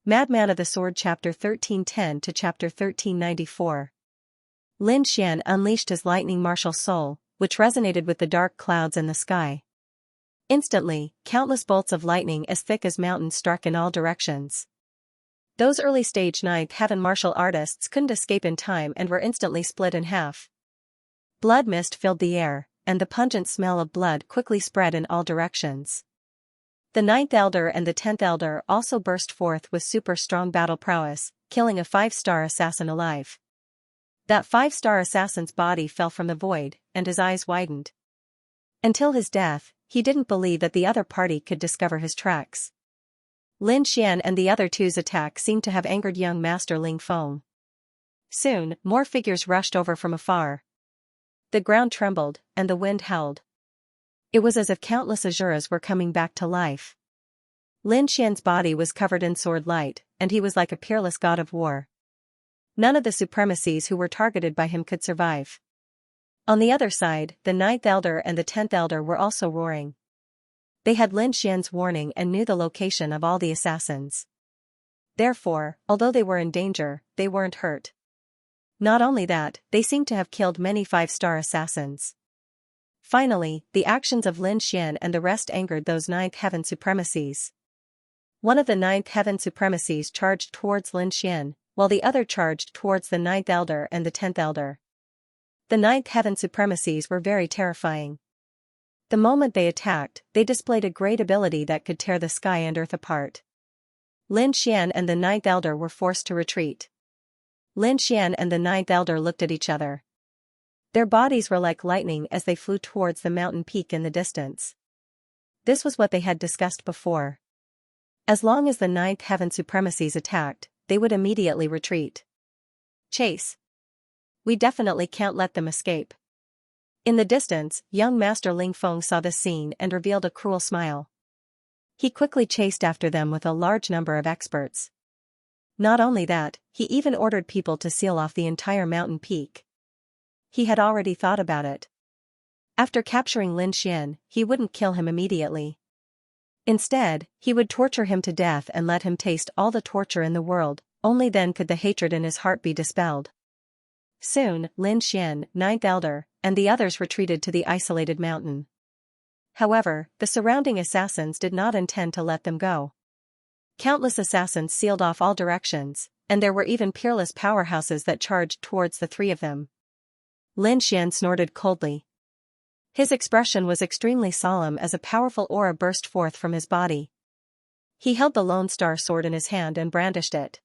Madman of the Sword Chapter 1310 to Chapter 1394. Lin Xian unleashed his lightning martial soul, which resonated with the dark clouds in the sky. Instantly, countless bolts of lightning as thick as mountains struck in all directions. Those early-stage ninth heaven martial artists couldn't escape in time and were instantly split in half. Blood mist filled the air, and the pungent smell of blood quickly spread in all directions. The 9th Elder and the 10th Elder also burst forth with super-strong battle prowess, killing a 5-star assassin alive. That 5-star assassin's body fell from the void, and his eyes widened. Until his death, he didn't believe that the other party could discover his tracks. Lin Xian and the other two's attack seemed to have angered young Master Ling Feng. Soon, more figures rushed over from afar. The ground trembled, and the wind howled. It was as if countless Azuras were coming back to life. Lin Xian's body was covered in sword light, and he was like a peerless god of war. None of the supremacies who were targeted by him could survive. On the other side, the 9th Elder and the 10th Elder were also roaring. They had Lin Xian's warning and knew the location of all the assassins. Therefore, although they were in danger, they weren't hurt. Not only that, they seemed to have killed many 5-star assassins. Finally, the actions of Lin Xian and the rest angered those 9th heaven supremacies. One of the 9th heaven supremacies charged towards Lin Xian, while the other charged towards the 9th Elder and the 10th Elder. The 9th heaven supremacies were very terrifying. The moment they attacked, they displayed a great ability that could tear the sky and earth apart. Lin Xian and the 9th Elder were forced to retreat. Lin Xian and the 9th Elder looked at each other. Their bodies were like lightning as they flew towards the mountain peak in the distance. This was what they had discussed before. As long as the 9th heaven supremacies attacked, they would immediately retreat. Chase. We definitely can't let them escape. In the distance, young Master Ling Feng saw this scene and revealed a cruel smile. He quickly chased after them with a large number of experts. Not only that, he even ordered people to seal off the entire mountain peak. He had already thought about it. After capturing Lin Xian, he wouldn't kill him immediately. Instead, he would torture him to death and let him taste all the torture in the world, only then could the hatred in his heart be dispelled. Soon, Lin Xian, 9th Elder, and the others retreated to the isolated mountain. However, the surrounding assassins did not intend to let them go. Countless assassins sealed off all directions, and there were even peerless powerhouses that charged towards the three of them. Lin Xian snorted coldly. His expression was extremely solemn as a powerful aura burst forth from his body. He held the Lone Star sword in his hand and brandished it.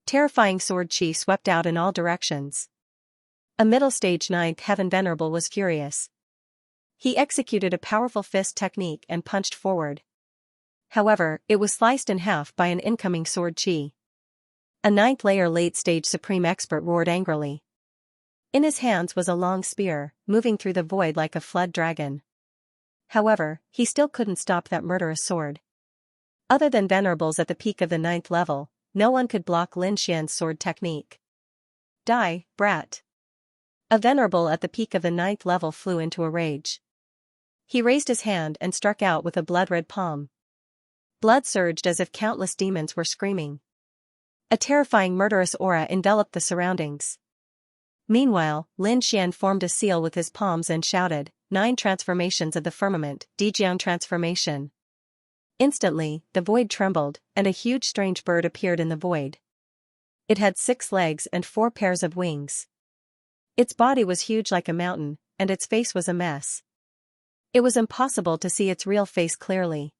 Terrifying sword chi swept out in all directions. A middle-stage 9th heaven venerable was furious. He executed a powerful fist technique and punched forward. However, it was sliced in half by an incoming sword chi. A 9th layer late-stage supreme expert roared angrily. In his hands was a long spear, moving through the void like a flood dragon. However, he still couldn't stop that murderous sword. Other than venerables at the peak of the 9th level, no one could block Lin Xian's sword technique. Die, brat. A venerable at the peak of the 9th level flew into a rage. He raised his hand and struck out with a blood-red palm. Blood surged as if countless demons were screaming. A terrifying murderous aura enveloped the surroundings. Meanwhile, Lin Xian formed a seal with his palms and shouted, 9 transformations of the firmament, Dijiang transformation. Instantly, the void trembled, and a huge strange bird appeared in the void. It had 6 legs and 4 pairs of wings. Its body was huge like a mountain, and its face was a mess. It was impossible to see its real face clearly.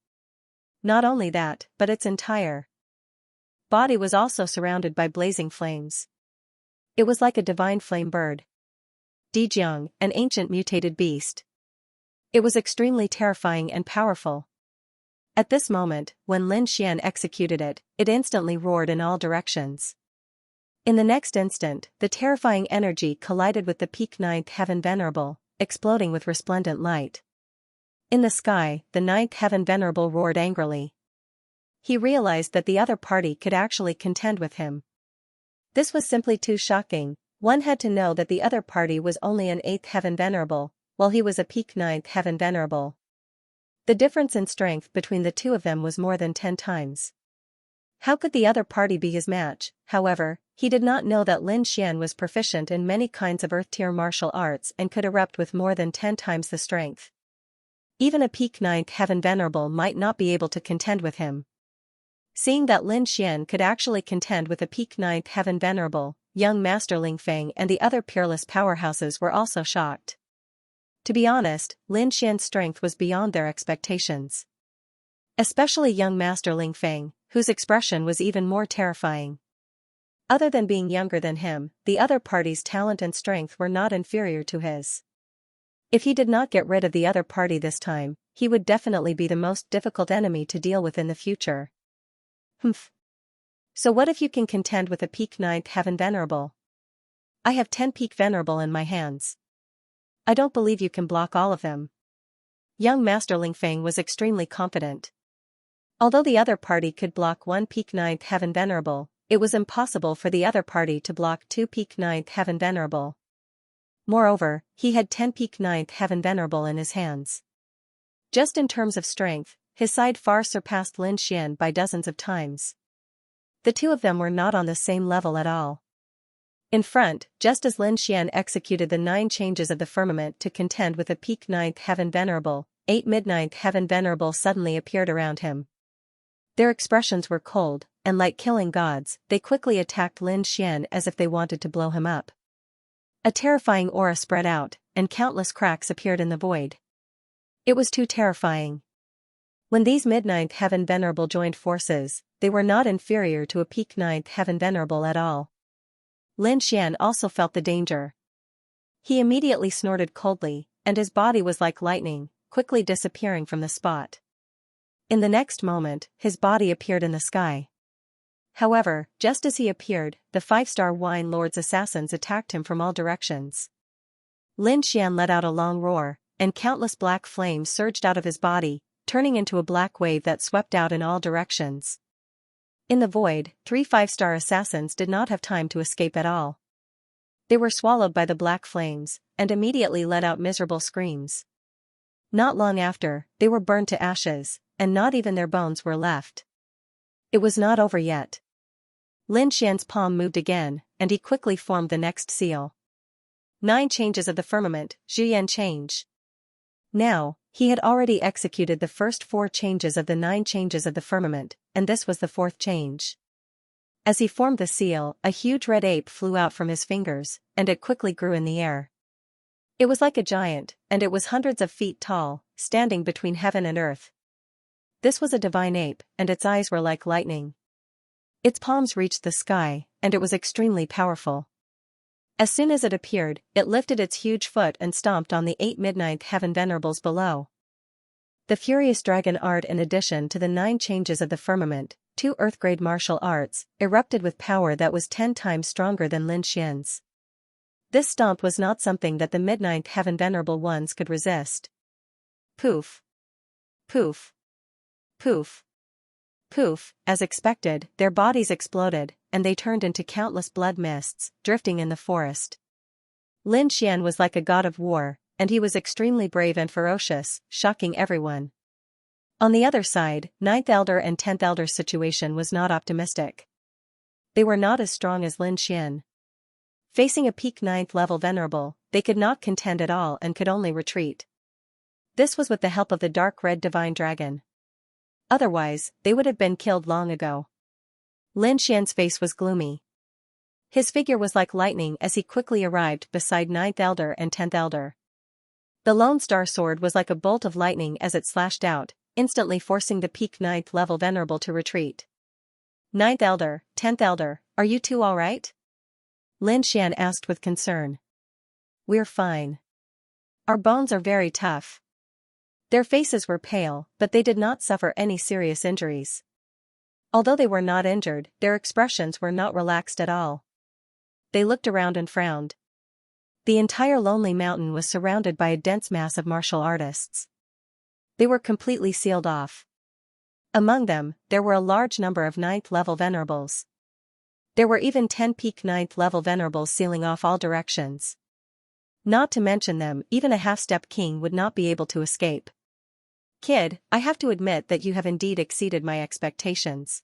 Not only that, but its entire body was also surrounded by blazing flames. It was like a divine flame bird. Dijiang, an ancient mutated beast. It was extremely terrifying and powerful. At this moment, when Lin Xian executed it, it instantly roared in all directions. In the next instant, the terrifying energy collided with the peak 9th heaven venerable, exploding with resplendent light. In the sky, the 9th heaven venerable roared angrily. He realized that the other party could actually contend with him. This was simply too shocking. One had to know that the other party was only an 8th heaven venerable, while he was a peak 9th heaven venerable. The difference in strength between the two of them was more than 10 times. How could the other party be his match? However, he did not know that Lin Xian was proficient in many kinds of earth-tier martial arts and could erupt with more than 10 times the strength. Even a peak 9th heaven venerable might not be able to contend with him. Seeing that Lin Xian could actually contend with a peak 9th heaven venerable, young Master Ling Feng and the other peerless powerhouses were also shocked. To be honest, Lin Xian's strength was beyond their expectations. Especially young Master Ling Feng, whose expression was even more terrifying. Other than being younger than him, the other party's talent and strength were not inferior to his. If he did not get rid of the other party this time, he would definitely be the most difficult enemy to deal with in the future. Humph. So what if you can contend with a peak 9th heaven venerable? I have 10 peak venerable in my hands. I don't believe you can block all of them. Young Master Ling Feng was extremely confident. Although the other party could block 1 peak 9th heaven venerable, it was impossible for the other party to block 2 peak 9th heaven venerable. Moreover, he had 10 peak 9th heaven venerable in his hands. Just in terms of strength, his side far surpassed Lin Xian by dozens of times. The two of them were not on the same level at all. In front, just as Lin Xian executed the 9 changes of the firmament to contend with a peak 9th heaven venerable, 8 mid-9th heaven venerable suddenly appeared around him. Their expressions were cold, and like killing gods, they quickly attacked Lin Xian as if they wanted to blow him up. A terrifying aura spread out, and countless cracks appeared in the void. It was too terrifying. When these mid-9th heaven venerable joined forces, they were not inferior to a peak 9th heaven venerable at all. Lin Xian also felt the danger. He immediately snorted coldly, and his body was like lightning, quickly disappearing from the spot. In the next moment, his body appeared in the sky. However, just as he appeared, the 5-star Wine Lord's assassins attacked him from all directions. Lin Xian let out a long roar, and countless black flames surged out of his body, turning into a black wave that swept out in all directions. In the void, 3 5-star assassins did not have time to escape at all. They were swallowed by the black flames, and immediately let out miserable screams. Not long after, they were burned to ashes, and not even their bones were left. It was not over yet. Lin Xian's palm moved again, and he quickly formed the next seal. 9 changes of the firmament, Zhuyan change. Now, he had already executed the first 4 changes of the 9 changes of the firmament, and this was the 4th change. As he formed the seal, a huge red ape flew out from his fingers, and it quickly grew in the air. It was like a giant, and it was hundreds of feet tall, standing between heaven and earth. This was a divine ape, and its eyes were like lightning. Its palms reached the sky, and it was extremely powerful. As soon as it appeared, it lifted its huge foot and stomped on the 8 mid-9th heaven venerables below. The furious dragon art, in addition to the 9 changes of the firmament, 2 earth-grade martial arts, erupted with power that was 10 times stronger than Lin Xian's. This stomp was not something that the mid-9th heaven venerable ones could resist. Poof. Poof. Poof. Poof, as expected, their bodies exploded, and they turned into countless blood mists, drifting in the forest. Lin Xian was like a god of war, and he was extremely brave and ferocious, shocking everyone. On the other side, 9th Elder and 10th Elder's situation was not optimistic. They were not as strong as Lin Xian. Facing a peak 9th level venerable, they could not contend at all and could only retreat. This was with the help of the dark red divine dragon. Otherwise, they would have been killed long ago. Lin Xian's face was gloomy. His figure was like lightning as he quickly arrived beside 9th Elder and 10th Elder. The Lone Star Sword was like a bolt of lightning as it slashed out, instantly forcing the peak 9th level venerable to retreat. 9th Elder, 10th Elder, are you two all right? Lin Xian asked with concern. We're fine. Our bones are very tough. Their faces were pale, but they did not suffer any serious injuries. Although they were not injured, their expressions were not relaxed at all. They looked around and frowned. The entire Lonely Mountain was surrounded by a dense mass of martial artists. They were completely sealed off. Among them, there were a large number of 9th level venerables. There were even 10 peak 9th level venerables sealing off all directions. Not to mention them, even a half-step king would not be able to escape. Kid, I have to admit that you have indeed exceeded my expectations.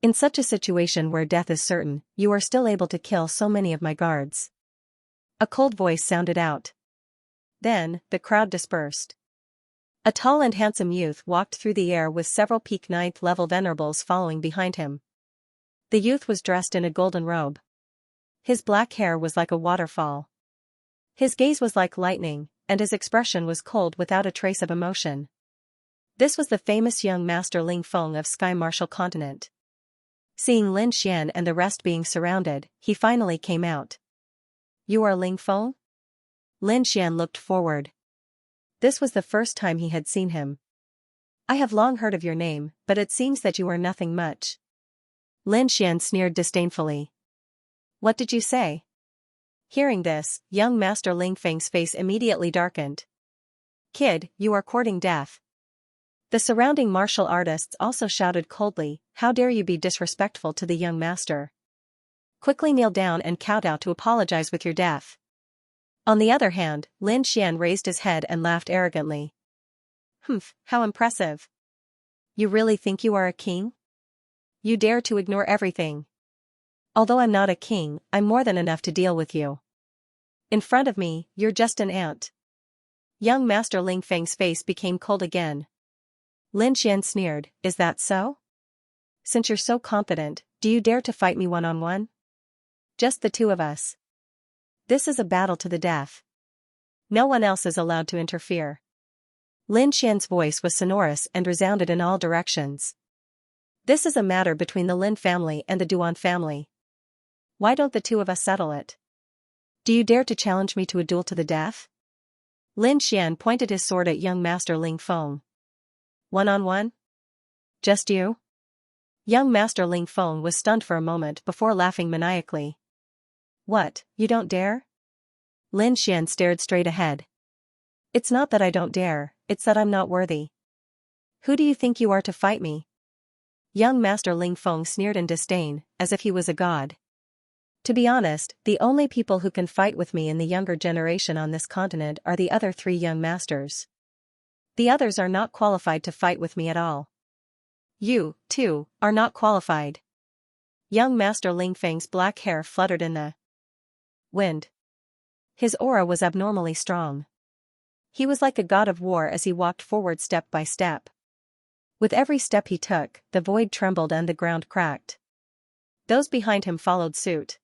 In such a situation where death is certain, you are still able to kill so many of my guards. A cold voice sounded out. Then, the crowd dispersed. A tall and handsome youth walked through the air with several peak 9th level venerables following behind him. The youth was dressed in a golden robe. His black hair was like a waterfall. His gaze was like lightning, and his expression was cold without a trace of emotion. This was the famous young master Ling Feng of Sky Martial Continent. Seeing Lin Xian and the rest being surrounded, he finally came out. You are Ling Feng? Lin Xian looked forward. This was the first time he had seen him. I have long heard of your name, but it seems that you are nothing much. Lin Xian sneered disdainfully. What did you say? Hearing this, young Master Ling Feng's face immediately darkened. Kid, you are courting death. The surrounding martial artists also shouted coldly, how dare you be disrespectful to the young master. Quickly kneel down and kowtow to apologize with your death. On the other hand, Lin Xian raised his head and laughed arrogantly. Humph, how impressive. You really think you are a king? You dare to ignore everything. Although I'm not a king, I'm more than enough to deal with you. In front of me, you're just an ant. Young Master Ling Feng's face became cold again. Lin Xian sneered, is that so? Since you're so confident, do you dare to fight me one-on-one? Just the two of us. This is a battle to the death. No one else is allowed to interfere. Lin Xian's voice was sonorous and resounded in all directions. This is a matter between the Lin family and the Duan family. Why don't the two of us settle it? Do you dare to challenge me to a duel to the death? Lin Xian pointed his sword at young Master Ling Feng. One-on-one? Just you? Young Master Ling Feng was stunned for a moment before laughing maniacally. What, you don't dare? Lin Xian stared straight ahead. It's not that I don't dare, it's that I'm not worthy. Who do you think you are to fight me? Young Master Ling Feng sneered in disdain, as if he was a god. To be honest, the only people who can fight with me in the younger generation on this continent are the other 3 young masters. The others are not qualified to fight with me at all. You, too, are not qualified. Young Master Ling Feng's black hair fluttered in the wind. His aura was abnormally strong. He was like a god of war as he walked forward step by step. With every step he took, the void trembled and the ground cracked. Those behind him followed suit.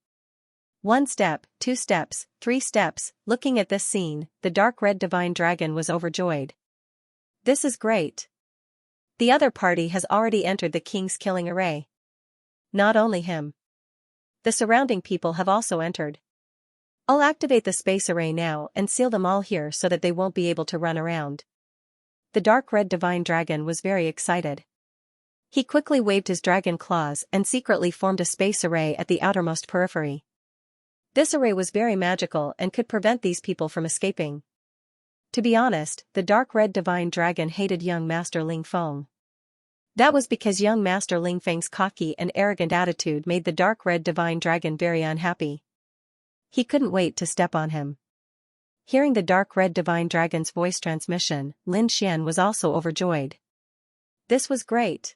1 step, 2 steps, 3 steps, looking at this scene, the dark red divine dragon was overjoyed. This is great. The other party has already entered the king's killing array. Not only him. The surrounding people have also entered. I'll activate the space array now and seal them all here so that they won't be able to run around. The dark red divine dragon was very excited. He quickly waved his dragon claws and secretly formed a space array at the outermost periphery. This array was very magical and could prevent these people from escaping. To be honest, the dark red divine dragon hated young Master Ling Feng. That was because young Master Ling Feng's cocky and arrogant attitude made the dark red divine dragon very unhappy. He couldn't wait to step on him. Hearing the dark red divine dragon's voice transmission, Lin Xian was also overjoyed. This was great.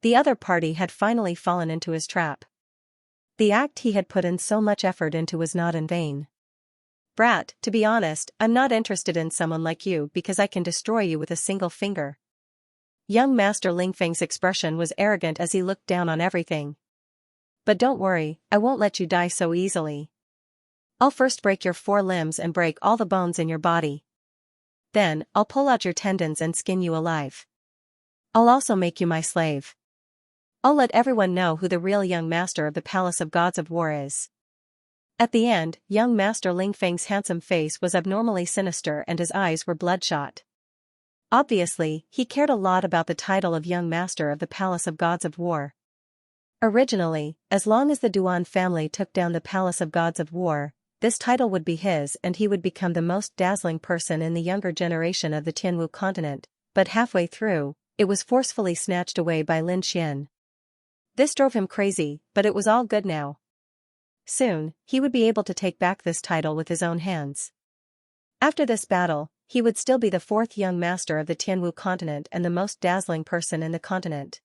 The other party had finally fallen into his trap. The act he had put in so much effort into was not in vain. Brat, to be honest, I'm not interested in someone like you because I can destroy you with a single finger. Young Master Ling Feng's expression was arrogant as he looked down on everything. But don't worry, I won't let you die so easily. I'll first break your 4 limbs and break all the bones in your body. Then, I'll pull out your tendons and skin you alive. I'll also make you my slave. I'll let everyone know who the real young master of the Palace of Gods of War is. At the end, young Master Ling Feng's handsome face was abnormally sinister and his eyes were bloodshot. Obviously, he cared a lot about the title of young master of the Palace of Gods of War. Originally, as long as the Duan family took down the Palace of Gods of War, this title would be his and he would become the most dazzling person in the younger generation of the Tianwu continent, but halfway through, it was forcefully snatched away by Lin Xian. This drove him crazy, but it was all good now. Soon, he would be able to take back this title with his own hands. After this battle, he would still be the 4th young master of the Tianwu continent and the most dazzling person in the continent.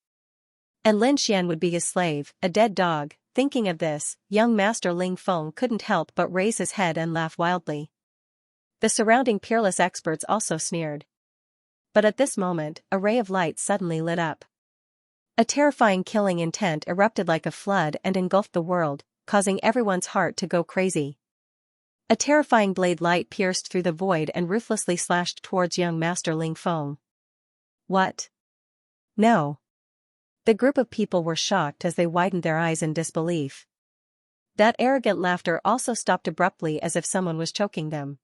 And Lin Xian would be his slave, a dead dog. Thinking of this, young Master Ling Feng couldn't help but raise his head and laugh wildly. The surrounding peerless experts also sneered. But at this moment, a ray of light suddenly lit up. A terrifying killing intent erupted like a flood and engulfed the world, causing everyone's heart to go crazy. A terrifying blade light pierced through the void and ruthlessly slashed towards young Master Ling Feng. What? No. The group of people were shocked as they widened their eyes in disbelief. That arrogant laughter also stopped abruptly as if someone was choking them.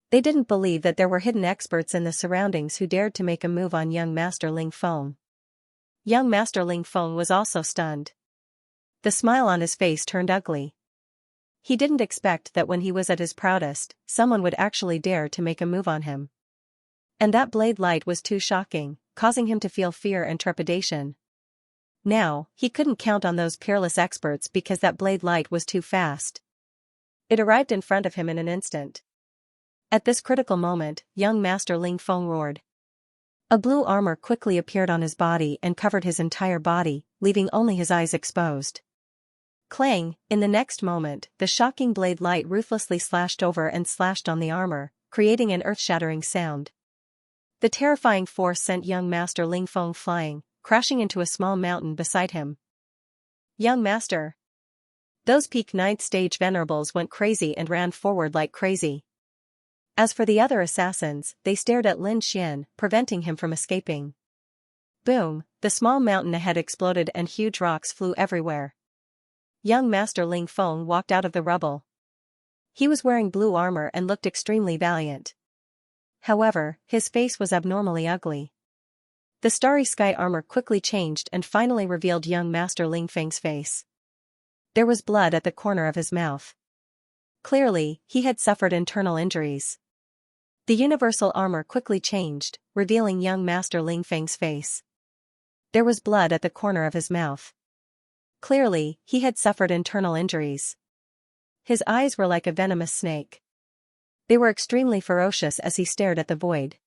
They didn't believe that there were hidden experts in the surroundings who dared to make a move on young Master Ling Feng. Young Master Ling Feng was also stunned. The smile on his face turned ugly. He didn't expect that when he was at his proudest, someone would actually dare to make a move on him. And that blade light was too shocking, causing him to feel fear and trepidation. Now, he couldn't count on those peerless experts because that blade light was too fast. It arrived in front of him in an instant. At this critical moment, young Master Ling Feng roared. A blue armor quickly appeared on his body and covered his entire body, leaving only his eyes exposed. Clang! In the next moment, the shocking blade light ruthlessly slashed over and slashed on the armor, creating an earth-shattering sound. The terrifying force sent young Master Ling Feng flying, crashing into a small mountain beside him. Young Master! Those peak 9th stage venerables went crazy and ran forward like crazy. As for the other assassins, they stared at Lin Xian, preventing him from escaping. Boom! The small mountain ahead exploded and huge rocks flew everywhere. Young Master Ling Feng walked out of the rubble. He was wearing blue armor and looked extremely valiant. However, his face was abnormally ugly. The starry sky armor quickly changed and finally revealed young Master Ling Feng's face. There was blood at the corner of his mouth. Clearly, he had suffered internal injuries. The universal armor quickly changed, revealing young Master Ling Feng's face. There was blood at the corner of his mouth. Clearly, he had suffered internal injuries. His eyes were like a venomous snake. They were extremely ferocious as he stared at the void.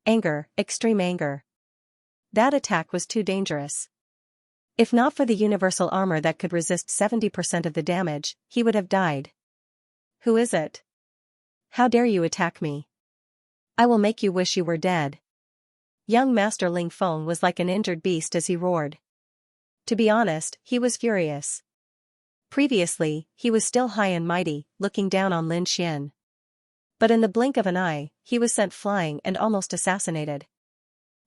Anger, extreme anger. That attack was too dangerous. If not for the universal armor that could resist 70% of the damage, he would have died. Who is it? How dare you attack me? I will make you wish you were dead. Young Master Ling Feng was like an injured beast as he roared. To be honest, he was furious. Previously, he was still high and mighty, looking down on Lin Xian. But in the blink of an eye, he was sent flying and almost assassinated.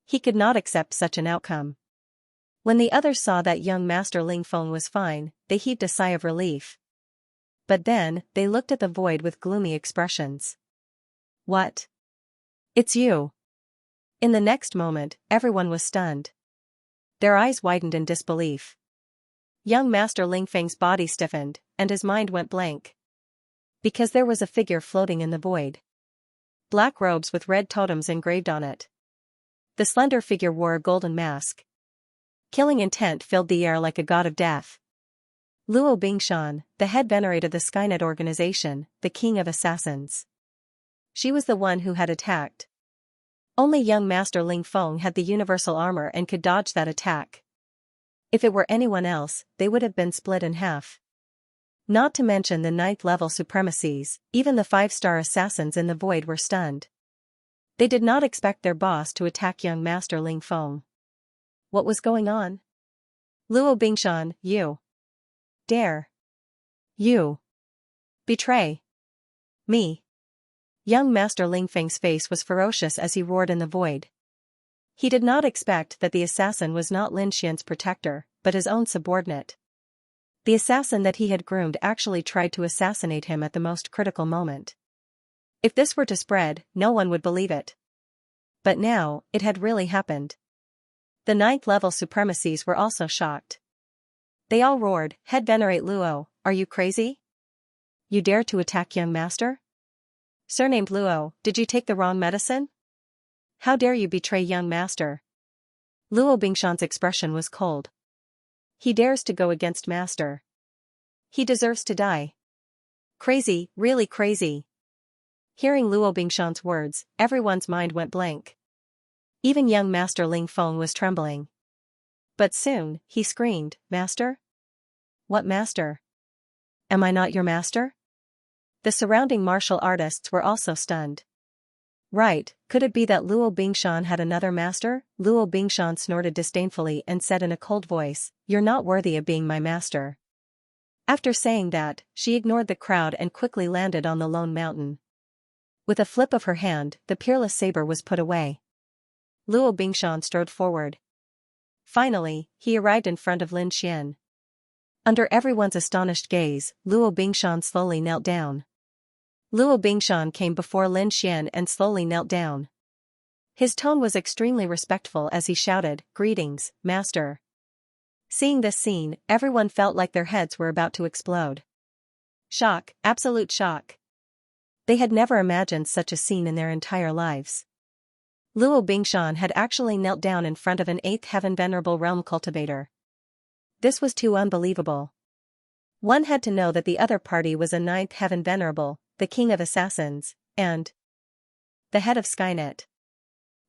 He could not accept such an outcome. When the others saw that young Master Ling Feng was fine, they heaved a sigh of relief. But then, they looked at the void with gloomy expressions. What? It's you. In the next moment, everyone was stunned. Their eyes widened in disbelief. Young Master Ling Feng's body stiffened, and his mind went blank. Because there was a figure floating in the void. Black robes with red totems engraved on it. The slender figure wore a golden mask. Killing intent filled the air like a god of death. Luo Bingshan, the head venerate of the Skynet organization, the king of assassins. She was the one who had attacked. Only young Master Ling Feng had the universal armor and could dodge that attack. If it were anyone else, they would have been split in half. Not to mention the 9th level supremacies, even the 5-star assassins in the void were stunned. They did not expect their boss to attack young Master Ling Feng. What was going on? Luo Bingshan, you. Dare. You. Betray. Me. Young Master Ling Feng's face was ferocious as he roared in the void. He did not expect that the assassin was not Lin Xian's protector, but his own subordinate. The assassin that he had groomed actually tried to assassinate him at the most critical moment. If this were to spread, no one would believe it. But now, it had really happened. The 9th level supremacies were also shocked. They all roared, "Head Venerate Luo, are you crazy? You dare to attack young master? Surnamed Luo, did you take the wrong medicine? How dare you betray young master?" Luo Bingshan's expression was cold. He dares to go against master. He deserves to die. Crazy, really crazy. Hearing Luo Bingshan's words, everyone's mind went blank. Even young Master Ling Feng was trembling. But soon, he screamed, "Master? What master? Am I not your master?" The surrounding martial artists were also stunned. Right, could it be that Luo Bingshan had another master? Luo Bingshan snorted disdainfully and said in a cold voice, "You're not worthy of being my master." After saying that, she ignored the crowd and quickly landed on the lone mountain. With a flip of her hand, the peerless saber was put away. Luo Bingshan strode forward. Finally, he arrived in front of Lin Xian. Under everyone's astonished gaze, Luo Bingshan slowly knelt down. Luo Bingshan came before Lin Xian and slowly knelt down. His tone was extremely respectful as he shouted, "Greetings, master." Seeing this scene, everyone felt like their heads were about to explode. Shock, absolute shock. They had never imagined such a scene in their entire lives. Luo Bingshan had actually knelt down in front of an 8th heaven venerable realm cultivator. This was too unbelievable. One had to know that the other party was a 9th heaven venerable, the king of assassins, and the head of Skynet.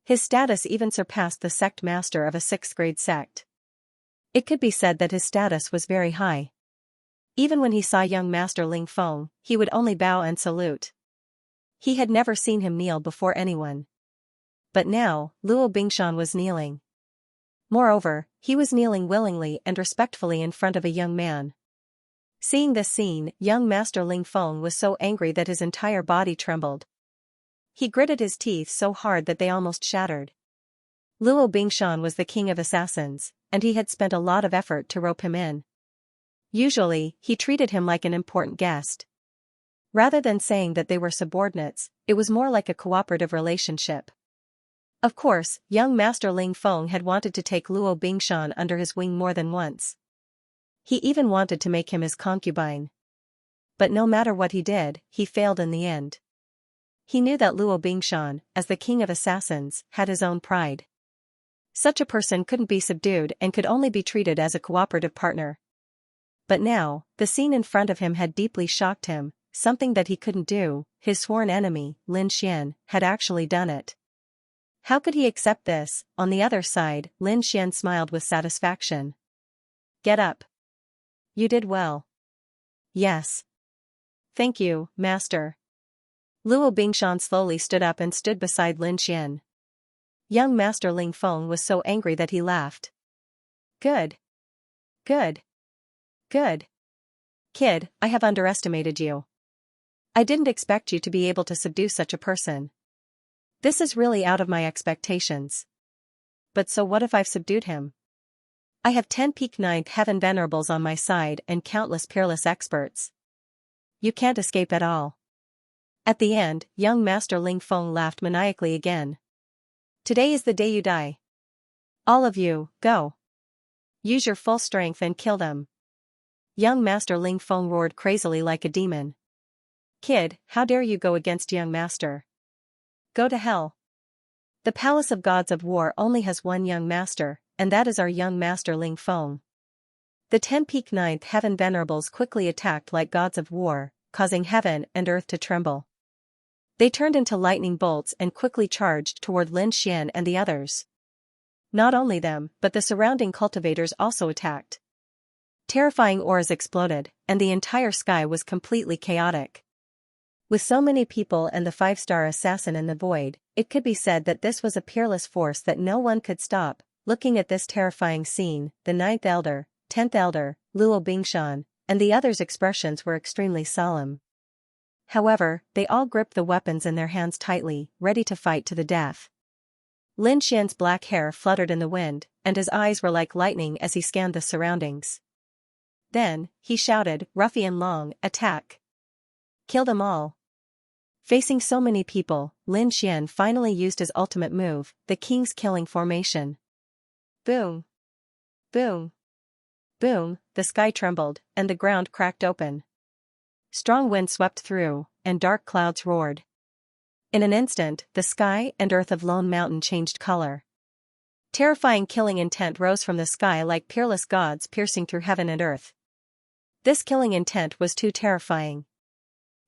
His status even surpassed the sect master of a 6th grade sect. It could be said that his status was very high. Even when he saw young Master Ling Feng, he would only bow and salute. He had never seen him kneel before anyone. But now, Luo Bingshan was kneeling. Moreover, he was kneeling willingly and respectfully in front of a young man. Seeing this scene, young Master Ling Feng was so angry that his entire body trembled. He gritted his teeth so hard that they almost shattered. Luo Bingshan was the king of assassins, and he had spent a lot of effort to rope him in. Usually, he treated him like an important guest. Rather than saying that they were subordinates, it was more like a cooperative relationship. Of course, young Master Ling Feng had wanted to take Luo Bingshan under his wing more than once. He even wanted to make him his concubine. But no matter what he did, he failed in the end. He knew that Luo Bingshan, as the king of assassins, had his own pride. Such a person couldn't be subdued and could only be treated as a cooperative partner. But now, the scene in front of him had deeply shocked him, something that he couldn't do. His sworn enemy, Lin Xian, had actually done it. How could he accept this? On the other side, Lin Xian smiled with satisfaction. "Get up. You did well." "Yes. Thank you, master." Luo Bingshan slowly stood up and stood beside Lin Xian. Young Master Ling Feng was so angry that he laughed. "Good. Good. Good. Kid, I have underestimated you. I didn't expect you to be able to subdue such a person. This is really out of my expectations. But so what if I've subdued him? I have 10 peak 9th heaven venerables on my side and countless peerless experts. You can't escape at all." At the end, young Master Ling Feng laughed maniacally again. "Today is the day you die. All of you, go. Use your full strength and kill them." Young Master Ling Feng roared crazily like a demon. "Kid, how dare you go against young master? Go to hell. The Palace of Gods of War only has one young master, and that is our young Master Ling Feng." The 10 peak 9th heaven venerables quickly attacked like gods of war, causing heaven and earth to tremble. They turned into lightning bolts and quickly charged toward Lin Xian and the others. Not only them, but the surrounding cultivators also attacked. Terrifying auras exploded, and the entire sky was completely chaotic. With so many people and the 5-star assassin in the void, it could be said that this was a peerless force that no one could stop. Looking at this terrifying scene, the 9th Elder, 10th Elder, Luo Bingshan, and the others' expressions were extremely solemn. However, they all gripped the weapons in their hands tightly, ready to fight to the death. Lin Xian's black hair fluttered in the wind, and his eyes were like lightning as he scanned the surroundings. Then, he shouted, "Ruffian Long, attack! Kill them all!" Facing so many people, Lin Xian finally used his ultimate move, the King's Killing Formation. Boom! Boom! Boom! The sky trembled, and the ground cracked open. Strong wind swept through, and dark clouds roared. In an instant, the sky and earth of Lone Mountain changed color. Terrifying killing intent rose from the sky like peerless gods piercing through heaven and earth. This killing intent was too terrifying.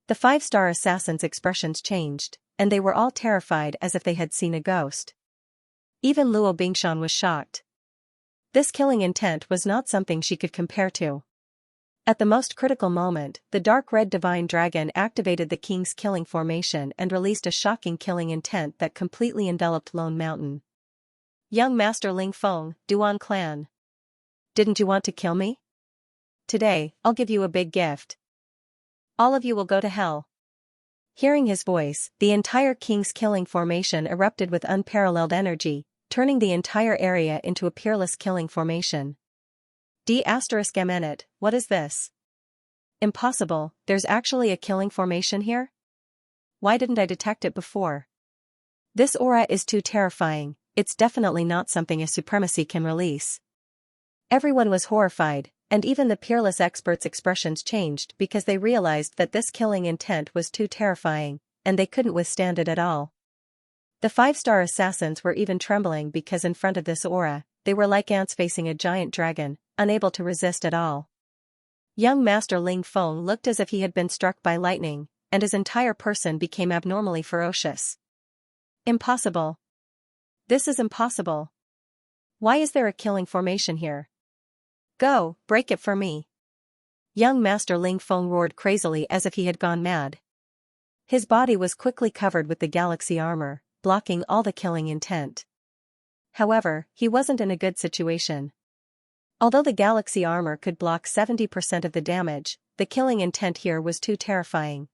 The 5-star assassins' expressions changed, and they were all terrified as if they had seen a ghost. Even Luo Bingshan was shocked. This killing intent was not something she could compare to. At the most critical moment, the dark red divine dragon activated the king's killing formation and released a shocking killing intent that completely enveloped Lone Mountain. Young Master Ling Feng, Duan clan. Didn't you want to kill me? Today, I'll give you a big gift. All of you will go to hell. Hearing his voice, the entire king's killing formation erupted with unparalleled energy, turning the entire area into a peerless killing formation. D***, what is this? Impossible, there's actually a killing formation here? Why didn't I detect it before? This aura is too terrifying, it's definitely not something a supremacy can release. Everyone was horrified, and even the peerless experts' expressions changed because they realized that this killing intent was too terrifying, and they couldn't withstand it at all. The 5-star assassins were even trembling because in front of this aura, they were like ants facing a giant dragon, unable to resist at all. Young Master Ling Feng looked as if he had been struck by lightning, and his entire person became abnormally ferocious. Impossible. This is impossible. Why is there a killing formation here? Go, break it for me. Young Master Ling Feng roared crazily as if he had gone mad. His body was quickly covered with the galaxy armor, blocking all the killing intent. However, he wasn't in a good situation. Although the galaxy armor could block 70% of the damage, the killing intent here was too terrifying.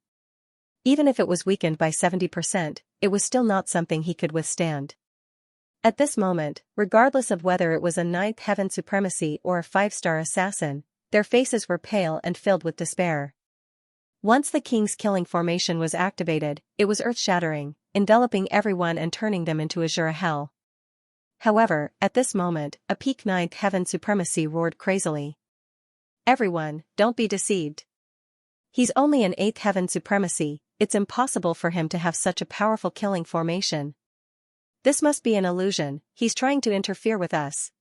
Even if it was weakened by 70%, it was still not something he could withstand. At this moment, regardless of whether it was a 9th heaven supremacy or a 5-star assassin, their faces were pale and filled with despair. Once the king's killing formation was activated, it was earth-shattering, enveloping everyone and turning them into azure hell. However, at this moment, a peak 9th heaven supremacy roared crazily. Everyone, don't be deceived. He's only an 8th heaven supremacy, it's impossible for him to have such a powerful killing formation. This must be an illusion, he's trying to interfere with us.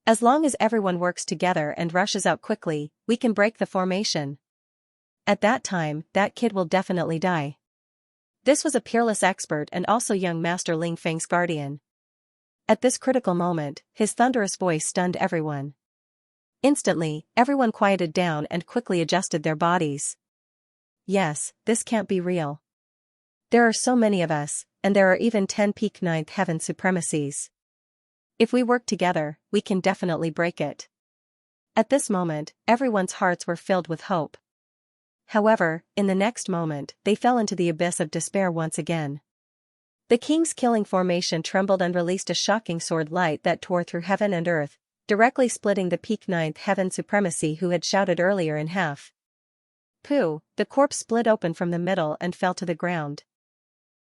As long as everyone works together and rushes out quickly, we can break the formation. At that time, that kid will definitely die. This was a peerless expert and also young Master Ling Feng's guardian. At this critical moment, his thunderous voice stunned everyone. Instantly, everyone quieted down and quickly adjusted their bodies. Yes, this can't be real. There are so many of us, and there are even 10 peak 9th heaven supremacies. If we work together, we can definitely break it. At this moment, everyone's hearts were filled with hope. However, in the next moment, they fell into the abyss of despair once again. The king's killing formation trembled and released a shocking sword light that tore through heaven and earth, directly splitting the peak 9th heaven supremacy who had shouted earlier in half. Pooh, the corpse split open from the middle and fell to the ground.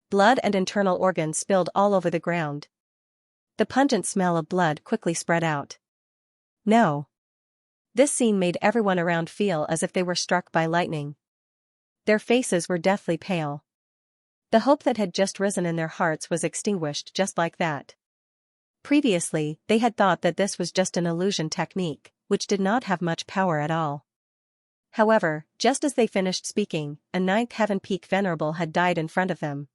Blood and internal organs spilled all over the ground. The pungent smell of blood quickly spread out. No. This scene made everyone around feel as if they were struck by lightning. Their faces were deathly pale. The hope that had just risen in their hearts was extinguished just like that. Previously, they had thought that this was just an illusion technique, which did not have much power at all. However, just as they finished speaking, a 9th heaven peak venerable had died in front of them.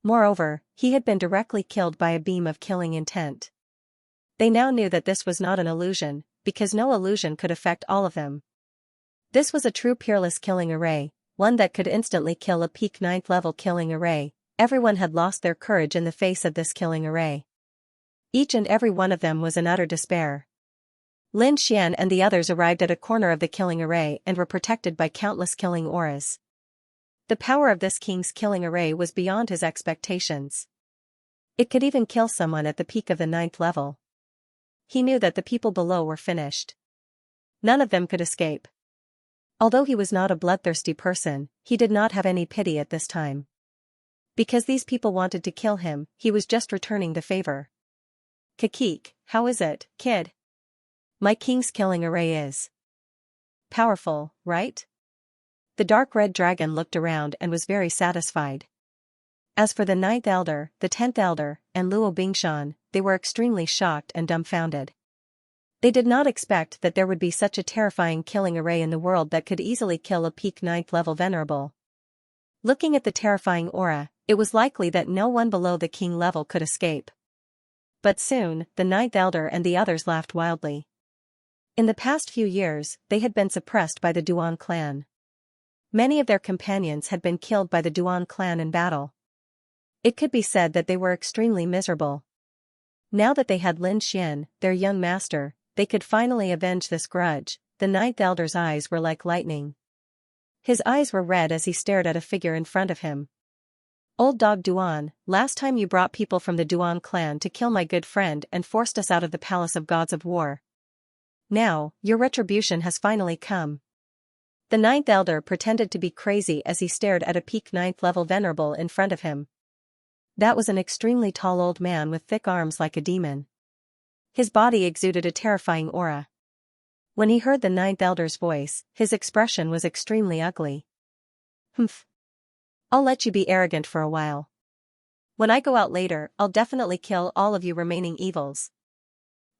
Moreover, he had been directly killed by a beam of killing intent. They now knew that this was not an illusion, because no illusion could affect all of them. This was a true peerless killing array, one that could instantly kill a peak 9th level killing array. Everyone had lost their courage in the face of this killing array. Each and every one of them was in utter despair. Lin Xian and the others arrived at a corner of the killing array and were protected by countless killing auras. The power of this king's killing array was beyond his expectations. It could even kill someone at the peak of the 9th level. He knew that the people below were finished. None of them could escape. Although he was not a bloodthirsty person, he did not have any pity at this time. Because these people wanted to kill him, he was just returning the favor. Kakik, how is it, kid? My king's killing array is powerful, right? The dark red dragon looked around and was very satisfied. As for the 9th elder, the 10th elder, and Luo Bingshan, they were extremely shocked and dumbfounded. They did not expect that there would be such a terrifying killing array in the world that could easily kill a peak 9th level venerable. Looking at the terrifying aura, it was likely that no one below the king level could escape. But soon, the ninth elder and the others laughed wildly. In the past few years, they had been suppressed by the Duan clan. Many of their companions had been killed by the Duan clan in battle. It could be said that they were extremely miserable. Now that they had Lin Xian, their young master, they could finally avenge this grudge. The ninth elder's eyes were like lightning. His eyes were red as he stared at a figure in front of him. Old dog Duan, last time you brought people from the Duan clan to kill my good friend and forced us out of the palace of gods of war. Now, your retribution has finally come. The ninth elder pretended to be crazy as he stared at a peak ninth level venerable in front of him. That was an extremely tall old man with thick arms like a demon. His body exuded a terrifying aura. When he heard the ninth elder's voice, his expression was extremely ugly. Humph. I'll let you be arrogant for a while. When I go out later, I'll definitely kill all of you remaining evils.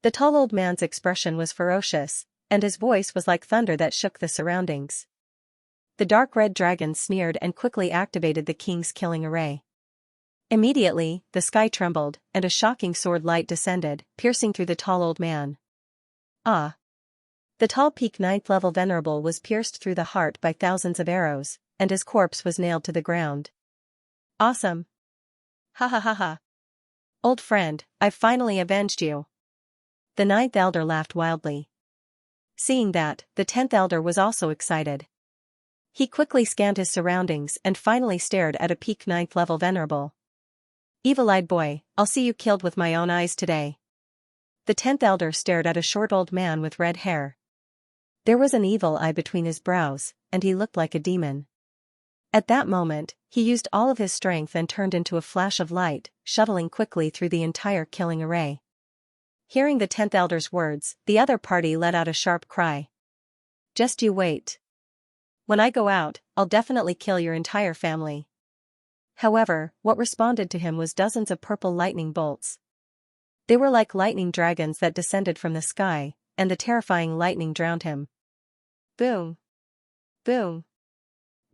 The tall old man's expression was ferocious, and his voice was like thunder that shook the surroundings. The dark red dragon sneered and quickly activated the king's killing array. Immediately, the sky trembled, and a shocking sword light descended, piercing through the tall old man. Ah! The tall peak ninth level venerable was pierced through the heart by thousands of arrows, and his corpse was nailed to the ground. Awesome! Ha ha ha ha! Old friend, I've finally avenged you. The ninth elder laughed wildly. Seeing that, the 10th elder was also excited. He quickly scanned his surroundings and finally stared at a peak ninth level venerable. Evil-eyed boy, I'll see you killed with my own eyes today. The 10th elder stared at a short old man with red hair. There was an evil eye between his brows, and he looked like a demon. At that moment, he used all of his strength and turned into a flash of light, shuttling quickly through the entire killing array. Hearing the 10th elder's words, the other party let out a sharp cry. Just you wait. When I go out, I'll definitely kill your entire family. However, what responded to him was dozens of purple lightning bolts. They were like lightning dragons that descended from the sky, and the terrifying lightning drowned him. Boom! Boom!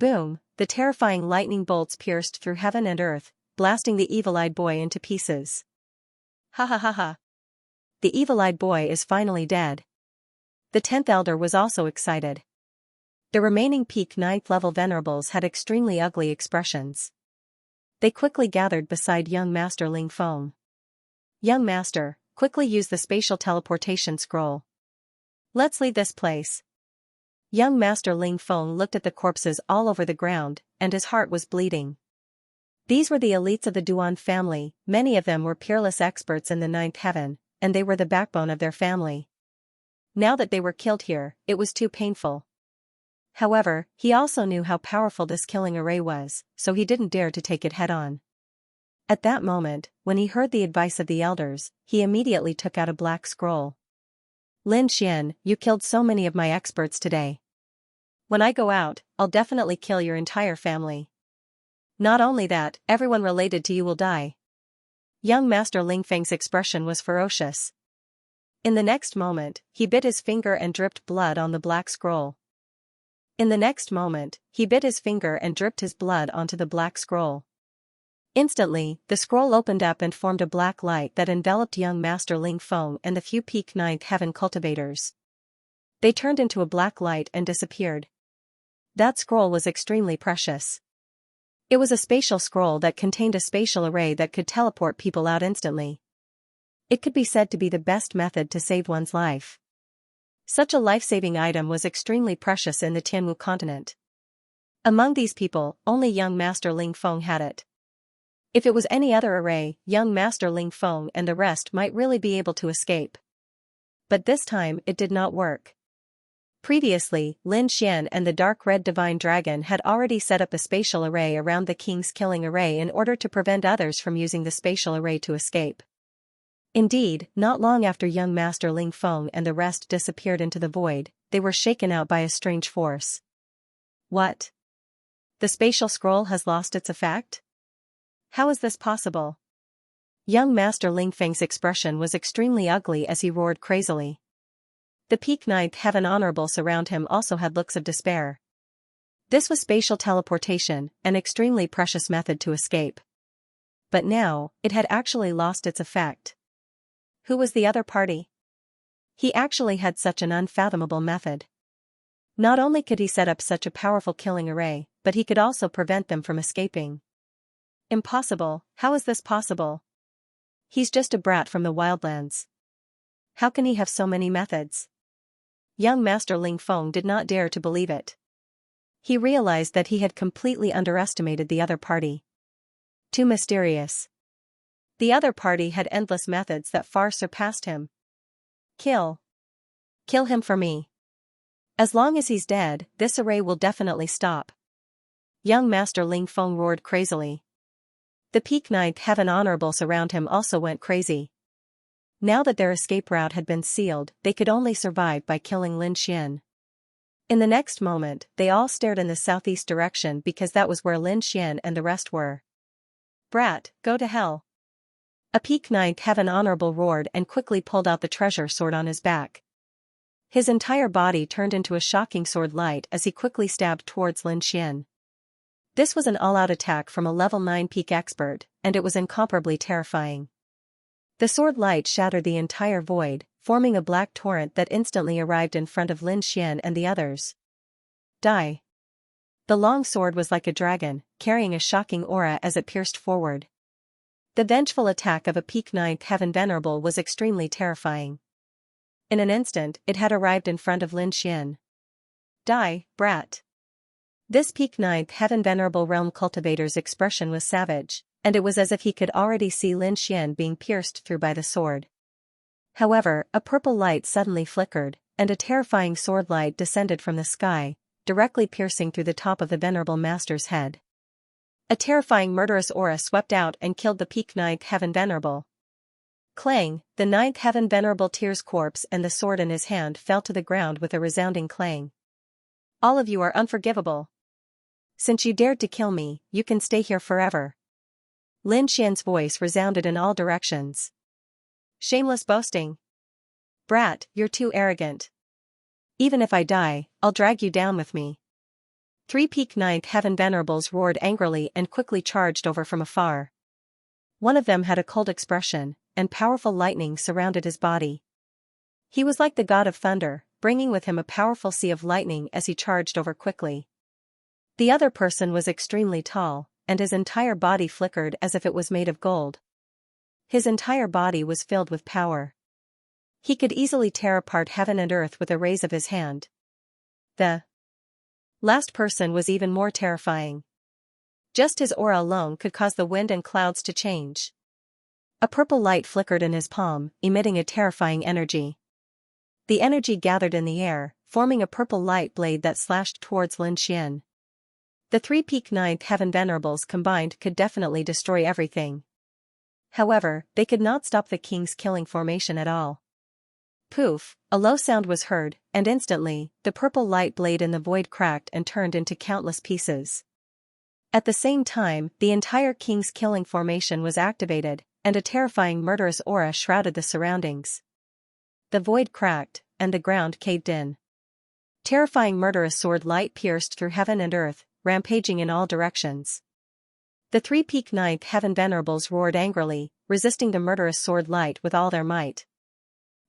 Boom! The terrifying lightning bolts pierced through heaven and earth, blasting the evil-eyed boy into pieces. Ha ha ha ha! The evil-eyed boy is finally dead. The 10th elder was also excited. The remaining peak ninth level venerables had extremely ugly expressions. They quickly gathered beside young Master Ling Feng. Young Master, quickly use the spatial teleportation scroll. Let's leave this place. Young Master Ling Feng looked at the corpses all over the ground, and his heart was bleeding. These were the elites of the Duan family, many of them were peerless experts in the ninth heaven, and they were the backbone of their family. Now that they were killed here, it was too painful. However, he also knew how powerful this killing array was, so he didn't dare to take it head-on. At that moment, when he heard the advice of the elders, he immediately took out a black scroll. Lin Xian, you killed so many of my experts today. When I go out, I'll definitely kill your entire family. Not only that, everyone related to you will die. Young Master Ling Feng's expression was ferocious. In the next moment, he bit his finger and dripped blood on the black scroll. In the next moment, he bit his finger and dripped his blood onto the black scroll. Instantly, the scroll opened up and formed a black light that enveloped young Master Ling Feng and the few peak ninth heaven cultivators. They turned into a black light and disappeared. That scroll was extremely precious. It was a spatial scroll that contained a spatial array that could teleport people out instantly. It could be said to be the best method to save one's life. Such a life-saving item was extremely precious in the Tianwu continent. Among these people, only young Master Ling Feng had it. If it was any other array, young Master Ling Feng and the rest might really be able to escape. But this time, it did not work. Previously, Lin Xian and the dark red divine dragon had already set up a spatial array around the king's killing array in order to prevent others from using the spatial array to escape. Indeed, not long after young Master Ling Feng and the rest disappeared into the void, they were shaken out by a strange force. What? The spatial scroll has lost its effect? How is this possible? Young Master Ling Feng's expression was extremely ugly as he roared crazily. The peak ninth heaven honorables around him also had looks of despair. This was spatial teleportation, an extremely precious method to escape. But now, it had actually lost its effect. Who was the other party? He actually had such an unfathomable method. Not only could he set up such a powerful killing array, but he could also prevent them from escaping. Impossible. How is this possible? He's just a brat from the wildlands. How can he have so many methods? Young Master Ling Feng did not dare to believe it. He realized that he had completely underestimated the other party. Too mysterious. The other party had endless methods that far surpassed him. Kill. Kill him for me. As long as he's dead, this array will definitely stop. Young Master Ling Feng roared crazily. The Peak Ninth Heaven Honorables around him also went crazy. Now that their escape route had been sealed, they could only survive by killing Lin Xian. In the next moment, they all stared in the southeast direction because that was where Lin Xian and the rest were. Brat, go to hell. A Peak Ninth Heaven Honorable roared and quickly pulled out the treasure sword on his back. His entire body turned into a shocking sword light as he quickly stabbed towards Lin Xian. This was an all-out attack from a level 9 peak expert, and it was incomparably terrifying. The sword light shattered the entire void, forming a black torrent that instantly arrived in front of Lin Xian and the others. Die. The long sword was like a dragon, carrying a shocking aura as it pierced forward. The vengeful attack of a Peak Ninth Heaven Venerable was extremely terrifying. In an instant, it had arrived in front of Lin Xian. Die, brat. This Peak Ninth Heaven Venerable Realm Cultivator's expression was savage, and it was as if he could already see Lin Xian being pierced through by the sword. However, a purple light suddenly flickered, and a terrifying sword light descended from the sky, directly piercing through the top of the Venerable Master's head. A terrifying murderous aura swept out and killed the Peak Ninth Heaven Venerable. Clang, the Ninth Heaven Venerable Tier's corpse and the sword in his hand fell to the ground with a resounding clang. All of you are unforgivable. Since you dared to kill me, you can stay here forever. Lin Xian's voice resounded in all directions. Shameless boasting. Brat, you're too arrogant. Even if I die, I'll drag you down with me. 3 Peak Ninth Heaven Venerables roared angrily and quickly charged over from afar. One of them had a cold expression, and powerful lightning surrounded his body. He was like the god of thunder, bringing with him a powerful sea of lightning as he charged over quickly. The other person was extremely tall, and his entire body flickered as if it was made of gold. His entire body was filled with power. He could easily tear apart heaven and earth with a raise of his hand. The last person was even more terrifying. Just his aura alone could cause the wind and clouds to change. A purple light flickered in his palm, emitting a terrifying energy. The energy gathered in the air, forming a purple light blade that slashed towards Lin Xian. The 3 Peak Ninth Heaven Venerables combined could definitely destroy everything. However, they could not stop the king's killing formation at all. Poof, a low sound was heard, and instantly, the purple light blade in the void cracked and turned into countless pieces. At the same time, the entire king's killing formation was activated, and a terrifying murderous aura shrouded the surroundings. The void cracked, and the ground caved in. Terrifying murderous sword light pierced through heaven and earth, rampaging in all directions. The 3 Peak Ninth Heaven Venerables roared angrily, resisting the murderous sword light with all their might.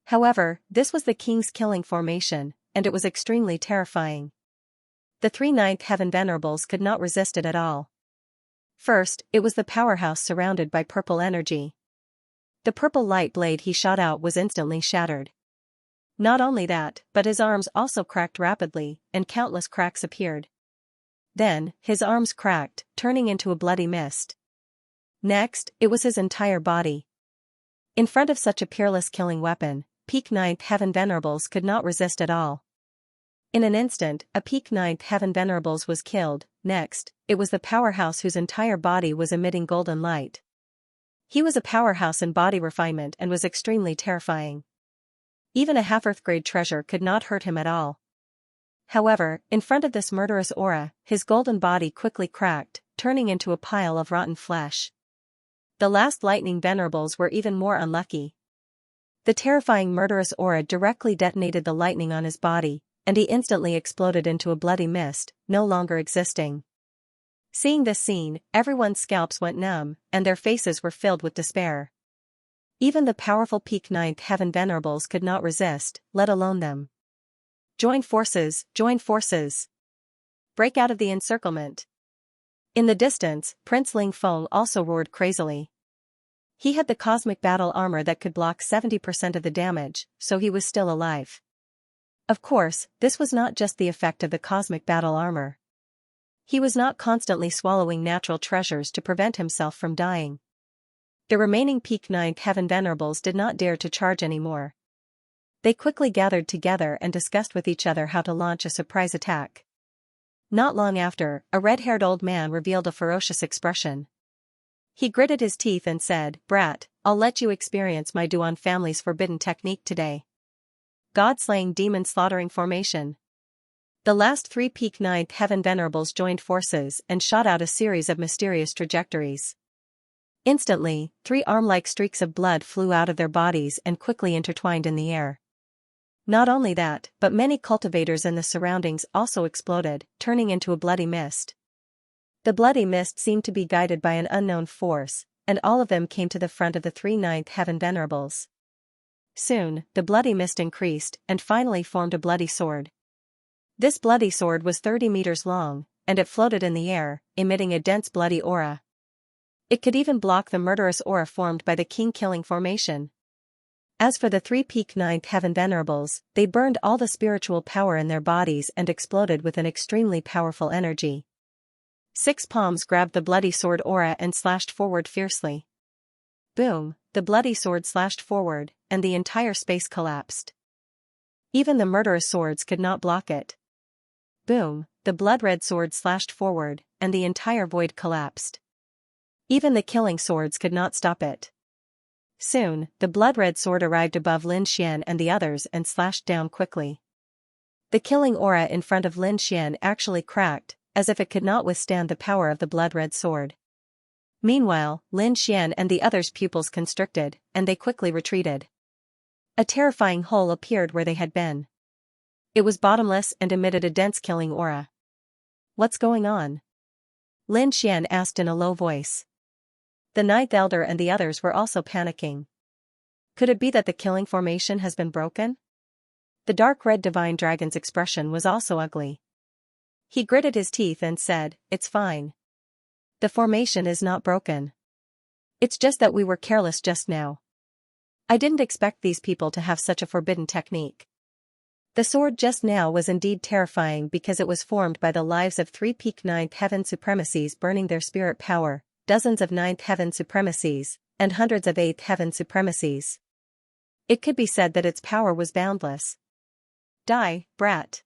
However, this was the king's killing formation, and it was extremely terrifying. The 3 Ninth Heaven Venerables could not resist it at all. First, it was the powerhouse surrounded by purple energy. The purple light blade he shot out was instantly shattered. Not only that, but his arms also cracked rapidly, and countless cracks appeared. Then, his arms cracked, turning into a bloody mist. Next, it was his entire body. In front of such a peerless killing weapon, Peak Ninth Heaven Venerables could not resist at all. In an instant, a Peak Ninth Heaven Venerables was killed. Next, it was the powerhouse whose entire body was emitting golden light. He was a powerhouse in body refinement and was extremely terrifying. Even a half-earth grade treasure could not hurt him at all. However, in front of this murderous aura, his golden body quickly cracked, turning into a pile of rotten flesh. The last lightning venerables were even more unlucky. The terrifying murderous aura directly detonated the lightning on his body, and he instantly exploded into a bloody mist, no longer existing. Seeing this scene, everyone's scalps went numb, and their faces were filled with despair. Even the powerful peak ninth heaven venerables could not resist, let alone them. Join forces, join forces. Break out of the encirclement. In the distance, Prince Ling Feng also roared crazily. He had the cosmic battle armor that could block 70% of the damage, so he was still alive. Of course, this was not just the effect of the cosmic battle armor. He was not constantly swallowing natural treasures to prevent himself from dying. The remaining peak ninth heaven venerables did not dare to charge anymore. They quickly gathered together and discussed with each other how to launch a surprise attack. Not long after, a red-haired old man revealed a ferocious expression. He gritted his teeth and said, "Brat, I'll let you experience my Duan family's forbidden technique today. God-slaying demon-slaughtering formation." The last 3 peak ninth heaven venerables joined forces and shot out a series of mysterious trajectories. Instantly, 3 arm-like streaks of blood flew out of their bodies and quickly intertwined in the air. Not only that, but many cultivators in the surroundings also exploded, turning into a bloody mist. The bloody mist seemed to be guided by an unknown force, and all of them came to the front of the 3 ninth heaven venerables. Soon, the bloody mist increased and finally formed a bloody sword. This bloody sword was 30 meters long, and it floated in the air, emitting a dense bloody aura. It could even block the murderous aura formed by the king-killing formation. As for the 3 peak ninth heaven venerables, they burned all the spiritual power in their bodies and exploded with an extremely powerful energy. 6 palms grabbed the bloody sword aura and slashed forward fiercely. Boom, the bloody sword slashed forward, and the entire space collapsed. Even the murderous swords could not block it. Boom, the blood-red sword slashed forward, and the entire void collapsed. Even the killing swords could not stop it. Soon, the blood-red sword arrived above Lin Xian and the others and slashed down quickly. The killing aura in front of Lin Xian actually cracked, as if it could not withstand the power of the blood-red sword. Meanwhile, Lin Xian and the others' pupils constricted, and they quickly retreated. A terrifying hole appeared where they had been. It was bottomless and emitted a dense killing aura. "What's going on?" Lin Xian asked in a low voice. The ninth elder and the others were also panicking. Could it be that the killing formation has been broken? The dark red divine dragon's expression was also ugly. He gritted his teeth and said, "It's fine. The formation is not broken. It's just that we were careless just now. I didn't expect these people to have such a forbidden technique." The sword just now was indeed terrifying because it was formed by the lives of 3 peak ninth heaven supremacies burning their spirit power, dozens of ninth heaven supremacies, and hundreds of 8th heaven supremacies. It could be said that its power was boundless. "Die, brat."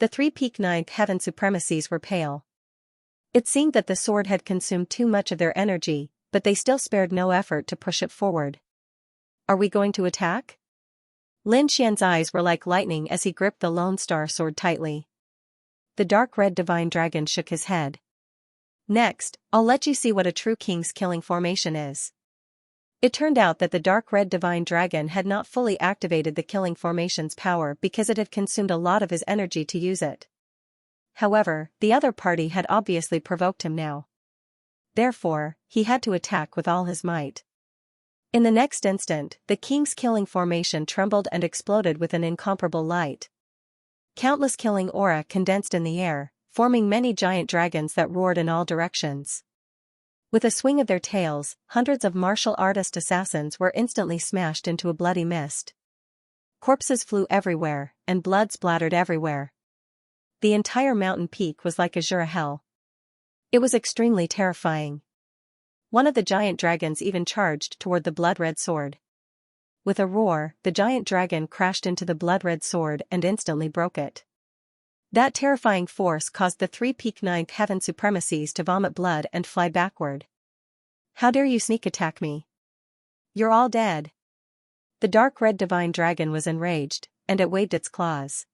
The 3 peak ninth heaven supremacies were pale. It seemed that the sword had consumed too much of their energy, but they still spared no effort to push it forward. "Are we going to attack?" Lin Xian's eyes were like lightning as he gripped the Lone Star sword tightly. The dark red divine dragon shook his head. "Next, I'll let you see what a true king's killing formation is." It turned out that the dark red divine dragon had not fully activated the killing formation's power because it had consumed a lot of his energy to use it. However, the other party had obviously provoked him now. Therefore, he had to attack with all his might. In the next instant, the king's killing formation trembled and exploded with an incomparable light. Countless killing aura condensed in the air, forming many giant dragons that roared in all directions. With a swing of their tails, hundreds of martial artist assassins were instantly smashed into a bloody mist. Corpses flew everywhere, and blood splattered everywhere. The entire mountain peak was like azure hell. It was extremely terrifying. One of the giant dragons even charged toward the blood-red sword. With a roar, the giant dragon crashed into the blood-red sword and instantly broke it. That terrifying force caused the 3 peak ninth heaven supremacies to vomit blood and fly backward. "How dare you sneak attack me? You're all dead." The dark red divine dragon was enraged, and it waved its claws.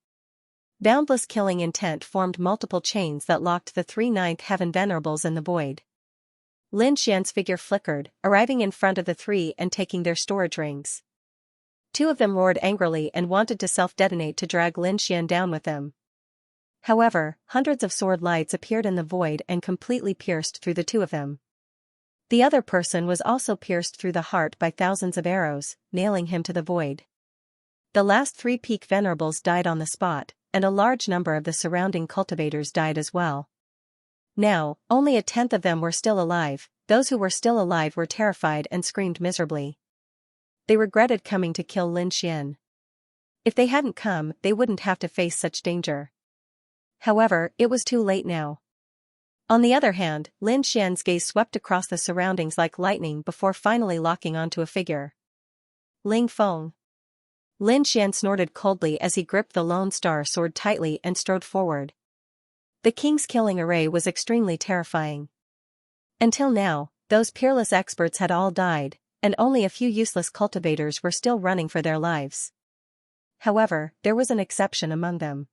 Boundless killing intent formed multiple chains that locked the 3 ninth heaven venerables in the void. Lin Xian's figure flickered, arriving in front of the 3 and taking their storage rings. 2 of them roared angrily and wanted to self-detonate to drag Lin Xian down with them. However, hundreds of sword lights appeared in the void and completely pierced through the 2 of them. The other person was also pierced through the heart by thousands of arrows, nailing him to the void. The last 3 peak venerables died on the spot, and a large number of the surrounding cultivators died as well. Now, only a tenth of them were still alive. Those who were still alive were terrified and screamed miserably. They regretted coming to kill Lin Xian. If they hadn't come, they wouldn't have to face such danger. However, it was too late now. On the other hand, Lin Xian's gaze swept across the surroundings like lightning before finally locking onto a figure. Ling Feng. Lin Xian snorted coldly as he gripped the Lone Star sword tightly and strode forward. The king's killing array was extremely terrifying. Until now, those peerless experts had all died, and only a few useless cultivators were still running for their lives. However, there was an exception among them.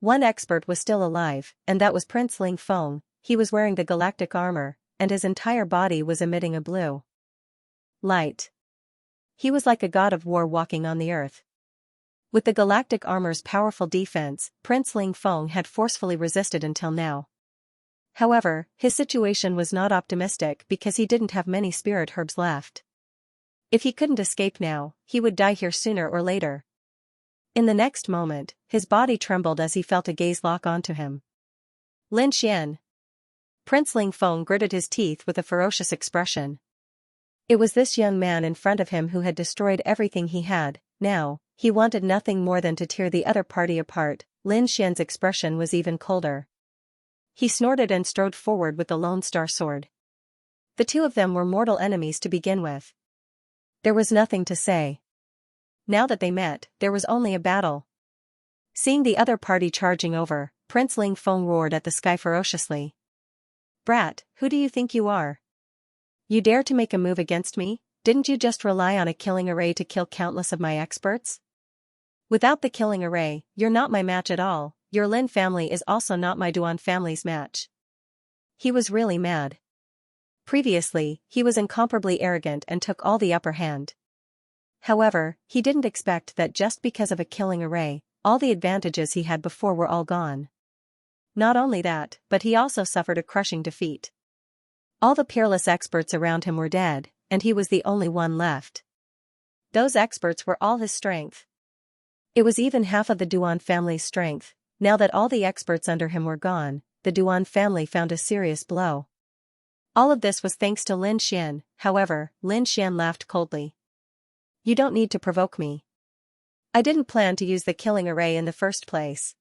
One expert was still alive, and that was Prince Ling Feng. He was wearing the galactic armor, and his entire body was emitting a blue light. He was like a god of war walking on the earth. With the galactic armor's powerful defense, Prince Ling Feng had forcefully resisted until now. However, his situation was not optimistic because he didn't have many spirit herbs left. If he couldn't escape now, he would die here sooner or later. In the next moment, his body trembled as he felt a gaze lock onto him. Lin Xian. Prince Ling Feng gritted his teeth with a ferocious expression. It was this young man in front of him who had destroyed everything he had. Now, he wanted nothing more than to tear the other party apart. Lin Xian's expression was even colder. He snorted and strode forward with the Lone Star sword. The two of them were mortal enemies to begin with. There was nothing to say. Now that they met, there was only a battle. Seeing the other party charging over, Prince Ling Feng roared at the sky ferociously. Brat, who do you think you are? You dare to make a move against me? Didn't you just rely on a killing array to kill countless of my experts? Without the killing array, you're not my match at all. Your Lin family is also not my Duan family's match. He was really mad. Previously, he was incomparably arrogant and took all the upper hand. However, he didn't expect that just because of a killing array, all the advantages he had before were all gone. Not only that, but he also suffered a crushing defeat. All the peerless experts around him were dead, and he was the only one left. Those experts were all his strength. It was even half of the Duan family's strength. Now that all the experts under him were gone, the Duan family found a serious blow. All of this was thanks to Lin Xian. However, Lin Xian laughed coldly. You don't need to provoke me. I didn't plan to use the killing array in the first place.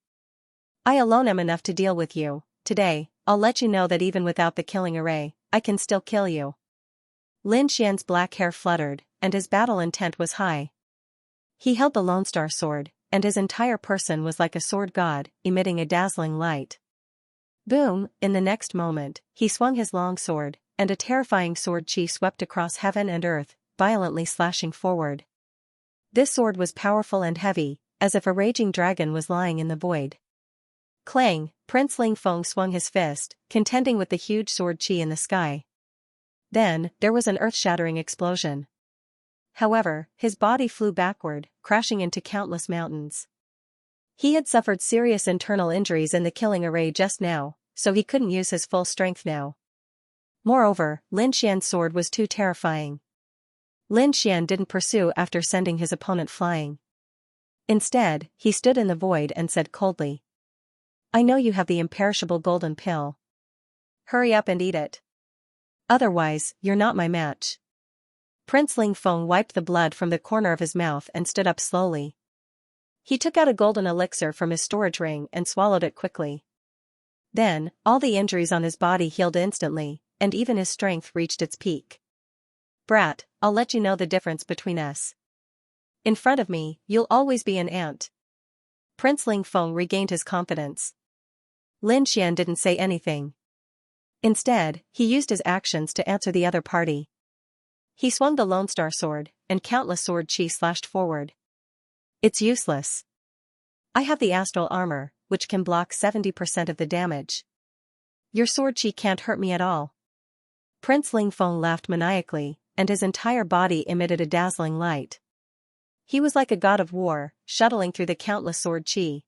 I alone am enough to deal with you. Today, I'll let you know that even without the killing array, I can still kill you. Lin Xian's black hair fluttered, and his battle intent was high. He held the Lone Star sword, and his entire person was like a sword god, emitting a dazzling light. Boom! In the next moment, he swung his long sword, and a terrifying sword chi swept across heaven and earth, violently slashing forward. This sword was powerful and heavy, as if a raging dragon was lying in the void. Clang! Prince Ling Feng swung his fist, contending with the huge sword chi in the sky. Then, there was an earth-shattering explosion. However, his body flew backward, crashing into countless mountains. He had suffered serious internal injuries in the killing array just now, so he couldn't use his full strength now. Moreover, Lin Xian's sword was too terrifying. Lin Xian didn't pursue after sending his opponent flying. Instead, he stood in the void and said coldly, I know you have the imperishable golden pill. Hurry up and eat it. Otherwise, you're not my match. Prince Ling Feng wiped the blood from the corner of his mouth and stood up slowly. He took out a golden elixir from his storage ring and swallowed it quickly. Then, all the injuries on his body healed instantly, and even his strength reached its peak. Brat, I'll let you know the difference between us. In front of me, you'll always be an ant. Prince Ling Feng regained his confidence. Lin Xian didn't say anything. Instead, he used his actions to answer the other party. He swung the Lone Star sword, and countless sword chi slashed forward. It's useless. I have the astral armor, which can block 70% of the damage. Your sword chi can't hurt me at all. Prince Ling Feng laughed maniacally, and his entire body emitted a dazzling light. He was like a god of war, shuttling through the countless sword chi.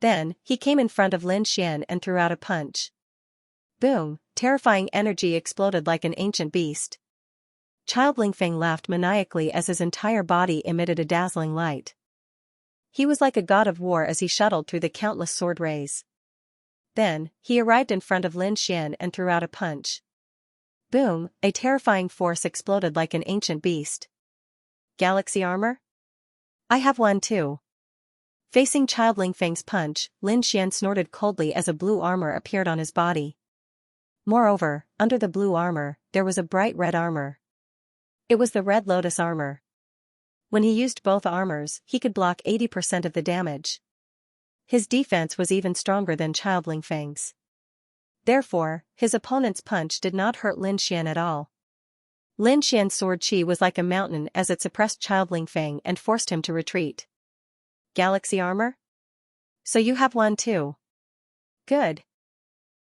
Then, he came in front of Lin Xian and threw out a punch. Boom, terrifying energy exploded like an ancient beast. Child Lingfeng laughed maniacally as his entire body emitted a dazzling light. He was like a god of war as he shuttled through the countless sword rays. Then, he arrived in front of Lin Xian and threw out a punch. Boom, a terrifying force exploded like an ancient beast. Galaxy armor? I have one too. Facing Child Lingfeng's punch, Lin Xian snorted coldly as a blue armor appeared on his body. Moreover, under the blue armor, there was a bright red armor. It was the Red Lotus armor. When he used both armors, he could block 80% of the damage. His defense was even stronger than Child Lingfeng's. Therefore, his opponent's punch did not hurt Lin Xian at all. Lin Xian's sword chi was like a mountain as it suppressed Child Lingfeng and forced him to retreat. Galaxy armor? So you have one too. Good.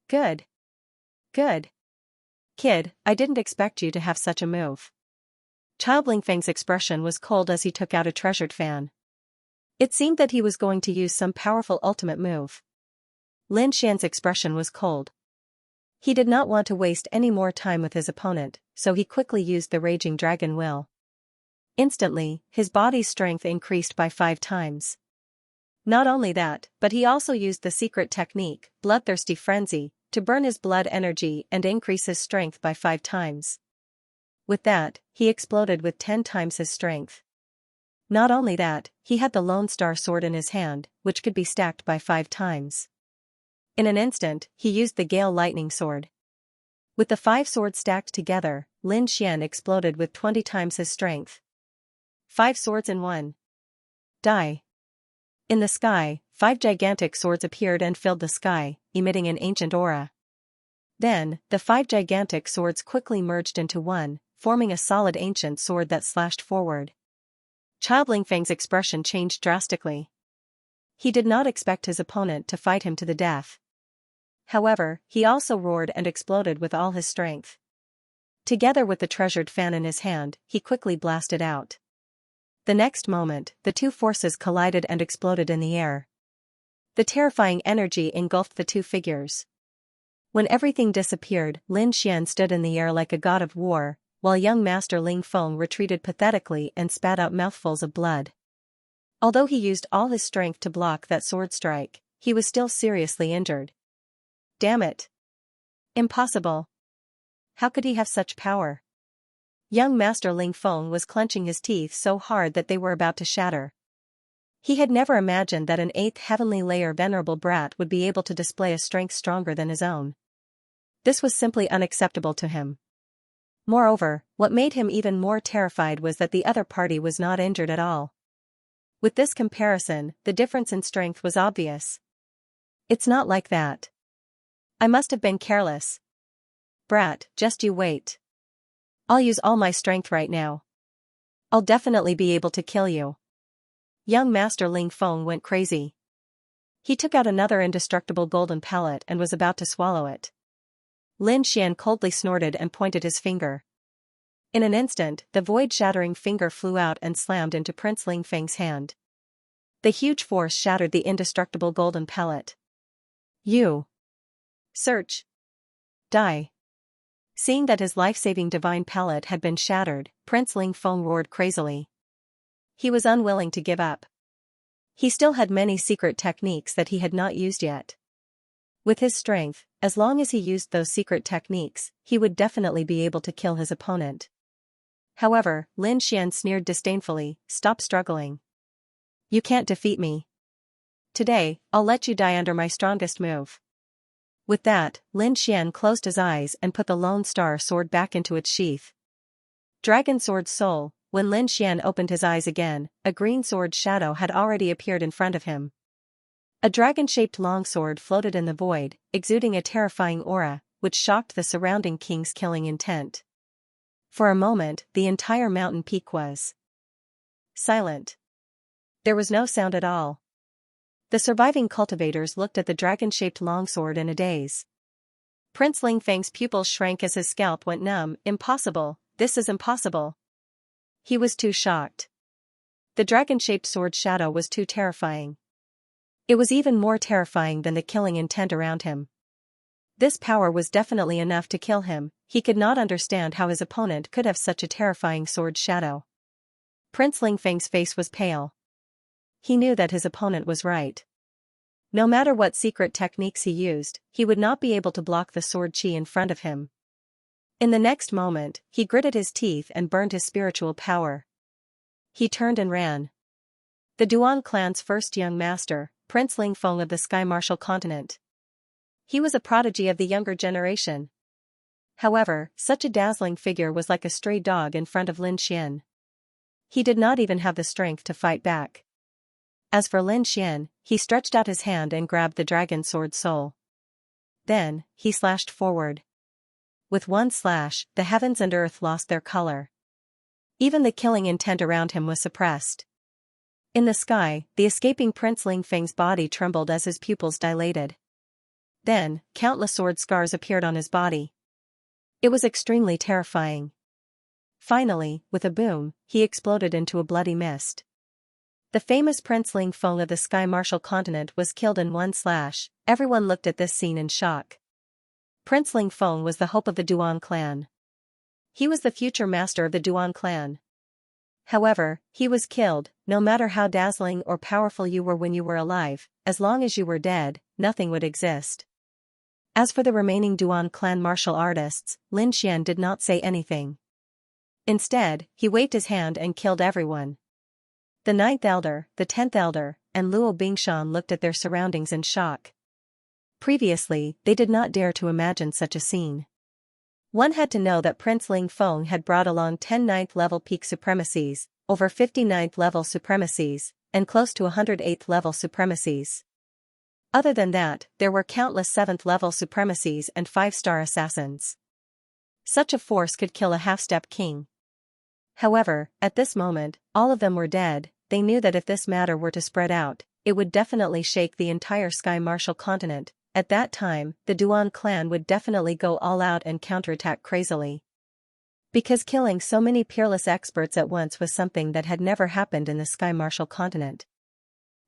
Good. Good. Kid, I didn't expect you to have such a move. Child Lingfeng's expression was cold as he took out a treasured fan. It seemed that he was going to use some powerful ultimate move. Lin Xian's expression was cold. He did not want to waste any more time with his opponent, so he quickly used the Raging Dragon Will. Instantly, his body's strength increased by 5 times. Not only that, but he also used the secret technique, Bloodthirsty Frenzy, to burn his blood energy and increase his strength by 5 times. With that, he exploded with 10 times his strength. Not only that, he had the Lone Star Sword in his hand, which could be stacked by 5 times. In an instant, he used the Gale Lightning Sword. With the 5 swords stacked together, Lin Xian exploded with 20 times his strength. 5 swords in one. Die. In the sky, 5 gigantic swords appeared and filled the sky, emitting an ancient aura. Then, the 5 gigantic swords quickly merged into one, forming a solid ancient sword that slashed forward. Child Lingfeng's expression changed drastically. He did not expect his opponent to fight him to the death. However, he also roared and exploded with all his strength. Together with the treasured fan in his hand, he quickly blasted out. The next moment, the two forces collided and exploded in the air. The terrifying energy engulfed the two figures. When everything disappeared, Lin Xian stood in the air like a god of war, while young Master Ling Feng retreated pathetically and spat out mouthfuls of blood. Although he used all his strength to block that sword strike, he was still seriously injured. Damn it! Impossible! How could he have such power? Young Master Ling Feng was clenching his teeth so hard that they were about to shatter. He had never imagined that an 8th heavenly layer venerable brat would be able to display a strength stronger than his own. This was simply unacceptable to him. Moreover, what made him even more terrified was that the other party was not injured at all. With this comparison, the difference in strength was obvious. It's not like that. I must have been careless. Brat, just you wait. I'll use all my strength right now. I'll definitely be able to kill you. Young Master Ling Feng went crazy. He took out another indestructible golden pellet and was about to swallow it. Lin Xian coldly snorted and pointed his finger. In an instant, the void-shattering finger flew out and slammed into Prince Ling Feng's hand. The huge force shattered the indestructible golden pellet. You. Search. Die. Seeing that his life-saving divine pellet had been shattered, Prince Ling Feng roared crazily. He was unwilling to give up. He still had many secret techniques that he had not used yet. With his strength, as long as he used those secret techniques, he would definitely be able to kill his opponent. However, Lin Xian sneered disdainfully, "Stop struggling. You can't defeat me. Today, I'll let you die under my strongest move." With that, Lin Xian closed his eyes and put the Lone Star Sword back into its sheath. Dragon Sword Soul. When Lin Xian opened his eyes again, a green sword shadow had already appeared in front of him. A dragon-shaped longsword floated in the void, exuding a terrifying aura, which shocked the surrounding king's killing intent. For a moment, the entire mountain peak was silent. There was no sound at all. The surviving cultivators looked at the dragon-shaped longsword in a daze. Prince Ling Feng's pupils shrank as his scalp went numb. Impossible, this is impossible. He was too shocked. The dragon-shaped sword shadow was too terrifying. It was even more terrifying than the killing intent around him. This power was definitely enough to kill him. He could not understand how his opponent could have such a terrifying sword shadow. Prince Lingfeng's face was pale. He knew that his opponent was right. No matter what secret techniques he used, he would not be able to block the sword chi in front of him. In the next moment, he gritted his teeth and burned his spiritual power. He turned and ran. The Duan clan's first young master, Prince Lingfeng of the Sky Martial Continent. He was a prodigy of the younger generation. However, such a dazzling figure was like a stray dog in front of Lin Xian. He did not even have the strength to fight back. As for Lin Xian, he stretched out his hand and grabbed the dragon sword soul. Then, he slashed forward. With one slash, the heavens and earth lost their color. Even the killing intent around him was suppressed. In the sky, the escaping Prince Lingfeng's body trembled as his pupils dilated. Then, countless sword scars appeared on his body. It was extremely terrifying. Finally, with a boom, he exploded into a bloody mist. The famous Prince Lingfeng of the Sky Martial Continent was killed in one slash. Everyone looked at this scene in shock. Prince Lingfeng was the hope of the Duan clan. He was the future master of the Duan clan. However, he was killed. No matter how dazzling or powerful you were when you were alive, as long as you were dead, nothing would exist. As for the remaining Duan clan martial artists, Lin Xian did not say anything. Instead, he waved his hand and killed everyone. The 9th elder, the 10th elder, and Luo Bingshan looked at their surroundings in shock. Previously, they did not dare to imagine such a scene. One had to know that Prince Lingfeng had brought along 10 9th level peak supremacies, over 50 9th level supremacies, and close to 108th level supremacies. Other than that, there were countless 7th level supremacies and 5-star assassins. Such a force could kill a half-step king. However, at this moment, all of them were dead. They knew that if this matter were to spread out, it would definitely shake the entire Sky Martial Continent. At that time, the Duan clan would definitely go all out and counterattack crazily. Because killing so many peerless experts at once was something that had never happened in the Sky Martial Continent.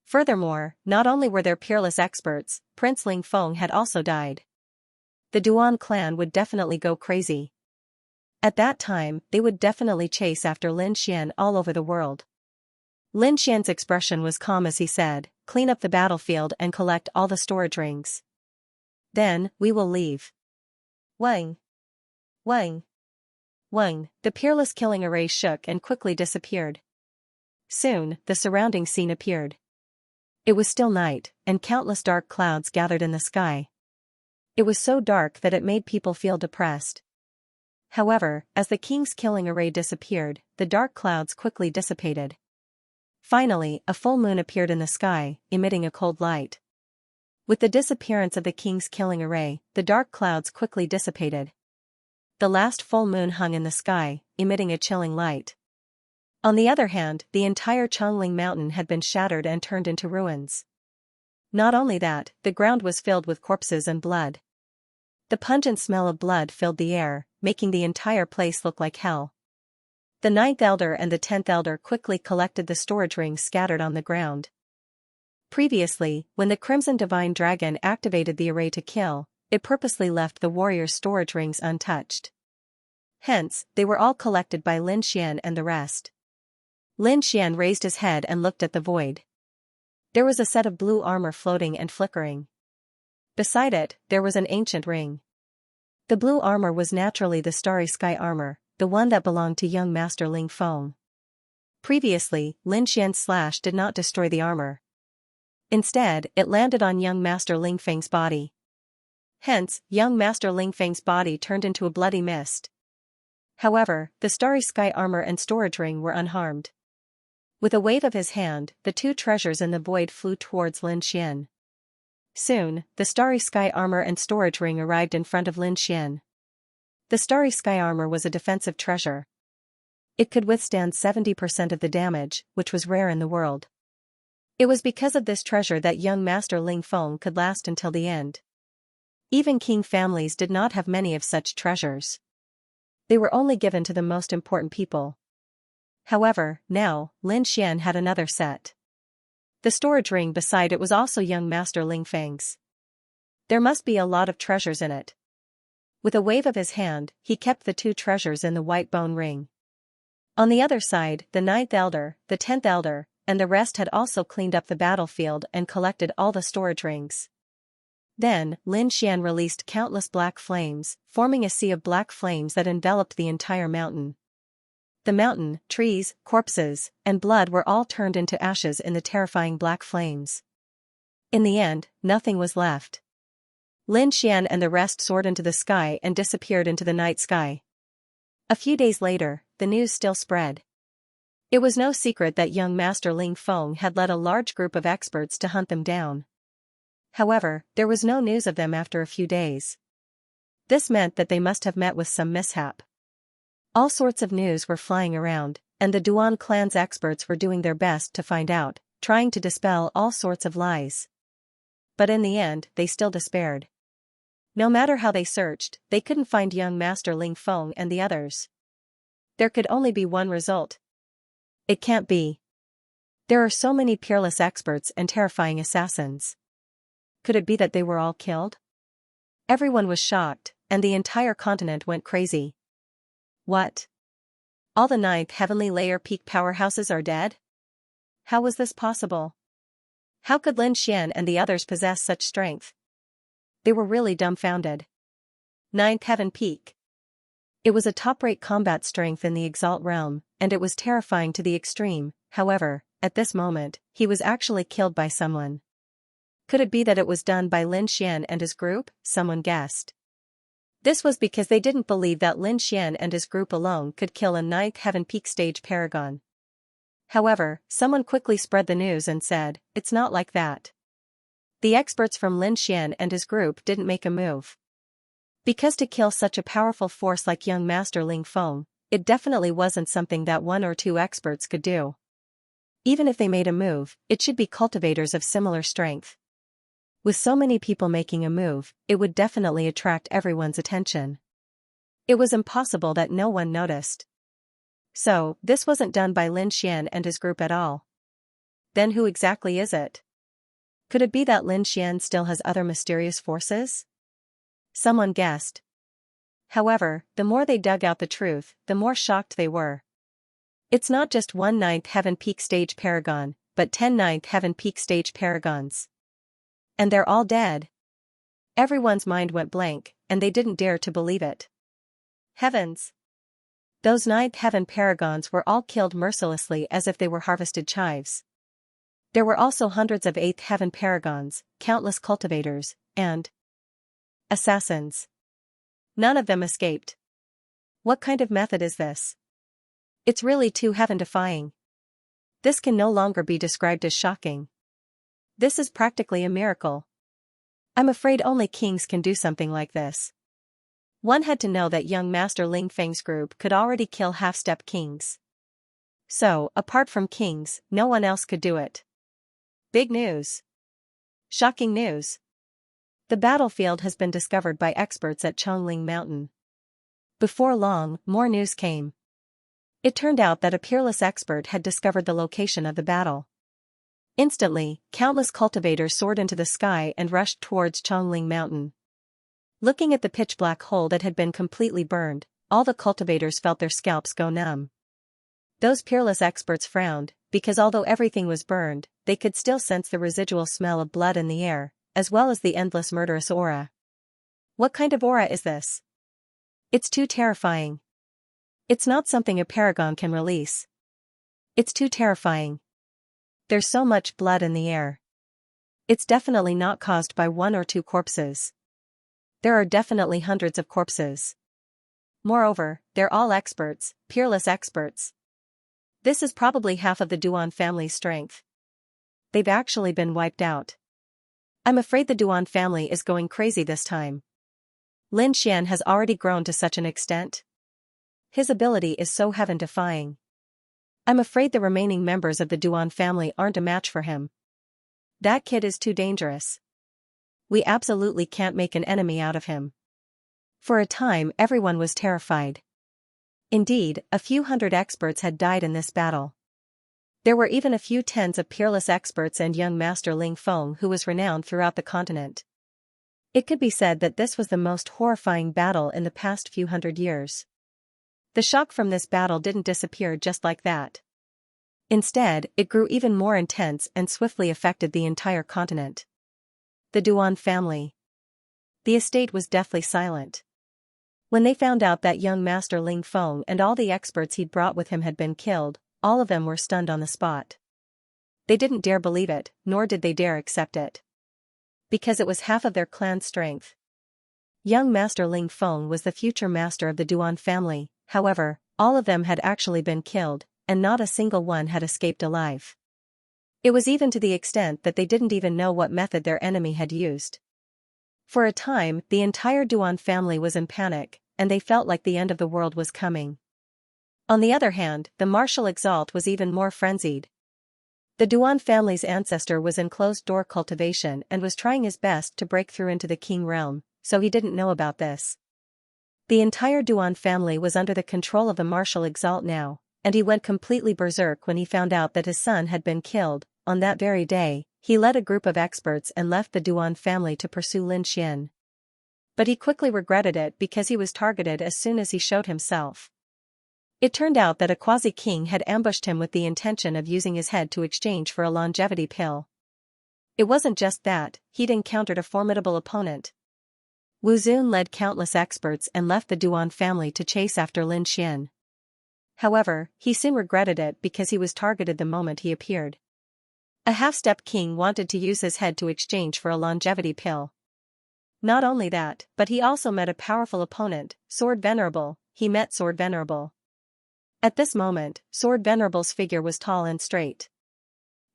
Furthermore, not only were there peerless experts, Prince Lingfeng had also died. The Duan clan would definitely go crazy. At that time, they would definitely chase after Lin Xian all over the world. Lin Xian's expression was calm as he said, "Clean up the battlefield and collect all the storage rings. Then, we will leave." Wang! Wang! Wang! The peerless killing array shook and quickly disappeared. Soon, the surrounding scene appeared. It was still night, and countless dark clouds gathered in the sky. It was so dark that it made people feel depressed. However, as the king's killing array disappeared, the dark clouds quickly dissipated. Finally, a full moon appeared in the sky, emitting a cold light. With the disappearance of the king's killing array, the dark clouds quickly dissipated. The last full moon hung in the sky, emitting a chilling light. On the other hand, the entire Chongling mountain had been shattered and turned into ruins. Not only that, the ground was filled with corpses and blood. The pungent smell of blood filled the air, making the entire place look like hell. The 9th elder and the 10th elder quickly collected the storage rings scattered on the ground. Previously, when the Crimson Divine Dragon activated the array to kill, it purposely left the warrior's storage rings untouched. Hence, they were all collected by Lin Xian and the rest. Lin Xian raised his head and looked at the void. There was a set of blue armor floating and flickering. Beside it, there was an ancient ring. The blue armor was naturally the Starry Sky armor, the one that belonged to young Master Lingfeng. Previously, Lin Xian's slash did not destroy the armor. Instead, it landed on young Master Lingfeng's body. Hence, young Master Lingfeng's body turned into a bloody mist. However, the Starry Sky armor and storage ring were unharmed. With a wave of his hand, the two treasures in the void flew towards Lin Xian. Soon, the Starry Sky armor and storage ring arrived in front of Lin Xian. The Starry Sky armor was a defensive treasure. It could withstand 70% of the damage, which was rare in the world. It was because of this treasure that young Master Lingfeng could last until the end. Even king families did not have many of such treasures. They were only given to the most important people. However, now, Lin Xian had another set. The storage ring beside it was also young Master Lingfeng's. There must be a lot of treasures in it. With a wave of his hand, he kept the 2 treasures in the white bone ring. On the other side, the 9th elder, the 10th elder, and the rest had also cleaned up the battlefield and collected all the storage rings. Then, Lin Xian released countless black flames, forming a sea of black flames that enveloped the entire mountain. The mountain, trees, corpses, and blood were all turned into ashes in the terrifying black flames. In the end, nothing was left. Lin Xian and the rest soared into the sky and disappeared into the night sky. A few days later, the news still spread. It was no secret that young Master Ling Feng had led a large group of experts to hunt them down. However, there was no news of them after a few days. This meant that they must have met with some mishap. All sorts of news were flying around, and the Duan clan's experts were doing their best to find out, trying to dispel all sorts of lies. But in the end, they still despaired. No matter how they searched, they couldn't find young Master Ling Feng and the others. There could only be one result. It can't be. There are so many peerless experts and terrifying assassins. Could it be that they were all killed? Everyone was shocked, and the entire continent went crazy. What? All the 9th heavenly layer peak powerhouses are dead? How was this possible? How could Lin Xian and the others possess such strength? They were really dumbfounded. 9th heaven peak. It was a top-rate combat strength in the Exalt realm, and it was terrifying to the extreme. However, at this moment, he was actually killed by someone. Could it be that it was done by Lin Xian and his group? Someone guessed. This was because they didn't believe that Lin Xian and his group alone could kill a 9th heaven peak stage paragon. However, someone quickly spread the news and said, it's not like that. The experts from Lin Xian and his group didn't make a move. Because to kill such a powerful force like young Master Ling Feng, it definitely wasn't something that 1 or 2 experts could do. Even if they made a move, it should be cultivators of similar strength. With so many people making a move, it would definitely attract everyone's attention. It was impossible that no one noticed. So, this wasn't done by Lin Xian and his group at all. Then who exactly is it? Could it be that Lin Xian still has other mysterious forces? Someone guessed. However, the more they dug out the truth, the more shocked they were. It's not just 1 9th heaven peak stage paragon, but 10 9th heaven peak stage paragons. And they're all dead. Everyone's mind went blank, and they didn't dare to believe it. Heavens! Those 9th heaven paragons were all killed mercilessly as if they were harvested chives. There were also hundreds of 8th heaven paragons, countless cultivators, and assassins. None of them escaped. What kind of method is this? It's really too heaven-defying. This can no longer be described as shocking. This is practically a miracle. I'm afraid only kings can do something like this. One had to know that young Master Ling Feng's group could already kill half-step kings. So, apart from kings, no one else could do it. Big news. Shocking news. The battlefield has been discovered by experts at Chongling Mountain. Before long, more news came. It turned out that a peerless expert had discovered the location of the battle. Instantly, countless cultivators soared into the sky and rushed towards Chongling Mountain. Looking at the pitch-black hole that had been completely burned, all the cultivators felt their scalps go numb. Those peerless experts frowned, because although everything was burned, they could still sense the residual smell of blood in the air, as well as the endless murderous aura. What kind of aura is this? It's too terrifying. It's not something a paragon can release. It's too terrifying. There's so much blood in the air. It's definitely not caused by 1 or 2 corpses. There are definitely hundreds of corpses. Moreover, they're all experts, peerless experts. This is probably half of the Duan family's strength. They've actually been wiped out. I'm afraid the Duan family is going crazy this time. Lin Xian has already grown to such an extent. His ability is so heaven-defying. I'm afraid the remaining members of the Duan family aren't a match for him. That kid is too dangerous. We absolutely can't make an enemy out of him. For a time, everyone was terrified. Indeed, a few hundred experts had died in this battle. There were even a few tens of peerless experts and young Master Ling Feng who was renowned throughout the continent. It could be said that this was the most horrifying battle in the past few hundred years. The shock from this battle didn't disappear just like that. Instead, it grew even more intense and swiftly affected the entire continent. The Duan family. The estate was deathly silent. When they found out that young Master Ling Feng and all the experts he'd brought with him had been killed, all of them were stunned on the spot. They didn't dare believe it, nor did they dare accept it. Because it was half of their clan's strength. Young Master Ling Feng was the future master of the Duan family, however, all of them had actually been killed, and not a single one had escaped alive. It was even to the extent that they didn't even know what method their enemy had used. For a time, the entire Duan family was in panic, and they felt like the end of the world was coming. On the other hand, the martial exalt was even more frenzied. The Duan family's ancestor was in closed-door cultivation and was trying his best to break through into the Qing realm, so he didn't know about this. The entire Duan family was under the control of the martial exalt now, and he went completely berserk when he found out that his son had been killed. On that very day, he led a group of experts and left the Duan family to pursue Lin Xian. But he quickly regretted it because he was targeted as soon as he showed himself. It turned out that a quasi-king had ambushed him with the intention of using his head to exchange for a longevity pill. It wasn't just that, he'd encountered a formidable opponent. Wu Zun led countless experts and left the Duan family to chase after Lin Xian. However, he soon regretted it because he was targeted the moment he appeared. A half-step king wanted to use his head to exchange for a longevity pill. Not only that, but he also met a powerful opponent, Sword Venerable. He met Sword Venerable. At this moment, Sword Venerable's figure was tall and straight.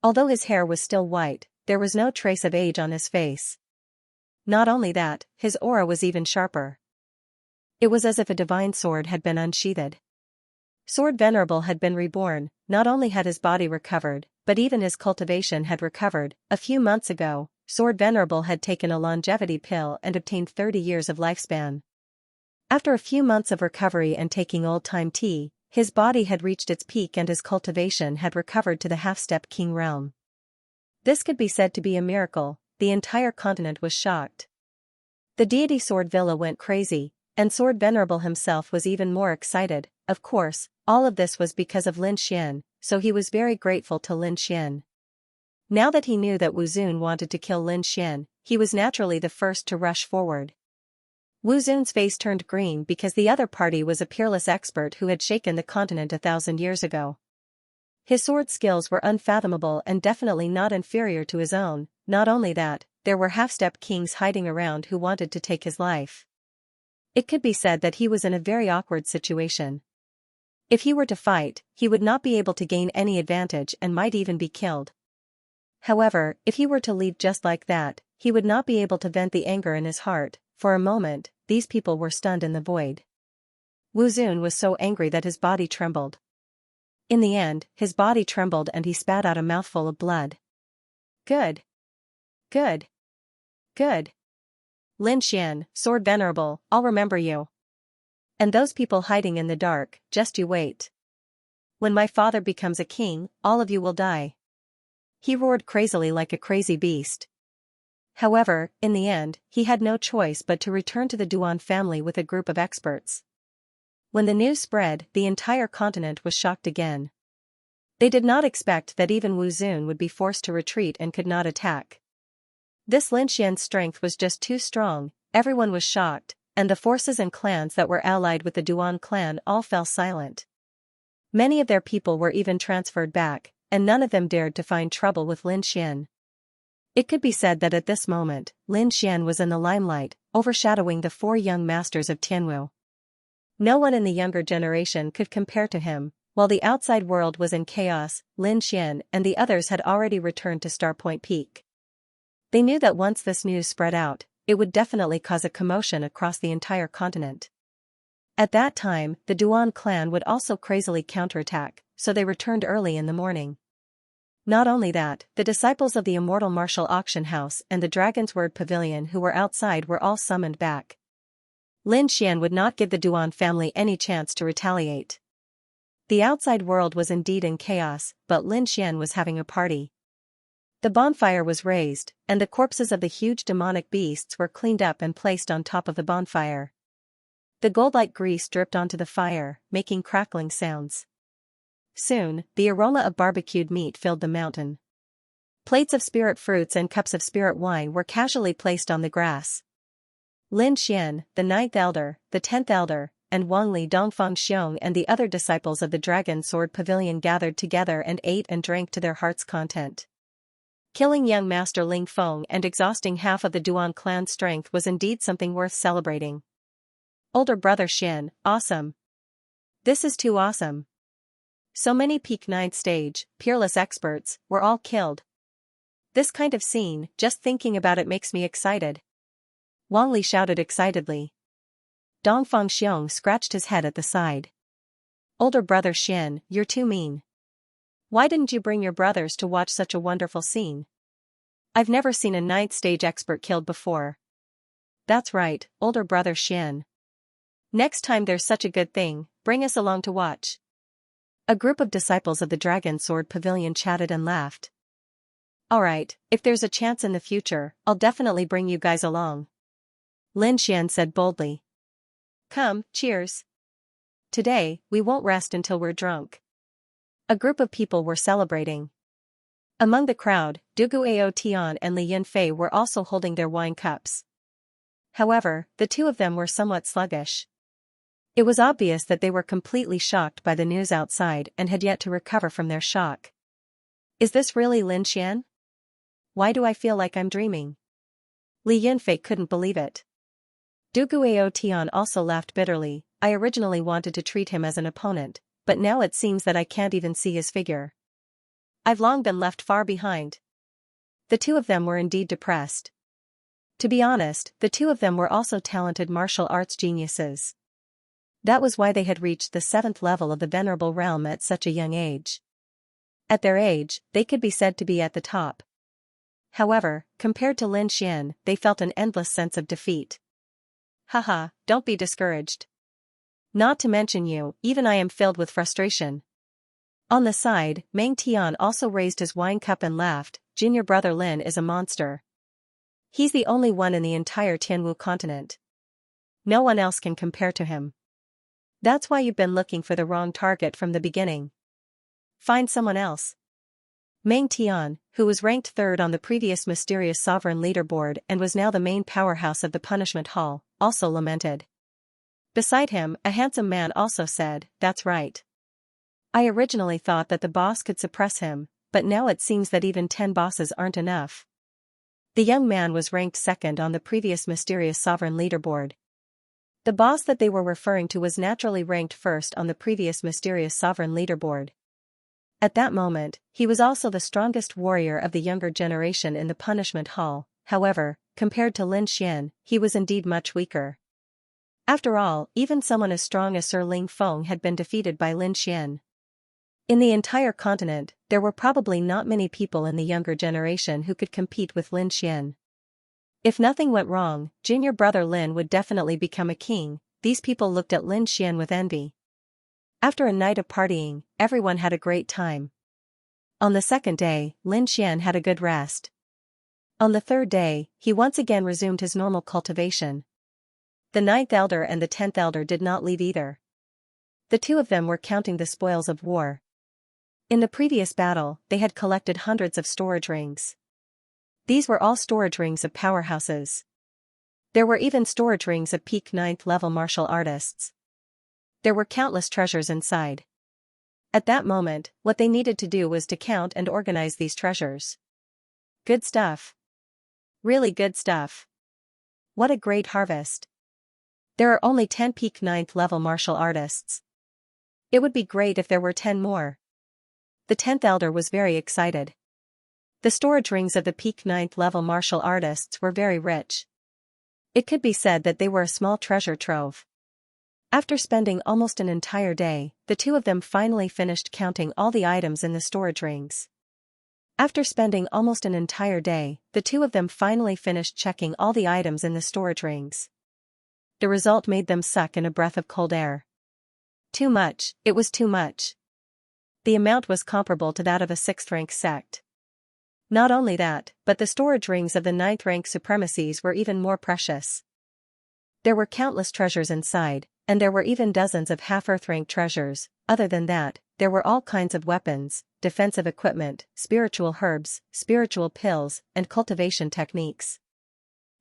Although his hair was still white, there was no trace of age on his face. Not only that, his aura was even sharper. It was as if a divine sword had been unsheathed. Sword Venerable had been reborn. Not only had his body recovered, but even his cultivation had recovered. A few months ago, Sword Venerable had taken a longevity pill and obtained 30 years of lifespan. After a few months of recovery and taking old-time tea, his body had reached its peak and his cultivation had recovered to the half-step king realm. This could be said to be a miracle. The entire continent was shocked. The deity Sword Villa went crazy, and Sword Venerable himself was even more excited. Of course, all of this was because of Lin Xian, so he was very grateful to Lin Xian. Now that he knew that Wu Zun wanted to kill Lin Xian, he was naturally the first to rush forward. Wu Zun's face turned green because the other party was a peerless expert who had shaken the continent 1,000 years ago. His sword skills were unfathomable and definitely not inferior to his own. Not only that, there were half-step kings hiding around who wanted to take his life. It could be said that he was in a very awkward situation. If he were to fight, he would not be able to gain any advantage and might even be killed. However, if he were to leave just like that, he would not be able to vent the anger in his heart. For a moment, these people were stunned in the void. Wu Zun was so angry that his body trembled. In the end, his body trembled and he spat out a mouthful of blood. Good. Good. Good. Lin Xian, Sword Venerable, I'll remember you. And those people hiding in the dark, just you wait. When my father becomes a king, all of you will die. He roared crazily like a crazy beast. However, in the end, he had no choice but to return to the Duan family with a group of experts. When the news spread, the entire continent was shocked again. They did not expect that even Wu Zun would be forced to retreat and could not attack. This Lin Xian's strength was just too strong. Everyone was shocked, and the forces and clans that were allied with the Duan clan all fell silent. Many of their people were even transferred back, and none of them dared to find trouble with Lin Xian. It could be said that at this moment, Lin Xian was in the limelight, overshadowing the 4 young masters of Tianwu. No one in the younger generation could compare to him. While the outside world was in chaos, Lin Xian and the others had already returned to Starpoint Peak. They knew that once this news spread out, it would definitely cause a commotion across the entire continent. At that time, the Duan clan would also crazily counterattack, so they returned early in the morning. Not only that, the disciples of the Immortal Martial Auction House and the Dragon's Word Pavilion who were outside were all summoned back. Lin Xian would not give the Duan family any chance to retaliate. The outside world was indeed in chaos, but Lin Xian was having a party. The bonfire was raised, and the corpses of the huge demonic beasts were cleaned up and placed on top of the bonfire. The gold-like grease dripped onto the fire, making crackling sounds. Soon, the aroma of barbecued meat filled the mountain. Plates of spirit fruits and cups of spirit wine were casually placed on the grass. Lin Xian, the 9th elder, the 10th elder, and Wang Li Dongfang Xiong and the other disciples of the Dragon Sword Pavilion gathered together and ate and drank to their heart's content. Killing young Master Ling Feng and exhausting half of the Duan clan's strength was indeed something worth celebrating. Older brother Xian, awesome. This is too awesome. So many peak 9th stage, peerless experts, were all killed. This kind of scene, just thinking about it makes me excited. Wang Li shouted excitedly. Dongfang Xiong scratched his head at the side. Older brother Xian, you're too mean. Why didn't you bring your brothers to watch such a wonderful scene? I've never seen a 9th stage expert killed before. That's right, older brother Xian. Next time there's such a good thing, bring us along to watch. A group of disciples of the Dragon Sword Pavilion chatted and laughed. Alright, if there's a chance in the future, I'll definitely bring you guys along. Lin Xian said boldly. Come, cheers. Today, we won't rest until we're drunk. A group of people were celebrating. Among the crowd, Dugu Ao Tian and Li Yunfei were also holding their wine cups. However, the two of them were somewhat sluggish. It was obvious that they were completely shocked by the news outside and had yet to recover from their shock. Is this really Lin Xian? Why do I feel like I'm dreaming? Li Yunfei couldn't believe it. Dugu Ao Tian also laughed bitterly. I originally wanted to treat him as an opponent, but now it seems that I can't even see his figure. I've long been left far behind. The two of them were indeed depressed. To be honest, the two of them were also talented martial arts geniuses. That was why they had reached the 7th level of the Venerable Realm at such a young age. At their age, they could be said to be at the top. However, compared to Lin Xian, they felt an endless sense of defeat. Haha, don't be discouraged. Not to mention you, even I am filled with frustration. On the side, Meng Tian also raised his wine cup and laughed. Junior brother Lin is a monster. He's the only one in the entire Tianwu continent. No one else can compare to him. That's why you've been looking for the wrong target from the beginning. Find someone else. Meng Tian, who was ranked 3rd on the previous Mysterious Sovereign leaderboard and was now the main powerhouse of the Punishment Hall, also lamented. Beside him, a handsome man also said, that's right. I originally thought that the boss could suppress him, but now it seems that even 10 bosses aren't enough. The young man was ranked 2nd on the previous Mysterious Sovereign leaderboard. The boss that they were referring to was naturally ranked 1st on the previous Mysterious Sovereign leaderboard. At that moment, he was also the strongest warrior of the younger generation in the Punishment Hall. However, compared to Lin Xian, he was indeed much weaker. After all, even someone as strong as Sir Ling Feng had been defeated by Lin Xian. In the entire continent, there were probably not many people in the younger generation who could compete with Lin Xian. If nothing went wrong, junior brother Lin would definitely become a king. These people looked at Lin Xian with envy. After a night of partying, everyone had a great time. On the 2nd day, Lin Xian had a good rest. On the 3rd day, he once again resumed his normal cultivation. The 9th elder and the 10th elder did not leave either. The two of them were counting the spoils of war. In the previous battle, they had collected hundreds of storage rings. These were all storage rings of powerhouses. There were even storage rings of peak 9th level martial artists. There were countless treasures inside. At that moment, what they needed to do was to count and organize these treasures. Good stuff. Really good stuff. What a great harvest. There are only 10 peak 9th level martial artists. It would be great if there were 10 more. The 10th elder was very excited. The storage rings of the peak 9th level martial artists were very rich. It could be said that they were a small treasure trove. After spending almost an entire day, the two of them finally finished counting all the items in the storage rings. After spending almost an entire day, the two of them finally finished checking all the items in the storage rings. The result made them suck in a breath of cold air. Too much, it was too much. The amount was comparable to that of a 6th rank sect. Not only that, but the storage rings of the ninth-rank supremacies were even more precious. There were countless treasures inside, and there were even dozens of half-Earth-rank treasures. Other than that, there were all kinds of weapons, defensive equipment, spiritual herbs, spiritual pills, and cultivation techniques.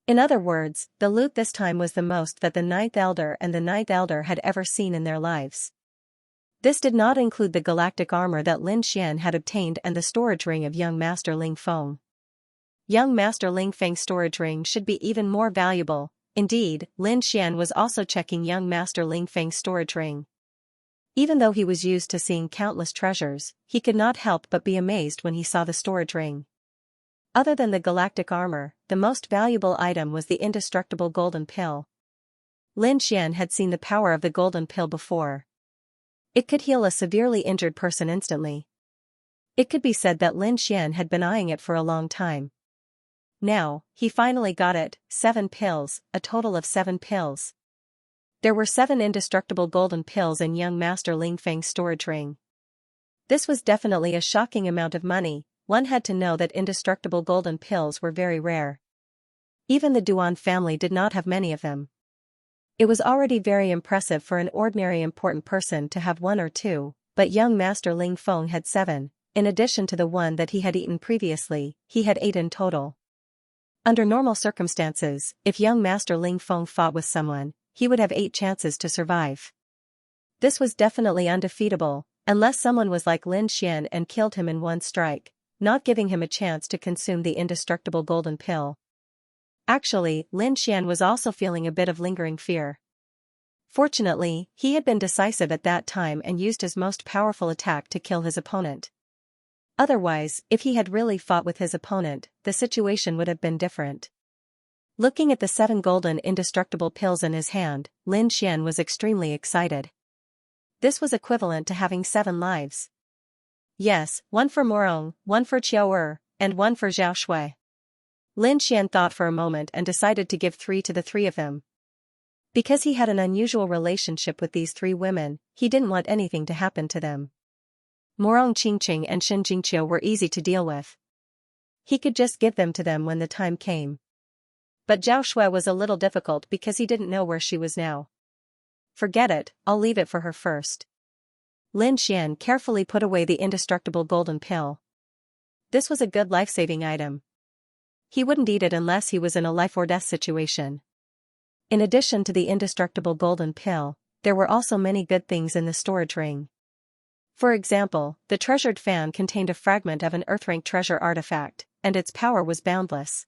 In other words, the loot this time was the most that the Ninth Elder and the Ninth Elder had ever seen in their lives. This did not include the galactic armor that Lin Xian had obtained and the storage ring of young Master Ling Feng. Young Master Ling Feng's storage ring should be even more valuable. Indeed, Lin Xian was also checking young Master Ling Feng's storage ring. Even though he was used to seeing countless treasures, he could not help but be amazed when he saw the storage ring. Other than the galactic armor, the most valuable item was the indestructible golden pill. Lin Xian had seen the power of the golden pill before. It could heal a severely injured person instantly. It could be said that Lin Xian had been eyeing it for a long time. Now, he finally got it, 7 pills, a total of 7 pills. There were 7 indestructible golden pills in young Master Ling Feng's storage ring. This was definitely a shocking amount of money. One had to know that indestructible golden pills were very rare. Even the Duan family did not have many of them. It was already very impressive for an ordinary important person to have 1 or 2, but young Master Ling Feng had 7, in addition to the one that he had eaten previously. He had 8 in total. Under normal circumstances, if young Master Ling Feng fought with someone, he would have 8 chances to survive. This was definitely undefeatable, unless someone was like Lin Xian and killed him in one strike, not giving him a chance to consume the indestructible golden pill. Actually, Lin Xian was also feeling a bit of lingering fear. Fortunately, he had been decisive at that time and used his most powerful attack to kill his opponent. Otherwise, if he had really fought with his opponent, the situation would have been different. Looking at the 7 golden indestructible pills in his hand, Lin Xian was extremely excited. This was equivalent to having 7 lives. Yes, 1 for Morong, 1 for Qiao, and 1 for Zhao Shui. Lin Xian thought for a moment and decided to give 3 to the 3 of them. Because he had an unusual relationship with these 3 women, he didn't want anything to happen to them. Morong Qingqing and Shen Jingqiu were easy to deal with. He could just give them to them when the time came. But Zhao Shui was a little difficult because he didn't know where she was now. Forget it, I'll leave it for her first. Lin Xian carefully put away the indestructible golden pill. This was a good life-saving item. He wouldn't eat it unless he was in a life-or-death situation. In addition to the indestructible golden pill, there were also many good things in the storage ring. For example, the treasured fan contained a fragment of an Earth-rank treasure artifact, and its power was boundless.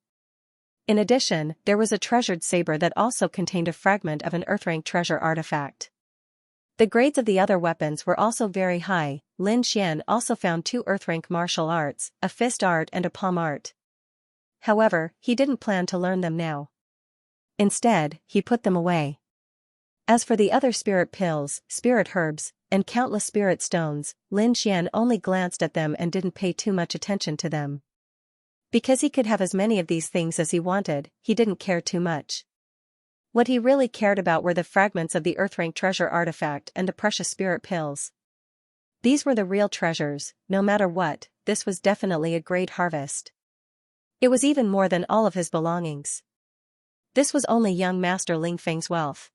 In addition, there was a treasured saber that also contained a fragment of an Earth-rank treasure artifact. The grades of the other weapons were also very high. Lin Xian also found 2 Earth-rank martial arts, a fist art and a palm art. However, he didn't plan to learn them now. Instead, he put them away. As for the other spirit pills, spirit herbs, and countless spirit stones, Lin Xian only glanced at them and didn't pay too much attention to them. Because he could have as many of these things as he wanted, he didn't care too much. What he really cared about were the fragments of the Earth-rank treasure artifact and the precious spirit pills. These were the real treasures. No matter what, this was definitely a great harvest. It was even more than all of his belongings. This was only young Master Ling Feng's wealth.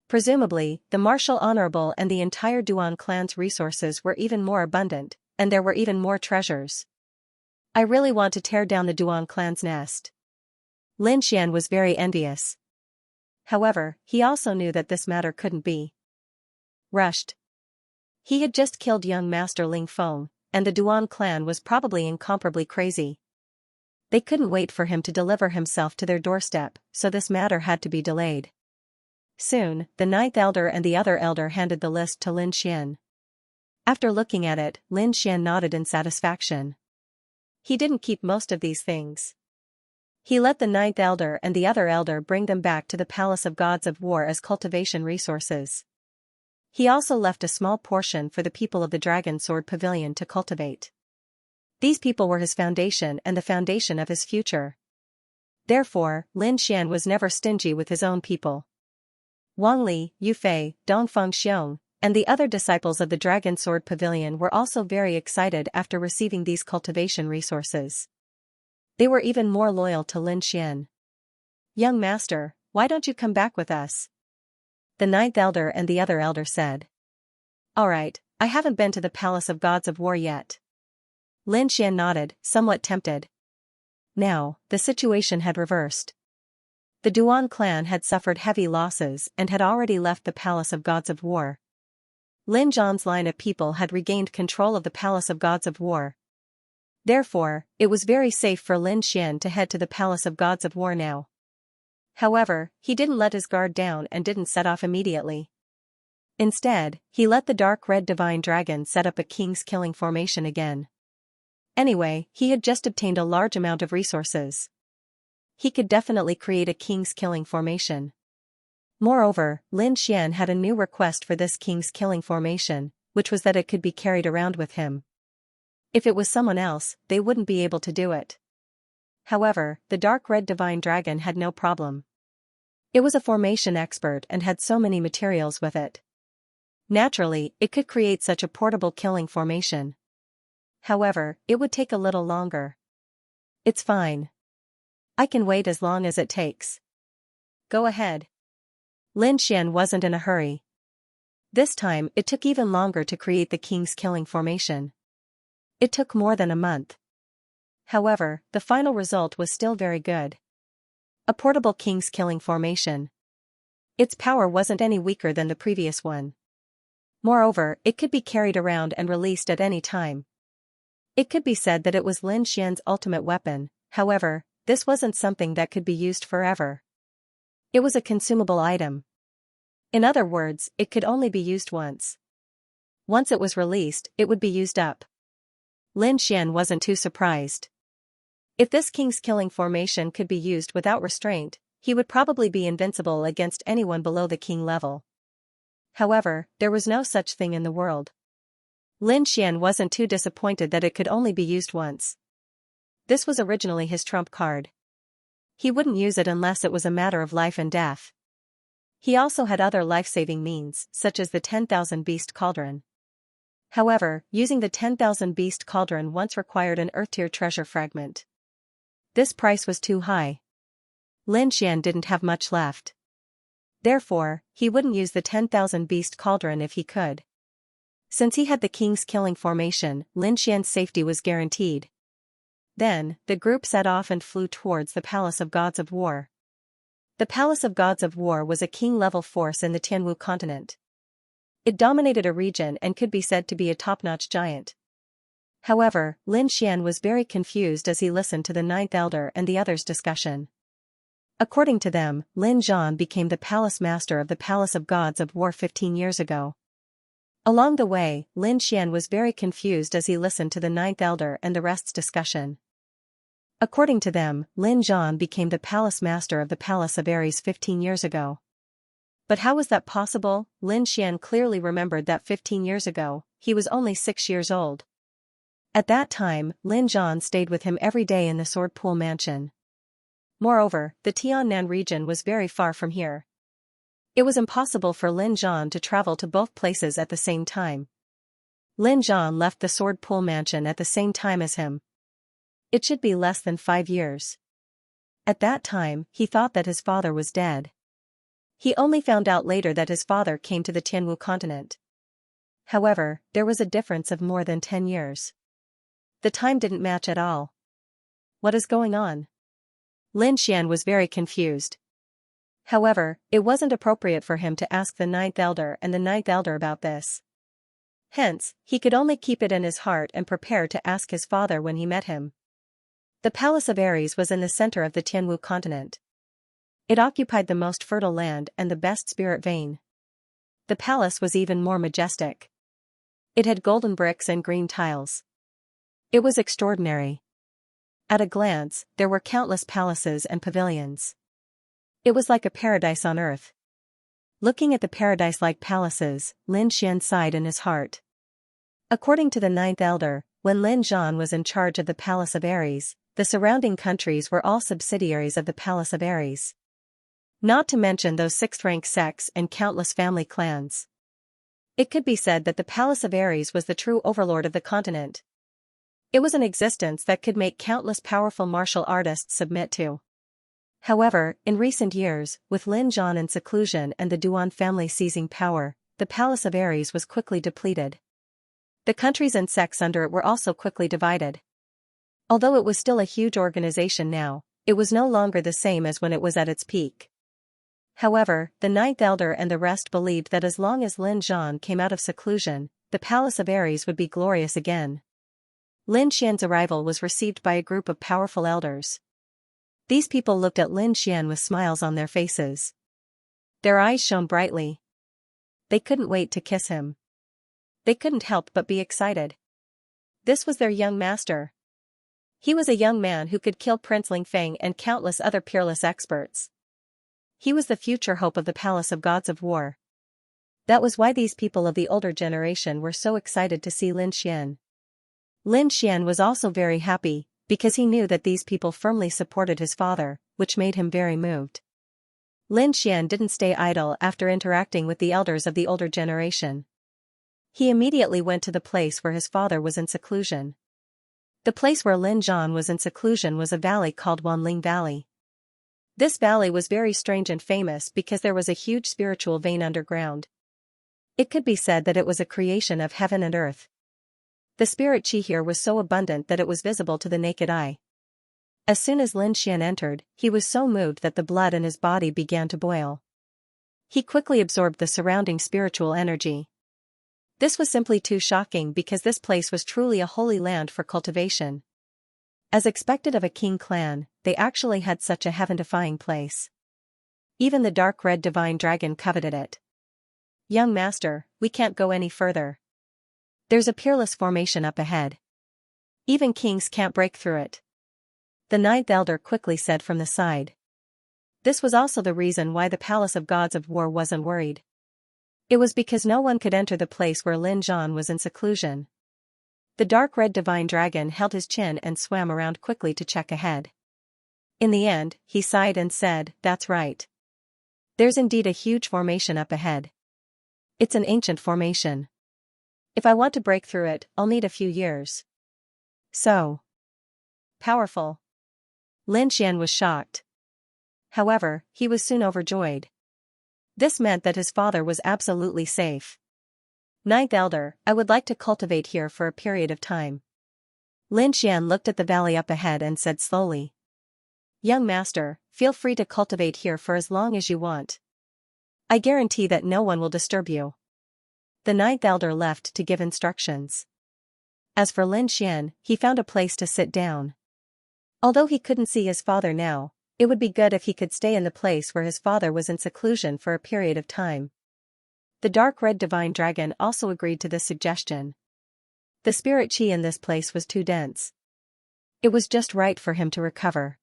Presumably, the Martial Honorable and the entire Duan clan's resources were even more abundant, and there were even more treasures. I really want to tear down the Duan clan's nest. Lin Xian was very envious. However, he also knew that this matter couldn't be rushed. He had just killed young Master Ling Feng, and the Duan clan was probably incomparably crazy. They couldn't wait for him to deliver himself to their doorstep, so this matter had to be delayed. Soon, the 9th elder and the other elder handed the list to Lin Xian. After looking at it, Lin Xian nodded in satisfaction. He didn't keep most of these things. He let the 9th elder and the other elder bring them back to the Palace of Gods of War as cultivation resources. He also left a small portion for the people of the Dragon Sword Pavilion to cultivate. These people were his foundation and the foundation of his future. Therefore, Lin Xian was never stingy with his own people. Wang Li, Yu Fei, Dongfeng Xiong, and the other disciples of the Dragon Sword Pavilion were also very excited after receiving these cultivation resources. They were even more loyal to Lin Xian. "Young master, why don't you come back with us?" the ninth elder and the other elder said. "Alright, I haven't been to the Palace of Gods of War yet." Lin Xian nodded, somewhat tempted. Now, the situation had reversed. The Duan clan had suffered heavy losses and had already left the Palace of Gods of War. Lin Zhan's line of people had regained control of the Palace of Gods of War. Therefore, it was very safe for Lin Xian to head to the Palace of Gods of War now. However, he didn't let his guard down and didn't set off immediately. Instead, he let the dark red divine dragon set up a king's killing formation again. Anyway, he had just obtained a large amount of resources. He could definitely create a king's killing formation. Moreover, Lin Xian had a new request for this king's killing formation, which was that it could be carried around with him. If it was someone else, they wouldn't be able to do it. However, the dark red divine dragon had no problem. It was a formation expert and had so many materials with it. Naturally, it could create such a portable killing formation. However, it would take a little longer. "It's fine. I can wait as long as it takes. Go ahead." Lin Xian wasn't in a hurry. This time, it took even longer to create the king's killing formation. It took more than a month. However, the final result was still very good. A portable king's killing formation. Its power wasn't any weaker than the previous one. Moreover, it could be carried around and released at any time. It could be said that it was Lin Xian's ultimate weapon. However, this wasn't something that could be used forever. It was a consumable item. In other words, it could only be used once. Once it was released, it would be used up. Lin Xian wasn't too surprised. If this king's killing formation could be used without restraint, he would probably be invincible against anyone below the king level. However, there was no such thing in the world. Lin Xian wasn't too disappointed that it could only be used once. This was originally his trump card. He wouldn't use it unless it was a matter of life and death. He also had other life-saving means, such as the 10,000 Beast Cauldron. However, using the 10,000 Beast Cauldron once required an Earth-tier treasure fragment. This price was too high. Lin Xian didn't have much left. Therefore, he wouldn't use the 10,000 Beast Cauldron if he could. Since he had the king's killing formation, Lin Xian's safety was guaranteed. Then, the group set off and flew towards the Palace of Gods of War. The Palace of Gods of War was a king-level force in the Tianwu continent. It dominated a region and could be said to be a top-notch giant. However, Lin Xian was very confused as he listened to the ninth elder and the others' discussion. According to them, Lin Zhan became the palace master of the Palace of Gods of War 15 years ago. Along the way, Lin Xian was very confused as he listened to the ninth elder and the rest's discussion. According to them, Lin Zhan became the palace master of the Palace of Ares 15 years ago. But how was that possible? Lin Xian clearly remembered that 15 years ago, he was only 6 years old. At that time, Lin Zhan stayed with him every day in the Sword Pool Mansion. Moreover, the Tiannan region was very far from here. It was impossible for Lin Zhan to travel to both places at the same time. Lin Zhan left the Sword Pool Mansion at the same time as him. It should be less than 5 years. At that time, he thought that his father was dead. He only found out later that his father came to the Tianwu continent. However, there was a difference of more than 10 years. The time didn't match at all. What is going on? Lin Xian was very confused. However, it wasn't appropriate for him to ask the ninth elder and the ninth elder about this. Hence, he could only keep it in his heart and prepare to ask his father when he met him. The Palace of Ares was in the center of the Tianwu continent. It occupied the most fertile land and the best spirit vein. The palace was even more majestic. It had golden bricks and green tiles. It was extraordinary. At a glance, there were countless palaces and pavilions. It was like a paradise on earth. Looking at the paradise-like palaces, Lin Xian sighed in his heart. According to the ninth elder, when Lin Zhan was in charge of the Palace of Ares, the surrounding countries were all subsidiaries of the Palace of Ares. Not to mention those sixth-rank sects and countless family clans. It could be said that the Palace of Ares was the true overlord of the continent. It was an existence that could make countless powerful martial artists submit to. However, in recent years, with Lin Zhan in seclusion and the Duan family seizing power, the palace of Ares was quickly depleted. The countries and sects under it were also quickly divided. Although it was still a huge organization now, it was no longer the same as when it was at its peak. However, the Ninth Elder and the rest believed that as long as Lin Zhan came out of seclusion, the palace of Ares would be glorious again. Lin Xian's arrival was received by a group of powerful elders. These people looked at Lin Xian with smiles on their faces. Their eyes shone brightly. They couldn't wait to kiss him. They couldn't help but be excited. This was their young master. He was a young man who could kill Prince Ling Feng and countless other peerless experts. He was the future hope of the Palace of Gods of War. That was why these people of the older generation were so excited to see Lin Xian. Lin Xian was also very happy, because he knew that these people firmly supported his father, which made him very moved. Lin Xian didn't stay idle after interacting with the elders of the older generation. He immediately went to the place where his father was in seclusion. The place where Lin Zhan was in seclusion was a valley called Wanling Valley. This valley was very strange and famous because there was a huge spiritual vein underground. It could be said that it was a creation of heaven and earth. The spirit chi here was so abundant that it was visible to the naked eye. As soon as Lin Xian entered, he was so moved that the blood in his body began to boil. He quickly absorbed the surrounding spiritual energy. This was simply too shocking because this place was truly a holy land for cultivation. As expected of a king clan, they actually had such a heaven-defying place. Even the dark red divine dragon coveted it. Young master, we can't go any further. There's a peerless formation up ahead. Even kings can't break through it. The Ninth Elder quickly said from the side. This was also the reason why the Palace of Gods of War wasn't worried. It was because no one could enter the place where Lin Zhan was in seclusion. The dark red divine dragon held his chin and swam around quickly to check ahead. In the end, he sighed and said, "That's right. There's indeed a huge formation up ahead. It's an ancient formation. If I want to break through it, I'll need a few years." So powerful. Lin Xian was shocked. However, he was soon overjoyed. This meant that his father was absolutely safe. Ninth Elder, I would like to cultivate here for a period of time. Lin Xian looked at the valley up ahead and said slowly. Young master, feel free to cultivate here for as long as you want. I guarantee that no one will disturb you. The Ninth Elder left to give instructions. As for Lin Xian, he found a place to sit down. Although he couldn't see his father now, it would be good if he could stay in the place where his father was in seclusion for a period of time. The dark red divine dragon also agreed to this suggestion. The spirit chi in this place was too dense. It was just right for him to recover.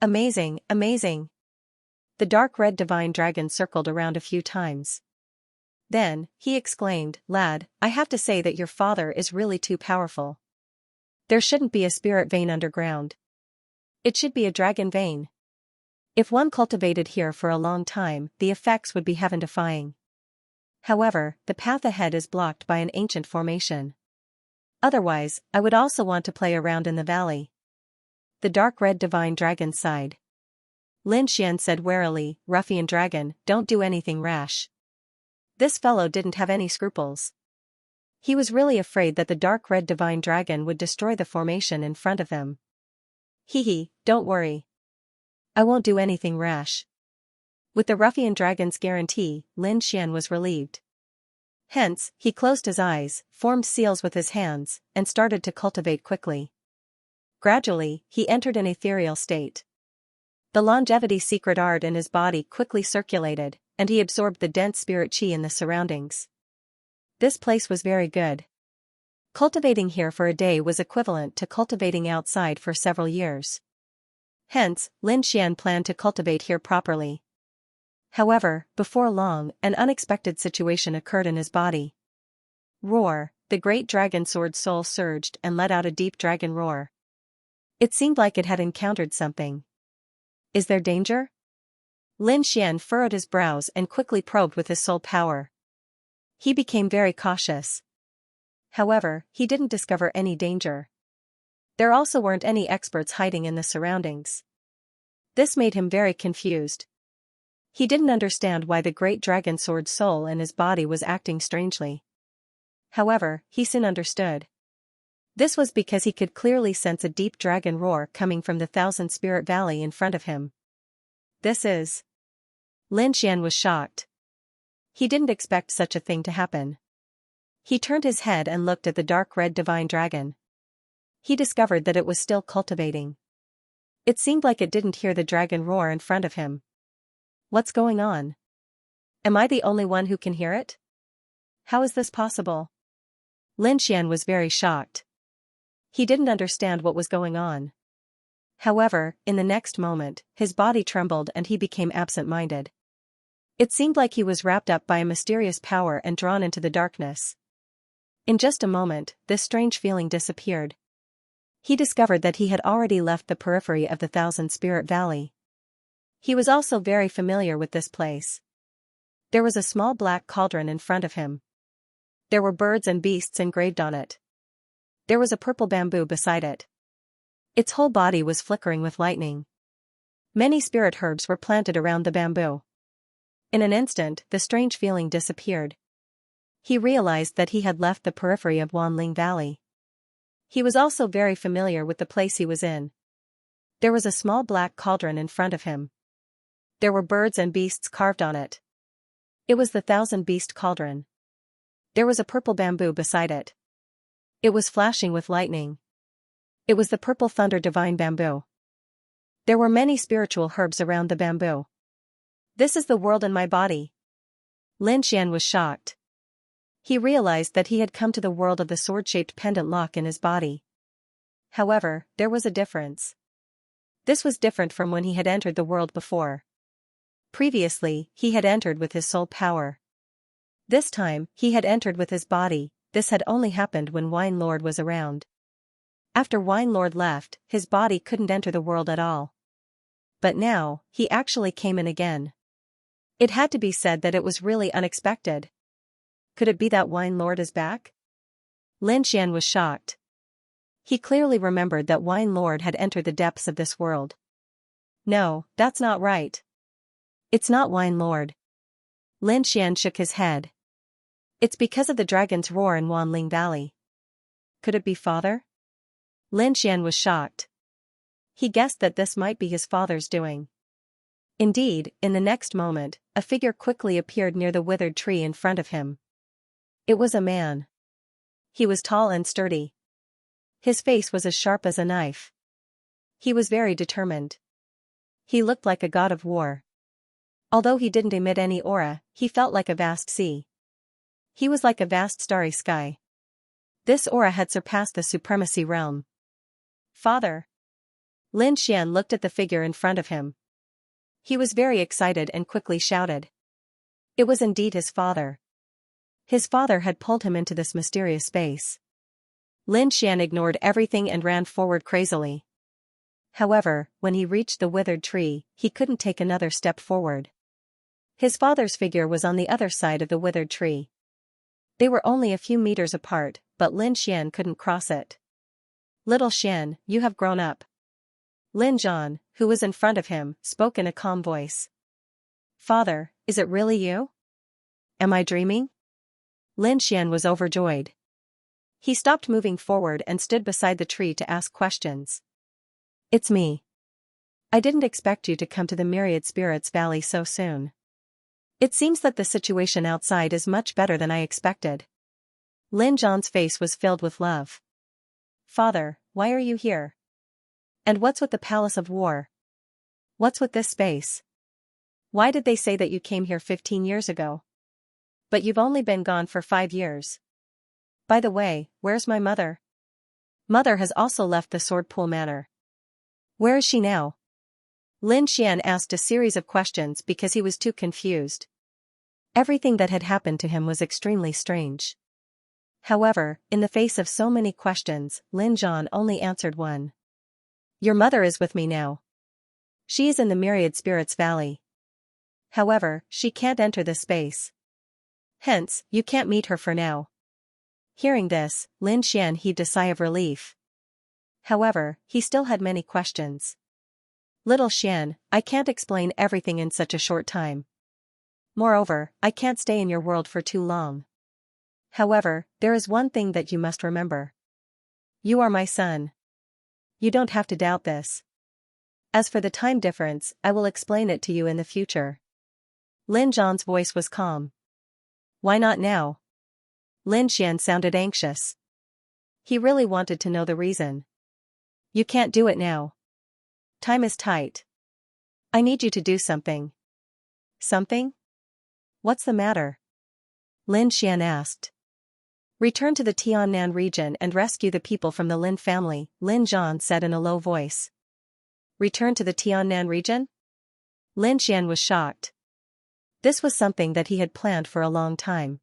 Amazing, amazing. The dark red divine dragon circled around a few times. Then, he exclaimed, Lad, I have to say that your father is really too powerful. There shouldn't be a spirit vein underground. It should be a dragon vein. If one cultivated here for a long time, the effects would be heaven-defying. However, the path ahead is blocked by an ancient formation. Otherwise, I would also want to play around in the valley. The dark red divine dragon sighed. Lin Xian said warily, Ruffian dragon, don't do anything rash. This fellow didn't have any scruples. He was really afraid that the dark red divine dragon would destroy the formation in front of them. Hee, don't worry. I won't do anything rash. With the ruffian dragon's guarantee, Lin Xian was relieved. Hence, he closed his eyes, formed seals with his hands, and started to cultivate quickly. Gradually, he entered an ethereal state. The longevity secret art in his body quickly circulated, and he absorbed the dense spirit chi in the surroundings. This place was very good. Cultivating here for a day was equivalent to cultivating outside for several years. Hence, Lin Xian planned to cultivate here properly. However, before long, an unexpected situation occurred in his body. Roar, the great dragon sword soul surged and let out a deep dragon roar. It seemed like it had encountered something. Is there danger? Lin Xian furrowed his brows and quickly probed with his soul power. He became very cautious. However, he didn't discover any danger. There also weren't any experts hiding in the surroundings. This made him very confused. He didn't understand why the great dragon sword soul in his body was acting strangely. However, he soon understood. This was because he could clearly sense a deep dragon roar coming from the Thousand Spirit Valley in front of him. This is... Xianxia was shocked. He didn't expect such a thing to happen. He turned his head and looked at the dark red divine dragon. He discovered that it was still cultivating. It seemed like it didn't hear the dragon roar in front of him. What's going on? Am I the only one who can hear it? How is this possible? Xianxia was very shocked. He didn't understand what was going on. However, in the next moment, his body trembled and he became absent-minded. It seemed like he was wrapped up by a mysterious power and drawn into the darkness. In just a moment, this strange feeling disappeared. He discovered that he had already left the periphery of the Thousand Spirit Valley. He was also very familiar with this place. There was a small black cauldron in front of him. There were birds and beasts engraved on it. There was a purple bamboo beside it. Its whole body was flickering with lightning. Many spirit herbs were planted around the bamboo. In an instant, the strange feeling disappeared. He realized that he had left the periphery of Wanling Valley. He was also very familiar with the place he was in. There was a small black cauldron in front of him. There were birds and beasts carved on it. It was the Thousand Beast Cauldron. There was a purple bamboo beside it. It was flashing with lightning. It was the purple thunder divine bamboo. There were many spiritual herbs around the bamboo. This is the world in my body. Xianxia was shocked. He realized that he had come to the world of the sword-shaped pendant lock in his body. However, there was a difference. This was different from when he had entered the world before. Previously, he had entered with his soul power. This time, he had entered with his body. This had only happened when Wine Lord was around. After Wine Lord left, his body couldn't enter the world at all. But now, he actually came in again. It had to be said that it was really unexpected. Could it be that Wine Lord is back? Xianxia was shocked. He clearly remembered that Wine Lord had entered the depths of this world. No, that's not right. It's not Wine Lord. Xianxia shook his head. It's because of the dragon's roar in Wanling Valley. Could it be father? Xianxia was shocked. He guessed that this might be his father's doing. Indeed, in the next moment, a figure quickly appeared near the withered tree in front of him. It was a man. He was tall and sturdy. His face was as sharp as a knife. He was very determined. He looked like a god of war. Although he didn't emit any aura, he felt like a vast sea. He was like a vast starry sky. This aura had surpassed the supremacy realm. Father. Xianxia looked at the figure in front of him. He was very excited and quickly shouted. It was indeed his father. His father had pulled him into this mysterious space. Xianxia ignored everything and ran forward crazily. However, when he reached the withered tree, he couldn't take another step forward. His father's figure was on the other side of the withered tree. They were only a few meters apart, but Xianxia couldn't cross it. Little Xian, you have grown up. Zhan, who was in front of him, spoke in a calm voice. Father, is it really you? Am I dreaming? Xian was overjoyed. He stopped moving forward and stood beside the tree to ask questions. It's me. I didn't expect you to come to the Myriad Spirits Valley so soon. It seems that the situation outside is much better than I expected. Zhan's face was filled with love. Father, why are you here? And what's with the Palace of War? What's with this space? Why did they say that you came here 15 years ago? But you've only been gone for 5 years. By the way, where's my mother? Mother has also left the Sword Pool Manor. Where is she now? Xian asked a series of questions because he was too confused. Everything that had happened to him was extremely strange. However, in the face of so many questions, Zhan only answered one. Your mother is with me now. She is in the Myriad Spirits Valley. However, she can't enter this space. Hence, you can't meet her for now. Hearing this, Xian heaved a sigh of relief. However, he still had many questions. Little Xian, I can't explain everything in such a short time. Moreover, I can't stay in your world for too long. However, there is one thing that you must remember. You are my son. You don't have to doubt this. As for the time difference, I will explain it to you in the future. Lin Zhan's voice was calm. Why not now? Lin Xian sounded anxious. He really wanted to know the reason. You can't do it now. Time is tight. I need you to do something. Something? What's the matter? Lin Xian asked. Return to the Tiannan region and rescue the people from the Lin family, Lin Zhan said in a low voice. Return to the Tiannan region? Lin Xian was shocked. This was something that he had planned for a long time.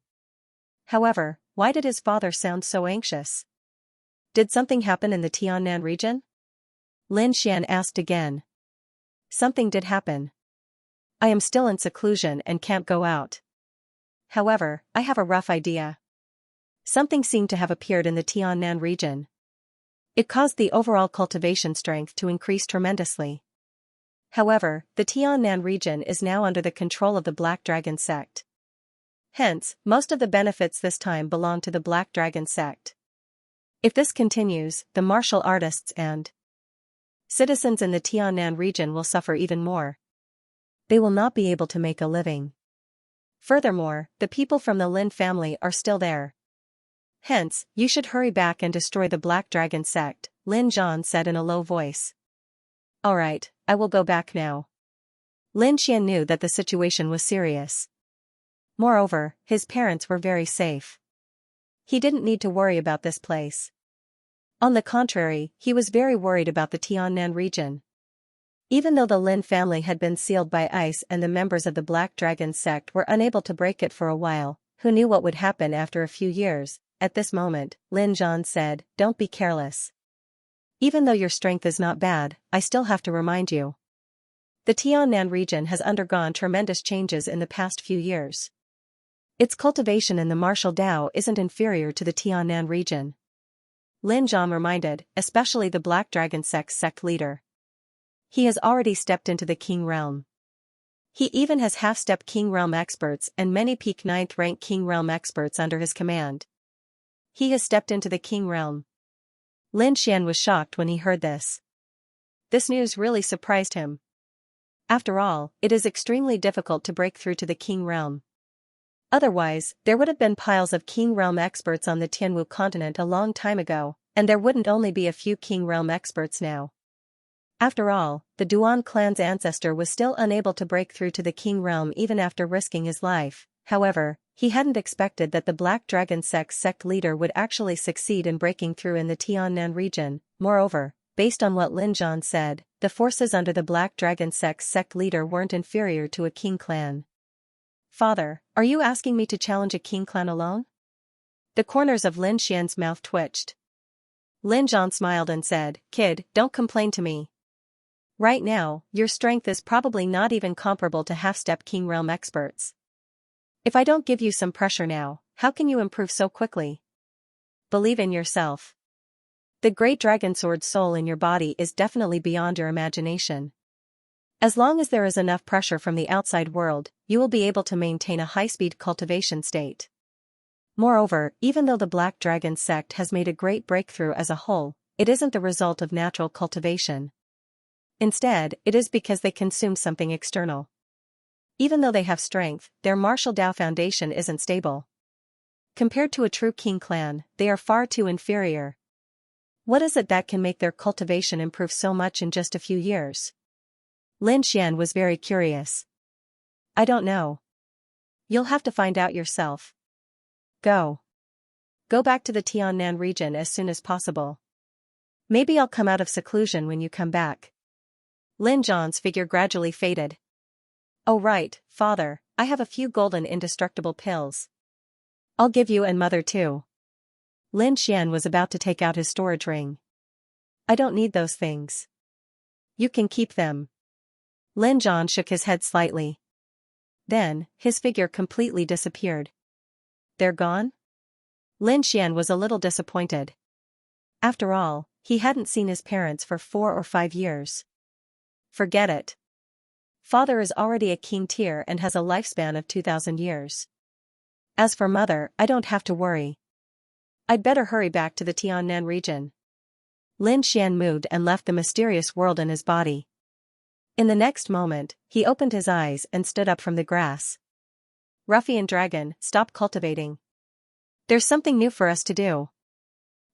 However, why did his father sound so anxious? Did something happen in the Tiannan region? Lin Xian asked again. Something did happen. I am still in seclusion and can't go out. However, I have a rough idea. Something seemed to have appeared in the Tiannan region. It caused the overall cultivation strength to increase tremendously. However, the Tiannan region is now under the control of the Black Dragon sect. Hence, most of the benefits this time belong to the Black Dragon sect. If this continues, the martial artists and citizens in the Tiannan region will suffer even more. They will not be able to make a living. Furthermore, the people from the Lin family are still there. Hence, you should hurry back and destroy the Black Dragon sect, Lin Zhan said in a low voice. Alright, I will go back now. Lin Xian knew that the situation was serious. Moreover, his parents were very safe. He didn't need to worry about this place. On the contrary, he was very worried about the Tiannan region. Even though the Lin family had been sealed by ice and the members of the Black Dragon sect were unable to break it for a while, who knew what would happen after a few years? At this moment, Lin Zhan said, don't be careless. Even though your strength is not bad, I still have to remind you. The Tiannan region has undergone tremendous changes in the past few years. Its cultivation in the martial Dao isn't inferior to the Tiannan region. Lin Zhan reminded, especially the Black Dragon sect leader. He has already stepped into the King Realm. He even has half-step King Realm experts and many peak 9th rank King Realm experts under his command. He has stepped into the King Realm. Lin Xian was shocked when he heard this. This news really surprised him. After all, it is extremely difficult to break through to the King Realm. Otherwise, there would have been piles of King Realm experts on the Tianwu continent a long time ago, and there wouldn't only be a few King Realm experts now. After all, the Duan clan's ancestor was still unable to break through to the King Realm even after risking his life. However, he hadn't expected that the Black Dragon sect leader would actually succeed in breaking through in the Tiannan region. Moreover, based on what Lin Zhan said, the forces under the Black Dragon sect leader weren't inferior to a king clan. Father, are you asking me to challenge a king clan alone? The corners of Lin Xian's mouth twitched. Lin Zhan smiled and said, Kid, don't complain to me. Right now, your strength is probably not even comparable to half-step King Realm experts. If I don't give you some pressure now, how can you improve so quickly? Believe in yourself. The Great Dragon Sword soul in your body is definitely beyond your imagination. As long as there is enough pressure from the outside world, you will be able to maintain a high-speed cultivation state. Moreover, even though the Black Dragon sect has made a great breakthrough as a whole, it isn't the result of natural cultivation. Instead, it is because they consume something external. Even though they have strength, their martial Dao foundation isn't stable. Compared to a true king clan, they are far too inferior. What is it that can make their cultivation improve so much in just a few years? Lin Xian was very curious. I don't know. You'll have to find out yourself. Go. Go back to the Tiannan region as soon as possible. Maybe I'll come out of seclusion when you come back. Lin Zhan's figure gradually faded. Oh right, father, I have a few golden indestructible pills. I'll give you and mother too. Lin Xian was about to take out his storage ring. I don't need those things. You can keep them. Lin Zhan shook his head slightly. Then, his figure completely disappeared. They're gone? Lin Xian was a little disappointed. After all, He hadn't seen his parents for 4 or 5 years. Forget it. Father is already a king tier and has a lifespan of 2,000 years. As for mother, I don't have to worry. I'd better hurry back to the Tiannan region. Lin Xian moved and left the mysterious world in his body. In the next moment, he opened his eyes and stood up from the grass. Ruffian dragon, stop cultivating. There's something new for us to do.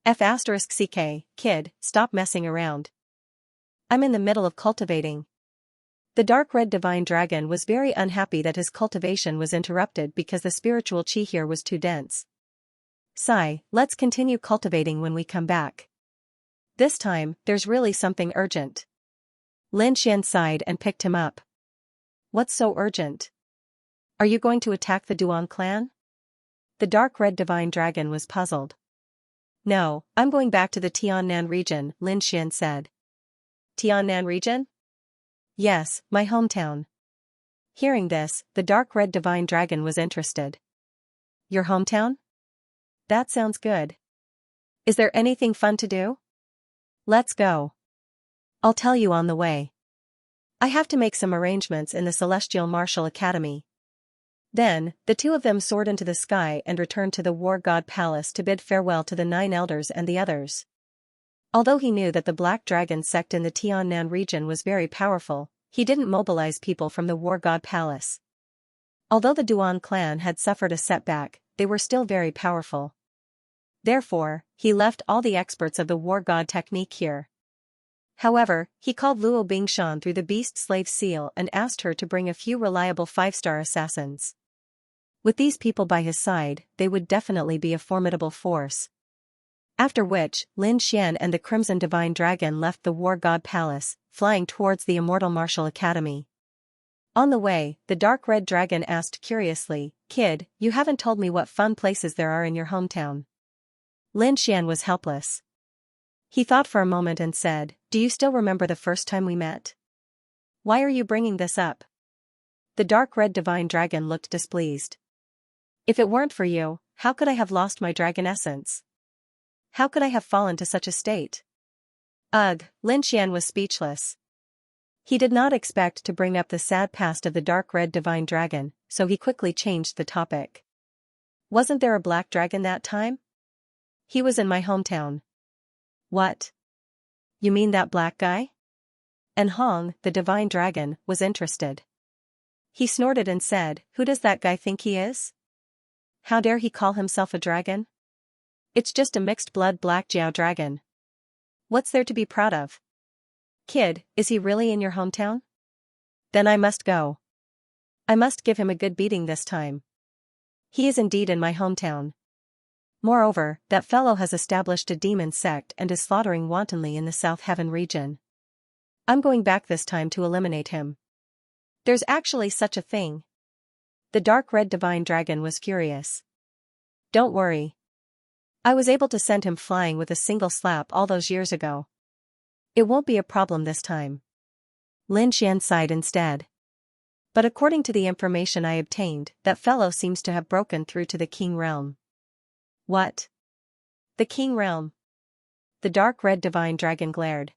F***ck, kid, stop messing around. I'm in the middle of cultivating. The dark red divine dragon was very unhappy that his cultivation was interrupted because the spiritual chi here was too dense. Sigh, let's continue cultivating when we come back. This time, there's really something urgent. Lin Xian sighed and picked him up. What's so urgent? Are you going to attack the Duan clan? The dark red divine dragon was puzzled. No, I'm going back to the Tiannan region, Lin Xian said. Tiannan region? Yes, my hometown. Hearing this, the dark red divine dragon was interested. Your hometown? That sounds good. Is there anything fun to do? Let's go. I'll tell you on the way. I have to make some arrangements in the Celestial Martial Academy. Then, the two of them soared into the sky and returned to the War God Palace to bid farewell to the 9 elders and the others. Although he knew that the Black Dragon sect in the Tiannan region was very powerful, he didn't mobilize people from the War God Palace. Although the Duan clan had suffered a setback, they were still very powerful. Therefore, he left all the experts of the War God technique here. However, he called Luo Bingshan through the Beast Slave Seal and asked her to bring a few reliable 5-star assassins. With these people by his side, they would definitely be a formidable force. After which, Lin Xian and the Crimson Divine Dragon left the War God Palace, flying towards the Immortal Martial Academy. On the way, the Dark Red Dragon asked curiously, "Kid, you haven't told me what fun places there are in your hometown." Lin Xian was helpless. He thought for a moment and said, "Do you still remember the first time we met? Why are you bringing this up?" The Dark Red Divine Dragon looked displeased. "If it weren't for you, how could I have lost my dragon essence? How could I have fallen to such a state?" Ugh, Lin Xian was speechless. He did not expect to bring up the sad past of the Dark Red Divine Dragon, so he quickly changed the topic. "Wasn't there a black dragon that time? He was in my hometown." "What? You mean that black guy?" And Hong, the Divine Dragon, was interested. He snorted and said, "Who does that guy think he is? How dare he call himself a dragon? It's just a mixed-blood black Jiao dragon. What's there to be proud of? Kid, is he really in your hometown? Then I must go. I must give him a good beating this time. He is indeed in my hometown. Moreover, that fellow has established a demon sect and is slaughtering wantonly in the South Heaven region. I'm going back this time to eliminate him." "There's actually such a thing?" The Dark Red Divine Dragon was furious. "Don't worry. I was able to send him flying with a single slap all those years ago. It won't be a problem this time." Lin Xian sighed instead. "But according to the information I obtained, that fellow seems to have broken through to the King Realm." "What? The King Realm?" The Dark Red Divine Dragon glared.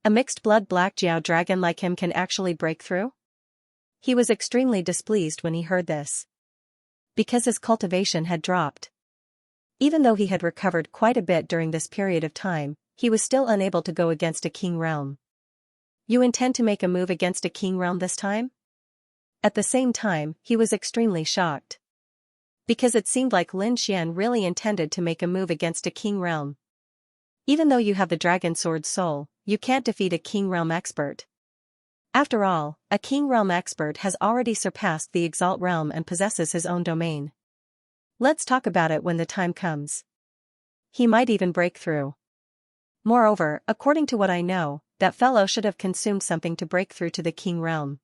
"A mixed-blood black Jiao dragon like him can actually break through?" He was extremely displeased when he heard this. Because his cultivation had dropped. Even though he had recovered quite a bit during this period of time, he was still unable to go against a King Realm. "You intend to make a move against a King Realm this time?" At the same time, he was extremely shocked. Because it seemed like Lin Xian really intended to make a move against a King Realm. Even though you have the Dragon Sword Soul, you can't defeat a King Realm expert. After all, a King Realm expert has already surpassed the Exalt Realm and possesses his own domain. Let's talk about it when the time comes. He might even break through. Moreover, according to what I know, that fellow should have consumed something to break through to the King Realm.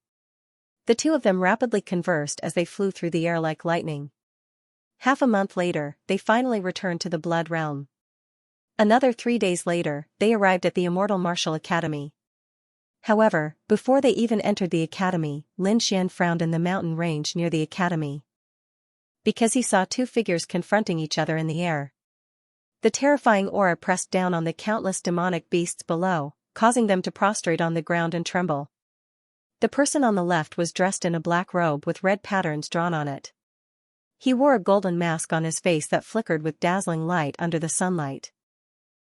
The two of them rapidly conversed as they flew through the air like lightning. Half a month later, they finally returned to the Blood Realm. Another 3 days later, they arrived at the Immortal Martial Academy. However, before they even entered the academy, Lin Xian frowned in the mountain range near the academy. Because he saw 2 figures confronting each other in the air. The terrifying aura pressed down on the countless demonic beasts below, causing them to prostrate on the ground and tremble. The person on the left was dressed in a black robe with red patterns drawn on it. He wore a golden mask on his face that flickered with dazzling light under the sunlight.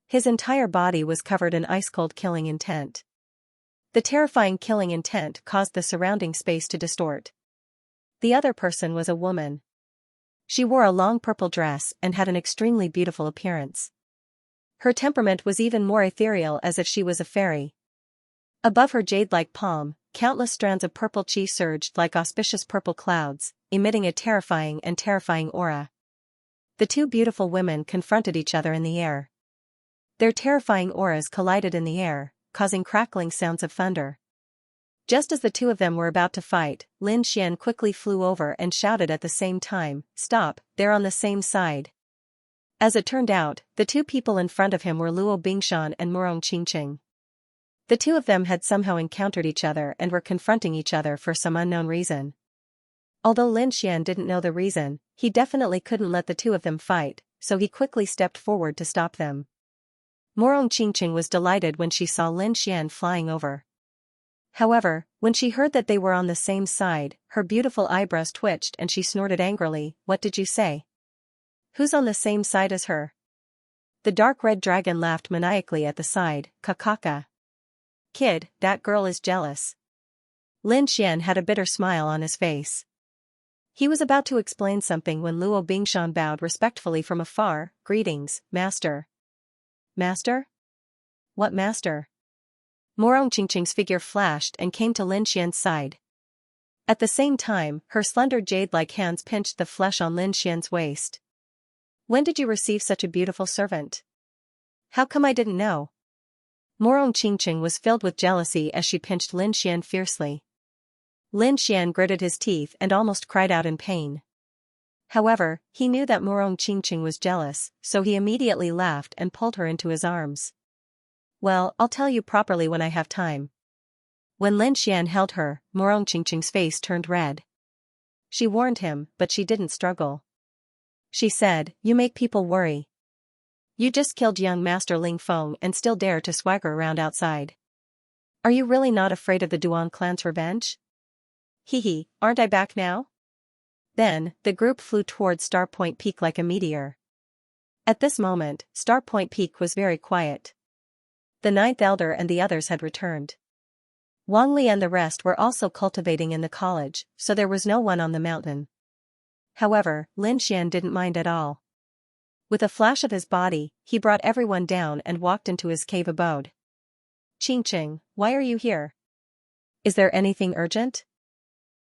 His entire body was covered in ice-cold killing intent. The terrifying killing intent caused the surrounding space to distort. The other person was a woman. She wore a long purple dress and had an extremely beautiful appearance. Her temperament was even more ethereal, as if she was a fairy. Above her jade-like palm, countless strands of purple chi surged like auspicious purple clouds, emitting a terrifying aura. The two beautiful women confronted each other in the air. Their terrifying auras collided in the air, causing crackling sounds of thunder. Just as the two of them were about to fight, Lin Xian quickly flew over and shouted at the same time, "Stop, they're on the same side." As it turned out, the two people in front of him were Luo Bingshan and Murong Qingqing. The two of them had somehow encountered each other and were confronting each other for some unknown reason. Although Lin Xian didn't know the reason, he definitely couldn't let the two of them fight, so he quickly stepped forward to stop them. Murong Qingqing was delighted when she saw Lin Xian flying over. However, when she heard that they were on the same side, her beautiful eyebrows twitched and she snorted angrily, "What did you say? Who's on the same side as her?" The dark red dragon laughed maniacally at the side, "Kakaka. Kid, that girl is jealous." Lin Xian had a bitter smile on his face. He was about to explain something when Luo Bingshan bowed respectfully from afar, "Greetings, master." "Master? What master?" Murong Qingqing's figure flashed and came to Lin Xian's side. At the same time, her slender jade-like hands pinched the flesh on Lin Xian's waist. "When did you receive such a beautiful servant? How come I didn't know?" Murong Qingqing was filled with jealousy as she pinched Lin Xian fiercely. Lin Xian gritted his teeth and almost cried out in pain. However, he knew that Murong Qingqing was jealous, so he immediately laughed and pulled her into his arms. "Well, I'll tell you properly when I have time." When Lin Xian held her, Murong Qingqing's face turned red. She warned him, but she didn't struggle. She said, "You make people worry. You just killed young Master Ling Feng and still dare to swagger around outside. Are you really not afraid of the Duan clan's revenge? Hee, aren't I back now?" Then, the group flew towards Star Point Peak like a meteor. At this moment, Star Point Peak was very quiet. The ninth elder and the others had returned. Wang Li and the rest were also cultivating in the college, so there was no one on the mountain. However, Lin Xian didn't mind at all. With a flash of his body, he brought everyone down and walked into his cave abode. "Qingqing, why are you here? Is there anything urgent?"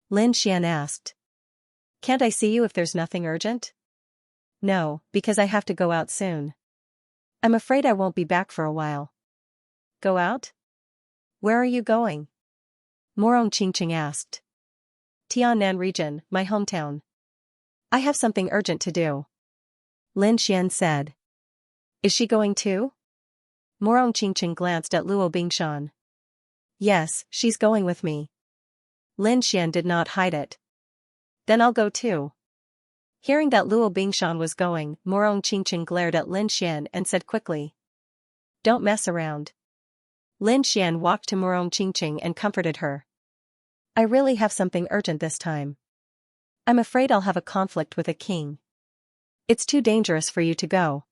Lin Xian asked. "Can't I see you if there's nothing urgent?" "No, because I have to go out soon. I'm afraid I won't be back for a while." "Go out? Where are you going?" Murong Qingqing asked. "Tiannan region, my hometown. I have something urgent to do," Lin Xian said. "Is she going too?" Murong Qingqing glanced at Luo Bingshan. "Yes, she's going with me." Lin Xian did not hide it. "Then I'll go too." Hearing that Luo Bingshan was going, Murong Qingqing glared at Lin Xian and said quickly, "Don't mess around." Lin Xian walked to Murong Qingqing and comforted her. "I really have something urgent this time. I'm afraid I'll have a conflict with a king. It's too dangerous for you to go.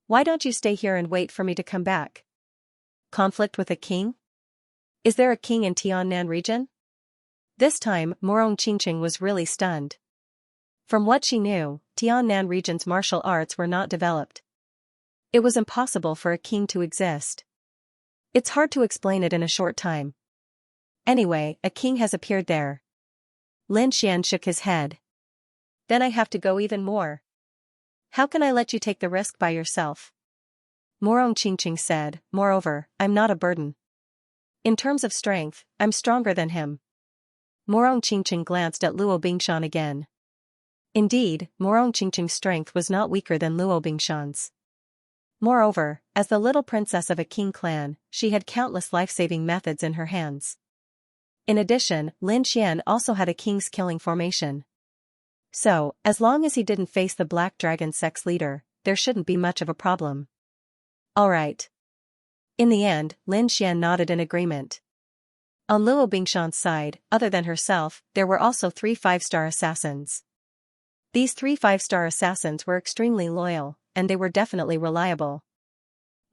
Why don't you stay here and wait for me to come back?" "Conflict with a king? Is there a king in Tiannan region?" This time, Murong Qingqing was really stunned. From what she knew, Tiannan region's martial arts were not developed. It was impossible for a king to exist. It's hard to explain it in a short time. Anyway, a king has appeared there. Lin Xian shook his head. "Then I have to go even more. How can I let you take the risk by yourself?" Murong Qingqing said, "Moreover, I'm not a burden. In terms of strength, I'm stronger than him." Murong Qingqing glanced at Luo Bingshan again. Indeed, Murong Qingqing's strength was not weaker than Luo Bingshan's. Moreover, as the little princess of a king clan, she had countless life-saving methods in her hands. In addition, Lin Xian also had a king's killing formation. So, as long as he didn't face the Black Dragon sex leader, there shouldn't be much of a problem. Alright. In the end, Lin Xian nodded in agreement. On Luo Bingshan's side, other than herself, there were also 3 5-star assassins. These 3 5-star assassins were extremely loyal, and they were definitely reliable.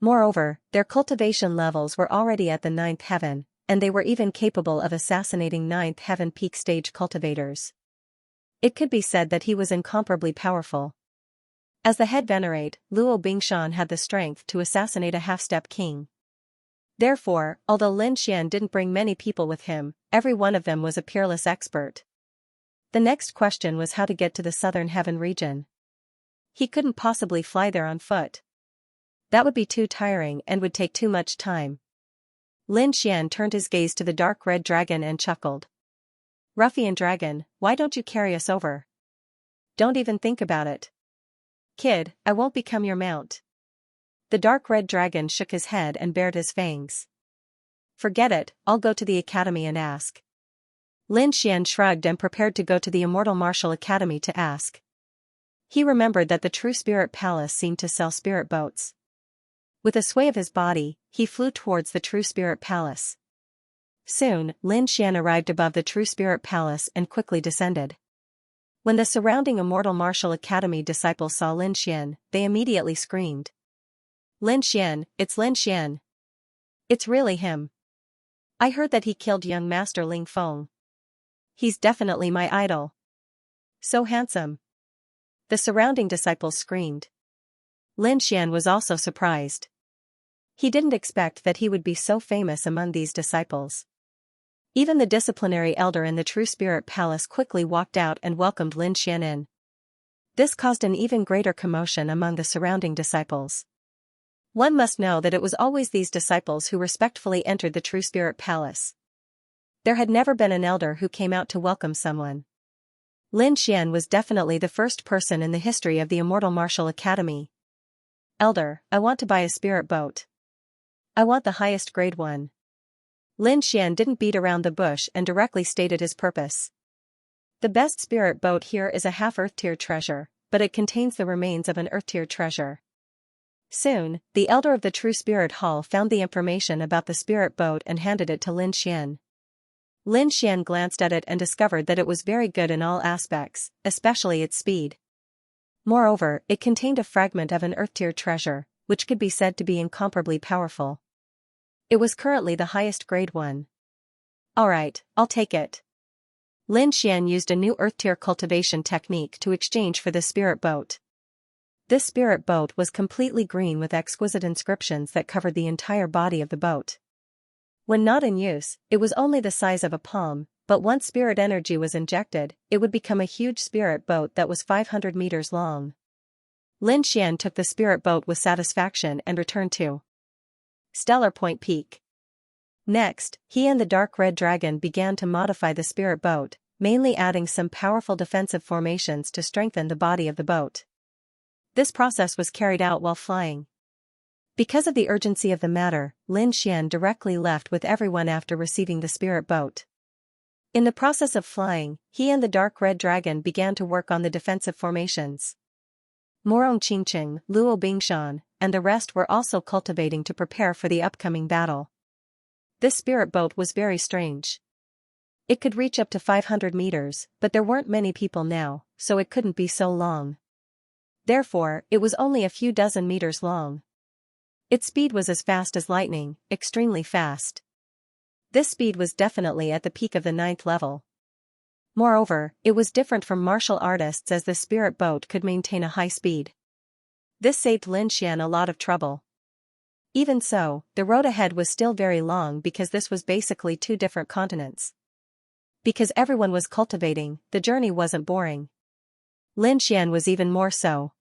Moreover, their cultivation levels were already at the 9th heaven, and they were even capable of assassinating 9th heaven peak stage cultivators. It could be said that he was incomparably powerful. As the head venerate, Luo Bingshan had the strength to assassinate a half-step king. Therefore, although Lin Xian didn't bring many people with him, every one of them was a peerless expert. The next question was how to get to the southern heaven region. He couldn't possibly fly there on foot. That would be too tiring and would take too much time. Lin Xian turned his gaze to the dark red dragon and chuckled. Ruffian dragon, why don't you carry us over? Don't even think about it. Kid, I won't become your mount. The dark red dragon shook his head and bared his fangs. Forget it, I'll go to the academy and ask. Lin Xian shrugged and prepared to go to the Immortal Martial Academy to ask. He remembered that the True Spirit Palace seemed to sell spirit boats. With a sway of his body, he flew towards the True Spirit Palace. Soon, Lin Xian arrived above the True Spirit Palace and quickly descended. When the surrounding Immortal Martial Academy disciples saw Lin Xian, they immediately screamed. Lin Xian, it's Lin Xian. It's really him. I heard that he killed young Master Ling Feng. He's definitely my idol. So handsome. The surrounding disciples screamed. Lin Xian was also surprised. He didn't expect that he would be so famous among these disciples. Even the disciplinary elder in the True Spirit Palace quickly walked out and welcomed Lin Xian in. This caused an even greater commotion among the surrounding disciples. One must know that it was always these disciples who respectfully entered the True Spirit Palace. There had never been an elder who came out to welcome someone. Lin Xian was definitely the first person in the history of the Immortal Martial Academy. Elder, I want to buy a spirit boat. I want the highest grade one. Lin Xian didn't beat around the bush and directly stated his purpose. The best spirit boat here is a half-earth tier treasure, but it contains the remains of an earth tier treasure. Soon, the elder of the True Spirit Hall found the information about the spirit boat and handed it to Lin Xian. Lin Xian glanced at it and discovered that it was very good in all aspects, especially its speed. Moreover, it contained a fragment of an earth tier treasure, which could be said to be incomparably powerful. It was currently the highest grade one. Alright, I'll take it. Lin Xian used a new earth tier cultivation technique to exchange for the spirit boat. This spirit boat was completely green with exquisite inscriptions that covered the entire body of the boat. When not in use, it was only the size of a palm, but once spirit energy was injected, it would become a huge spirit boat that was 500 meters long. Lin Xian took the spirit boat with satisfaction and returned to Stellar Point Peak. Next, he and the dark red dragon began to modify the spirit boat, mainly adding some powerful defensive formations to strengthen the body of the boat. This process was carried out while flying. Because of the urgency of the matter, Lin Xian directly left with everyone after receiving the spirit boat. In the process of flying, he and the dark red dragon began to work on the defensive formations. Morong Qingqing, Luo Bingshan, and the rest were also cultivating to prepare for the upcoming battle. This spirit boat was very strange. It could reach up to 500 meters, but there weren't many people now, so it couldn't be so long. Therefore, it was only a few dozen meters long. Its speed was as fast as lightning, extremely fast. This speed was definitely at the peak of the 9th level. Moreover, it was different from martial artists as the spirit boat could maintain a high speed. This saved Lin Xian a lot of trouble. Even so, the road ahead was still very long because this was basically 2 different continents. Because everyone was cultivating, the journey wasn't boring. Lin Xian was even more so.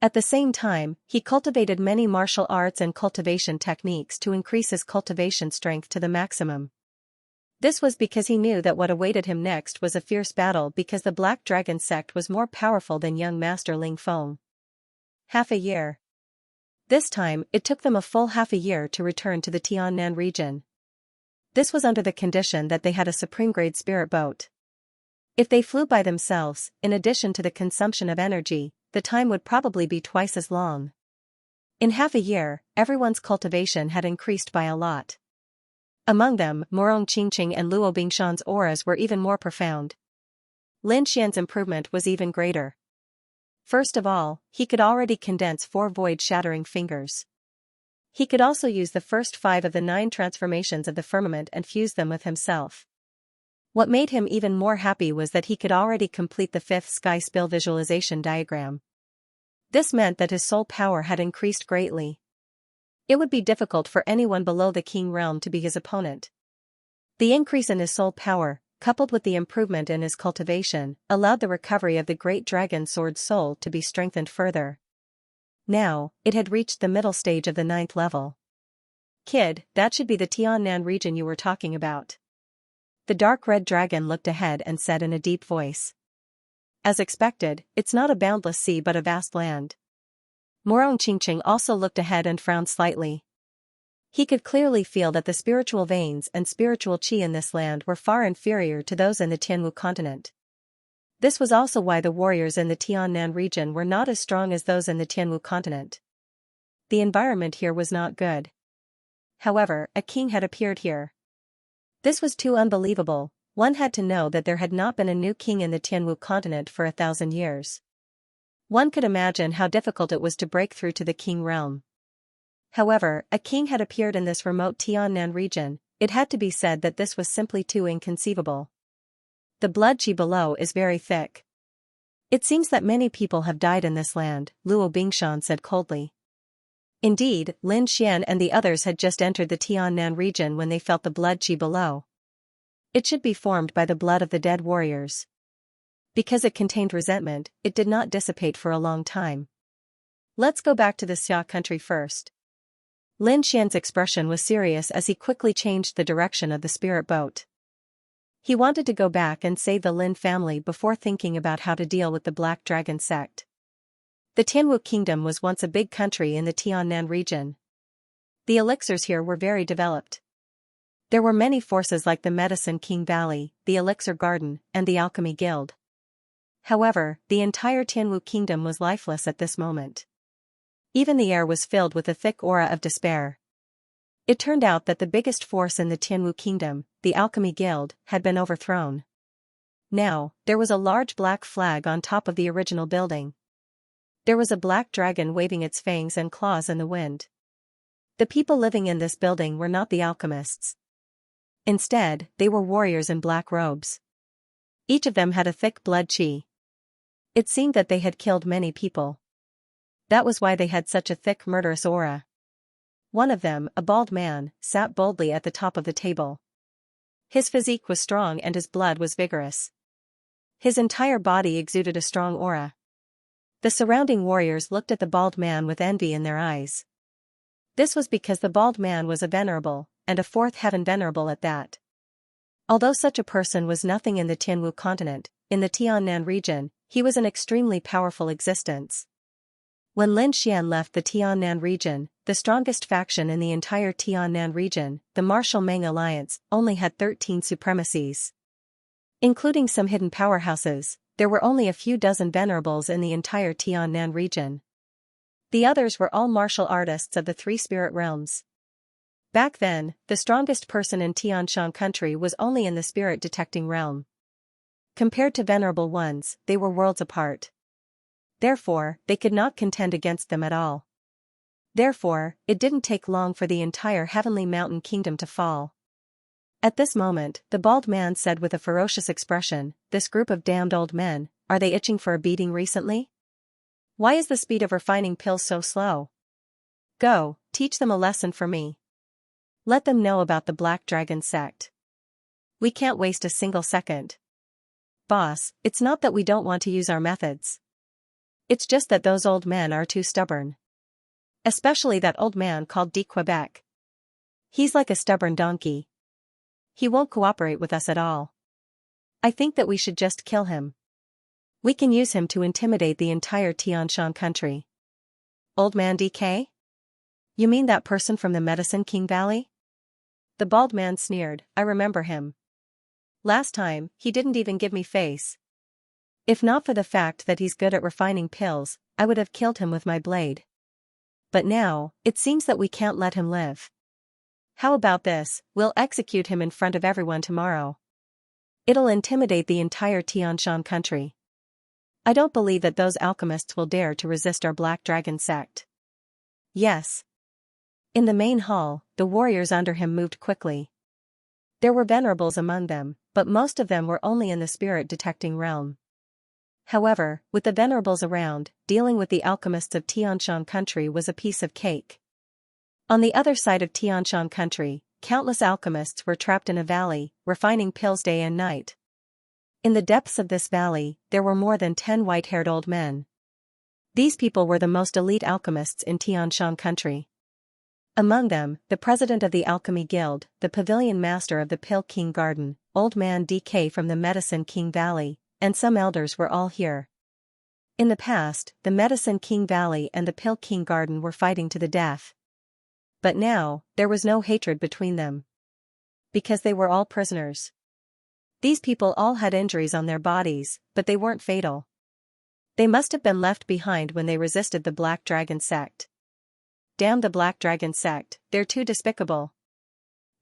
At the same time, he cultivated many martial arts and cultivation techniques to increase his cultivation strength to the maximum. This was because he knew that what awaited him next was a fierce battle because the Black Dragon sect was more powerful than young Master Ling Feng. Half a year. This time, it took them a full half a year to return to the Tiannan region. This was under the condition that they had a supreme grade spirit boat. If they flew by themselves, in addition to the consumption of energy, the time would probably be twice as long. In half a year, everyone's cultivation had increased by a lot. Among them, Morong Qingqing and Luo Bingshan's auras were even more profound. Lin Xian's improvement was even greater. First of all, he could already condense 4 void-shattering fingers. He could also use the first 5 of the 9 transformations of the firmament and fuse them with himself. What made him even more happy was that he could already complete the 5th sky spill visualization diagram. This meant that his soul power had increased greatly. It would be difficult for anyone below the king realm to be his opponent. The increase in his soul power, coupled with the improvement in his cultivation, allowed the recovery of the great dragon sword soul to be strengthened further. Now, it had reached the middle stage of the 9th level. Kid, that should be the Tiannan region you were talking about. The dark red dragon looked ahead and said in a deep voice. As expected, it's not a boundless sea but a vast land. Morong Qingqing also looked ahead and frowned slightly. He could clearly feel that the spiritual veins and spiritual qi in this land were far inferior to those in the Tianwu continent. This was also why the warriors in the Tiannan region were not as strong as those in the Tianwu continent. The environment here was not good. However, a king had appeared here. This was too unbelievable. One had to know that there had not been a new king in the Tianwu continent for 1,000 years. One could imagine how difficult it was to break through to the king realm. However, a king had appeared in this remote Tiannan region. It had to be said that this was simply too inconceivable. The blood qi below is very thick. It seems that many people have died in this land, Luo Bingshan said coldly. Indeed, Lin Xian and the others had just entered the Tiannan region when they felt the blood qi below. It should be formed by the blood of the dead warriors. Because it contained resentment, it did not dissipate for a long time. Let's go back to the Xia country first. Lin Xian's expression was serious as he quickly changed the direction of the spirit boat. He wanted to go back and save the Lin family before thinking about how to deal with the Black Dragon sect. The Tianwu Kingdom was once a big country in the Tiannan region. The elixirs here were very developed. There were many forces like the Medicine King Valley, the Elixir Garden, and the Alchemy Guild. However, the entire Tianwu Kingdom was lifeless at this moment. Even the air was filled with a thick aura of despair. It turned out that the biggest force in the Tianwu Kingdom, the Alchemy Guild, had been overthrown. Now, there was a large black flag on top of the original building. There was a black dragon waving its fangs and claws in the wind. The people living in this building were not the alchemists. Instead, they were warriors in black robes. Each of them had a thick blood qi. It seemed that they had killed many people. That was why they had such a thick murderous aura. One of them, a bald man, sat boldly at the top of the table. His physique was strong and his blood was vigorous. His entire body exuded a strong aura. The surrounding warriors looked at the bald man with envy in their eyes. This was because the bald man was a venerable, and a 4th heaven venerable at that. Although such a person was nothing in the Tianwu continent, in the Tiannan region, he was an extremely powerful existence. When Lin Xian left the Tiannan region, the strongest faction in the entire Tiannan region, the Martial Meng Alliance, only had 13 supremacies. Including some hidden powerhouses, there were only a few dozen venerables in the entire Tiannan region. The others were all martial artists of the 3 spirit realms. Back then, the strongest person in Tianshan country was only in the spirit detecting realm. Compared to venerable ones, they were worlds apart. Therefore, they could not contend against them at all. Therefore, it didn't take long for the entire Heavenly Mountain Kingdom to fall. At this moment, the bald man said with a ferocious expression, "This group of damned old men, are they itching for a beating recently? Why is the speed of refining pills so slow? Go, teach them a lesson for me. Let them know about the Black Dragon sect. We can't waste a single second. Boss, it's not that we don't want to use our methods. It's just that those old men are too stubborn. Especially that old man called de Quebec. He's like a stubborn donkey. He won't cooperate with us at all. I think that we should just kill him. We can use him to intimidate the entire Tianshan country." Old man DK? You mean that person from the Medicine King Valley? The bald man sneered. I remember him. Last time, he didn't even give me face. If not for the fact that he's good at refining pills, I would have killed him with my blade. But now, it seems that we can't let him live. How about this, we'll execute him in front of everyone tomorrow. It'll intimidate the entire Xianxia country. I don't believe that those alchemists will dare to resist our Black Dragon sect. Yes. In the main hall, the warriors under him moved quickly. There were venerables among them, but most of them were only in the spirit-detecting realm. However, with the venerables around, dealing with the alchemists of Xianxia country was a piece of cake. On the other side of Xianxia country, countless alchemists were trapped in a valley, refining pills day and night. In the depths of this valley, there were more than 10 white-haired old men. These people were the most elite alchemists in Xianxia country. Among them, the president of the Alchemy Guild, the pavilion master of the Pill King Garden, Old Man DK from the Medicine King Valley, and some elders were all here. In the past, the Medicine King Valley and the Pill King Garden were fighting to the death. But now, there was no hatred between them. Because they were all prisoners. These people all had injuries on their bodies, but they weren't fatal. They must have been left behind when they resisted the Black Dragon sect. Damn the Black Dragon sect, they're too despicable.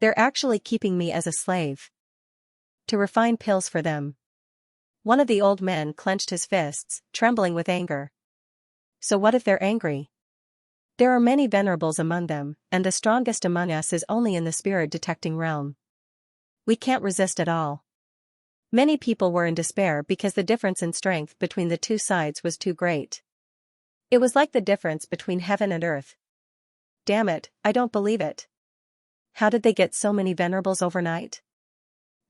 They're actually keeping me as a slave. To refine pills for them. One of the old men clenched his fists, trembling with anger. So what if they're angry? There are many venerables among them, and the strongest among us is only in the spirit-detecting realm. We can't resist at all. Many people were in despair because the difference in strength between the two sides was too great. It was like the difference between heaven and earth. Damn it, I don't believe it. How did they get so many venerables overnight?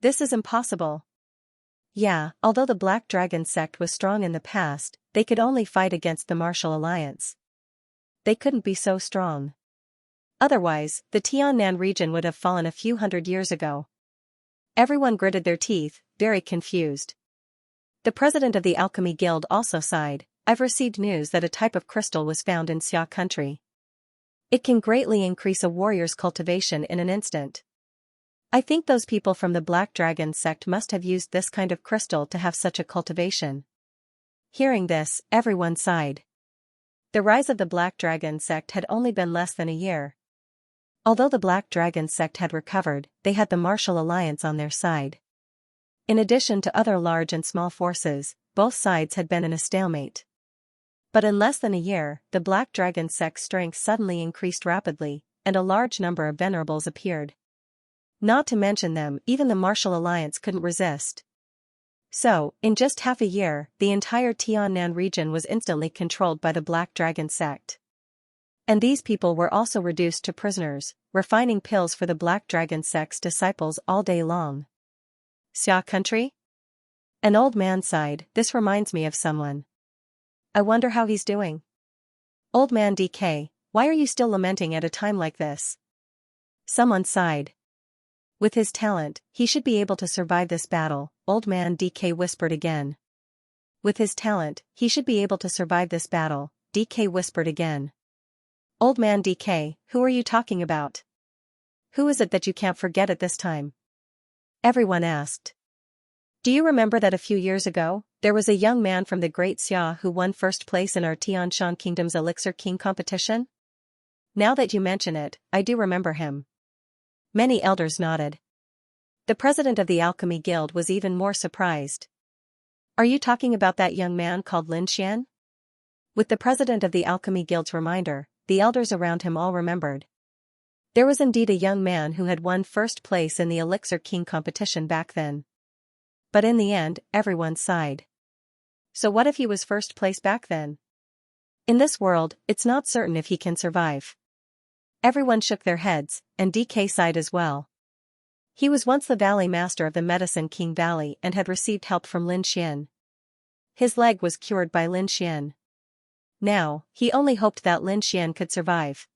This is impossible. Yeah, although the Black Dragon sect was strong in the past, they could only fight against the Martial Alliance. They couldn't be so strong. Otherwise, the Tiannan region would have fallen a few hundred years ago. Everyone gritted their teeth, very confused. The president of the Alchemy Guild also sighed. I've received news that a type of crystal was found in Xia country. It can greatly increase a warrior's cultivation in an instant. I think those people from the Black Dragon sect must have used this kind of crystal to have such a cultivation. Hearing this, everyone sighed. The rise of the Black Dragon sect had only been less than a year. Although the Black Dragon sect had recovered, they had the Martial Alliance on their side. In addition to other large and small forces, both sides had been in a stalemate. But in less than a year, the Black Dragon sect's strength suddenly increased rapidly, and a large number of venerables appeared. Not to mention them, even the Martial Alliance couldn't resist. So, in just half a year, the entire Tiannan region was instantly controlled by the Black Dragon sect. And these people were also reduced to prisoners, refining pills for the Black Dragon sect's disciples all day long. Xia country? An old man sighed. This reminds me of someone. I wonder how he's doing. Old Man DK, why are you still lamenting at a time like this? Someone sighed. With his talent, he should be able to survive this battle, Old Man DK whispered again. With his talent, he should be able to survive this battle, DK whispered again. Old Man DK, who are you talking about? Who is it that you can't forget at this time? Everyone asked. Do you remember that a few years ago, there was a young man from the Great Xia who won first place in our Tianshan Kingdom's Elixir King competition? Now that you mention it, I do remember him. Many elders nodded. The president of the Alchemy Guild was even more surprised. Are you talking about that young man called Xianxia? With the president of the Alchemy Guild's reminder, the elders around him all remembered. There was indeed a young man who had won first place in the Elixir King competition back then. But in the end, everyone sighed. So what if he was first place back then? In this world, it's not certain if he can survive. Everyone shook their heads, and DK sighed as well. He was once the Valley Master of the Medicine King Valley and had received help from Xianxia. His leg was cured by Xianxia. Now, he only hoped that Xianxia could survive.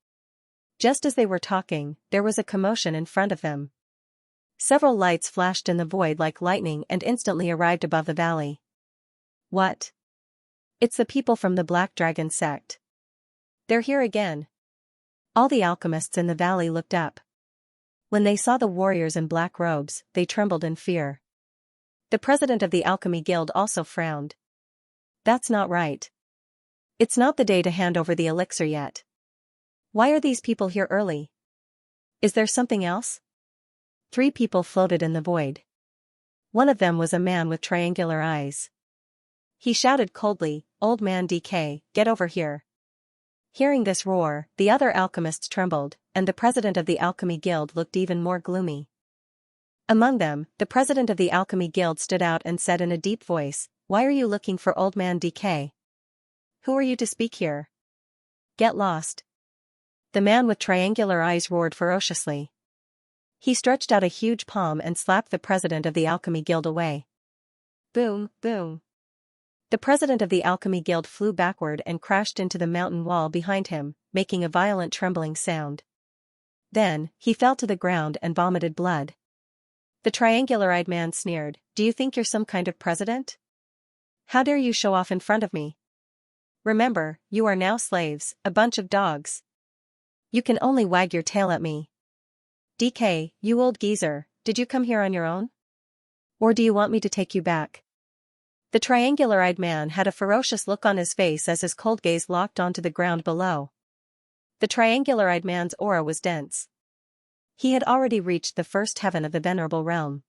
Just as they were talking, there was a commotion in front of them. Several lights flashed in the void like lightning and instantly arrived above the valley. What? It's the people from the Black Dragon sect. They're here again. All the alchemists in the valley looked up. When they saw the warriors in black robes, they trembled in fear. The president of the Alchemy Guild also frowned. That's not right. It's not the day to hand over the elixir yet. Why are these people here early? Is there something else? 3 people floated in the void. One of them was a man with triangular eyes. He shouted coldly, "Old man DK, get over here." Hearing this roar, the other alchemists trembled, and the president of the Alchemy Guild looked even more gloomy. Among them, the president of the Alchemy Guild stood out and said in a deep voice, "Why are you looking for Old Man DK? Who are you to speak here? Get lost." The man with triangular eyes roared ferociously. He stretched out a huge palm and slapped the president of the Alchemy Guild away. Boom, boom. The president of the Alchemy Guild flew backward and crashed into the mountain wall behind him, making a violent trembling sound. Then, he fell to the ground and vomited blood. The triangular-eyed man sneered, "Do you think you're some kind of president? How dare you show off in front of me? Remember, you are now slaves, a bunch of dogs. You can only wag your tail at me. DK, you old geezer, did you come here on your own? Or do you want me to take you back?" The triangular-eyed man had a ferocious look on his face as his cold gaze locked onto the ground below. The triangular-eyed man's aura was dense. He had already reached the first heaven of the venerable realm.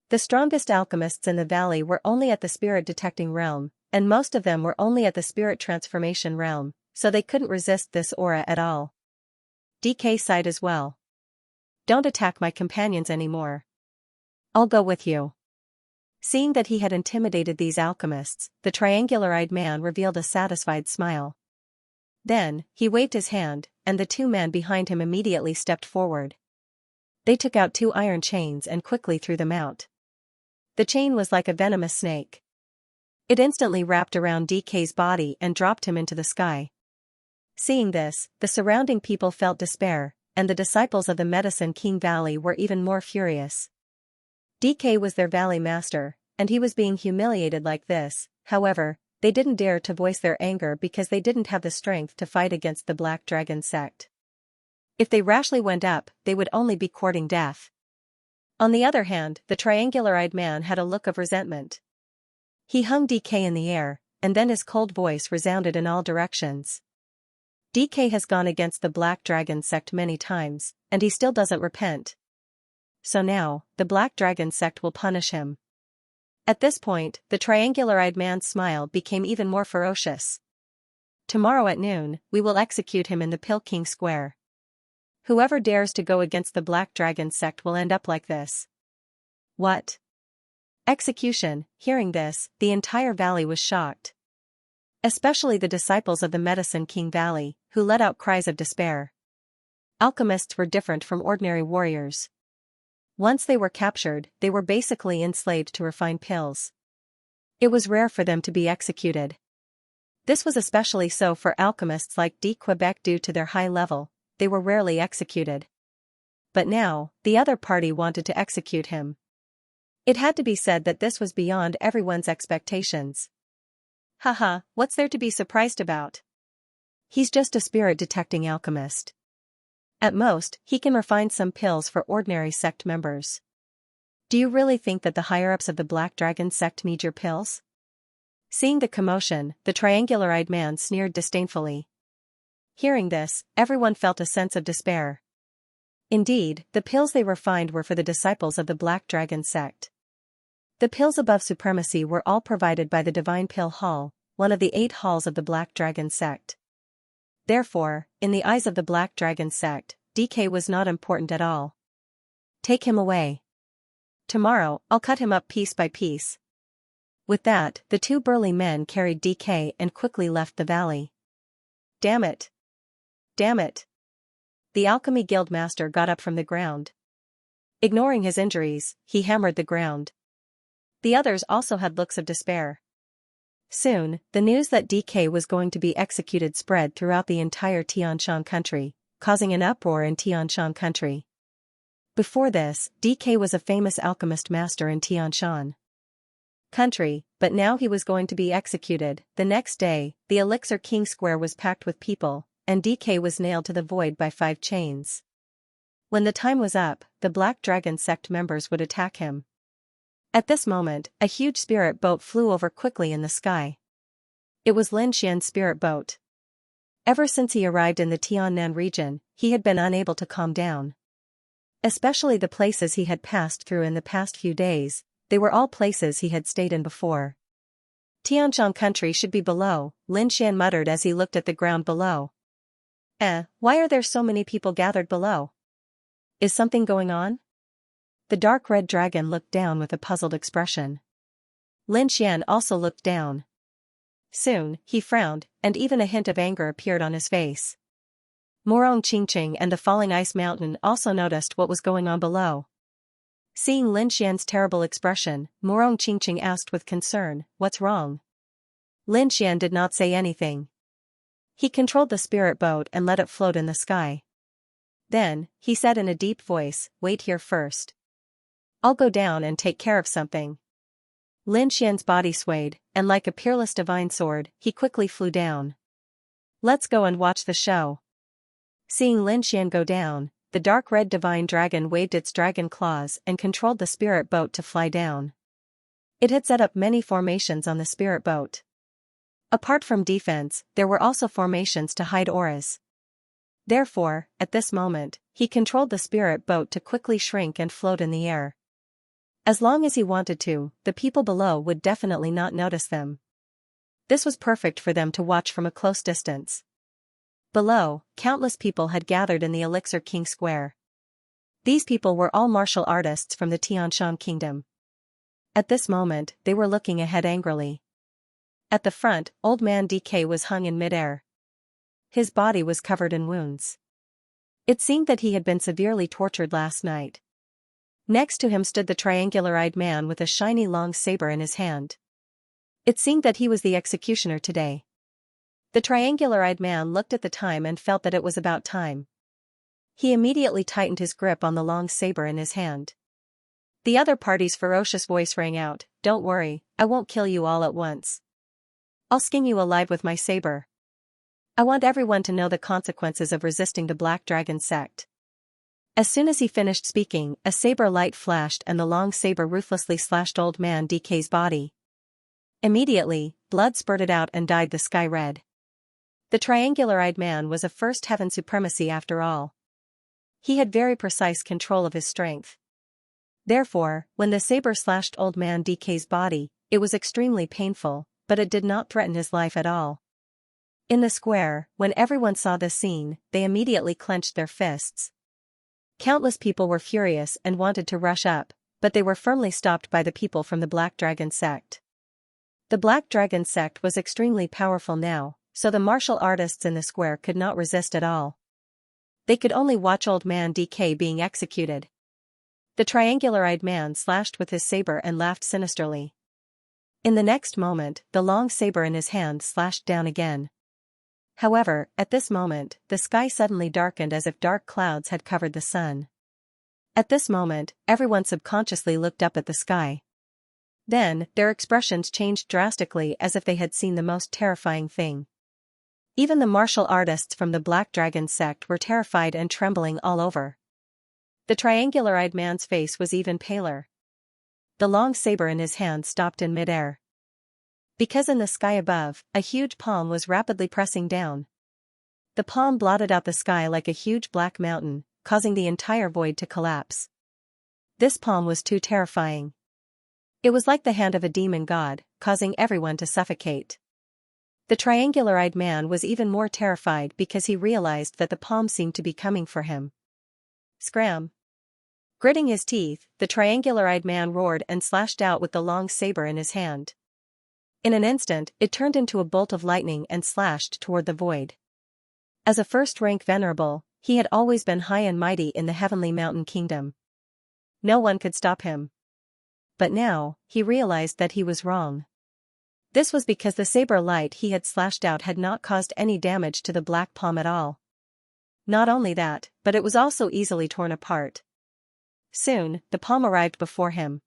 The strongest alchemists in the valley were only at the spirit detecting realm, and most of them were only at the spirit transformation realm, so they couldn't resist this aura at all. DK sighed as well. "Don't attack my companions anymore. I'll go with you." Seeing that he had intimidated these alchemists, the triangular-eyed man revealed a satisfied smile. Then, he waved his hand, and the 2 men behind him immediately stepped forward. They took out 2 iron chains and quickly threw them out. The chain was like a venomous snake. It instantly wrapped around DK's body and dropped him into the sky. Seeing this, the surrounding people felt despair, and the disciples of the Medicine King Valley were even more furious. DK was their valley master, and he was being humiliated like this. However, they didn't dare to voice their anger because they didn't have the strength to fight against the Black Dragon sect. If they rashly went up, they would only be courting death. On the other hand, the triangular-eyed man had a look of resentment. He hung DK in the air, and then his cold voice resounded in all directions. "DK has gone against the Black Dragon sect many times, and he still doesn't repent. So now, the Black Dragon sect will punish him." At this point, the triangular-eyed man's smile became even more ferocious. "Tomorrow at noon, we will execute him in the Pill King Square. Whoever dares to go against the Black Dragon sect will end up like this." "What? Execution?" Hearing this, the entire valley was shocked. Especially the disciples of the Medicine King Valley, who let out cries of despair. Alchemists were different from ordinary warriors. Once they were captured, they were basically enslaved to refine pills. It was rare for them to be executed. This was especially so for alchemists like D. Quebec due to their high level. They were rarely executed. But now, the other party wanted to execute him. It had to be said that this was beyond everyone's expectations. Haha, what's there to be surprised about? He's just a spirit-detecting alchemist. At most, he can refine some pills for ordinary sect members. Do you really think that the higher-ups of the Black Dragon sect need your pills? Seeing the commotion, the triangular-eyed man sneered disdainfully. Hearing this, everyone felt a sense of despair. Indeed, the pills they refined were for the disciples of the Black Dragon sect. The pills above supremacy were all provided by the Divine Pill Hall, one of the 8 halls of the Black Dragon sect. Therefore, in the eyes of the Black Dragon sect, DK was not important at all. Take him away. Tomorrow, I'll cut him up piece by piece. With that, the 2 burly men carried DK and quickly left the valley. Damn it! Damn it! The Alchemy Guild master got up from the ground. Ignoring his injuries, he hammered the ground. The others also had looks of despair. Soon, the news that DK was going to be executed spread throughout the entire Xianxia country, causing an uproar in Xianxia country. Before this, DK was a famous alchemist master in Xianxia country, but now he was going to be executed. The next day, the Elixir King Square was packed with people, and DK was nailed to the void by 5 chains. When the time was up, the Black Dragon sect members would attack him. At this moment, a huge spirit boat flew over quickly in the sky. It was Lin Xian's spirit boat. Ever since he arrived in the Tiannan region, he had been unable to calm down. Especially the places he had passed through in the past few days, they were all places he had stayed in before. Tianshan country should be below, Lin Xian muttered as he looked at the ground below. Why are there so many people gathered below? Is something going on? The dark red dragon looked down with a puzzled expression. Lin Xian also looked down. Soon, he frowned, and even a hint of anger appeared on his face. Morong Qingqing and the falling ice mountain also noticed what was going on below. Seeing Lin Xian's terrible expression, Morong Qingqing asked with concern, "What's wrong?" Lin Xian did not say anything. He controlled the spirit boat and let it float in the sky. Then, he said in a deep voice, "Wait here first. I'll go down and take care of something." Lin Xian's body swayed, and like a peerless divine sword, he quickly flew down. "Let's go and watch the show." Seeing Lin Xian go down, the dark red divine dragon waved its dragon claws and controlled the spirit boat to fly down. It had set up many formations on the spirit boat. Apart from defense, there were also formations to hide auras. Therefore, at this moment, he controlled the spirit boat to quickly shrink and float in the air. As long as he wanted to, the people below would definitely not notice them. This was perfect for them to watch from a close distance. Below, countless people had gathered in the Elixir King Square. These people were all martial artists from the Tianshan Kingdom. At this moment, they were looking ahead angrily. At the front, Old Man DK was hung in midair. His body was covered in wounds. It seemed that he had been severely tortured last night. Next to him stood the triangular-eyed man with a shiny long saber in his hand. It seemed that he was the executioner today. The triangular-eyed man looked at the time and felt that it was about time. He immediately tightened his grip on the long saber in his hand. The other party's ferocious voice rang out, "Don't worry, I won't kill you all at once. I'll skin you alive with my saber. I want everyone to know the consequences of resisting the Black Dragon sect." As soon as he finished speaking, a saber light flashed and the long saber ruthlessly slashed Old Man DK's body. Immediately, blood spurted out and dyed the sky red. The triangular-eyed man was a first heaven supremacy after all. He had very precise control of his strength. Therefore, when the saber slashed Old Man DK's body, it was extremely painful, but it did not threaten his life at all. In the square, when everyone saw this scene, they immediately clenched their fists. Countless people were furious and wanted to rush up, but they were firmly stopped by the people from the Black Dragon sect. The Black Dragon sect was extremely powerful now, so the martial artists in the square could not resist at all. They could only watch Old Man DK being executed. The triangular-eyed man slashed with his saber and laughed sinisterly. In the next moment, the long saber in his hand slashed down again. However, at this moment, the sky suddenly darkened as if dark clouds had covered the sun. At this moment, everyone subconsciously looked up at the sky. Then, their expressions changed drastically as if they had seen the most terrifying thing. Even the martial artists from the Black Dragon sect were terrified and trembling all over. The triangular-eyed man's face was even paler. The long saber in his hand stopped in midair. Because in the sky above, a huge palm was rapidly pressing down. The palm blotted out the sky like a huge black mountain, causing the entire void to collapse. This palm was too terrifying. It was like the hand of a demon god, causing everyone to suffocate. The triangular-eyed man was even more terrified because he realized that the palm seemed to be coming for him. Scram! Gritting his teeth, the triangular-eyed man roared and slashed out with the long saber in his hand. In an instant, it turned into a bolt of lightning and slashed toward the void. As a first-rank venerable, he had always been high and mighty in the Heavenly Mountain Kingdom. No one could stop him. But now, he realized that he was wrong. This was because the saber light he had slashed out had not caused any damage to the black palm at all. Not only that, but it was also easily torn apart. Soon, the palm arrived before him.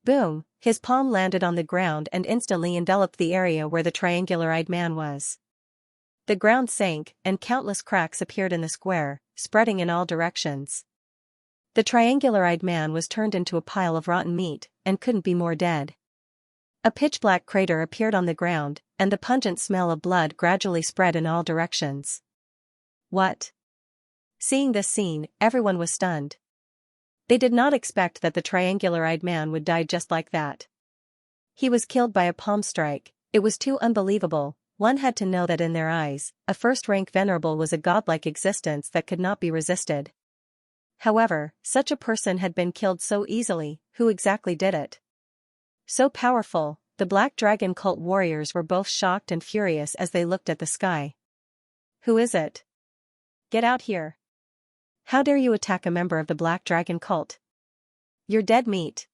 Boom! His palm landed on the ground and instantly enveloped the area where the triangular-eyed man was. The ground sank, and countless cracks appeared in the square, spreading in all directions. The triangular-eyed man was turned into a pile of rotten meat, and couldn't be more dead. A pitch-black crater appeared on the ground, and the pungent smell of blood gradually spread in all directions. What? Seeing this scene, everyone was stunned. They did not expect that the triangular-eyed man would die just like that. He was killed by a palm strike. It was too unbelievable. One had to know that in their eyes, a first-rank venerable was a godlike existence that could not be resisted. However, such a person had been killed so easily. Who exactly did it? So powerful, the Black Dragon cult warriors were both shocked and furious as they looked at the sky. Who is it? Get out here. How dare you attack a member of the Black Dragon cult? You're dead meat.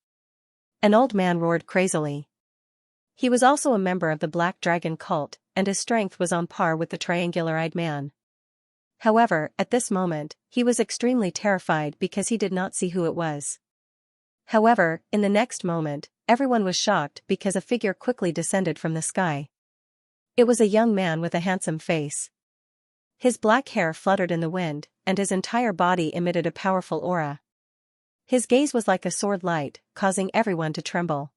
An old man roared crazily. He was also a member of the Black Dragon cult, and his strength was on par with the triangular-eyed man. However, at this moment, he was extremely terrified because he did not see who it was. However, in the next moment, everyone was shocked because a figure quickly descended from the sky. It was a young man with a handsome face. His black hair fluttered in the wind, and his entire body emitted a powerful aura. His gaze was like a sword light, causing everyone to tremble.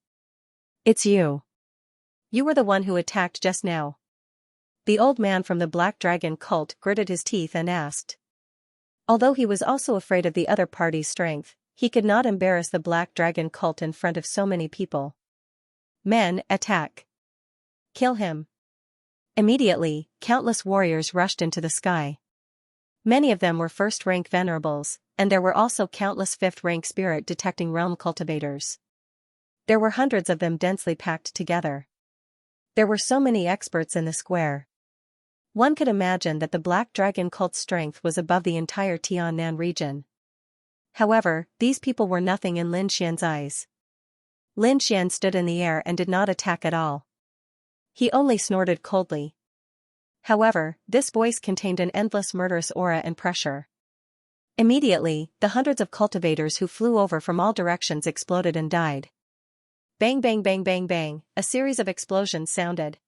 It's you. You were the one who attacked just now. The old man from the Black Dragon cult gritted his teeth and asked. Although he was also afraid of the other party's strength, he could not embarrass the Black Dragon cult in front of so many people. Men, attack. Kill him. Immediately, countless warriors rushed into the sky. Many of them were first-rank venerables, and there were also countless fifth-rank spirit-detecting realm cultivators. There were hundreds of them densely packed together. There were so many experts in the square. One could imagine that the Black Dragon cult's strength was above the entire Tiannan region. However, these people were nothing in Lin Xian's eyes. Lin Xian stood in the air and did not attack at all. He only snorted coldly. However, this voice contained an endless murderous aura and pressure. Immediately, the hundreds of cultivators who flew over from all directions exploded and died. Bang bang bang bang bang, a series of explosions sounded.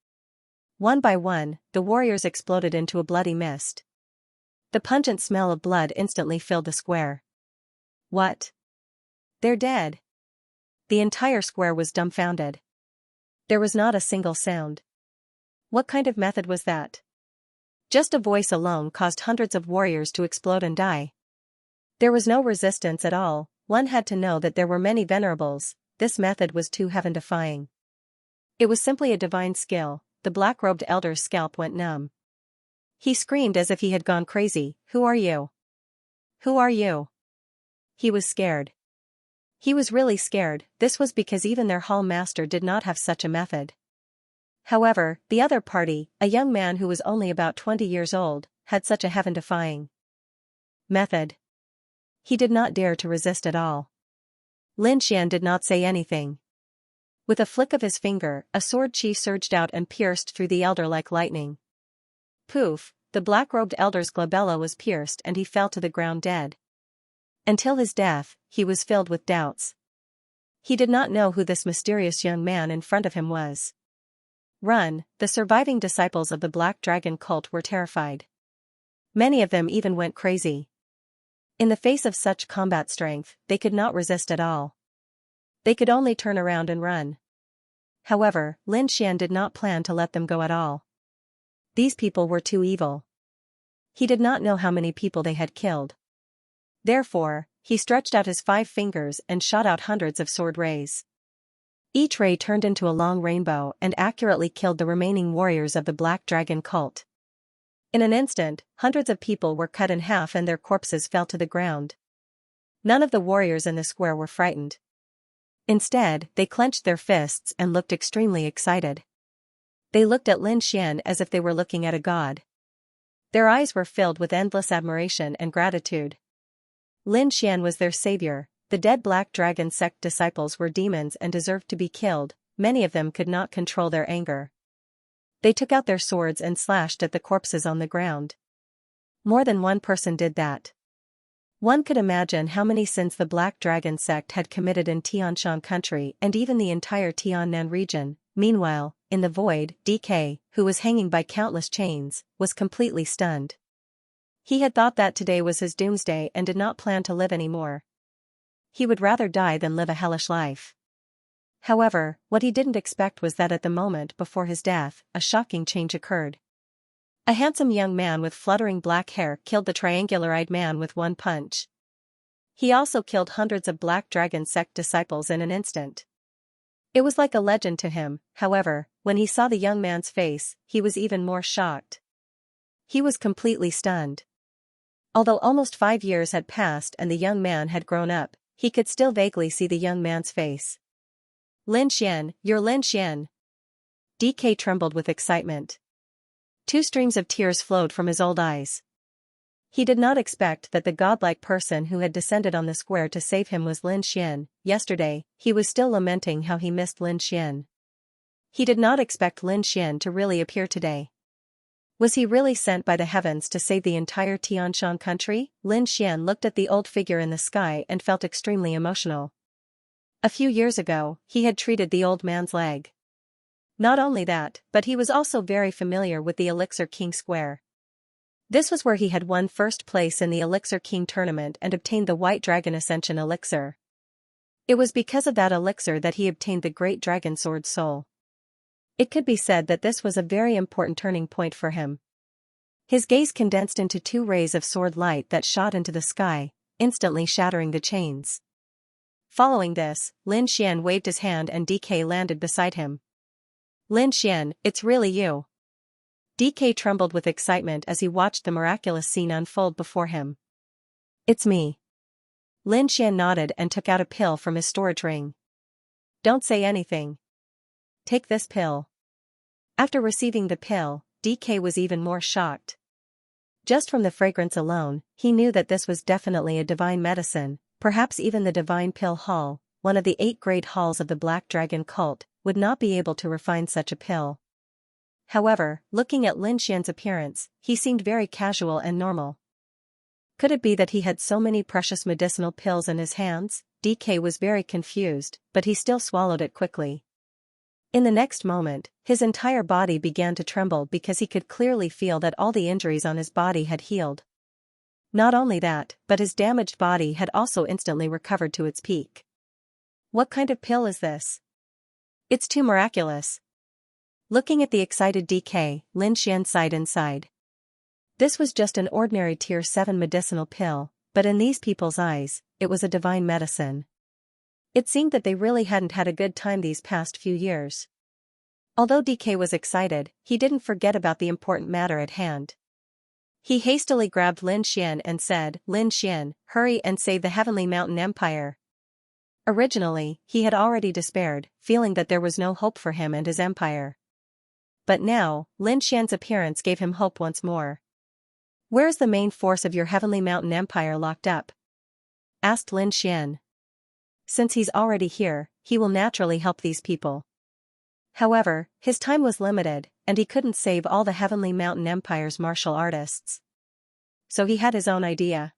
One by one, the warriors exploded into a bloody mist. The pungent smell of blood instantly filled the square. What? They're dead. The entire square was dumbfounded. There was not a single sound. What kind of method was that? Just a voice alone caused hundreds of warriors to explode and die. There was no resistance at all. One had to know that there were many venerables. This method was too heaven-defying. It was simply a divine skill. The black-robed elder's scalp went numb. He screamed as if he had gone crazy. Who are you? Who are you? He was scared. He was really scared. This was because even their hall master did not have such a method. However, the other party, a young man who was only about 20 years old, had such a heaven-defying method. He did not dare to resist at all. Lin Xian did not say anything. With a flick of his finger, a sword chi surged out and pierced through the elder like lightning. Poof, the black-robed elder's glabella was pierced and he fell to the ground dead. Until his death, he was filled with doubts. He did not know who this mysterious young man in front of him was. Run, the surviving disciples of the Black Dragon cult were terrified. Many of them even went crazy. In the face of such combat strength, they could not resist at all. They could only turn around and run. However, Lin Xian did not plan to let them go at all. These people were too evil. He did not know how many people they had killed. Therefore, he stretched out his 5 fingers and shot out hundreds of sword rays. Each ray turned into a long rainbow and accurately killed the remaining warriors of the Black Dragon cult. In an instant, hundreds of people were cut in half and their corpses fell to the ground. None of the warriors in the square were frightened. Instead, they clenched their fists and looked extremely excited. They looked at Lin Xian as if they were looking at a god. Their eyes were filled with endless admiration and gratitude. Lin Xian was their savior. The dead Black Dragon sect disciples were demons and deserved to be killed. Many of them could not control their anger. They took out their swords and slashed at the corpses on the ground. More than one person did that. One could imagine how many sins the Black Dragon sect had committed in Tianshan country and even the entire Tiannan region. Meanwhile, in the void, DK, who was hanging by countless chains, was completely stunned. He had thought that today was his doomsday and did not plan to live anymore. He would rather die than live a hellish life. However, what he didn't expect was that at the moment before his death, a shocking change occurred. A handsome young man with fluttering black hair killed the triangular-eyed man with one punch. He also killed hundreds of Black Dragon sect disciples in an instant. It was like a legend to him. However, when he saw the young man's face, he was even more shocked. He was completely stunned. Although almost 5 years had passed and the young man had grown up, he could still vaguely see the young man's face. Lin Xian, you're Lin Xian. DK trembled with excitement. 2 streams of tears flowed from his old eyes. He did not expect that the godlike person who had descended on the square to save him was Lin Xian. Yesterday, he was still lamenting how he missed Lin Xian. He did not expect Lin Xian to really appear today. Was he really sent by the heavens to save the entire Tianshan country? Lin Xian looked at the old figure in the sky and felt extremely emotional. A few years ago, he had treated the old man's leg. Not only that, but he was also very familiar with the Elixir King Square. This was where he had won first place in the Elixir King tournament and obtained the White Dragon Ascension Elixir. It was because of that elixir that he obtained the Great Dragon Sword Soul. It could be said that this was a very important turning point for him. His gaze condensed into 2 rays of sword light that shot into the sky, instantly shattering the chains. Following this, Lin Xian waved his hand and DK landed beside him. Lin Xian, it's really you. DK trembled with excitement as he watched the miraculous scene unfold before him. It's me. Lin Xian nodded and took out a pill from his storage ring. Don't say anything. Take this pill. After receiving the pill, DK was even more shocked. Just from the fragrance alone, he knew that this was definitely a divine medicine, perhaps even the divine pill hall, one of the 8 great halls of the Black Dragon cult, would not be able to refine such a pill. However, looking at Lin Xian's appearance, he seemed very casual and normal. Could it be that he had so many precious medicinal pills in his hands? DK was very confused, but he still swallowed it quickly. In the next moment, his entire body began to tremble because he could clearly feel that all the injuries on his body had healed. Not only that, but his damaged body had also instantly recovered to its peak. What kind of pill is this? It's too miraculous. Looking at the excited DK, Lin Xian sighed inside. This was just an ordinary Tier 7 medicinal pill, but in these people's eyes, it was a divine medicine. It seemed that they really hadn't had a good time these past few years. Although DK was excited, he didn't forget about the important matter at hand. He hastily grabbed Lin Xian and said, Lin Xian, hurry and save the Heavenly Mountain Empire. Originally, he had already despaired, feeling that there was no hope for him and his empire. But now, Lin Xian's appearance gave him hope once more. Where's the main force of your Heavenly Mountain Empire locked up? Asked Lin Xian. Since he's already here, he will naturally help these people. However, his time was limited, and he couldn't save all the Heavenly Mountain Empire's martial artists. So he had his own idea.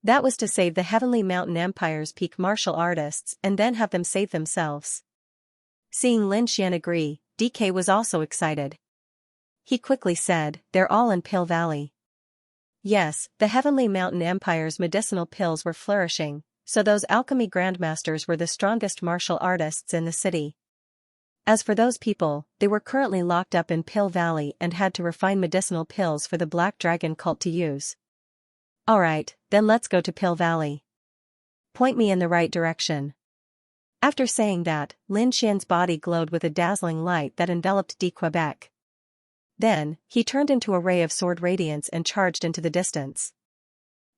That was to save the Heavenly Mountain Empire's peak martial artists and then have them save themselves. Seeing Lin Xian agree, DK was also excited. He quickly said, they're all in Pill Valley. Yes, the Heavenly Mountain Empire's medicinal pills were flourishing, so those alchemy grandmasters were the strongest martial artists in the city. As for those people, they were currently locked up in Pill Valley and had to refine medicinal pills for the Black Dragon cult to use. Alright, then let's go to Pill Valley. Point me in the right direction. After saying that, Lin Xian's body glowed with a dazzling light that enveloped Quebec. Then, he turned into a ray of sword radiance and charged into the distance.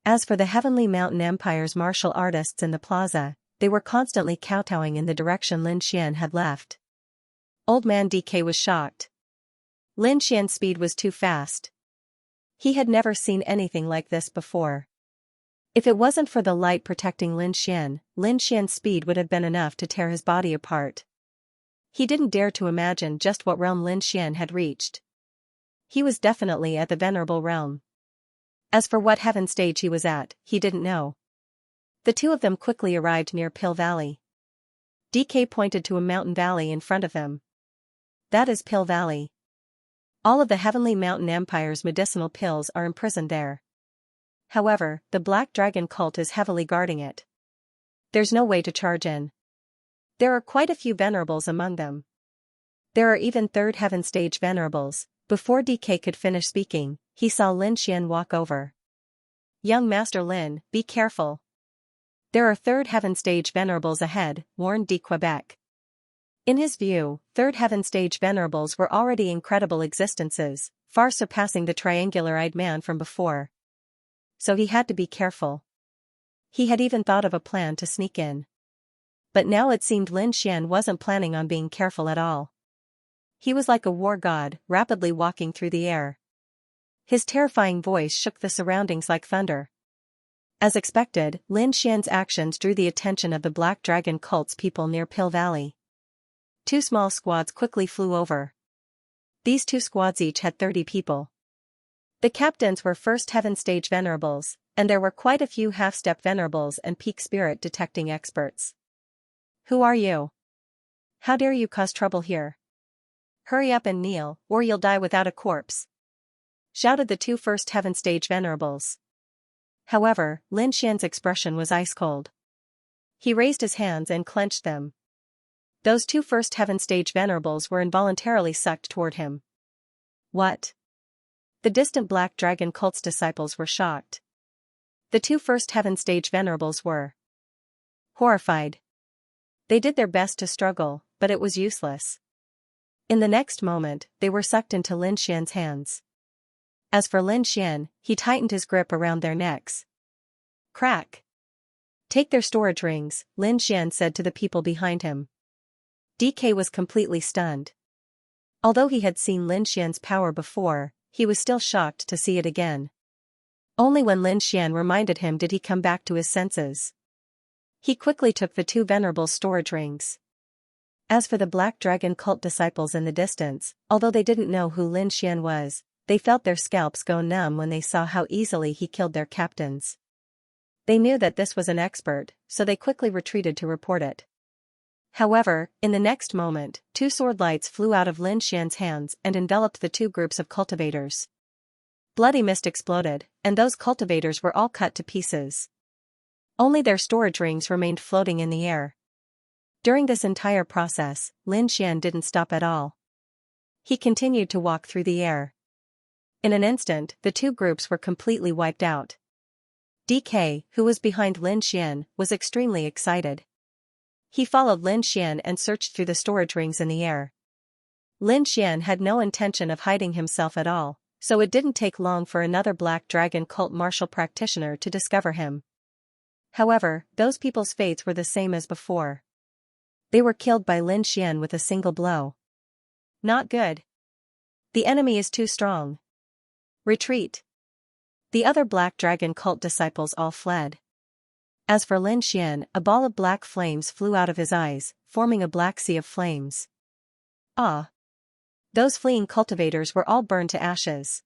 As for the Heavenly Mountain Empire's martial artists in the plaza, they were constantly kowtowing in the direction Lin Xian had left. Old man DK was shocked. Lin Xian's speed was too fast. He had never seen anything like this before. If it wasn't for the light protecting Lin Xian's speed would have been enough to tear his body apart. He didn't dare to imagine just what realm Lin Xian had reached. He was definitely at the Venerable Realm. As for what heaven stage he was at, he didn't know. The two of them quickly arrived near Pill Valley. DK pointed to a mountain valley in front of them. That is Pill Valley. All of the Heavenly Mountain Empire's medicinal pills are imprisoned there. However, the Black Dragon cult is heavily guarding it. There's no way to charge in. There are quite a few venerables among them. There are even third heaven stage venerables. Before DK could finish speaking, he saw Lin Xian walk over. Young Master Lin, be careful. There are third heaven stage venerables ahead, warned D. Quebec. In his view, third heaven stage venerables were already incredible existences, far surpassing the triangular-eyed man from before. So he had to be careful. He had even thought of a plan to sneak in. But now it seemed Lin Xian wasn't planning on being careful at all. He was like a war god, rapidly walking through the air. His terrifying voice shook the surroundings like thunder. As expected, Lin Xian's actions drew the attention of the Black Dragon cult's people near Pill Valley. 2 small squads quickly flew over. These 2 squads each had 30 people. The captains were first heaven stage venerables, and there were quite a few half-step venerables and peak spirit detecting experts. Who are you? How dare you cause trouble here? Hurry up and kneel, or you'll die without a corpse, shouted the 2 first heaven stage venerables. However, Lin Xian's expression was ice-cold. He raised his hands and clenched them. Those 2 first heaven stage venerables were involuntarily sucked toward him. What? The distant Black Dragon cult's disciples were shocked. The 2 first heaven stage venerables were horrified. They did their best to struggle, but it was useless. In the next moment, they were sucked into Lin Xian's hands. As for Lin Xian, he tightened his grip around their necks. Crack! Take their storage rings, Lin Xian said to the people behind him. DK was completely stunned. Although he had seen Lin Xian's power before, he was still shocked to see it again. Only when Lin Xian reminded him did he come back to his senses. He quickly took the 2 venerable storage rings. As for the Black Dragon cult disciples in the distance, although they didn't know who Lin Xian was, they felt their scalps go numb when they saw how easily he killed their captains. They knew that this was an expert, so they quickly retreated to report it. However, in the next moment, 2 sword lights flew out of Lin Xian's hands and enveloped the 2 groups of cultivators. Bloody mist exploded, and those cultivators were all cut to pieces. Only their storage rings remained floating in the air. During this entire process, Lin Xian didn't stop at all. He continued to walk through the air. In an instant, the 2 groups were completely wiped out. DK, who was behind Lin Xian, was extremely excited. He followed Lin Xian and searched through the storage rings in the air. Lin Xian had no intention of hiding himself at all, so it didn't take long for another Black Dragon cult martial practitioner to discover him. However, those people's fates were the same as before. They were killed by Lin Xian with a single blow. Not good. The enemy is too strong. Retreat. The other Black Dragon cult disciples all fled. As for Lin Xian, a ball of black flames flew out of his eyes, forming a black sea of flames. Ah! Those fleeing cultivators were all burned to ashes.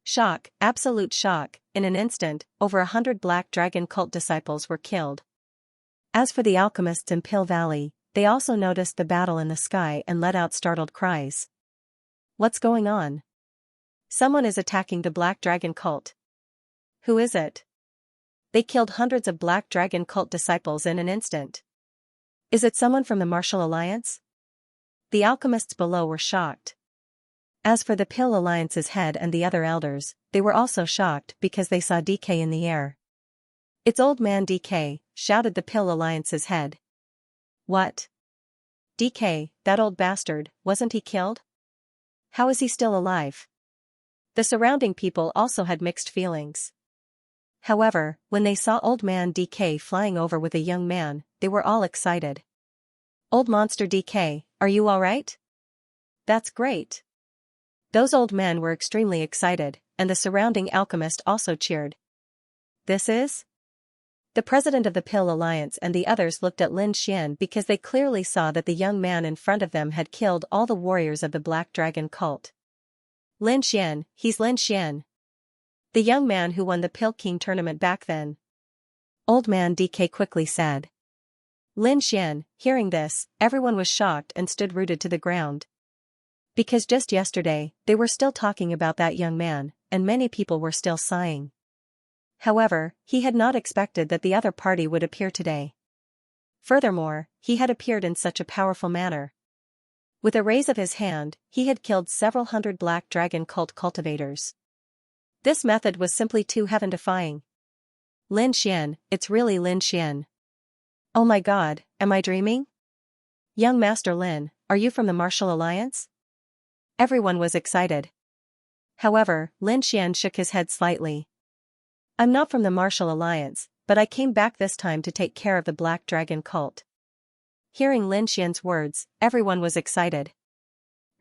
Shock, absolute shock, in an instant, over 100 Black Dragon cult disciples were killed. As for the alchemists in Pill Valley, they also noticed the battle in the sky and let out startled cries. What's going on? Someone is attacking the Black Dragon cult. Who is it? They killed hundreds of Black Dragon cult disciples in an instant. Is it someone from the Martial Alliance? The alchemists below were shocked. As for the Pill Alliance's head and the other elders, they were also shocked because they saw DK in the air. It's old man DK, shouted the Pill Alliance's head. What? DK, that old bastard, wasn't he killed? How is he still alive? The surrounding people also had mixed feelings. However, when they saw old man DK flying over with a young man, they were all excited. Old monster DK, are you alright? That's great. Those old men were extremely excited, and the surrounding alchemist also cheered. This is? The president of the Pill Alliance and the others looked at Lin Xian because they clearly saw that the young man in front of them had killed all the warriors of the Black Dragon cult. Lin Xian, he's Lin Xian. The young man who won the Pill King tournament back then. Old man DK quickly said. Lin Xian, hearing this, everyone was shocked and stood rooted to the ground. Because just yesterday, they were still talking about that young man, and many people were still sighing. However, he had not expected that the other party would appear today. Furthermore, he had appeared in such a powerful manner. With a raise of his hand, he had killed several hundred black dragon cult cultivators. This method was simply too heaven-defying. Lin Xian, it's really Lin Xian. Oh my god, am I dreaming? Young Master Lin, are you from the Martial Alliance? Everyone was excited. However, Lin Xian shook his head slightly. I'm not from the Martial Alliance, but I came back this time to take care of the Black Dragon cult. Hearing Lin Xian's words, everyone was excited.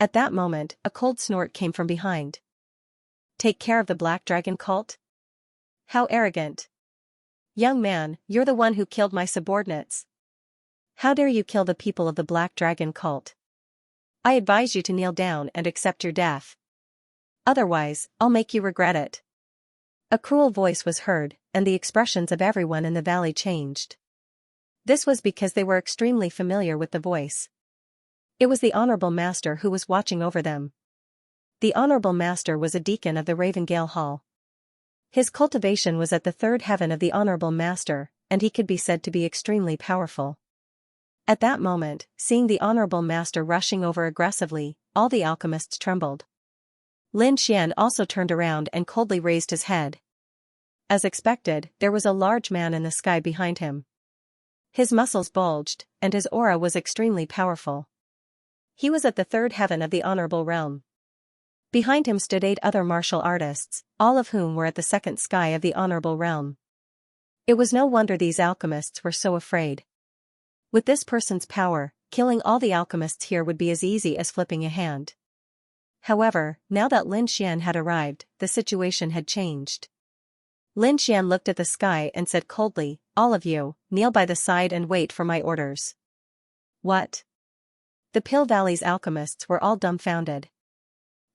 At that moment, a cold snort came from behind. Take care of the Black Dragon cult? How arrogant. Young man, you're the one who killed my subordinates. How dare you kill the people of the Black Dragon cult? I advise you to kneel down and accept your death. Otherwise, I'll make you regret it. A cruel voice was heard, and the expressions of everyone in the valley changed. This was because they were extremely familiar with the voice. It was the Honorable Master who was watching over them. The Honorable Master was a deacon of the Ravengale Hall. His cultivation was at the third heaven of the Honorable Master, and he could be said to be extremely powerful. At that moment, seeing the Honorable Master rushing over aggressively, all the alchemists trembled. Lin Xian also turned around and coldly raised his head. As expected, there was a large man in the sky behind him. His muscles bulged, and his aura was extremely powerful. He was at the third heaven of the Honorable Realm. Behind him stood 8 other martial artists, all of whom were at the second sky of the Honorable Realm. It was no wonder these alchemists were so afraid. With this person's power, killing all the alchemists here would be as easy as flipping a hand. However, now that Lin Xian had arrived, the situation had changed. Lin Xian looked at the sky and said coldly, all of you, kneel by the side and wait for my orders. What? The Pill Valley's alchemists were all dumbfounded.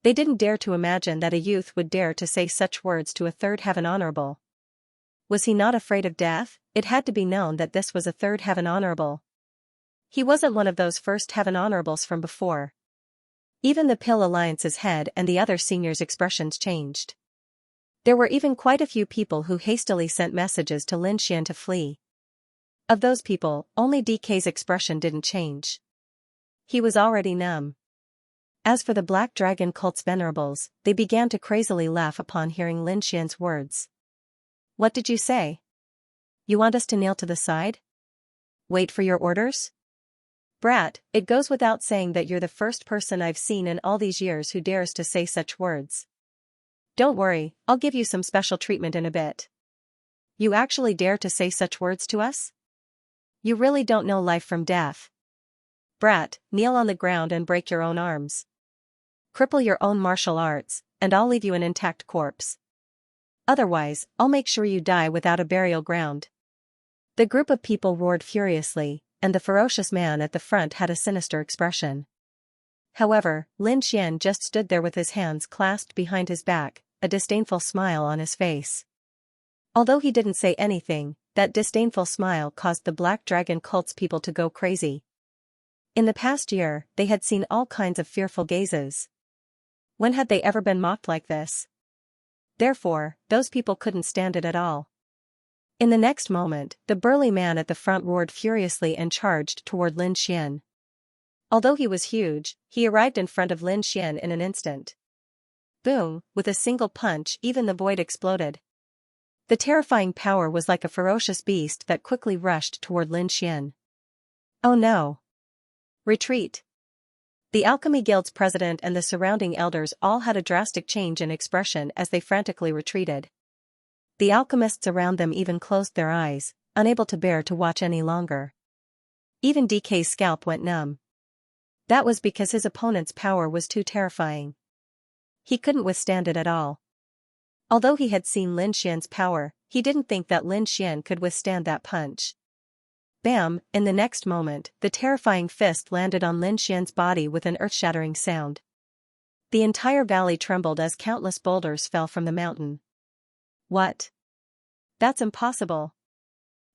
They didn't dare to imagine that a youth would dare to say such words to a third heaven honorable. Was he not afraid of death? It had to be known that this was a third heaven honorable. He wasn't one of those first heaven honorables from before. Even the Pill Alliance's head and the other seniors' expressions changed. There were even quite a few people who hastily sent messages to Lin Xian to flee. Of those people, only DK's expression didn't change. He was already numb. As for the Black Dragon cult's venerables, they began to crazily laugh upon hearing Lin Xian's words. What did you say? You want us to kneel to the side? Wait for your orders? Brat, it goes without saying that you're the first person I've seen in all these years who dares to say such words. Don't worry, I'll give you some special treatment in a bit. You actually dare to say such words to us? You really don't know life from death. Brat, kneel on the ground and break your own arms. Cripple your own martial arts, and I'll leave you an intact corpse. Otherwise, I'll make sure you die without a burial ground. The group of people roared furiously, and the ferocious man at the front had a sinister expression. However, Lin Xian just stood there with his hands clasped behind his back, a disdainful smile on his face. Although he didn't say anything, that disdainful smile caused the Black Dragon cult's people to go crazy. In the past year, they had seen all kinds of fearful gazes. When had they ever been mocked like this? Therefore, those people couldn't stand it at all. In the next moment, the burly man at the front roared furiously and charged toward Lin Xian. Although he was huge, he arrived in front of Lin Xian in an instant. Boom, with a single punch even the void exploded. The terrifying power was like a ferocious beast that quickly rushed toward Lin Xian. Oh no! Retreat! The Alchemy Guild's president and the surrounding elders all had a drastic change in expression as they frantically retreated. The alchemists around them even closed their eyes, unable to bear to watch any longer. Even DK's scalp went numb. That was because his opponent's power was too terrifying. He couldn't withstand it at all. Although he had seen Lin Xian's power, he didn't think that Lin Xian could withstand that punch. Bam! In the next moment, the terrifying fist landed on Lin Xian's body with an earth-shattering sound. The entire valley trembled as countless boulders fell from the mountain. What? That's impossible.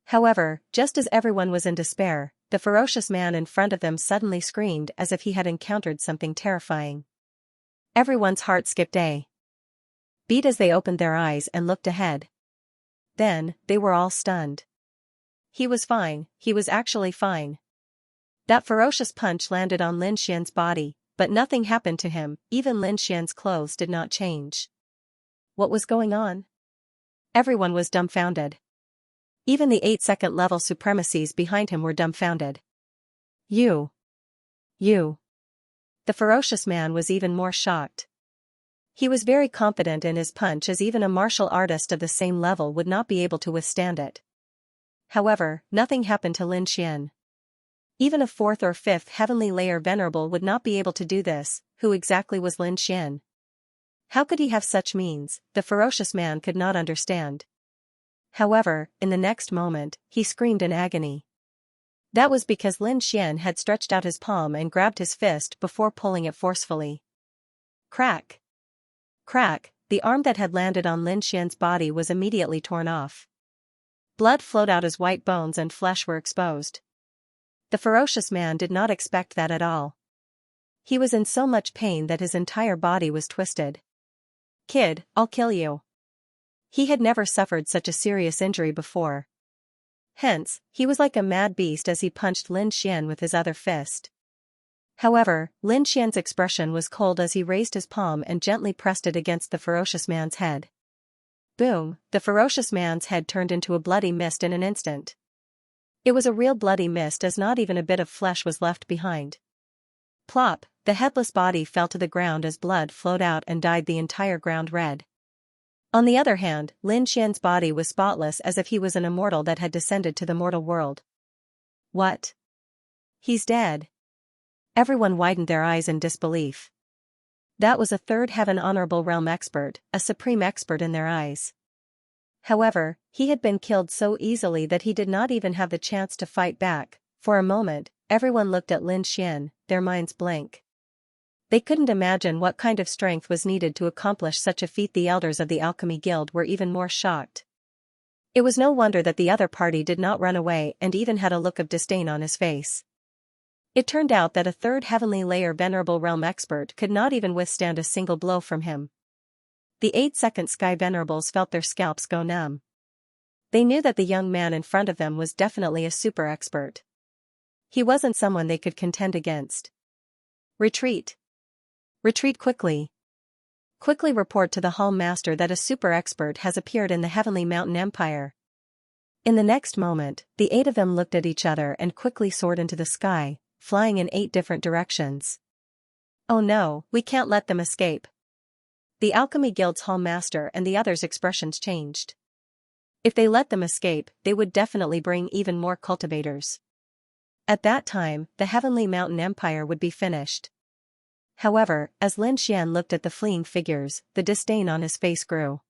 However, just as everyone was in despair, the ferocious man in front of them suddenly screamed as if he had encountered something terrifying. Everyone's heart skipped a beat as they opened their eyes and looked ahead. Then, they were all stunned. He was fine, he was actually fine. That ferocious punch landed on Lin Xian's body, but nothing happened to him, even Lin Xian's clothes did not change. What was going on? Everyone was dumbfounded. Even the 8-second level supremacies behind him were dumbfounded. You. The ferocious man was even more shocked. He was very confident in his punch, as even a martial artist of the same level would not be able to withstand it. However, nothing happened to Lin Xian. Even a 4th or 5th heavenly layer venerable would not be able to do this. Who exactly was Lin Xian? How could he have such means? The ferocious man could not understand. However, in the next moment, he screamed in agony. That was because Lin Xian had stretched out his palm and grabbed his fist before pulling it forcefully. Crack! Crack! The arm that had landed on Lin Xian's body was immediately torn off. Blood flowed out as white bones and flesh were exposed. The ferocious man did not expect that at all. He was in so much pain that his entire body was twisted. Kid, I'll kill you. He had never suffered such a serious injury before. Hence, he was like a mad beast as he punched Lin Xian with his other fist. However, Lin Xian's expression was cold as he raised his palm and gently pressed it against the ferocious man's head. Boom! The ferocious man's head turned into a bloody mist in an instant. It was a real bloody mist, as not even a bit of flesh was left behind. Plop! The headless body fell to the ground as blood flowed out and dyed the entire ground red. On the other hand, Lin Xian's body was spotless, as if he was an immortal that had descended to the mortal world. What? He's dead. Everyone widened their eyes in disbelief. That was a 3rd heaven honorable realm expert, a supreme expert in their eyes. However, he had been killed so easily that he did not even have the chance to fight back. For a moment, everyone looked at Lin Xian, their minds blank. They couldn't imagine what kind of strength was needed to accomplish such a feat. The elders of the Alchemy Guild were even more shocked. It was no wonder that the other party did not run away and even had a look of disdain on his face. It turned out that a 3rd heavenly layer venerable realm expert could not even withstand a single blow from him. The 8-second sky venerables felt their scalps go numb. They knew that the young man in front of them was definitely a super expert. He wasn't someone they could contend against. Retreat. Retreat quickly. Quickly report to the Hall Master that a super expert has appeared in the Heavenly Mountain Empire. In the next moment, the 8 of them looked at each other and quickly soared into the sky, flying in 8 different directions. Oh no, we can't let them escape. The Alchemy Guild's Hall Master and the others' expressions changed. If they let them escape, they would definitely bring even more cultivators. At that time, the Heavenly Mountain Empire would be finished. However, as Lin Xian looked at the fleeing figures, the disdain on his face grew.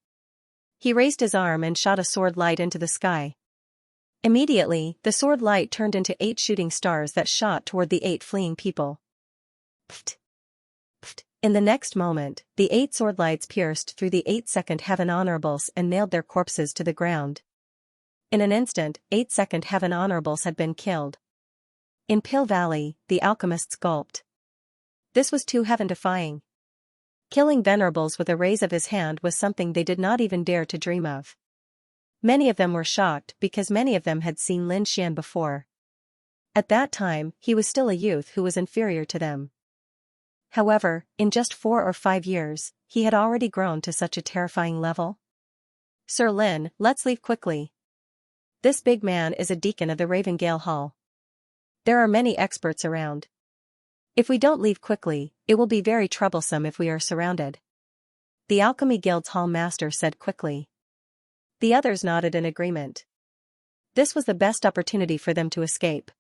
He raised his arm and shot a sword light into the sky. Immediately, the sword light turned into 8 shooting stars that shot toward the 8 fleeing people. Pft! Pft! In the next moment, the 8 sword lights pierced through the 8-second heaven honorables and nailed their corpses to the ground. In an instant, 8-second heaven honorables had been killed. In Pill Valley, the alchemists gulped. This was too heaven-defying. Killing venerables with a raise of his hand was something they did not even dare to dream of. Many of them were shocked because many of them had seen Lin Xian before. At that time, he was still a youth who was inferior to them. However, in just 4 or 5 years, he had already grown to such a terrifying level. Sir Lin, let's leave quickly. This big man is a deacon of the Ravengale Hall. There are many experts around. If we don't leave quickly, it will be very troublesome if we are surrounded. The Alchemy Guild's Hall Master said quickly. The others nodded in agreement. This was the best opportunity for them to escape.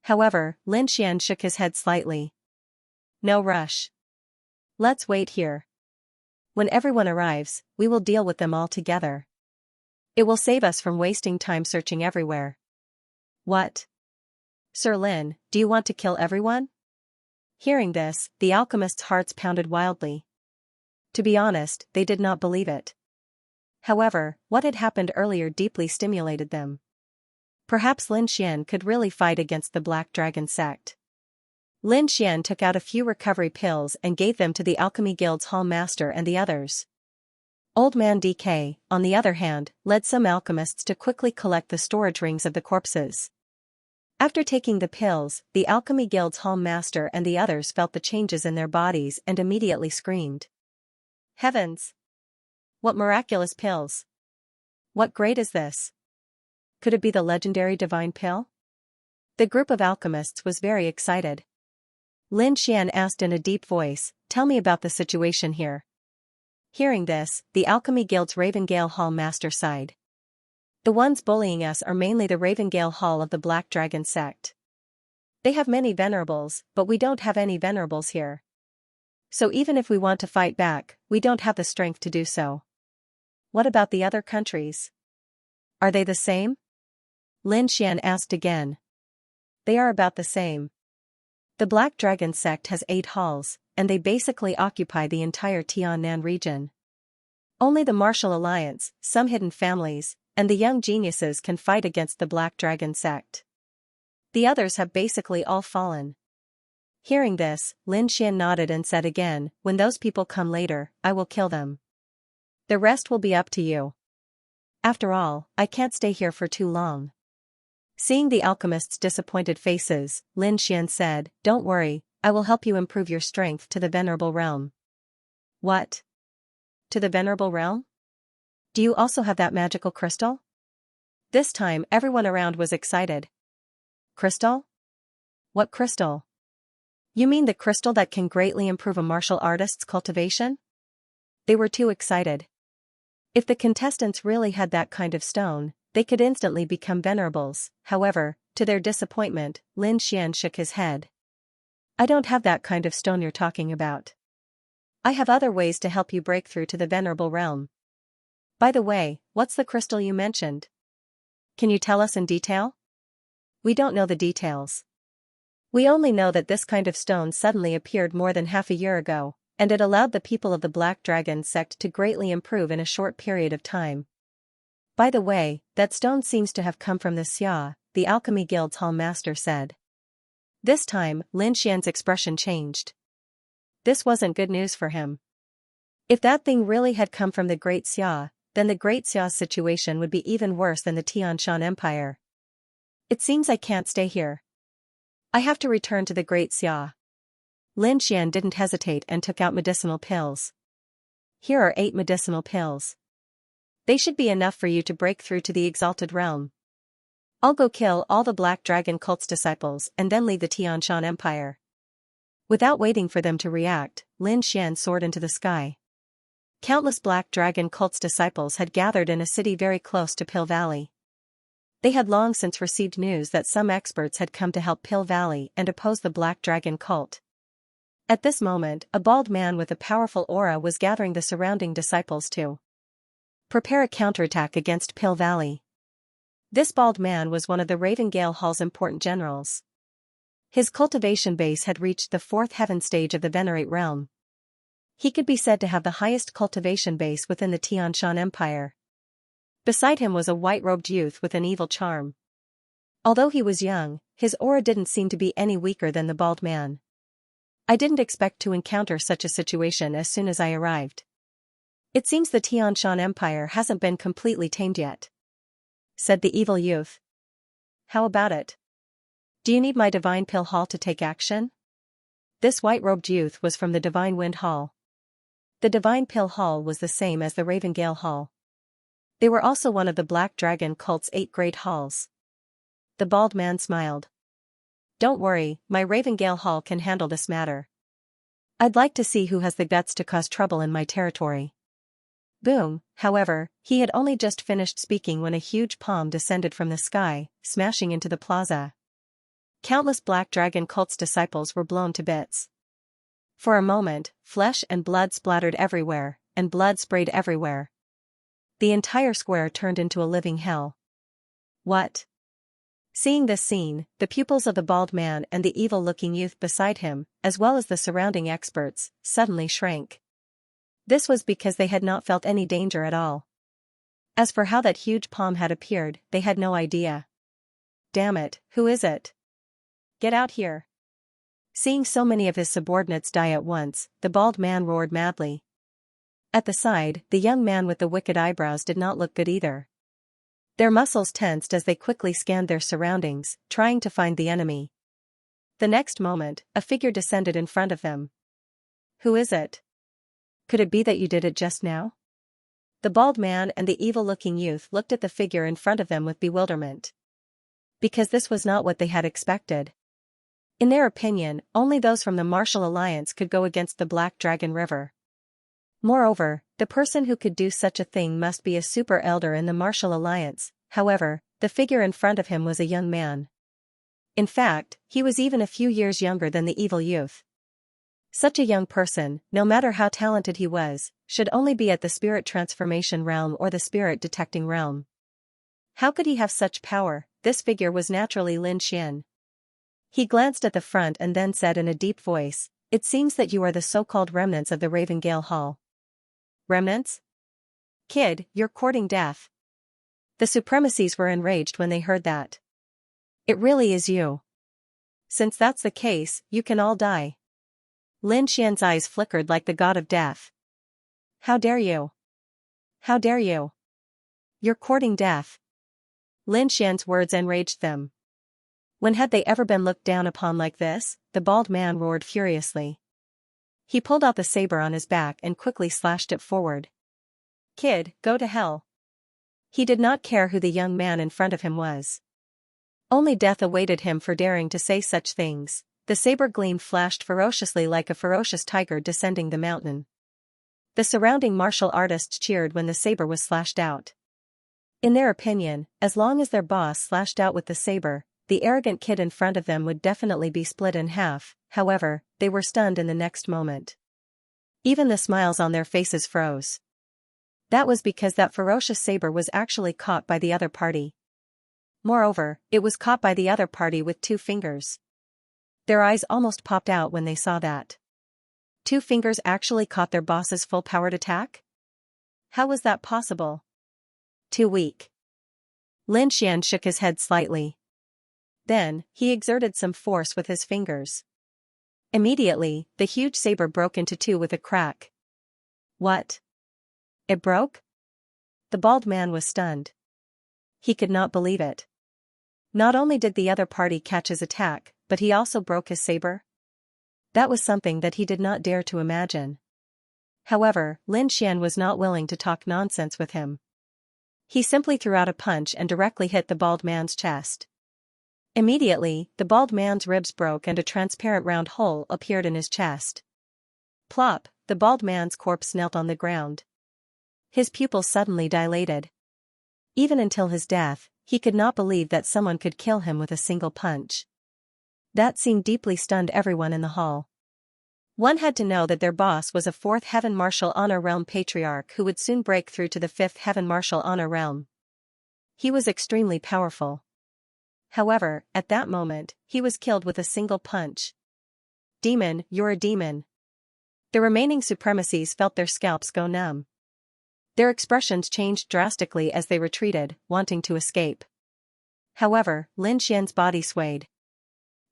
However, Lin Xian shook his head slightly. No rush. Let's wait here. When everyone arrives, we will deal with them all together. It will save us from wasting time searching everywhere. What? Sir Lin, do you want to kill everyone? Hearing this, the alchemists' hearts pounded wildly. To be honest, they did not believe it. However, what had happened earlier deeply stimulated them. Perhaps Lin Xian could really fight against the Black Dragon sect. Lin Xian took out a few recovery pills and gave them to the Alchemy Guild's Hall Master and the others. Old Man DK, on the other hand, led some alchemists to quickly collect the storage rings of the corpses. After taking the pills, the Alchemy Guild's Hall Master and the others felt the changes in their bodies and immediately screamed. Heavens! What miraculous pills! What grade is this? Could it be the legendary divine pill? The group of alchemists was very excited. Lin Xian asked in a deep voice, "Tell me about the situation here." Hearing this, the Alchemy Guild's Ravengale Hall Master sighed. The ones bullying us are mainly the Ravengale Hall of the Black Dragon sect. They have many venerables, but we don't have any venerables here. So even if we want to fight back, we don't have the strength to do so. What about the other countries? Are they the same? Lin Xian asked again. They are about the same. The Black Dragon sect has 8 halls, and they basically occupy the entire Tiannan region. Only the Martial Alliance, some hidden families, and the young geniuses can fight against the Black Dragon sect. The others have basically all fallen. Hearing this, Lin Xian nodded and said again, "When those people come later, I will kill them. The rest will be up to you. After all, I can't stay here for too long." Seeing the alchemists' disappointed faces, Lin Xian said, "Don't worry, I will help you improve your strength to the Venerable Realm." What? To the Venerable Realm? Do you also have that magical crystal? This time everyone around was excited. Crystal? What crystal? You mean the crystal that can greatly improve a martial artist's cultivation? They were too excited. If the contestants really had that kind of stone, they could instantly become venerables. However, to their disappointment, Lin Xian shook his head. "I don't have that kind of stone you're talking about. I have other ways to help you break through to the Venerable Realm. By the way, what's the crystal you mentioned? Can you tell us in detail?" "We don't know the details. We only know that this kind of stone suddenly appeared more than half a year ago, and it allowed the people of the Black Dragon sect to greatly improve in a short period of time. By the way, that stone seems to have come from the Xia," the Alchemy Guild's Hall Master said. This time, Lin Xian's expression changed. This wasn't good news for him. If that thing really had come from the Great Xia, then the Great Xia's situation would be even worse than the Tianshan Empire. "It seems I can't stay here. I have to return to the Great Xia." Lin Xian didn't hesitate and took out medicinal pills. "Here are 8 medicinal pills. They should be enough for you to break through to the Exalted Realm. I'll go kill all the Black Dragon cult's disciples and then leave the Tianshan Empire." Without waiting for them to react, Lin Xian soared into the sky. Countless Black Dragon cult's disciples had gathered in a city very close to Pill Valley. They had long since received news that some experts had come to help Pill Valley and oppose the Black Dragon cult. At this moment, a bald man with a powerful aura was gathering the surrounding disciples to prepare a counterattack against Pill Valley. This bald man was one of the Ravengale Hall's important generals. His cultivation base had reached the 4th heaven stage of the Venerate realm. He could be said to have the highest cultivation base within the Tianshan Empire. Beside him was a white-robed youth with an evil charm. Although he was young, his aura didn't seem to be any weaker than the bald man. "I didn't expect to encounter such a situation as soon as I arrived. It seems the Tianshan Empire hasn't been completely tamed yet," said the evil youth. "How about it? Do you need my Divine Pill Hall to take action?" This white-robed youth was from the Divine Wind Hall. The Divine Pill Hall was the same as the Ravengale Hall. They were also one of the Black Dragon cult's 8 great halls. The bald man smiled. "Don't worry, my Ravengale Hall can handle this matter. I'd like to see who has the guts to cause trouble in my territory." Boom. However, he had only just finished speaking when a huge palm descended from the sky, smashing into the plaza. Countless Black Dragon cult's disciples were blown to bits. For a moment, flesh and blood splattered everywhere, and blood sprayed everywhere. The entire square turned into a living hell. What? Seeing this scene, the pupils of the bald man and the evil-looking youth beside him, as well as the surrounding experts, suddenly shrank. This was because they had not felt any danger at all. As for how that huge palm had appeared, they had no idea. "Damn it, who is it? Get out here." Seeing so many of his subordinates die at once, the bald man roared madly. At the side, the young man with the wicked eyebrows did not look good either. Their muscles tensed as they quickly scanned their surroundings, trying to find the enemy. The next moment, a figure descended in front of them. "Who is it? Could it be that you did it just now?" The bald man and the evil-looking youth looked at the figure in front of them with bewilderment. Because this was not what they had expected. In their opinion, only those from the Martial Alliance could go against the Black Dragon River. Moreover, the person who could do such a thing must be a super elder in the Martial Alliance. However, the figure in front of him was a young man. In fact, he was even a few years younger than the evil youth. Such a young person, no matter how talented he was, should only be at the spirit transformation realm or the spirit detecting realm. How could he have such power? This figure was naturally Lin Xian. He glanced at the front and then said in a deep voice, "It seems that you are the so-called remnants of the Ravengale Hall." "Remnants? Kid, you're courting death." The supremacies were enraged when they heard that. "It really is you. Since that's the case, you can all die." Lin Xian's eyes flickered like the god of death. "How dare you? How dare you? You're courting death." Lin Xian's words enraged them. When had they ever been looked down upon like this? The bald man roared furiously. He pulled out the saber on his back and quickly slashed it forward. "Kid, go to hell." He did not care who the young man in front of him was. Only death awaited him for daring to say such things. The saber gleam flashed ferociously like a ferocious tiger descending the mountain. The surrounding martial artists cheered when the saber was slashed out. In their opinion, as long as their boss slashed out with the saber, the arrogant kid in front of them would definitely be split in half. However, they were stunned in the next moment. Even the smiles on their faces froze. That was because that ferocious saber was actually caught by the other party. Moreover, it was caught by the other party with 2 fingers. Their eyes almost popped out when they saw that. 2 fingers actually caught their boss's full-powered attack? How was that possible? Too weak. Lin Xian shook his head slightly. Then, he exerted some force with his fingers. Immediately, the huge saber broke into 2 with a crack. What? It broke? The bald man was stunned. He could not believe it. Not only did the other party catch his attack, but he also broke his saber? That was something that he did not dare to imagine. However, Lin Xian was not willing to talk nonsense with him. He simply threw out a punch and directly hit the bald man's chest. Immediately, the bald man's ribs broke and a transparent round hole appeared in his chest. Plop, the bald man's corpse knelt on the ground. His pupils suddenly dilated. Even until his death, he could not believe that someone could kill him with a single punch. That scene deeply stunned everyone in the hall. One had to know that their boss was a 4th Heaven Martial Honor Realm Patriarch who would soon break through to the 5th Heaven Martial Honor Realm. He was extremely powerful. However, at that moment, he was killed with a single punch. Demon, you're a demon. The remaining supremacies felt their scalps go numb. Their expressions changed drastically as they retreated, wanting to escape. However, Lin Xian's body swayed.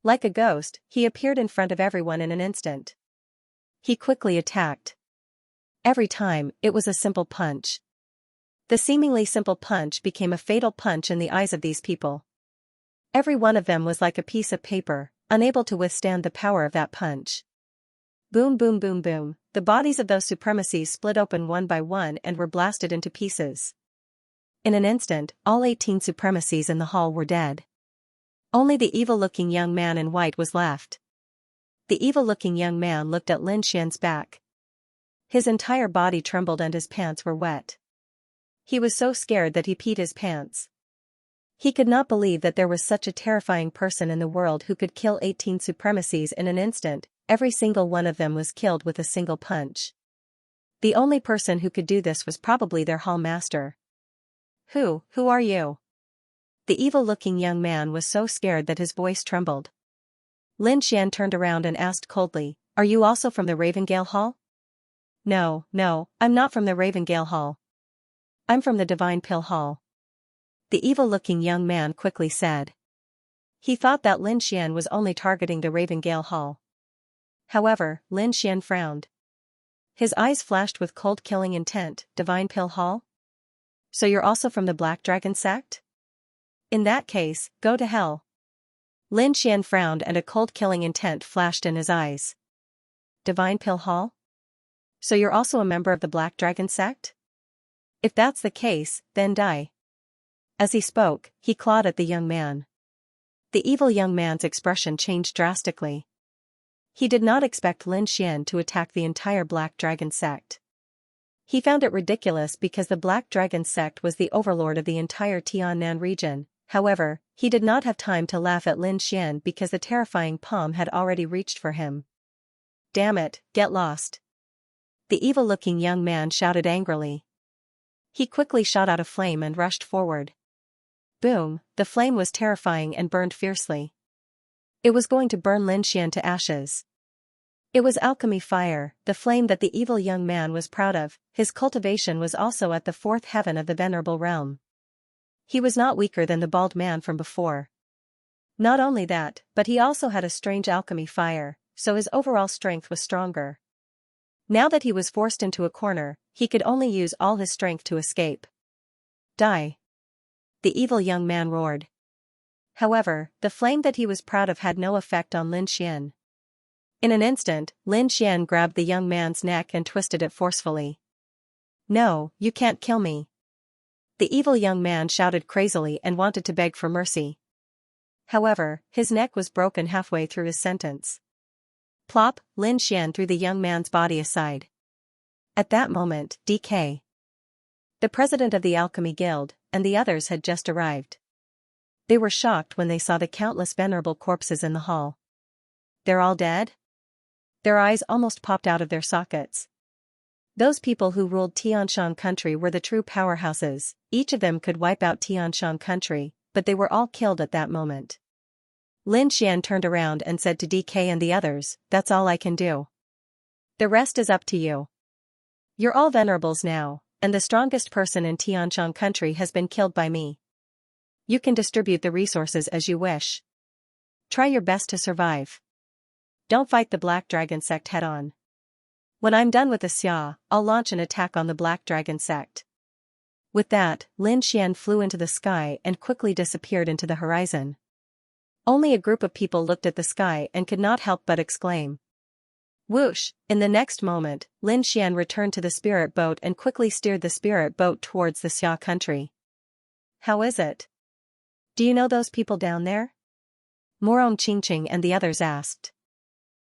Like a ghost, he appeared in front of everyone in an instant. He quickly attacked. Every time, it was a simple punch. The seemingly simple punch became a fatal punch in the eyes of these people. Every one of them was like a piece of paper, unable to withstand the power of that punch. Boom boom boom boom, the bodies of those supremacies split open one by one and were blasted into pieces. In an instant, all 18 supremacies in the hall were dead. Only the evil-looking young man in white was left. The evil-looking young man looked at Lin Xian's back. His entire body trembled and his pants were wet. He was so scared that he peed his pants. He could not believe that there was such a terrifying person in the world who could kill 18 supremacies in an instant. Every single one of them was killed with a single punch. The only person who could do this was probably their hall master. Who are you? The evil-looking young man was so scared that his voice trembled. Lin Xian turned around and asked coldly, "Are you also from the Ravengale Hall?" No, I'm not from the Ravengale Hall. I'm from the Divine Pill Hall." The evil-looking young man quickly said. He thought that Lin Xian was only targeting the Ravengale Hall. However, Lin Xian frowned. His eyes flashed with cold killing intent. Divine Pill Hall? So you're also from the Black Dragon sect? In that case, go to hell. Lin Xian frowned and a cold killing intent flashed in his eyes. Divine Pill Hall? So you're also a member of the Black Dragon sect? If that's the case, then die. As he spoke, he clawed at the young man. The evil young man's expression changed drastically. He did not expect Lin Xian to attack the entire Black Dragon sect. He found it ridiculous because the Black Dragon sect was the overlord of the entire Tiannan region. However, he did not have time to laugh at Lin Xian because the terrifying palm had already reached for him. Damn it, get lost. The evil-looking young man shouted angrily. He quickly shot out a flame and rushed forward. Boom, the flame was terrifying and burned fiercely. It was going to burn Lin Xian to ashes. It was alchemy fire, the flame that the evil young man was proud of. His cultivation was also at the fourth heaven of the venerable realm. He was not weaker than the bald man from before. Not only that, but he also had a strange alchemy fire, so his overall strength was stronger. Now that he was forced into a corner, he could only use all his strength to escape. Die! The evil young man roared. However, the flame that he was proud of had no effect on Lin Xian. In an instant, Lin Xian grabbed the young man's neck and twisted it forcefully. No, you can't kill me. The evil young man shouted crazily and wanted to beg for mercy. However, his neck was broken halfway through his sentence. Plop, Lin Xian threw the young man's body aside. At that moment, DK, the president of the Alchemy Guild, and the others had just arrived. They were shocked when they saw the countless venerable corpses in the hall. They're all dead? Their eyes almost popped out of their sockets. Those people who ruled Tianshan country were the true powerhouses. Each of them could wipe out Tianshan country, but they were all killed at that moment. Lin Xian turned around and said to DK and the others, "That's all I can do. The rest is up to you. You're all venerables now, and the strongest person in Tianshan country has been killed by me. You can distribute the resources as you wish. Try your best to survive. Don't fight the Black Dragon sect head-on. When I'm done with the Xia, I'll launch an attack on the Black Dragon sect." With that, Lin Xian flew into the sky and quickly disappeared into the horizon. Only a group of people looked at the sky and could not help but exclaim. Whoosh! In the next moment, Lin Xian returned to the spirit boat and quickly steered the spirit boat towards the Xia country. "How is it? Do you know those people down there?" Morong Qingqing and the others asked.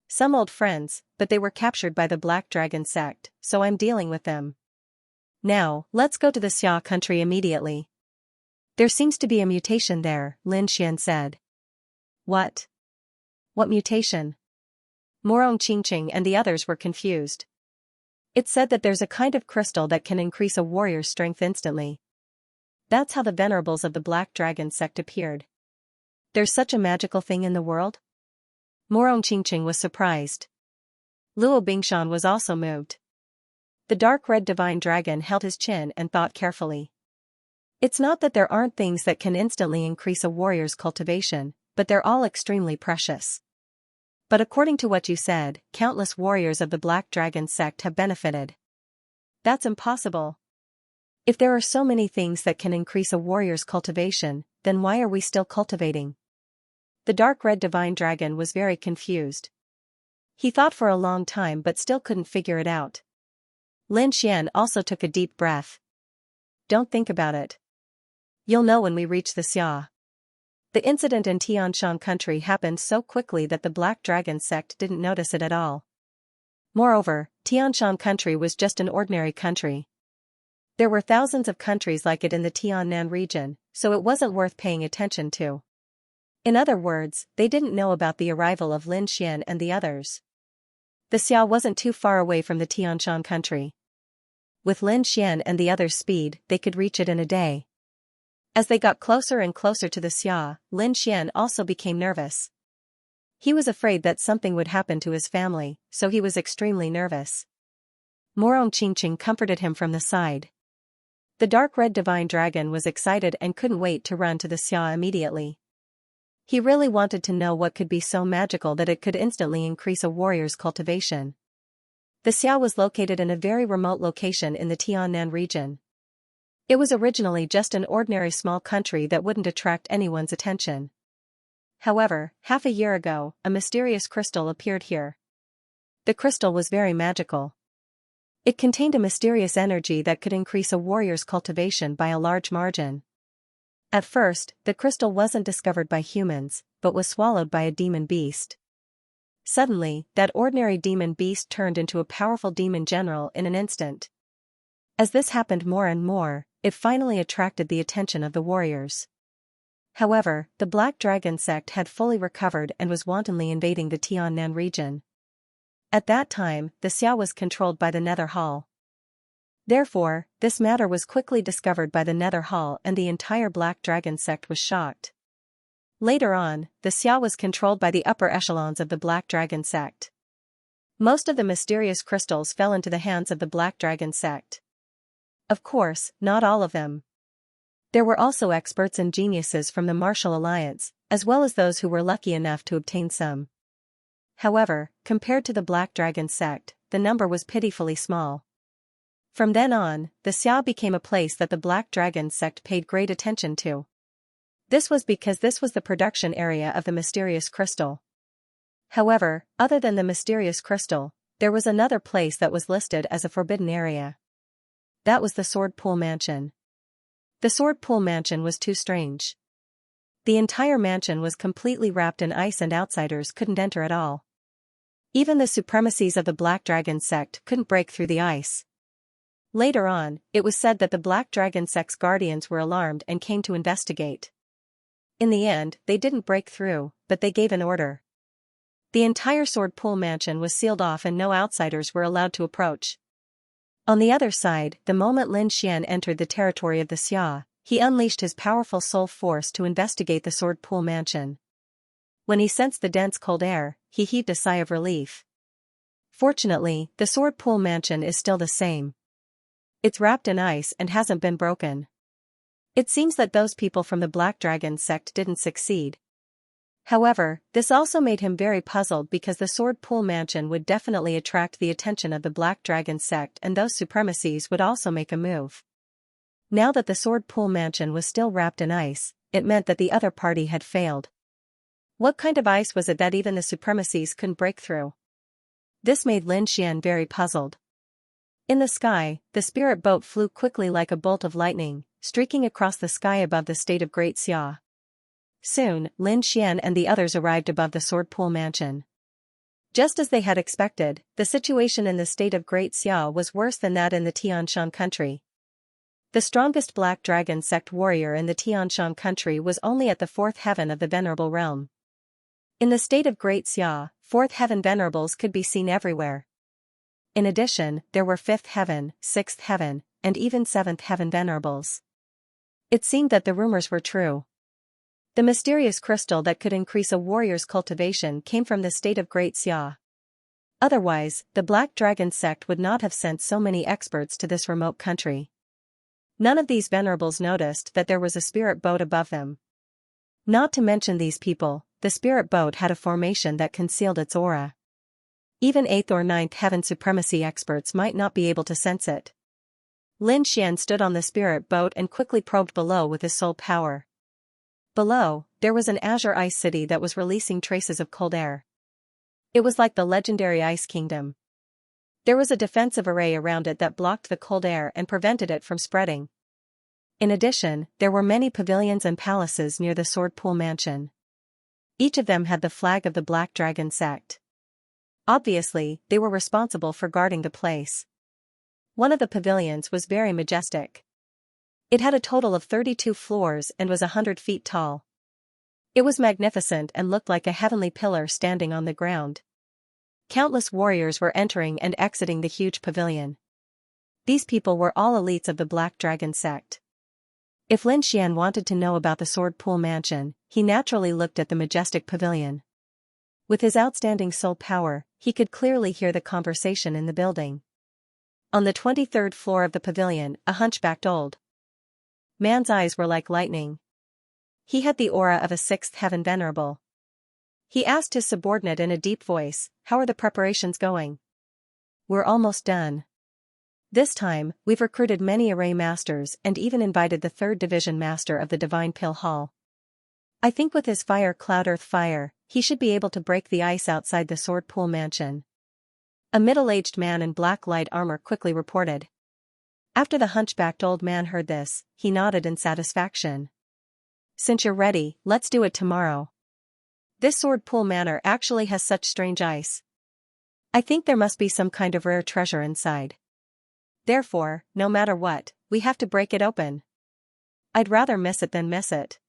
"Some old friends, but they were captured by the Black Dragon sect, so I'm dealing with them. Now, let's go to the Xia country immediately." "There seems to be a mutation there," Lin Xian said. "What? What mutation?" Morong Qingqing and the others were confused. "It said that there's a kind of crystal that can increase a warrior's strength instantly. That's how the venerables of the Black Dragon sect appeared. There's such a magical thing in the world?" Morong Qingqing was surprised. Luo Bingshan was also moved. The dark red divine dragon held his chin and thought carefully. "It's not that there aren't things that can instantly increase a warrior's cultivation, but they're all extremely precious. But according to what you said, countless warriors of the Black Dragon sect have benefited. That's impossible. If there are so many things that can increase a warrior's cultivation, then why are we still cultivating?" The dark red divine dragon was very confused. He thought for a long time but still couldn't figure it out. Lin Xian also took a deep breath. "Don't think about it. You'll know when we reach the Xia." The incident in Tianshan country happened so quickly that the Black Dragon sect didn't notice it at all. Moreover, Tianshan country was just an ordinary country. There were thousands of countries like it in the Tiannan region, so it wasn't worth paying attention to. In other words, they didn't know about the arrival of Lin Xian and the others. The Xia wasn't too far away from the Tianshan country. With Lin Xian and the others' speed, they could reach it in a day. As they got closer and closer to the Xia, Lin Xian also became nervous. He was afraid that something would happen to his family, so he was extremely nervous. Morong Qingqing comforted him from the side. The dark red divine dragon was excited and couldn't wait to run to the Xia immediately. He really wanted to know what could be so magical that it could instantly increase a warrior's cultivation. The Xiao was located in a very remote location in the Tiannan region. It was originally just an ordinary small country that wouldn't attract anyone's attention. However, half a year ago, a mysterious crystal appeared here. The crystal was very magical. It contained a mysterious energy that could increase a warrior's cultivation by a large margin. At first, the crystal wasn't discovered by humans, but was swallowed by a demon beast. Suddenly, that ordinary demon beast turned into a powerful demon general in an instant. As this happened more and more, it finally attracted the attention of the warriors. However, the Black Dragon sect had fully recovered and was wantonly invading the Tiannan region. At that time, the Xiao was controlled by the Nether Hall. Therefore, this matter was quickly discovered by the Nether Hall and the entire Black Dragon sect was shocked. Later on, the Xiao was controlled by the upper echelons of the Black Dragon sect. Most of the mysterious crystals fell into the hands of the Black Dragon sect. Of course, not all of them. There were also experts and geniuses from the Martial Alliance, as well as those who were lucky enough to obtain some. However, compared to the Black Dragon sect, the number was pitifully small. From then on, the Xiao became a place that the Black Dragon sect paid great attention to. This was because this was the production area of the mysterious crystal. However, other than the mysterious crystal, there was another place that was listed as a forbidden area. That was the Sword Pool Mansion. The Sword Pool Mansion was too strange. The entire mansion was completely wrapped in ice and outsiders couldn't enter at all. Even the supremacies of the Black Dragon sect couldn't break through the ice. Later on, it was said that the Black Dragon sect's guardians were alarmed and came to investigate. In the end, they didn't break through, but they gave an order. The entire Sword Pool Mansion was sealed off and no outsiders were allowed to approach. On the other side, the moment Lin Xian entered the territory of the Xia, he unleashed his powerful soul force to investigate the Sword Pool Mansion. When he sensed the dense cold air, he heaved a sigh of relief. Fortunately, the Sword Pool Mansion is still the same. It's wrapped in ice and hasn't been broken. It seems that those people from the Black Dragon sect didn't succeed. However, this also made him very puzzled because the Sword Pool Mansion would definitely attract the attention of the Black Dragon sect and those supremacies would also make a move. Now that the Sword Pool Mansion was still wrapped in ice, it meant that the other party had failed. What kind of ice was it that even the supremacies couldn't break through? This made Lin Xian very puzzled. In the sky, the spirit boat flew quickly like a bolt of lightning, streaking across the sky above the state of Great Xia. Soon, Lin Xian and the others arrived above the Sword Pool Mansion. Just as they had expected, the situation in the state of Great Xia was worse than that in the Tianshan country. The strongest Black Dragon sect warrior in the Tianshan country was only at the fourth heaven of the Venerable Realm. In the state of Great Xia, fourth heaven venerables could be seen everywhere. In addition, there were fifth heaven, sixth heaven, and even seventh heaven venerables. It seemed that the rumors were true. The mysterious crystal that could increase a warrior's cultivation came from the state of Great Xia. Otherwise, the Black Dragon sect would not have sent so many experts to this remote country. None of these venerables noticed that there was a spirit boat above them. Not to mention these people, the spirit boat had a formation that concealed its aura. Even 8th or 9th heaven supremacy experts might not be able to sense it. Lin Xian stood on the spirit boat and quickly probed below with his soul power. Below, there was an azure ice city that was releasing traces of cold air. It was like the legendary Ice Kingdom. There was a defensive array around it that blocked the cold air and prevented it from spreading. In addition, there were many pavilions and palaces near the Sword Pool Mansion. Each of them had the flag of the Black Dragon sect. Obviously, they were responsible for guarding the place. One of the pavilions was very majestic. It had a total of 32 floors and was 100 feet tall. It was magnificent and looked like a heavenly pillar standing on the ground. Countless warriors were entering and exiting the huge pavilion. These people were all elites of the Black Dragon sect. If Lin Xian wanted to know about the Sword Pool Mansion, he naturally looked at the majestic pavilion. With his outstanding soul power, he could clearly hear the conversation in the building. On the 23rd floor of the pavilion, a hunchbacked old man's eyes were like lightning. He had the aura of a sixth heaven venerable. He asked his subordinate in a deep voice, "How are the preparations going?" We're almost done. This time, we've recruited many array masters and even invited the 3rd Division Master of the Divine Pill Hall. I think with his fire cloud earth fire, he should be able to break the ice outside the Sword Pool Mansion. A middle-aged man in black light armor quickly reported. After the hunchbacked old man heard this, he nodded in satisfaction. Since you're ready, let's do it tomorrow. This Sword Pool Manor actually has such strange ice. I think there must be some kind of rare treasure inside. Therefore, no matter what, we have to break it open. I'd rather miss it than miss it.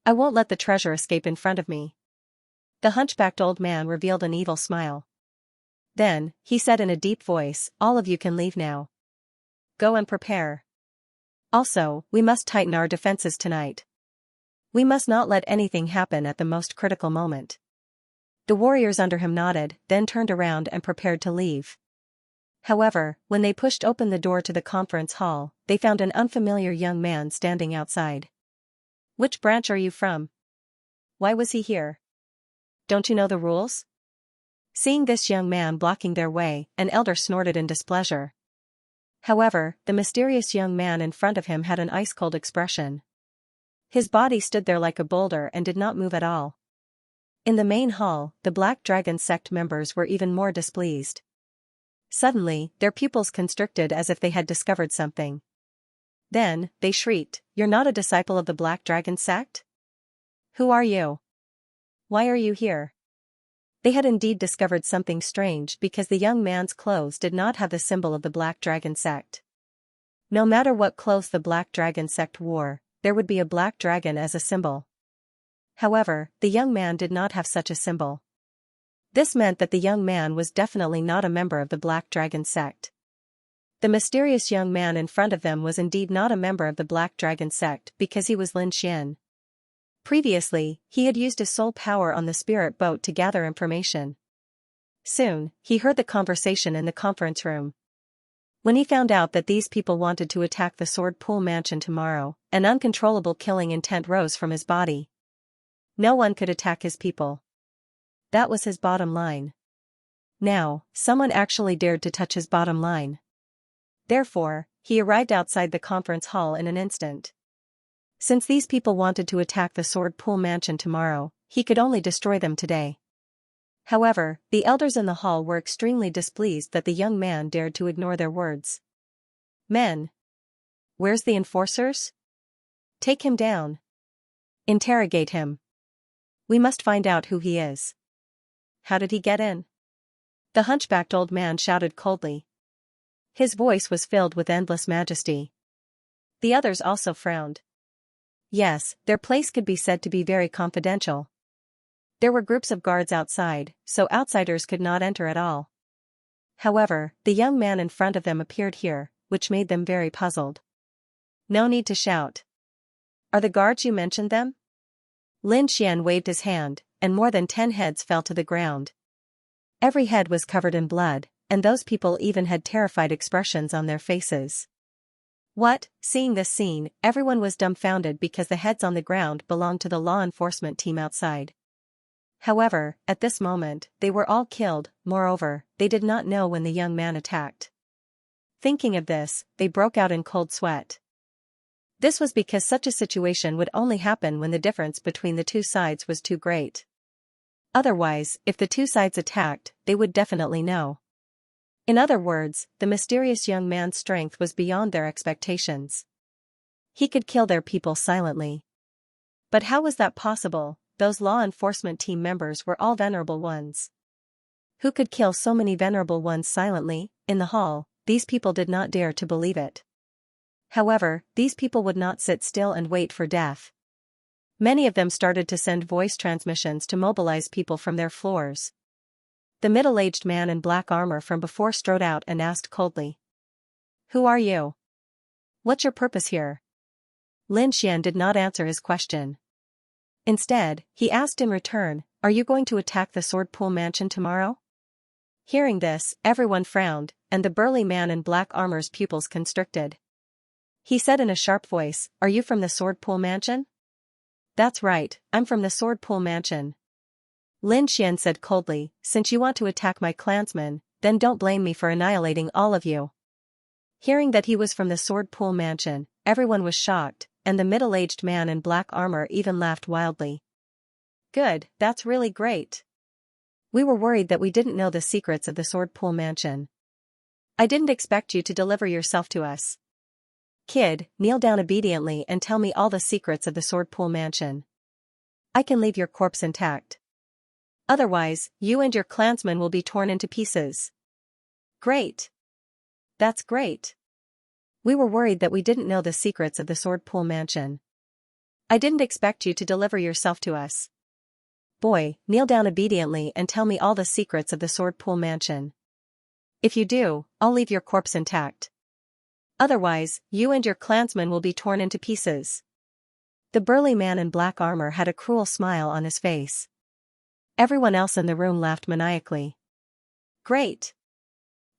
I won't let the treasure escape in front of me. The hunchbacked old man revealed an evil smile. Then, he said in a deep voice, all of you can leave now. Go and prepare. Also, we must tighten our defenses tonight. We must not let anything happen at the most critical moment. The warriors under him nodded, then turned around and prepared to leave. However, when they pushed open the door to the conference hall, they found an unfamiliar young man standing outside. Which branch are you from? Why was he here? Don't you know the rules? Seeing this young man blocking their way, an elder snorted in displeasure. However, the mysterious young man in front of him had an ice-cold expression. His body stood there like a boulder and did not move at all. In the main hall, the Black Dragon sect members were even more displeased. Suddenly, their pupils constricted as if they had discovered something. Then, they shrieked, "You're not a disciple of the Black Dragon sect? Who are you? Why are you here?" They had indeed discovered something strange because the young man's clothes did not have the symbol of the Black Dragon sect. No matter what clothes the Black Dragon sect wore, there would be a black dragon as a symbol. However, the young man did not have such a symbol. This meant that the young man was definitely not a member of the Black Dragon sect. The mysterious young man in front of them was indeed not a member of the Black Dragon sect because he was Xianxia. Previously, he had used his soul power on the spirit boat to gather information. Soon, he heard the conversation in the conference room. When he found out that these people wanted to attack the Sword Pool Mansion tomorrow, an uncontrollable killing intent rose from his body. No one could attack his people. That was his bottom line. Now, someone actually dared to touch his bottom line. Therefore, he arrived outside the conference hall in an instant. Since these people wanted to attack the Sword Pool Mansion tomorrow, he could only destroy them today. However, the elders in the hall were extremely displeased that the young man dared to ignore their words. Men! Where's the enforcers? Take him down. Interrogate him. We must find out who he is. How did he get in? The hunchbacked old man shouted coldly. His voice was filled with endless majesty. The others also frowned. Yes, their place could be said to be very confidential. There were groups of guards outside, so outsiders could not enter at all. However, the young man in front of them appeared here, which made them very puzzled. No need to shout. Are the guards you mentioned them? Xianxia waved his hand, and more than 10 heads fell to the ground. Every head was covered in blood, and those people even had terrified expressions on their faces. What? Seeing this scene, everyone was dumbfounded because the heads on the ground belonged to the law enforcement team outside. However, at this moment, they were all killed. Moreover, they did not know when the young man attacked. Thinking of this, they broke out in cold sweat. This was because such a situation would only happen when the difference between the two sides was too great. Otherwise, if the two sides attacked, they would definitely know. In other words, the mysterious young man's strength was beyond their expectations. He could kill their people silently. But how was that possible? Those law enforcement team members were all venerable ones. Who could kill so many venerable ones silently? In the hall, these people did not dare to believe it. However, these people would not sit still and wait for death. Many of them started to send voice transmissions to mobilize people from their floors. The middle-aged man in black armor from before strode out and asked coldly. Who are you? What's your purpose here? Xianxia did not answer his question. Instead, he asked in return, are you going to attack the Sword Pool Mansion tomorrow? Hearing this, everyone frowned, and the burly man in black armor's pupils constricted. He said in a sharp voice, are you from the Sword Pool Mansion? That's right, I'm from the Sword Pool Mansion. Xianxia said coldly, since you want to attack my clansmen, then don't blame me for annihilating all of you. Hearing that he was from the Sword Pool Mansion, everyone was shocked, and the middle-aged man in black armor even laughed wildly. Good, that's really great. We were worried that we didn't know the secrets of the Sword Pool Mansion. I didn't expect you to deliver yourself to us. Kid, kneel down obediently and tell me all the secrets of the Sword Pool Mansion. I can leave your corpse intact. Otherwise, you and your clansmen will be torn into pieces. Great. That's great. We were worried that we didn't know the secrets of the Sword Pool Mansion. I didn't expect you to deliver yourself to us. Boy, kneel down obediently and tell me all the secrets of the Sword Pool Mansion. If you do, I'll leave your corpse intact. Otherwise, you and your clansmen will be torn into pieces. The burly man in black armor had a cruel smile on his face. Everyone else in the room laughed maniacally. Great!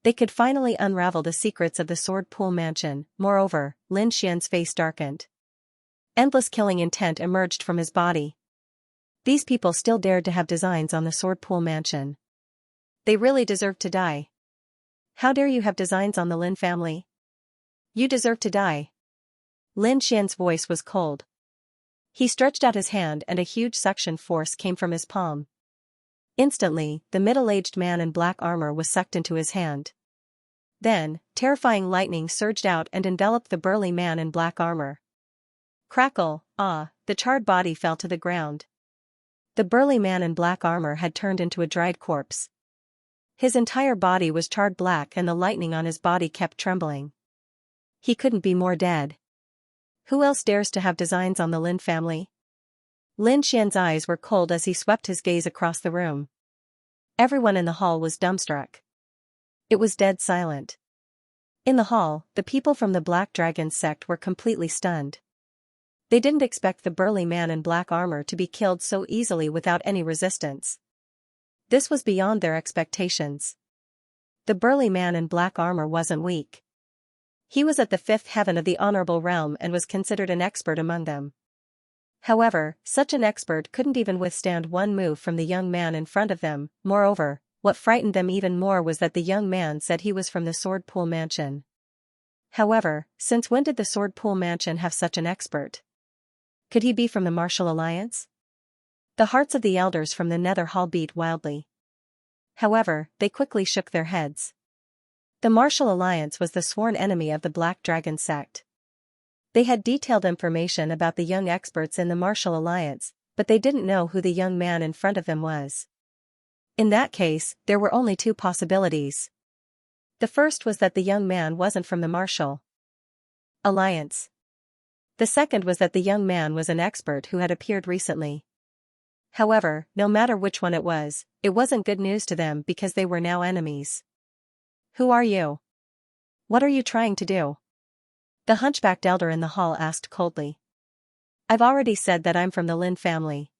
They could finally unravel the secrets of the Sword Pool Mansion. Moreover, Lin Xian's face darkened. Endless killing intent emerged from his body. These people still dared to have designs on the Sword Pool Mansion. They really deserved to die. How dare you have designs on the Lin family? You deserve to die. Lin Xian's voice was cold. He stretched out his hand and a huge suction force came from his palm. Instantly, the middle-aged man in black armor was sucked into his hand. Then, terrifying lightning surged out and enveloped the burly man in black armor. Crackle, the charred body fell to the ground. The burly man in black armor had turned into a dried corpse. His entire body was charred black and the lightning on his body kept trembling. He couldn't be more dead. Who else dares to have designs on the Lin family? Lin Xian's eyes were cold as he swept his gaze across the room. Everyone in the hall was dumbstruck. It was dead silent. In the hall, the people from the Black Dragon sect were completely stunned. They didn't expect the burly man in black armor to be killed so easily without any resistance. This was beyond their expectations. The burly man in black armor wasn't weak. He was at the fifth heaven of the honorable realm and was considered an expert among them. However, such an expert couldn't even withstand one move from the young man in front of them. Moreover, what frightened them even more was that the young man said he was from the Sword Pool Mansion. However, since when did the Sword Pool Mansion have such an expert? Could he be from the Martial Alliance? The hearts of the elders from the Nether Hall beat wildly. However, they quickly shook their heads. The Martial Alliance was the sworn enemy of the Black Dragon sect. They had detailed information about the young experts in the Martial Alliance, but they didn't know who the young man in front of them was. In that case, there were only two possibilities. The first was that the young man wasn't from the Martial Alliance. The second was that the young man was an expert who had appeared recently. However, no matter which one it wasn't good news to them because they were now enemies. Who are you? What are you trying to do? The hunchbacked elder in the hall asked coldly. I've already said that I'm from the Lin family.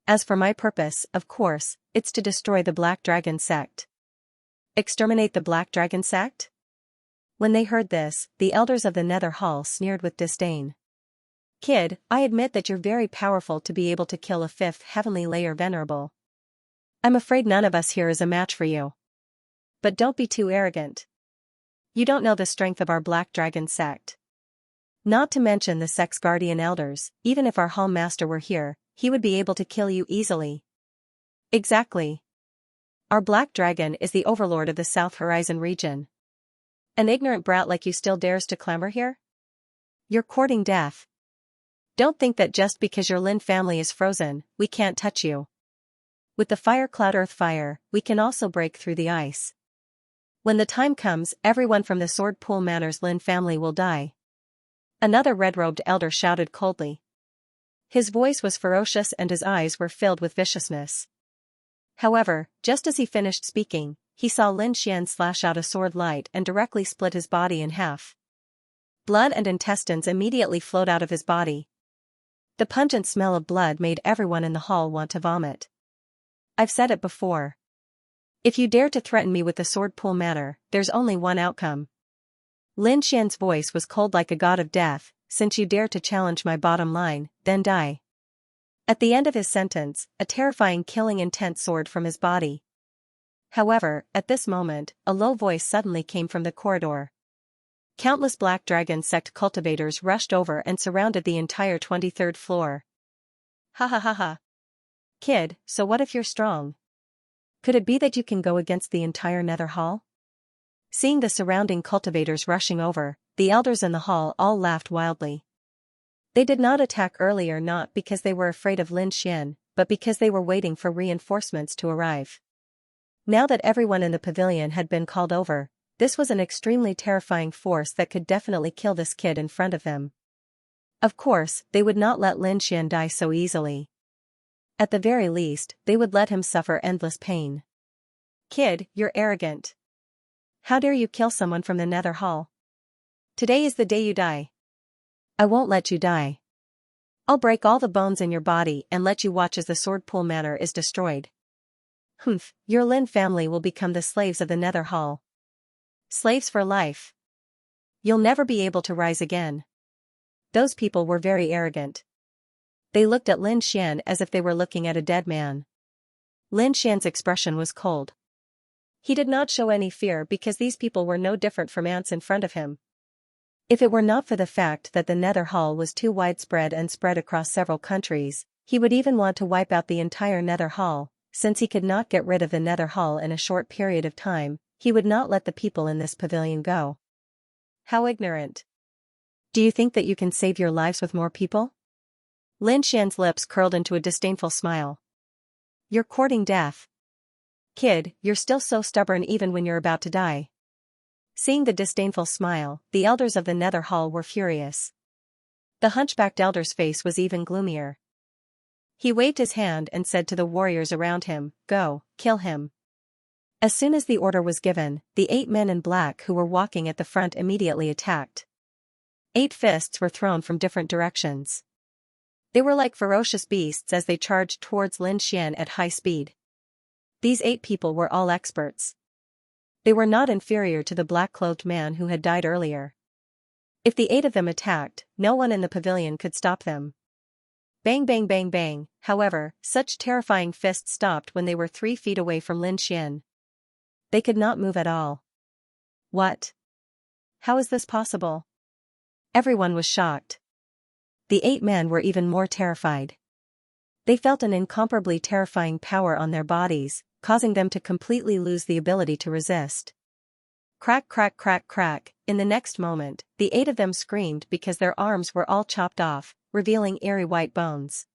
As for my purpose, of course, it's to destroy the Black Dragon sect. Exterminate the Black Dragon sect? When they heard this, the elders of the Nether Hall sneered with disdain. Kid, I admit that you're very powerful to be able to kill a fifth heavenly layer venerable. I'm afraid none of us here is a match for you. But don't be too arrogant. You don't know the strength of our Black Dragon sect. Not to mention the sect's guardian elders, even if our hall master were here, he would be able to kill you easily. Exactly. Our Black Dragon is the overlord of the South Horizon region. An ignorant brat like you still dares to clamor here? You're courting death. Don't think that just because your Lin family is frozen, we can't touch you. With the fire cloud earth fire, we can also break through the ice. When the time comes, everyone from the Sword Pool Manor's Lin family will die. Another red-robed elder shouted coldly. His voice was ferocious and his eyes were filled with viciousness. However, just as he finished speaking, he saw Lin Xian slash out a sword light and directly split his body in half. Blood and intestines immediately flowed out of his body. The pungent smell of blood made everyone in the hall want to vomit. I've said it before. If you dare to threaten me with the Sword Pool Manor, there's only one outcome. Lin Xian's voice was cold like a god of death. Since you dare to challenge my bottom line, then die. At the end of his sentence, a terrifying killing intent soared from his body. However, at this moment, a low voice suddenly came from the corridor. Countless Black Dragon sect cultivators rushed over and surrounded the entire 23rd floor. Ha ha ha ha. Kid, so what if you're strong? Could it be that you can go against the entire Nether Hall? Seeing the surrounding cultivators rushing over, the elders in the hall all laughed wildly. They did not attack earlier not because they were afraid of Lin Xian, but because they were waiting for reinforcements to arrive. Now that everyone in the pavilion had been called over, this was an extremely terrifying force that could definitely kill this kid in front of them. Of course, they would not let Lin Xian die so easily. At the very least, they would let him suffer endless pain. Kid, you're arrogant. How dare you kill someone from the Nether Hall? Today is the day you die. I won't let you die. I'll break all the bones in your body and let you watch as the Sword Pool Manor is destroyed. Humph, your Lin family will become the slaves of the Nether Hall. Slaves for life. You'll never be able to rise again. Those people were very arrogant. They looked at Lin Xian as if they were looking at a dead man. Lin Xian's expression was cold. He did not show any fear because these people were no different from ants in front of him. If it were not for the fact that the Nether Hall was too widespread and spread across several countries, he would even want to wipe out the entire Nether Hall. Since he could not get rid of the Nether Hall in a short period of time, he would not let the people in this pavilion go. How ignorant. Do you think that you can save your lives with more people? Lin Xian's lips curled into a disdainful smile. You're courting death. Kid, you're still so stubborn even when you're about to die. Seeing the disdainful smile, the elders of the Nether Hall were furious. The hunchbacked elder's face was even gloomier. He waved his hand and said to the warriors around him, "Go, kill him." As soon as the order was given, the 8 men in black who were walking at the front immediately attacked. 8 fists were thrown from different directions. They were like ferocious beasts as they charged towards Lin Xian at high speed. These 8 people were all experts. They were not inferior to the black-clothed man who had died earlier. If the 8 of them attacked, no one in the pavilion could stop them. Bang bang bang bang, however, such terrifying fists stopped when they were 3 feet away from Lin Xian. They could not move at all. What? How is this possible? Everyone was shocked. The 8 men were even more terrified. They felt an incomparably terrifying power on their bodies, causing them to completely lose the ability to resist. Crack crack crack crack, in the next moment, the 8 of them screamed because their arms were all chopped off, revealing eerie white bones.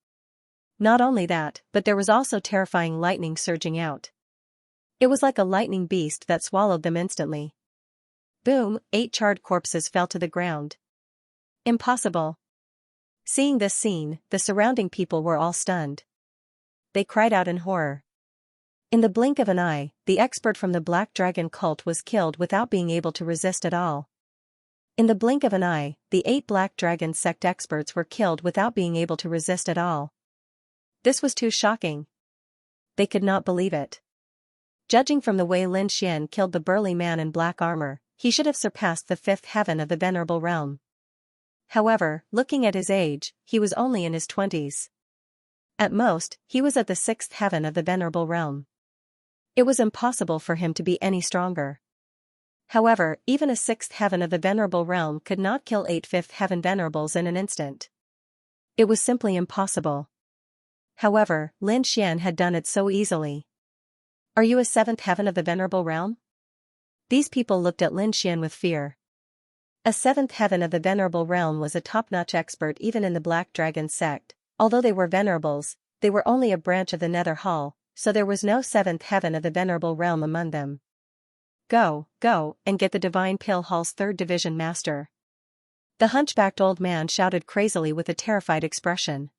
Not only that, but there was also terrifying lightning surging out. It was like a lightning beast that swallowed them instantly. Boom, 8 charred corpses fell to the ground. Impossible. Seeing this scene, the surrounding people were all stunned. They cried out in horror. In the blink of an eye, the expert from the Black Dragon cult was killed without being able to resist at all. In the blink of an eye, the 8 Black Dragon sect experts were killed without being able to resist at all. This was too shocking. They could not believe it. Judging from the way Lin Xian killed the burly man in black armor, he should have surpassed the 5th heaven of the Venerable Realm. However, looking at his age, he was only in his 20s. At most, he was at the 6th heaven of the Venerable Realm. It was impossible for him to be any stronger. However, even a 6th heaven of the Venerable Realm could not kill 8 5th heaven Venerables in an instant. It was simply impossible. However, Lin Xian had done it so easily. Are you a 7th heaven of the Venerable Realm? These people looked at Lin Xian with fear. A 7th heaven of the Venerable Realm was a top-notch expert even in the Black Dragon sect. Although they were venerables, they were only a branch of the Nether Hall, so there was no 7th heaven of the Venerable Realm among them. Go, and get the Divine Pill Hall's 3rd Division Master. The hunchbacked old man shouted crazily with a terrified expression.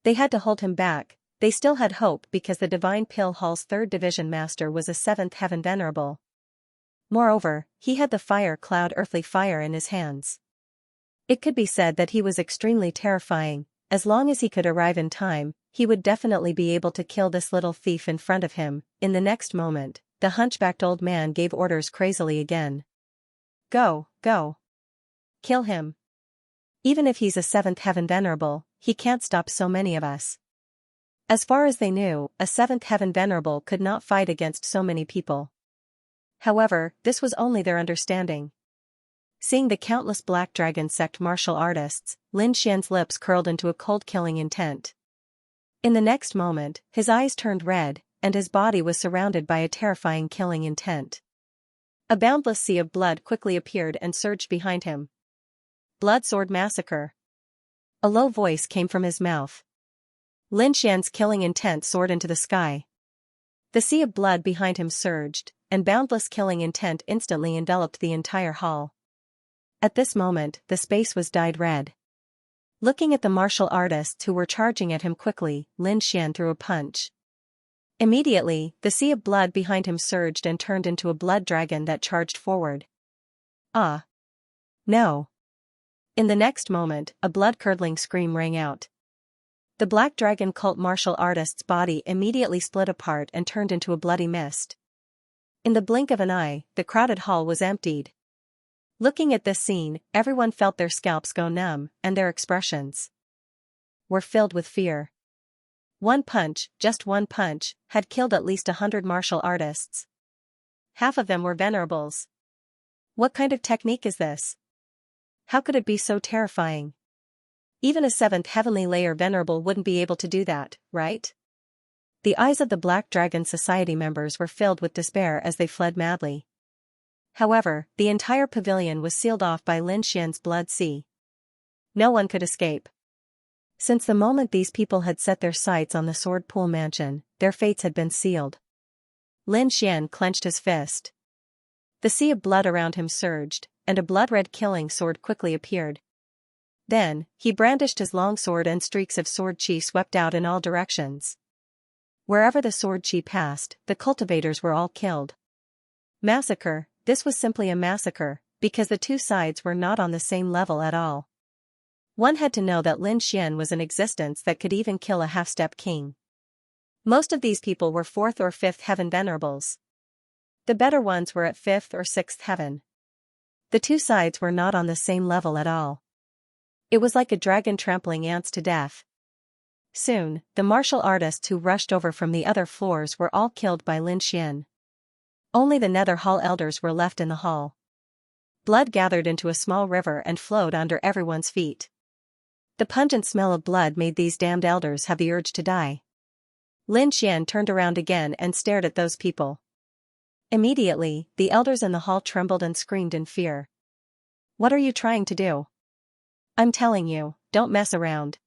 They had to hold him back. They still had hope because the Divine Pill Hall's 3rd Division Master was a 7th heaven Venerable. Moreover, he had the fire cloud earthly fire in his hands. It could be said that he was extremely terrifying. As long as he could arrive in time, he would definitely be able to kill this little thief in front of him. In the next moment, the hunchbacked old man gave orders crazily again. Go. Kill him. Even if he's a 7th heaven Venerable, he can't stop so many of us. As far as they knew, a seventh heaven venerable could not fight against so many people. However, this was only their understanding. Seeing the countless Black Dragon sect martial artists, Lin Xian's lips curled into a cold killing intent. In the next moment, his eyes turned red, and his body was surrounded by a terrifying killing intent. A boundless sea of blood quickly appeared and surged behind him. Blood Sword Massacre. A low voice came from his mouth. Lin Xian's killing intent soared into the sky. The sea of blood behind him surged, and boundless killing intent instantly enveloped the entire hall. At this moment, the space was dyed red. Looking at the martial artists who were charging at him quickly, Lin Xian threw a punch. Immediately, the sea of blood behind him surged and turned into a blood dragon that charged forward. Ah! No! In the next moment, a blood-curdling scream rang out. The Black Dragon cult martial artist's body immediately split apart and turned into a bloody mist. In the blink of an eye, the crowded hall was emptied. Looking at this scene, everyone felt their scalps go numb, and their expressions were filled with fear. One punch, just one punch, had killed at least 100 martial artists. Half of them were venerables. What kind of technique is this? How could it be so terrifying? Even a 7th heavenly layer venerable wouldn't be able to do that, right? The eyes of the Black Dragon Society members were filled with despair as they fled madly. However, the entire pavilion was sealed off by Lin Xian's blood sea. No one could escape. Since the moment these people had set their sights on the Sword Pool Mansion, their fates had been sealed. Lin Xian clenched his fist. The sea of blood around him surged, and a blood-red killing sword quickly appeared. Then, he brandished his long sword and streaks of sword chi swept out in all directions. Wherever the sword chi passed, the cultivators were all killed. Massacre. This was simply a massacre, because the two sides were not on the same level at all. One had to know that Lin Xian was an existence that could even kill a half-step king. Most of these people were 4th or 5th heaven venerables. The better ones were at 5th or 6th heaven. The two sides were not on the same level at all. It was like a dragon trampling ants to death. Soon, the martial artists who rushed over from the other floors were all killed by Lin Xian. Only the Nether Hall elders were left in the hall. Blood gathered into a small river and flowed under everyone's feet. The pungent smell of blood made these damned elders have the urge to die. Lin Xian turned around again and stared at those people. Immediately, the elders in the hall trembled and screamed in fear. What are you trying to do? I'm telling you, don't mess around.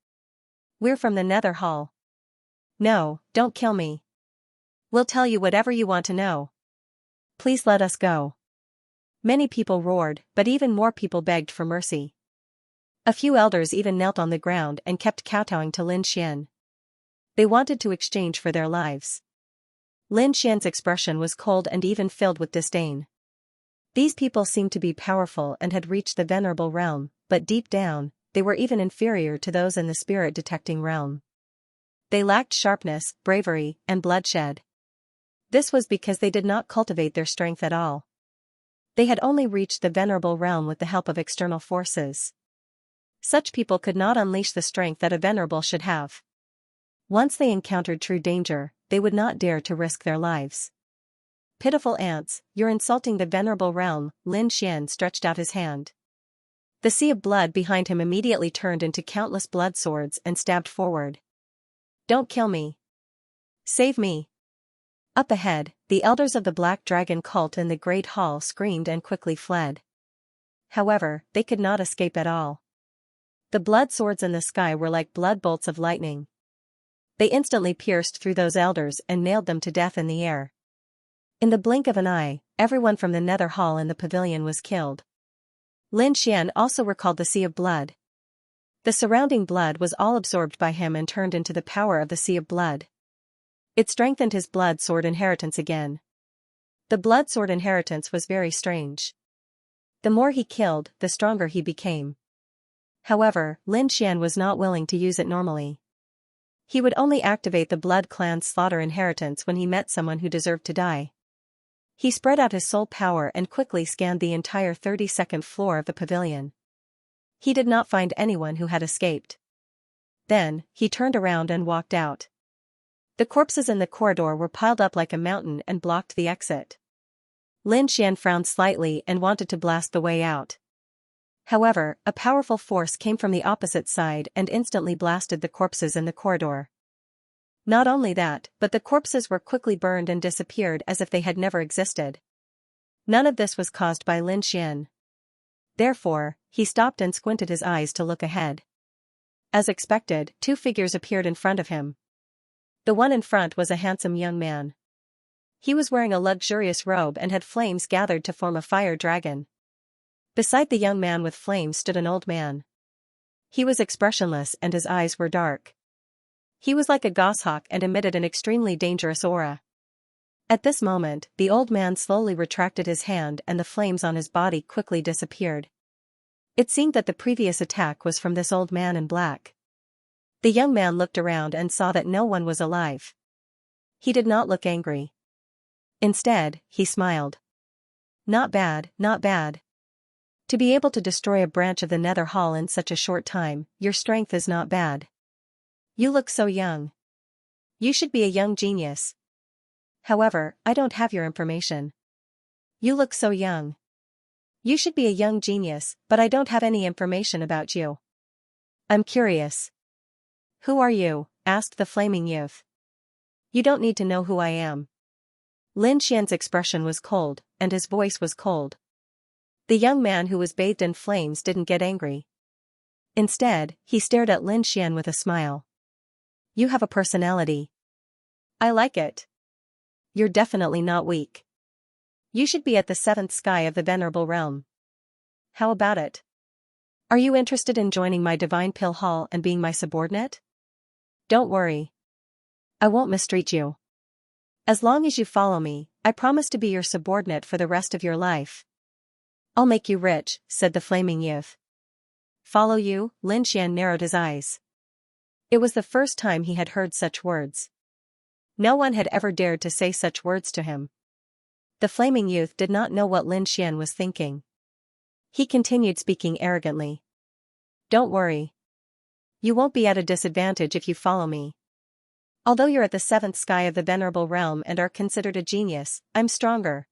We're from the Nether Hall. No, don't kill me. We'll tell you whatever you want to know. Please let us go. Many people roared, but even more people begged for mercy. A few elders even knelt on the ground and kept kowtowing to Lin Xian. They wanted to exchange for their lives. Lin Xian's expression was cold and even filled with disdain. These people seemed to be powerful and had reached the venerable realm, but deep down, they were even inferior to those in the spirit-detecting realm. They lacked sharpness, bravery, and bloodshed. This was because they did not cultivate their strength at all. They had only reached the venerable realm with the help of external forces. Such people could not unleash the strength that a venerable should have. Once they encountered true danger, they would not dare to risk their lives. Pitiful ants, you're insulting the venerable realm, Lin Xian stretched out his hand. The sea of blood behind him immediately turned into countless blood swords and stabbed forward. Don't kill me. Save me. Up ahead, the elders of the Black Dragon cult in the Great Hall screamed and quickly fled. However, they could not escape at all. The blood swords in the sky were like blood bolts of lightning. They instantly pierced through those elders and nailed them to death in the air. In the blink of an eye, everyone from the Nether Hall in the pavilion was killed. Lin Xian also recalled the sea of blood. The surrounding blood was all absorbed by him and turned into the power of the sea of blood. It strengthened his blood sword inheritance again. The blood sword inheritance was very strange. The more he killed, the stronger he became. However, Lin Xian was not willing to use it normally. He would only activate the Blood Clan's slaughter inheritance when he met someone who deserved to die. He spread out his soul power and quickly scanned the entire 32nd floor of the pavilion. He did not find anyone who had escaped. Then, he turned around and walked out. The corpses in the corridor were piled up like a mountain and blocked the exit. Lin Xian frowned slightly and wanted to blast the way out. However, a powerful force came from the opposite side and instantly blasted the corpses in the corridor. Not only that, but the corpses were quickly burned and disappeared as if they had never existed. None of this was caused by Lin Xian. Therefore, he stopped and squinted his eyes to look ahead. As expected, two figures appeared in front of him. The one in front was a handsome young man. He was wearing a luxurious robe and had flames gathered to form a fire dragon. Beside the young man with flames stood an old man. He was expressionless and his eyes were dark. He was like a goshawk and emitted an extremely dangerous aura. At this moment, the old man slowly retracted his hand and the flames on his body quickly disappeared. It seemed that the previous attack was from this old man in black. The young man looked around and saw that no one was alive. He did not look angry. Instead, he smiled. Not bad, not bad. To be able to destroy a branch of the Nether Hall in such a short time, your strength is not bad. You look so young. You should be a young genius. However, I don't have your information. You look so young. You should be a young genius, but I don't have any information about you. I'm curious. Who are you? Asked the flaming youth. You don't need to know who I am. Lin Xian's expression was cold, and his voice was cold. The young man who was bathed in flames didn't get angry. Instead, he stared at Lin Xian with a smile. You have a personality. I like it. You're definitely not weak. You should be at the 7th sky of the Venerable Realm. How about it? Are you interested in joining my Divine Pill Hall and being my subordinate? Don't worry. I won't mistreat you. As long as you follow me, I promise to be your subordinate for the rest of your life. I'll make you rich, said the flaming youth. Follow you? Lin Xian narrowed his eyes. It was the first time he had heard such words. No one had ever dared to say such words to him. The flaming youth did not know what Lin Xian was thinking. He continued speaking arrogantly. Don't worry. You won't be at a disadvantage if you follow me. Although you're at the 7th sky of the Venerable Realm and are considered a genius, I'm stronger.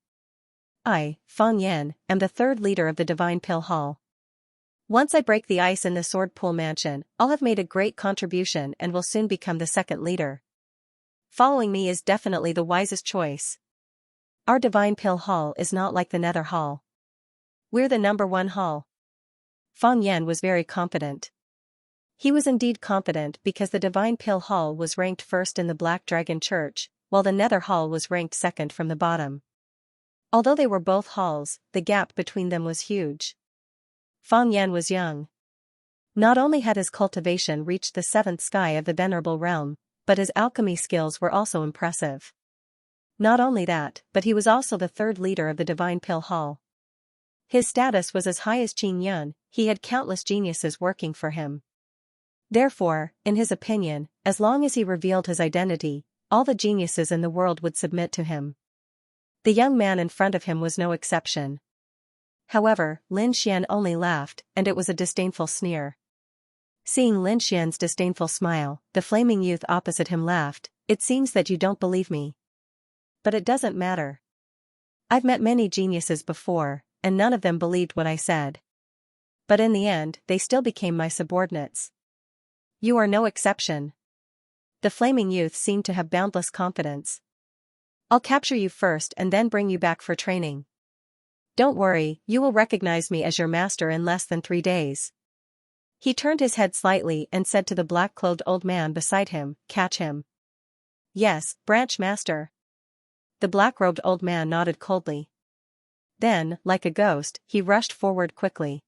I, Fang Yan, am the 3rd leader of the Divine Pill Hall. Once I break the ice in the Sword Pool Mansion, I'll have made a great contribution and will soon become the 2nd leader. Following me is definitely the wisest choice. Our Divine Pill Hall is not like the Nether Hall. We're the #1 hall. Fang Yan was very confident. He was indeed confident because the Divine Pill Hall was ranked first in the Black Dragon Church, while the Nether Hall was ranked second from the bottom. Although they were both halls, the gap between them was huge. Fang Yan was young. Not only had his cultivation reached the 7th sky of the Venerable Realm, but his alchemy skills were also impressive. Not only that, but he was also the 3rd leader of the Divine Pill Hall. His status was as high as Qin Yun, he had countless geniuses working for him. Therefore, in his opinion, as long as he revealed his identity, all the geniuses in the world would submit to him. The young man in front of him was no exception. However, Lin Xian only laughed, and it was a disdainful sneer. Seeing Lin Xian's disdainful smile, the flaming youth opposite him laughed. It seems that you don't believe me. But it doesn't matter. I've met many geniuses before, and none of them believed what I said. But in the end, they still became my subordinates. You are no exception. The flaming youth seemed to have boundless confidence. I'll capture you first and then bring you back for training. Don't worry, you will recognize me as your master in less than 3 days. He turned his head slightly and said to the black-clothed old man beside him, catch him. Yes, branch master. The black-robed old man nodded coldly. Then, like a ghost, he rushed forward quickly.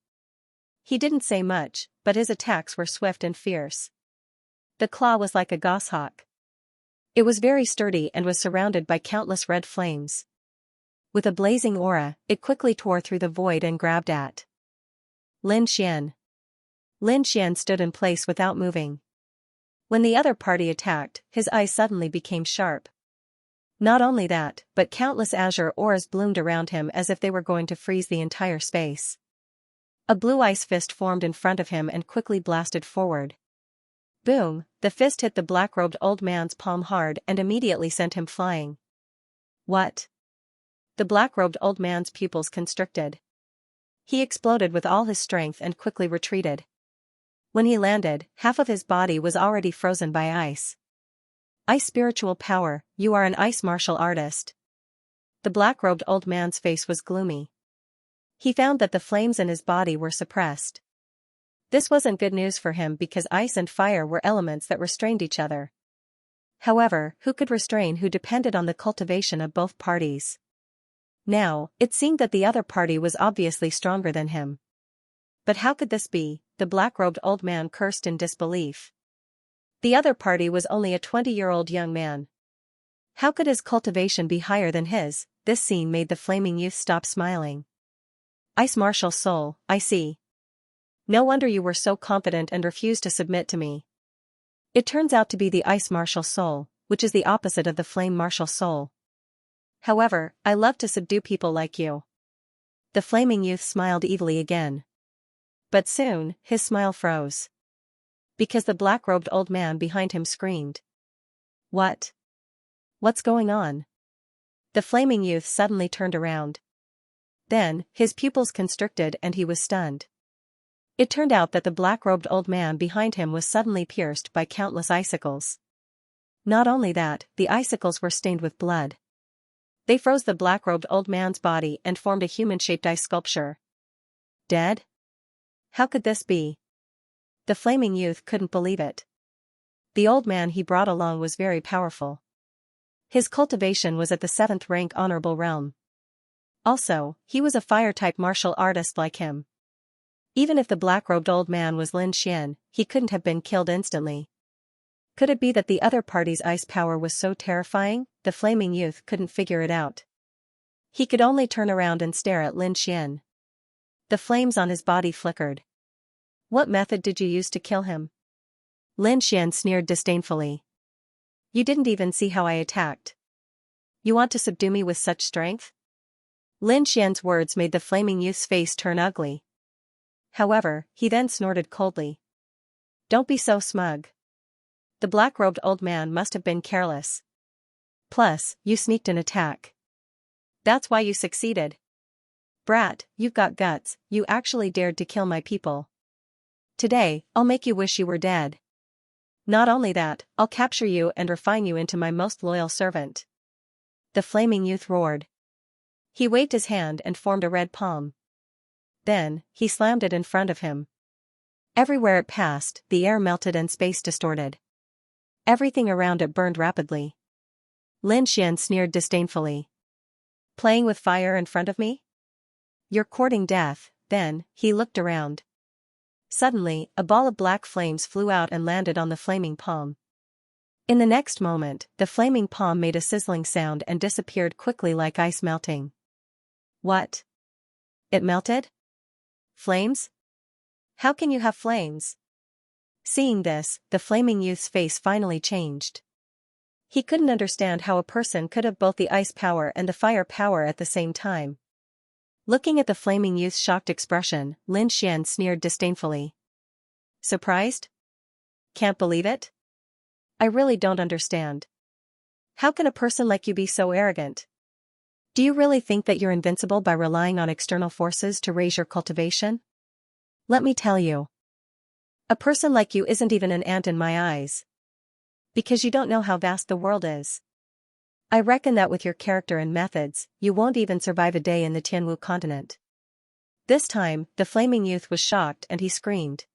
He didn't say much, but his attacks were swift and fierce. The claw was like a goshawk. It was very sturdy and was surrounded by countless red flames. With a blazing aura, it quickly tore through the void and grabbed at Lin Xian. Lin Xian stood in place without moving. When the other party attacked, his eyes suddenly became sharp. Not only that, but countless azure auras bloomed around him as if they were going to freeze the entire space. A blue ice fist formed in front of him and quickly blasted forward. Boom, the fist hit the black-robed old man's palm hard and immediately sent him flying. What? The black-robed old man's pupils constricted. He exploded with all his strength and quickly retreated. When he landed, half of his body was already frozen by ice. Ice spiritual power, you are an ice martial artist. The black-robed old man's face was gloomy. He found that the flames in his body were suppressed. This wasn't good news for him because ice and fire were elements that restrained each other. However, who could restrain who depended on the cultivation of both parties? Now, it seemed that the other party was obviously stronger than him. But how could this be? The black-robed old man cursed in disbelief. The other party was only a 20-year-old young man. How could his cultivation be higher than his? This scene made the flaming youth stop smiling. Ice martial soul, I see. No wonder you were so confident and refused to submit to me. It turns out to be the ice martial soul, which is the opposite of the flame martial soul. However, I love to subdue people like you. The flaming youth smiled evilly again. But soon, his smile froze. Because the black-robed old man behind him screamed. What? What's going on? The flaming youth suddenly turned around. Then, his pupils constricted and he was stunned. It turned out that the black-robed old man behind him was suddenly pierced by countless icicles. Not only that, the icicles were stained with blood. They froze the black-robed old man's body and formed a human-shaped ice sculpture. Dead? How could this be? The flaming youth couldn't believe it. The old man he brought along was very powerful. His cultivation was at the 7th rank honorable realm. Also, he was a fire-type martial artist like him. Even if the black-robed old man was Lin Xian, he couldn't have been killed instantly. Could it be that the other party's ice power was so terrifying? The flaming youth couldn't figure it out. He could only turn around and stare at Lin Xian. The flames on his body flickered. What method did you use to kill him? Lin Xian sneered disdainfully. You didn't even see how I attacked. You want to subdue me with such strength? Lin Xian's words made the flaming youth's face turn ugly. However, he then snorted coldly. Don't be so smug. The black-robed old man must have been careless. Plus, you sneaked an attack. That's why you succeeded. Brat, you've got guts, you actually dared to kill my people. Today, I'll make you wish you were dead. Not only that, I'll capture you and refine you into my most loyal servant. The flaming youth roared. He waved his hand and formed a red palm. Then, he slammed it in front of him. Everywhere it passed, the air melted and space distorted. Everything around it burned rapidly. Lin Xian sneered disdainfully. Playing with fire in front of me? You're courting death. Then, he looked around. Suddenly, a ball of black flames flew out and landed on the flaming palm. In the next moment, the flaming palm made a sizzling sound and disappeared quickly like ice melting. What? It melted? Flames? How can you have flames? Seeing this, the flaming youth's face finally changed. He couldn't understand how a person could have both the ice power and the fire power at the same time. Looking at the flaming youth's shocked expression, Lin Xian sneered disdainfully. Surprised? Can't believe it? I really don't understand. How can a person like you be so arrogant? Do you really think that you're invincible by relying on external forces to raise your cultivation? Let me tell you. A person like you isn't even an ant in my eyes. Because you don't know how vast the world is. I reckon that with your character and methods, you won't even survive a day in the Tianwu continent. This time, the flaming youth was shocked and he screamed.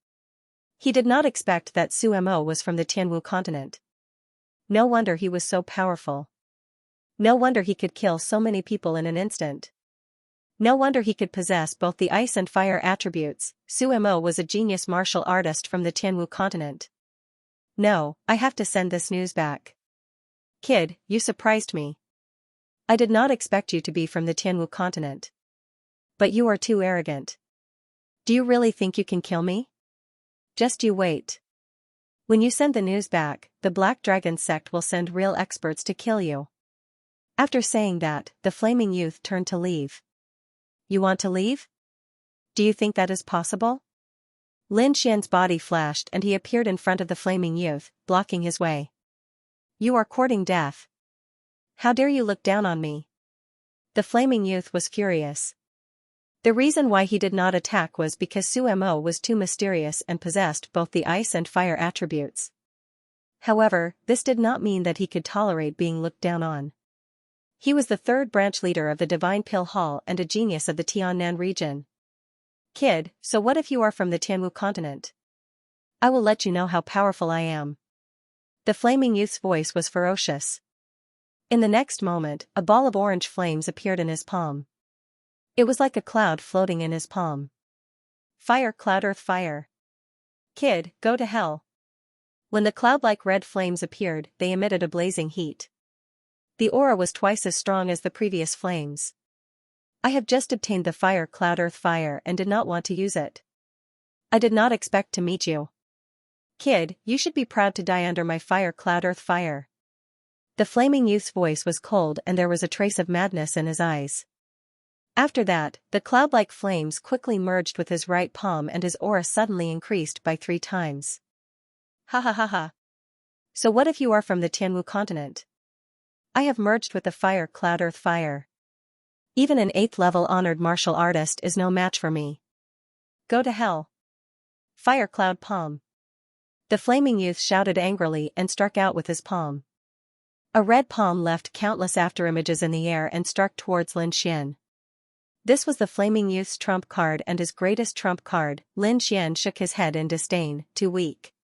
He did not expect that Su Mo was from the Tianwu continent. No wonder he was so powerful. No wonder he could kill so many people in an instant. No wonder he could possess both the ice and fire attributes. Su Mo was a genius martial artist from the Tianwu continent. No, I have to send this news back. Kid, you surprised me. I did not expect you to be from the Tianwu continent. But you are too arrogant. Do you really think you can kill me? Just you wait. When you send the news back, the Black Dragon sect will send real experts to kill you. After saying that, the flaming youth turned to leave. You want to leave? Do you think that is possible? Lin Xian's body flashed and he appeared in front of the flaming youth, blocking his way. You are courting death. How dare you look down on me? The flaming youth was furious. The reason why he did not attack was because Su Mo was too mysterious and possessed both the ice and fire attributes. However, this did not mean that he could tolerate being looked down on. He was the third branch leader of the Divine Pill Hall and a genius of the Tiannan region. Kid, so what if you are from the Tianwu continent? I will let you know how powerful I am. The flaming youth's voice was ferocious. In the next moment, a ball of orange flames appeared in his palm. It was like a cloud floating in his palm. Fire, cloud, earth, fire. Kid, go to hell. When the cloud-like red flames appeared, they emitted a blazing heat. The aura was twice as strong as the previous flames. I have just obtained the fire, cloud, earth, fire and did not want to use it. I did not expect to meet you. Kid, you should be proud to die under my fire, cloud, earth, fire. The flaming youth's voice was cold and there was a trace of madness in his eyes. After that, the cloud-like flames quickly merged with his right palm and his aura suddenly increased by 3 times. Ha ha ha ha. So what if you are from the Tianwu continent? I have merged with the fire, cloud, earth, fire. Even an 8th level honored martial artist is no match for me. Go to hell. Fire, cloud, palm. The flaming youth shouted angrily and struck out with his palm. A red palm left countless afterimages in the air and struck towards Lin Xian. This was the flaming youth's trump card and his greatest trump card. Lin Xian shook his head in disdain, too weak.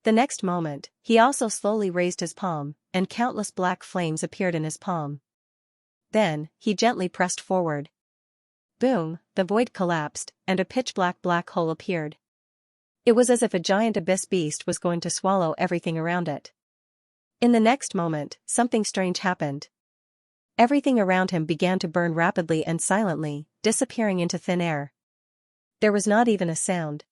The next moment, he also slowly raised his palm, and countless black flames appeared in his palm. Then, he gently pressed forward. Boom, the void collapsed, and a pitch-black black hole appeared. It was as if a giant abyss beast was going to swallow everything around it. In the next moment, something strange happened. Everything around him began to burn rapidly and silently, disappearing into thin air. There was not even a sound.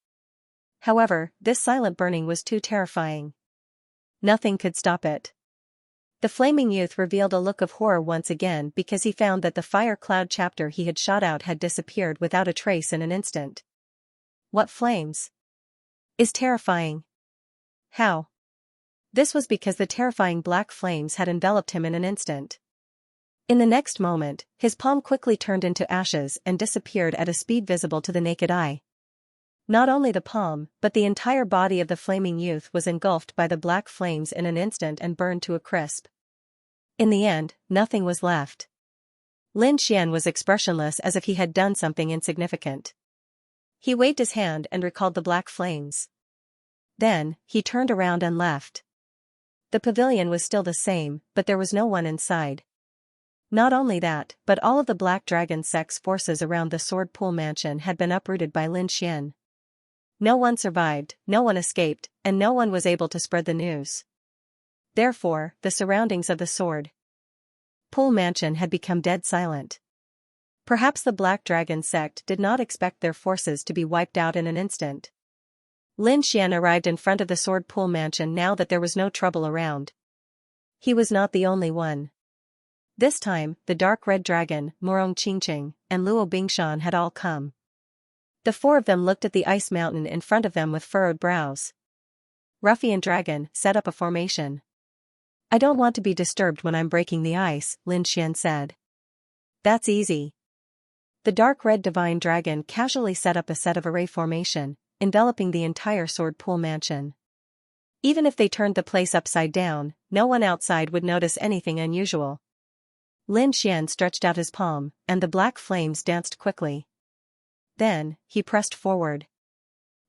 However, this silent burning was too terrifying. Nothing could stop it. The flaming youth revealed a look of horror once again because he found that the fire cloud chapter he had shot out had disappeared without a trace in an instant. What flames? Is terrifying. How? This was because the terrifying black flames had enveloped him in an instant. In the next moment, his palm quickly turned into ashes and disappeared at a speed visible to the naked eye. Not only the palm, but the entire body of the flaming youth was engulfed by the black flames in an instant and burned to a crisp. In the end, nothing was left. Lin Xian was expressionless as if he had done something insignificant. He waved his hand and recalled the black flames. Then, he turned around and left. The pavilion was still the same, but there was no one inside. Not only that, but all of the Black Dragon Sect's forces around the Sword Pool Mansion had been uprooted by Lin Xian. No one survived, no one escaped, and no one was able to spread the news. Therefore, the surroundings of the Sword Pool Mansion had become dead silent. Perhaps the Black Dragon Sect did not expect their forces to be wiped out in an instant. Lin Xian arrived in front of the Sword Pool Mansion now that there was no trouble around. He was not the only one. This time, the Dark Red Dragon, Morong Qingqing, and Luo Bingshan had all come. The 4 of them looked at the ice mountain in front of them with furrowed brows. Ruffian Dragon, set up a formation. I don't want to be disturbed when I'm breaking the ice, Lin Xian said. That's easy. The Dark Red Divine Dragon casually set up a set of array formation, enveloping the entire Sword Pool Mansion. Even if they turned the place upside down, no one outside would notice anything unusual. Lin Xian stretched out his palm, and the black flames danced quickly. Then, he pressed forward.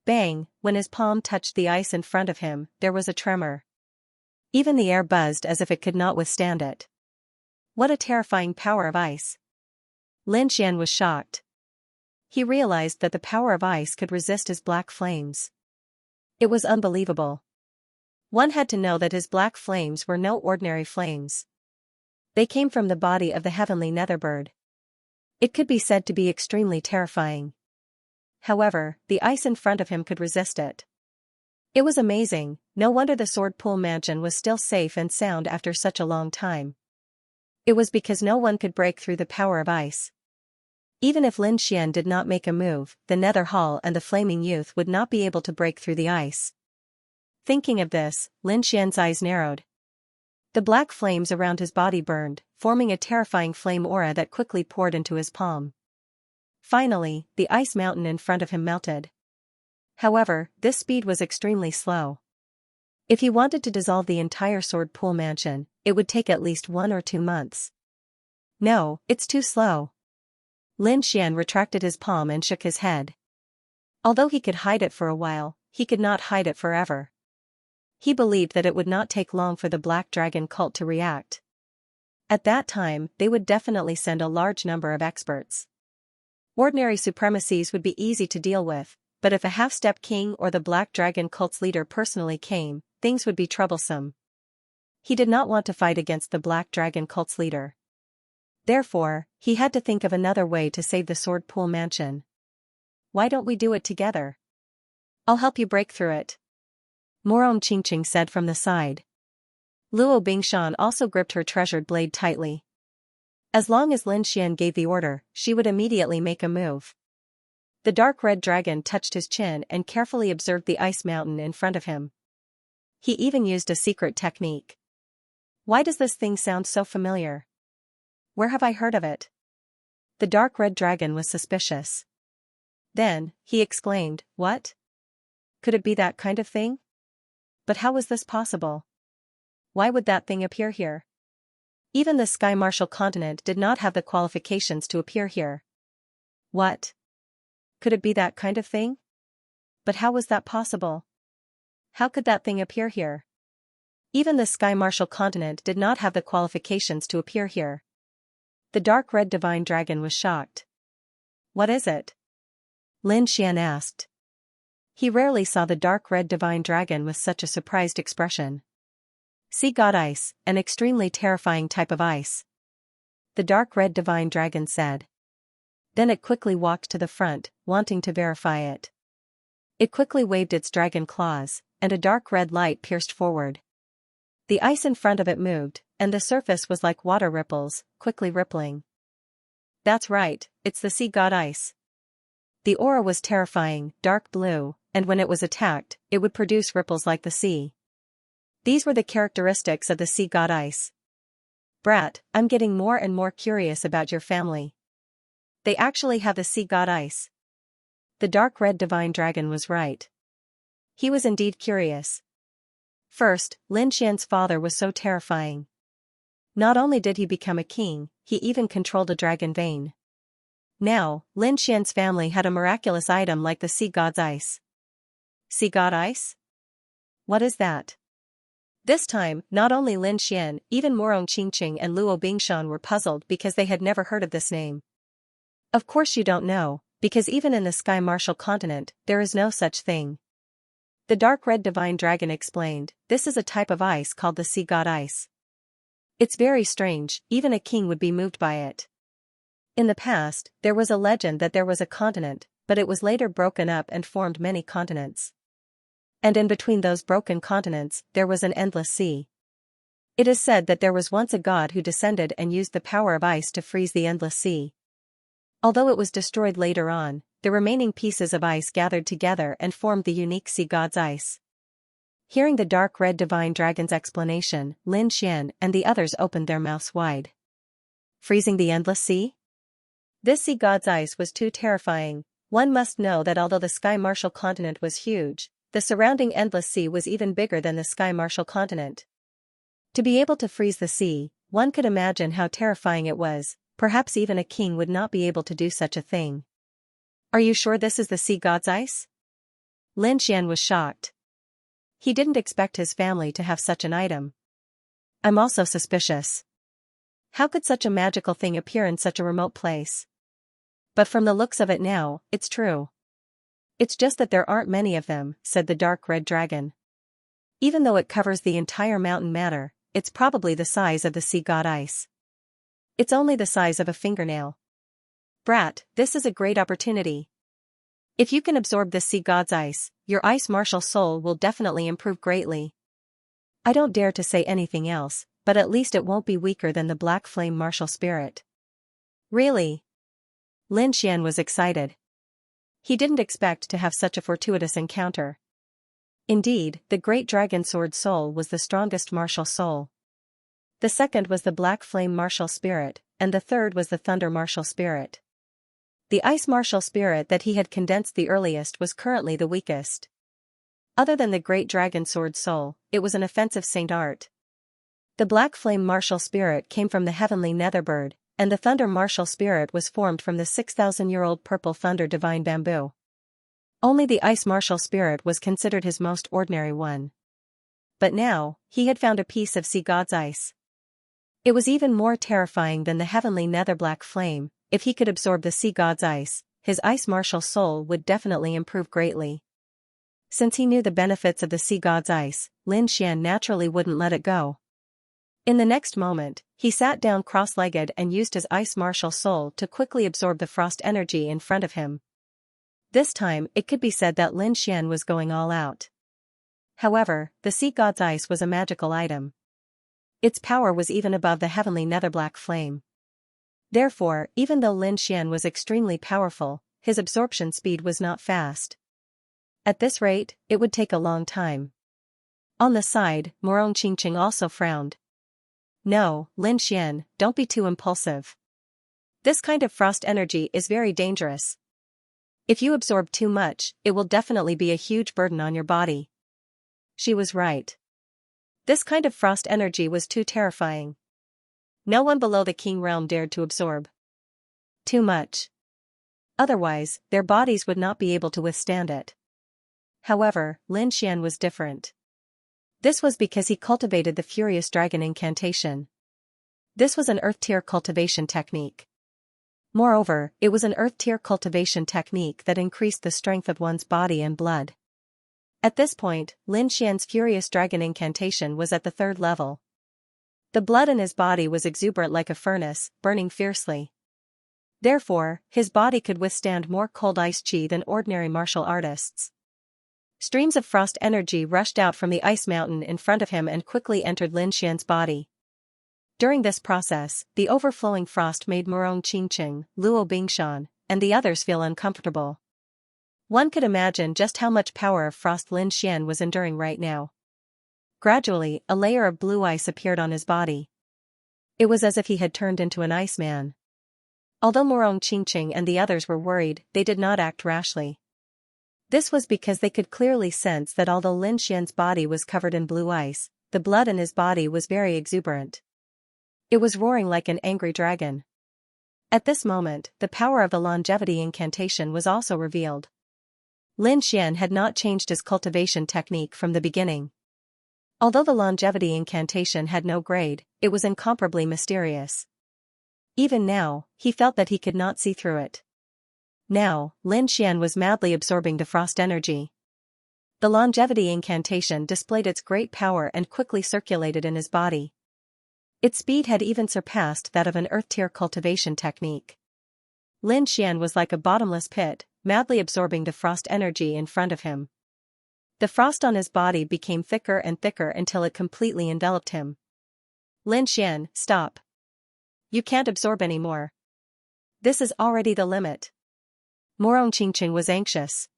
Bang, when his palm touched the ice in front of him, there was a tremor. Even the air buzzed as if it could not withstand it. What a terrifying power of ice! Lin Xian was shocked. He realized that the power of ice could resist his black flames. It was unbelievable. One had to know that his black flames were no ordinary flames. They came from the body of the heavenly netherbird. It could be said to be extremely terrifying. However, the ice in front of him could resist it. It was amazing, no wonder the Sword Pool Mansion was still safe and sound after such a long time. It was because no one could break through the power of ice. Even if Lin Xian did not make a move, the Nether Hall and the Flaming Youth would not be able to break through the ice. Thinking of this, Lin Xian's eyes narrowed. The black flames around his body burned, forming a terrifying flame aura that quickly poured into his palm. Finally, the ice mountain in front of him melted. However, this speed was extremely slow. If he wanted to dissolve the entire Sword Pool mansion, it would take at least 1 or 2 months. No, it's too slow. Lin Xian retracted his palm and shook his head. Although he could hide it for a while, he could not hide it forever. He believed that it would not take long for the Black Dragon cult to react. At that time, they would definitely send a large number of experts. Ordinary supremacies would be easy to deal with, but if a half-step king or the Black Dragon cult's leader personally came, things would be troublesome. He did not want to fight against the Black Dragon cult's leader. Therefore, he had to think of another way to save the Sword Pool mansion. Why don't we do it together? I'll help you break through it. Morong Qingqing said from the side. Luo Bingshan also gripped her treasured blade tightly. As long as Lin Xian gave the order, she would immediately make a move. The dark red dragon touched his chin and carefully observed the ice mountain in front of him. He even used a secret technique. Why does this thing sound so familiar? Where have I heard of it? The dark red dragon was suspicious. Then, he exclaimed, what? Could it be that kind of thing? But how was this possible? Why would that thing appear here? Even the Sky Martial continent did not have the qualifications to appear here. What? Could it be that kind of thing? But how was that possible? How could that thing appear here? Even the Sky Martial continent did not have the qualifications to appear here. The dark red divine dragon was shocked. What is it? Lin Xian asked. He rarely saw the dark red divine dragon with such a surprised expression. Sea God Ice, an extremely terrifying type of ice. The dark red divine dragon said. Then it quickly walked to the front, wanting to verify it. It quickly waved its dragon claws, and a dark red light pierced forward. The ice in front of it moved, and the surface was like water ripples, quickly rippling. That's right, it's the Sea God Ice. The aura was terrifying, dark blue, and when it was attacked, it would produce ripples like the sea. These were the characteristics of the Sea God Ice. Brat, I'm getting more and more curious about your family. They actually have the Sea God Ice. The dark red divine dragon was right. He was indeed curious. First, Lin Xian's father was so terrifying. Not only did he become a king, he even controlled a dragon vein. Now, Lin Xian's family had a miraculous item like the Sea God's Ice. Sea God Ice? What is that? This time, not only Lin Xian, even Morong Qingqing and Luo Bingshan were puzzled because they had never heard of this name. Of course you don't know, because even in the Sky Martial continent, there is no such thing. The dark red divine dragon explained, this is a type of ice called the Sea God Ice. It's very strange, even a king would be moved by it. In the past, there was a legend that there was a continent, but it was later broken up and formed many continents. And in between those broken continents, there was an endless sea. It is said that there was once a god who descended and used the power of ice to freeze the endless sea. Although it was destroyed later on, the remaining pieces of ice gathered together and formed the unique Sea God's Ice. Hearing the dark red divine dragon's explanation, Lin Xian and the others opened their mouths wide. Freezing the endless sea? This Sea God's Ice was too terrifying. One must know that although the Sky Martial continent was huge, the surrounding endless sea was even bigger than the Sky Martial continent. To be able to freeze the sea, one could imagine how terrifying it was. Perhaps even a king would not be able to do such a thing. Are you sure this is the Sea God's Ice? Lin Xian was shocked. He didn't expect his family to have such an item. I'm also suspicious. How could such a magical thing appear in such a remote place? But from the looks of it now, it's true. It's just that there aren't many of them, said the dark red dragon. Even though it covers the entire mountain matter, it's probably the size of the Sea God Ice. It's only the size of a fingernail. Brat, this is a great opportunity. If you can absorb this Sea God's Ice, your ice martial soul will definitely improve greatly. I don't dare to say anything else, but at least it won't be weaker than the black flame martial spirit. Really? Lin Xian was excited. He didn't expect to have such a fortuitous encounter. Indeed, the great dragon sword soul was the strongest martial soul. The second was the black flame martial spirit, and the third was the thunder martial spirit. The ice martial spirit that he had condensed the earliest was currently the weakest. Other than the great dragon sword soul, it was an offensive saint art. The black flame martial spirit came from the heavenly netherbird, and the thunder martial spirit was formed from the 6,000-year-old purple thunder divine bamboo. Only the ice martial spirit was considered his most ordinary one. But now, he had found a piece of sea god's ice. It was even more terrifying than the heavenly nether black flame. If he could absorb the sea god's ice, his ice martial soul would definitely improve greatly. Since he knew the benefits of the sea god's ice, Lin Xian naturally wouldn't let it go. In the next moment, he sat down cross-legged and used his ice martial soul to quickly absorb the frost energy in front of him. This time, it could be said that Lin Xian was going all out. However, the sea god's ice was a magical item. Its power was even above the heavenly netherblack flame. Therefore, even though Lin Xian was extremely powerful, his absorption speed was not fast. At this rate, it would take a long time. On the side, Morong Qingqing also frowned. No, Lin Xian, don't be too impulsive. This kind of frost energy is very dangerous. If you absorb too much, it will definitely be a huge burden on your body. She was right. This kind of frost energy was too terrifying. No one below the king realm dared to absorb too much. Otherwise, their bodies would not be able to withstand it. However, Lin Xian was different. This was because he cultivated the Furious Dragon incantation. This was an earth-tier cultivation technique. Moreover, it was an earth-tier cultivation technique that increased the strength of one's body and blood. At this point, Lin Xian's Furious Dragon incantation was at the 3rd level. The blood in his body was exuberant like a furnace, burning fiercely. Therefore, his body could withstand more cold ice chi than ordinary martial artists. Streams of frost energy rushed out from the ice mountain in front of him and quickly entered Lin Xian's body. During this process, the overflowing frost made Morong Qingqing, Luo Bingshan, and the others feel uncomfortable. One could imagine just how much power of frost Lin Xian was enduring right now. Gradually, a layer of blue ice appeared on his body. It was as if he had turned into an iceman. Although Morong Qingqing and the others were worried, they did not act rashly. This was because they could clearly sense that although Lin Xian's body was covered in blue ice, the blood in his body was very exuberant. It was roaring like an angry dragon. At this moment, the power of the longevity incantation was also revealed. Lin Xian had not changed his cultivation technique from the beginning. Although the longevity incantation had no grade, it was incomparably mysterious. Even now, he felt that he could not see through it. Now, Lin Xian was madly absorbing the frost energy. The longevity incantation displayed its great power and quickly circulated in his body. Its speed had even surpassed that of an earth-tier cultivation technique. Lin Xian was like a bottomless pit, madly absorbing the frost energy in front of him. The frost on his body became thicker and thicker until it completely enveloped him. Lin Xian, stop. You can't absorb any more. This is already the limit. Morong Qingqing was anxious.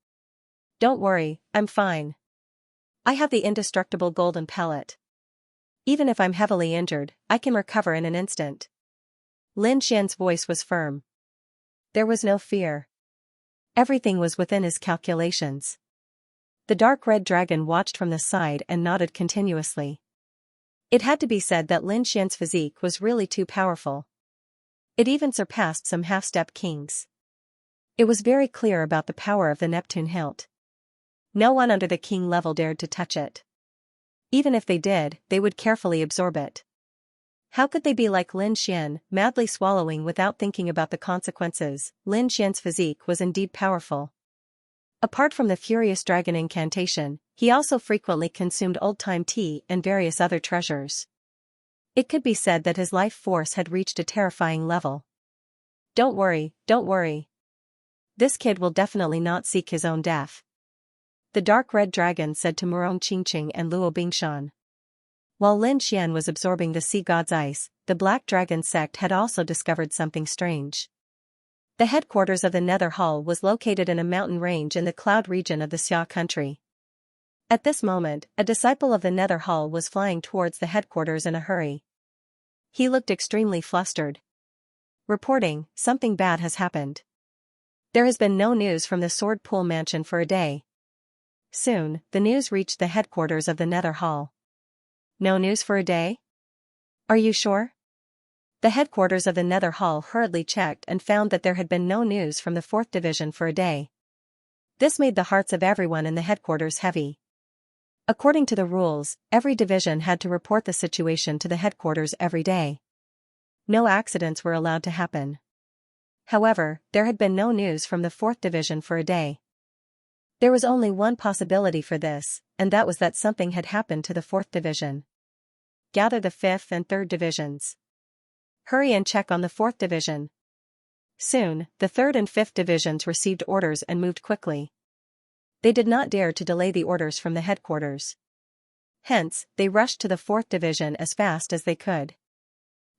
Don't worry, I'm fine. I have the indestructible golden pellet. Even if I'm heavily injured, I can recover in an instant. Lin Xian's voice was firm. There was no fear. Everything was within his calculations. The dark red dragon watched from the side and nodded continuously. It had to be said that Lin Xian's physique was really too powerful. It even surpassed some half-step kings. It was very clear about the power of the Neptune hilt. No one under the king level dared to touch it. Even if they did, they would carefully absorb it. How could they be like Lin Xian, madly swallowing without thinking about the consequences? Lin Xian's physique was indeed powerful. Apart from the Furious Dragon incantation, he also frequently consumed old-time tea and various other treasures. It could be said that his life force had reached a terrifying level. Don't worry, don't worry. This kid will definitely not seek his own death. The dark red dragon said to Morong Qingqing and Luo Bingshan. While Lin Xian was absorbing the sea god's ice, the black dragon sect had also discovered something strange. The headquarters of the Nether Hall was located in a mountain range in the cloud region of the Xia country. At this moment, a disciple of the Nether Hall was flying towards the headquarters in a hurry. He looked extremely flustered. Reporting, something bad has happened. There has been no news from the Sword Pool Mansion for a day. Soon, the news reached the headquarters of the Nether Hall. No news for a day? Are you sure? The headquarters of the Nether Hall hurriedly checked and found that there had been no news from the 4th Division for a day. This made the hearts of everyone in the headquarters heavy. According to the rules, every division had to report the situation to the headquarters every day. No accidents were allowed to happen. However, there had been no news from the 4th Division for a day. There was only one possibility for this, and that was that something had happened to the 4th Division. Gather the 5th and 3rd Divisions. Hurry and check on the 4th Division. Soon, the 3rd and 5th Divisions received orders and moved quickly. They did not dare to delay the orders from the headquarters. Hence, they rushed to the 4th Division as fast as they could.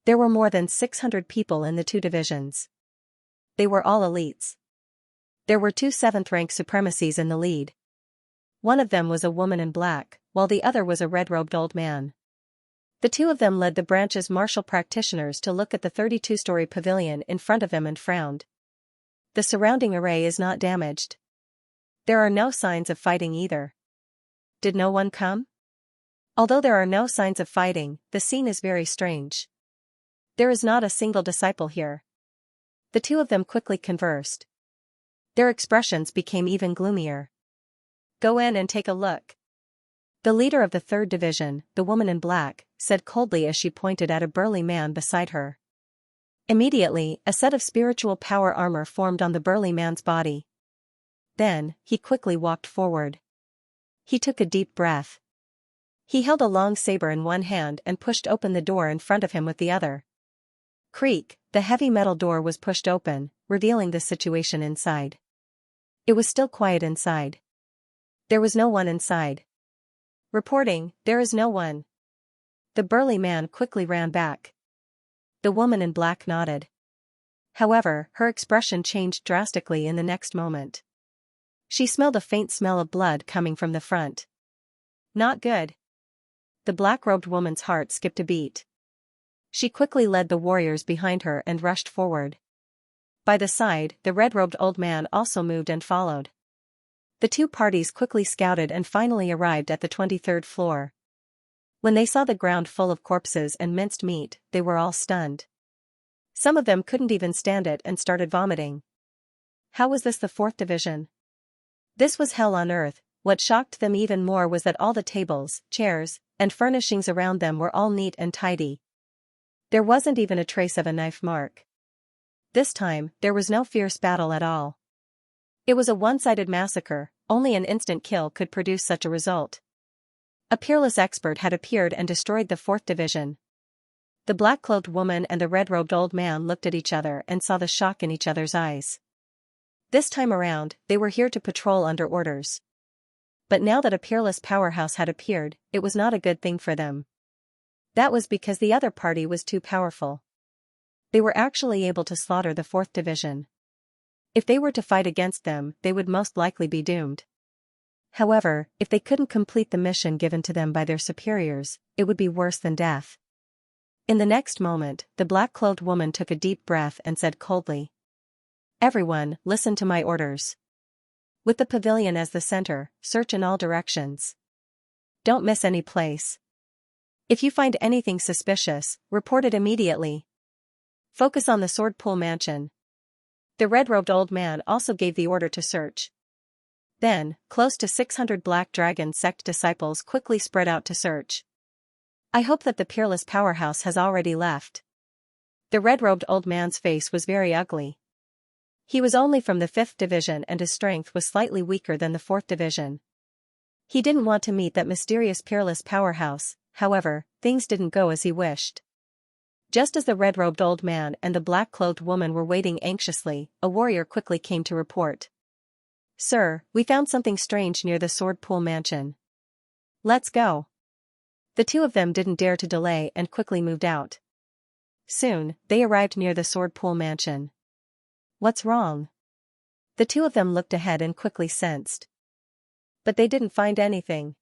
There were more than 600 people in the 2 divisions. They were all elites. There were 2 7th-rank supremacies in the lead. One of them was a woman in black, while the other was a red-robed old man. The 2 of them led the branch's martial practitioners to look at the 32-story pavilion in front of them and frowned. The surrounding array is not damaged. There are no signs of fighting either. Did no one come? Although there are no signs of fighting, the scene is very strange. There is not a single disciple here. The 2 of them quickly conversed. Their expressions became even gloomier. Go in and take a look. The leader of the 3rd Division, the woman in black, said coldly as she pointed at a burly man beside her. Immediately, a set of spiritual power armor formed on the burly man's body. Then, he quickly walked forward. He took a deep breath. He held a long saber in one hand and pushed open the door in front of him with the other. Creak, the heavy metal door was pushed open, revealing the situation inside. It was still quiet inside. There was no one inside. Reporting, there is no one. The burly man quickly ran back. The woman in black nodded. However, her expression changed drastically in the next moment. She smelled a faint smell of blood coming from the front. Not good. The black-robed woman's heart skipped a beat. She quickly led the warriors behind her and rushed forward. By the side, the red-robed old man also moved and followed. The 2 parties quickly scouted and finally arrived at the 23rd floor. When they saw the ground full of corpses and minced meat, they were all stunned. Some of them couldn't even stand it and started vomiting. How was this the 4th Division? This was hell on earth. What shocked them even more was that all the tables, chairs, and furnishings around them were all neat and tidy. There wasn't even a trace of a knife mark. This time, there was no fierce battle at all. It was a one-sided massacre. Only an instant kill could produce such a result. A peerless expert had appeared and destroyed the 4th Division. The black-cloaked woman and the red-robed old man looked at each other and saw the shock in each other's eyes. This time around, they were here to patrol under orders. But now that a peerless powerhouse had appeared, it was not a good thing for them. That was because the other party was too powerful. They were actually able to slaughter the 4th Division. If they were to fight against them, they would most likely be doomed. However, if they couldn't complete the mission given to them by their superiors, it would be worse than death. In the next moment, the black-clothed woman took a deep breath and said coldly, "Everyone, listen to my orders. With the pavilion as the center, search in all directions. Don't miss any place. If you find anything suspicious, report it immediately. Focus on the Sword Pool Mansion." The red-robed old man also gave the order to search. Then, close to 600 Black Dragon sect disciples quickly spread out to search. I hope that the peerless powerhouse has already left. The red-robed old man's face was very ugly. He was only from the 5th Division and his strength was slightly weaker than the 4th Division. He didn't want to meet that mysterious peerless powerhouse. However, things didn't go as he wished. Just as the red-robed old man and the black-clothed woman were waiting anxiously, a warrior quickly came to report. "Sir, we found something strange near the Sword Pool Mansion. Let's go." The 2 of them didn't dare to delay and quickly moved out. Soon, they arrived near the Sword Pool Mansion. What's wrong? The two of them looked ahead and quickly sensed. But they didn't find anything.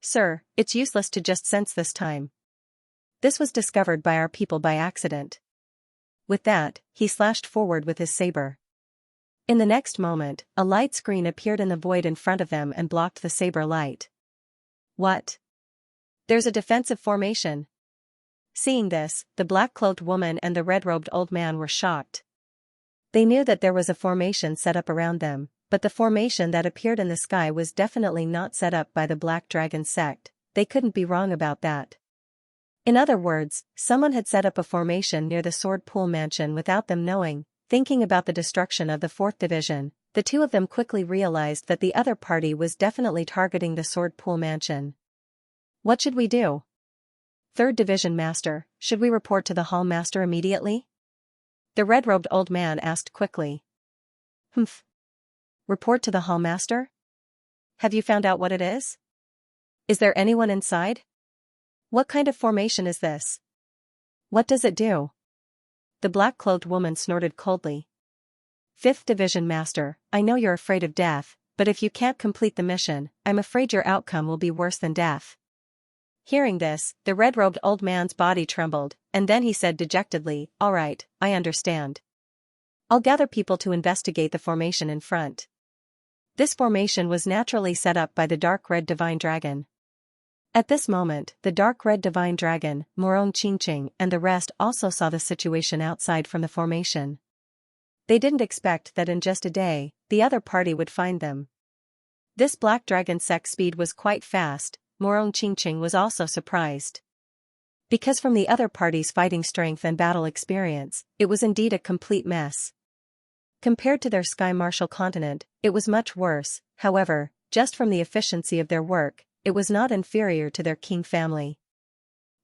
Sir, it's useless to just sense this time. This was discovered by our people by accident. With that, he slashed forward with his saber. In the next moment, a light screen appeared in the void in front of them and blocked the saber light. What? There's a defensive formation. Seeing this, the black-cloaked woman and the red-robed old man were shocked. They knew that there was a formation set up around them, but the formation that appeared in the sky was definitely not set up by the Black Dragon sect. They couldn't be wrong about that. In other words, someone had set up a formation near the Sword Pool mansion without them knowing. Thinking about the destruction of the 4th Division, the two of them quickly realized that the other party was definitely targeting the Sword Pool mansion. What should we do? 3rd Division Master, should we report to the Hall Master immediately? The red-robed old man asked quickly. Humph. Report to the Hall Master? Have you found out what it is? Is there anyone inside? What kind of formation is this? What does it do? The black-cloaked woman snorted coldly. 5th Division Master, I know you're afraid of death, but if you can't complete the mission, I'm afraid your outcome will be worse than death. Hearing this, the red-robed old man's body trembled, and then he said dejectedly, All right, I understand. I'll gather people to investigate the formation in front. This formation was naturally set up by the dark red divine dragon. At this moment, the dark red divine dragon, Morong Qingqing, and the rest also saw the situation outside from the formation. They didn't expect that in just a day, the other party would find them. This black dragon sect's speed was quite fast. Morong Qingqing was also surprised. Because from the other party's fighting strength and battle experience, it was indeed a complete mess. Compared to their Sky Martial continent, it was much worse. However, just from the efficiency of their work, it was not inferior to their king family.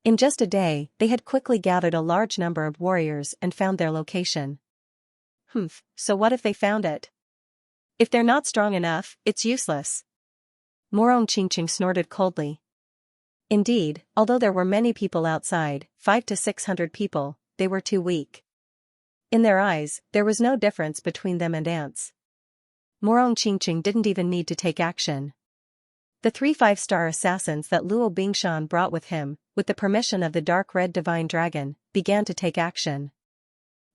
In just a day, they had quickly gathered a large number of warriors and found their location. So what if they found it? If they're not strong enough, it's useless. Morong Qingqing snorted coldly. Indeed, although there were many people outside, 500 to 600 people, they were too weak. In their eyes, there was no difference between them and ants. Morong Qingqing didn't even need to take action. The 3 5-star assassins that Luo Bingshan brought with him, with the permission of the dark red divine dragon, began to take action.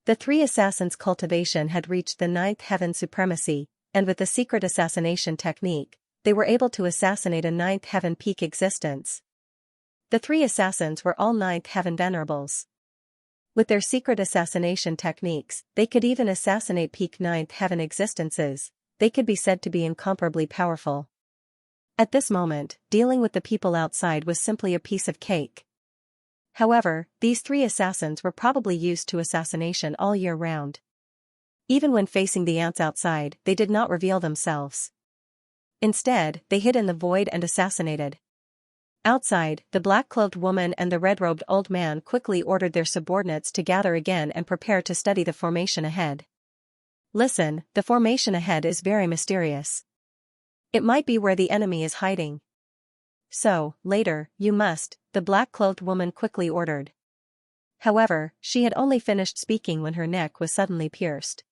The 3 assassins' cultivation had reached the 9th heaven supremacy, and with the secret assassination technique, they were able to assassinate a 9th heaven peak existence. The 3 assassins were all 9th heaven venerables. With their secret assassination techniques, they could even assassinate peak 9th heaven existences. They could be said to be incomparably powerful. At this moment, dealing with the people outside was simply a piece of cake. However, these 3 assassins were probably used to assassination all year round. Even when facing the ants outside, they did not reveal themselves. Instead, they hid in the void and assassinated. Outside, the black-cloaked woman and the red-robed old man quickly ordered their subordinates to gather again and prepare to study the formation ahead. Listen, the formation ahead is very mysterious. It might be where the enemy is hiding. So, later, you must, the black-cloaked woman quickly ordered. However, she had only finished speaking when her neck was suddenly pierced.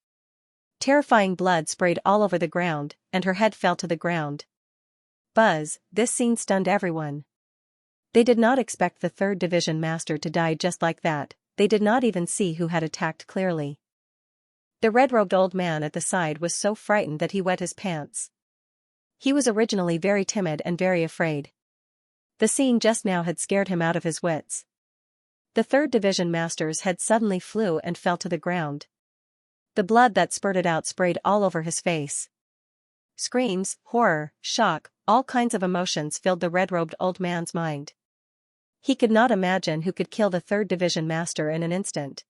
Terrifying blood sprayed all over the ground, and her head fell to the ground. Buzz, this scene stunned everyone. They did not expect the 3rd Division Master to die just like that. They did not even see who had attacked clearly. The red-robed old man at the side was so frightened that he wet his pants. He was originally very timid and very afraid. The scene just now had scared him out of his wits. The 3rd Division Master's head suddenly flew and fell to the ground. The blood that spurted out sprayed all over his face. Screams, horror, shock, all kinds of emotions filled the red-robed old man's mind. He could not imagine who could kill the 3rd Division Master in an instant.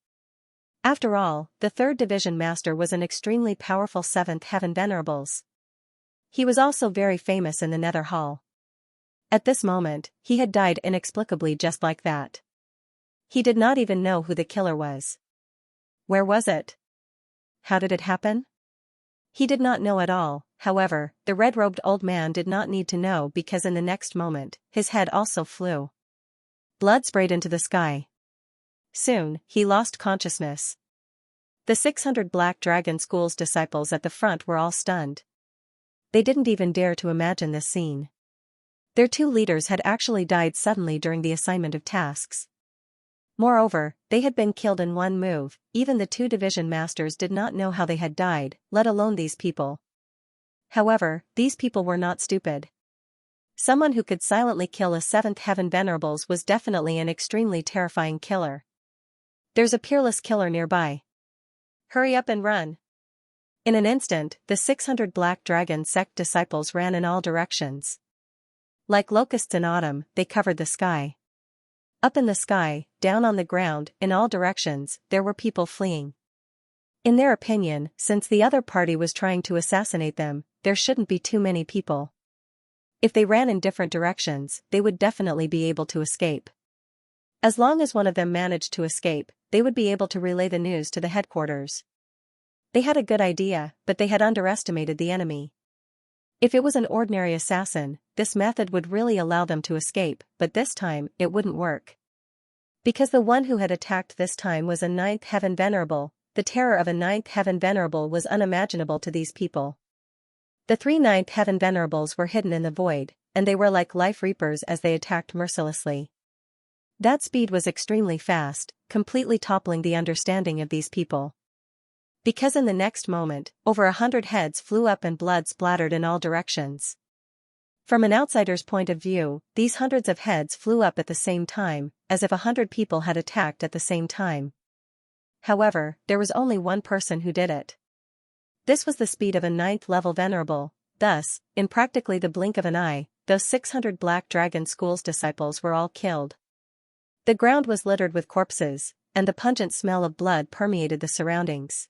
After all, the 3rd Division Master was an extremely powerful 7th Heaven Venerables. He was also very famous in the Nether Hall. At this moment, he had died inexplicably just like that. He did not even know who the killer was. Where was it? How did it happen? He did not know at all. However, the red-robed old man did not need to know because in the next moment, his head also flew. Blood sprayed into the sky. Soon, he lost consciousness. The 600 Black Dragon School's disciples at the front were all stunned. They didn't even dare to imagine this scene. Their two leaders had actually died suddenly during the assignment of tasks. Moreover, they had been killed in one move. Even the two division masters did not know how they had died, let alone these people. However, these people were not stupid. Someone who could silently kill a 7th Heaven Venerables was definitely an extremely terrifying killer. There's a peerless killer nearby. Hurry up and run. In an instant, the 600 Black Dragon sect disciples ran in all directions. Like locusts in autumn, they covered the sky. Up in the sky, down on the ground, in all directions, there were people fleeing. In their opinion, since the other party was trying to assassinate them, there shouldn't be too many people. If they ran in different directions, they would definitely be able to escape. As long as one of them managed to escape, they would be able to relay the news to the headquarters. They had a good idea, but they had underestimated the enemy. If it was an ordinary assassin, this method would really allow them to escape, but this time, it wouldn't work. Because the one who had attacked this time was a 9th Heaven Venerable, the terror of a 9th Heaven Venerable was unimaginable to these people. The 3 9th Heaven Venerables were hidden in the void, and they were like life reapers as they attacked mercilessly. That speed was extremely fast, completely toppling the understanding of these people. Because in the next moment, over 100 heads flew up and blood splattered in all directions. From an outsider's point of view, these hundreds of heads flew up at the same time, as if 100 people had attacked at the same time. However, there was only one person who did it. This was the speed of a 9th level venerable. Thus, in practically the blink of an eye, those 600 Black Dragon School's disciples were all killed. The ground was littered with corpses, and the pungent smell of blood permeated the surroundings.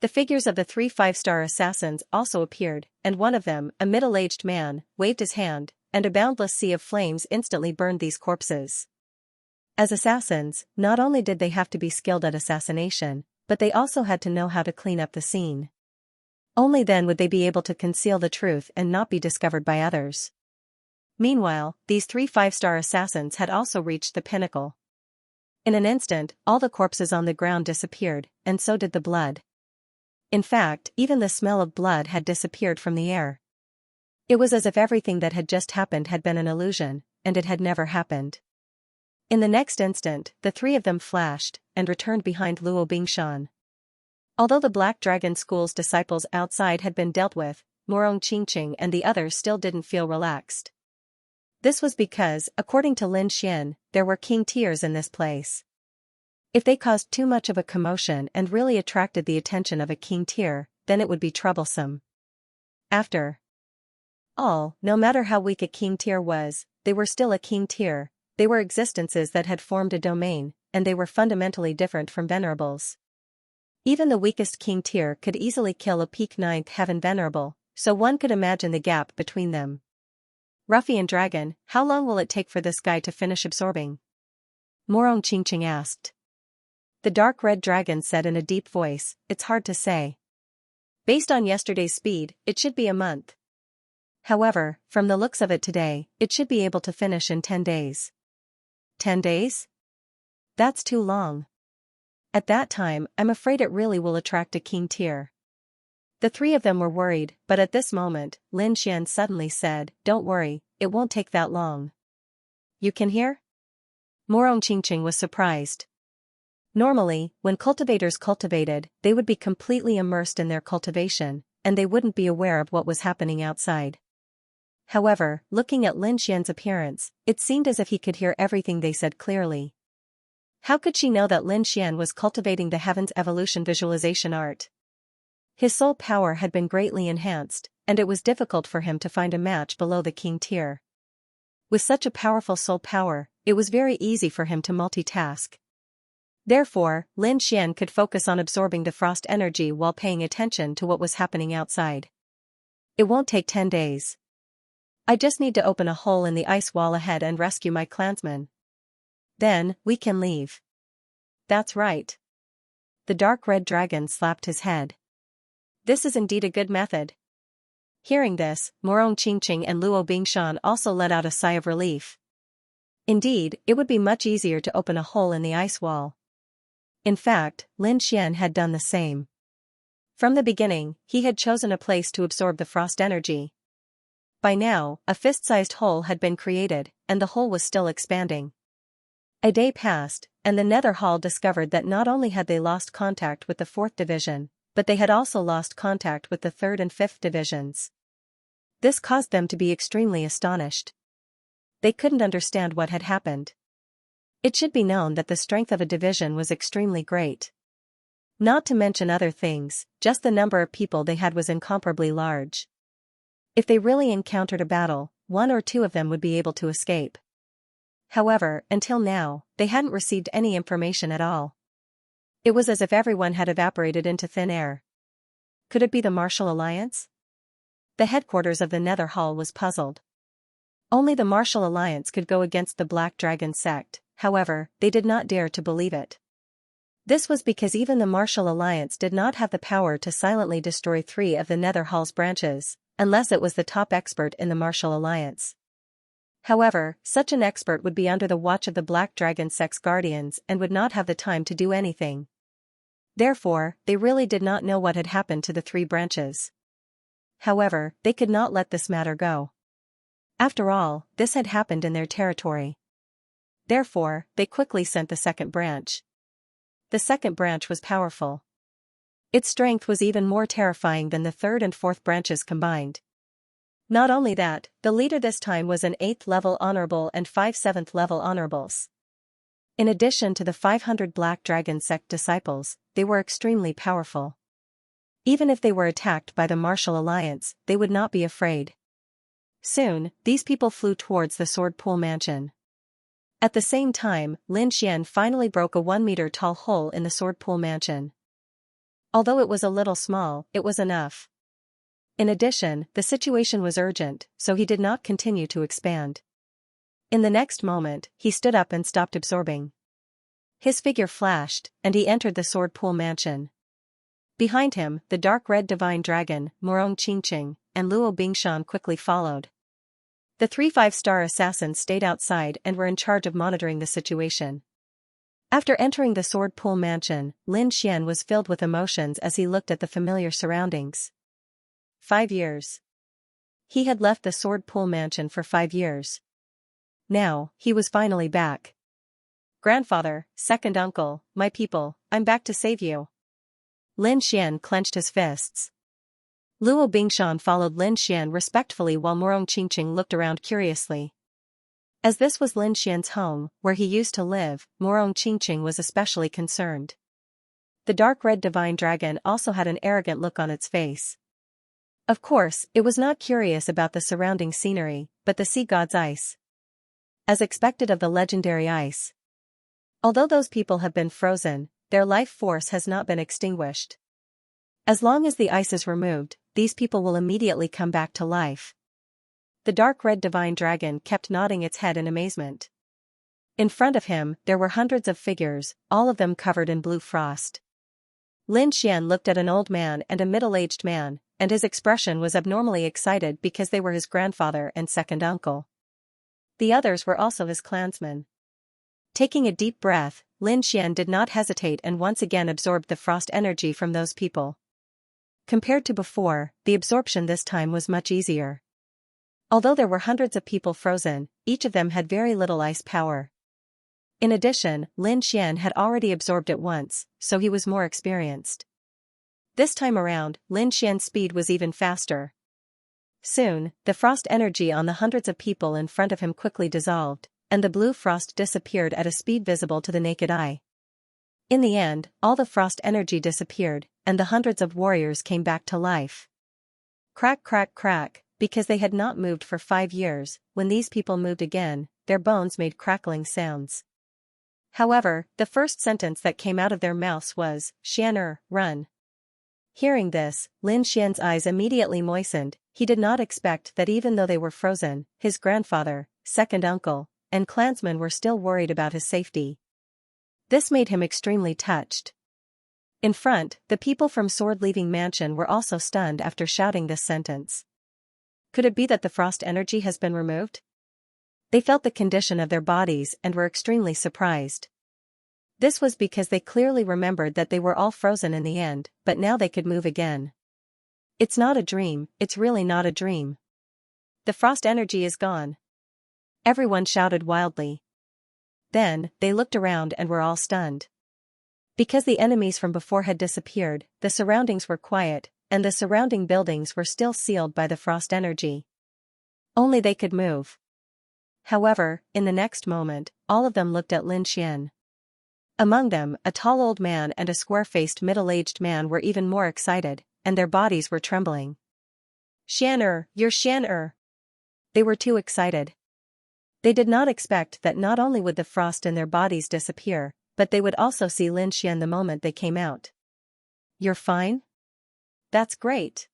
The figures of the 3 5-star assassins also appeared, and one of them, a middle-aged man, waved his hand, and a boundless sea of flames instantly burned these corpses. As assassins, not only did they have to be skilled at assassination, but they also had to know how to clean up the scene. Only then would they be able to conceal the truth and not be discovered by others. Meanwhile, these 3 5-star assassins had also reached the pinnacle. In an instant, all the corpses on the ground disappeared, and so did the blood. In fact, even the smell of blood had disappeared from the air. It was as if everything that had just happened had been an illusion, and it had never happened. In the next instant, the three of them flashed, and returned behind Luo Bingshan. Although the Black Dragon School's disciples outside had been dealt with, Morong Qingqing and the others still didn't feel relaxed. This was because, according to Lin Xian, there were king tiers in this place. If they caused too much of a commotion and really attracted the attention of a king tier, then it would be troublesome. After all, no matter how weak a king tier was, they were still a king tier. They were existences that had formed a domain, and they were fundamentally different from venerables. Even the weakest king tier could easily kill a peak 9th Heaven Venerable, so one could imagine the gap between them. Ruffian Dragon, how long will it take for this guy to finish absorbing? Morong Qingqing asked. The dark red dragon said in a deep voice, it's hard to say. Based on yesterday's speed, it should be a month. However, from the looks of it today, it should be able to finish in 10 days. 10 days? That's too long. At that time, I'm afraid it really will attract a king tier. The three of them were worried, but at this moment, Lin Xian suddenly said, don't worry, it won't take that long. You can hear? Morong Qingqing was surprised. Normally, when cultivators cultivated, they would be completely immersed in their cultivation, and they wouldn't be aware of what was happening outside. However, looking at Lin Xian's appearance, it seemed as if he could hear everything they said clearly. How could she know that Lin Xian was cultivating the Heaven's Evolution visualization art? His soul power had been greatly enhanced, and it was difficult for him to find a match below the king tier. With such a powerful soul power, it was very easy for him to multitask. Therefore, Lin Xian could focus on absorbing the frost energy while paying attention to what was happening outside. It won't take 10 days. I just need to open a hole in the ice wall ahead and rescue my clansmen. Then, we can leave. That's right. The dark red dragon slapped his head. This is indeed a good method. Hearing this, Morong Qingqing and Luo Bingshan also let out a sigh of relief. Indeed, it would be much easier to open a hole in the ice wall. In fact, Lin Xian had done the same. From the beginning, he had chosen a place to absorb the frost energy. By now, a fist-sized hole had been created, and the hole was still expanding. A day passed, and the Nether Hall discovered that not only had they lost contact with the 4th Division, but they had also lost contact with the 3rd and 5th Divisions. This caused them to be extremely astonished. They couldn't understand what had happened. It should be known that the strength of a division was extremely great. Not to mention other things, just the number of people they had was incomparably large. If they really encountered a battle, 1 or 2 of them would be able to escape. However, until now, they hadn't received any information at all. It was as if everyone had evaporated into thin air. Could it be the Martial Alliance? The headquarters of the Nether Hall was puzzled. Only the Martial Alliance could go against the Black Dragon sect, however, they did not dare to believe it. This was because even the Martial Alliance did not have the power to silently destroy 3 of the Nether Hall's branches, unless it was the top expert in the Martial Alliance. However, such an expert would be under the watch of the Black Dragon sect's guardians and would not have the time to do anything. Therefore, they really did not know what had happened to the 3 branches. However, they could not let this matter go. After all, this had happened in their territory. Therefore, they quickly sent the 2nd branch. The 2nd branch was powerful. Its strength was even more terrifying than the 3rd and 4th branches combined. Not only that, the leader this time was an 8th level honorable and 5 7th level honorables. In addition to the 500 Black Dragon sect disciples, they were extremely powerful. Even if they were attacked by the Martial Alliance, they would not be afraid. Soon, these people flew towards the Sword Pool Mansion. At the same time, Lin Xian finally broke a 1-meter-tall hole in the Sword Pool Mansion. Although it was a little small, it was enough. In addition, the situation was urgent, so he did not continue to expand. In the next moment, he stood up and stopped absorbing. His figure flashed, and he entered the Sword Pool Mansion. Behind him, the dark red divine dragon, Morong Qingqing, and Luo Bingshan quickly followed. The 3 5-star assassins stayed outside and were in charge of monitoring the situation. After entering the Sword Pool Mansion, Lin Xian was filled with emotions as he looked at the familiar surroundings. 5 years. He had left the Sword Pool Mansion for 5 years. Now, he was finally back. Grandfather, 2nd uncle, my people, I'm back to save you. Lin Xian clenched his fists. Luo Bingshan followed Lin Xian respectfully while Morong Qingqing looked around curiously. As this was Lin Xian's home, where he used to live, Morong Qingqing was especially concerned. The dark red divine dragon also had an arrogant look on its face. Of course, it was not curious about the surrounding scenery, but the sea god's ice. As expected of the legendary ice. Although those people have been frozen, their life force has not been extinguished. As long as the ice is removed, these people will immediately come back to life. The dark red divine dragon kept nodding its head in amazement. In front of him, there were hundreds of figures, all of them covered in blue frost. Lin Xian looked at an old man and a middle-aged man, and his expression was abnormally excited because they were his grandfather and 2nd uncle. The others were also his clansmen. Taking a deep breath, Lin Xian did not hesitate and once again absorbed the frost energy from those people. Compared to before, the absorption this time was much easier. Although there were hundreds of people frozen, each of them had very little ice power. In addition, Lin Xian had already absorbed it once, so he was more experienced. This time around, Lin Xian's speed was even faster. Soon, the frost energy on the hundreds of people in front of him quickly dissolved, and the blue frost disappeared at a speed visible to the naked eye. In the end, all the frost energy disappeared, and the hundreds of warriors came back to life. Crack crack crack, because they had not moved for 5 years, when these people moved again, their bones made crackling sounds. However, the first sentence that came out of their mouths was, "Xianer, run." Hearing this, Lin Xian's eyes immediately moistened. He did not expect that even though they were frozen, his grandfather, 2nd uncle, and clansmen were still worried about his safety. This made him extremely touched. In front, the people from Sword Leaving Mansion were also stunned after shouting this sentence. Could it be that the frost energy has been removed? They felt the condition of their bodies and were extremely surprised. This was because they clearly remembered that they were all frozen in the end, but now they could move again. It's not a dream, it's really not a dream. The frost energy is gone. Everyone shouted wildly. Then, they looked around and were all stunned. Because the enemies from before had disappeared, the surroundings were quiet, and the surrounding buildings were still sealed by the frost energy. Only they could move. However, in the next moment, all of them looked at Lin Xian. Among them, a tall old man and a square-faced middle-aged man were even more excited, and their bodies were trembling. Xian you're Xian. They were too excited. They did not expect that not only would the frost in their bodies disappear, but they would also see Lin Xian the moment they came out. You're fine? That's great.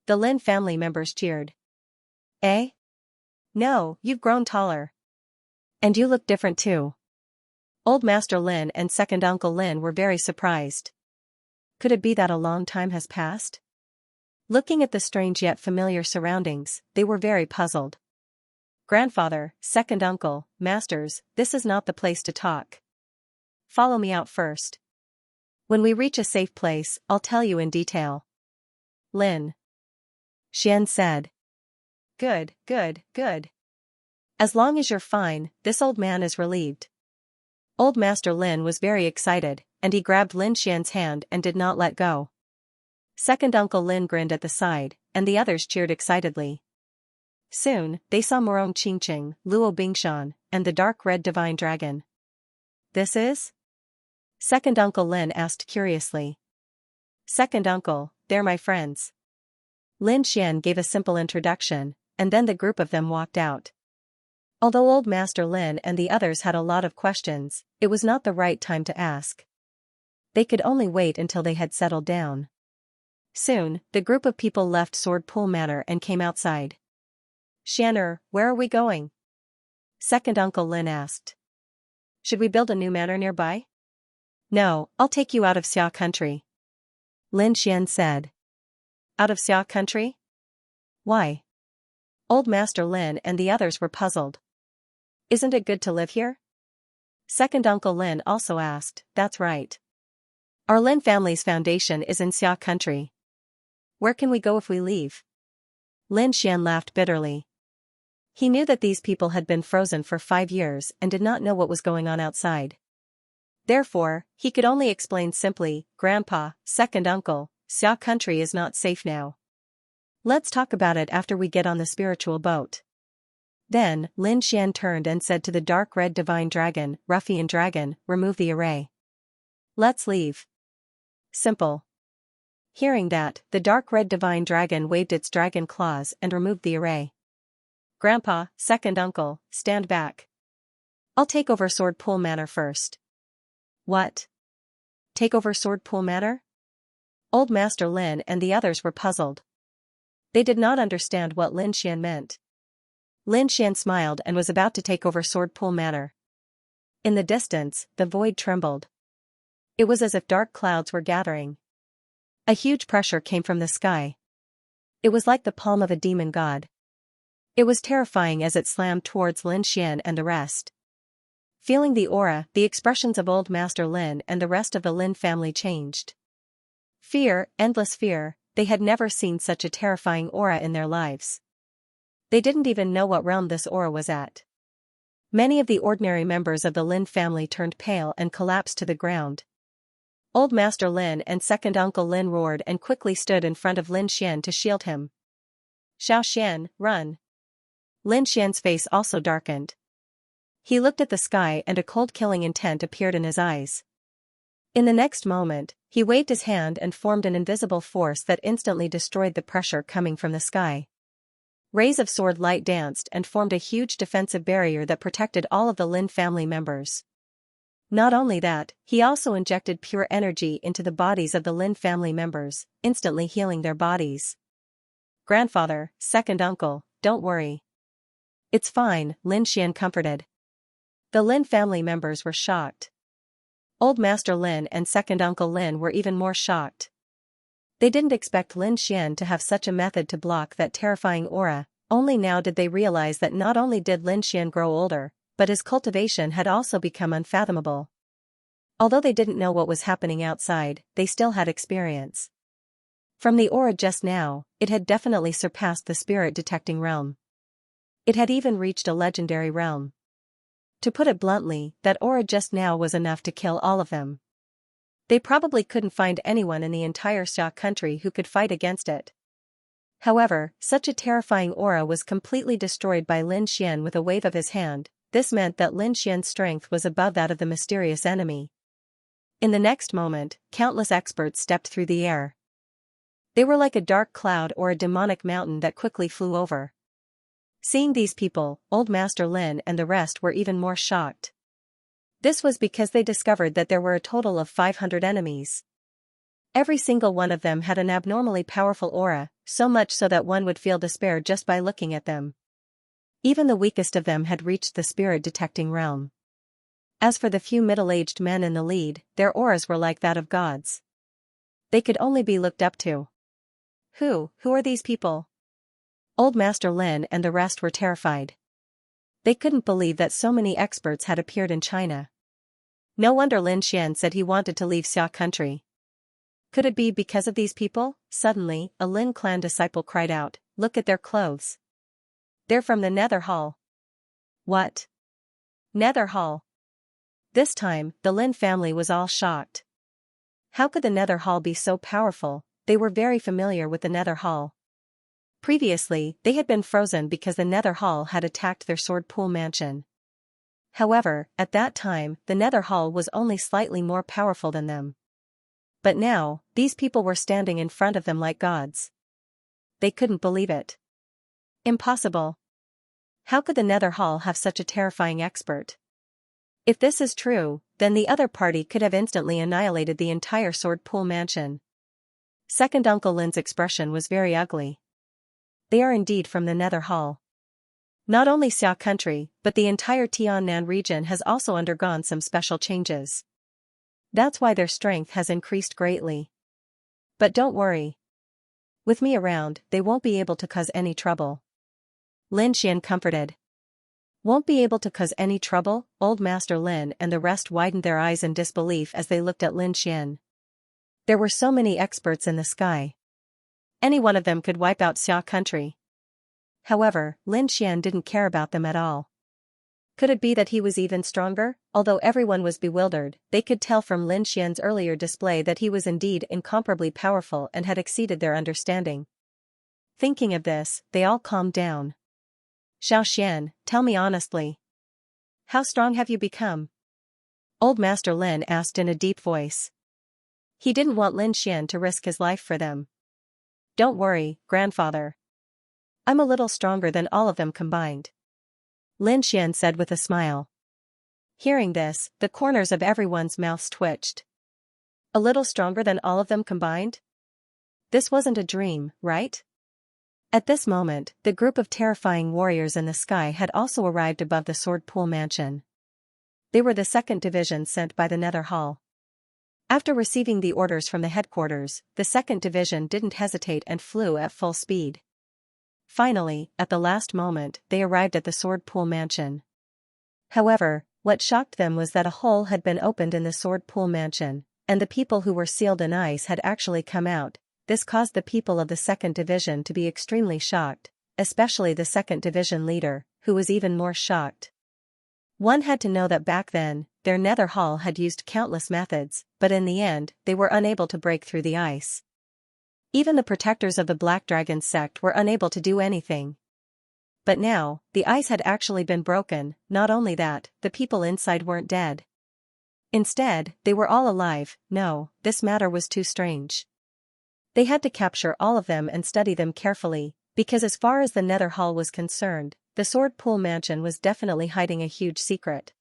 The Lin family members cheered. Eh? No, you've grown taller. And you look different too. Old Master Lin and second Uncle Lin were very surprised. Could it be that a long time has passed? Looking at the strange yet familiar surroundings, they were very puzzled. Grandfather, second uncle, masters, this is not the place to talk. Follow me out first. When we reach a safe place, I'll tell you in detail. Lin Xian said. Good. As long as you're fine, this old man is relieved. Old Master Lin was very excited, and he grabbed Lin Xian's hand and did not let go. Second Uncle Lin grinned at the side, and the others cheered excitedly. Soon, they saw Morong Qingqing, Luo Bingshan, and the dark red divine dragon. This is? Second Uncle Lin asked curiously. Second uncle, they're my friends. Lin Xian gave a simple introduction, and then the group of them walked out. Although Old Master Lin and the others had a lot of questions, it was not the right time to ask. They could only wait until they had settled down. Soon, the group of people left Sword Pool Manor and came outside. Xian where are we going? Second Uncle Lin asked. Should we build a new manor nearby? No, I'll take you out of Xia country. Lin Xian said. Out of Xia country? Why? Old Master Lin and the others were puzzled. Isn't it good to live here? Second Uncle Lin also asked. That's right. Our Lin family's foundation is in Xia country. Where can we go if we leave? Lin Xian laughed bitterly. He knew that these people had been frozen for 5 years and did not know what was going on outside. Therefore, he could only explain simply, Grandpa, second uncle, Xia country is not safe now. Let's talk about it after we get on the spiritual boat. Then, Lin Xian turned and said to the dark red divine dragon, Ruffian dragon, remove the array. Let's leave. Simple. Hearing that, the dark red divine dragon waved its dragon claws and removed the array. Grandpa, second uncle, stand back. I'll take over Sword Pool Manor first. What? Take over Sword Pool Manor? Old Master Lin and the others were puzzled. They did not understand what Lin Xian meant. Lin Xian smiled and was about to take over Sword Pool Manor. In the distance, the void trembled. It was as if dark clouds were gathering. A huge pressure came from the sky. It was like the palm of a demon god. It was terrifying as it slammed towards Lin Xian and the rest. Feeling the aura, the expressions of Old Master Lin and the rest of the Lin family changed. Fear, endless fear, they had never seen such a terrifying aura in their lives. They didn't even know what realm this aura was at. Many of the ordinary members of the Lin family turned pale and collapsed to the ground. Old Master Lin and second Uncle Lin roared and quickly stood in front of Lin Xian to shield him. Xiao Xian, run. Lin Xian's face also darkened. He looked at the sky and a cold killing intent appeared in his eyes. In the next moment, he waved his hand and formed an invisible force that instantly destroyed the pressure coming from the sky. Rays of sword light danced and formed a huge defensive barrier that protected all of the Lin family members. Not only that, he also injected pure energy into the bodies of the Lin family members, instantly healing their bodies. Grandfather, second uncle, don't worry. It's fine, Lin Xian comforted. The Lin family members were shocked. Old Master Lin and second Uncle Lin were even more shocked. They didn't expect Lin Xian to have such a method to block that terrifying aura, only now did they realize that not only did Lin Xian grow older, but his cultivation had also become unfathomable. Although they didn't know what was happening outside, they still had experience. From the aura just now, it had definitely surpassed the spirit-detecting realm. It had even reached a legendary realm. To put it bluntly, that aura just now was enough to kill all of them. They probably couldn't find anyone in the entire Xia country who could fight against it. However, such a terrifying aura was completely destroyed by Lin Xian with a wave of his hand. This meant that Lin Xian's strength was above that of the mysterious enemy. In the next moment, countless experts stepped through the air. They were like a dark cloud or a demonic mountain that quickly flew over. Seeing these people, Old Master Lin and the rest were even more shocked. This was because they discovered that there were a total of 500 enemies. Every single one of them had an abnormally powerful aura, so much so that one would feel despair just by looking at them. Even the weakest of them had reached the spirit-detecting realm. As for the few middle-aged men in the lead, their auras were like that of gods. They could only be looked up to. Who are these people? Old Master Lin and the rest were terrified. They couldn't believe that so many experts had appeared in China. No wonder Lin Xian said he wanted to leave Xia country. Could it be because of these people? Suddenly, a Lin clan disciple cried out, "Look at their clothes. They're from the Nether Hall." What? Nether Hall? This time, the Lin family was all shocked. How could the Nether Hall be so powerful? They were very familiar with the Nether Hall. Previously, they had been frozen because the Nether Hall had attacked their Sword Pool mansion. However, at that time, the Nether Hall was only slightly more powerful than them. But now, these people were standing in front of them like gods. They couldn't believe it. Impossible. How could the Nether Hall have such a terrifying expert? If this is true, then the other party could have instantly annihilated the entire Sword Pool mansion. Second Uncle Lin's expression was very ugly. They are indeed from the Nether Hall. Not only Xia country, but the entire Tiannan region has also undergone some special changes. That's why their strength has increased greatly. But don't worry. With me around, they won't be able to cause any trouble. Lin Xian comforted. Won't be able to cause any trouble? Old Master Lin and the rest widened their eyes in disbelief as they looked at Lin Xian. There were so many experts in the sky. Any one of them could wipe out Xia country. However, Lin Xian didn't care about them at all. Could it be that he was even stronger? Although everyone was bewildered, they could tell from Lin Xian's earlier display that he was indeed incomparably powerful and had exceeded their understanding. Thinking of this, they all calmed down. Xiaoxian, tell me honestly. How strong have you become? Old Master Lin asked in a deep voice. He didn't want Lin Xian to risk his life for them. Don't worry, grandfather. I'm a little stronger than all of them combined. Lin Xian said with a smile. Hearing this, the corners of everyone's mouths twitched. A little stronger than all of them combined? This wasn't a dream, right? At this moment, the group of terrifying warriors in the sky had also arrived above the Sword Pool mansion. They were the second division sent by the Nether Hall. After receiving the orders from the headquarters, the second division didn't hesitate and flew at full speed. Finally, at the last moment, they arrived at the Sword Pool mansion. However, what shocked them was that a hole had been opened in the Sword Pool mansion, and the people who were sealed in ice had actually come out. This caused the people of the second division to be extremely shocked, especially the second division leader, who was even more shocked. One had to know that back then, their Nether Hall had used countless methods, but in the end, they were unable to break through the ice. Even the protectors of the Black Dragon sect were unable to do anything. But now, the ice had actually been broken. Not only that, the people inside weren't dead. Instead, they were all alive. No, this matter was too strange. They had to capture all of them and study them carefully, because as far as the Nether Hall was concerned, the Sword Pool mansion was definitely hiding a huge secret.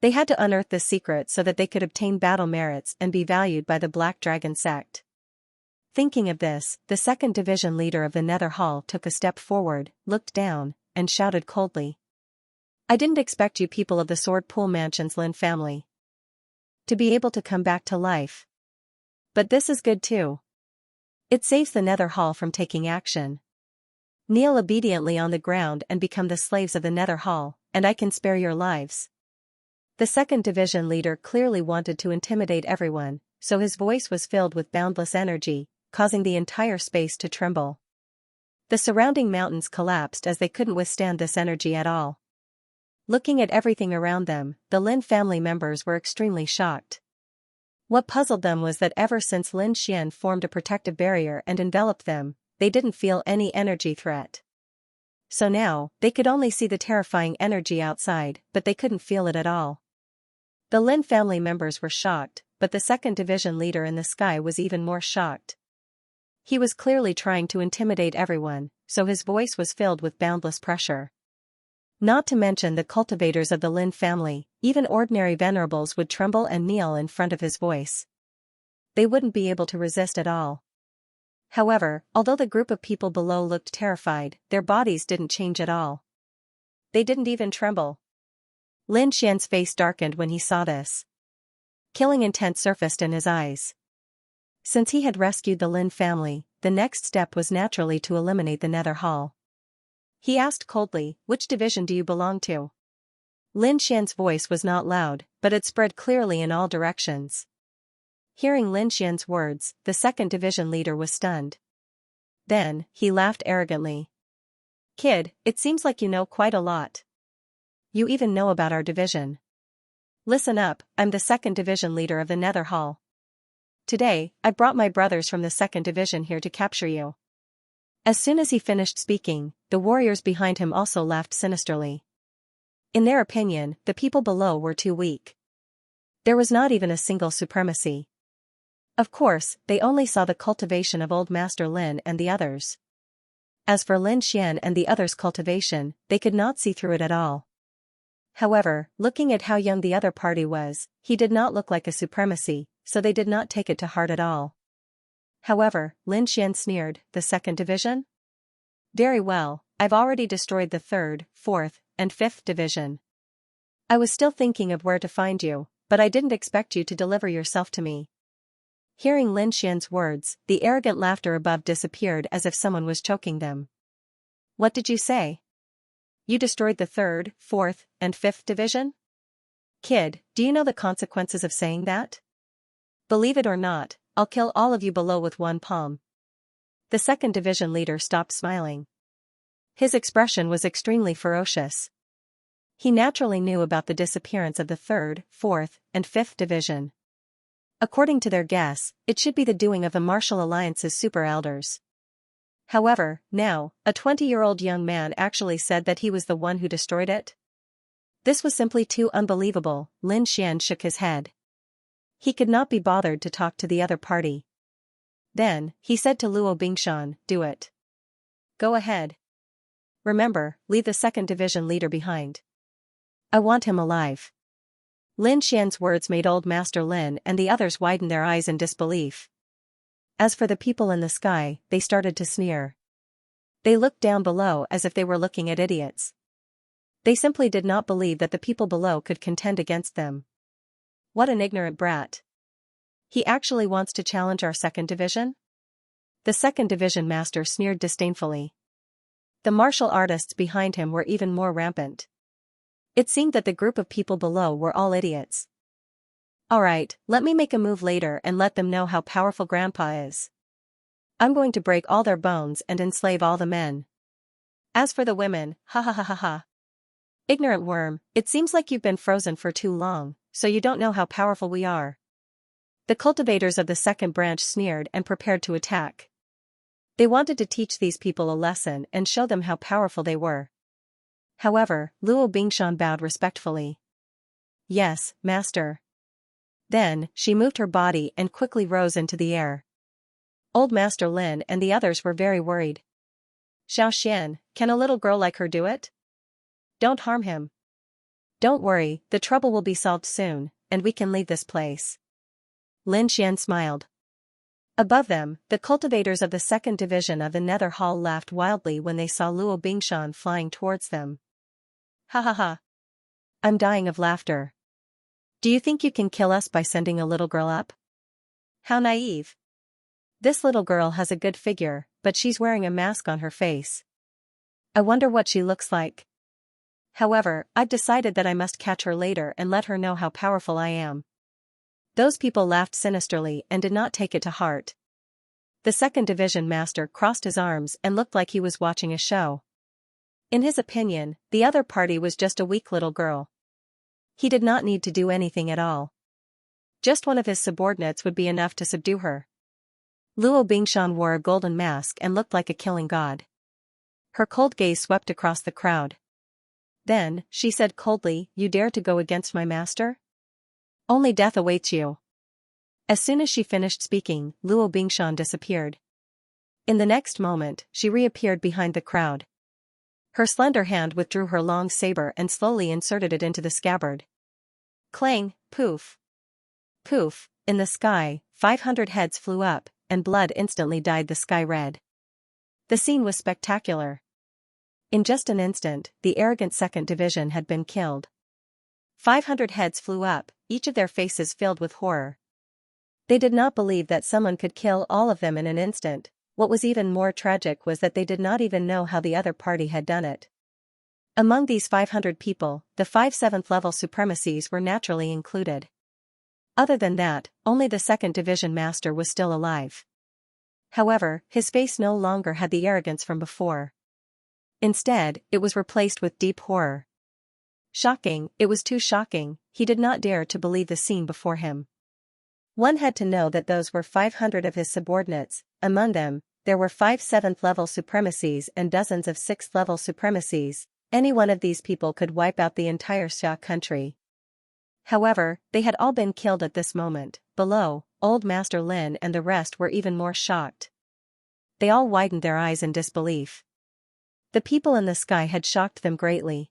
They had to unearth this secret so that they could obtain battle merits and be valued by the Black Dragon sect. Thinking of this, the second division leader of the Nether Hall took a step forward, looked down, and shouted coldly. I didn't expect you people of the Sword Pool mansion's Lin family to be able to come back to life. But this is good too. It saves the Nether Hall from taking action. Kneel obediently on the ground and become the slaves of the Nether Hall, and I can spare your lives. The second division leader clearly wanted to intimidate everyone, so his voice was filled with boundless energy, causing the entire space to tremble. The surrounding mountains collapsed as they couldn't withstand this energy at all. Looking at everything around them, the Lin family members were extremely shocked. What puzzled them was that ever since Lin Xian formed a protective barrier and enveloped them, they didn't feel any energy threat. So now, they could only see the terrifying energy outside, but they couldn't feel it at all. The Lin family members were shocked, but the second division leader in the sky was even more shocked. He was clearly trying to intimidate everyone, so his voice was filled with boundless pressure. Not to mention the cultivators of the Lin family, even ordinary venerables would tremble and kneel in front of his voice. They wouldn't be able to resist at all. However, although the group of people below looked terrified, their bodies didn't change at all. They didn't even tremble. Lin Xian's face darkened when he saw this. Killing intent surfaced in his eyes. Since he had rescued the Lin family, the next step was naturally to eliminate the Nether Hall. He asked coldly, "Which division do you belong to?" Lin Xian's voice was not loud, but it spread clearly in all directions. Hearing Lin Xian's words, the second division leader was stunned. Then, he laughed arrogantly. "Kid, it seems like you know quite a lot. You even know about our division. Listen up, I'm the second division leader of the Nether Hall. Today, I brought my brothers from the second division here to capture you." As soon as he finished speaking, the warriors behind him also laughed sinisterly. In their opinion, the people below were too weak. There was not even a single supremacy. Of course, they only saw the cultivation of old Master Lin and the others. As for Lin Xian and the others' cultivation, they could not see through it at all. However, looking at how young the other party was, he did not look like a supremacy, so they did not take it to heart at all. However, Lin Xian sneered, "The second division? Very well, I've already destroyed the third, fourth, and fifth division. I was still thinking of where to find you, but I didn't expect you to deliver yourself to me." Hearing Lin Xian's words, the arrogant laughter above disappeared as if someone was choking them. "What did you say? You destroyed the third, fourth, and fifth division? Kid, do you know the consequences of saying that? Believe it or not, I'll kill all of you below with one palm." The second division leader stopped smiling. His expression was extremely ferocious. He naturally knew about the disappearance of the third, fourth, and fifth division. According to their guess, it should be the doing of the Martial Alliance's super elders. However, now, a 20-year-old young man actually said that he was the one who destroyed it? This was simply too unbelievable. Lin Xian shook his head. He could not be bothered to talk to the other party. Then, he said to Luo Bingshan, "Do it. Go ahead. Remember, leave the second division leader behind. I want him alive." Lin Xian's words made old Master Lin and the others widen their eyes in disbelief. As for the people in the sky, they started to sneer. They looked down below as if they were looking at idiots. They simply did not believe that the people below could contend against them. What an ignorant brat. He actually wants to challenge our second division? The second division master sneered disdainfully. The martial artists behind him were even more rampant. It seemed that the group of people below were all idiots. "Alright, let me make a move later and let them know how powerful Grandpa is. I'm going to break all their bones and enslave all the men. As for the women, ha ha ha ha ha. Ignorant worm, it seems like you've been frozen for too long, so you don't know how powerful we are." The cultivators of the second branch sneered and prepared to attack. They wanted to teach these people a lesson and show them how powerful they were. However, Luo Bingshan bowed respectfully. "Yes, master." Then, she moved her body and quickly rose into the air. Old Master Lin and the others were very worried. "Xiaoxian, can a little girl like her do it? Don't harm him. Don't worry, the trouble will be solved soon, and we can leave this place." Lin Xian smiled. Above them, the cultivators of the second division of the Nether Hall laughed wildly when they saw Luo Bingshan flying towards them. "Ha ha ha. I'm dying of laughter. Do you think you can kill us by sending a little girl up? How naive. This little girl has a good figure, but she's wearing a mask on her face. I wonder what she looks like. However, I've decided that I must catch her later and let her know how powerful I am." Those people laughed sinisterly and did not take it to heart. The second division master crossed his arms and looked like he was watching a show. In his opinion, the other party was just a weak little girl. He did not need to do anything at all. Just one of his subordinates would be enough to subdue her. Luo Bingshan wore a golden mask and looked like a killing god. Her cold gaze swept across the crowd. Then, she said coldly, "You dare to go against my master? Only death awaits you." As soon as she finished speaking, Luo Bingshan disappeared. In the next moment, she reappeared behind the crowd. Her slender hand withdrew her long saber and slowly inserted it into the scabbard. Clang, poof. Poof, in the sky, 500 heads flew up, and blood instantly dyed the sky red. The scene was spectacular. In just an instant, the arrogant second division had been killed. 500 heads flew up, each of their faces filled with horror. They did not believe that someone could kill all of them in an instant. What was even more tragic was that they did not even know how the other party had done it. Among these 500 people, the 5 7th-level supremacies were naturally included. Other than that, only the second division master was still alive. However, his face no longer had the arrogance from before. Instead, it was replaced with deep horror. Shocking, it was too shocking, he did not dare to believe the scene before him. One had to know that those were 500 of his subordinates. Among them, there were 5 7th-level supremacies and dozens of 6th-level supremacies. Any one of these people could wipe out the entire Xia country. However, they had all been killed at this moment. Below, Old Master Lin and the rest were even more shocked. They all widened their eyes in disbelief. The people in the sky had shocked them greatly.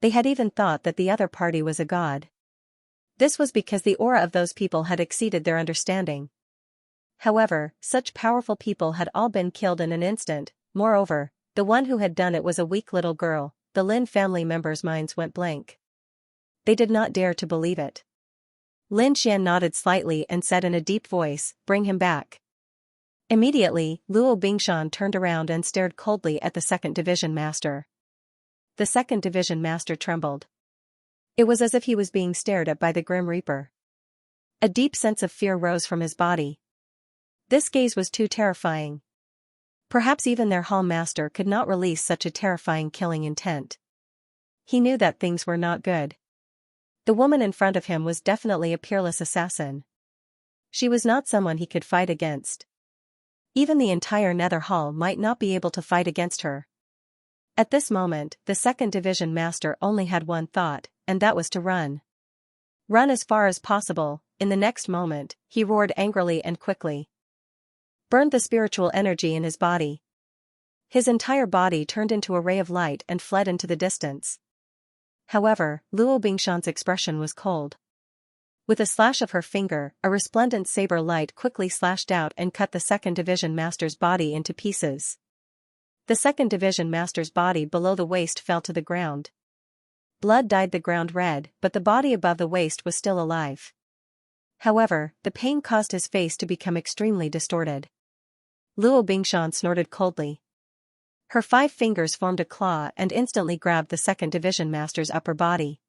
They had even thought that the other party was a god. This was because the aura of those people had exceeded their understanding. However, such powerful people had all been killed in an instant. Moreover, the one who had done it was a weak little girl. The Lin family members' minds went blank. They did not dare to believe it. Lin Xian nodded slightly and said in a deep voice, "Bring him back." Immediately, Luo Bingshan turned around and stared coldly at the second division master. The second division master trembled. It was as if he was being stared at by the Grim Reaper. A deep sense of fear rose from his body. This gaze was too terrifying. Perhaps even their hall master could not release such a terrifying killing intent. He knew that things were not good. The woman in front of him was definitely a peerless assassin. She was not someone he could fight against. Even the entire Nether Hall might not be able to fight against her. At this moment, the second division master only had one thought, and that was to run. Run as far as possible. In the next moment, he roared angrily and quickly. Burned the spiritual energy in his body. His entire body turned into a ray of light and fled into the distance. However, Luo Bingshan's expression was cold. With a slash of her finger, a resplendent saber light quickly slashed out and cut the second division master's body into pieces. The second division master's body below the waist fell to the ground. Blood dyed the ground red, but the body above the waist was still alive. However, the pain caused his face to become extremely distorted. Luo Bingshan snorted coldly. Her 5 fingers formed a claw and instantly grabbed the second division master's upper body.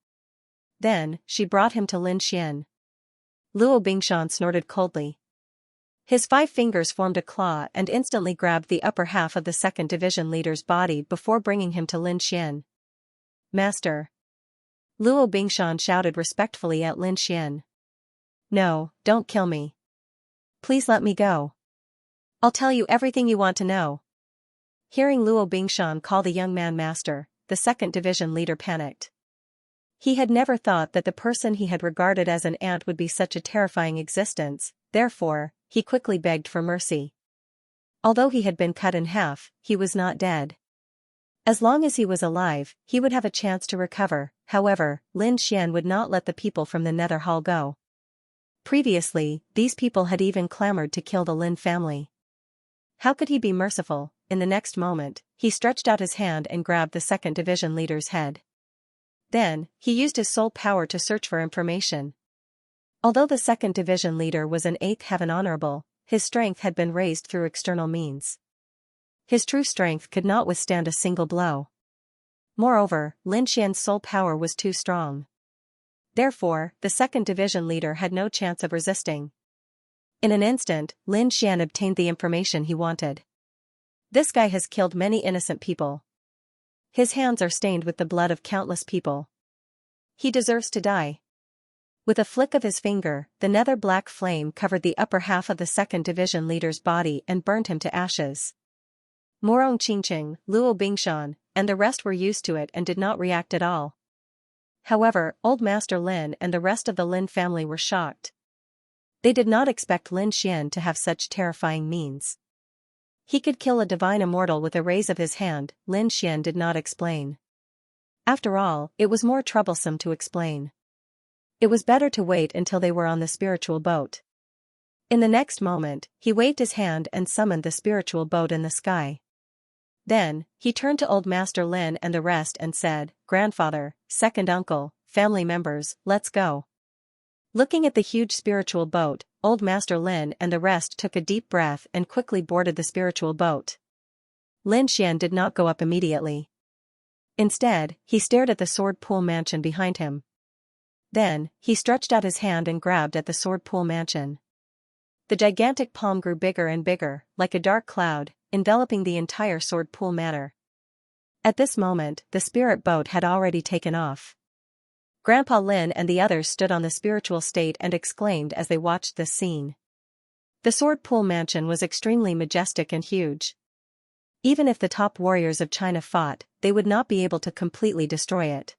Then, she brought him to Lin Xian. Luo Bingshan snorted coldly. His 5 fingers formed a claw and instantly grabbed the upper half of the second division leader's body before bringing him to Lin Xian. "Master." Luo Bingshan shouted respectfully at Lin Xian. "No, don't kill me. Please let me go. I'll tell you everything you want to know." Hearing Luo Bingshan call the young man master, the second division leader panicked. He had never thought that the person he had regarded as an ant would be such a terrifying existence, therefore, he quickly begged for mercy. Although he had been cut in half, he was not dead. As long as he was alive, he would have a chance to recover. However, Lin Xian would not let the people from the Nether Hall go. Previously, these people had even clamored to kill the Lin family. How could he be merciful? In the next moment, he stretched out his hand and grabbed the second division leader's head. Then, he used his soul power to search for information. Although the second division leader was an 8th heaven honorable, his strength had been raised through external means. His true strength could not withstand a single blow. Moreover, Lin Xian's soul power was too strong. Therefore, the second division leader had no chance of resisting. In an instant, Lin Xian obtained the information he wanted. This guy has killed many innocent people. His hands are stained with the blood of countless people. He deserves to die. With a flick of his finger, the nether black flame covered the upper half of the second division leader's body and burned him to ashes. Morong Qingqing, Luo Bingshan, and the rest were used to it and did not react at all. However, Old Master Lin and the rest of the Lin family were shocked. They did not expect Lin Xian to have such terrifying means. He could kill a divine immortal with a raise of his hand, Lin Xian did not explain. After all, it was more troublesome to explain. It was better to wait until they were on the spiritual boat. In the next moment, he waved his hand and summoned the spiritual boat in the sky. Then, he turned to Old Master Lin and the rest and said, "Grandfather, second uncle, family members, let's go." Looking at the huge spiritual boat, Old Master Lin and the rest took a deep breath and quickly boarded the spiritual boat. Lin Xian did not go up immediately. Instead, he stared at the sword pool mansion behind him. Then, he stretched out his hand and grabbed at the sword pool mansion. The gigantic palm grew bigger and bigger, like a dark cloud, enveloping the entire sword pool manor. At this moment, the spirit boat had already taken off. Grandpa Lin and the others stood on the spiritual state and exclaimed as they watched this scene. The sword pool mansion was extremely majestic and huge. Even if the top warriors of China fought, they would not be able to completely destroy it.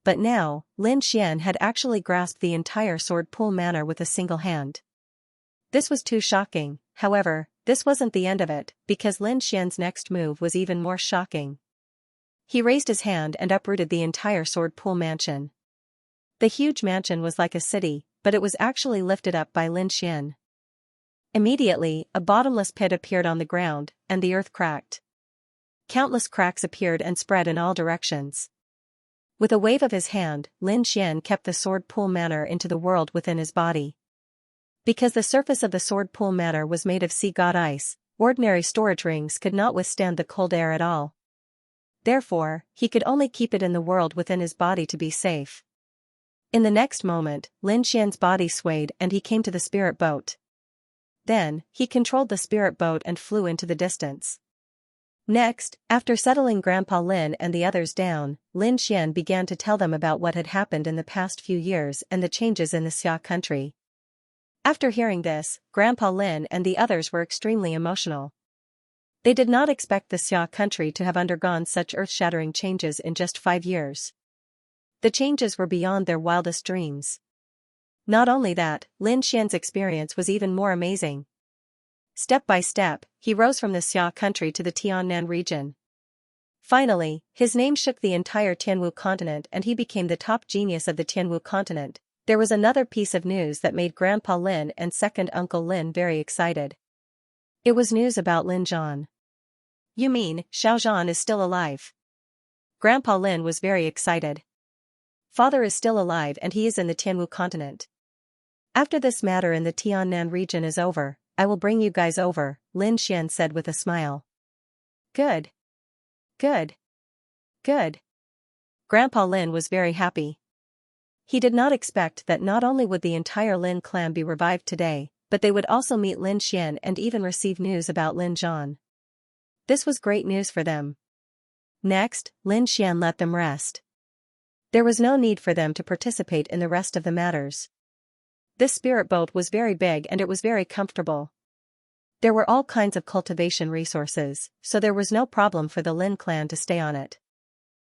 But now, Lin Xian had actually grasped the entire sword pool manor with a single hand. This was too shocking. However, this wasn't the end of it, because Lin Xian's next move was even more shocking. He raised his hand and uprooted the entire sword pool mansion. The huge mansion was like a city, but it was actually lifted up by Lin Xian. Immediately, a bottomless pit appeared on the ground, and the earth cracked. Countless cracks appeared and spread in all directions. With a wave of his hand, Lin Xian kept the sword pool manor into the world within his body. Because the surface of the sword pool manor was made of sea god ice, ordinary storage rings could not withstand the cold air at all. Therefore, he could only keep it in the world within his body to be safe. In the next moment, Lin Xian's body swayed and he came to the spirit boat. Then, he controlled the spirit boat and flew into the distance. Next, after settling Grandpa Lin and the others down, Lin Xian began to tell them about what had happened in the past few years and the changes in the Xia country. After hearing this, Grandpa Lin and the others were extremely emotional. They did not expect the Xia country to have undergone such earth-shattering changes in just 5 years. The changes were beyond their wildest dreams. Not only that, Lin Xian's experience was even more amazing. Step by step, he rose from the Xia country to the Tiannan region. Finally, his name shook the entire Tianwu continent and he became the top genius of the Tianwu continent. There was another piece of news that made Grandpa Lin and second Uncle Lin very excited. It was news about Lin Zhan. "You mean, Xiao Zhan is still alive?" Grandpa Lin was very excited. "Father is still alive and he is in the Tianwu continent. After this matter in the Tiannan region is over, I will bring you guys over," Lin Xian said with a smile. Good. Good. Good. Grandpa Lin was very happy. He did not expect that not only would the entire Lin clan be revived today, but they would also meet Lin Xian and even receive news about Lin Zhan. This was great news for them. Next, Lin Xian let them rest. There was no need for them to participate in the rest of the matters. This spirit boat was very big and it was very comfortable. There were all kinds of cultivation resources, so there was no problem for the Lin clan to stay on it.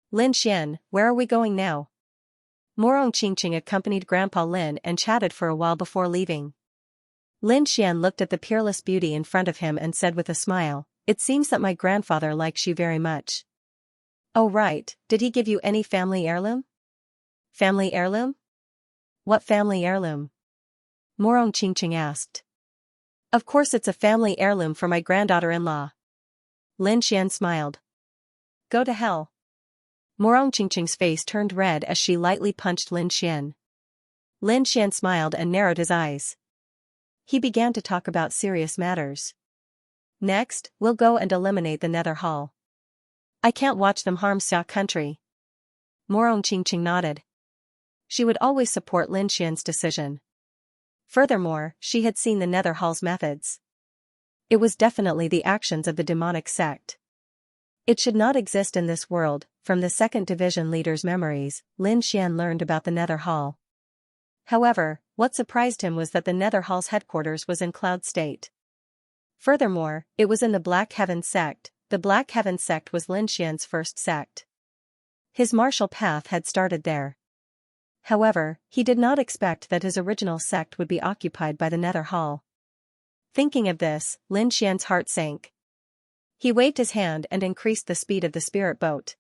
"Lin Xian, where are we going now?" Morong Qingqing accompanied Grandpa Lin and chatted for a while before leaving. Lin Xian looked at the peerless beauty in front of him and said with a smile, "It seems that my grandfather likes you very much." "Oh right, did he give you any family heirloom?" "Family heirloom? What family heirloom?" Morong Qingqing asked. "Of course it's a family heirloom for my granddaughter-in-law." Lin Xian smiled. "Go to hell." Morong Qingqing's face turned red as she lightly punched Lin Xian. Lin Xian smiled and narrowed his eyes. He began to talk about serious matters. "Next, we'll go and eliminate the Nether Hall. I can't watch them harm Xia country. Morong Qingqing nodded. She would always support Lin Xian's decision. Furthermore, she had seen the Nether Hall's methods. It was definitely the actions of the demonic sect. It should not exist in this world. From the second division leader's memories, Lin Xian learned about the Nether Hall. However, what surprised him was that the Nether Hall's headquarters was in Cloud State. Furthermore, it was in the Black Heaven sect. The Black Heaven sect was Lin Xian's first sect. His martial path had started there. However, he did not expect that his original sect would be occupied by the Nether Hall. Thinking of this, Lin Xian's heart sank. He waved his hand and increased the speed of the spirit boat.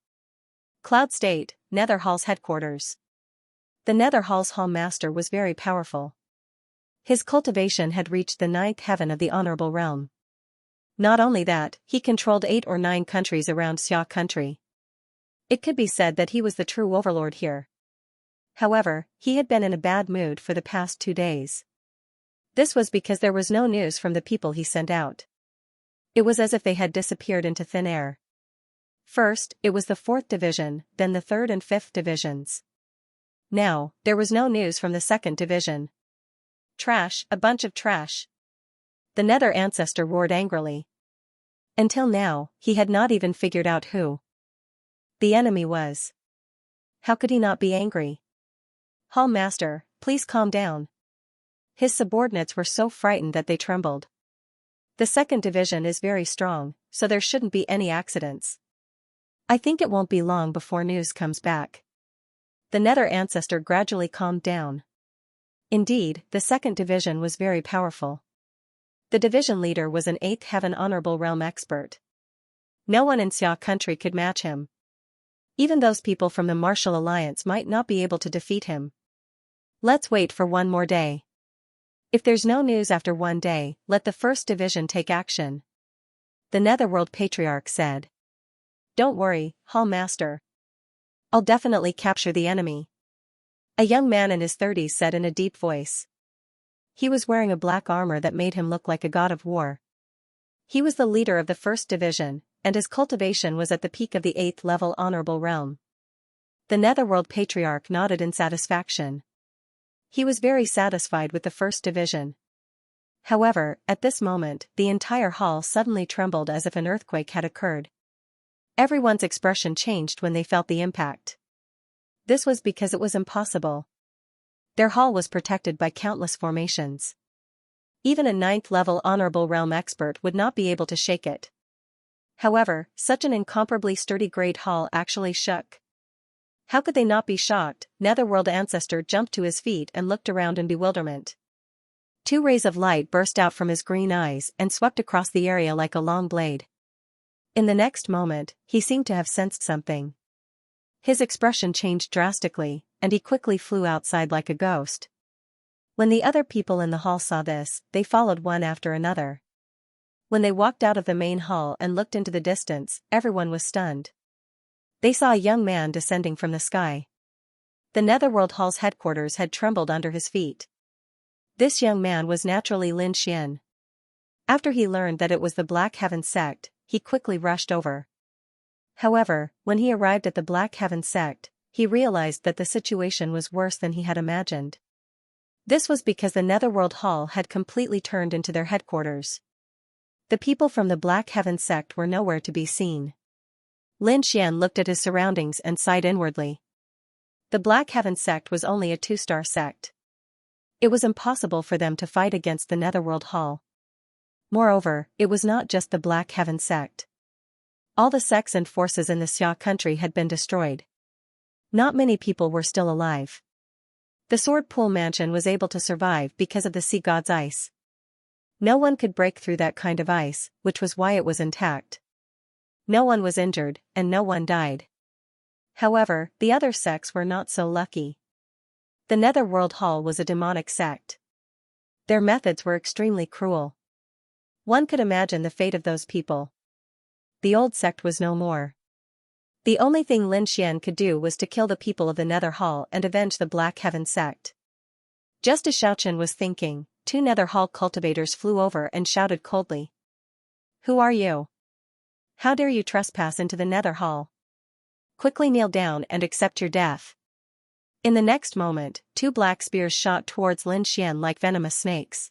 Cloud State, Nether Hall's headquarters. The Nether Hall's Hall Master was very powerful. His cultivation had reached the 9th heaven of the Honorable Realm. Not only that, he controlled 8 or 9 countries around Xia country. It could be said that he was the true overlord here. However, he had been in a bad mood for the past 2 days. This was because there was no news from the people he sent out. It was as if they had disappeared into thin air. First, it was the 4th division, then the 3rd and 5th divisions. Now, there was no news from the 2nd division. Trash, a bunch of trash. The Nether Ancestor roared angrily. Until now, he had not even figured out who the enemy was. How could he not be angry? Hall Master, please calm down. His subordinates were so frightened that they trembled. The 2nd division is very strong, so there shouldn't be any accidents. I think it won't be long before news comes back. The Nether Ancestor gradually calmed down. Indeed, the 2nd division was very powerful. The division leader was an 8th heaven honorable realm expert. No one in Xia country could match him. Even those people from the Martial Alliance might not be able to defeat him. Let's wait for one more day. If there's no news after one day, let the 1st division take action. The Netherworld Patriarch said. Don't worry, Hall Master. I'll definitely capture the enemy. A young man in his 30s said in a deep voice. He was wearing a black armor that made him look like a god of war. He was the leader of the 1st division, and his cultivation was at the peak of the 8th level honorable realm. The Netherworld Patriarch nodded in satisfaction. He was very satisfied with the 1st division. However, at this moment, the entire hall suddenly trembled as if an earthquake had occurred. Everyone's expression changed when they felt the impact. This was because it was impossible. Their hall was protected by countless formations. Even a 9th level honorable realm expert would not be able to shake it. However, such an incomparably sturdy great hall actually shook. How could they not be shocked? Netherworld Ancestor jumped to his feet and looked around in bewilderment. 2 rays of light burst out from his green eyes and swept across the area like a long blade. In the next moment, he seemed to have sensed something. His expression changed drastically, and he quickly flew outside like a ghost. When the other people in the hall saw this, they followed one after another. When they walked out of the main hall and looked into the distance, everyone was stunned. They saw a young man descending from the sky. The Netherworld Hall's headquarters had trembled under his feet. This young man was naturally Lin Xian. After he learned that it was the Black Heaven sect, he quickly rushed over. However, when he arrived at the Black Heaven sect, he realized that the situation was worse than he had imagined. This was because the Netherworld Hall had completely turned into their headquarters. The people from the Black Heaven sect were nowhere to be seen. Lin Xian looked at his surroundings and sighed inwardly. The Black Heaven sect was only a 2-star sect. It was impossible for them to fight against the Netherworld Hall. Moreover, it was not just the Black Heaven sect. All the sects and forces in the Xia country had been destroyed. Not many people were still alive. The Sword Pool Mansion was able to survive because of the sea god's ice. No one could break through that kind of ice, which was why it was intact. No one was injured, and no one died. However, the other sects were not so lucky. The Netherworld Hall was a demonic sect. Their methods were extremely cruel. One could imagine the fate of those people. The old sect was no more. The only thing Lin Xian could do was to kill the people of the Nether Hall and avenge the Black Heaven sect. Just as Xiaochen was thinking, 2 Nether Hall cultivators flew over and shouted coldly. Who are you? How dare you trespass into the nether hall? Quickly kneel down and accept your death. In the next moment, two black spears shot towards Lin Xian like venomous snakes.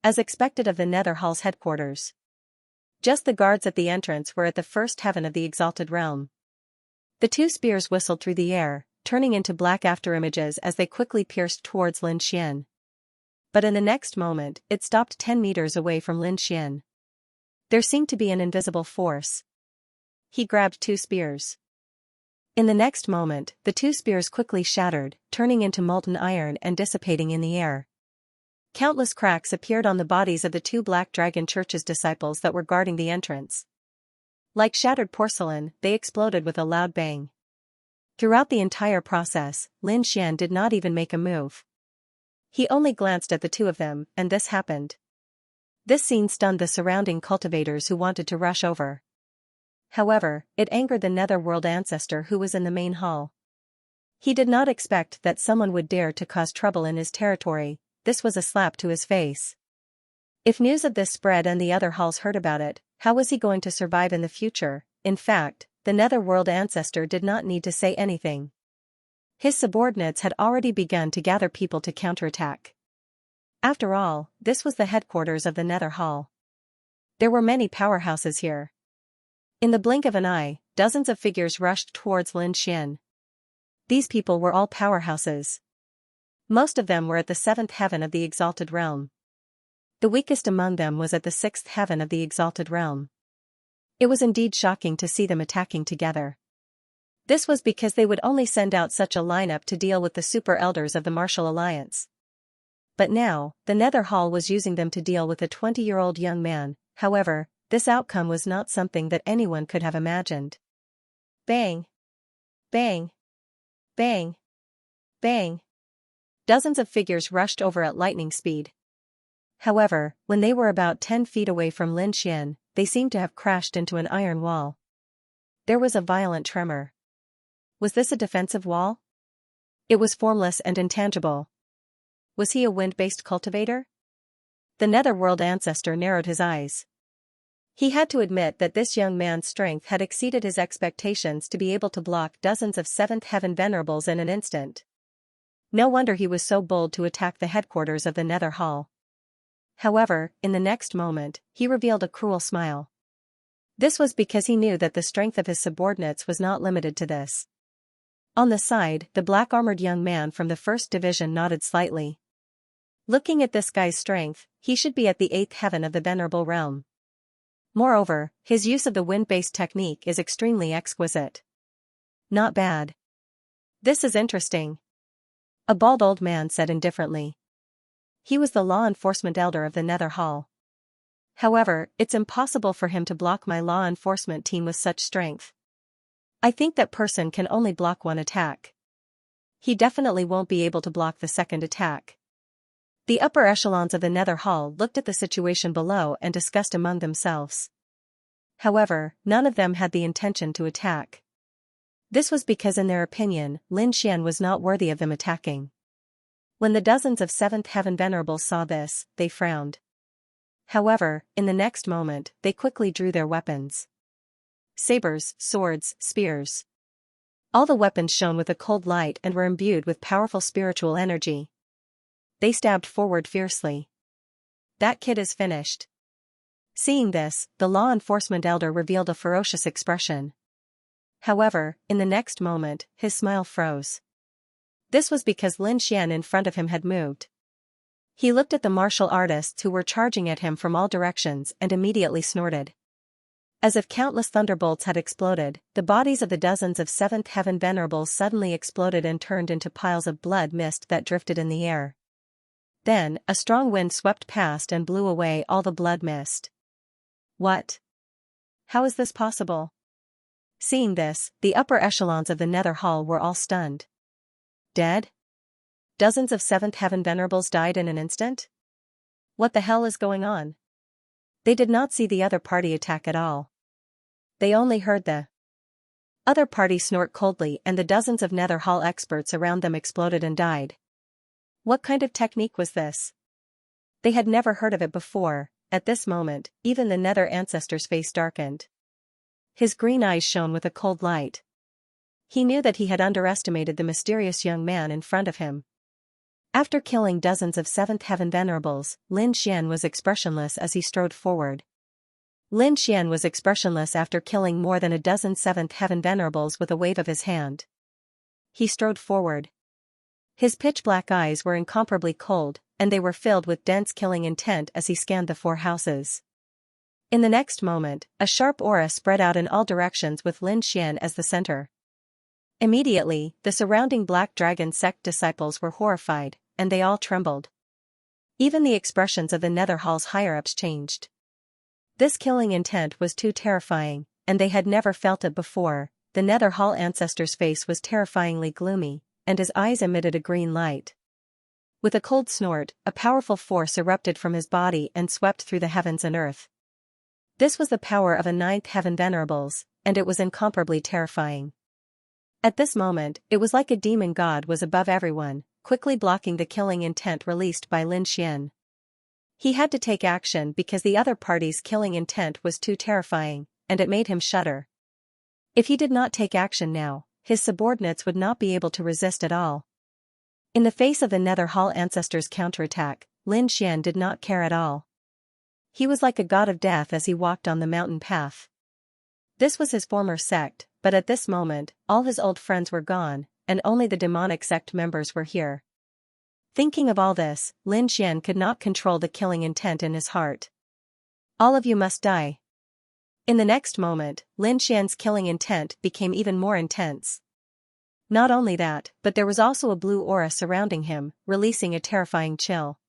As expected of the nether hall's headquarters. Just the guards at the entrance were at the first heaven of the exalted realm. The two spears whistled through the air, turning into black afterimages as they quickly pierced towards Lin Xian. But in the next moment, it stopped 10 meters away from Lin Xian. There seemed to be an invisible force. He grabbed two spears. In the next moment, the two spears quickly shattered, turning into molten iron and dissipating in the air. Countless cracks appeared on the bodies of the two Black Dragon Church's disciples that were guarding the entrance. Like shattered porcelain, they exploded with a loud bang. Throughout the entire process, Lin Xian did not even make a move. He only glanced at the two of them, and this happened. This scene stunned the surrounding cultivators who wanted to rush over. However, it angered the netherworld ancestor who was in the main hall. He did not expect that someone would dare to cause trouble in his territory. This was a slap to his face. If news of this spread and the other halls heard about it, how was he going to survive in the future? In fact, the netherworld ancestor did not need to say anything. His subordinates had already begun to gather people to counterattack. After all, this was the headquarters of the Nether Hall. There were many powerhouses here. In the blink of an eye, dozens of figures rushed towards Lin Xian. These people were all powerhouses. Most of them were at the 7th heaven of the exalted realm. The weakest among them was at the 6th heaven of the exalted realm. It was indeed shocking to see them attacking together. This was because they would only send out such a lineup to deal with the super elders of the Martial Alliance. But now, the Nether Hall was using them to deal with a 20-year-old young man. However, this outcome was not something that anyone could have imagined. Bang! Bang! Bang! Bang! Dozens of figures rushed over at lightning speed. However, when they were about 10 feet away from Lin Xian, they seemed to have crashed into an iron wall. There was a violent tremor. Was this a defensive wall? It was formless and intangible. Was he a wind-based cultivator? The netherworld ancestor narrowed his eyes. He had to admit that this young man's strength had exceeded his expectations to be able to block dozens of 7th heaven venerables in an instant. No wonder he was so bold to attack the headquarters of the Nether Hall. However, in the next moment, he revealed a cruel smile. This was because he knew that the strength of his subordinates was not limited to this. On the side, the black-armored young man from the 1st Division nodded slightly. Looking at this guy's strength, he should be at the 8th heaven of the Venerable Realm. Moreover, his use of the wind-based technique is extremely exquisite. Not bad. This is interesting. A bald old man said indifferently. He was the law enforcement elder of the Nether Hall. However, it's impossible for him to block my law enforcement team with such strength. I think that person can only block one attack. He definitely won't be able to block the second attack. The upper echelons of the Nether Hall looked at the situation below and discussed among themselves. However, none of them had the intention to attack. This was because in their opinion, Lin Xian was not worthy of them attacking. When the dozens of 7th heaven venerables saw this, they frowned. However, in the next moment, they quickly drew their weapons. Sabers, swords, spears. All the weapons shone with a cold light and were imbued with powerful spiritual energy. They stabbed forward fiercely. That kid is finished. Seeing this, the law enforcement elder revealed a ferocious expression. However, in the next moment, his smile froze. This was because Lin Xian in front of him had moved. He looked at the martial artists who were charging at him from all directions and immediately snorted. As if countless thunderbolts had exploded, the bodies of the dozens of 7th heaven venerables suddenly exploded and turned into piles of blood mist that drifted in the air. Then, a strong wind swept past and blew away all the blood mist. What? How is this possible? Seeing this, the upper echelons of the Nether Hall were all stunned. Dead? Dozens of 7th heaven venerables died in an instant? What the hell is going on? They did not see the other party attack at all. They only heard the other party snort coldly and the dozens of Nether Hall experts around them exploded and died. What kind of technique was this? They had never heard of it before. At this moment, even the Nether ancestor's face darkened. His green eyes shone with a cold light. He knew that he had underestimated the mysterious young man in front of him. After killing dozens of Seventh Heaven Venerables, Lin Xian was expressionless as he strode forward. Lin Xian was expressionless after killing more than a dozen Seventh Heaven Venerables with a wave of his hand. He strode forward. His pitch-black eyes were incomparably cold, and they were filled with dense killing intent as he scanned the four houses. In the next moment, a sharp aura spread out in all directions with Lin Xian as the center. Immediately, the surrounding Black Dragon sect disciples were horrified, and they all trembled. Even the expressions of the Nether Hall's higher-ups changed. This killing intent was too terrifying, and they had never felt it before. The Nether Hall ancestor's face was terrifyingly gloomy, and his eyes emitted a green light. With a cold snort, a powerful force erupted from his body and swept through the heavens and earth. This was the power of a Ninth Heaven Venerables, and it was incomparably terrifying. At this moment, it was like a demon god was above everyone, quickly blocking the killing intent released by Lin Xian. He had to take action because the other party's killing intent was too terrifying, and it made him shudder. If he did not take action now, his subordinates would not be able to resist at all. In the face of the Nether Hall ancestors' counterattack, Lin Xian did not care at all. He was like a god of death as he walked on the mountain path. This was his former sect, but at this moment, all his old friends were gone, and only the demonic sect members were here. Thinking of all this, Lin Xian could not control the killing intent in his heart. All of you must die. In the next moment, Lin Xian's killing intent became even more intense. Not only that, but there was also a blue aura surrounding him, releasing a terrifying chill.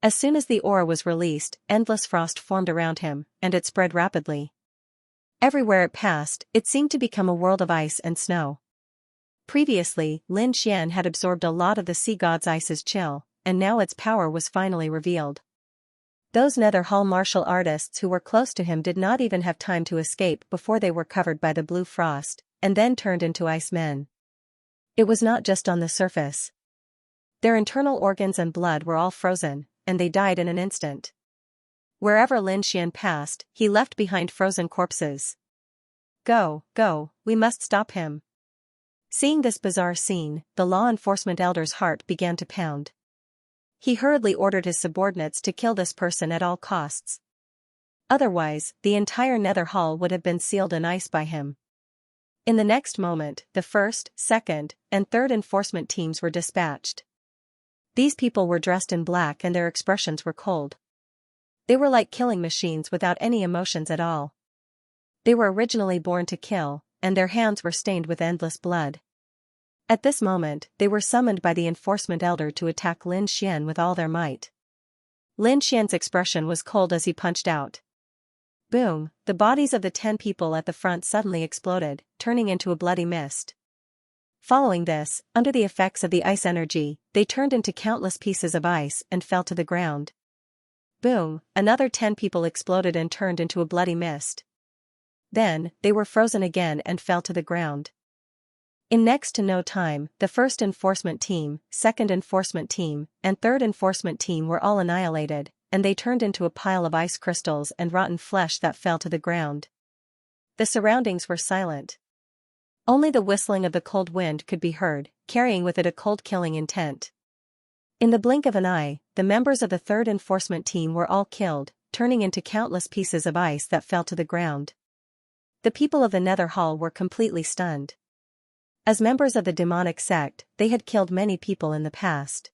As soon as the aura was released, endless frost formed around him, and it spread rapidly. Everywhere it passed, it seemed to become a world of ice and snow. Previously, Lin Xian had absorbed a lot of the sea god's ice's chill, and now its power was finally revealed. Those Nether Hall martial artists who were close to him did not even have time to escape before they were covered by the blue frost, and then turned into ice men. It was not just on the surface. Their internal organs and blood were all frozen, and they died in an instant. Wherever Lin Xian passed, he left behind frozen corpses. Go, we must stop him. Seeing this bizarre scene, the law enforcement elder's heart began to pound. He hurriedly ordered his subordinates to kill this person at all costs. Otherwise, the entire Nether Hall would have been sealed in ice by him. In the next moment, the first, second, and third enforcement teams were dispatched. These people were dressed in black and their expressions were cold. They were like killing machines without any emotions at all. They were originally born to kill, and their hands were stained with endless blood. At this moment, they were summoned by the enforcement elder to attack Lin Xian with all their might. Lin Xian's expression was cold as he punched out. Boom, the bodies of the 10 people at the front suddenly exploded, turning into a bloody mist. Following this, under the effects of the ice energy, they turned into countless pieces of ice and fell to the ground. Boom, another 10 people exploded and turned into a bloody mist. Then, they were frozen again and fell to the ground. In next to no time, the first enforcement team, second enforcement team, and third enforcement team were all annihilated, and they turned into a pile of ice crystals and rotten flesh that fell to the ground. The surroundings were silent. Only the whistling of the cold wind could be heard, carrying with it a cold killing intent. In the blink of an eye, the members of the third enforcement team were all killed, turning into countless pieces of ice that fell to the ground. The people of the Nether Hall were completely stunned. As members of the demonic sect, they had killed many people in the past.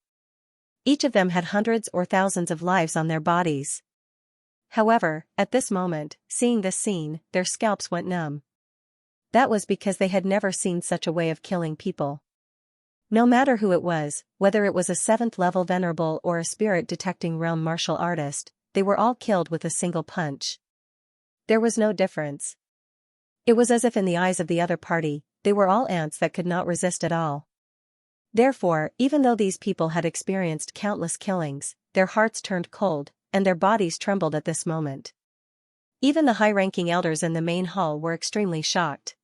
Each of them had hundreds or thousands of lives on their bodies. However, at this moment, seeing this scene, their scalps went numb. That was because they had never seen such a way of killing people. No matter who it was, whether it was a 7th-level venerable or a spirit-detecting realm martial artist, they were all killed with a single punch. There was no difference. It was as if in the eyes of the other party, they were all ants that could not resist at all. Therefore, even though these people had experienced countless killings, their hearts turned cold, and their bodies trembled at this moment. Even the high-ranking elders in the main hall were extremely shocked.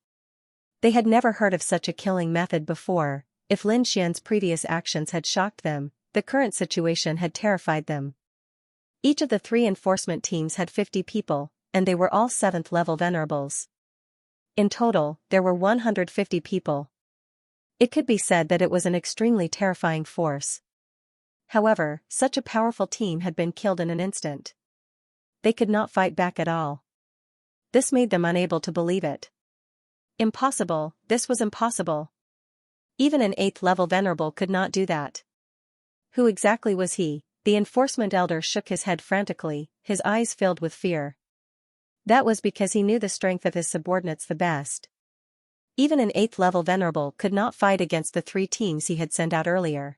They had never heard of such a killing method before. If Lin Xian's previous actions had shocked them, the current situation had terrified them. Each of the 3 enforcement teams had 50 people, and they were all 7th-level venerables. In total, there were 150 people. It could be said that it was an extremely terrifying force. However, such a powerful team had been killed in an instant. They could not fight back at all. This made them unable to believe it. Impossible, this was impossible. Even an 8th level venerable could not do that. Who exactly was he? The enforcement elder shook his head frantically, his eyes filled with fear. That was because he knew the strength of his subordinates the best. Even an 8th level venerable could not fight against the 3 teams he had sent out earlier.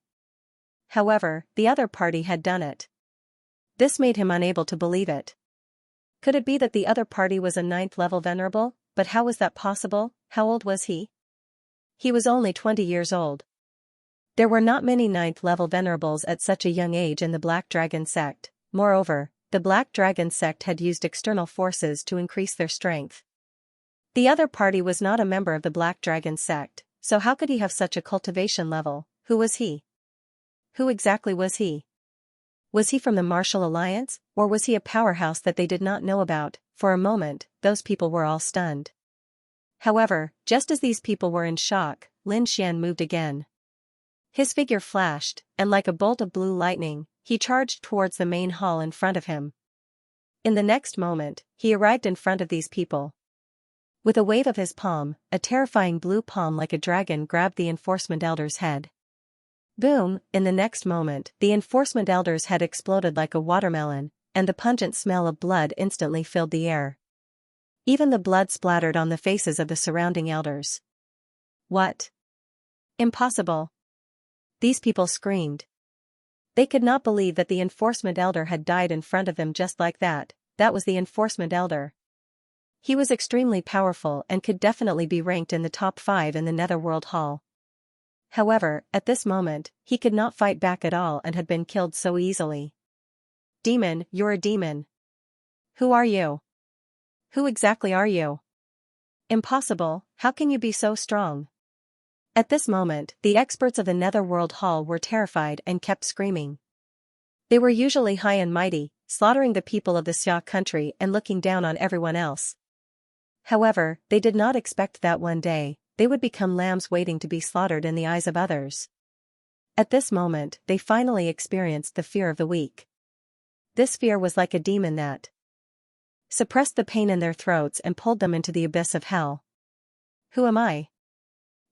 However, the other party had done it. This made him unable to believe it. Could it be that the other party was a 9th level venerable? But how was that possible? How old was he? He was only 20 years old. There were not many 9th level venerables at such a young age in the Black Dragon sect. Moreover, the Black Dragon sect had used external forces to increase their strength. The other party was not a member of the Black Dragon sect, so how could he have such a cultivation level? Who was he? Who exactly was he? Was he from the Martial Alliance, or was he a powerhouse that they did not know about? For a moment, those people were all stunned. However, just as these people were in shock, Lin Xian moved again. His figure flashed, and like a bolt of blue lightning, he charged towards the main hall in front of him. In the next moment, he arrived in front of these people. With a wave of his palm, a terrifying blue palm like a dragon grabbed the enforcement elder's head. Boom! In the next moment, the enforcement elder's head exploded like a watermelon, and the pungent smell of blood instantly filled the air. Even the blood splattered on the faces of the surrounding elders. What? Impossible! These people screamed. They could not believe that the enforcement elder had died in front of them just like that. That was the enforcement elder. He was extremely powerful and could definitely be ranked in the top 5 in the Netherworld Hall. However, at this moment, he could not fight back at all and had been killed so easily. Demon, you're a demon. Who are you? Who exactly are you? Impossible, how can you be so strong? At this moment, the experts of the Netherworld Hall were terrified and kept screaming. They were usually high and mighty, slaughtering the people of the Xia country and looking down on everyone else. However, they did not expect that one day, they would become lambs waiting to be slaughtered in the eyes of others. At this moment, they finally experienced the fear of the weak. This fear was like a demon that suppressed the pain in their throats and pulled them into the abyss of hell. Who am I?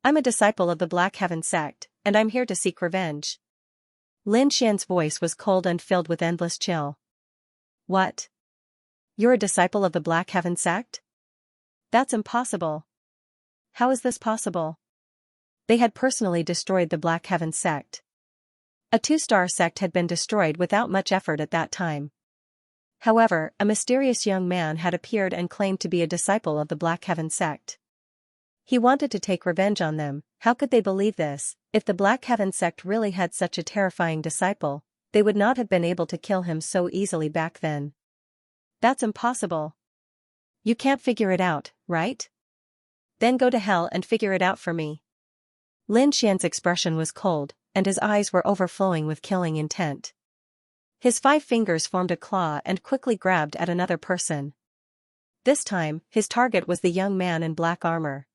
I'm a disciple of the Black Heaven sect, and I'm here to seek revenge. Lin Xian's voice was cold and filled with endless chill. What? You're a disciple of the Black Heaven sect? That's impossible. How is this possible? They had personally destroyed the Black Heaven sect. A 2-star sect had been destroyed without much effort at that time. However, a mysterious young man had appeared and claimed to be a disciple of the Black Heaven sect. He wanted to take revenge on them. How could they believe this? If the Black Heaven sect really had such a terrifying disciple, they would not have been able to kill him so easily back then. That's impossible. You can't figure it out, right? Then go to hell and figure it out for me. Lin Xian's expression was cold, and his eyes were overflowing with killing intent. His 5 fingers formed a claw and quickly grabbed at another person. This time, his target was the young man in black armor.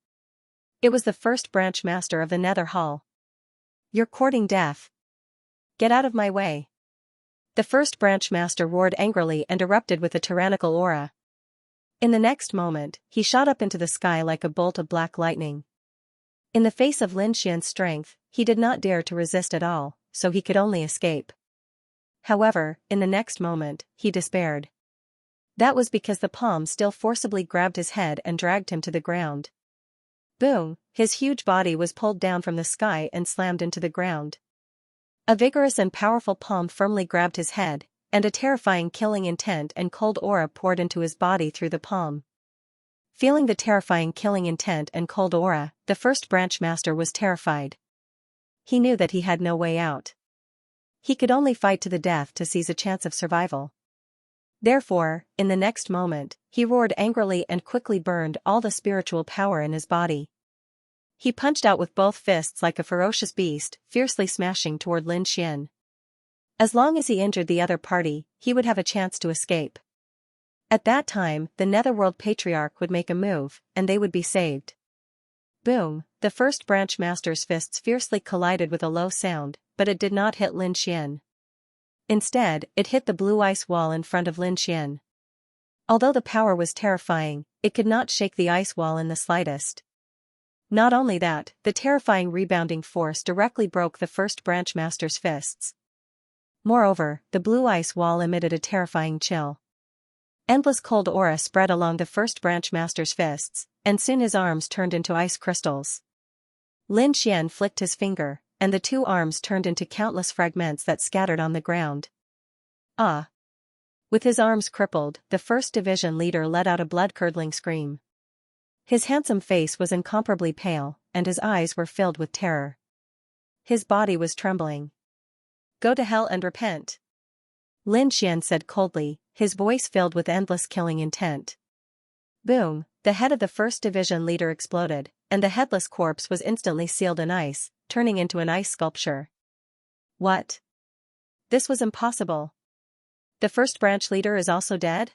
It was the first branch master of the Nether Hall. You're courting death. Get out of my way. The first branch master roared angrily and erupted with a tyrannical aura. In the next moment, he shot up into the sky like a bolt of black lightning. In the face of Lin Xian's strength, he did not dare to resist at all, so he could only escape. However, in the next moment, he despaired. That was because the palm still forcibly grabbed his head and dragged him to the ground. Boom, his huge body was pulled down from the sky and slammed into the ground. A vigorous and powerful palm firmly grabbed his head, and a terrifying killing intent and cold aura poured into his body through the palm. Feeling the terrifying killing intent and cold aura, the first branch master was terrified. He knew that he had no way out. He could only fight to the death to seize a chance of survival. Therefore, in the next moment, he roared angrily and quickly burned all the spiritual power in his body. He punched out with both fists like a ferocious beast, fiercely smashing toward Lin Xian. As long as he injured the other party, he would have a chance to escape. At that time, the Netherworld Patriarch would make a move, and they would be saved. Boom, the first branch master's fists fiercely collided with a low sound, but it did not hit Lin Xian. Instead, it hit the blue ice wall in front of Lin Xian. Although the power was terrifying, it could not shake the ice wall in the slightest. Not only that, the terrifying rebounding force directly broke the first branch master's fists. Moreover, the blue ice wall emitted a terrifying chill. Endless cold aura spread along the first branch master's fists, and soon his arms turned into ice crystals. Lin Xian flicked his finger, and the two arms turned into countless fragments that scattered on the ground. Ah! With his arms crippled, the first division leader let out a blood-curdling scream. His handsome face was incomparably pale, and his eyes were filled with terror. His body was trembling. "Go to hell and repent," Lin Xian said coldly, his voice filled with endless killing intent. Boom, the head of the first division leader exploded, and the headless corpse was instantly sealed in ice, turning into an ice sculpture. What? This was impossible. The first branch leader is also dead?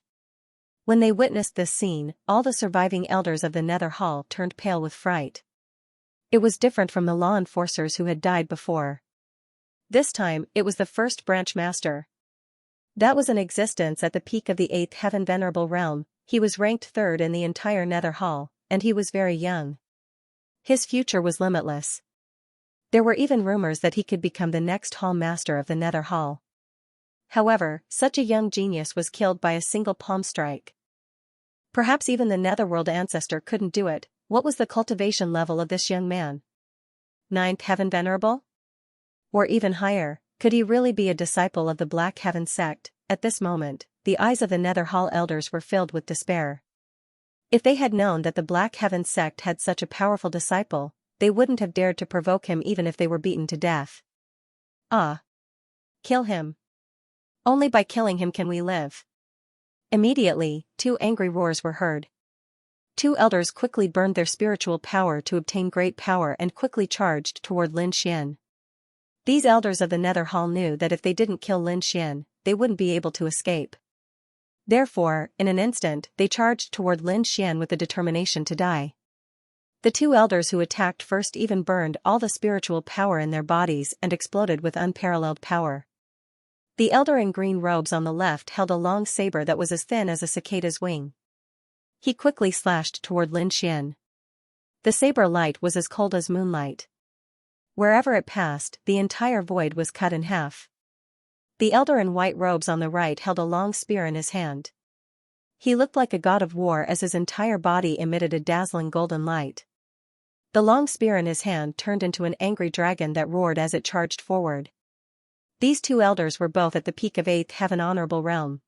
When they witnessed this scene, all the surviving elders of the Nether Hall turned pale with fright. It was different from the law enforcers who had died before. This time, it was the first branch master. That was in existence at the peak of the 8th Heaven Venerable Realm. He was ranked 3rd in the entire Nether Hall, and he was very young. His future was limitless. There were even rumors that he could become the next Hall Master of the Nether Hall. However, such a young genius was killed by a single palm strike. Perhaps even the Netherworld ancestor couldn't do it. What was the cultivation level of this young man? 9th Heaven Venerable? Or even higher, could he really be a disciple of the Black Heaven sect? At this moment, the eyes of the Nether Hall elders were filled with despair. If they had known that the Black Heaven sect had such a powerful disciple, they wouldn't have dared to provoke him even if they were beaten to death. Ah! Kill him. Only by killing him can we live. Immediately, 2 angry roars were heard. 2 elders quickly burned their spiritual power to obtain great power and quickly charged toward Lin Xian. These elders of the Nether Hall knew that if they didn't kill Lin Xian, they wouldn't be able to escape. Therefore, in an instant, they charged toward Lin Xian with the determination to die. The 2 elders who attacked first even burned all the spiritual power in their bodies and exploded with unparalleled power. The elder in green robes on the left held a long saber that was as thin as a cicada's wing. He quickly slashed toward Lin Xian. The saber light was as cold as moonlight. Wherever it passed, the entire void was cut in half. The elder in white robes on the right held a long spear in his hand. He looked like a god of war as his entire body emitted a dazzling golden light. The long spear in his hand turned into an angry dragon that roared as it charged forward. These 2 elders were both at the peak of 8th Heaven Honorable Realm.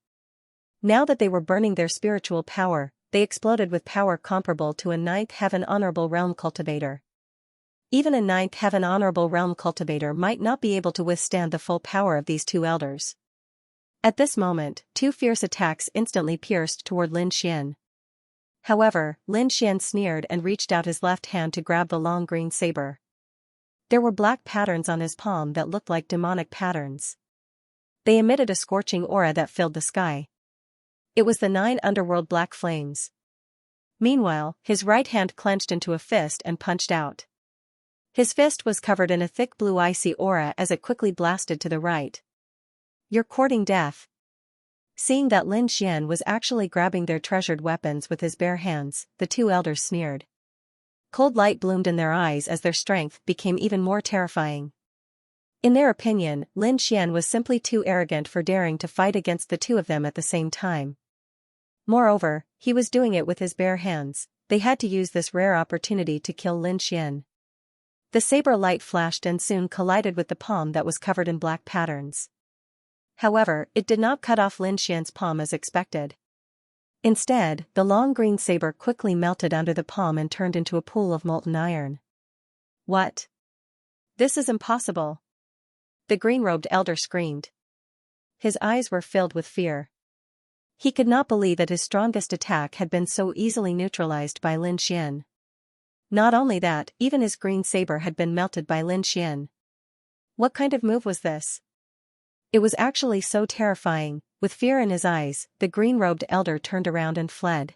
Now that they were burning their spiritual power, they exploded with power comparable to a 9th Heaven Honorable Realm cultivator. Even a 9th Heaven Honorable Realm cultivator might not be able to withstand the full power of these 2 elders. At this moment, 2 fierce attacks instantly pierced toward Lin Xian. However, Lin Xian sneered and reached out his left hand to grab the long green saber. There were black patterns on his palm that looked like demonic patterns. They emitted a scorching aura that filled the sky. It was the 9 underworld black flames. Meanwhile, his right hand clenched into a fist and punched out. His fist was covered in a thick blue icy aura as it quickly blasted to the right. "You're courting death." Seeing that Lin Xian was actually grabbing their treasured weapons with his bare hands, the 2 elders sneered. Cold light bloomed in their eyes as their strength became even more terrifying. In their opinion, Lin Xian was simply too arrogant for daring to fight against the 2 of them at the same time. Moreover, he was doing it with his bare hands. They had to use this rare opportunity to kill Lin Xian. The saber light flashed and soon collided with the palm that was covered in black patterns. However, it did not cut off Lin Xian's palm as expected. Instead, the long green saber quickly melted under the palm and turned into a pool of molten iron. "What? This is impossible!" the green-robed elder screamed. His eyes were filled with fear. He could not believe that his strongest attack had been so easily neutralized by Lin Xian. Not only that, even his green saber had been melted by Lin Xian. What kind of move was this? It was actually so terrifying, with fear in his eyes, the green-robed elder turned around and fled.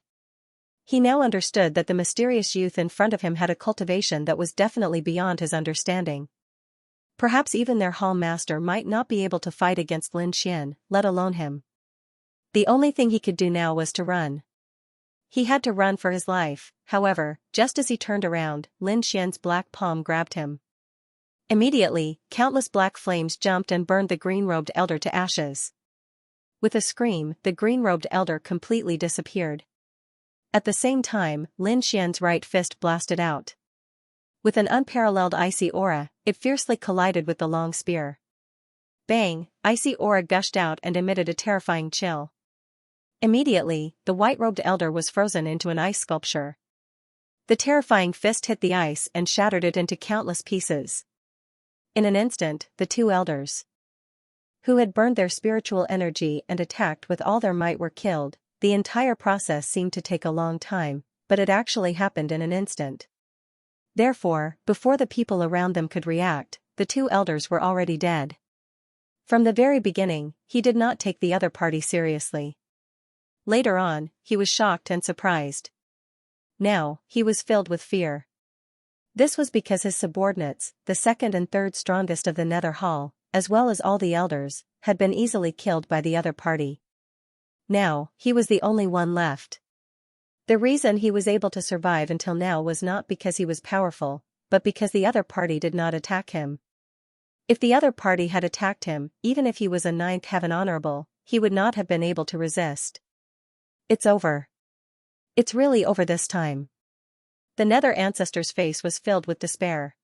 He now understood that the mysterious youth in front of him had a cultivation that was definitely beyond his understanding. Perhaps even their hall master might not be able to fight against Lin Xian, let alone him. The only thing he could do now was to run. He had to run for his life, however, just as he turned around, Lin Xian's black palm grabbed him. Immediately, countless black flames jumped and burned the green-robed elder to ashes. With a scream, the green-robed elder completely disappeared. At the same time, Lin Xian's right fist blasted out. With an unparalleled icy aura, it fiercely collided with the long spear. Bang! Icy aura gushed out and emitted a terrifying chill. Immediately, the white-robed elder was frozen into an ice sculpture. The terrifying fist hit the ice and shattered it into countless pieces. In an instant, the two elders, who had burned their spiritual energy and attacked with all their might, were killed. The entire process seemed to take a long time, but it actually happened in an instant. Therefore, before the people around them could react, the two elders were already dead. From the very beginning, he did not take the other party seriously. Later on, he was shocked and surprised. Now, he was filled with fear. This was because his subordinates, the second and third strongest of the Nether Hall, as well as all the elders, had been easily killed by the other party. Now, he was the only one left. The reason he was able to survive until now was not because he was powerful, but because the other party did not attack him. If the other party had attacked him, even if he was a ninth heaven honorable, he would not have been able to resist. It's over. It's really over this time. The Nether Ancestor's face was filled with despair.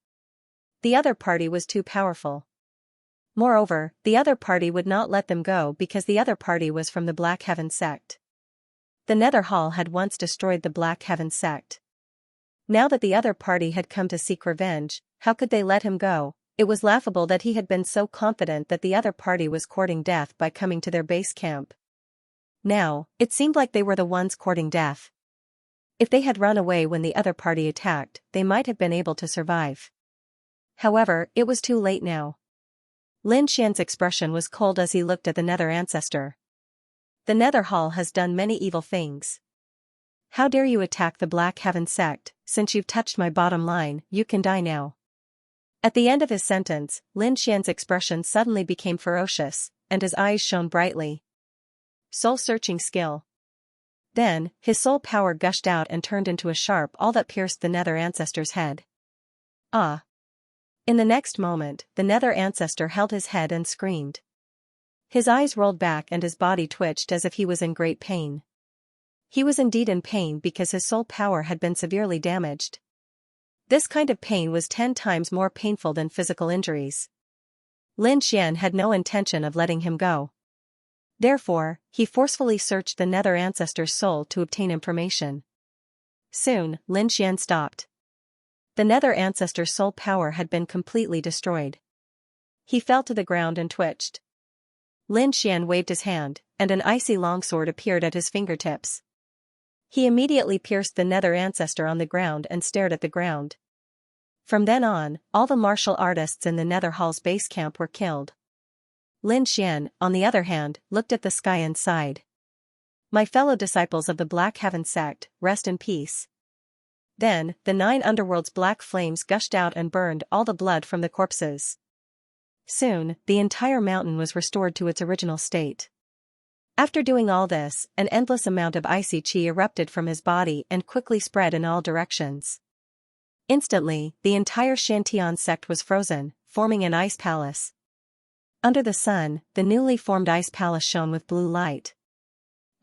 The other party was too powerful. Moreover, the other party would not let them go because the other party was from the Black Heaven sect. The Nether Hall had once destroyed the Black Heaven sect. Now that the other party had come to seek revenge, how could they let him go? It was laughable that he had been so confident that the other party was courting death by coming to their base camp. Now, it seemed like they were the ones courting death. If they had run away when the other party attacked, they might have been able to survive. However, it was too late now. Lin Xian's expression was cold as he looked at the Nether Ancestor. The Nether Hall has done many evil things. How dare you attack the Black Heaven sect? Since you've touched my bottom line, you can die now. At the end of his sentence, Lin Xian's expression suddenly became ferocious, and his eyes shone brightly. Soul-searching skill. Then, his soul power gushed out and turned into a sharp awl that pierced the Nether Ancestor's head. Ah! In the next moment, the Nether Ancestor held his head and screamed. His eyes rolled back and his body twitched as if he was in great pain. He was indeed in pain because his soul power had been severely damaged. This kind of pain was 10 times more painful than physical injuries. Lin Xian had no intention of letting him go. Therefore, he forcefully searched the Nether Ancestor's soul to obtain information. Soon, Lin Xian stopped. The Nether Ancestor's soul power had been completely destroyed. He fell to the ground and twitched. Lin Xian waved his hand, and an icy longsword appeared at his fingertips. He immediately pierced the Nether Ancestor on the ground and stared at the ground. From then on, all the martial artists in the Nether Hall's base camp were killed. Lin Xian, on the other hand, looked at the sky and sighed. My fellow disciples of the Black Heaven sect, rest in peace. Then, the 9 underworld's black flames gushed out and burned all the blood from the corpses. Soon, the entire mountain was restored to its original state. After doing all this, an endless amount of icy chi erupted from his body and quickly spread in all directions. Instantly, the entire Xianxia sect was frozen, forming an ice palace. Under the sun, the newly formed ice palace shone with blue light.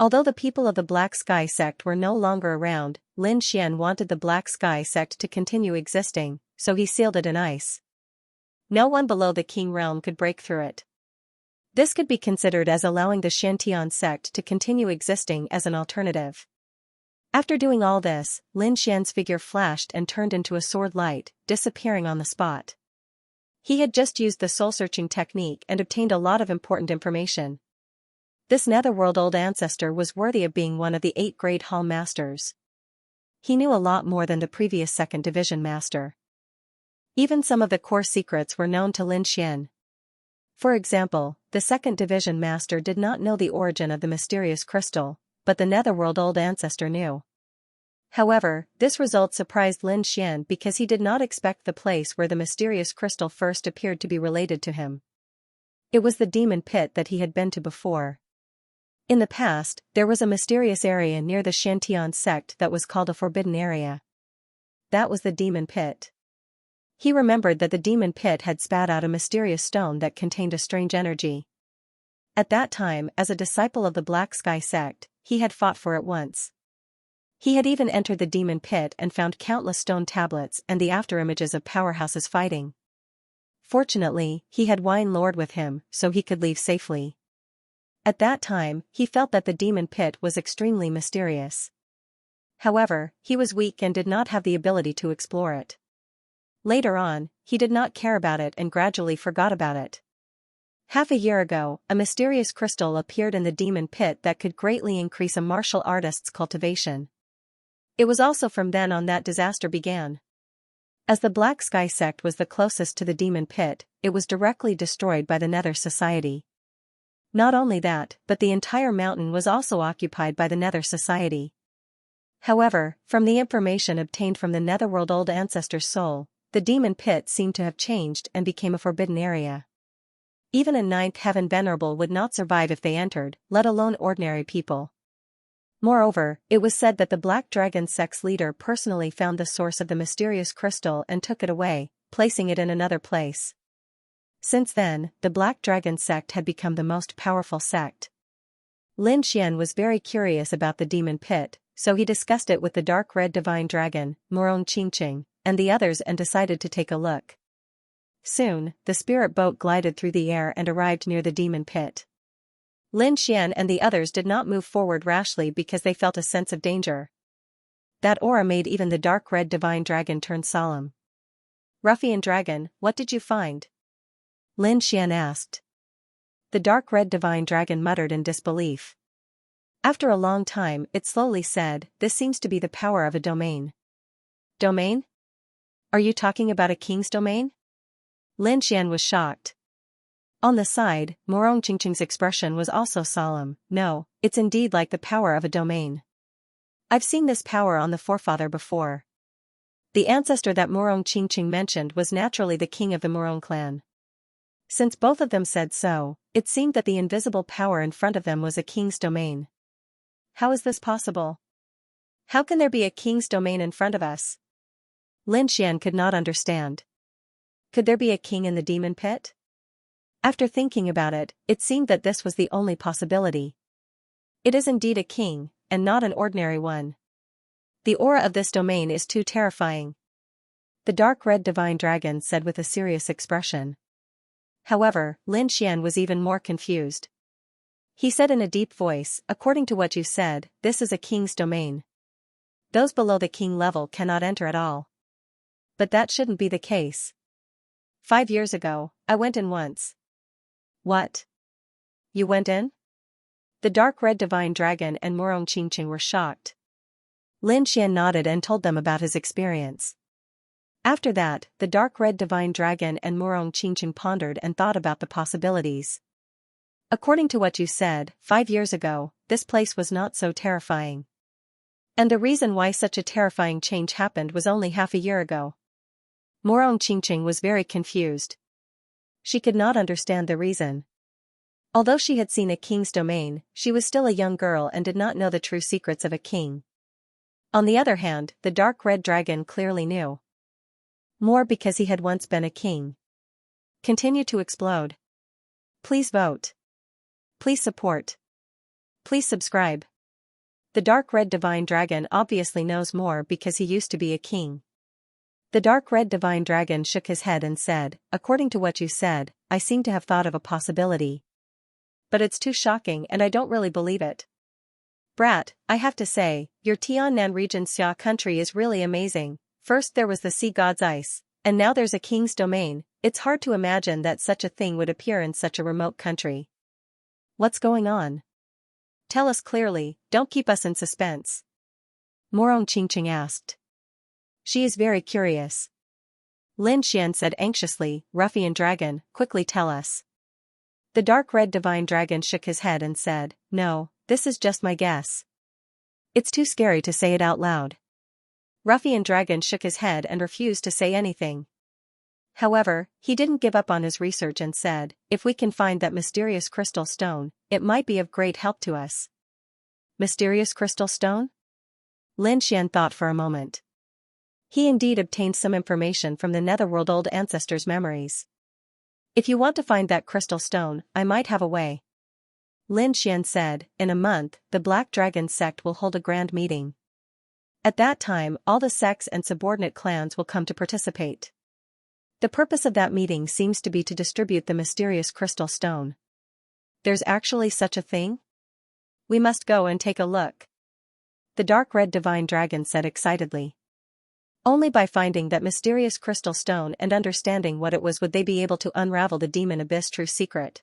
Although the people of the Black Sky sect were no longer around, Lin Xian wanted the Black Sky sect to continue existing, so he sealed it in ice. No one below the King realm could break through it. This could be considered as allowing the Xianxia sect to continue existing as an alternative. After doing all this, Lin Xian's figure flashed and turned into a sword light, disappearing on the spot. He had just used the soul-searching technique and obtained a lot of important information. This netherworld old ancestor was worthy of being one of the 8 Great Hall Masters. He knew a lot more than the previous 2nd Division Master. Even some of the core secrets were known to Lin Xian. For example, the second division master did not know the origin of the mysterious crystal, but the netherworld old ancestor knew. However, this result surprised Lin Xian because he did not expect the place where the mysterious crystal first appeared to be related to him. It was the demon pit that he had been to before. In the past, there was a mysterious area near the Xiantian sect that was called a forbidden area. That was the demon pit. He remembered that the demon pit had spat out a mysterious stone that contained a strange energy. At that time, as a disciple of the Black Sky sect, he had fought for it once. He had even entered the demon pit and found countless stone tablets and the afterimages of powerhouses fighting. Fortunately, he had Wine Lord with him, so he could leave safely. At that time, he felt that the demon pit was extremely mysterious. However, he was weak and did not have the ability to explore it. Later on, he did not care about it and gradually forgot about it. Half a year ago, a mysterious crystal appeared in the demon pit that could greatly increase a martial artist's cultivation. It was also from then on that disaster began. As the Black Sky sect was the closest to the demon pit, it was directly destroyed by the Nether Society. Not only that, but the entire mountain was also occupied by the Nether Society. However, from the information obtained from the Netherworld Old Ancestor's soul, the demon pit seemed to have changed and became a forbidden area. Even a ninth heaven venerable would not survive if they entered, let alone ordinary people. Moreover, it was said that the Black Dragon sect's leader personally found the source of the mysterious crystal and took it away, placing it in another place. Since then, the Black Dragon sect had become the most powerful sect. Lin Xian was very curious about the demon pit, so he discussed it with the dark red divine dragon, Murong Qingqing, and the others and decided to take a look. Soon, the spirit boat glided through the air and arrived near the demon pit. Lin Xian and the others did not move forward rashly because they felt a sense of danger. That aura made even the dark red divine dragon turn solemn. "Ruffian dragon, what did you find?" Lin Xian asked. The dark red divine dragon muttered in disbelief. After a long time, it slowly said, "This seems to be the power of a domain." "Domain? Are you talking about a king's domain?" Lin Xian was shocked. On the side, Murong Qingqing's expression was also solemn. "No, it's indeed like the power of a domain. I've seen this power on the forefather before." The ancestor that Murong Qingqing mentioned was naturally the king of the Murong clan. Since both of them said so, it seemed that the invisible power in front of them was a king's domain. How is this possible? How can there be a king's domain in front of us? Lin Xian could not understand. Could there be a king in the demon pit? After thinking about it, it seemed that this was the only possibility. It is indeed a king, and not an ordinary one. The aura of this domain is too terrifying. The dark red divine dragon said with a serious expression. However, Lin Xian was even more confused. He said in a deep voice, "According to what you said, this is a king's domain. Those below the king level cannot enter at all. But that shouldn't be the case. 5 years ago, I went in once." "What? You went in?" The dark red divine dragon and Murong Qingqing were shocked. Lin Xian nodded and told them about his experience. After that, the dark red divine dragon and Murong Qingqing pondered and thought about the possibilities. "According to what you said, 5 years ago, this place was not so terrifying. And the reason why such a terrifying change happened was only half a year ago." Murong Qingqing was very confused. She could not understand the reason. Although she had seen a king's domain, she was still a young girl and did not know the true secrets of a king. On the other hand, the dark red dragon clearly knew more because he had once been a king. Continue to explode. Please vote. Please support. Please subscribe. The dark red divine dragon obviously knows more because he used to be a king. The dark red divine dragon shook his head and said, "According to what you said, I seem to have thought of a possibility. But it's too shocking and I don't really believe it. Brat, I have to say, your Tiannan region Xia country is really amazing. First there was the sea god's ice, and now there's a king's domain. It's hard to imagine that such a thing would appear in such a remote country. What's going on? Tell us clearly, don't keep us in suspense." Murong Qingqing asked. She is very curious. Lin Xian said anxiously, "Ruffian dragon, quickly tell us. The dark red divine dragon shook his head and said, "No, this is just my guess. It's too scary to say it out loud." Ruffian Dragon shook his head and refused to say anything. However, he didn't give up on his research and said, "If we can find that mysterious crystal stone, it might be of great help to us." Mysterious crystal stone? Lin Xian thought for a moment. He indeed obtained some information from the netherworld old ancestors' memories. "If you want to find that crystal stone, I might have a way." Lin Xian said, "In a month, the Black Dragon sect will hold a grand meeting. At that time, all the sects and subordinate clans will come to participate. The purpose of that meeting seems to be to distribute the mysterious crystal stone." "There's actually such a thing? We must go and take a look," the dark red divine dragon said excitedly. Only by finding that mysterious crystal stone and understanding what it was would they be able to unravel the demon abyss' true secret.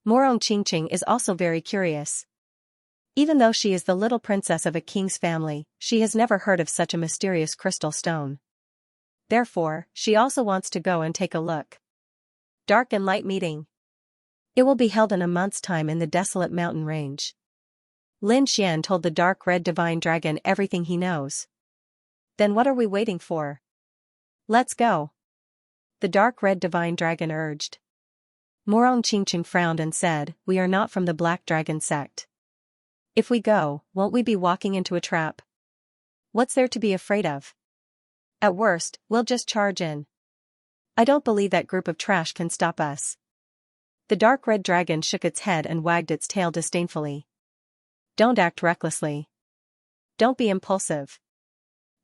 Morong Qingqing is also very curious. Even though she is the little princess of a king's family, she has never heard of such a mysterious crystal stone. Therefore, she also wants to go and take a look. Dark and Light Meeting. It will be held in a month's time in the desolate mountain range. Lin Xian told the dark red divine dragon everything he knows. "Then what are we waiting for? Let's go," the dark red divine dragon urged. Morong Qingqing frowned and said, "We are not from the Black Dragon sect. If we go, won't we be walking into a trap? What's there to be afraid of? At worst, we'll just charge in. I don't believe that group of trash can stop us." The dark red dragon shook its head and wagged its tail disdainfully. "Don't act recklessly. Don't be impulsive.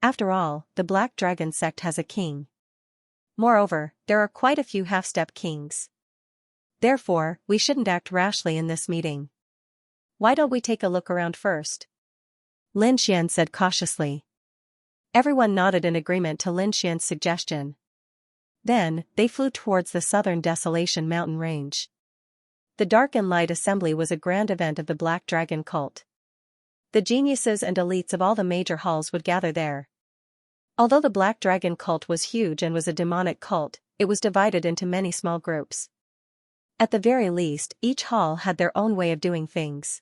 After all, the Black Dragon sect has a king. Moreover, there are quite a few half-step kings. Therefore, we shouldn't act rashly in this meeting. Why don't we take a look around first?" Lin Xian said cautiously. Everyone nodded in agreement to Lin Xian's suggestion. Then, they flew towards the southern Desolation mountain range. The Dark and Light Assembly was a grand event of the Black Dragon cult. The geniuses and elites of all the major halls would gather there. Although the Black Dragon cult was huge and was a demonic cult, it was divided into many small groups. At the very least, each hall had their own way of doing things.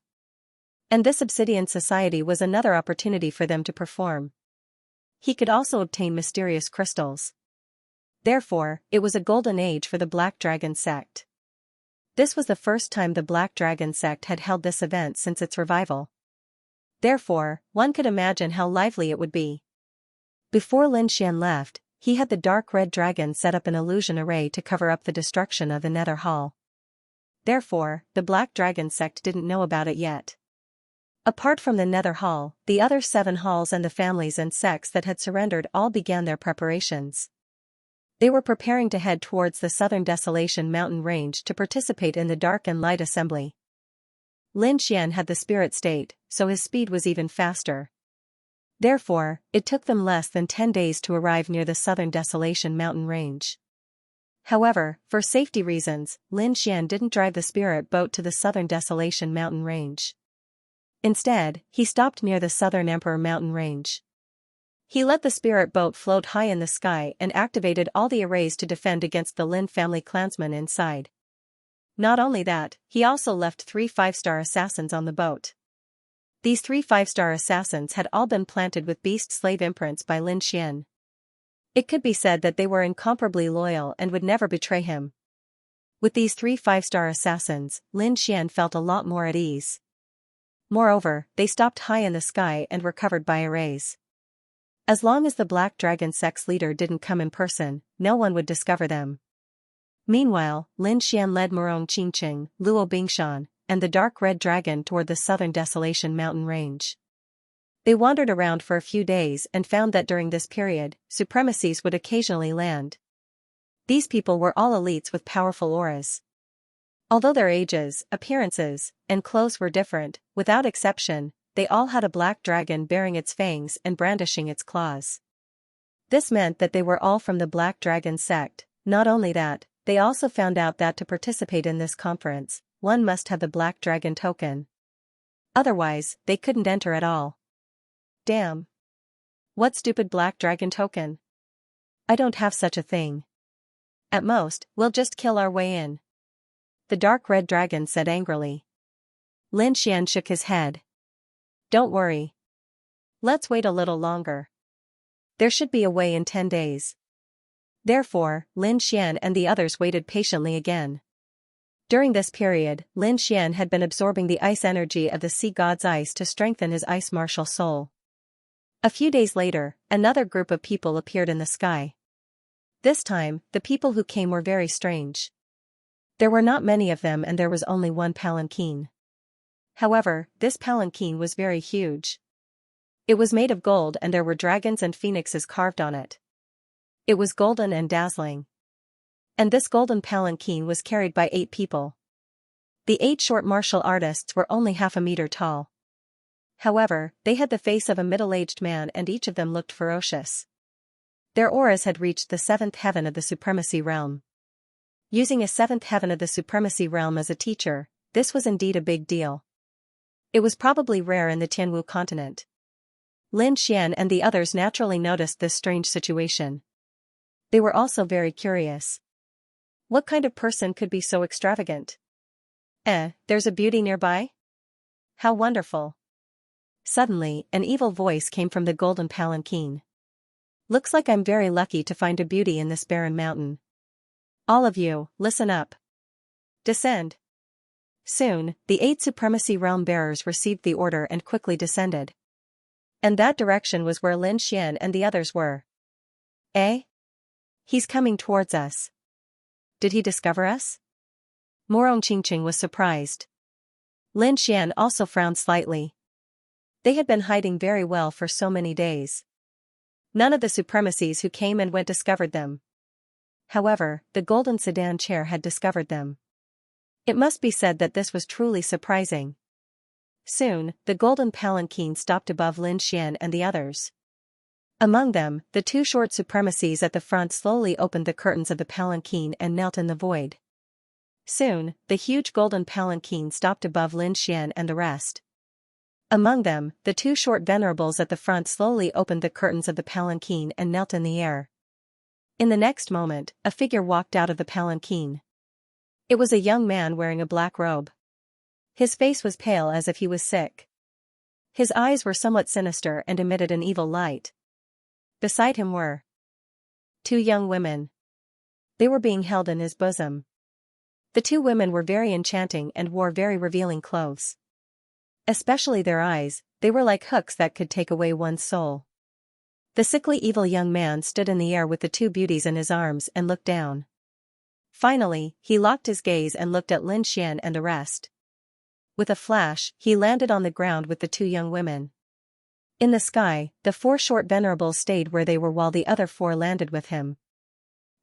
And this Obsidian Society was another opportunity for them to perform. He could also obtain mysterious crystals. Therefore, it was a golden age for the Black Dragon sect. This was the first time the Black Dragon sect had held this event since its revival. Therefore, one could imagine how lively it would be. Before Lin Xian left, he had the dark red dragon set up an illusion array to cover up the destruction of the Nether Hall. Therefore, the Black Dragon sect didn't know about it yet. Apart from the Nether Hall, the other 7 halls and the families and sects that had surrendered all began their preparations. They were preparing to head towards the southern Desolation mountain range to participate in the Dark and Light Assembly. Lin Xian had the spirit state, so his speed was even faster. Therefore, it took them less than 10 days to arrive near the southern Desolation mountain range. However, for safety reasons, Lin Xian didn't drive the spirit boat to the southern Desolation mountain range. Instead, he stopped near the southern Emperor mountain range. He let the spirit boat float high in the sky and activated all the arrays to defend against the Lin family clansmen inside. Not only that, he also left 3 5-star assassins on the boat. These 3 5-star assassins had all been planted with beast slave imprints by Lin Xian. It could be said that they were incomparably loyal and would never betray him. With these 3 5-star assassins, Lin Xian felt a lot more at ease. Moreover, they stopped high in the sky and were covered by arrays. As long as the Black Dragon sect's leader didn't come in person, no one would discover them. Meanwhile, Lin Xian led Morong Qingqing, Luo Bingshan, and the Dark Red Dragon toward the southern Desolation mountain range. They wandered around for a few days and found that during this period, supremacies would occasionally land. These people were all elites with powerful auras. Although their ages, appearances, and clothes were different, without exception, they all had a black dragon bearing its fangs and brandishing its claws. This meant that they were all from the Black Dragon sect. Not only that, they also found out that to participate in this conference, one must have the Black Dragon token. Otherwise, they couldn't enter at all. Damn. What stupid Black Dragon token? I don't have such a thing. At most, we'll just kill our way in. the dark red dragon said angrily. Lin Xian shook his head. Don't worry. Let's wait a little longer. There should be a way in 10 days. Therefore, Lin Xian and the others waited patiently again. During this period, Lin Xian had been absorbing the ice energy of the sea god's ice to strengthen his ice martial soul. A few days later, another group of people appeared in the sky. This time, the people who came were very strange. There were not many of them and there was only one palanquin. However, this palanquin was very huge. It was made of gold and there were dragons and phoenixes carved on it. It was golden and dazzling. And this golden palanquin was carried by 8 people. The 8 short martial artists were only half a meter tall. However, they had the face of a middle-aged man and each of them looked ferocious. Their auras had reached the 7th heaven of the supremacy realm. Using a 7th heaven of the supremacy realm as a teacher, this was indeed a big deal. It was probably rare in the Tianwu continent. Lin Xian and the others naturally noticed this strange situation. They were also very curious. What kind of person could be so extravagant? There's a beauty nearby? How wonderful. Suddenly, an evil voice came from the golden palanquin. Looks like I'm very lucky to find a beauty in this barren mountain. All of you, listen up. Descend. Soon, the 8 supremacy realm bearers received the order and quickly descended. And that direction was where Lin Xian and the others were. He's coming towards us. Did he discover us? Morong Qingqing was surprised. Lin Xian also frowned slightly. They had been hiding very well for so many days. None of the supremacies who came and went discovered them. However, the golden sedan chair had discovered them. It must be said that this was truly surprising. Soon, the golden palanquin stopped above Lin Xian and the others. Among them, the 2 short supremacies at the front slowly opened the curtains of the palanquin and knelt in the void. Soon, the huge golden palanquin stopped above Lin Xian and the rest. Among them, the 2 short venerables at the front slowly opened the curtains of the palanquin and knelt in the air. In the next moment, a figure walked out of the palanquin. It was a young man wearing a black robe. His face was pale as if he was sick. His eyes were somewhat sinister and emitted an evil light. Beside him were 2 young women. They were being held in his bosom. The 2 women were very enchanting and wore very revealing clothes. Especially their eyes, they were like hooks that could take away one's soul. The sickly evil young man stood in the air with the 2 beauties in his arms and looked down. Finally, he locked his gaze and looked at Lin Xian and the rest. With a flash, he landed on the ground with the 2 young women. In the sky, the 4 short venerables stayed where they were while the other 4 landed with him.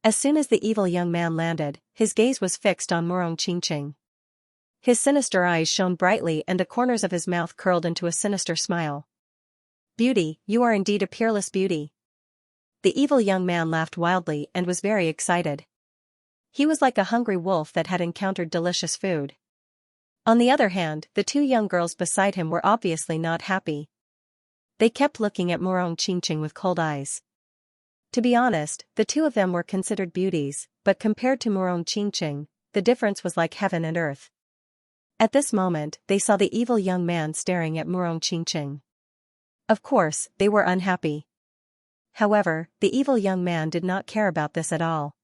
As soon as the evil young man landed, his gaze was fixed on Morong Qingqing. His sinister eyes shone brightly and the corners of his mouth curled into a sinister smile. Beauty, you are indeed a peerless beauty. The evil young man laughed wildly and was very excited. He was like a hungry wolf that had encountered delicious food. On the other hand, the 2 young girls beside him were obviously not happy. They kept looking at Morong Qingqing with cold eyes. To be honest, the 2 of them were considered beauties, but compared to Morong Qingqing, the difference was like heaven and earth. At this moment, they saw the evil young man staring at Morong Qingqing. Of course, they were unhappy. However, the evil young man did not care about this at all.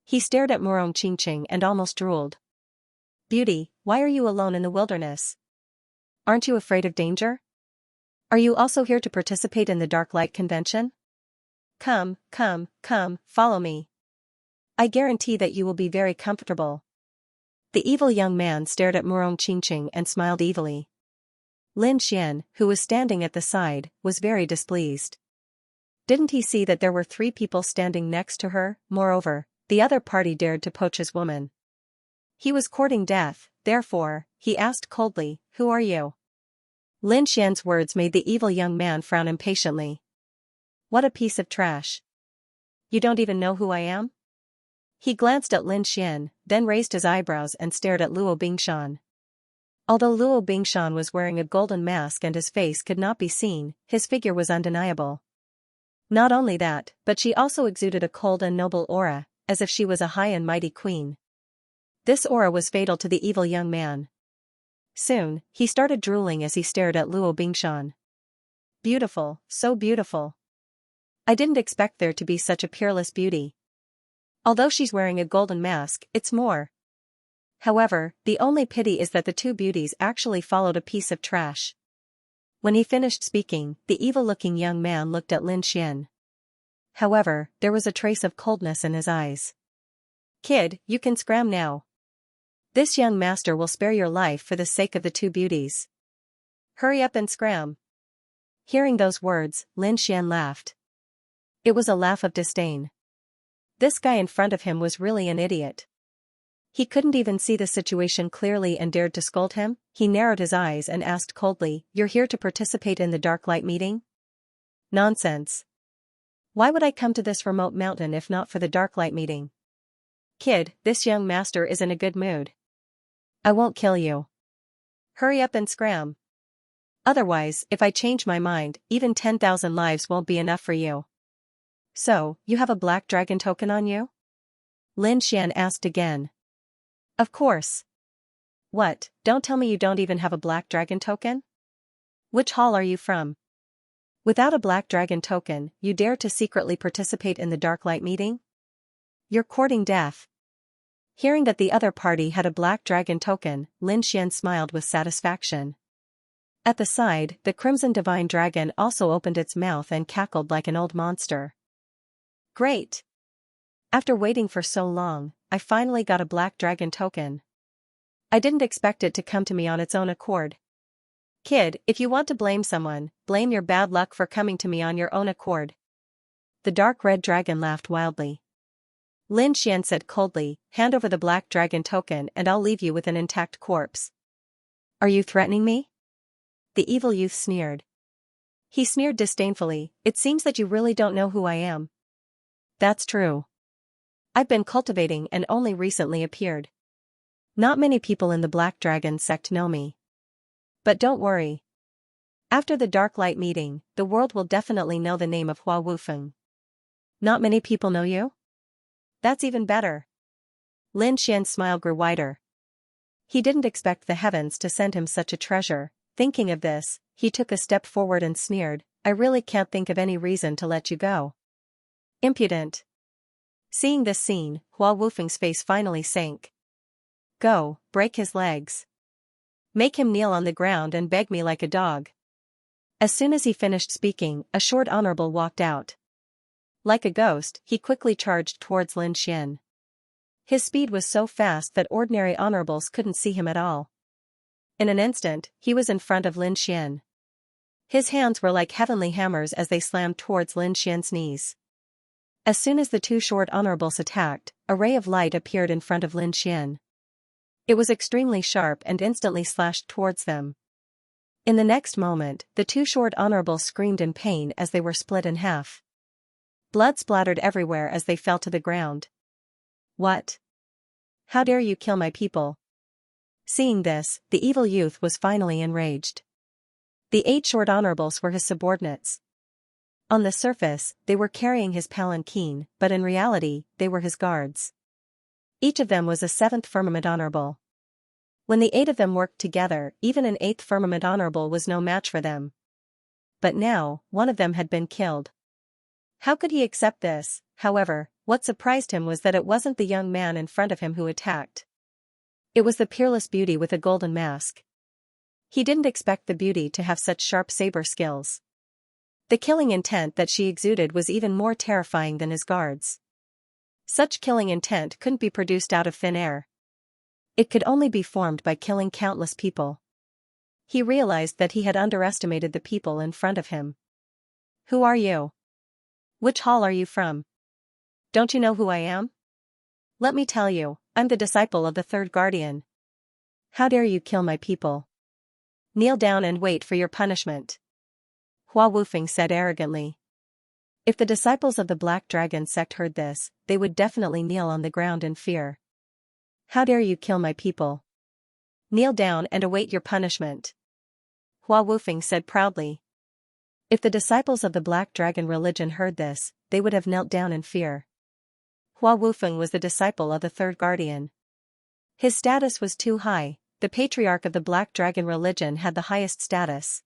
He stared at Morong Qingqing and almost drooled. Beauty, why are you alone in the wilderness? Aren't you afraid of danger? Are you also here to participate in the Dark Light Convention? Come, follow me. I guarantee that you will be very comfortable. The evil young man stared at Morong Qingqing and smiled evilly. Lin Xian, who was standing at the side, was very displeased. Didn't he see that there were 3 people standing next to her? Moreover, the other party dared to poach his woman. He was courting death, therefore, he asked coldly, "Who are you?" Lin Xian's words made the evil young man frown impatiently. What a piece of trash. You don't even know who I am? He glanced at Lin Xian, then raised his eyebrows and stared at Luo Bingshan. Although Luo Bingshan was wearing a golden mask and his face could not be seen, his figure was undeniable. Not only that, but she also exuded a cold and noble aura, as if she was a high and mighty queen. This aura was fatal to the evil young man. Soon, he started drooling as he stared at Luo Bingshan. Beautiful, so beautiful. I didn't expect there to be such a peerless beauty. Although she's wearing a golden mask, it's more. However, the only pity is that the two beauties actually followed a piece of trash. When he finished speaking, the evil-looking young man looked at Lin Xian. However, there was a trace of coldness in his eyes. Kid, you can scram now. This young master will spare your life for the sake of the two beauties. Hurry up and scram. Hearing those words, Lin Xian laughed. It was a laugh of disdain. This guy in front of him was really an idiot. He couldn't even see the situation clearly and dared to scold him. He narrowed his eyes and asked coldly, "You're here to participate in the dark light meeting?" Nonsense. Why would I come to this remote mountain if not for the dark light meeting? Kid, this young master is in a good mood. I won't kill you. Hurry up and scram. Otherwise, if I change my mind, even 10,000 lives won't be enough for you. So, you have a black dragon token on you? Lin Xian asked again. Of course. What, don't tell me you don't even have a black dragon token? Which hall are you from? Without a black dragon token, you dare to secretly participate in the dark light meeting? You're courting death. Hearing that the other party had a black dragon token, Lin Xian smiled with satisfaction. At the side, the crimson divine dragon also opened its mouth and cackled like an old monster. Great! After waiting for so long, I finally got a black dragon token. I didn't expect it to come to me on its own accord. Kid, if you want to blame someone, blame your bad luck for coming to me on your own accord. The dark red dragon laughed wildly. Lin Xian said coldly, hand over the black dragon token and I'll leave you with an intact corpse. Are you threatening me? The evil youth sneered. He sneered disdainfully, it seems that you really don't know who I am. That's true. I've been cultivating and only recently appeared. Not many people in the Black Dragon sect know me. But don't worry. After the Dark Light meeting, the world will definitely know the name of Hua Wufeng. Not many people know you? That's even better. Lin Xian's smile grew wider. He didn't expect the heavens to send him such a treasure. Thinking of this, he took a step forward and sneered, I really can't think of any reason to let you go. Impudent. Seeing this scene, Hua Wufeng's face finally sank. Go, break his legs. Make him kneel on the ground and beg me like a dog. As soon as he finished speaking, a short honorable walked out. Like a ghost, he quickly charged towards Lin Xian. His speed was so fast that ordinary honorables couldn't see him at all. In an instant, he was in front of Lin Xian. His hands were like heavenly hammers as they slammed towards Lin Xian's knees. As soon as the two short honorables attacked, a ray of light appeared in front of Lin Xian. It was extremely sharp and instantly slashed towards them. In the next moment, the two short honorables screamed in pain as they were split in half. Blood splattered everywhere as they fell to the ground. What? How dare you kill my people? Seeing this, the evil youth was finally enraged. The 8 short honorables were his subordinates. On the surface, they were carrying his palanquin, but in reality, they were his guards. Each of them was a 7th firmament honorable. When the 8 of them worked together, even an 8th firmament honorable was no match for them. But now, one of them had been killed. How could he accept this? However, what surprised him was that it wasn't the young man in front of him who attacked. It was the peerless beauty with a golden mask. He didn't expect the beauty to have such sharp saber skills. The killing intent that she exuded was even more terrifying than his guards. Such killing intent couldn't be produced out of thin air. It could only be formed by killing countless people. He realized that he had underestimated the people in front of him. Who are you? Which hall are you from? Don't you know who I am? Let me tell you, I'm the disciple of the 3rd guardian. How dare you kill my people? Kneel down and wait for your punishment. Hua Wufeng said arrogantly. If the disciples of the Black Dragon sect heard this, they would definitely kneel on the ground in fear. How dare you kill my people? Kneel down and await your punishment. Hua Wufeng said proudly. If the disciples of the Black Dragon religion heard this, they would have knelt down in fear. Hua Wufeng was the disciple of the 3rd guardian. His status was too high. The patriarch of the Black Dragon religion had the highest status.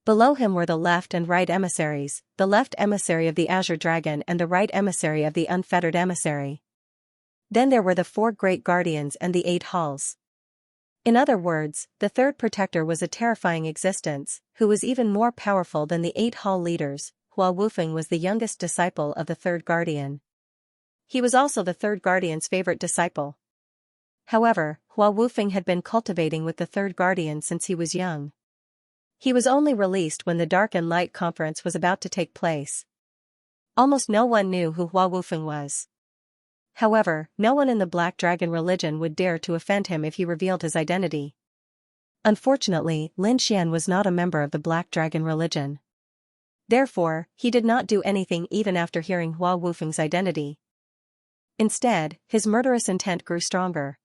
Below him were the left and right emissaries, the left emissary of the Azure Dragon and the right emissary of the Unfettered Emissary. Then there were the 4 great guardians and the 8 halls. In other words, the third protector was a terrifying existence, who was even more powerful than the 8 hall leaders. Hua Wufeng was the youngest disciple of the third guardian. He was also the third guardian's favorite disciple. However, Hua Wufeng had been cultivating with the third guardian since he was young. He was only released when the Dark and Light Conference was about to take place. Almost no one knew who Hua Wufeng was. However, no one in the Black Dragon religion would dare to offend him if he revealed his identity. Unfortunately, Lin Xian was not a member of the Black Dragon religion. Therefore, he did not do anything even after hearing Hua Wufeng's identity. Instead, his murderous intent grew stronger.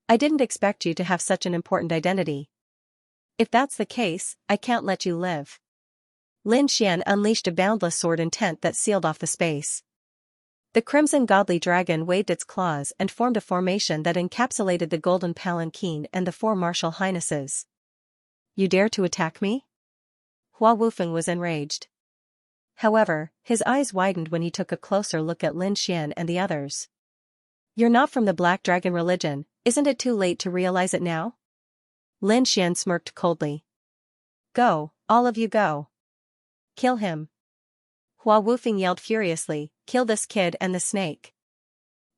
I didn't expect you to have such an important identity. If that's the case, I can't let you live. Lin Xian unleashed a boundless sword intent that sealed off the space. The crimson godly dragon waved its claws and formed a formation that encapsulated the golden palanquin and the 4 martial highnesses. You dare to attack me? Hua Wufeng was enraged. However, his eyes widened when he took a closer look at Lin Xian and the others. You're not from the Black Dragon religion, isn't it too late to realize it now? Lin Xian smirked coldly. Go, all of you go. Kill him. Hua Wufeng yelled furiously, kill this kid and the snake.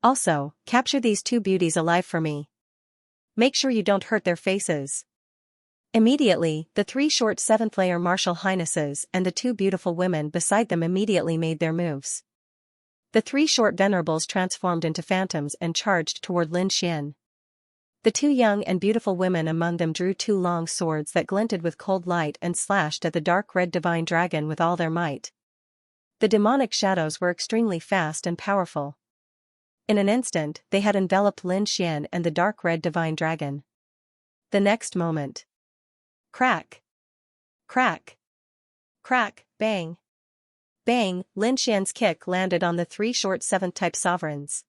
Also, capture these 2 beauties alive for me. Make sure you don't hurt their faces. Immediately, the 3 short 7th-layer martial highnesses and the 2 beautiful women beside them immediately made their moves. The 3 short venerables transformed into phantoms and charged toward Lin Xian. The 2 young and beautiful women among them drew 2 long swords that glinted with cold light and slashed at the dark red divine dragon with all their might. The demonic shadows were extremely fast and powerful. In an instant, they had enveloped Lin Xian and the dark red divine dragon. The next moment. Crack! Crack! Crack! Bang! Bang! Lin Xian's kick landed on the 3 short 7th-type sovereigns.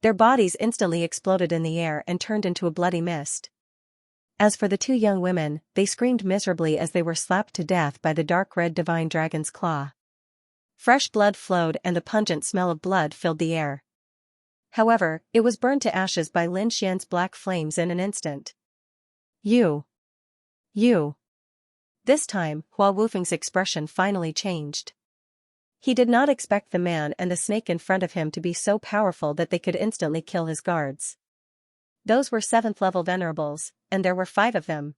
Their bodies instantly exploded in the air and turned into a bloody mist. As for the 2 young women, they screamed miserably as they were slapped to death by the dark red divine dragon's claw. Fresh blood flowed and a pungent smell of blood filled the air. However, it was burned to ashes by Lin Xian's black flames in an instant. You. This time, Hua Wufeng's expression finally changed. He did not expect the man and the snake in front of him to be so powerful that they could instantly kill his guards. Those were 7th-level venerables, and there were 5 of them.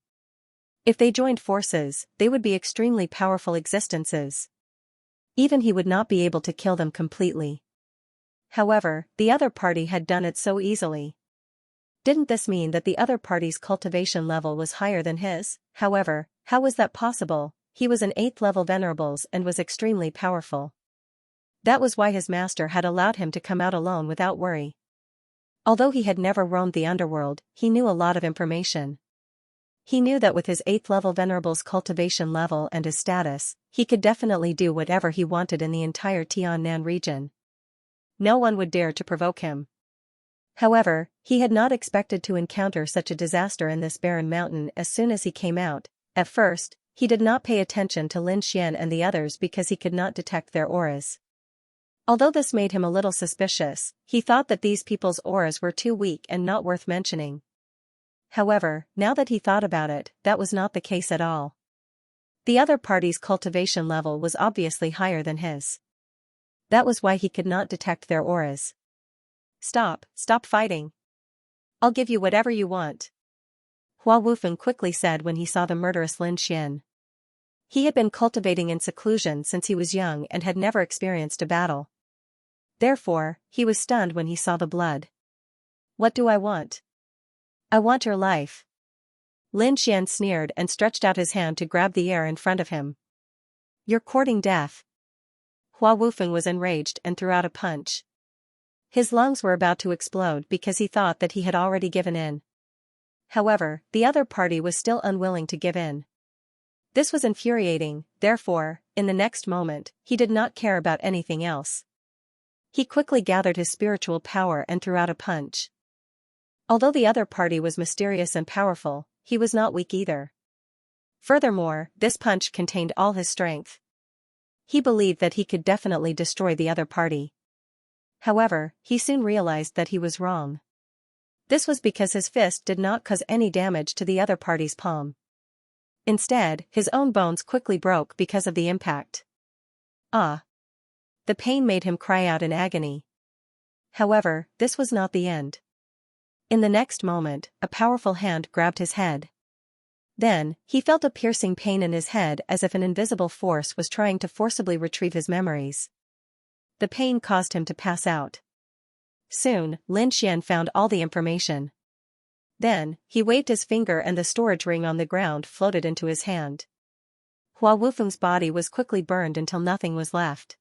If they joined forces, they would be extremely powerful existences. Even he would not be able to kill them completely. However, the other party had done it so easily. Didn't this mean that the other party's cultivation level was higher than his? However, how was that possible? He was an 8th-level venerables and was extremely powerful. That was why his master had allowed him to come out alone without worry. Although he had never roamed the underworld, he knew a lot of information. He knew that with his 8th-level venerables cultivation level and his status, he could definitely do whatever he wanted in the entire Tiannan region. No one would dare to provoke him. However, he had not expected to encounter such a disaster in this barren mountain as soon as he came out. At first, he did not pay attention to Lin Xian and the others because he could not detect their auras. Although this made him a little suspicious, he thought that these people's auras were too weak and not worth mentioning. However, now that he thought about it, that was not the case at all. The other party's cultivation level was obviously higher than his. That was why he could not detect their auras. Stop fighting. I'll give you whatever you want. Hua Wufeng quickly said when he saw the murderous Lin Xian. He had been cultivating in seclusion since he was young and had never experienced a battle. Therefore, he was stunned when he saw the blood. What do I want? I want your life. Lin Xian sneered and stretched out his hand to grab the air in front of him. You're courting death. Hua Wufeng was enraged and threw out a punch. His lungs were about to explode because he thought that he had already given in. However, the other party was still unwilling to give in. This was infuriating, therefore, in the next moment, he did not care about anything else. He quickly gathered his spiritual power and threw out a punch. Although the other party was mysterious and powerful, he was not weak either. Furthermore, this punch contained all his strength. He believed that he could definitely destroy the other party. However, he soon realized that he was wrong. This was because his fist did not cause any damage to the other party's palm. Instead, his own bones quickly broke because of the impact. Ah! The pain made him cry out in agony. However, this was not the end. In the next moment, a powerful hand grabbed his head. Then, he felt a piercing pain in his head as if an invisible force was trying to forcibly retrieve his memories. The pain caused him to pass out. Soon, Xianxia found all the information. Then, he waved his finger and the storage ring on the ground floated into his hand. Hua Wufeng's body was quickly burned until nothing was left.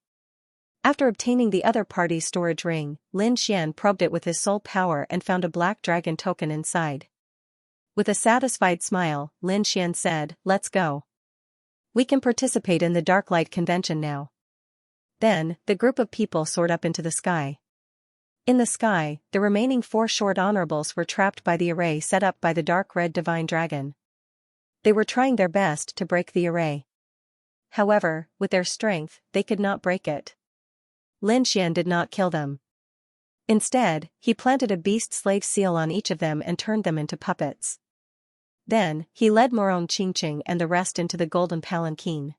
After obtaining the other party's storage ring, Xianxia probed it with his soul power and found a black dragon token inside. With a satisfied smile, Xianxia said, "Let's go. We can participate in the Dark Light Convention now." Then, the group of people soared up into the sky. In the sky, the remaining 4 short honorables were trapped by the array set up by the dark red divine dragon. They were trying their best to break the array. However, with their strength, they could not break it. Xianxia did not kill them. Instead, he planted a beast slave seal on each of them and turned them into puppets. Then, he led Morong Qingqing and the rest into the golden palanquin.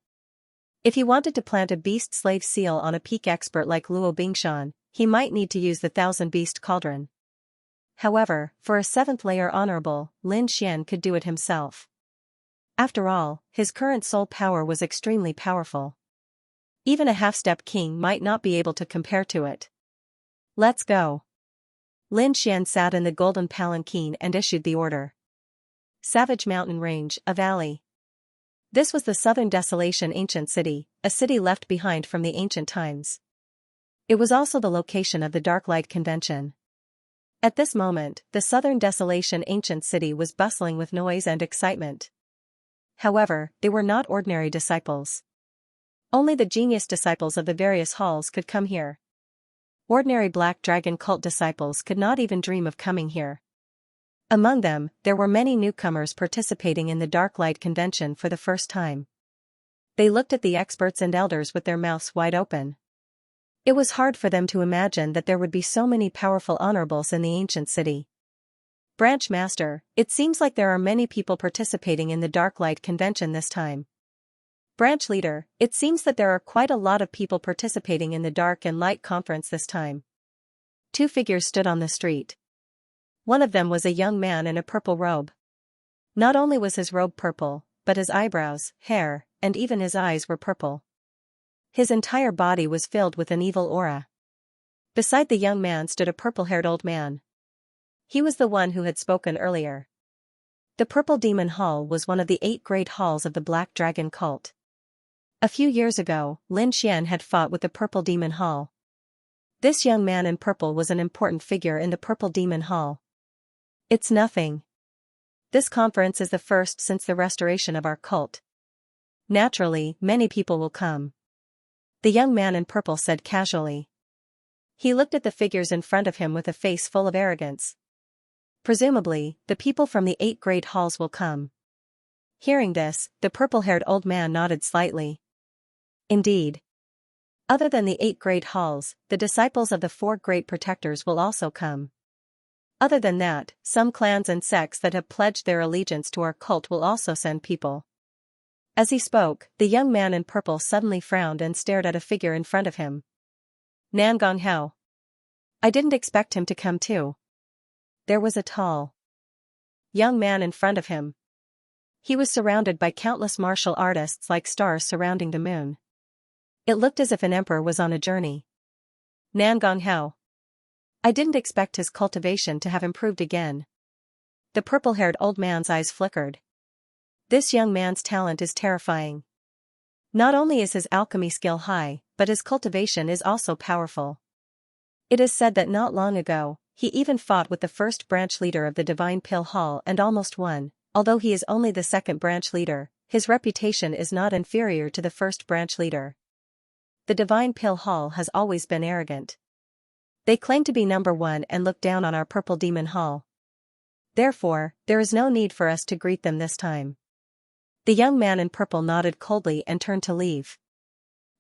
If he wanted to plant a beast slave seal on a peak expert like Luo Bingshan, he might need to use the 1000-beast cauldron. However, for a 7th layer honorable, Xianxia could do it himself. After all, his current soul power was extremely powerful. Even a half-step king might not be able to compare to it. "Let's go." Xianxia sat in the golden palanquin and issued the order. Savage Mountain Range, a valley. This was the Southern Desolation ancient city, a city left behind from the ancient times. It was also the location of the Dark Light Convention. At this moment, the Southern Desolation ancient city was bustling with noise and excitement. However, they were not ordinary disciples. Only the genius disciples of the various halls could come here. Ordinary Black Dragon cult disciples could not even dream of coming here. Among them, there were many newcomers participating in the Dark Light Convention for the first time. They looked at the experts and elders with their mouths wide open. It was hard for them to imagine that there would be so many powerful honorables in the ancient city. "Branch Master, it seems like there are many people participating in the Dark Light Convention this time." "Branch Leader, it seems that there are quite a lot of people participating in the Dark and Light Conference this time." 2 figures stood on the street. One of them was a young man in a purple robe. Not only was his robe purple, but his eyebrows, hair, and even his eyes were purple. His entire body was filled with an evil aura. Beside the young man stood a purple-haired old man. He was the one who had spoken earlier. The Purple Demon Hall was one of the 8 great halls of the Black Dragon cult. A few years ago, Xianxia had fought with the Purple Demon Hall. This young man in purple was an important figure in the Purple Demon Hall. "It's nothing. This conference is the first since the restoration of our cult. Naturally, many people will come," the young man in purple said casually. He looked at the figures in front of him with a face full of arrogance. "Presumably, the people from the 8 great halls will come." Hearing this, the purple-haired old man nodded slightly. "Indeed. Other than the 8 great halls, the disciples of the 4 great protectors will also come. Other than that, some clans and sects that have pledged their allegiance to our cult will also send people." As he spoke, the young man in purple suddenly frowned and stared at a figure in front of him. "Nangong Hao. I didn't expect him to come too." There was a tall young man in front of him. He was surrounded by countless martial artists like stars surrounding the moon. It looked as if an emperor was on a journey. "Nangong Hao. I didn't expect his cultivation to have improved again." The purple-haired old man's eyes flickered. This young man's talent is terrifying. Not only is his alchemy skill high, but his cultivation is also powerful. It is said that not long ago, he even fought with the first branch leader of the Divine Pill Hall and almost won. Although he is only the 2nd branch leader, his reputation is not inferior to the 1st branch leader. The Divine Pill Hall has always been arrogant. They claim to be number 1 and look down on our Purple Demon Hall. Therefore, there is no need for us to greet them this time. The young man in purple nodded coldly and turned to leave.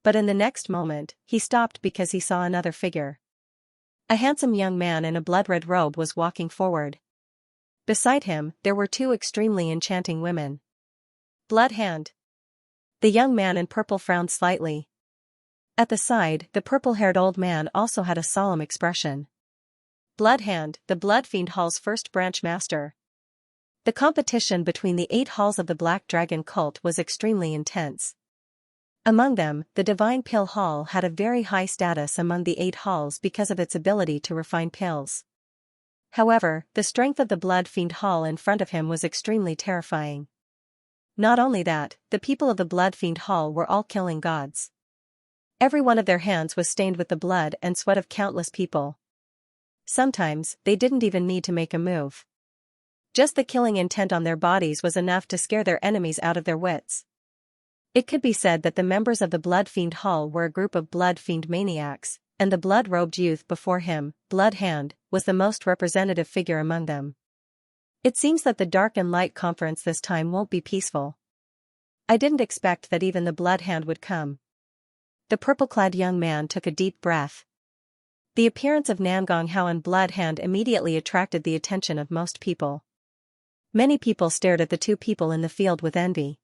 But in the next moment, he stopped because he saw another figure. A handsome young man in a blood-red robe was walking forward. Beside him, there were two extremely enchanting women. Bloodhand. The young man in purple frowned slightly. At the side, the purple-haired old man also had a solemn expression. Bloodhand, the Blood Fiend Hall's first branch master. The competition between the 8 halls of the Black Dragon cult was extremely intense. Among them, the Divine Pill Hall had a very high status among the 8 halls because of its ability to refine pills. However, the strength of the Blood Fiend Hall in front of him was extremely terrifying. Not only that, the people of the Blood Fiend Hall were all killing gods. Every one of their hands was stained with the blood and sweat of countless people. Sometimes, they didn't even need to make a move. Just the killing intent on their bodies was enough to scare their enemies out of their wits. It could be said that the members of the Blood Fiend Hall were a group of blood fiend maniacs, and the blood-robed youth before him, Bloodhand, was the most representative figure among them. It seems that the Dark and Light Conference this time won't be peaceful. I didn't expect that even the Bloodhand would come. The purple-clad young man took a deep breath. The appearance of Nangong Hao and Bloodhand immediately attracted the attention of most people. Many people stared at the two people in the field with envy.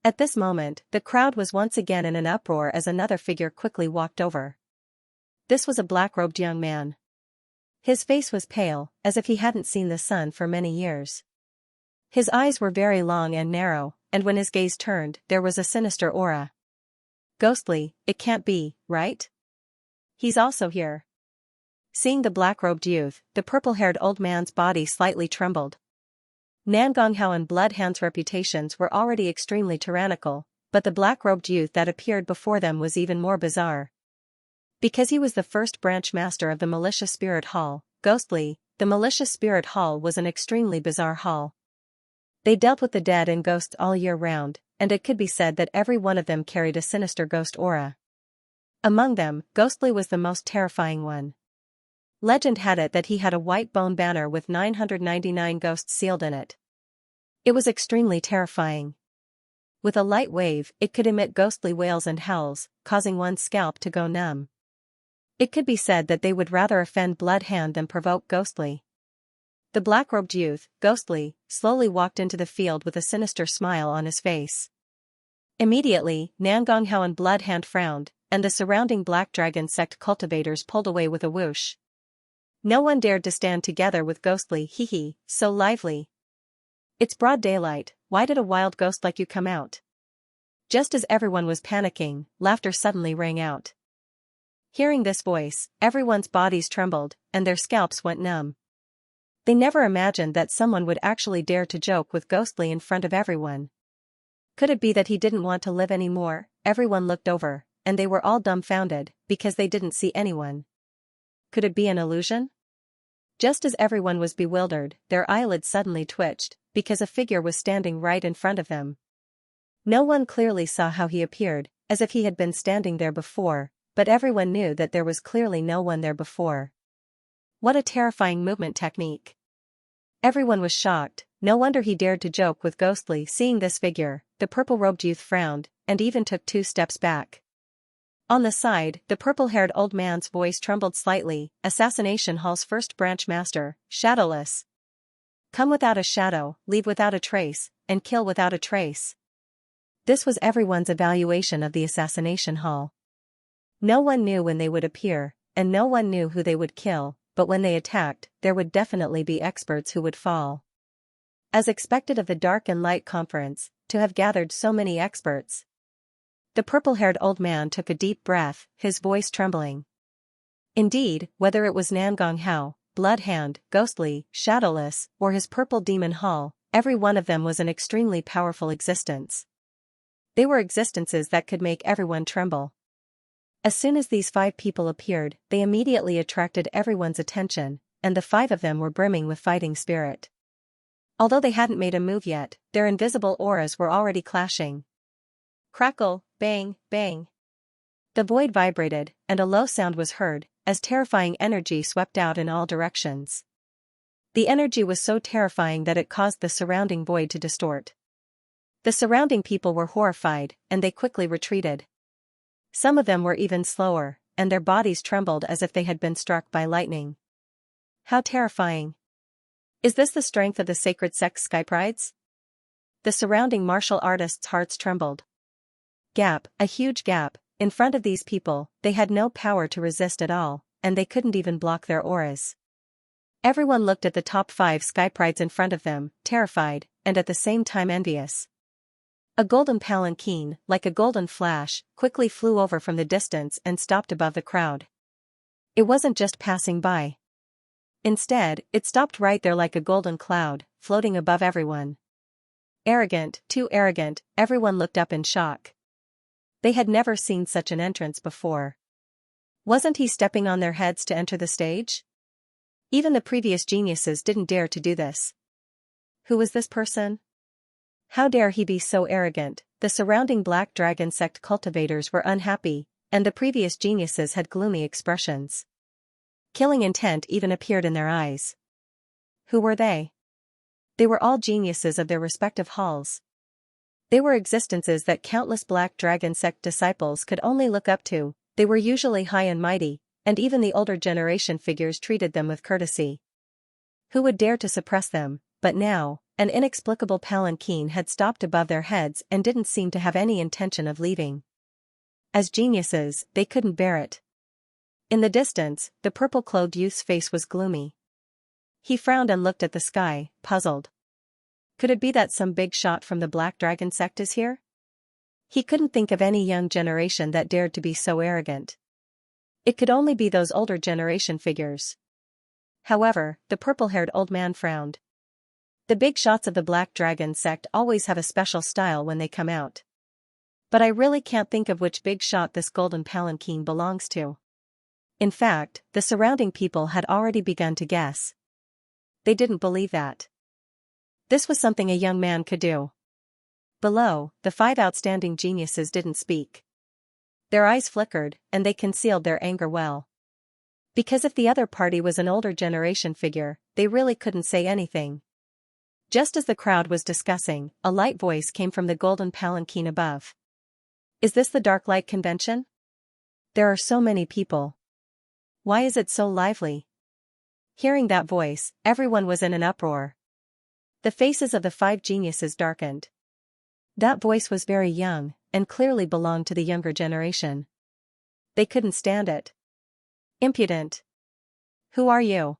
At this moment, the crowd was once again in an uproar as another figure quickly walked over. This was a black-robed young man. His face was pale, as if he hadn't seen the sun for many years. His eyes were very long and narrow, and when his gaze turned, there was a sinister aura. Ghostly, it can't be, right? He's also here. Seeing the black-robed youth, the purple-haired old man's body slightly trembled. Nangong Hao and Bloodhand's reputations were already extremely tyrannical, but the black-robed youth that appeared before them was even more bizarre. Because he was the first branch master of the Malicious Spirit Hall, Ghostly, the Malicious Spirit Hall was an extremely bizarre hall. They dealt with the dead and ghosts all year round, and it could be said that every one of them carried a sinister ghost aura. Among them, Ghostly was the most terrifying one. Legend had it that he had a white bone banner with 999 ghosts sealed in it. It was extremely terrifying. With a light wave, it could emit ghostly wails and howls, causing one's scalp to go numb. It could be said that they would rather offend Bloodhand than provoke Ghostly. The black-robed youth, Ghostly, slowly walked into the field with a sinister smile on his face. Immediately, Nangong Hao and Bloodhand frowned, and the surrounding Black Dragon sect cultivators pulled away with a whoosh. No one dared to stand together with Ghostly, hee, so lively. It's broad daylight, why did a wild ghost like you come out? Just as everyone was panicking, laughter suddenly rang out. Hearing this voice, everyone's bodies trembled, and their scalps went numb. They never imagined that someone would actually dare to joke with Ghostly in front of everyone. Could it be that he didn't want to live anymore? Everyone looked over, and they were all dumbfounded, because they didn't see anyone. Could it be an illusion? Just as everyone was bewildered, their eyelids suddenly twitched, because a figure was standing right in front of them. No one clearly saw how he appeared, as if he had been standing there before, but everyone knew that there was clearly no one there before. What a terrifying movement technique. Everyone was shocked, no wonder he dared to joke with Ghostly. Seeing this figure, the purple-robed youth frowned, and even took 2 steps back. On the side, the purple-haired old man's voice trembled slightly. Assassination Hall's first branch master, Shadowless. Come without a shadow, leave without a trace, and kill without a trace. This was everyone's evaluation of the Assassination Hall. No one knew when they would appear, and no one knew who they would kill, but when they attacked, there would definitely be experts who would fall. As expected of the Dark and Light Conference, to have gathered so many experts. The purple-haired old man took a deep breath, his voice trembling. Indeed, whether it was Nangong Hao, Bloodhand, Ghostly, Shadowless, or his purple demon hall, every one of them was an extremely powerful existence. They were existences that could make everyone tremble. As soon as these 5 people appeared, they immediately attracted everyone's attention, and the 5 of them were brimming with fighting spirit. Although they hadn't made a move yet, their invisible auras were already clashing. Crackle, bang, bang. The void vibrated, and a low sound was heard, as terrifying energy swept out in all directions. The energy was so terrifying that it caused the surrounding void to distort. The surrounding people were horrified, and they quickly retreated. Some of them were even slower, and their bodies trembled as if they had been struck by lightning. How terrifying. Is this the strength of the sacred sect Sky Prides? The surrounding martial artists' hearts trembled. Gap, a huge gap, in front of these people. They had no power to resist at all, and they couldn't even block their auras. Everyone looked at the top 5 Sky Prides in front of them, terrified, and at the same time envious. A golden palanquin, like a golden flash, quickly flew over from the distance and stopped above the crowd. It wasn't just passing by. Instead, it stopped right there like a golden cloud, floating above everyone. Arrogant, too arrogant, everyone looked up in shock. They had never seen such an entrance before. Wasn't he stepping on their heads to enter the stage? Even the previous geniuses didn't dare to do this. Who was this person? How dare he be so arrogant? The surrounding Black Dragon sect cultivators were unhappy, and the previous geniuses had gloomy expressions. Killing intent even appeared in their eyes. Who were they? They were all geniuses of their respective halls. They were existences that countless Black Dragon sect disciples could only look up to. They were usually high and mighty, and even the older generation figures treated them with courtesy. Who would dare to suppress them? But now, an inexplicable palanquin had stopped above their heads and didn't seem to have any intention of leaving. As geniuses, they couldn't bear it. In the distance, the purple-clothed youth's face was gloomy. He frowned and looked at the sky, puzzled. Could it be that some big shot from the Black Dragon sect is here? He couldn't think of any young generation that dared to be so arrogant. It could only be those older generation figures. However, the purple-haired old man frowned. The big shots of the Black Dragon sect always have a special style when they come out. But I really can't think of which big shot this golden palanquin belongs to. In fact, the surrounding people had already begun to guess. They didn't believe that this was something a young man could do. Below, the 5 outstanding geniuses didn't speak. Their eyes flickered, and they concealed their anger well. Because if the other party was an older generation figure, they really couldn't say anything. Just as the crowd was discussing, a light voice came from the golden palanquin above. Is this the Dark Light Convention? There are so many people. Why is it so lively? Hearing that voice, everyone was in an uproar. The faces of the 5 geniuses darkened. That voice was very young, and clearly belonged to the younger generation. They couldn't stand it. Impudent. Who are you?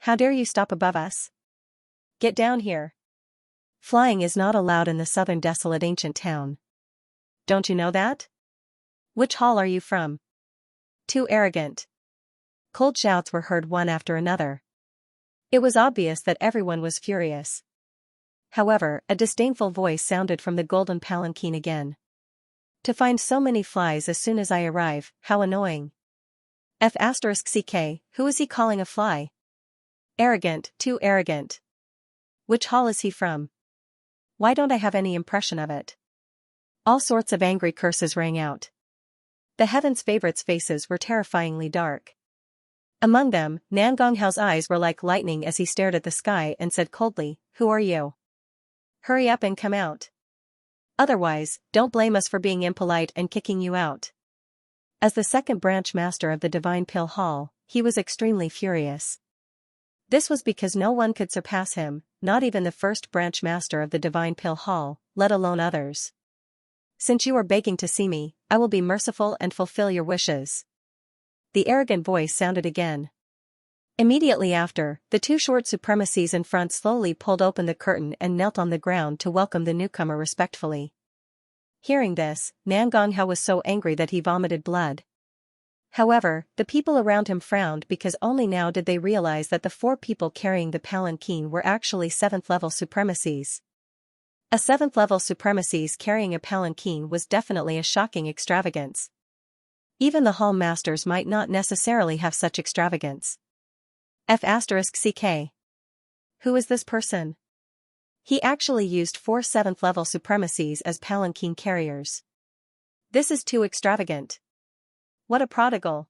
How dare you stop above us? Get down here. Flying is not allowed in the southern desolate ancient town. Don't you know that? Which hall are you from? Too arrogant. Cold shouts were heard one after another. It was obvious that everyone was furious. However, a disdainful voice sounded from the golden palanquin again. To find so many flies as soon as I arrive, how annoying. F***ck, who is he calling a fly? Arrogant, too arrogant. Which hall is he from? Why don't I have any impression of it? All sorts of angry curses rang out. The heaven's favorites' faces were terrifyingly dark. Among them, Nangonghao's eyes were like lightning as he stared at the sky and said coldly, "Who are you? Hurry up and come out. Otherwise, don't blame us for being impolite and kicking you out." As the second branch master of the Divine Pill Hall, he was extremely furious. This was because no one could surpass him, not even the first branch master of the Divine Pill Hall, let alone others. Since you are begging to see me, I will be merciful and fulfill your wishes. The arrogant voice sounded again. Immediately after, the 2 short supremacies in front slowly pulled open the curtain and knelt on the ground to welcome the newcomer respectfully. Hearing this, Nangongha was so angry that he vomited blood. However, the people around him frowned because only now did they realize that the 4 people carrying the palanquin were actually 7th-level supremacies. A 7th-level supremacies carrying a palanquin was definitely a shocking extravagance. Even the hall masters might not necessarily have such extravagance. F***ck. Who is this person? He actually used 4 7th-level supremacies as palanquin carriers. This is too extravagant. What a prodigal.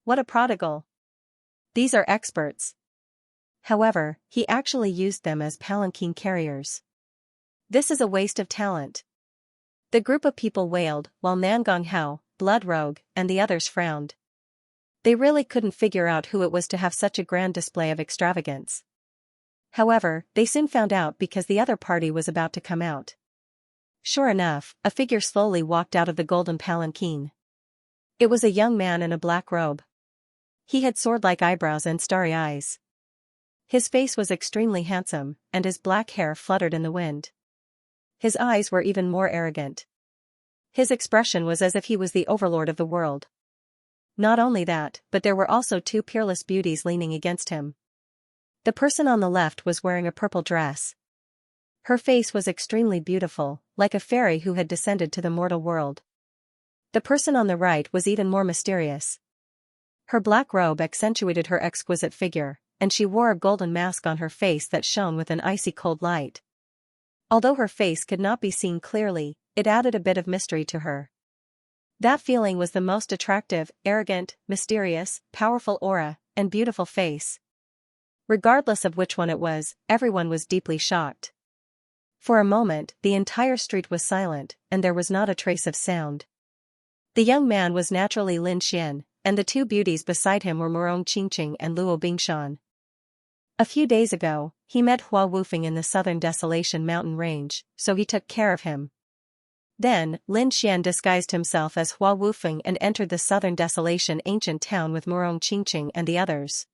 What a prodigal. These are experts. However, he actually used them as palanquin carriers. This is a waste of talent. The group of people wailed, while Nangong Hao, Blood Rogue, and the others frowned. They really couldn't figure out who it was to have such a grand display of extravagance. However, they soon found out because the other party was about to come out. Sure enough, a figure slowly walked out of the golden palanquin. It was a young man in a black robe. He had sword-like eyebrows and starry eyes. His face was extremely handsome, and his black hair fluttered in the wind. His eyes were even more arrogant. His expression was as if he was the overlord of the world. Not only that, but there were also two peerless beauties leaning against him. The person on the left was wearing a purple dress. Her face was extremely beautiful, like a fairy who had descended to the mortal world. The person on the right was even more mysterious. Her black robe accentuated her exquisite figure, and she wore a golden mask on her face that shone with an icy cold light. Although her face could not be seen clearly, it added a bit of mystery to her. That feeling was the most attractive, arrogant, mysterious, powerful aura, and beautiful face. Regardless of which one it was, everyone was deeply shocked. For a moment, the entire street was silent, and there was not a trace of sound. The young man was naturally Lin Xian, and the two beauties beside him were Murong Qingqing and Luo Bingshan. A few days ago, he met Hua Wufeng in the southern Desolation mountain range, so he took care of him. Then, Lin Xian disguised himself as Hua Wufeng and entered the southern Desolation ancient town with Murong Qingqing and the others.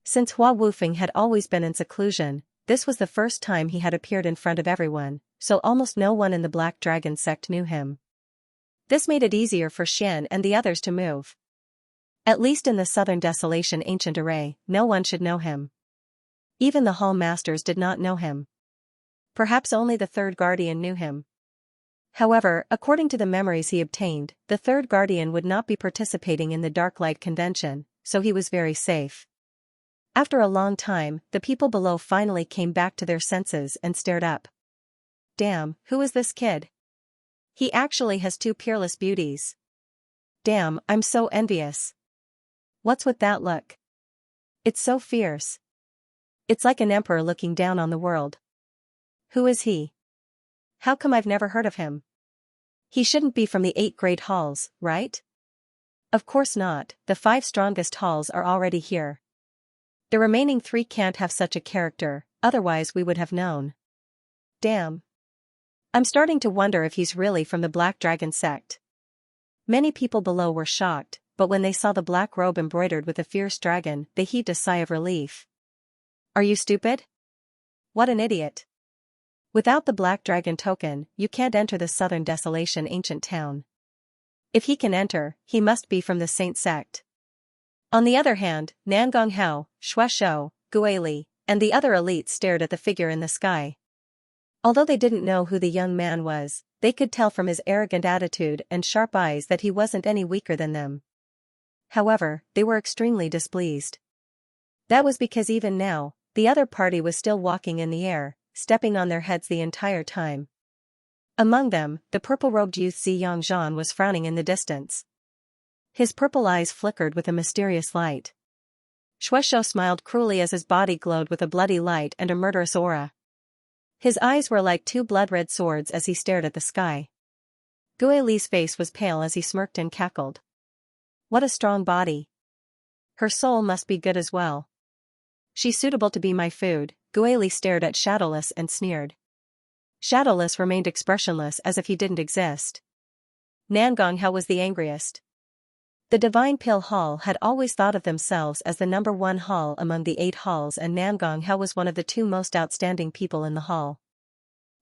Since Hua Wufeng had always been in seclusion, this was the first time he had appeared in front of everyone, so almost no one in the Black Dragon sect knew him. This made it easier for Xian and the others to move. At least in the southern Desolation ancient array, no one should know him. Even the hall masters did not know him. Perhaps only the third guardian knew him. However, according to the memories he obtained, the third guardian would not be participating in the Dark Light convention, so he was very safe. After a long time, the people below finally came back to their senses and stared up. Damn, who is this kid? He actually has two peerless beauties. Damn, I'm so envious. What's with that look? It's so fierce. It's like an emperor looking down on the world. Who is he? How come I've never heard of him? He shouldn't be from the 8 great halls, right? Of course not, the 5 strongest halls are already here. The remaining 3 can't have such a character, otherwise we would have known. Damn. I'm starting to wonder if he's really from the Black Dragon sect. Many people below were shocked, but when they saw the black robe embroidered with a fierce dragon, they heaved a sigh of relief. Are you stupid? What an idiot. Without the Black Dragon token, you can't enter the southern Desolation ancient town. If he can enter, he must be from the Saint sect. On the other hand, Nangong Hao, Shueshou, Guili, and the other elites stared at the figure in the sky. Although they didn't know who the young man was, they could tell from his arrogant attitude and sharp eyes that he wasn't any weaker than them. However, they were extremely displeased. That was because even now, the other party was still walking in the air, stepping on their heads the entire time. Among them, the purple-robed youth Xianxia was frowning in the distance. His purple eyes flickered with a mysterious light. Shueshou smiled cruelly as his body glowed with a bloody light and a murderous aura. His eyes were like 2 blood-red swords as he stared at the sky. Guili's face was pale as he smirked and cackled. What a strong body. Her soul must be good as well. She's suitable to be my food. Guili stared at Shadowless and sneered. Shadowless remained expressionless as if he didn't exist. Nangong Hao was the angriest. The Divine Pill Hall had always thought of themselves as the number 1 hall among the 8 halls, and Nangong Hao was one of the 2 most outstanding people in the hall.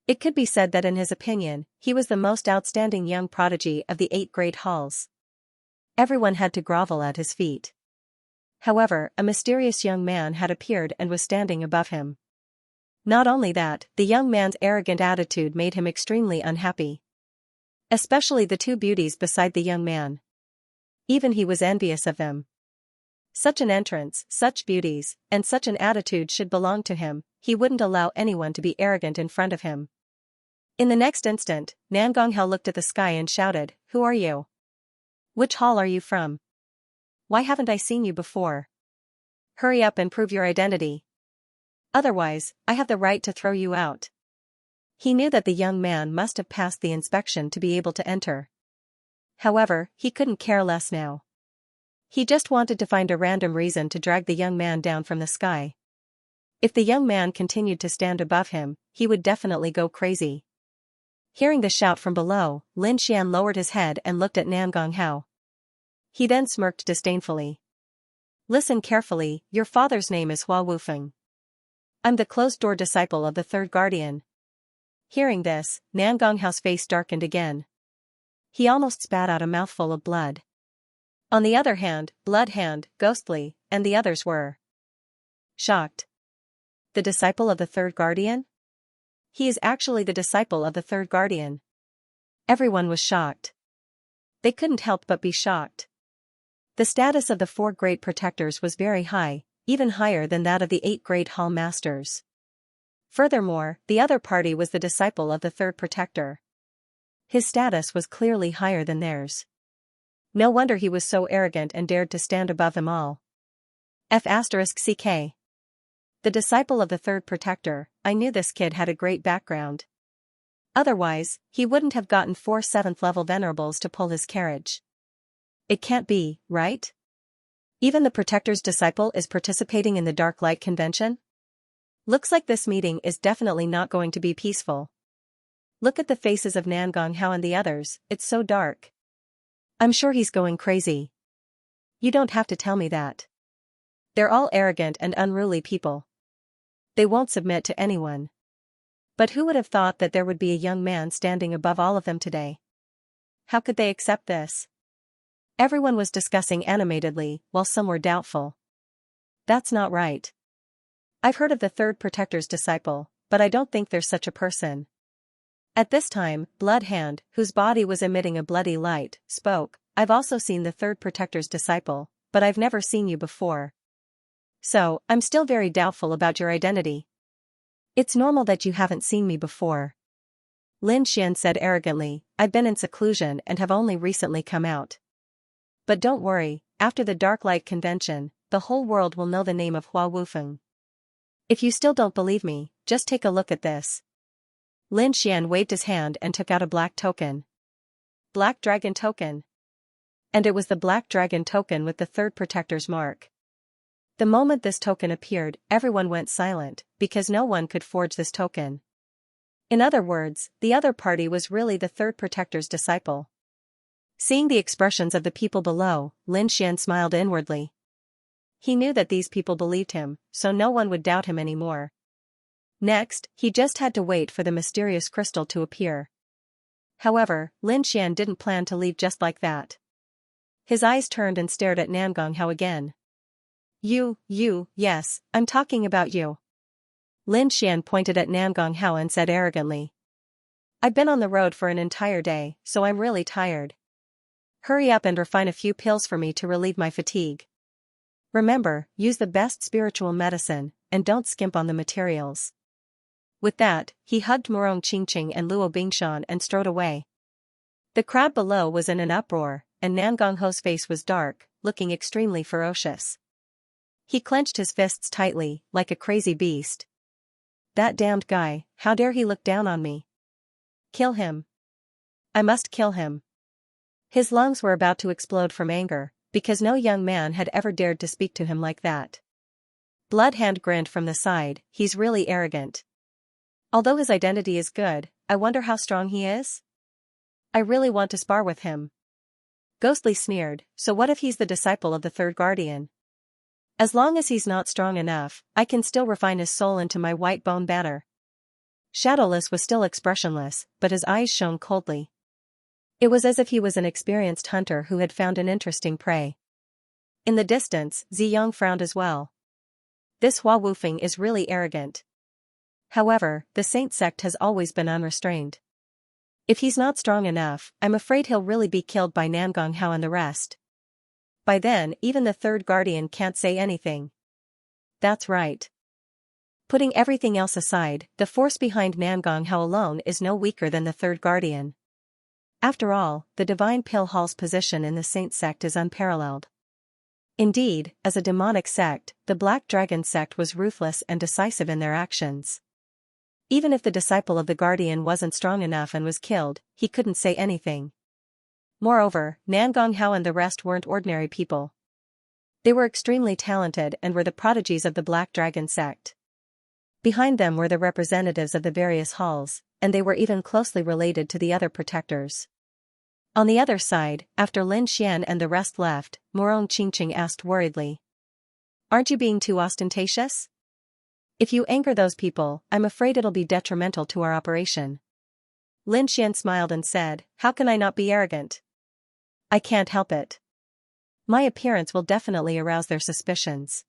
It could be said that in his opinion, he was the most outstanding young prodigy of the 8 great halls. Everyone had to grovel at his feet. However, a mysterious young man had appeared and was standing above him. Not only that, the young man's arrogant attitude made him extremely unhappy. Especially the 2 beauties beside the young man. Even he was envious of them. Such an entrance, such beauties, and such an attitude should belong to him. He wouldn't allow anyone to be arrogant in front of him. In the next instant, Nangong Hao looked at the sky and shouted, "Who are you? Which hall are you from? Why haven't I seen you before? Hurry up and prove your identity." Otherwise, I have the right to throw you out. He knew that the young man must have passed the inspection to be able to enter. However, he couldn't care less now. He just wanted to find a random reason to drag the young man down from the sky. If the young man continued to stand above him, he would definitely go crazy. Hearing the shout from below, Lin Xian lowered his head and looked at Nangong Hao. He then smirked disdainfully. Listen carefully, your father's name is Hua Wufeng. I'm the closed-door disciple of the third guardian. Hearing this, Nangong Hao's face darkened again. He almost spat out a mouthful of blood. On the other hand, Bloodhand, Ghostly, and the others were shocked. The disciple of the third guardian? He is actually the disciple of the third guardian. Everyone was shocked. They couldn't help but be shocked. The status of the 4 great protectors was very high, even higher than that of the 8 great hall masters. Furthermore, the other party was the disciple of the third protector. His status was clearly higher than theirs. No wonder he was so arrogant and dared to stand above them all. F***CK. The disciple of the third protector, I knew this kid had a great background. Otherwise, he wouldn't have gotten 4 7th level venerables to pull his carriage. It can't be, right? Even the protector's disciple is participating in the Dark Light Convention? Looks like this meeting is definitely not going to be peaceful. Look at the faces of Nangong Hao and the others, it's so dark. I'm sure he's going crazy. You don't have to tell me that. They're all arrogant and unruly people. They won't submit to anyone. But who would have thought that there would be a young man standing above all of them today? How could they accept this? Everyone was discussing animatedly, while some were doubtful. That's not right. I've heard of the third protector's disciple, but I don't think there's such a person. At this time, Bloodhand, whose body was emitting a bloody light, spoke. I've also seen the third protector's disciple, but I've never seen you before. So, I'm still very doubtful about your identity. It's normal that you haven't seen me before. Lin Xian said arrogantly, I've been in seclusion and have only recently come out. But don't worry, after the Dark Light Convention, the whole world will know the name of Hua Wufeng. If you still don't believe me, just take a look at this. Lin Xian waved his hand and took out a black token. Black Dragon Token. And it was the Black Dragon Token with the third protector's mark. The moment this token appeared, everyone went silent, because no one could forge this token. In other words, the other party was really the third protector's disciple. Seeing the expressions of the people below, Lin Xian smiled inwardly. He knew that these people believed him, so no one would doubt him anymore. Next, he just had to wait for the mysterious crystal to appear. However, Lin Xian didn't plan to leave just like that. His eyes turned and stared at Nangong Hao again. Yes, I'm talking about you. Lin Xian pointed at Nangong Hao and said arrogantly. I've been on the road for an entire day, so I'm really tired. Hurry up and refine a few pills for me to relieve my fatigue. Remember, use the best spiritual medicine, and don't skimp on the materials. With that, he hugged Murong Qingqing and Luo Bingshan and strode away. The crowd below was in an uproar, and Nangong Hao's face was dark, looking extremely ferocious. He clenched his fists tightly, like a crazy beast. That damned guy, how dare he look down on me? Kill him. I must kill him. His lungs were about to explode from anger, because no young man had ever dared to speak to him like that. Bloodhand grinned from the side, he's really arrogant. Although his identity is good, I wonder how strong he is? I really want to spar with him. Ghostly sneered, so what if he's the disciple of the third guardian? As long as he's not strong enough, I can still refine his soul into my white bone batter. Shadowless was still expressionless, but his eyes shone coldly. It was as if he was an experienced hunter who had found an interesting prey. In the distance, Ziyong frowned as well. This Hua Wufeng is really arrogant. However, the Saint sect has always been unrestrained. If he's not strong enough, I'm afraid he'll really be killed by Nangong Hao and the rest. By then, even the third guardian can't say anything. That's right. Putting everything else aside, the force behind Nangong Hao alone is no weaker than the third guardian. After all, the Divine Pill Hall's position in the Saint sect is unparalleled. Indeed, as a demonic sect, the Black Dragon sect was ruthless and decisive in their actions. Even if the disciple of the Guardian wasn't strong enough and was killed, he couldn't say anything. Moreover, Nangong Hao and the rest weren't ordinary people. They were extremely talented and were the prodigies of the Black Dragon sect. Behind them were the representatives of the various halls, and they were even closely related to the other protectors. On the other side, after Lin Xian and the rest left, Morong Qingqing asked worriedly. "Aren't you being too ostentatious? If you anger those people, I'm afraid it'll be detrimental to our operation." Lin Xian smiled and said, "How can I not be arrogant? I can't help it. My appearance will definitely arouse their suspicions.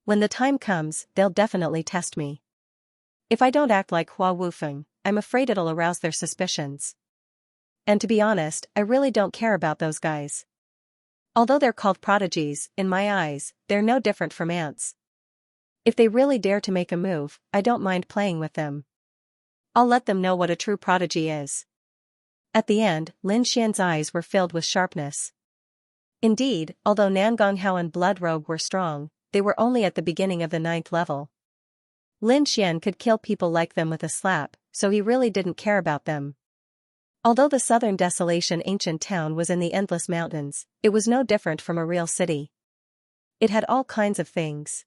When the time comes, they'll definitely test me. If I don't act like Hua Wufeng, I'm afraid it'll arouse their suspicions. And to be honest, I really don't care about those guys. Although they're called prodigies, in my eyes, they're no different from ants. If they really dare to make a move, I don't mind playing with them. I'll let them know what a true prodigy is." At the end, Lin Xian's eyes were filled with sharpness. Indeed, although Nangong Hao and Blood Rogue were strong, they were only at the beginning of the 9th level. Lin Xian could kill people like them with a slap, so he really didn't care about them. Although the southern desolation ancient town was in the endless mountains, it was no different from a real city. It had all kinds of things.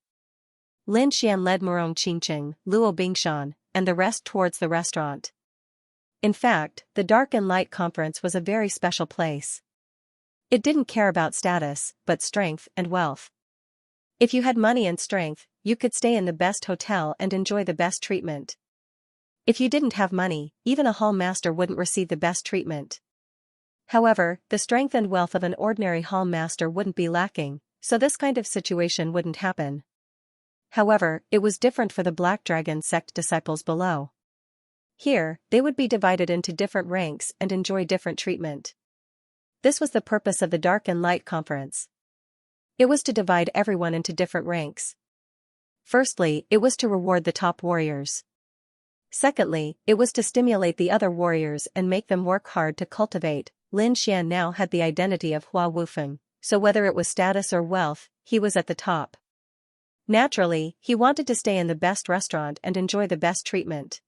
Lin Xian led Morong Qingqing, Luo Bingshan, and the rest towards the restaurant. In fact, the Dark and Light Conference was a very special place. It didn't care about status, but strength and wealth. If you had money and strength, you could stay in the best hotel and enjoy the best treatment. If you didn't have money, even a hall master wouldn't receive the best treatment. However, the strength and wealth of an ordinary hall master wouldn't be lacking, so this kind of situation wouldn't happen. However, it was different for the Black Dragon sect disciples below. Here, they would be divided into different ranks and enjoy different treatment. This was the purpose of the Dark and Light Conference. It was to divide everyone into different ranks. Firstly, it was to reward the top warriors. Secondly, it was to stimulate the other warriors and make them work hard to cultivate. Lin Xian now had the identity of Hua Wufeng, so whether it was status or wealth, he was at the top. Naturally, he wanted to stay in the best restaurant and enjoy the best treatment.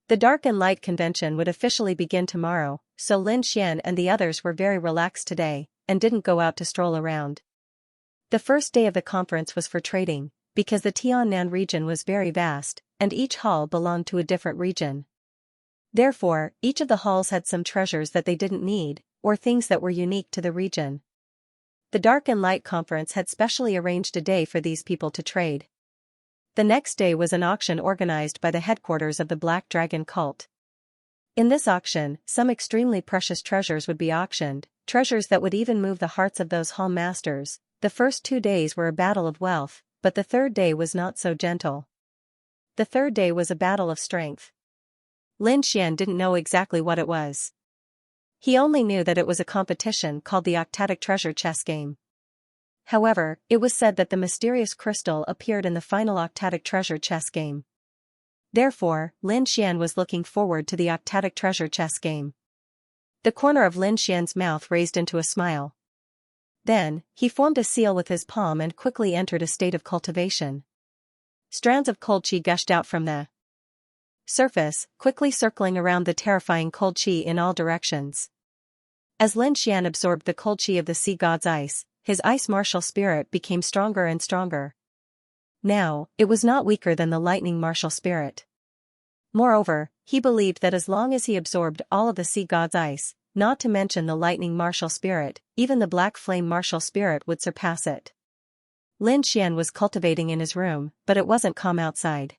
The Dark and Light Convention would officially begin tomorrow, so Lin Xian and the others were very relaxed today, and didn't go out to stroll around. The first day of the conference was for trading, because the Tiannan region was very vast, and each hall belonged to a different region. Therefore, each of the halls had some treasures that they didn't need, or things that were unique to the region. The Dark and Light Conference had specially arranged a day for these people to trade. The next day was an auction organized by the headquarters of the Black Dragon cult. In this auction, some extremely precious treasures would be auctioned, treasures that would even move the hearts of those hall masters. The first 2 days were a battle of wealth, but the third day was not so gentle. The third day was a battle of strength. Lin Xian didn't know exactly what it was. He only knew that it was a competition called the Octatic Treasure Chess Game. However, it was said that the mysterious crystal appeared in the final Octatic Treasure Chess Game. Therefore, Lin Xian was looking forward to the Octatic Treasure Chess Game. The corner of Lin Xian's mouth raised into a smile. Then, he formed a seal with his palm and quickly entered a state of cultivation. Strands of cold qi gushed out from the surface, quickly circling around the terrifying cold qi in all directions. As Lin Xian absorbed the cold qi of the sea god's ice, his ice martial spirit became stronger and stronger. Now, it was not weaker than the lightning martial spirit. Moreover, he believed that as long as he absorbed all of the sea god's ice, not to mention the lightning martial spirit, even the black flame martial spirit would surpass it. Lin Xian was cultivating in his room, but it wasn't calm outside.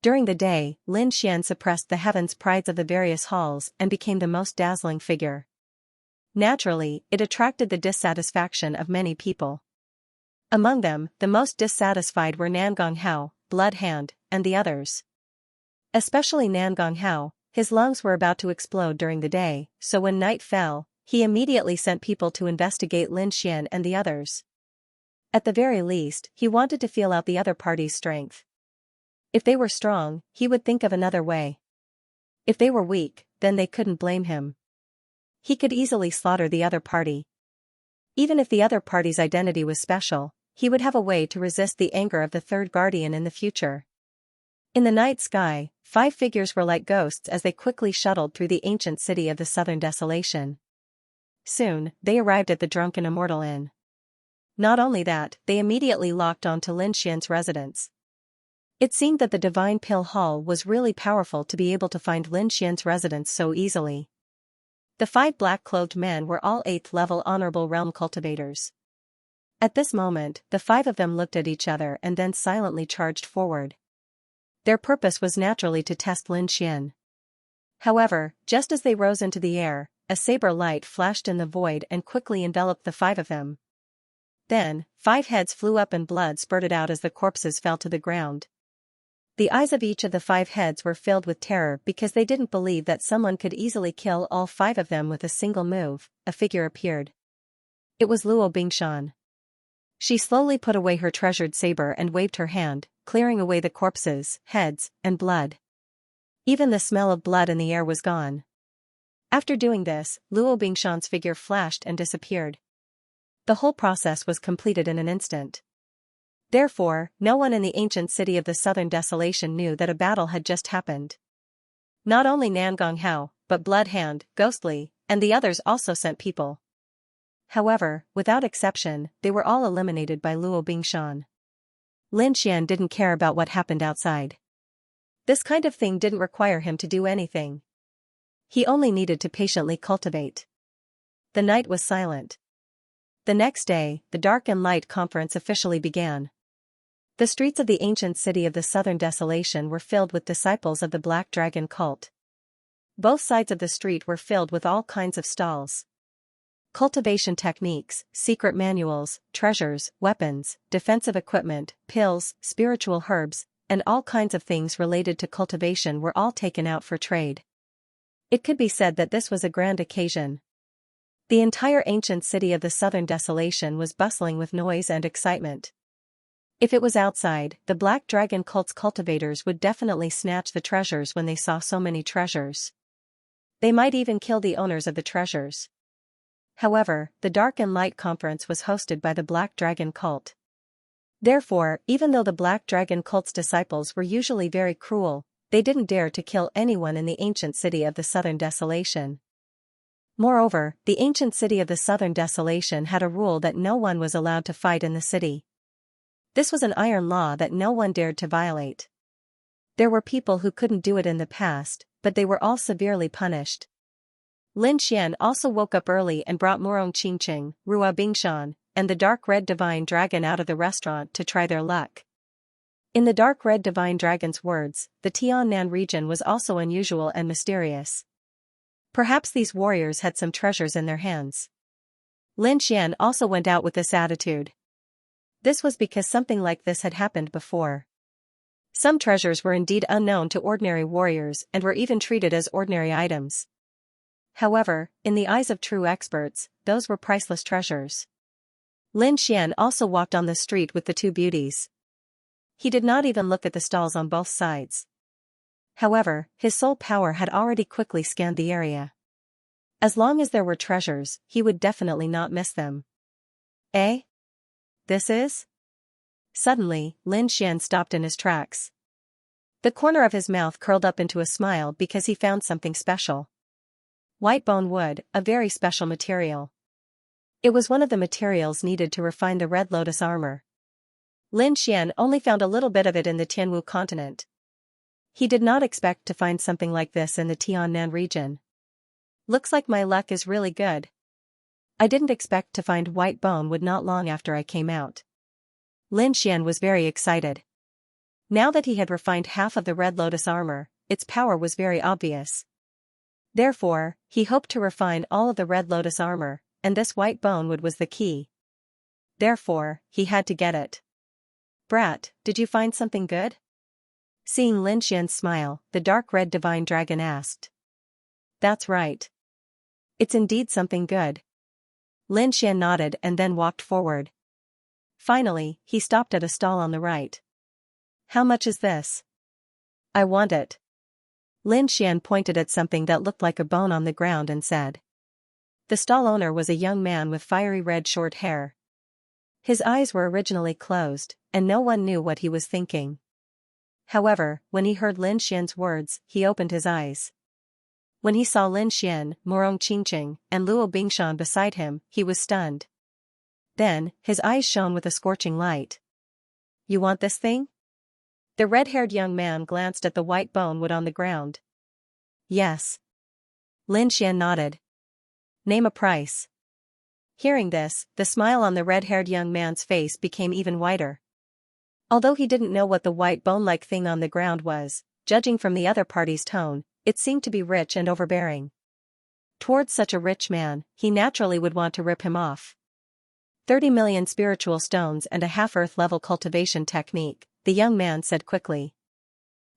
During the day, Lin Xian suppressed the heavens prides of the various halls and became the most dazzling figure. Naturally, it attracted the dissatisfaction of many people. Among them, the most dissatisfied were Nangong Hao, Bloodhand, and the others. Especially Nangong Hao. His lungs were about to explode during the day, so when night fell, he immediately sent people to investigate Lin Xian and the others. At the very least, he wanted to feel out the other party's strength. If they were strong, he would think of another way. If they were weak, then they couldn't blame him. He could easily slaughter the other party. Even if the other party's identity was special, he would have a way to resist the anger of the third guardian in the future. In the night sky, 5 figures were like ghosts as they quickly shuttled through the ancient city of the Southern Desolation. Soon, they arrived at the Drunken Immortal Inn. Not only that, they immediately locked on to Lin Xian's residence. It seemed that the Divine Pill Hall was really powerful to be able to find Lin Xian's residence so easily. The 5 black-clothed men were all 8th-level Honorable Realm cultivators. At this moment, the 5 of them looked at each other and then silently charged forward. Their purpose was naturally to test Lin Xian. However, just as they rose into the air, a saber light flashed in the void and quickly enveloped the 5 of them. Then, 5 heads flew up and blood spurted out as the corpses fell to the ground. The eyes of each of the 5 heads were filled with terror because they didn't believe that someone could easily kill all 5 of them with a single move. A figure appeared. It was Luo Bingshan. She slowly put away her treasured saber and waved her hand, clearing away the corpses, heads, and blood. Even the smell of blood in the air was gone. After doing this, Luo Bingshan's figure flashed and disappeared. The whole process was completed in an instant. Therefore, no one in the ancient city of the Southern Desolation knew that a battle had just happened. Not only Nangong Hao, but Bloodhand, Ghostly, and the others also sent people. However, without exception, they were all eliminated by Luo Bingshan. Lin Xian didn't care about what happened outside. This kind of thing didn't require him to do anything. He only needed to patiently cultivate. The night was silent. The next day, the Dark and Light Conference officially began. The streets of the ancient city of the Southern Desolation were filled with disciples of the Black Dragon cult. Both sides of the street were filled with all kinds of stalls. Cultivation techniques, secret manuals, treasures, weapons, defensive equipment, pills, spiritual herbs, and all kinds of things related to cultivation were all taken out for trade. It could be said that this was a grand occasion. The entire ancient city of the Southern Desolation was bustling with noise and excitement. If it was outside, the Black Dragon cult's cultivators would definitely snatch the treasures when they saw so many treasures. They might even kill the owners of the treasures. However, the Dark and Light Conference was hosted by the Black Dragon cult. Therefore, even though the Black Dragon cult's disciples were usually very cruel, they didn't dare to kill anyone in the ancient city of the Southern Desolation. Moreover, the ancient city of the Southern Desolation had a rule that no one was allowed to fight in the city. This was an iron law that no one dared to violate. There were people who couldn't do it in the past, but they were all severely punished. Lin Xian also woke up early and brought Morong Qingqing, Rua Bingshan, and the Dark Red Divine Dragon out of the restaurant to try their luck. In the Dark Red Divine Dragon's words, the Tiannan region was also unusual and mysterious. Perhaps these warriors had some treasures in their hands. Lin Xian also went out with this attitude. This was because something like this had happened before. Some treasures were indeed unknown to ordinary warriors and were even treated as ordinary items. However, in the eyes of true experts, those were priceless treasures. Lin Xian also walked on the street with the 2 beauties. He did not even look at the stalls on both sides. However, his soul power had already quickly scanned the area. As long as there were treasures, he would definitely not miss them. Eh? This is? Suddenly, Lin Xian stopped in his tracks. The corner of his mouth curled up into a smile because he found something special. White bone wood, a very special material. It was one of the materials needed to refine the Red Lotus armor. Lin Xian only found a little bit of it in the Tianwu continent. He did not expect to find something like this in the Tiannan region. Looks like my luck is really good. I didn't expect to find white bone wood not long after I came out. Lin Xian was very excited. Now that he had refined half of the Red Lotus armor, its power was very obvious. Therefore, he hoped to refine all of the Red Lotus armor, and this white bone wood was the key. Therefore, he had to get it. Brat, did you find something good? Seeing Lin Xian's smile, the Dark Red Divine Dragon asked. That's right. It's indeed something good. Lin Xian nodded and then walked forward. Finally, he stopped at a stall on the right. How much is this? I want it. Lin Xian pointed at something that looked like a bone on the ground and said. The stall owner was a young man with fiery red short hair. His eyes were originally closed, and no one knew what he was thinking. However, when he heard Lin Xian's words, he opened his eyes. When he saw Lin Xian, Morong Qingqing, and Luo Bingshan beside him, he was stunned. Then, his eyes shone with a scorching light. "You want this thing?" The red-haired young man glanced at the white bone wood on the ground. "Yes." Lin Xian nodded. "Name a price." Hearing this, the smile on the red-haired young man's face became even wider. Although he didn't know what the white bone-like thing on the ground was, judging from the other party's tone, it seemed to be rich and overbearing. Towards such a rich man, he naturally would want to rip him off. 30 million spiritual stones and a half-earth level cultivation technique, the young man said quickly.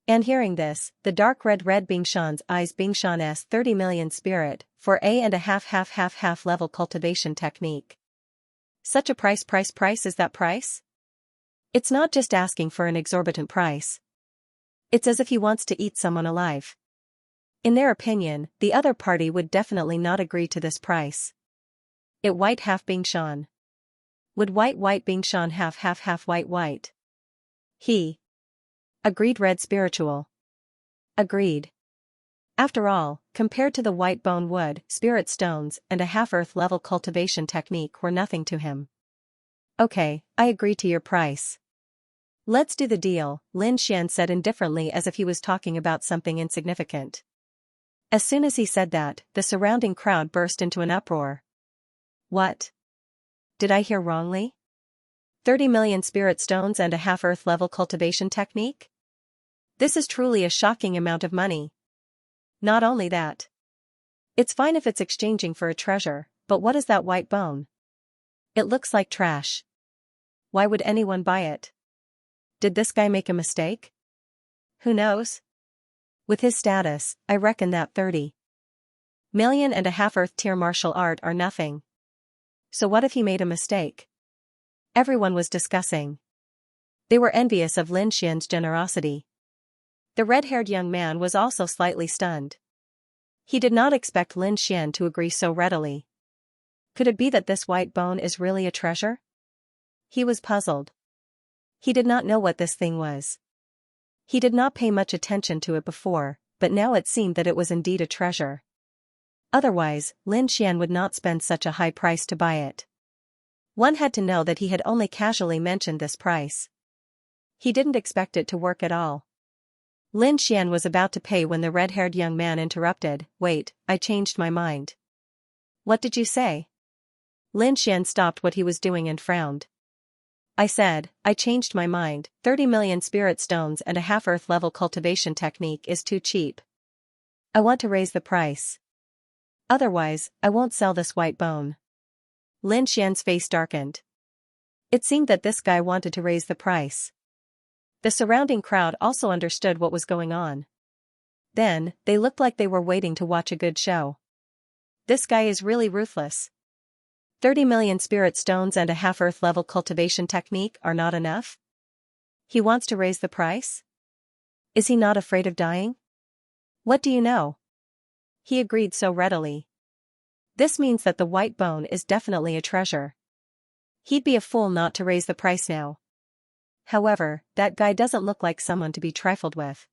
And hearing this, the dark red Bingshan's eyes Bingshan's 30 million spirit, for a and a half level cultivation technique. Such a price is that price? It's not just asking for an exorbitant price. It's as if he wants to eat someone alive. In their opinion, the other party would definitely not agree to this price. It white half Bingshan. Would white Bingshan half white? He agreed red spiritual. Agreed. After all, compared to the white bone wood, spirit stones, and a half-earth level cultivation technique were nothing to him. "Okay, I agree to your price." "Let's do the deal," Lin Xian said indifferently as if he was talking about something insignificant. As soon as he said that, the surrounding crowd burst into an uproar. "What? Did I hear wrongly? 30 million spirit stones and a half-earth level cultivation technique? This is truly a shocking amount of money. Not only that. It's fine if it's exchanging for a treasure, but what is that white bone? It looks like trash. Why would anyone buy it? Did this guy make a mistake? Who knows? With his status, I reckon that 30 million and a half earth tier martial art are nothing. So what if he made a mistake?" Everyone was discussing. They were envious of Lin Xian's generosity. The red-haired young man was also slightly stunned. He did not expect Lin Xian to agree so readily. Could it be that this white bone is really a treasure? He was puzzled. He did not know what this thing was. He did not pay much attention to it before, but now it seemed that it was indeed a treasure. Otherwise, Lin Xian would not spend such a high price to buy it. One had to know that he had only casually mentioned this price. He didn't expect it to work at all. Lin Xian was about to pay when the red-haired young man interrupted. "Wait, I changed my mind." "What did you say?" Lin Xian stopped what he was doing and frowned. "I said, I changed my mind. 30 million spirit stones and a half-earth level cultivation technique is too cheap. I want to raise the price. Otherwise, I won't sell this white bone." Lin Xian's face darkened. It seemed that this guy wanted to raise the price. The surrounding crowd also understood what was going on. Then, they looked like they were waiting to watch a good show. This guy is really ruthless. 30 million spirit stones and a half-earth level cultivation technique are not enough? He wants to raise the price? Is he not afraid of dying? What do you know? He agreed so readily. This means that the white bone is definitely a treasure. He'd be a fool not to raise the price now. However, that guy doesn't look like someone to be trifled with.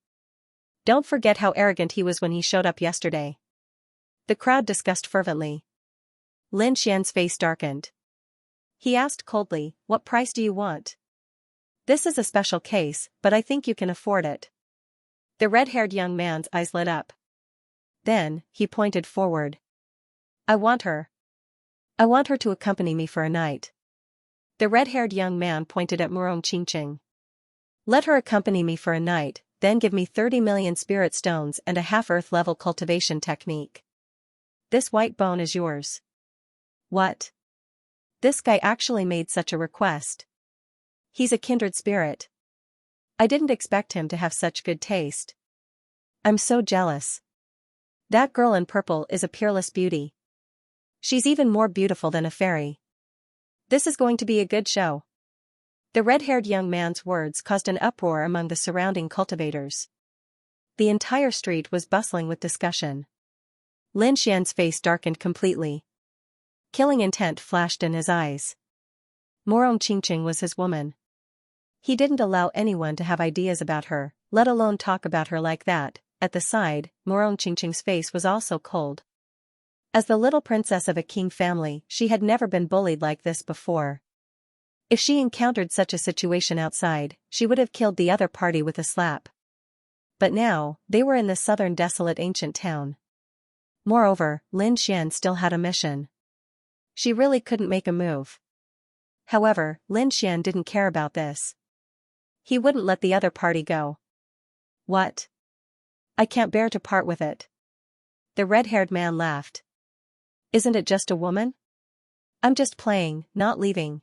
Don't forget how arrogant he was when he showed up yesterday. The crowd discussed fervently. Lin Xian's face darkened. He asked coldly, "What price do you want?" "This is a special case, but I think you can afford it." The red-haired young man's eyes lit up. Then, he pointed forward. "I want her. I want her to accompany me for a night." The red-haired young man pointed at Morong Qingqing. "Let her accompany me for a night, then give me 30 million spirit stones and a half-earth level cultivation technique. This white bone is yours." What? This guy actually made such a request. He's a kindred spirit. I didn't expect him to have such good taste. I'm so jealous. That girl in purple is a peerless beauty. She's even more beautiful than a fairy. This is going to be a good show. The red-haired young man's words caused an uproar among the surrounding cultivators. The entire street was bustling with discussion. Lin Xian's face darkened completely. Killing intent flashed in his eyes. Morong Qingqing was his woman. He didn't allow anyone to have ideas about her, let alone talk about her like that. At the side, Morong Qingqing's face was also cold. As the little princess of a king family, she had never been bullied like this before. If she encountered such a situation outside, she would have killed the other party with a slap. But now, they were in the southern desolate ancient town. Moreover, Lin Xian still had a mission. She really couldn't make a move. However, Lin Xian didn't care about this. He wouldn't let the other party go. What? I can't bear to part with it. The red-haired man laughed. Isn't it just a woman? I'm just playing, not leaving.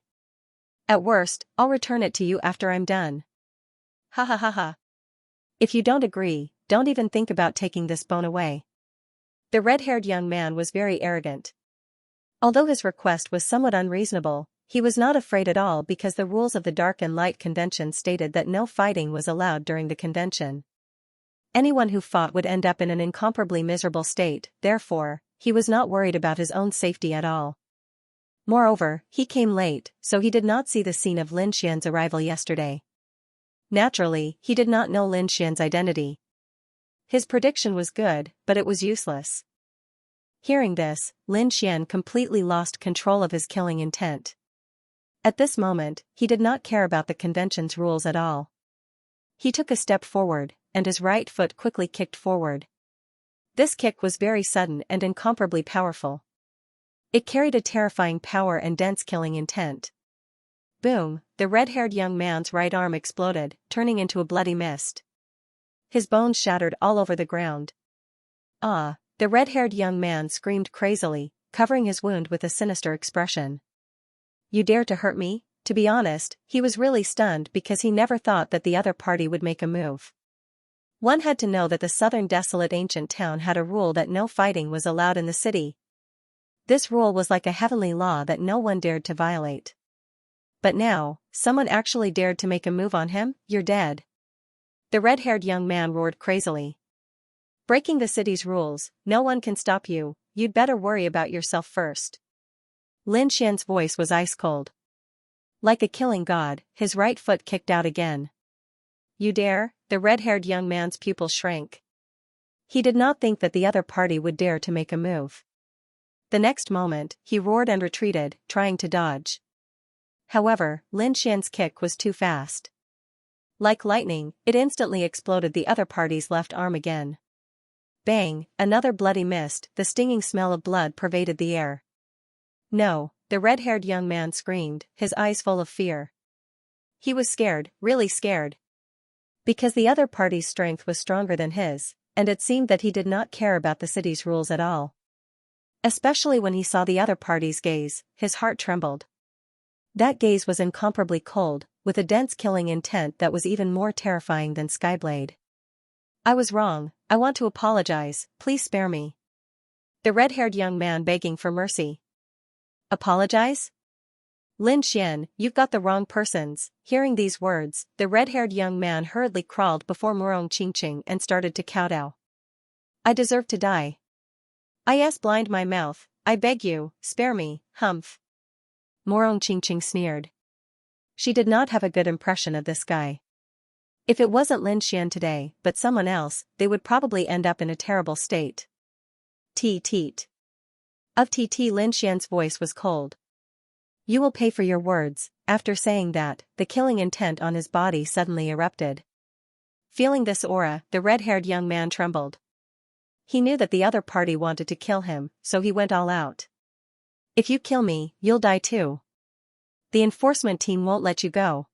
At worst, I'll return it to you after I'm done. Ha ha ha ha. If you don't agree, don't even think about taking this bone away. The red-haired young man was very arrogant. Although his request was somewhat unreasonable, he was not afraid at all because the rules of the Dark and Light Convention stated that no fighting was allowed during the convention. Anyone who fought would end up in an incomparably miserable state, therefore, he was not worried about his own safety at all. Moreover, he came late, so he did not see the scene of Lin Xian's arrival yesterday. Naturally, he did not know Lin Xian's identity. His prediction was good, but it was useless. Hearing this, Lin Xian completely lost control of his killing intent. At this moment, he did not care about the convention's rules at all. He took a step forward, and his right foot quickly kicked forward. This kick was very sudden and incomparably powerful. It carried a terrifying power and dense killing intent. Boom, the red-haired young man's right arm exploded, turning into a bloody mist. His bones shattered all over the ground. Ah, the red-haired young man screamed crazily, covering his wound with a sinister expression. You dare to hurt me? To be honest, he was really stunned because he never thought that the other party would make a move. One had to know that the southern desolate ancient town had a rule that no fighting was allowed in the city. This rule was like a heavenly law that no one dared to violate. But now, someone actually dared to make a move on him. You're dead. The red-haired young man roared crazily. Breaking the city's rules, no one can stop you, you'd better worry about yourself first. Lin Xian's voice was ice-cold. Like a killing god, his right foot kicked out again. You dare? The red-haired young man's pupils shrank. He did not think that the other party would dare to make a move. The next moment, he roared and retreated, trying to dodge. However, Lin Xian's kick was too fast. Like lightning, it instantly exploded the other party's left arm again. Bang, another bloody mist, the stinging smell of blood pervaded the air. No, the red-haired young man screamed, his eyes full of fear. He was scared, really scared. Because the other party's strength was stronger than his, and it seemed that he did not care about the city's rules at all. Especially when he saw the other party's gaze, his heart trembled. That gaze was incomparably cold, with a dense killing intent that was even more terrifying than Skyblade. I was wrong, I want to apologize, please spare me. The red-haired young man begging for mercy. Apologize? Lin Xian, you've got the wrong persons. Hearing these words, the red-haired young man hurriedly crawled before Morong Qingqing and started to kowtow. I deserve to die. Blind my mouth, I beg you, spare me, humph. Morong Qingqing sneered. She did not have a good impression of this guy. If it wasn't Lin Xian today, but someone else, they would probably end up in a terrible state. Teet. Of TT Lin Xian's voice was cold. You will pay for your words. After saying that, the killing intent on his body suddenly erupted. Feeling this aura, the red-haired young man trembled. He knew that the other party wanted to kill him, so he went all out. If you kill me, you'll die too. The enforcement team won't let you go.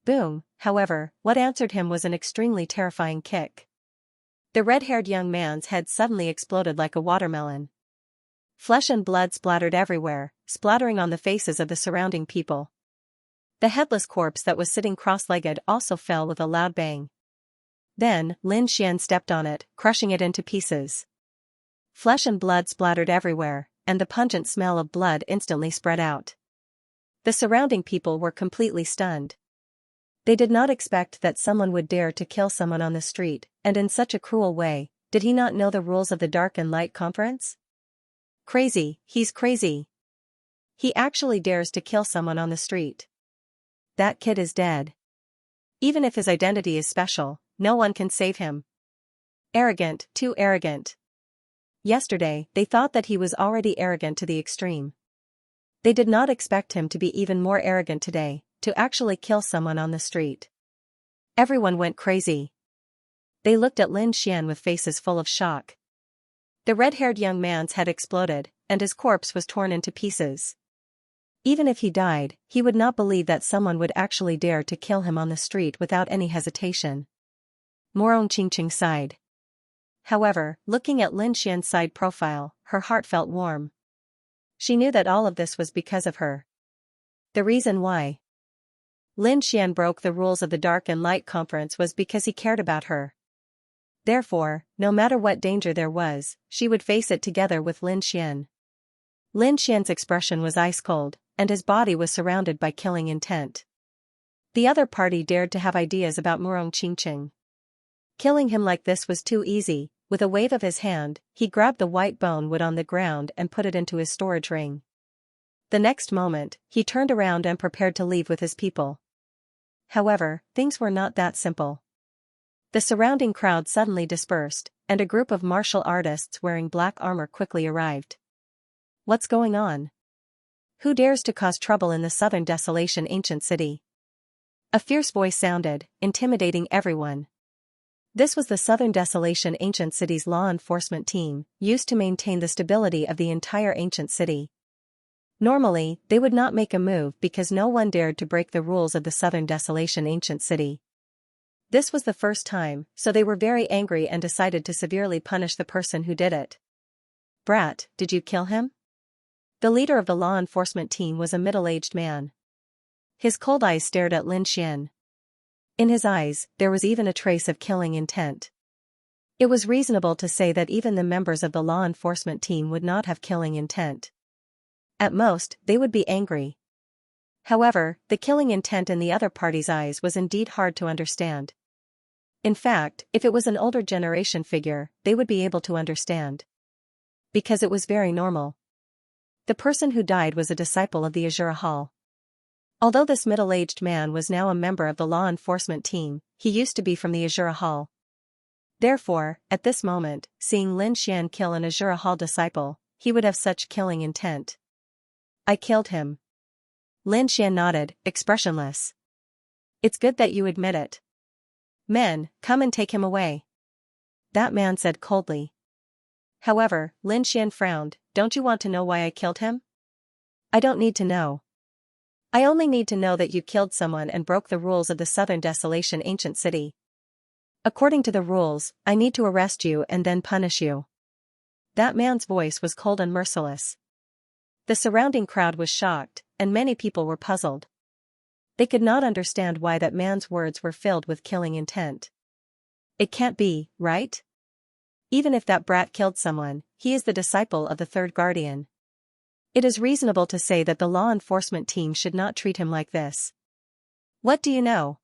Boom, however, what answered him was an extremely terrifying kick. The red-haired young man's head suddenly exploded like a watermelon. Flesh and blood splattered everywhere, splattering on the faces of the surrounding people. The headless corpse that was sitting cross-legged also fell with a loud bang. Then, Lin Xian stepped on it, crushing it into pieces. Flesh and blood splattered everywhere, and the pungent smell of blood instantly spread out. The surrounding people were completely stunned. They did not expect that someone would dare to kill someone on the street, and in such a cruel way. Did he not know the rules of the Dark and Light Conference? Crazy, he's crazy. He actually dares to kill someone on the street. That kid is dead. Even if his identity is special, no one can save him. Arrogant, too arrogant. Yesterday, they thought that he was already arrogant to the extreme. They did not expect him to be even more arrogant today, to actually kill someone on the street. Everyone went crazy. They looked at Lin Xian with faces full of shock. The red-haired young man's head exploded, and his corpse was torn into pieces. Even if he died, he would not believe that someone would actually dare to kill him on the street without any hesitation. Morong Qingqing sighed. However, looking at Lin Xian's side profile, her heart felt warm. She knew that all of this was because of her. The reason why Lin Xian broke the rules of the Dark and Light Conference was because he cared about her. Therefore, no matter what danger there was, she would face it together with Lin Xian. Lin Xian's expression was ice-cold, and his body was surrounded by killing intent. The other party dared to have ideas about Morong Qingqing. Killing him like this was too easy. With a wave of his hand, he grabbed the white bone wood on the ground and put it into his storage ring. The next moment, he turned around and prepared to leave with his people. However, things were not that simple. The surrounding crowd suddenly dispersed, and a group of martial artists wearing black armor quickly arrived. What's going on? Who dares to cause trouble in the Southern Desolation ancient city? A fierce voice sounded, intimidating everyone. This was the Southern Desolation ancient city's law enforcement team, used to maintain the stability of the entire ancient city. Normally, they would not make a move because no one dared to break the rules of the Southern Desolation ancient city. This was the first time, so they were very angry and decided to severely punish the person who did it. Brat, did you kill him? The leader of the law enforcement team was a middle-aged man. His cold eyes stared at Lin Xian. In his eyes, there was even a trace of killing intent. It was reasonable to say that even the members of the law enforcement team would not have killing intent. At most, they would be angry. However, the killing intent in the other party's eyes was indeed hard to understand. In fact, if it was an older generation figure, they would be able to understand. Because it was very normal. The person who died was a disciple of the Azura Hall. Although this middle-aged man was now a member of the law enforcement team, he used to be from the Azura Hall. Therefore, at this moment, seeing Lin Xian kill an Azura Hall disciple, he would have such killing intent. I killed him. Lin Xian nodded, expressionless. It's good that you admit it. Men, come and take him away. That man said coldly. However, Lin Xian frowned. Don't you want to know why I killed him? I don't need to know. I only need to know that you killed someone and broke the rules of the Southern Desolation ancient city. According to the rules, I need to arrest you and then punish you. That man's voice was cold and merciless. The surrounding crowd was shocked, and many people were puzzled. They could not understand why that man's words were filled with killing intent. It can't be, right? Even if that brat killed someone, he is the disciple of the third guardian. It is reasonable to say that the law enforcement team should not treat him like this. What do you know?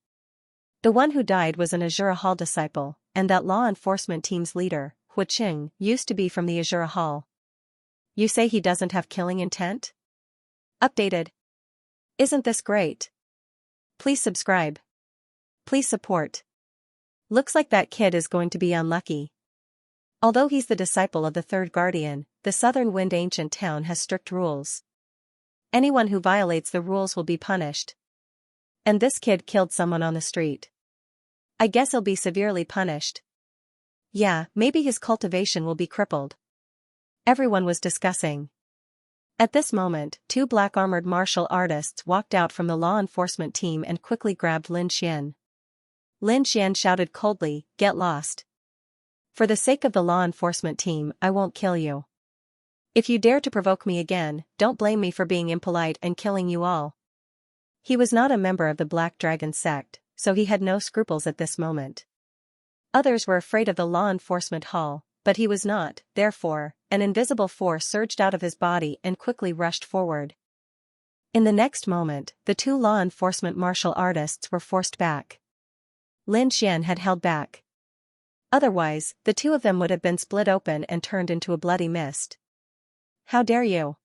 The one who died was an Azura Hall disciple, and that law enforcement team's leader, Hu Qing, used to be from the Azura Hall. You say he doesn't have killing intent? Updated. Isn't this great? Please subscribe. Please support. Looks like that kid is going to be unlucky. Although he's the disciple of the third guardian, the Southern Wind ancient town has strict rules. Anyone who violates the rules will be punished. And this kid killed someone on the street. I guess he'll be severely punished. Yeah, maybe his cultivation will be crippled. Everyone was discussing. At this moment, two black-armored martial artists walked out from the law enforcement team and quickly grabbed Lin Xian. Lin Xian shouted coldly, "Get lost. For the sake of the law enforcement team, I won't kill you. If you dare to provoke me again, don't blame me for being impolite and killing you all." He was not a member of the Black Dragon sect, so he had no scruples at this moment. Others were afraid of the law enforcement hall, but he was not. Therefore, an invisible force surged out of his body and quickly rushed forward. In the next moment, the two law enforcement martial artists were forced back. Lin Xian had held back. Otherwise, the two of them would have been split open and turned into a bloody mist. How dare you?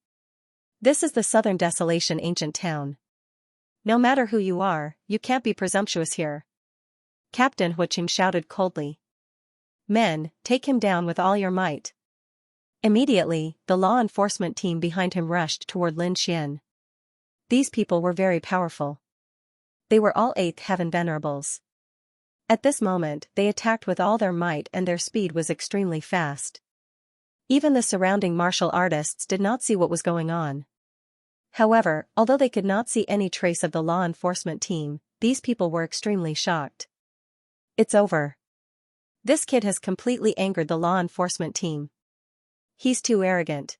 This is the Southern Desolation ancient town. No matter who you are, you can't be presumptuous here. Captain Huicheng shouted coldly. Men, take him down with all your might. Immediately, the law enforcement team behind him rushed toward Lin Xian. These people were very powerful. They were all Eighth Heaven venerables. At this moment, they attacked with all their might and their speed was extremely fast. Even the surrounding martial artists did not see what was going on. However, although they could not see any trace of the law enforcement team, these people were extremely shocked. It's over. This kid has completely angered the law enforcement team. He's too arrogant.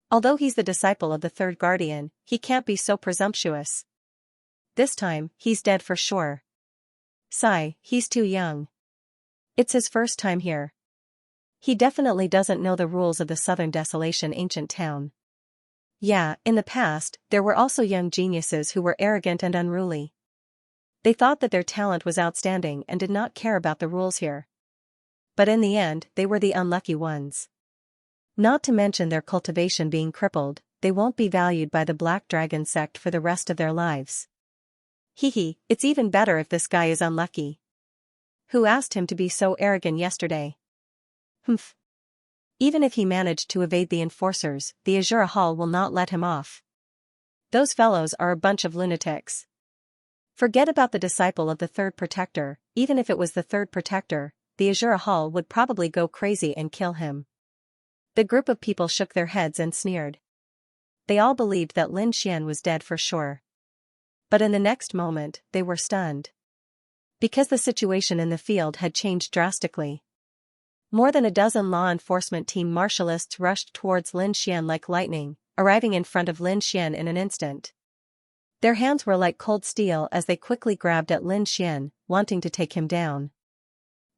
Although he's the disciple of the third guardian, he can't be so presumptuous. This time, he's dead for sure. He's too young. It's his first time here. He definitely doesn't know the rules of the Southern Desolation ancient town. Yeah, in the past, there were also young geniuses who were arrogant and unruly. They thought that their talent was outstanding and did not care about the rules here. But in the end, they were the unlucky ones. Not to mention their cultivation being crippled, they won't be valued by the Black Dragon sect for the rest of their lives. Hehe, it's even better if this guy is unlucky. Who asked him to be so arrogant yesterday? Humph. Even if he managed to evade the enforcers, the Azura Hall will not let him off. Those fellows are a bunch of lunatics. Forget about the disciple of the third protector, even if it was the third protector, the Azura Hall would probably go crazy and kill him. The group of people shook their heads and sneered. They all believed that Lin Xian was dead for sure. But in the next moment, they were stunned. Because the situation in the field had changed drastically. More than a dozen law enforcement team martialists rushed towards Lin Xian like lightning, arriving in front of Lin Xian in an instant. Their hands were like cold steel as they quickly grabbed at Lin Xian, wanting to take him down.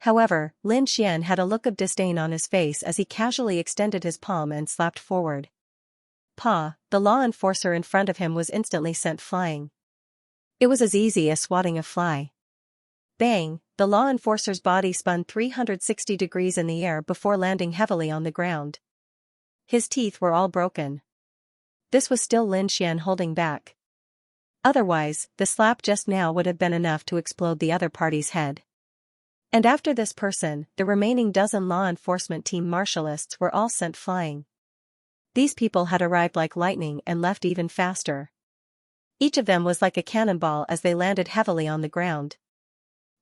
However, Lin Xian had a look of disdain on his face as he casually extended his palm and slapped forward. The law enforcer in front of him was instantly sent flying. It was as easy as swatting a fly. Bang, the law enforcer's body spun 360 degrees in the air before landing heavily on the ground. His teeth were all broken. This was still Lin Xian holding back. Otherwise, the slap just now would have been enough to explode the other party's head. And after this person, the remaining dozen law enforcement team martialists were all sent flying. These people had arrived like lightning and left even faster. Each of them was like a cannonball as they landed heavily on the ground.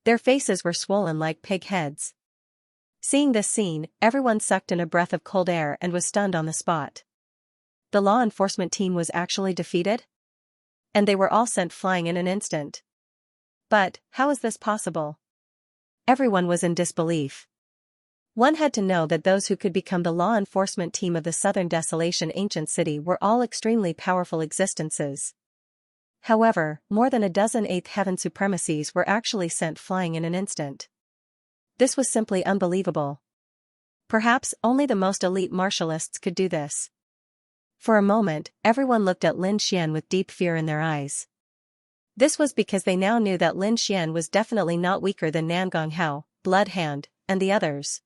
Their faces were swollen like pig heads. Seeing this scene, everyone sucked in a breath of cold air and was stunned on the spot. The law enforcement team was actually defeated? And they were all sent flying in an instant. But, how is this possible? Everyone was in disbelief. One had to know that those who could become the law enforcement team of the Southern Desolation ancient city were all extremely powerful existences. However, more than a dozen Eighth Heaven supremacies were actually sent flying in an instant. This was simply unbelievable. Perhaps only the most elite martialists could do this. For a moment, everyone looked at Lin Xian with deep fear in their eyes. This was because they now knew that Lin Xian was definitely not weaker than Nangong Hao, Bloodhand, and the others.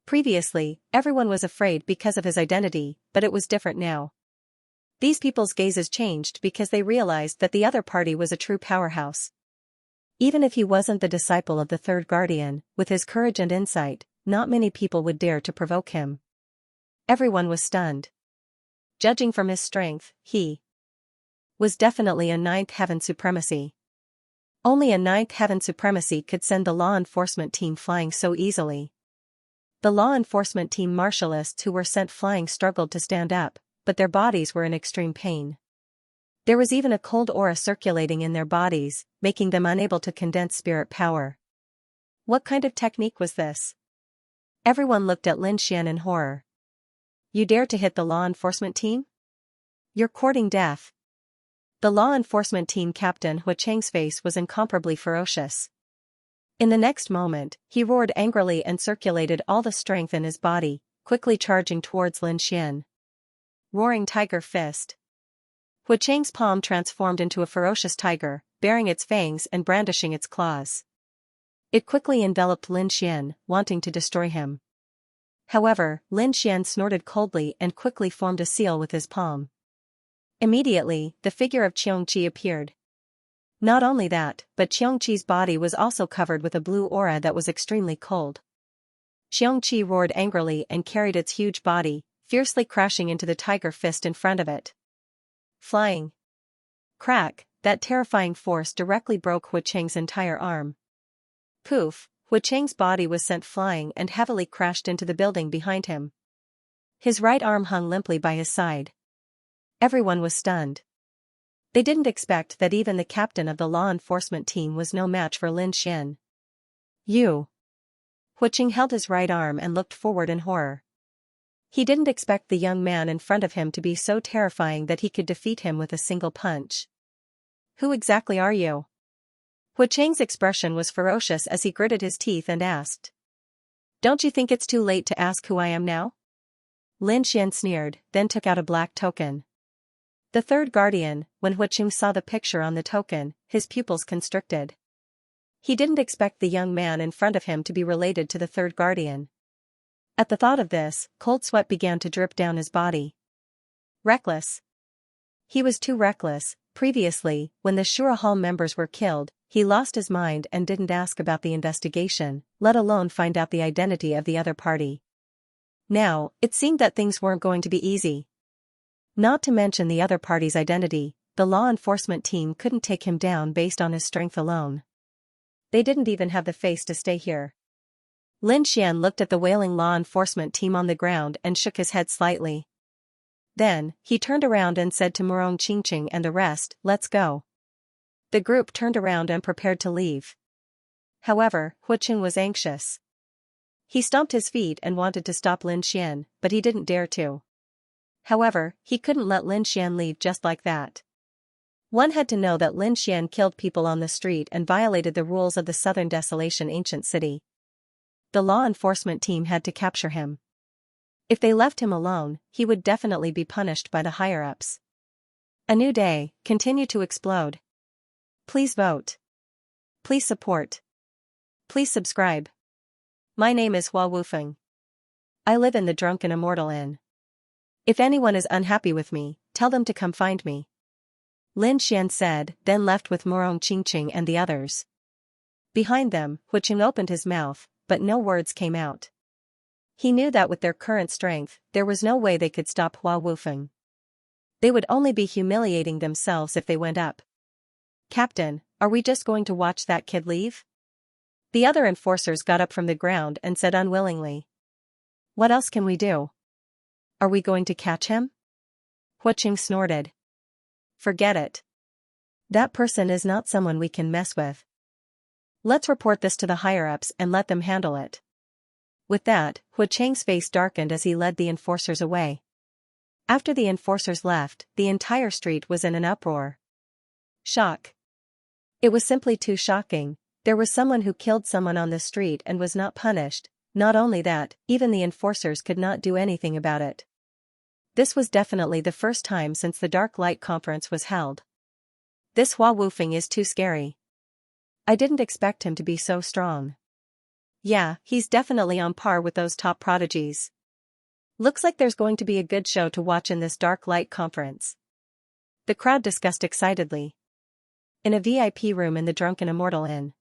Previously, everyone was afraid because of his identity, but it was different now. These people's gazes changed because they realized that the other party was a true powerhouse. Even if he wasn't the disciple of the third guardian, with his courage and insight, not many people would dare to provoke him. Everyone was stunned. Judging from his strength, he was definitely a Ninth Heaven supremacy. Only a Ninth Heaven supremacy could send the law enforcement team flying so easily. The law enforcement team martialists who were sent flying struggled to stand up, but their bodies were in extreme pain. There was even a cold aura circulating in their bodies, making them unable to condense spirit power. What kind of technique was this? Everyone looked at Lin Xian in horror. You dare to hit the law enforcement team? You're courting death. The law enforcement team captain Huicheng's face was incomparably ferocious. In the next moment, he roared angrily and circulated all the strength in his body, quickly charging towards Lin Xian. Roaring Tiger Fist. Huicheng's palm transformed into a ferocious tiger, baring its fangs and brandishing its claws. It quickly enveloped Lin Xian, wanting to destroy him. However, Lin Xian snorted coldly and quickly formed a seal with his palm. Immediately, the figure of Xianxia appeared. Not only that, but Xianxia's body was also covered with a blue aura that was extremely cold. Xianxia roared angrily and carried its huge body, fiercely crashing into the tiger fist in front of it. Flying. Crack, that terrifying force directly broke Hu Cheng's entire arm. Poof, Hu Cheng's body was sent flying and heavily crashed into the building behind him. His right arm hung limply by his side. Everyone was stunned. They didn't expect that even the captain of the law enforcement team was no match for Lin Xian. You. Hu Cheng held his right arm and looked forward in horror. He didn't expect the young man in front of him to be so terrifying that he could defeat him with a single punch. Who exactly are you? Hu Cheng's expression was ferocious as he gritted his teeth and asked. Don't you think it's too late to ask who I am now? Lin Xian sneered, then took out a black token. The third guardian, when Hu Cheng saw the picture on the token, his pupils constricted. He didn't expect the young man in front of him to be related to the third guardian. At the thought of this, cold sweat began to drip down his body. Reckless. He was too reckless. Previously, when the Shura Hall members were killed, he lost his mind and didn't ask about the investigation, let alone find out the identity of the other party. Now, it seemed that things weren't going to be easy. Not to mention the other party's identity, the law enforcement team couldn't take him down based on his strength alone. They didn't even have the face to stay here. Lin Xian looked at the wailing law enforcement team on the ground and shook his head slightly. Then, he turned around and said to Murong Qingqing and the rest, let's go. The group turned around and prepared to leave. However, Hu Cheng was anxious. He stomped his feet and wanted to stop Lin Xian, but he didn't dare to. However, he couldn't let Lin Xian leave just like that. One had to know that Lin Xian killed people on the street and violated the rules of the Southern Desolation ancient city. The law enforcement team had to capture him. If they left him alone, he would definitely be punished by the higher-ups. A new day, continue to explode. Please vote. Please support. Please subscribe. My name is Hua Wufeng. I live in the Drunken Immortal Inn. If anyone is unhappy with me, tell them to come find me. Lin Xian said, then left with Murong Qingqing and the others. Behind them, Hu Cheng opened his mouth, but no words came out. He knew that with their current strength, there was no way they could stop Hua Wufeng. They would only be humiliating themselves if they went up. Captain, are we just going to watch that kid leave? The other enforcers got up from the ground and said unwillingly. What else can we do? Are we going to catch him? Hu Cheng snorted. Forget it. That person is not someone we can mess with. Let's report this to the higher-ups and let them handle it. With that, Hu Cheng's face darkened as he led the enforcers away. After the enforcers left, the entire street was in an uproar. Shock. It was simply too shocking. There was someone who killed someone on the street and was not punished. Not only that, even the enforcers could not do anything about it. This was definitely the first time since the Dark Light Conference was held. This Hua Wufeng is too scary. I didn't expect him to be so strong. Yeah, he's definitely on par with those top prodigies. Looks like there's going to be a good show to watch in this Dark Light Conference. The crowd discussed excitedly. In a VIP room in the Drunken Immortal Inn.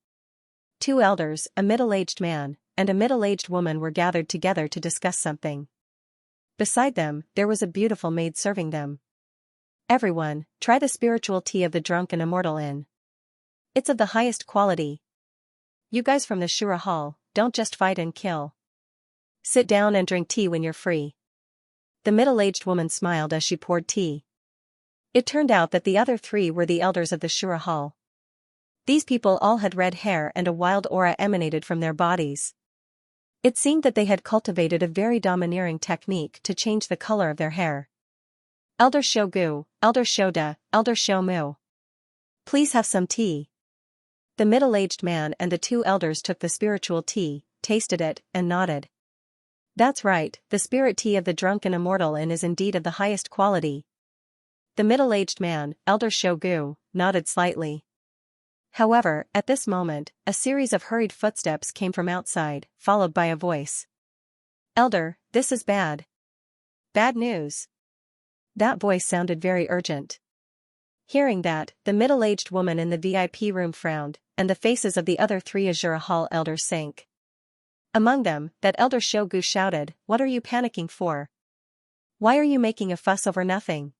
Two elders, a middle-aged man, and a middle-aged woman were gathered together to discuss something. Beside them, there was a beautiful maid serving them. Everyone, try the spiritual tea of the Drunken Immortal Inn. It's of the highest quality. You guys from the Shura Hall, don't just fight and kill. Sit down and drink tea when you're free. The middle-aged woman smiled as she poured tea. It turned out that the other three were the elders of the Shura Hall. These people all had red hair and a wild aura emanated from their bodies. It seemed that they had cultivated a very domineering technique to change the color of their hair. Elder Shogu, Elder Shoda, Elder Shomu. Please have some tea. The middle-aged man and the two elders took the spiritual tea, tasted it, and nodded. That's right, the spirit tea of the Drunken Immortal Inn is indeed of the highest quality. The middle-aged man, Elder Shogu, nodded slightly. However, at this moment, a series of hurried footsteps came from outside, followed by a voice. Elder, this is bad. Bad news. That voice sounded very urgent. Hearing that, the middle-aged woman in the VIP room frowned, and the faces of the other 3 Azura Hall elders sank. Among them, that elder Shogu shouted, "What are you panicking for? Why are you making a fuss over nothing?"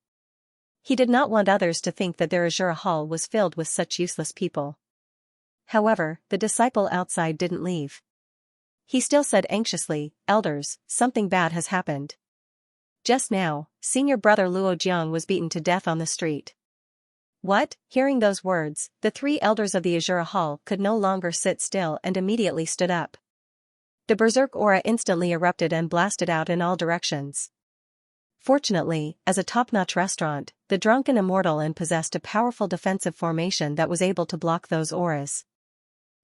He did not want others to think that their Azura Hall was filled with such useless people. However, the disciple outside didn't leave. He still said anxiously, "Elders, something bad has happened. Just now, senior brother Luo Jiang was beaten to death on the street." What? Hearing those words, the 3 elders of the Azura Hall could no longer sit still and immediately stood up. The berserk aura instantly erupted and blasted out in all directions. Fortunately, as a top-notch restaurant, the Drunken Immortal Inn possessed a powerful defensive formation that was able to block those auras.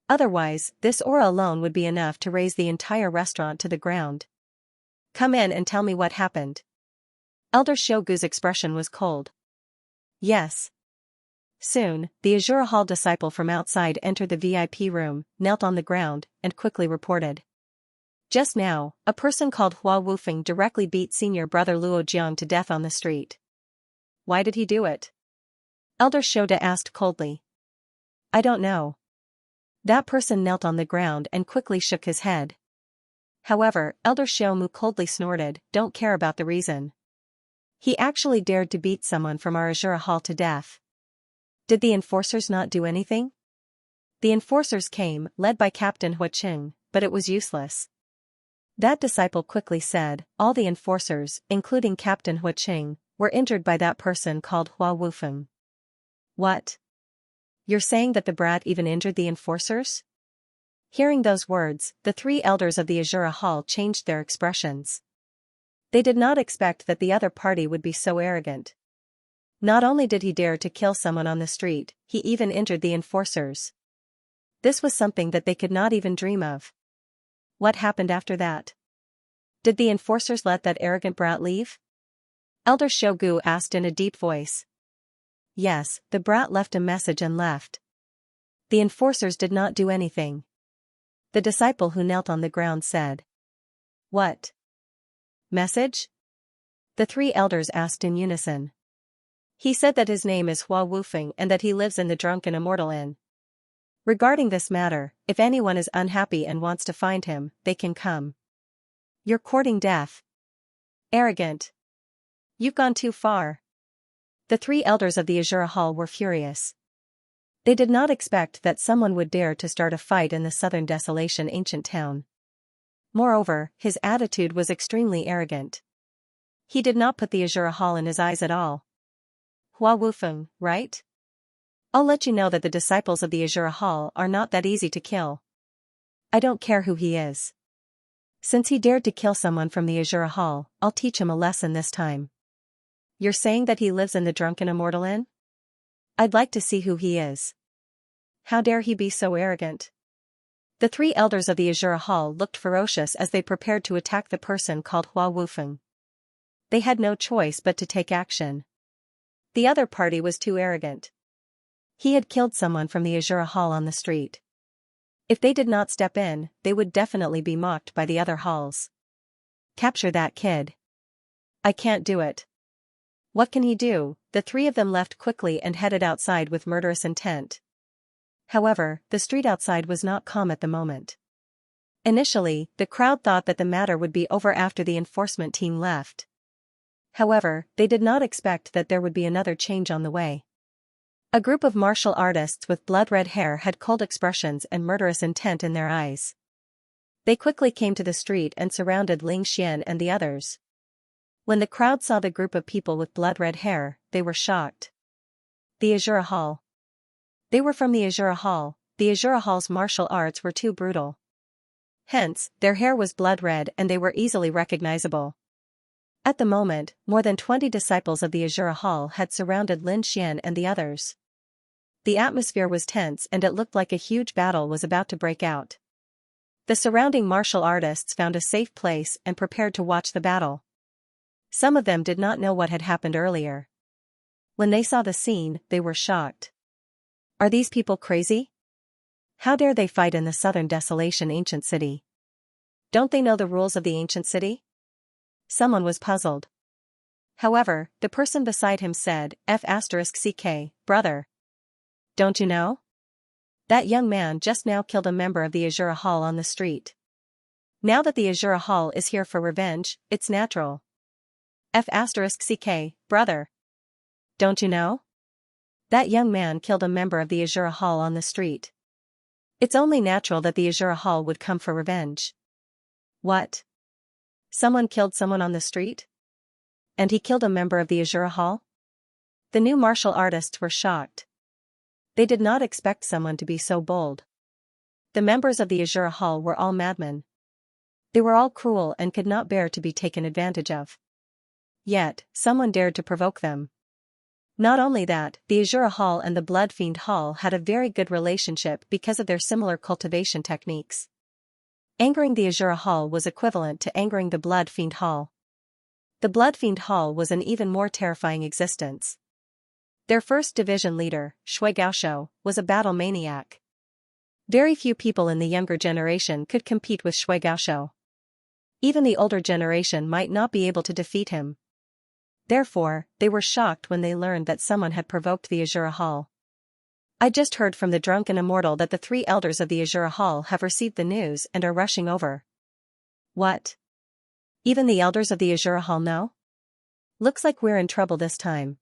Otherwise, this aura alone would be enough to raise the entire restaurant to the ground. "Come in and tell me what happened." Elder Shogu's expression was cold. "Yes." Soon, the Azura Hall disciple from outside entered the VIP room, knelt on the ground, and quickly reported. "Just now, a person called Hua Wufeng directly beat senior brother Luo Jiang to death on the street." "Why did he do it?" Elder Shoda asked coldly. "I don't know." That person knelt on the ground and quickly shook his head. However, Elder Xiaomu coldly snorted, "Don't care about the reason. He actually dared to beat someone from our Azura Hall to death. Did the enforcers not do anything?" "The enforcers came, led by Captain Huacheng, but it was useless." That disciple quickly said, "All the enforcers, including Captain Huacheng, were injured by that person called Hua Wufeng." "What? You're saying that the brat even injured the enforcers?" Hearing those words, the 3 elders of the Azura Hall changed their expressions. They did not expect that the other party would be so arrogant. Not only did he dare to kill someone on the street, he even injured the enforcers. This was something that they could not even dream of. What happened after that? Did the enforcers let that arrogant brat leave? Elder Shogu asked in a deep voice. Yes, the brat left a message and left. The enforcers did not do anything. The disciple who knelt on the ground said. What message? The 3 elders asked in unison. He said that his name is Hua Wufeng and that he lives in the Drunken Immortal Inn. Regarding this matter, if anyone is unhappy and wants to find him, they can come. You're courting death. Arrogant. You've gone too far. The 3 elders of the Azura Hall were furious. They did not expect that someone would dare to start a fight in the southern desolation ancient town. Moreover, his attitude was extremely arrogant. He did not put the Azura Hall in his eyes at all. Hua Wufeng, right? I'll let you know that the disciples of the Azura Hall are not that easy to kill. I don't care who he is. Since he dared to kill someone from the Azura Hall, I'll teach him a lesson this time. You're saying that he lives in the Drunken Immortal Inn? I'd like to see who he is. How dare he be so arrogant? The 3 elders of the Azura Hall looked ferocious as they prepared to attack the person called Hua Wufeng. They had no choice but to take action. The other party was too arrogant. He had killed someone from the Azura Hall on the street. If they did not step in, they would definitely be mocked by the other halls. Capture that kid. I can't do it. What can he do? The 3 of them left quickly and headed outside with murderous intent. However, the street outside was not calm at the moment. Initially, the crowd thought that the matter would be over after the enforcement team left. However, they did not expect that there would be another change on the way. A group of martial artists with blood-red hair had cold expressions and murderous intent in their eyes. They quickly came to the street and surrounded Ling Xian and the others. When the crowd saw the group of people with blood-red hair, they were shocked. The Azura Hall. They were from the Azura Hall. The Azura Hall's martial arts were too brutal. Hence, their hair was blood-red and they were easily recognizable. At the moment, more than 20 disciples of the Azura Hall had surrounded Lin Xian and the others. The atmosphere was tense and it looked like a huge battle was about to break out. The surrounding martial artists found a safe place and prepared to watch the battle. Some of them did not know what had happened earlier. When they saw the scene, they were shocked. Are these people crazy? How dare they fight in the southern desolation ancient city? Don't they know the rules of the ancient city? Someone was puzzled. However, the person beside him said, brother. Don't you know? That young man just now killed a member of the Azura Hall on the street. Now that the Azura Hall is here for revenge, it's natural. Brother. Don't you know? That young man killed a member of the Azura Hall on the street. It's only natural that the Azura Hall would come for revenge. What? Someone killed someone on the street? And he killed a member of the Azura Hall? The new martial artists were shocked. They did not expect someone to be so bold. The members of the Azura Hall were all madmen. They were all cruel and could not bear to be taken advantage of. Yet, someone dared to provoke them. Not only that, the Azura Hall and the Blood Fiend Hall had a very good relationship because of their similar cultivation techniques. Angering the Azura Hall was equivalent to angering the Blood Fiend Hall. The Blood Fiend Hall was an even more terrifying existence. Their first division leader, Xianxia, was a battle maniac. Very few people in the younger generation could compete with Xianxia. Even the older generation might not be able to defeat him. Therefore, they were shocked when they learned that someone had provoked the Azura Hall. I just heard from the drunken immortal that the 3 elders of the Azura Hall have received the news and are rushing over. What? Even the elders of the Azura Hall know? Looks like we're in trouble this time.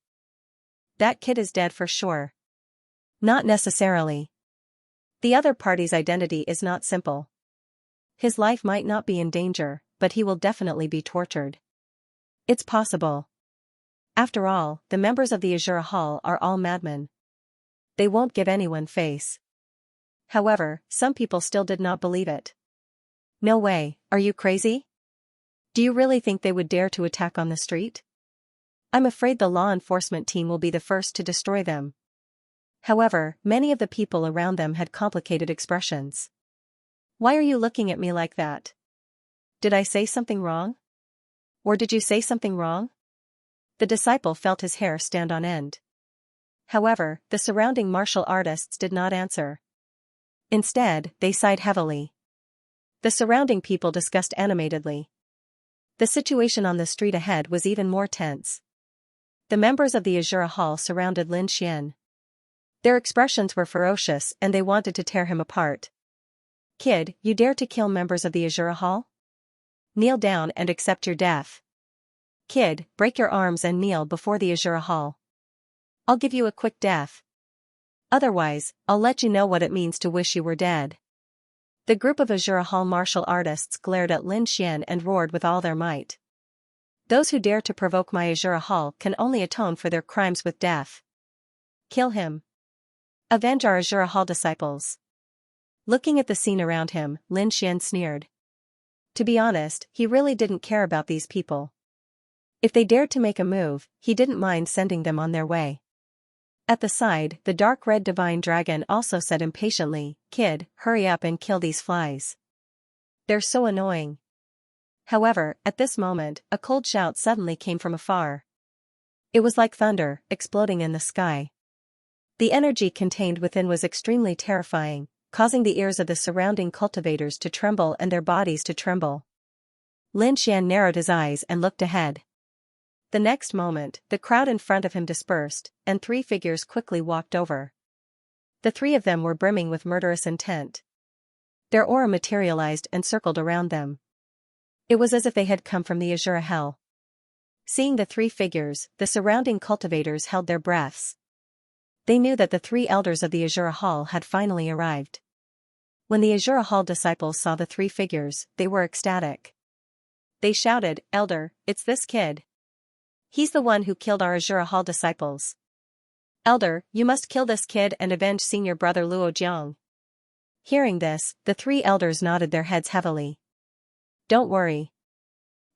That kid is dead for sure. Not necessarily. The other party's identity is not simple. His life might not be in danger, but he will definitely be tortured. It's possible. After all, the members of the Azura Hall are all madmen. They won't give anyone face. However, some people still did not believe it. No way, are you crazy? Do you really think they would dare to attack on the street? I'm afraid the law enforcement team will be the first to destroy them. However, many of the people around them had complicated expressions. Why are you looking at me like that? Did I say something wrong? Or did you say something wrong? The disciple felt his hair stand on end. However, the surrounding martial artists did not answer. Instead, they sighed heavily. The surrounding people discussed animatedly. The situation on the street ahead was even more tense. The members of the Azura Hall surrounded Lin Xian. Their expressions were ferocious and they wanted to tear him apart. Kid, you dare to kill members of the Azura Hall? Kneel down and accept your death. Kid, break your arms and kneel before the Azura Hall. I'll give you a quick death. Otherwise, I'll let you know what it means to wish you were dead. The group of Azura Hall martial artists glared at Lin Xian and roared with all their might. Those who dare to provoke my Azura Hall can only atone for their crimes with death. Kill him. Avenge our Azura Hall disciples. Looking at the scene around him, Lin Xian sneered. To be honest, he really didn't care about these people. If they dared to make a move, he didn't mind sending them on their way. At the side, the dark red divine dragon also said impatiently, Kid, hurry up and kill these flies. They're so annoying. However, at this moment, a cold shout suddenly came from afar. It was like thunder, exploding in the sky. The energy contained within was extremely terrifying, causing the ears of the surrounding cultivators to tremble and their bodies to tremble. Lin Xian narrowed his eyes and looked ahead. The next moment, the crowd in front of him dispersed, and 3 figures quickly walked over. The 3 of them were brimming with murderous intent. Their aura materialized and circled around them. It was as if they had come from the Azura Hell. Seeing the 3 figures, the surrounding cultivators held their breaths. They knew that the 3 elders of the Azura Hall had finally arrived. When the Azura Hall disciples saw the 3 figures, they were ecstatic. They shouted, Elder, it's this kid. He's the one who killed our Azura Hall disciples. Elder, you must kill this kid and avenge senior brother Luo Jiang. Hearing this, the 3 elders nodded their heads heavily. Don't worry.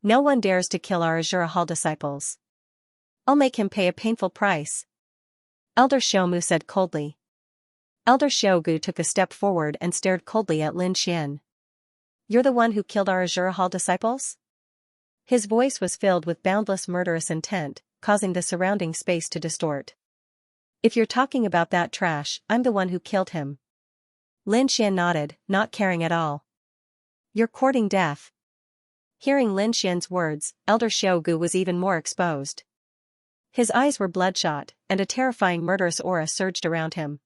No one dares to kill our Azura Hall disciples. I'll make him pay a painful price. Elder Xiaomu said coldly. Elder Xiaogu took a step forward and stared coldly at Lin Xian. You're the one who killed our Azura Hall disciples? His voice was filled with boundless murderous intent, causing the surrounding space to distort. If you're talking about that trash, I'm the one who killed him. Lin Xian nodded, not caring at all. You're courting death. Hearing Lin Xian's words, Elder Xiaogu was even more exposed. His eyes were bloodshot, and a terrifying murderous aura surged around him.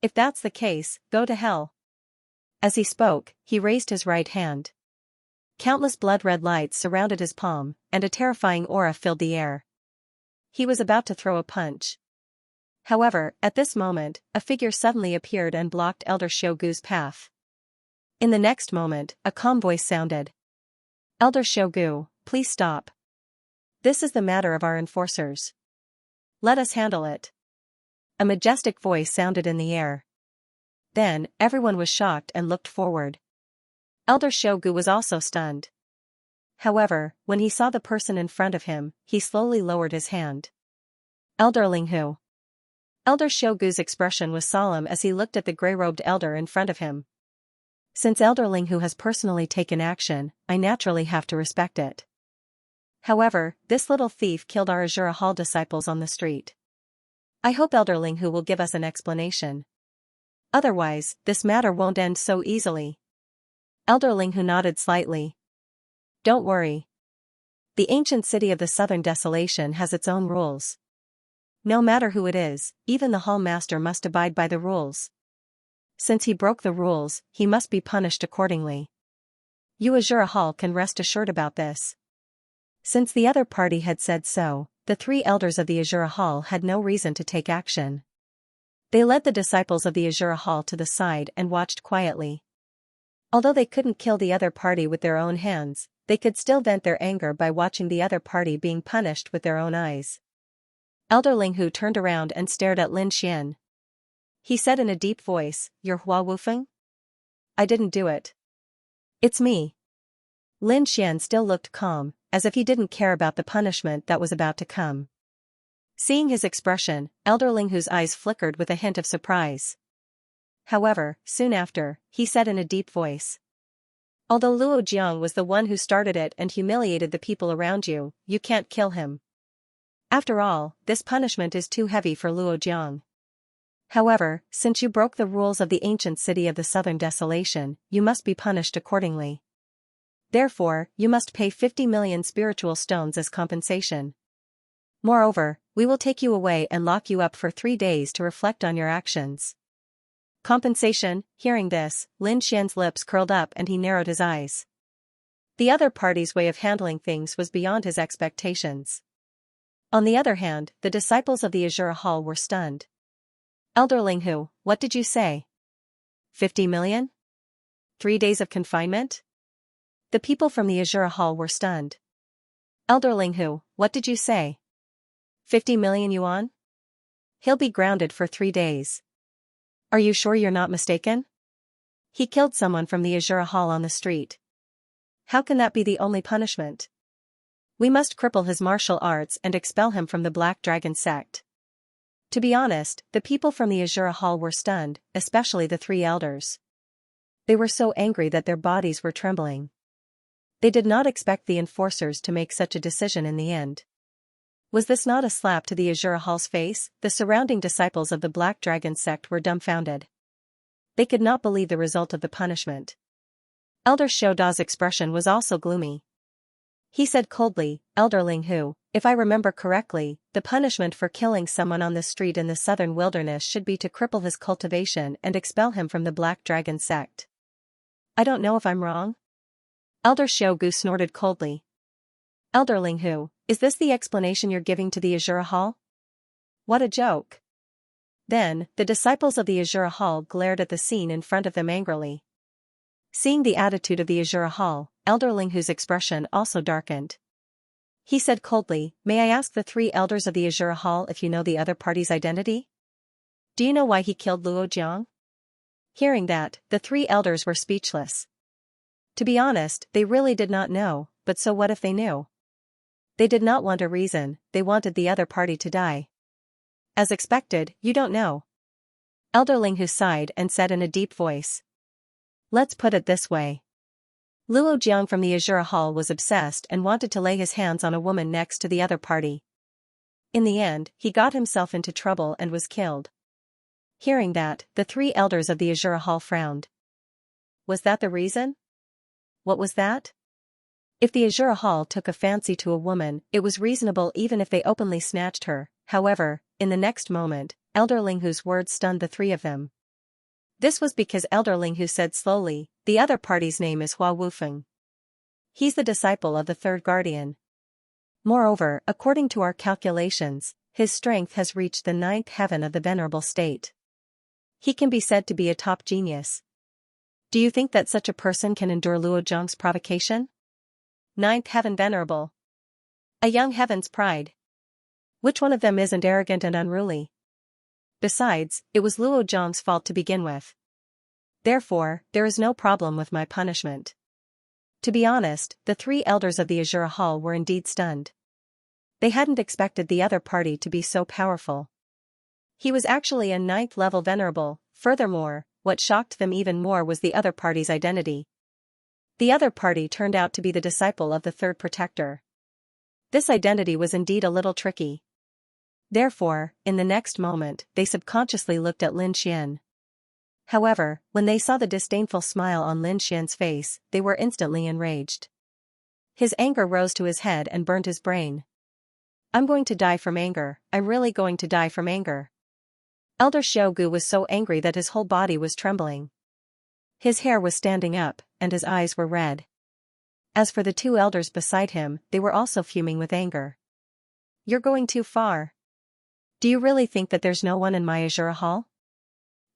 If that's the case, go to hell. As he spoke, he raised his right hand. Countless blood-red lights surrounded his palm, and a terrifying aura filled the air. He was about to throw a punch. However, at this moment, a figure suddenly appeared and blocked Elder Shogu's path. In the next moment, a calm voice sounded. Elder Shogu, please stop. This is the matter of our enforcers. Let us handle it. A majestic voice sounded in the air. Then, everyone was shocked and looked forward. Elder Shogu was also stunned. However, when he saw the person in front of him, he slowly lowered his hand. Elderling who? Elder Shogu's expression was solemn as he looked at the gray-robed elder in front of him. Since Elderling who has personally taken action, I naturally have to respect it. However, this little thief killed our Azura Hall disciples on the street. I hope Elderling who will give us an explanation. Otherwise, this matter won't end so easily. Elderling who nodded slightly. Don't worry. The ancient city of the Southern Desolation has its own rules. No matter who it is, even the hall master must abide by the rules. Since he broke the rules, he must be punished accordingly. You Azura Hall can rest assured about this. Since the other party had said so, the three elders of the Azura Hall had no reason to take action. They led the disciples of the Azura Hall to the side and watched quietly. Although they couldn't kill the other party with their own hands, they could still vent their anger by watching the other party being punished with their own eyes. Elderling Hu turned around and stared at Lin Xian. He said in a deep voice, "You're Hua Wufeng? I didn't do it. It's me." Lin Xian still looked calm, as if he didn't care about the punishment that was about to come. Seeing his expression, Elderling Hu's eyes flickered with a hint of surprise. However, soon after, he said in a deep voice. Although Luo Jiang was the one who started it and humiliated the people around you, you can't kill him. After all, this punishment is too heavy for Luo Jiang. However, since you broke the rules of the ancient city of the Southern Desolation, you must be punished accordingly. Therefore, you must pay 50 million spiritual stones as compensation. Moreover, we will take you away and lock you up for 3 days to reflect on your actions. Compensation. Hearing this, Lin Xian's lips curled up and he narrowed his eyes. The other party's way of handling things was beyond his expectations. On the other hand, the disciples of the Azura Hall were stunned. Elderling Hu, what did you say? 50 million? 3 days of confinement? The people from the Azura Hall were stunned. Elderling Hu, what did you say? 50 million yuan? He'll be grounded for 3 days. Are you sure you're not mistaken? He killed someone from the Azura Hall on the street. How can that be the only punishment? We must cripple his martial arts and expel him from the Black Dragon sect. To be honest, the people from the Azura Hall were stunned, especially the 3 elders. They were so angry that their bodies were trembling. They did not expect the enforcers to make such a decision in the end. Was this not a slap to the Azura Hall's face? The surrounding disciples of the Black Dragon sect were dumbfounded. They could not believe the result of the punishment. Elder Shoda's expression was also gloomy. He said coldly, Elderling Hu, if I remember correctly, the punishment for killing someone on the street in the southern wilderness should be to cripple his cultivation and expel him from the Black Dragon sect. I don't know if I'm wrong? Elder Shogu snorted coldly. Elderling Hu, is this the explanation you're giving to the Azura Hall? What a joke. Then, the disciples of the Azura Hall glared at the scene in front of them angrily. Seeing the attitude of the Azura Hall, Elderling Hu's expression also darkened. He said coldly, may I ask the 3 elders of the Azura Hall if you know the other party's identity? Do you know why he killed Luo Jiang? Hearing that, the 3 elders were speechless. To be honest, they really did not know, but so what if they knew? They did not want a reason, they wanted the other party to die. As expected, you don't know. Elderling Hu sighed and said in a deep voice. Let's put it this way. Luo Jiang from the Azura Hall was obsessed and wanted to lay his hands on a woman next to the other party. In the end, he got himself into trouble and was killed. Hearing that, the 3 elders of the Azura Hall frowned. Was that the reason? What was that? If the Azura Hall took a fancy to a woman, it was reasonable even if they openly snatched her. However, in the next moment, Elder Linghu's words stunned the three of them. This was because Elder Linghu said slowly, "The other party's name is Hua Wufeng. He's the disciple of the third guardian. Moreover, according to our calculations, his strength has reached the 9th heaven of the venerable state. He can be said to be a top genius. Do you think that such a person can endure Luo Zhang's provocation? 9th heaven venerable. A young heaven's pride. Which one of them isn't arrogant and unruly? Besides, it was Luo Zhang's fault to begin with. Therefore, there is no problem with my punishment." To be honest, the three elders of the Azura Hall were indeed stunned. They hadn't expected the other party to be so powerful. He was actually a 9th level venerable. Furthermore, what shocked them even more was the other party's identity. The other party turned out to be the disciple of the third protector. This identity was indeed a little tricky. Therefore, in the next moment, they subconsciously looked at Lin Xian. However, when they saw the disdainful smile on Lin Xian's face, they were instantly enraged. His anger rose to his head and burned his brain. "I'm going to die from anger, I'm really going to die from anger." Elder Xiaogu was so angry that his whole body was trembling. His hair was standing up, and his eyes were red. As for the two elders beside him, they were also fuming with anger. "You're going too far. Do you really think that there's no one in my Azura Hall?"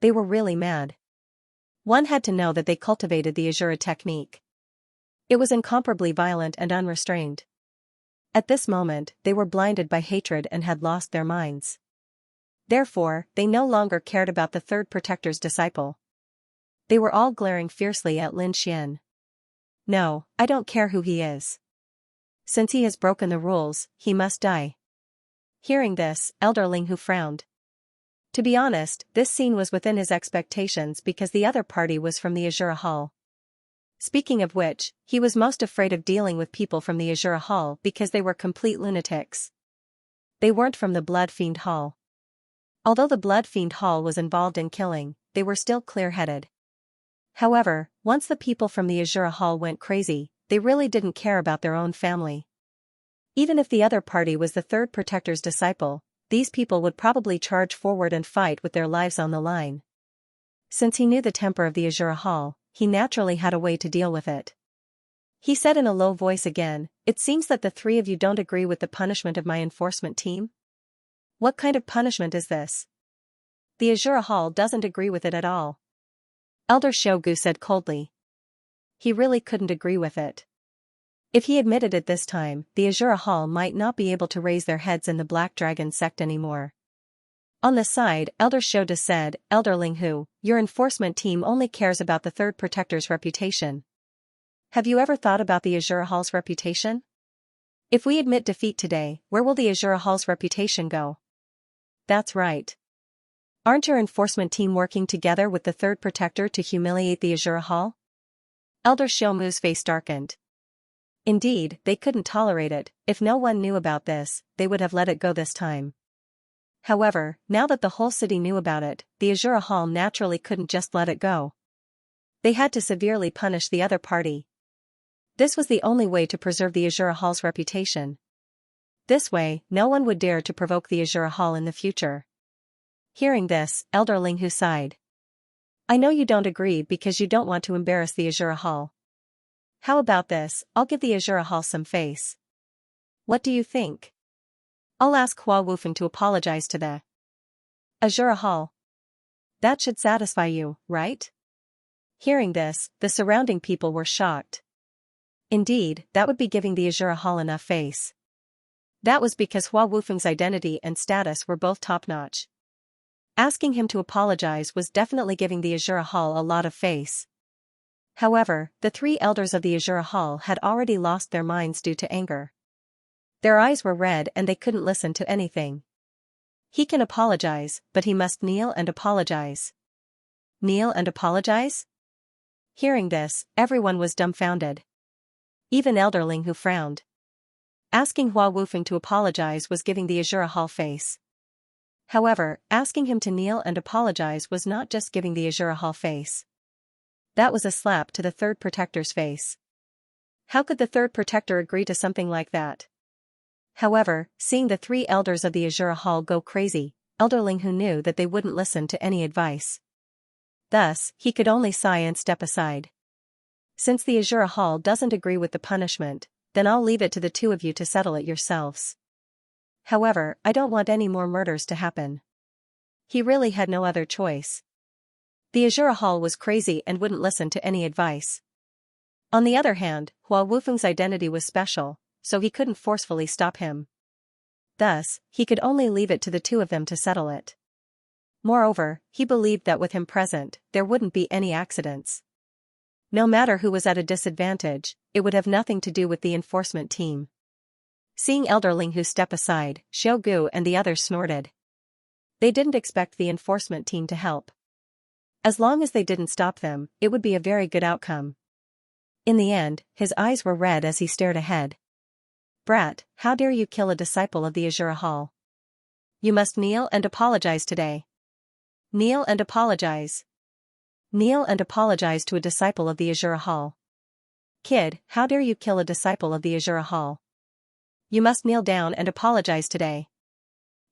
They were really mad. One had to know that they cultivated the Azura technique. It was incomparably violent and unrestrained. At this moment, they were blinded by hatred and had lost their minds. Therefore, they no longer cared about the third protector's disciple. They were all glaring fiercely at Lin Xian. "No, I don't care who he is. Since he has broken the rules, he must die." Hearing this, Elder Linghu frowned. To be honest, this scene was within his expectations because the other party was from the Azura Hall. Speaking of which, he was most afraid of dealing with people from the Azura Hall because they were complete lunatics. They weren't from the Blood Fiend Hall. Although the Blood Fiend Hall was involved in killing, they were still clear-headed. However, once the people from the Azura Hall went crazy, they really didn't care about their own family. Even if the other party was the third protector's disciple, these people would probably charge forward and fight with their lives on the line. Since he knew the temper of the Azura Hall, he naturally had a way to deal with it. He said in a low voice again, "It seems that the three of you don't agree with the punishment of my enforcement team? What kind of punishment is this?" "The Azura Hall doesn't agree with it at all," Elder Shogu said coldly. He really couldn't agree with it. If he admitted it this time, the Azura Hall might not be able to raise their heads in the Black Dragon sect anymore. On the side, Elder Shoda said, "Elder Linghu, your enforcement team only cares about the third protector's reputation. Have you ever thought about the Azura Hall's reputation? If we admit defeat today, where will the Azura Hall's reputation go?" "That's right. Aren't your enforcement team working together with the third protector to humiliate the Azura Hall?" Elder Shiomu's face darkened. Indeed, they couldn't tolerate it. If no one knew about this, they would have let it go this time. However, now that the whole city knew about it, the Azura Hall naturally couldn't just let it go. They had to severely punish the other party. This was the only way to preserve the Azura Hall's reputation. This way, no one would dare to provoke the Azura Hall in the future. Hearing this, Elder Linghu sighed. "I know you don't agree because you don't want to embarrass the Azura Hall. How about this, I'll give the Azura Hall some face. What do you think? I'll ask Hua Wufeng to apologize to the Azura Hall. That should satisfy you, right?" Hearing this, the surrounding people were shocked. Indeed, that would be giving the Azura Hall enough face. That was because Hua Wufeng's identity and status were both top-notch. Asking him to apologize was definitely giving the Azura Hall a lot of face. However, the three elders of the Azura Hall had already lost their minds due to anger. Their eyes were red and they couldn't listen to anything. He can apologize, but he must kneel and apologize. Kneel and apologize? Hearing this, everyone was dumbfounded. Even Elder Linghu frowned. Asking Hua Wufeng to apologize was giving the Azura Hall face. However, asking him to kneel and apologize was not just giving the Azura Hall face. That was a slap to the third protector's face. How could the third protector agree to something like that? However, seeing the three elders of the Azura Hall go crazy, Elderling who knew that they wouldn't listen to any advice. Thus, he could only sigh and step aside. Since the Azura Hall doesn't agree with the punishment, then I'll leave it to the two of you to settle it yourselves. However, I don't want any more murders to happen. He really had no other choice. The Azura Hall was crazy and wouldn't listen to any advice. On the other hand, Hua Wufeng's identity was special, so he couldn't forcefully stop him. Thus, he could only leave it to the two of them to settle it. Moreover, he believed that with him present, there wouldn't be any accidents. No matter who was at a disadvantage, it would have nothing to do with the enforcement team. Seeing Elderling who step aside, Xiao Gu and the others snorted. They didn't expect the enforcement team to help. As long as they didn't stop them, it would be a very good outcome. In the end, his eyes were red as he stared ahead. Brat, how dare you kill a disciple of the Azura Hall? You must kneel and apologize today. Kneel and apologize. Kneel and apologize to a disciple of the Azura Hall. Kid, how dare you kill a disciple of the Azura Hall? You must kneel down and apologize today.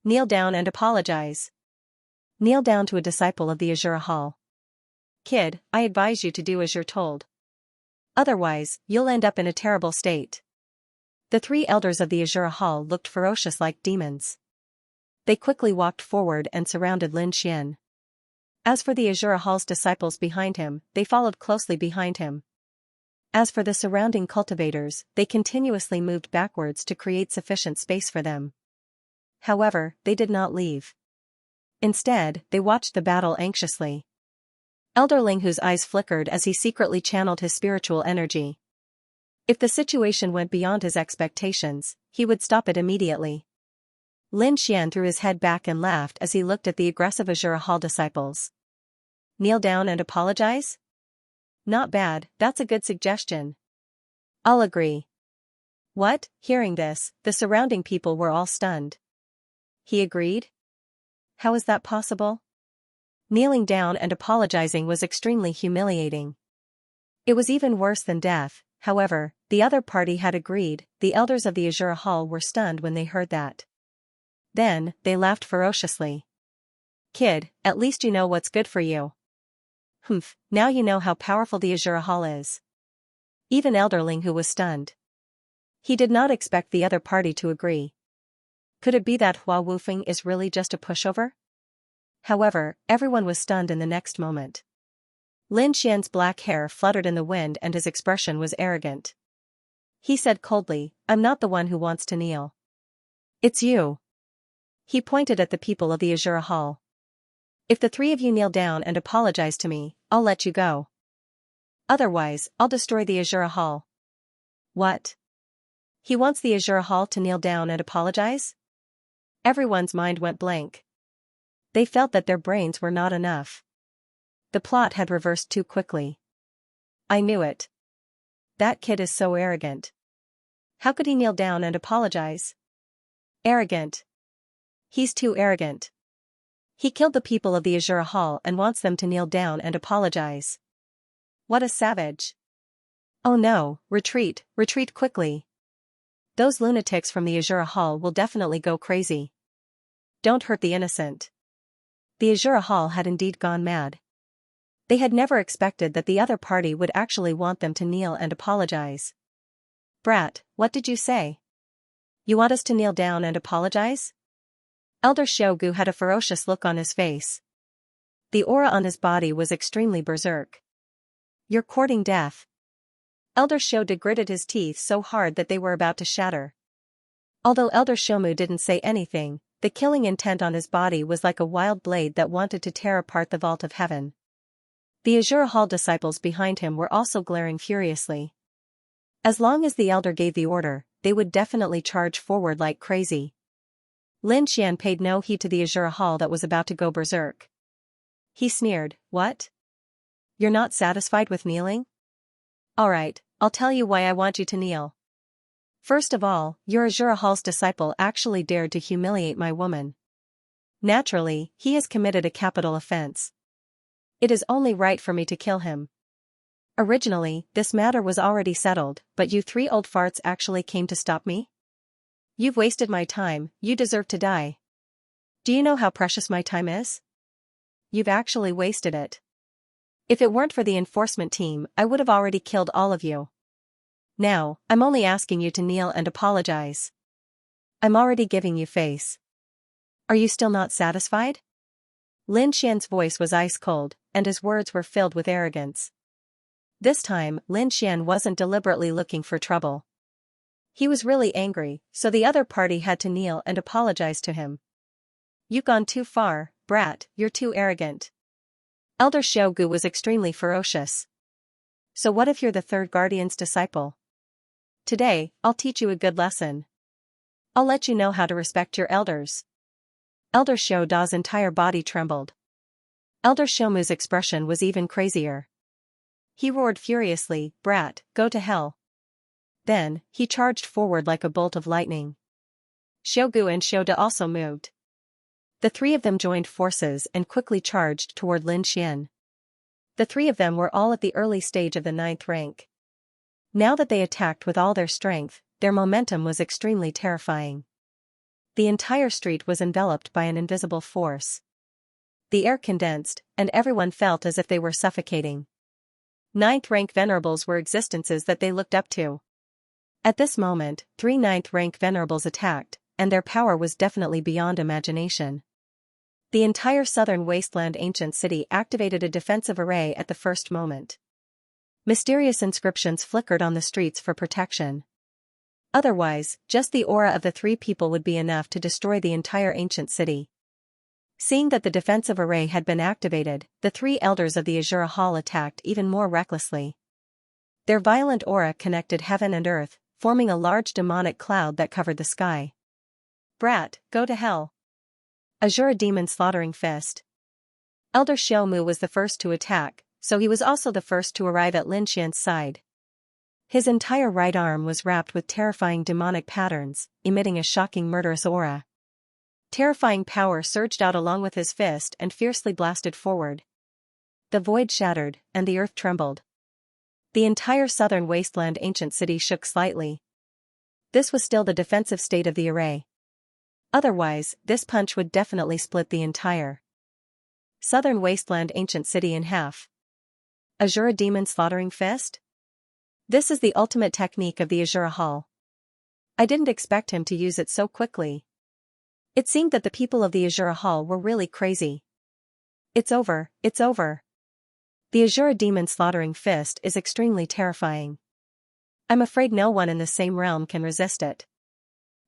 Kneel down and apologize. Kneel down to a disciple of the Azura Hall. Kid, I advise you to do as you're told. Otherwise, you'll end up in a terrible state. The three elders of the Azura Hall looked ferocious like demons. They quickly walked forward and surrounded Lin Xian. As for the Azura Hall's disciples behind him, they followed closely behind him. As for the surrounding cultivators, they continuously moved backwards to create sufficient space for them. However, they did not leave. Instead, they watched the battle anxiously. Elderling whose eyes flickered as he secretly channeled his spiritual energy. If the situation went beyond his expectations, he would stop it immediately. Lin Xian threw his head back and laughed as he looked at the aggressive Azura Hall disciples. Kneel down and apologize? Not bad, that's a good suggestion. I'll agree. What? Hearing this, the surrounding people were all stunned. He agreed? How is that possible? Kneeling down and apologizing was extremely humiliating. It was even worse than death. However, the other party had agreed. The elders of the Azura Hall were stunned when they heard that. Then, they laughed ferociously. Kid, at least you know what's good for you. Humph, now you know how powerful the Azura Hall is. Even Elderling who was stunned. He did not expect the other party to agree. Could it be that Hua Wufeng is really just a pushover? However, everyone was stunned in the next moment. Lin Xian's black hair fluttered in the wind and his expression was arrogant. He said coldly, I'm not the one who wants to kneel. It's you. He pointed at the people of the Azura Hall. If the three of you kneel down and apologize to me, I'll let you go. Otherwise, I'll destroy the Azura Hall. What? He wants the Azura Hall to kneel down and apologize? Everyone's mind went blank. They felt that their brains were not enough. The plot had reversed too quickly. I knew it. That kid is so arrogant. How could he kneel down and apologize? Arrogant. He's too arrogant. He killed the people of the Azura Hall and wants them to kneel down and apologize. What a savage. Oh no, retreat, retreat quickly. Those lunatics from the Azura Hall will definitely go crazy. Don't hurt the innocent. The Azura Hall had indeed gone mad. They had never expected that the other party would actually want them to kneel and apologize. Brat, what did you say? You want us to kneel down and apologize? Elder Xiaogu had a ferocious look on his face. The aura on his body was extremely berserk. You're courting death. Elder Xiaodu gritted his teeth so hard that they were about to shatter. Although Elder Xiaomu didn't say anything, the killing intent on his body was like a wild blade that wanted to tear apart the vault of heaven. The Azura Hall disciples behind him were also glaring furiously. As long as the elder gave the order, they would definitely charge forward like crazy. Lin Xian paid no heed to the Azura Hall that was about to go berserk. He sneered, what? You're not satisfied with kneeling? Alright, I'll tell you why I want you to kneel. First of all, your Azura Hall's disciple actually dared to humiliate my woman. Naturally, he has committed a capital offense. It is only right for me to kill him. Originally, this matter was already settled, but you three old farts actually came to stop me? You've wasted my time, you deserve to die. Do you know how precious my time is? You've actually wasted it. If it weren't for the enforcement team, I would have already killed all of you. Now, I'm only asking you to kneel and apologize. I'm already giving you face. Are you still not satisfied? Lin Xian's voice was ice cold, and his words were filled with arrogance. This time, Lin Xian wasn't deliberately looking for trouble. He was really angry, so the other party had to kneel and apologize to him. You've gone too far, brat, you're too arrogant. Elder Xiaogu was extremely ferocious. So what if you're the third guardian's disciple? Today, I'll teach you a good lesson. I'll let you know how to respect your elders. Elder Xiaoda's entire body trembled. Elder Xiaomu's expression was even crazier. He roared furiously, brat, go to hell. Then, he charged forward like a bolt of lightning. Xiaogu and Xiaoda also moved. The three of them joined forces and quickly charged toward Lin Xian. The three of them were all at the early stage of the 9th rank. Now that they attacked with all their strength, their momentum was extremely terrifying. The entire street was enveloped by an invisible force. The air condensed, and everyone felt as if they were suffocating. 9th rank venerables were existences that they looked up to. At this moment, 3 9th rank venerables attacked, and their power was definitely beyond imagination. The entire southern wasteland ancient city activated a defensive array at the first moment. Mysterious inscriptions flickered on the streets for protection. Otherwise, just the aura of the three people would be enough to destroy the entire ancient city. Seeing that the defensive array had been activated, the three elders of the Azura Hall attacked even more recklessly. Their violent aura connected heaven and earth, forming a large demonic cloud that covered the sky. Brat, go to hell. Azura Demon Slaughtering Fist. Elder Xiaomu was the first to attack, so he was also the first to arrive at Lin Xian's side. His entire right arm was wrapped with terrifying demonic patterns, emitting a shocking murderous aura. Terrifying power surged out along with his fist and fiercely blasted forward. The void shattered, and the earth trembled. The entire southern wasteland ancient city shook slightly. This was still the defensive state of the array. Otherwise, this punch would definitely split the entire southern wasteland ancient city in half. Azura Demon Slaughtering Fist? This is the ultimate technique of the Azura Hall. I didn't expect him to use it so quickly. It seemed that the people of the Azura Hall were really crazy. It's over, it's over. The Azura Demon Slaughtering Fist is extremely terrifying. I'm afraid no one in the same realm can resist it.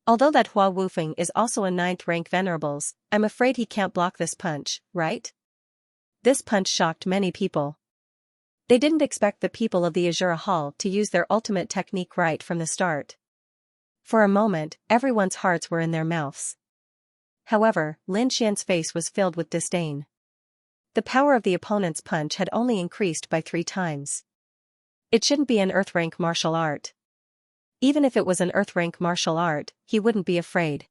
Although that Hua Wufeng is also a 9th rank venerables, I'm afraid he can't block this punch, right? This punch shocked many people. They didn't expect the people of the Azura Hall to use their ultimate technique right from the start. For a moment, everyone's hearts were in their mouths. However, Lin Xian's face was filled with disdain. The power of the opponent's punch had only increased by 3 times. It shouldn't be an earth rank martial art. Even if it was an earth rank martial art, he wouldn't be afraid.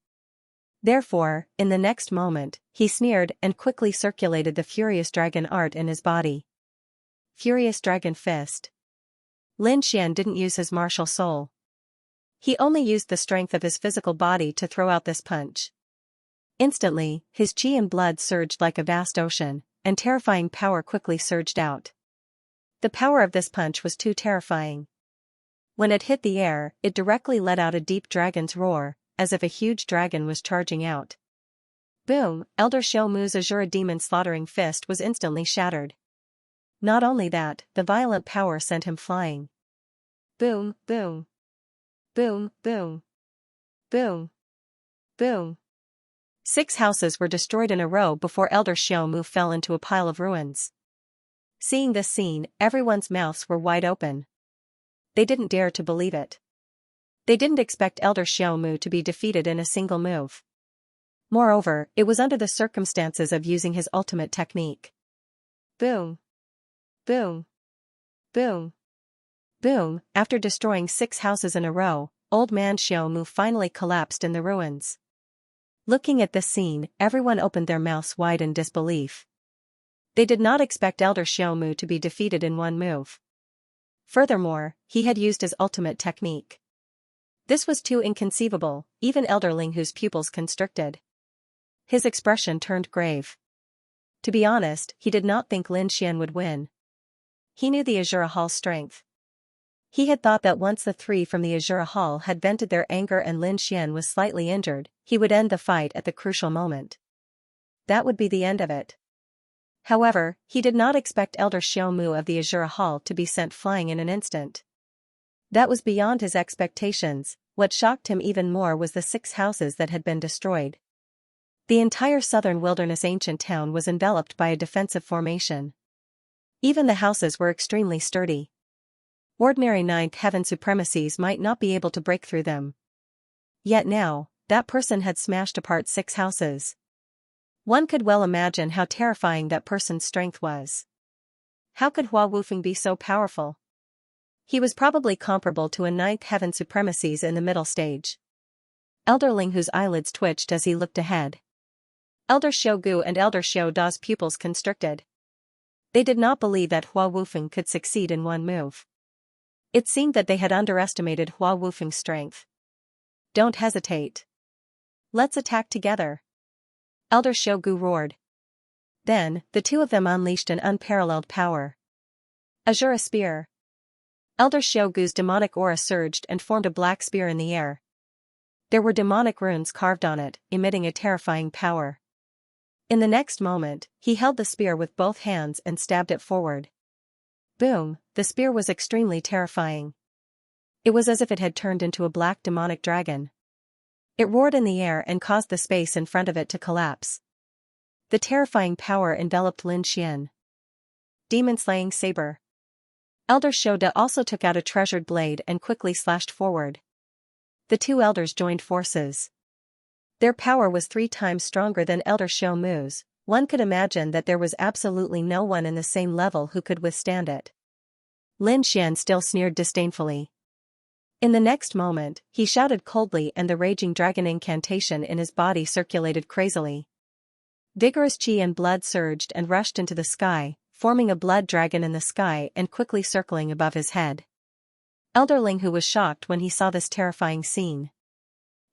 Therefore, in the next moment, he sneered and quickly circulated the Furious Dragon art in his body. Furious Dragon Fist. Lin Xian didn't use his martial soul. He only used the strength of his physical body to throw out this punch. Instantly, his chi and blood surged like a vast ocean, and terrifying power quickly surged out. The power of this punch was too terrifying. When it hit the air, it directly let out a deep dragon's roar, as if a huge dragon was charging out. Boom! Elder Xiaomu's Azura Demon Slaughtering Fist was instantly shattered. Not only that, the violent power sent him flying. Boom, boom. Boom, boom. Boom. Boom. 6 houses were destroyed in a row before Elder Xiaomu fell into a pile of ruins. Seeing this scene, everyone's mouths were wide open. They didn't dare to believe it. They didn't expect Elder Xiaomu to be defeated in a single move. Moreover, it was under the circumstances of using his ultimate technique. Boom. Boom. Boom. Boom. After destroying 6 houses in a row, old man Xiaomu finally collapsed in the ruins. Looking at this scene, everyone opened their mouths wide in disbelief. They did not expect Elder Xiaomu to be defeated in one move. Furthermore, he had used his ultimate technique. This was too inconceivable, even Elder Ling Hu's pupils constricted. His expression turned grave. To be honest, he did not think Lin Xian would win. He knew the Azura Hall's strength. He had thought that once the three from the Azura Hall had vented their anger and Lin Xian was slightly injured, he would end the fight at the crucial moment. That would be the end of it. However, he did not expect Elder Xiao Mu of the Azura Hall to be sent flying in an instant. That was beyond his expectations. What shocked him even more was the 6 houses that had been destroyed. The entire southern wilderness ancient town was enveloped by a defensive formation. Even the houses were extremely sturdy. Ordinary ninth heaven supremacies might not be able to break through them. Yet now, that person had smashed apart 6 houses. One could well imagine how terrifying that person's strength was. How could Hua Wufeng be so powerful? He was probably comparable to a ninth heaven supremacies in the middle stage. Elder Ling Hu's eyelids twitched as he looked ahead. Elder Xiaogu and Elder Xiao Da's pupils constricted. They did not believe that Hua Wufeng could succeed in one move. It seemed that they had underestimated Hua Wufeng's strength. Don't hesitate. Let's attack together. Elder Xiaogu roared. Then, the two of them unleashed an unparalleled power. Azura Spear. Elder Xiaogu's demonic aura surged and formed a black spear in the air. There were demonic runes carved on it, emitting a terrifying power. In the next moment, he held the spear with both hands and stabbed it forward. Boom, the spear was extremely terrifying. It was as if it had turned into a black demonic dragon. It roared in the air and caused the space in front of it to collapse. The terrifying power enveloped Lin Xian. Demon-slaying saber. Elder Shoda also took out a treasured blade and quickly slashed forward. The two elders joined forces. Their power was 3 times stronger than Elder Xiao Mu's. One could imagine that there was absolutely no one in the same level who could withstand it. Lin Xian still sneered disdainfully. In the next moment, he shouted coldly and the raging dragon incantation in his body circulated crazily. Vigorous qi and blood surged and rushed into the sky, forming a blood dragon in the sky and quickly circling above his head. Elder Ling Hu was shocked when he saw this terrifying scene.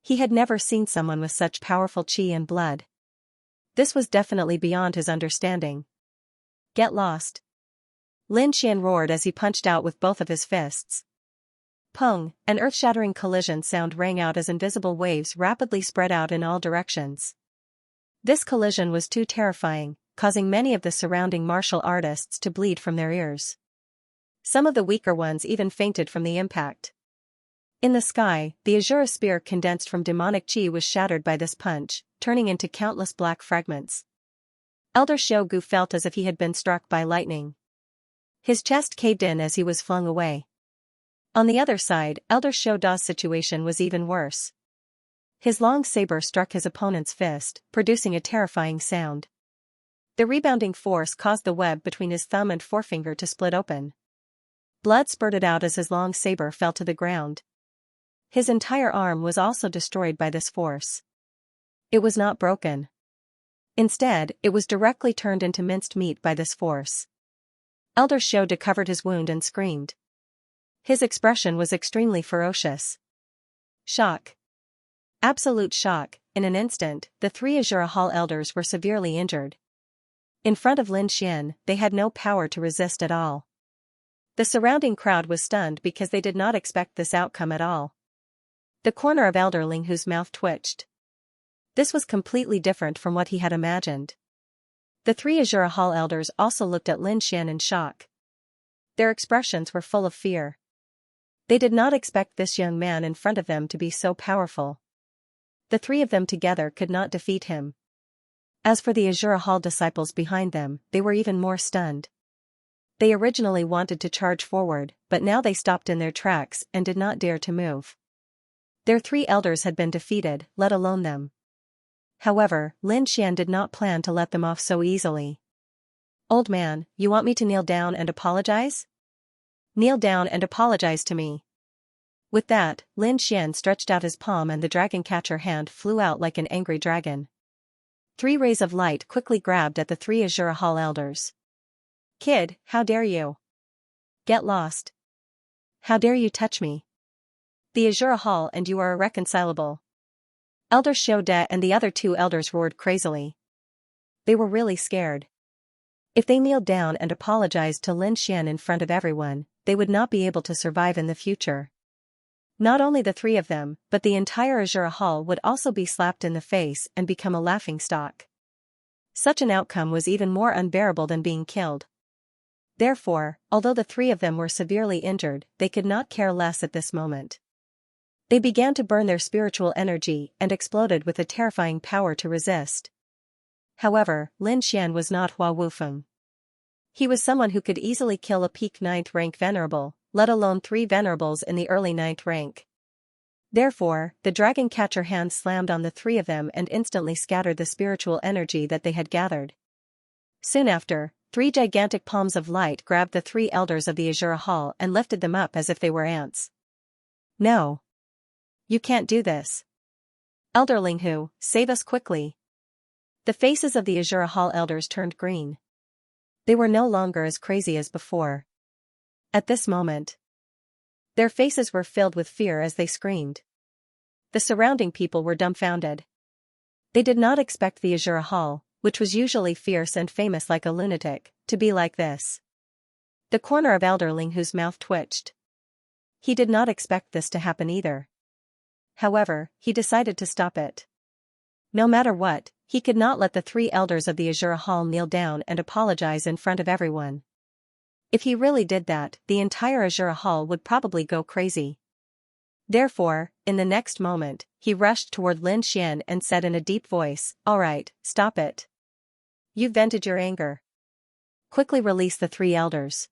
He had never seen someone with such powerful qi and blood. This was definitely beyond his understanding. Get lost. Lin Xian roared as he punched out with both of his fists. Pung, an earth-shattering collision sound rang out as invisible waves rapidly spread out in all directions. This collision was too terrifying, causing many of the surrounding martial artists to bleed from their ears. Some of the weaker ones even fainted from the impact. In the sky, the Azura spear condensed from demonic qi was shattered by this punch, turning into countless black fragments. Elder Xiaogu felt as if he had been struck by lightning. His chest caved in as he was flung away. On the other side, Elder Xiao Da's situation was even worse. His long saber struck his opponent's fist, producing a terrifying sound. The rebounding force caused the web between his thumb and forefinger to split open. Blood spurted out as his long saber fell to the ground. His entire arm was also destroyed by this force. It was not broken. Instead, it was directly turned into minced meat by this force. Elder Xiao covered his wound and screamed. His expression was extremely ferocious. Shock. Absolute shock. In an instant, the 3 Azura Hall elders were severely injured. In front of Lin Xian, they had no power to resist at all. The surrounding crowd was stunned because they did not expect this outcome at all. The corner of Elder Ling Hu's mouth twitched. This was completely different from what he had imagined. The 3 Azura Hall elders also looked at Lin Xian in shock. Their expressions were full of fear. They did not expect this young man in front of them to be so powerful. The 3 of them together could not defeat him. As for the Azura Hall disciples behind them, they were even more stunned. They originally wanted to charge forward, but now they stopped in their tracks and did not dare to move. Their 3 elders had been defeated, let alone them. However, Lin Xian did not plan to let them off so easily. Old man, you want me to kneel down and apologize? Kneel down and apologize to me. With that, Lin Xian stretched out his palm and the dragon catcher hand flew out like an angry dragon. 3 rays of light quickly grabbed at the 3 Azura Hall elders. Kid, how dare you? Get lost. How dare you touch me? The Azura Hall and you are irreconcilable. Elder Xiaode and the other two elders roared crazily. They were really scared. If they kneeled down and apologized to Lin Xian in front of everyone, they would not be able to survive in the future. Not only the three of them, but the entire Azura Hall would also be slapped in the face and become a laughingstock. Such an outcome was even more unbearable than being killed. Therefore, although the three of them were severely injured, they could not care less at this moment. They began to burn their spiritual energy and exploded with a terrifying power to resist. However, Lin Xian was not Hua Wufeng. He was someone who could easily kill a peak 9th rank venerable, let alone 3 venerables in the early 9th rank. Therefore, the dragon catcher hand slammed on the three of them and instantly scattered the spiritual energy that they had gathered. Soon after, 3 gigantic palms of light grabbed the 3 elders of the Azura Hall and lifted them up as if they were ants. No. You can't do this. Elder Linghu, save us quickly. The faces of the Azura Hall elders turned green. They were no longer as crazy as before. At this moment, their faces were filled with fear as they screamed. The surrounding people were dumbfounded. They did not expect the Azura Hall, which was usually fierce and famous like a lunatic, to be like this. The corner of Elder Linghu's mouth twitched. He did not expect this to happen either. However, he decided to stop it. No matter what, he could not let the 3 elders of the Azura Hall kneel down and apologize in front of everyone. If he really did that, the entire Azura Hall would probably go crazy. Therefore, in the next moment, he rushed toward Lin Xian and said in a deep voice, "All right, stop it. You've vented your anger. Quickly release the 3 elders."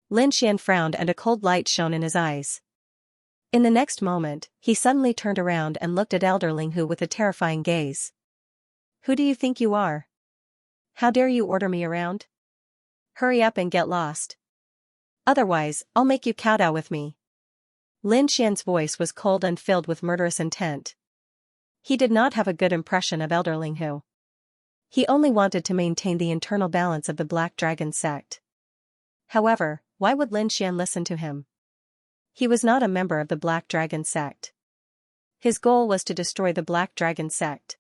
Lin Xian frowned and a cold light shone in his eyes. In the next moment, he suddenly turned around and looked at Elder Linghu with a terrifying gaze. "Who do you think you are? How dare you order me around? Hurry up and get lost. Otherwise, I'll make you kowtow with me." Lin Xian's voice was cold and filled with murderous intent. He did not have a good impression of Elder Linghu. He only wanted to maintain the internal balance of the Black Dragon sect. However, why would Lin Xian listen to him? He was not a member of the Black Dragon sect. His goal was to destroy the Black Dragon sect.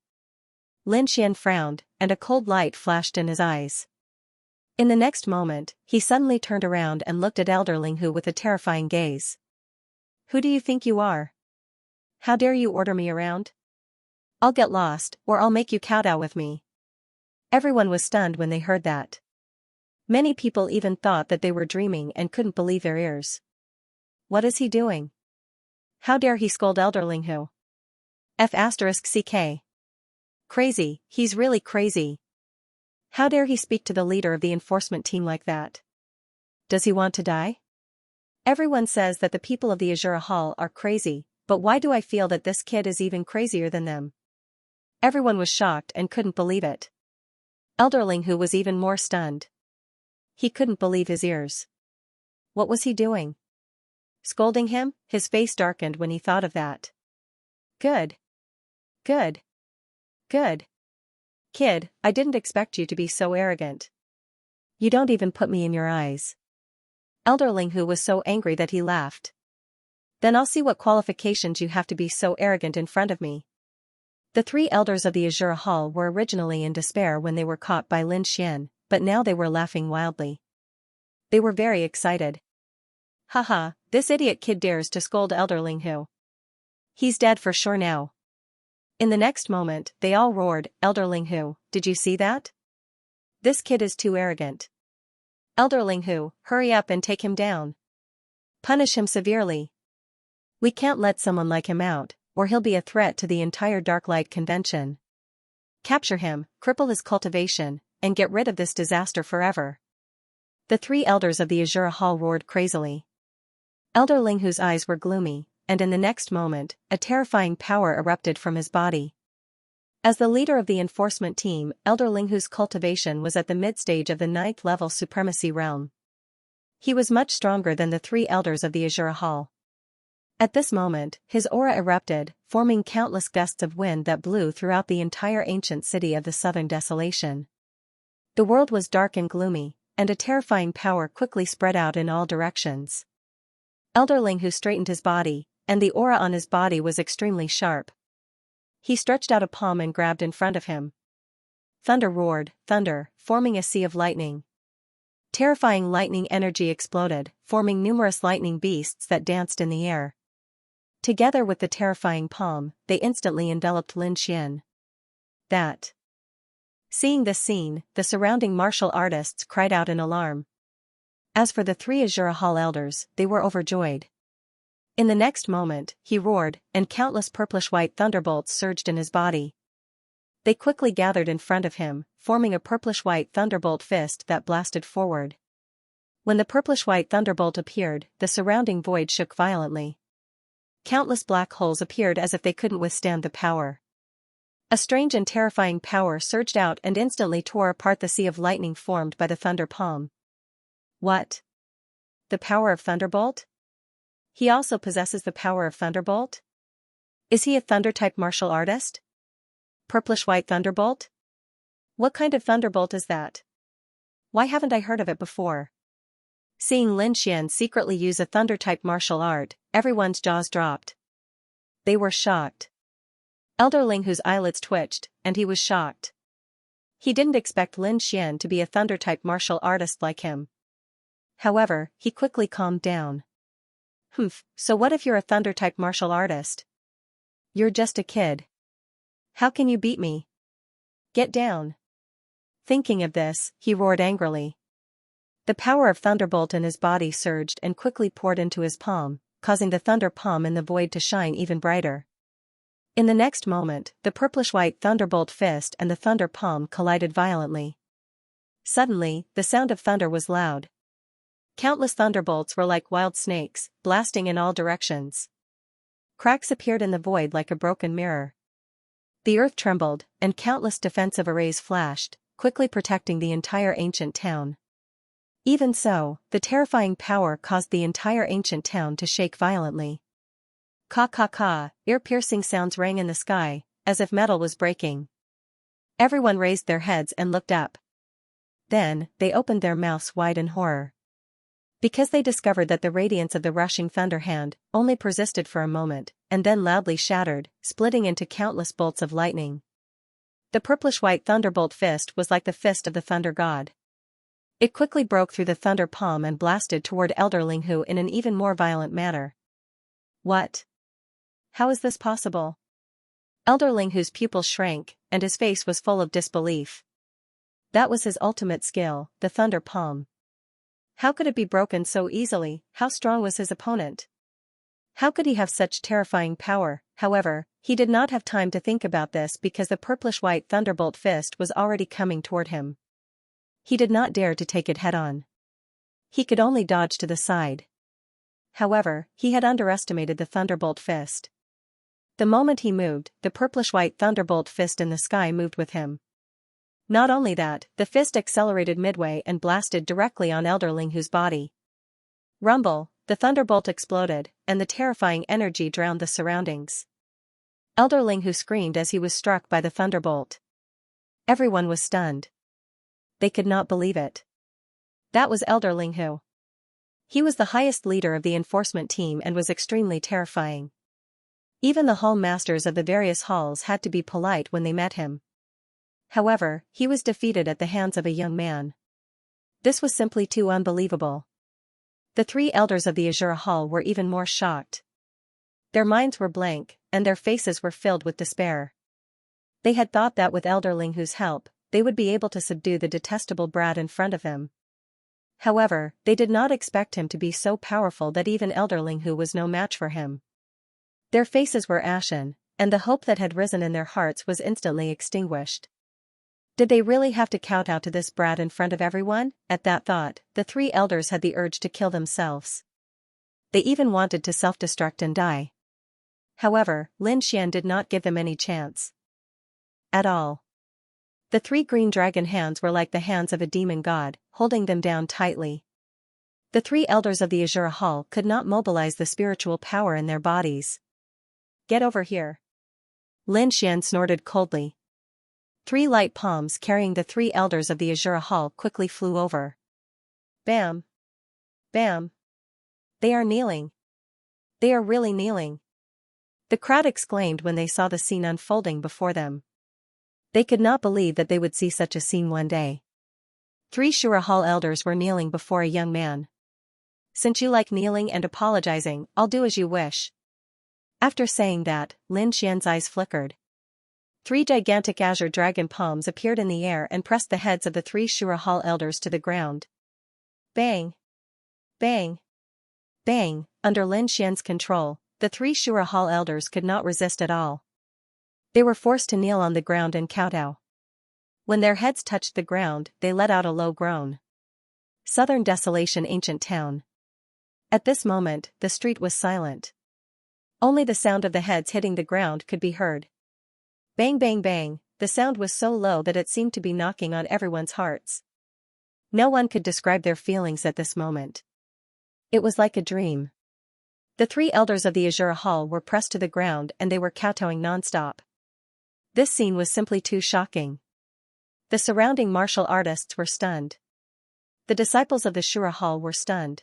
Lin Xian frowned, and a cold light flashed in his eyes. In the next moment, he suddenly turned around and looked at Elder Linghu with a terrifying gaze. "Who do you think you are? How dare you order me around? I'll get lost, or I'll make you kowtow with me." Everyone was stunned when they heard that. Many people even thought that they were dreaming and couldn't believe their ears. What is he doing? How dare he scold Elder Linghu? F***ck. Crazy, he's really crazy. How dare he speak to the leader of the enforcement team like that? Does he want to die? Everyone says that the people of the Azura Hall are crazy, but why do I feel that this kid is even crazier than them? Everyone was shocked and couldn't believe it. Elder Linghu was even more stunned. He couldn't believe his ears. What was he doing? Scolding him? His face darkened when he thought of that. Good. Good. Good. Kid, I didn't expect you to be so arrogant. You don't even put me in your eyes. Elder Linghu was so angry that he laughed. Then I'll see what qualifications you have to be so arrogant in front of me. The 3 elders of the Azura Hall were originally in despair when they were caught by Lin Xian, but now they were laughing wildly. They were very excited. Haha, this idiot kid dares to scold Elder Linghu. He's dead for sure now. In the next moment, they all roared, "Elder Linghu, did you see that? This kid is too arrogant. Elder Linghu, hurry up and take him down. Punish him severely. We can't let someone like him out, or he'll be a threat to the entire Darklight Convention. Capture him, cripple his cultivation, and get rid of this disaster forever." The 3 elders of the Azura Hall roared crazily. Elder Linghu's eyes were gloomy, and in the next moment, a terrifying power erupted from his body. As the leader of the enforcement team, Elder Linghu's cultivation was at the mid-stage of the 9th level supremacy realm. He was much stronger than the 3 elders of the Azura Hall. At this moment, his aura erupted, forming countless gusts of wind that blew throughout the entire ancient city of the Southern Desolation. The world was dark and gloomy, and a terrifying power quickly spread out in all directions. Elderling who straightened his body, and the aura on his body was extremely sharp. He stretched out a palm and grabbed in front of him. Thunder roared, thunder, forming a sea of lightning. Terrifying lightning energy exploded, forming numerous lightning beasts that danced in the air. Together with the terrifying palm, they instantly enveloped Lin Xian. That. Seeing this scene, the surrounding martial artists cried out in alarm. As for the three Azura Hall elders, they were overjoyed. In the next moment, he roared, and countless purplish-white thunderbolts surged in his body. They quickly gathered in front of him, forming a purplish-white thunderbolt fist that blasted forward. When the purplish-white thunderbolt appeared, the surrounding void shook violently. Countless black holes appeared as if they couldn't withstand the power. A strange and terrifying power surged out and instantly tore apart the sea of lightning formed by the thunder palm. What? The power of Thunderbolt? He also possesses the power of Thunderbolt? Is he a Thunder-type martial artist? Purplish-white Thunderbolt? What kind of Thunderbolt is that? Why haven't I heard of it before? Seeing Lin Xian secretly use a Thunder-type martial art, everyone's jaws dropped. They were shocked. Elderling whose eyelids twitched, and he was shocked. He didn't expect Lin Xian to be a Thunder-type martial artist like him. However, he quickly calmed down. So what if you're a Thunder-type martial artist? You're just a kid. How can you beat me? Get down. Thinking of this, he roared angrily. The power of Thunderbolt in his body surged and quickly poured into his palm, causing the thunder palm in the void to shine even brighter. In the next moment, the purplish-white Thunderbolt fist and the thunder palm collided violently. Suddenly, the sound of thunder was loud. Countless thunderbolts were like wild snakes, blasting in all directions. Cracks appeared in the void like a broken mirror. The earth trembled, and countless defensive arrays flashed, quickly protecting the entire ancient town. Even so, the terrifying power caused the entire ancient town to shake violently. Ka, ear-piercing sounds rang in the sky, as if metal was breaking. Everyone raised their heads and looked up. Then, they opened their mouths wide in horror. Because they discovered that the radiance of the rushing thunder hand only persisted for a moment, and then loudly shattered, splitting into countless bolts of lightning. The purplish-white thunderbolt fist was like the fist of the thunder god. It quickly broke through the thunder palm and blasted toward Elderling Hu in an even more violent manner. What? How is this possible? Elderling Hu's pupils shrank, and his face was full of disbelief. That was his ultimate skill, the thunder palm. How could it be broken so easily? How strong was his opponent? How could he have such terrifying power? However, he did not have time to think about this because the purplish-white thunderbolt fist was already coming toward him. He did not dare to take it head-on. He could only dodge to the side. However, he had underestimated the thunderbolt fist. The moment he moved, the purplish-white thunderbolt fist in the sky moved with him. Not only that, the fist accelerated midway and blasted directly on Elderling Hu's body. Rumble, the thunderbolt exploded, and the terrifying energy drowned the surroundings. Elderling Hu screamed as he was struck by the thunderbolt. Everyone was stunned. They could not believe it. That was Elderling Hu. He was the highest leader of the enforcement team and was extremely terrifying. Even the hall masters of the various halls had to be polite when they met him. However, he was defeated at the hands of a young man. This was simply too unbelievable. The three elders of the Azura Hall were even more shocked. Their minds were blank, and their faces were filled with despair. They had thought that with Elderling Hu's help, they would be able to subdue the detestable brat in front of them. However, they did not expect him to be so powerful that even Elderling Hu was no match for him. Their faces were ashen, and the hope that had risen in their hearts was instantly extinguished. Did they really have to kowtow to this brat in front of everyone? At that thought, the three elders had the urge to kill themselves. They even wanted to self-destruct and die. However, Lin Xian did not give them any chance. At all. The three green dragon hands were like the hands of a demon god, holding them down tightly. The three elders of the Azura Hall could not mobilize the spiritual power in their bodies. Get over here. Lin Xian snorted coldly. 3 light palms carrying the 3 elders of the Azura Hall quickly flew over. Bam! Bam! They are kneeling. They are really kneeling. The crowd exclaimed when they saw the scene unfolding before them. They could not believe that they would see such a scene one day. 3 Shura Hall elders were kneeling before a young man. Since you like kneeling and apologizing, I'll do as you wish. After saying that, Lin Xian's eyes flickered. 3 gigantic azure dragon palms appeared in the air and pressed the heads of the 3 Shura Hall elders to the ground. Bang! Bang! Bang! Under Lin Xian's control, the 3 Shura Hall elders could not resist at all. They were forced to kneel on the ground and kowtow. When their heads touched the ground, they let out a low groan. Southern Desolation Ancient Town. At this moment, the street was silent. Only the sound of the heads hitting the ground could be heard. Bang bang bang, the sound was so low that it seemed to be knocking on everyone's hearts. No one could describe their feelings at this moment. It was like a dream. The 3 elders of the Azure Hall were pressed to the ground and they were kowtowing non-stop. This scene was simply too shocking. The surrounding martial artists were stunned. The disciples of the Shura Hall were stunned.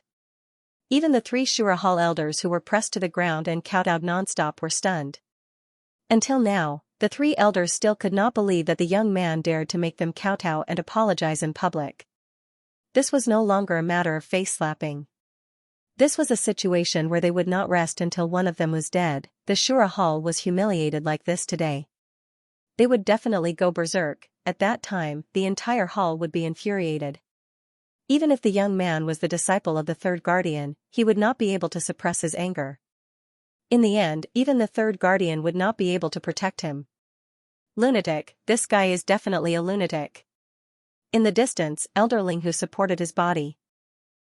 Even the 3 Shura Hall elders who were pressed to the ground and kowtowed non-stop were stunned. Until now, the 3 elders still could not believe that the young man dared to make them kowtow and apologize in public. This was no longer a matter of face-slapping. This was a situation where they would not rest until one of them was dead. The Shura Hall was humiliated like this today. They would definitely go berserk. At that time, the entire hall would be infuriated. Even if the young man was the disciple of the third guardian, he would not be able to suppress his anger. In the end, even the third guardian would not be able to protect him. Lunatic, this guy is definitely a lunatic. In the distance, Elder Linghu supported his body.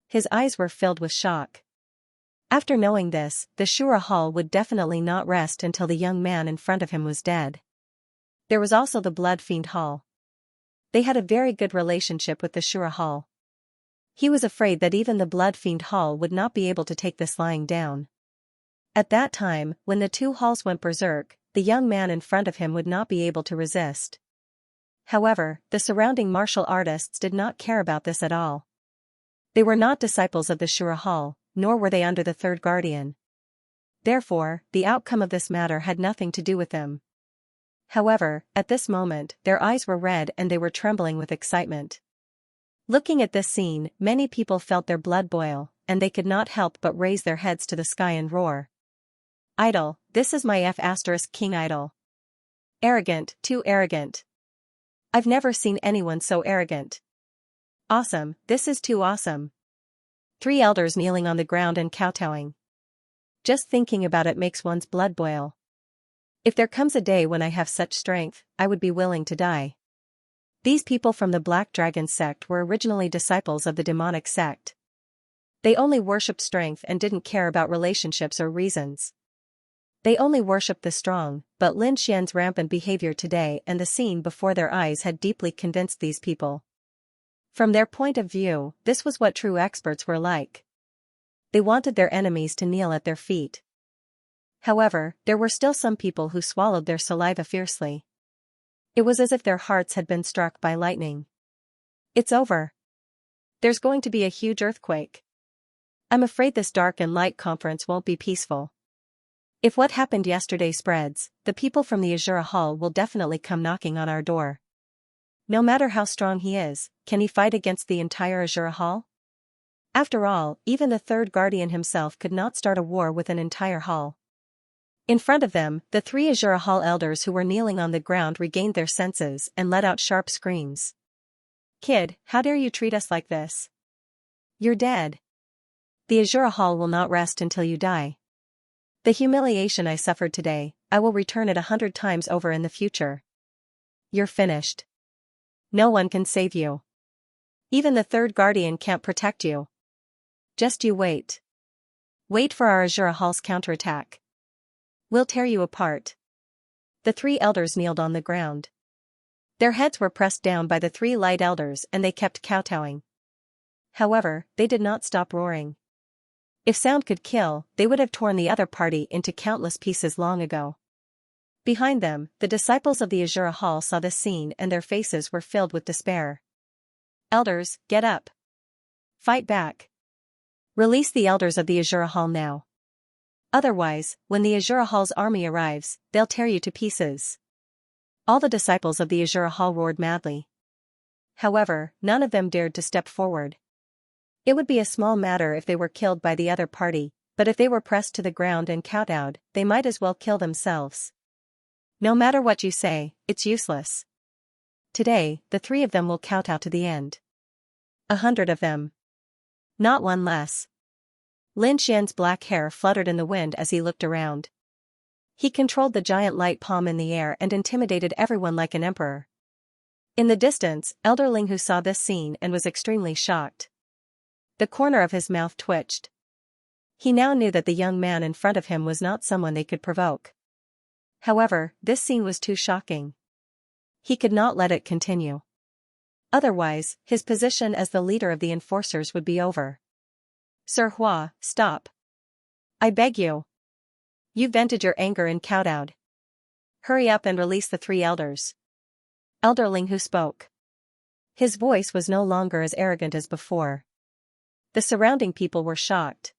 His eyes were filled with shock. After knowing this, the Shura Hall would definitely not rest until the young man in front of him was dead. There was also the Blood Fiend Hall. They had a very good relationship with the Shura Hall. He was afraid that even the Blood Fiend Hall would not be able to take this lying down. At that time, when the 2 halls went berserk, the young man in front of him would not be able to resist. However, the surrounding martial artists did not care about this at all. They were not disciples of the Shura Hall, nor were they under the third guardian. Therefore, the outcome of this matter had nothing to do with them. However, at this moment, their eyes were red and they were trembling with excitement. Looking at this scene, many people felt their blood boil, and they could not help but raise their heads to the sky and roar. Idol, this is my F***king idol. Arrogant, too arrogant. I've never seen anyone so arrogant. Awesome, this is too awesome. 3 elders kneeling on the ground and kowtowing. Just thinking about it makes one's blood boil. If there comes a day when I have such strength, I would be willing to die. These people from the Black Dragon sect were originally disciples of the demonic sect. They only worshipped strength and didn't care about relationships or reasons. They only worshipped the strong, but Lin Xian's rampant behavior today and the scene before their eyes had deeply convinced these people. From their point of view, this was what true experts were like. They wanted their enemies to kneel at their feet. However, there were still some people who swallowed their saliva fiercely. It was as if their hearts had been struck by lightning. It's over. There's going to be a huge earthquake. I'm afraid this dark and light conference won't be peaceful. If what happened yesterday spreads, the people from the Azura Hall will definitely come knocking on our door. No matter how strong he is, can he fight against the entire Azura Hall? After all, even the third guardian himself could not start a war with an entire hall. In front of them, the 3 Azura Hall elders who were kneeling on the ground regained their senses and let out sharp screams. Kid, how dare you treat us like this? You're dead. The Azura Hall will not rest until you die. The humiliation I suffered today, I will return it 100 times over in the future. You're finished. No one can save you. Even the third guardian can't protect you. Just you wait. Wait for our Azura Hall's counterattack. We'll tear you apart. The 3 elders kneeled on the ground. Their heads were pressed down by the 3 light elders and they kept kowtowing. However, they did not stop roaring. If sound could kill, they would have torn the other party into countless pieces long ago. Behind them, the disciples of the Azura Hall saw this scene and their faces were filled with despair. Elders, get up. Fight back. Release the elders of the Azura Hall now. Otherwise, when the Azura Hall's army arrives, they'll tear you to pieces. All the disciples of the Azura Hall roared madly. However, none of them dared to step forward. It would be a small matter if they were killed by the other party, but if they were pressed to the ground and kowtowed, they might as well kill themselves. No matter what you say, it's useless. Today, the 3 of them will kowtow to the end. 100 of them. Not one less. Lin Xian's black hair fluttered in the wind as he looked around. He controlled the giant light palm in the air and intimidated everyone like an emperor. In the distance, Elder Ling Hu saw this scene and was extremely shocked. The corner of his mouth twitched. He now knew that the young man in front of him was not someone they could provoke. However, this scene was too shocking. He could not let it continue. Otherwise, his position as the leader of the enforcers would be over. Sir Hua, stop. I beg you. You vented your anger and kowtowed. Hurry up and release the 3 elders. Elder Ling Hu spoke. His voice was no longer as arrogant as before. The surrounding people were shocked.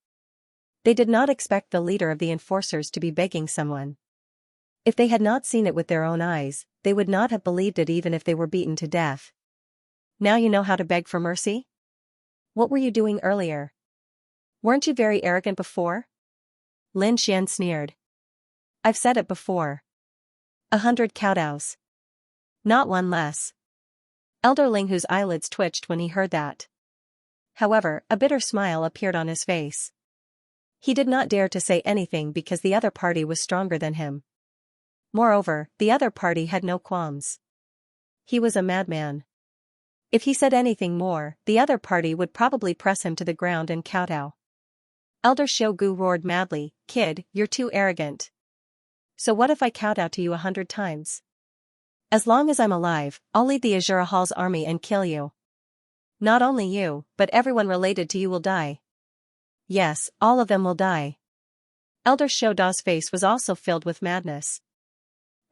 They did not expect the leader of the enforcers to be begging someone. If they had not seen it with their own eyes, they would not have believed it even if they were beaten to death. Now you know how to beg for mercy? What were you doing earlier? Weren't you very arrogant before? Lin Xian sneered. I've said it before. 100 kowtows. Not one less. Elder Ling Hu's eyelids twitched when he heard that. However, a bitter smile appeared on his face. He did not dare to say anything because the other party was stronger than him. Moreover, the other party had no qualms. He was a madman. If he said anything more, the other party would probably press him to the ground and kowtow. Elder Shogu roared madly, "Kid, you're too arrogant. So what if I kowtow to you 100 times? As long as I'm alive, I'll lead the Azura Hall's army and kill you. Not only you, but everyone related to you will die. Yes, all of them will die." Elder Shoda's face was also filled with madness.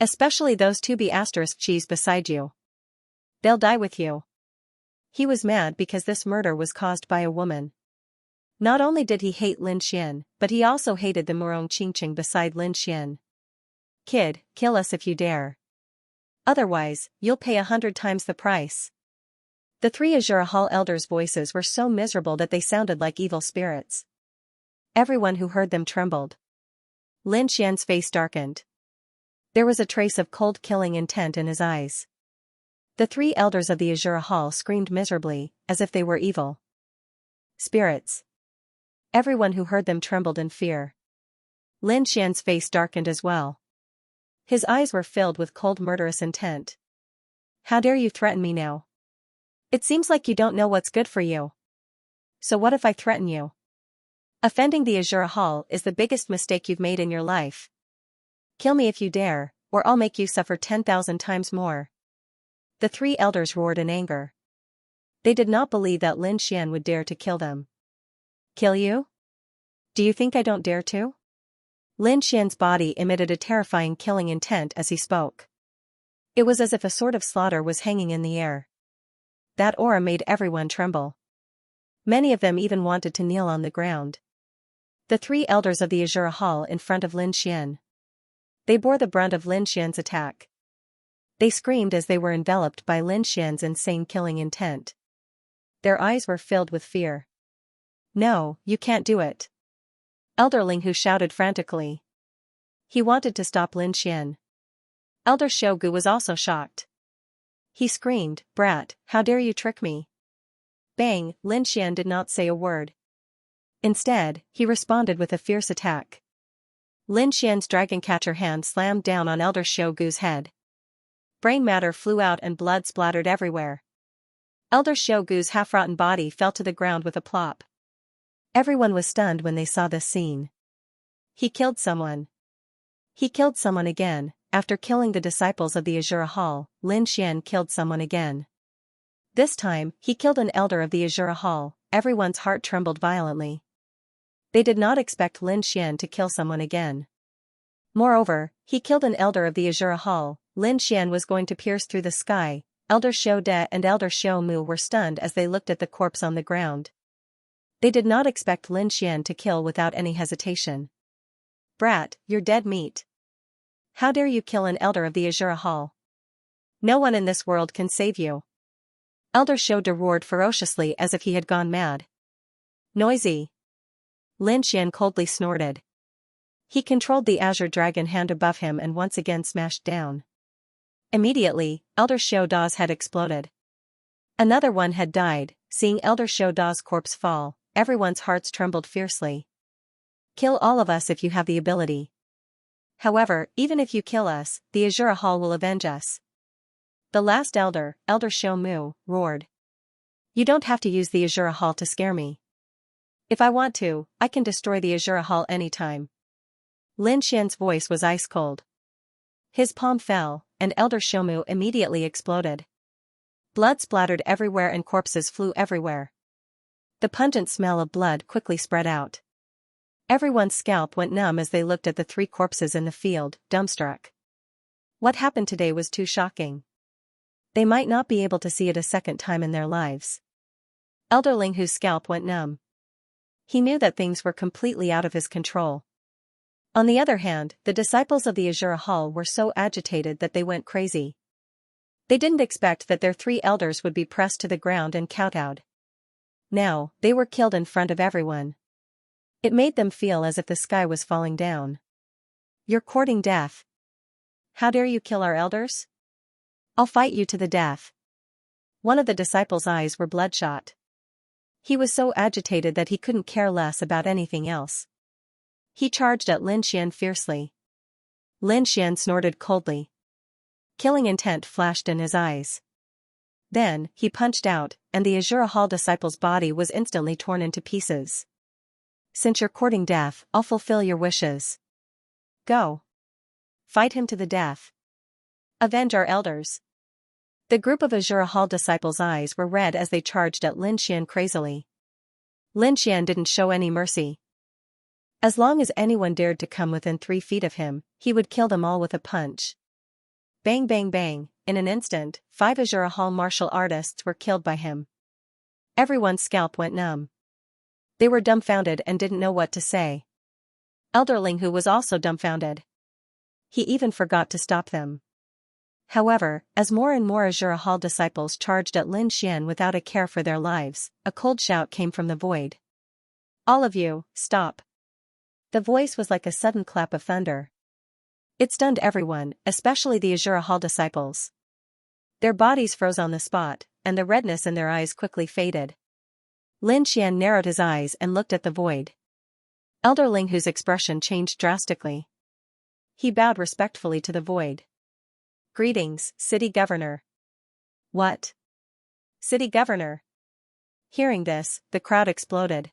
Especially those 2B cheese beside you. They'll die with you. He was mad because this murder was caused by a woman. Not only did he hate Lin Xian, but he also hated the Murong Qingqing beside Lin Xian. "Kid, kill us if you dare. Otherwise, you'll pay 100 times the price." The 3 Azura Hall elders' voices were so miserable that they sounded like evil spirits. Everyone who heard them trembled. Lin Xian's face darkened. There was a trace of cold killing intent in his eyes. The 3 elders of the Azura Hall screamed miserably, as if they were evil spirits. Everyone who heard them trembled in fear. Lin Xian's face darkened as well. His eyes were filled with cold murderous intent. "How dare you threaten me now? It seems like you don't know what's good for you. So what if I threaten you? Offending the Azura Hall is the biggest mistake you've made in your life. Kill me if you dare, or I'll make you suffer 10,000 times more." The 3 elders roared in anger. They did not believe that Lin Xian would dare to kill them. "Kill you? Do you think I don't dare to?" Lin Xian's body emitted a terrifying killing intent as he spoke. It was as if a sort of slaughter was hanging in the air. That aura made everyone tremble. Many of them even wanted to kneel on the ground. The 3 elders of the Azura Hall in front of Lin Xian. They bore the brunt of Lin Xian's attack. They screamed as they were enveloped by Lin Xian's insane killing intent. Their eyes were filled with fear. "No, you can't do it." Elder Ling Hu shouted frantically. He wanted to stop Lin Xian. Elder Shogu was also shocked. He screamed, "Brat, how dare you trick me?" Bang, Lin Xian did not say a word. Instead, he responded with a fierce attack. Lin Xian's dragon catcher hand slammed down on Elder Shogu's head. Brain matter flew out and blood splattered everywhere. Elder Shogu's half-rotten body fell to the ground with a plop. Everyone was stunned when they saw this scene. He killed someone. He killed someone again. After killing the disciples of the Azura Hall, Lin Xian killed someone again. This time, he killed an elder of the Azura Hall. Everyone's heart trembled violently. They did not expect Lin Xian to kill someone again. Moreover, he killed an elder of the Azura Hall. Lin Xian was going to pierce through the sky. Elder Shou De and Elder Shou Mu were stunned as they looked at the corpse on the ground. They did not expect Lin Xian to kill without any hesitation. Brat, you're dead meat. How dare you kill an elder of the Azura Hall? No one in this world can save you. Elder Shoda roared ferociously as if he had gone mad. Noisy. Lin Xian coldly snorted. He controlled the azure dragon hand above him and once again smashed down. Immediately, Elder Shoda's head exploded. Another one had died. Seeing Elder Shoda's corpse fall, everyone's hearts trembled fiercely. Kill all of us if you have the ability. However, even if you kill us, the Azura Hall will avenge us. The last elder, Elder Shomu, roared. You don't have to use the Azura Hall to scare me. If I want to, I can destroy the Azura Hall anytime. Lin Xian's voice was ice cold. His palm fell, and Elder Shomu immediately exploded. Blood splattered everywhere and corpses flew everywhere. The pungent smell of blood quickly spread out. Everyone's scalp went numb as they looked at the 3 corpses in the field, dumbstruck. What happened today was too shocking. They might not be able to see it a second time in their lives. Elderling whose scalp went numb. He knew that things were completely out of his control. On the other hand, the disciples of the Azura Hall were so agitated that they went crazy. They didn't expect that their 3 elders would be pressed to the ground and kowtowed. Now, they were killed in front of everyone. It made them feel as if the sky was falling down. You're courting death. How dare you kill our elders? I'll fight you to the death. One of the disciples' eyes were bloodshot. He was so agitated that he couldn't care less about anything else. He charged at Lin Xian fiercely. Lin Xian snorted coldly. Killing intent flashed in his eyes. Then, he punched out, and the Azura Hall disciple's body was instantly torn into pieces. Since you're courting death, I'll fulfill your wishes. Go. Fight him to the death. Avenge our elders. The group of Azura Hall disciples' eyes were red as they charged at Lin Xian crazily. Lin Xian didn't show any mercy. As long as anyone dared to come within 3 feet of him, he would kill them all with a punch. Bang bang bang, in an instant, 5 Azura Hall martial artists were killed by him. Everyone's scalp went numb. They were dumbfounded and didn't know what to say. Elderling who was also dumbfounded. He even forgot to stop them. However, as more and more Azura Hall disciples charged at Lin Xian without a care for their lives, a cold shout came from the void. All of you, stop. The voice was like a sudden clap of thunder. It stunned everyone, especially the Azura Hall disciples. Their bodies froze on the spot, and the redness in their eyes quickly faded. Lin Xian narrowed his eyes and looked at the void. Elderling whose expression changed drastically. He bowed respectfully to the void. Greetings, City Governor. What? City Governor? Hearing this, the crowd exploded.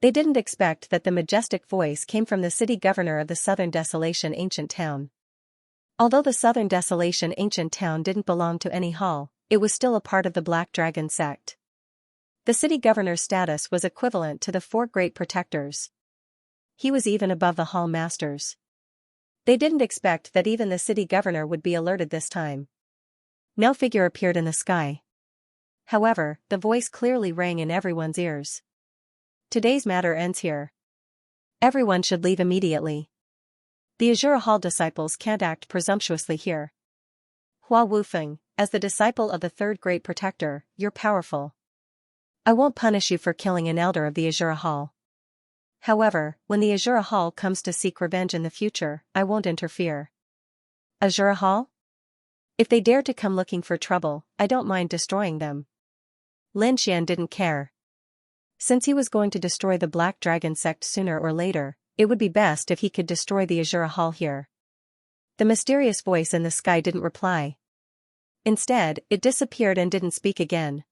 They didn't expect that the majestic voice came from the city governor of the Southern Desolation ancient town. Although the Southern Desolation ancient town didn't belong to any hall, it was still a part of the Black Dragon sect. The city governor's status was equivalent to the 4 great protectors. He was even above the hall masters. They didn't expect that even the city governor would be alerted this time. No figure appeared in the sky. However, the voice clearly rang in everyone's ears. Today's matter ends here. Everyone should leave immediately. The Azura Hall disciples can't act presumptuously here. Hua Wufeng, as the disciple of the 3rd Great Protector, you're powerful. I won't punish you for killing an elder of the Azura Hall. However, when the Azura Hall comes to seek revenge in the future, I won't interfere. Azura Hall? If they dare to come looking for trouble, I don't mind destroying them. Lin Xian didn't care. Since he was going to destroy the Black Dragon sect sooner or later, it would be best if he could destroy the Azura Hall here. The mysterious voice in the sky didn't reply. Instead, it disappeared and didn't speak again.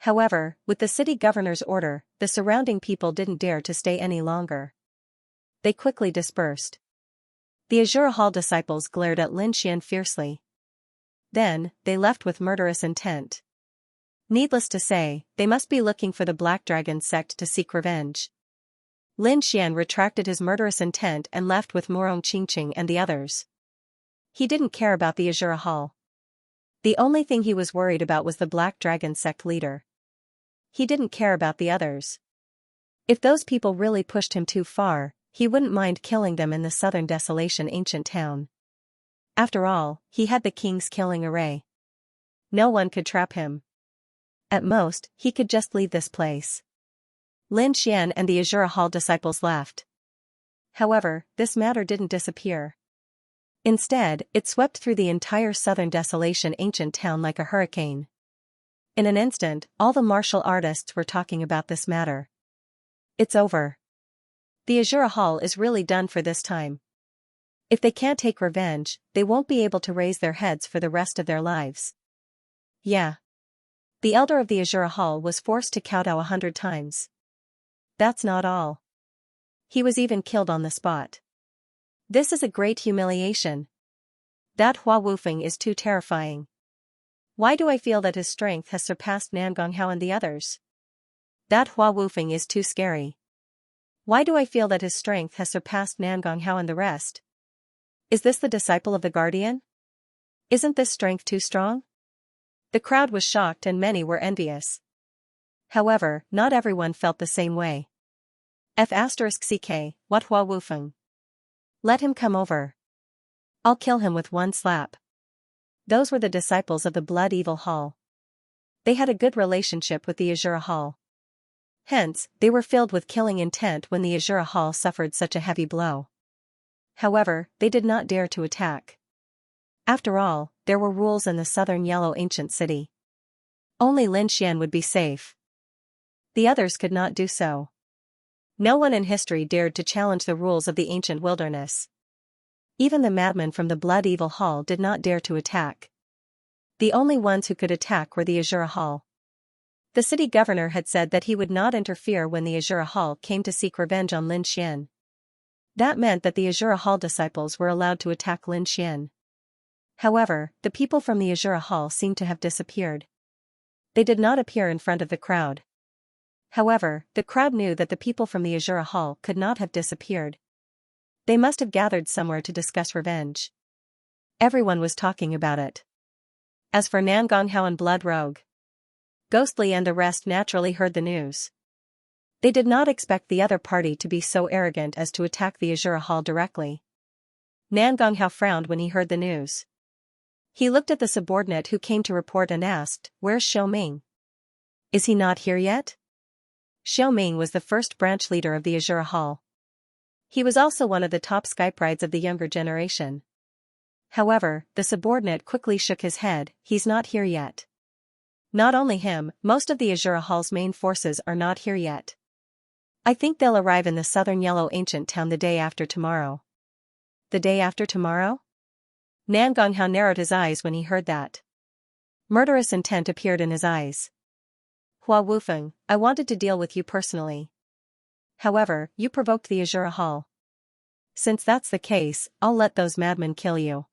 However, with the city governor's order, the surrounding people didn't dare to stay any longer. They quickly dispersed. The Azura Hall disciples glared at Lin Xian fiercely. Then, they left with murderous intent. Needless to say, they must be looking for the Black Dragon sect to seek revenge. Lin Xian retracted his murderous intent and left with Morong Qingqing and the others. He didn't care about the Azura Hall. The only thing he was worried about was the Black Dragon sect leader. He didn't care about the others. If those people really pushed him too far, he wouldn't mind killing them in the southern desolation ancient town. After all, he had the king's killing array. No one could trap him. At most, he could just leave this place. Lin Xian and the Azura Hall disciples left. However, this matter didn't disappear. Instead, it swept through the entire southern desolation ancient town like a hurricane. In an instant, all the martial artists were talking about this matter. It's over. The Azura Hall is really done for this time. If they can't take revenge, they won't be able to raise their heads for the rest of their lives. Yeah. The elder of the Azura Hall was forced to kowtow 100 times. That's not all. He was even killed on the spot. This is a great humiliation. That Hua Wufeng is too terrifying. Why do I feel that his strength has surpassed Nangong and the others? That Hua Wufeng is too scary. Why do I feel that his strength has surpassed Nangong and the rest? Is this the disciple of the guardian? Isn't this strength too strong? The crowd was shocked and many were envious. However, not everyone felt the same way. F*CK, what Hua Wufeng? Let him come over. I'll kill him with one slap. Those were the disciples of the Blood Evil Hall. They had a good relationship with the Azura Hall. Hence, they were filled with killing intent when the Azura Hall suffered such a heavy blow. However, they did not dare to attack. After all, there were rules in the southern yellow ancient city. Only Lin Xian would be safe. The others could not do so. No one in history dared to challenge the rules of the ancient wilderness. Even the madmen from the Blood Evil Hall did not dare to attack. The only ones who could attack were the Azura Hall. The city governor had said that he would not interfere when the Azura Hall came to seek revenge on Lin Xian. That meant that the Azura Hall disciples were allowed to attack Lin Xian. However, the people from the Azura Hall seemed to have disappeared. They did not appear in front of the crowd. However, the crowd knew that the people from the Azura Hall could not have disappeared. They must have gathered somewhere to discuss revenge. Everyone was talking about it. As for Nangong and Blood Rogue, Ghostly and the rest naturally heard the news. They did not expect the other party to be so arrogant as to attack the Azura Hall directly. Nangong frowned when he heard the news. He looked at the subordinate who came to report and asked, "Where's Xiao Ming? Is he not here yet?" Xiao Ming was the first branch leader of the Azura Hall. He was also one of the top skybrides of the younger generation. However, the subordinate quickly shook his head, "He's not here yet." Not only him, most of the Azura Hall's main forces are not here yet. I think they'll arrive in the southern yellow ancient town the day after tomorrow. The day after tomorrow? Nangong narrowed his eyes when he heard that. Murderous intent appeared in his eyes. Hua Wufeng, I wanted to deal with you personally. However, you provoked the Azura Hall. Since that's the case, I'll let those madmen kill you.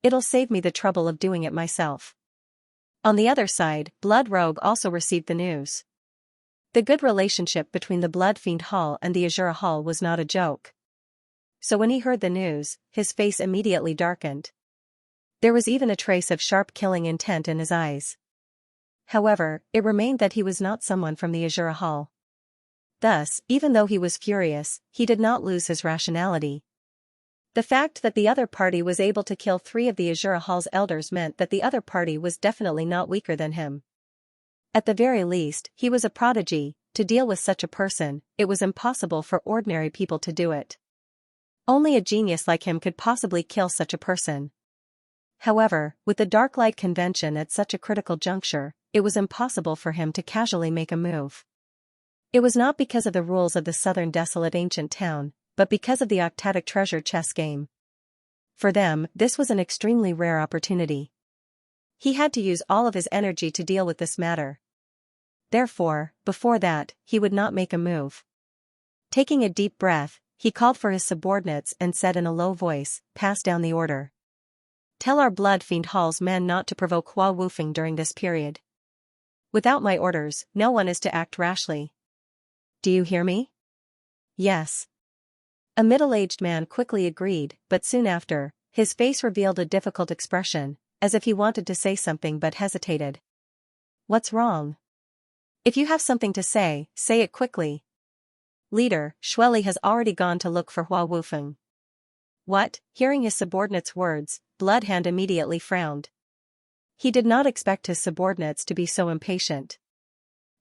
It'll save me the trouble of doing it myself. On the other side, Blood Rogue also received the news. The good relationship between the Blood Fiend Hall and the Azura Hall was not a joke. So when he heard the news, his face immediately darkened. There was even a trace of sharp killing intent in his eyes. However, it remained that he was not someone from the Azura Hall. Thus, even though he was furious, he did not lose his rationality. The fact that the other party was able to kill 3 of the Azura Hall's elders meant that the other party was definitely not weaker than him. At the very least, he was a prodigy. To deal with such a person, it was impossible for ordinary people to do it. Only a genius like him could possibly kill such a person. However, with the Dark Light Convention at such a critical juncture, it was impossible for him to casually make a move. It was not because of the rules of the southern desolate ancient town, but because of the octatic treasure chess game. For them, this was an extremely rare opportunity. He had to use all of his energy to deal with this matter. Therefore, before that, he would not make a move. Taking a deep breath, he called for his subordinates and said in a low voice, "Pass down the order. Tell our Blood Fiend Hall's men not to provoke Hua Wufeng during this period. Without my orders, no one is to act rashly. Do you hear me?" "Yes." A middle-aged man quickly agreed, but soon after, his face revealed a difficult expression, as if he wanted to say something but hesitated. "What's wrong? If you have something to say, say it quickly." Leader, Shueli has already gone to look for Hua Wufeng. What? Hearing his subordinate's words, Bloodhound immediately frowned. He did not expect his subordinates to be so impatient.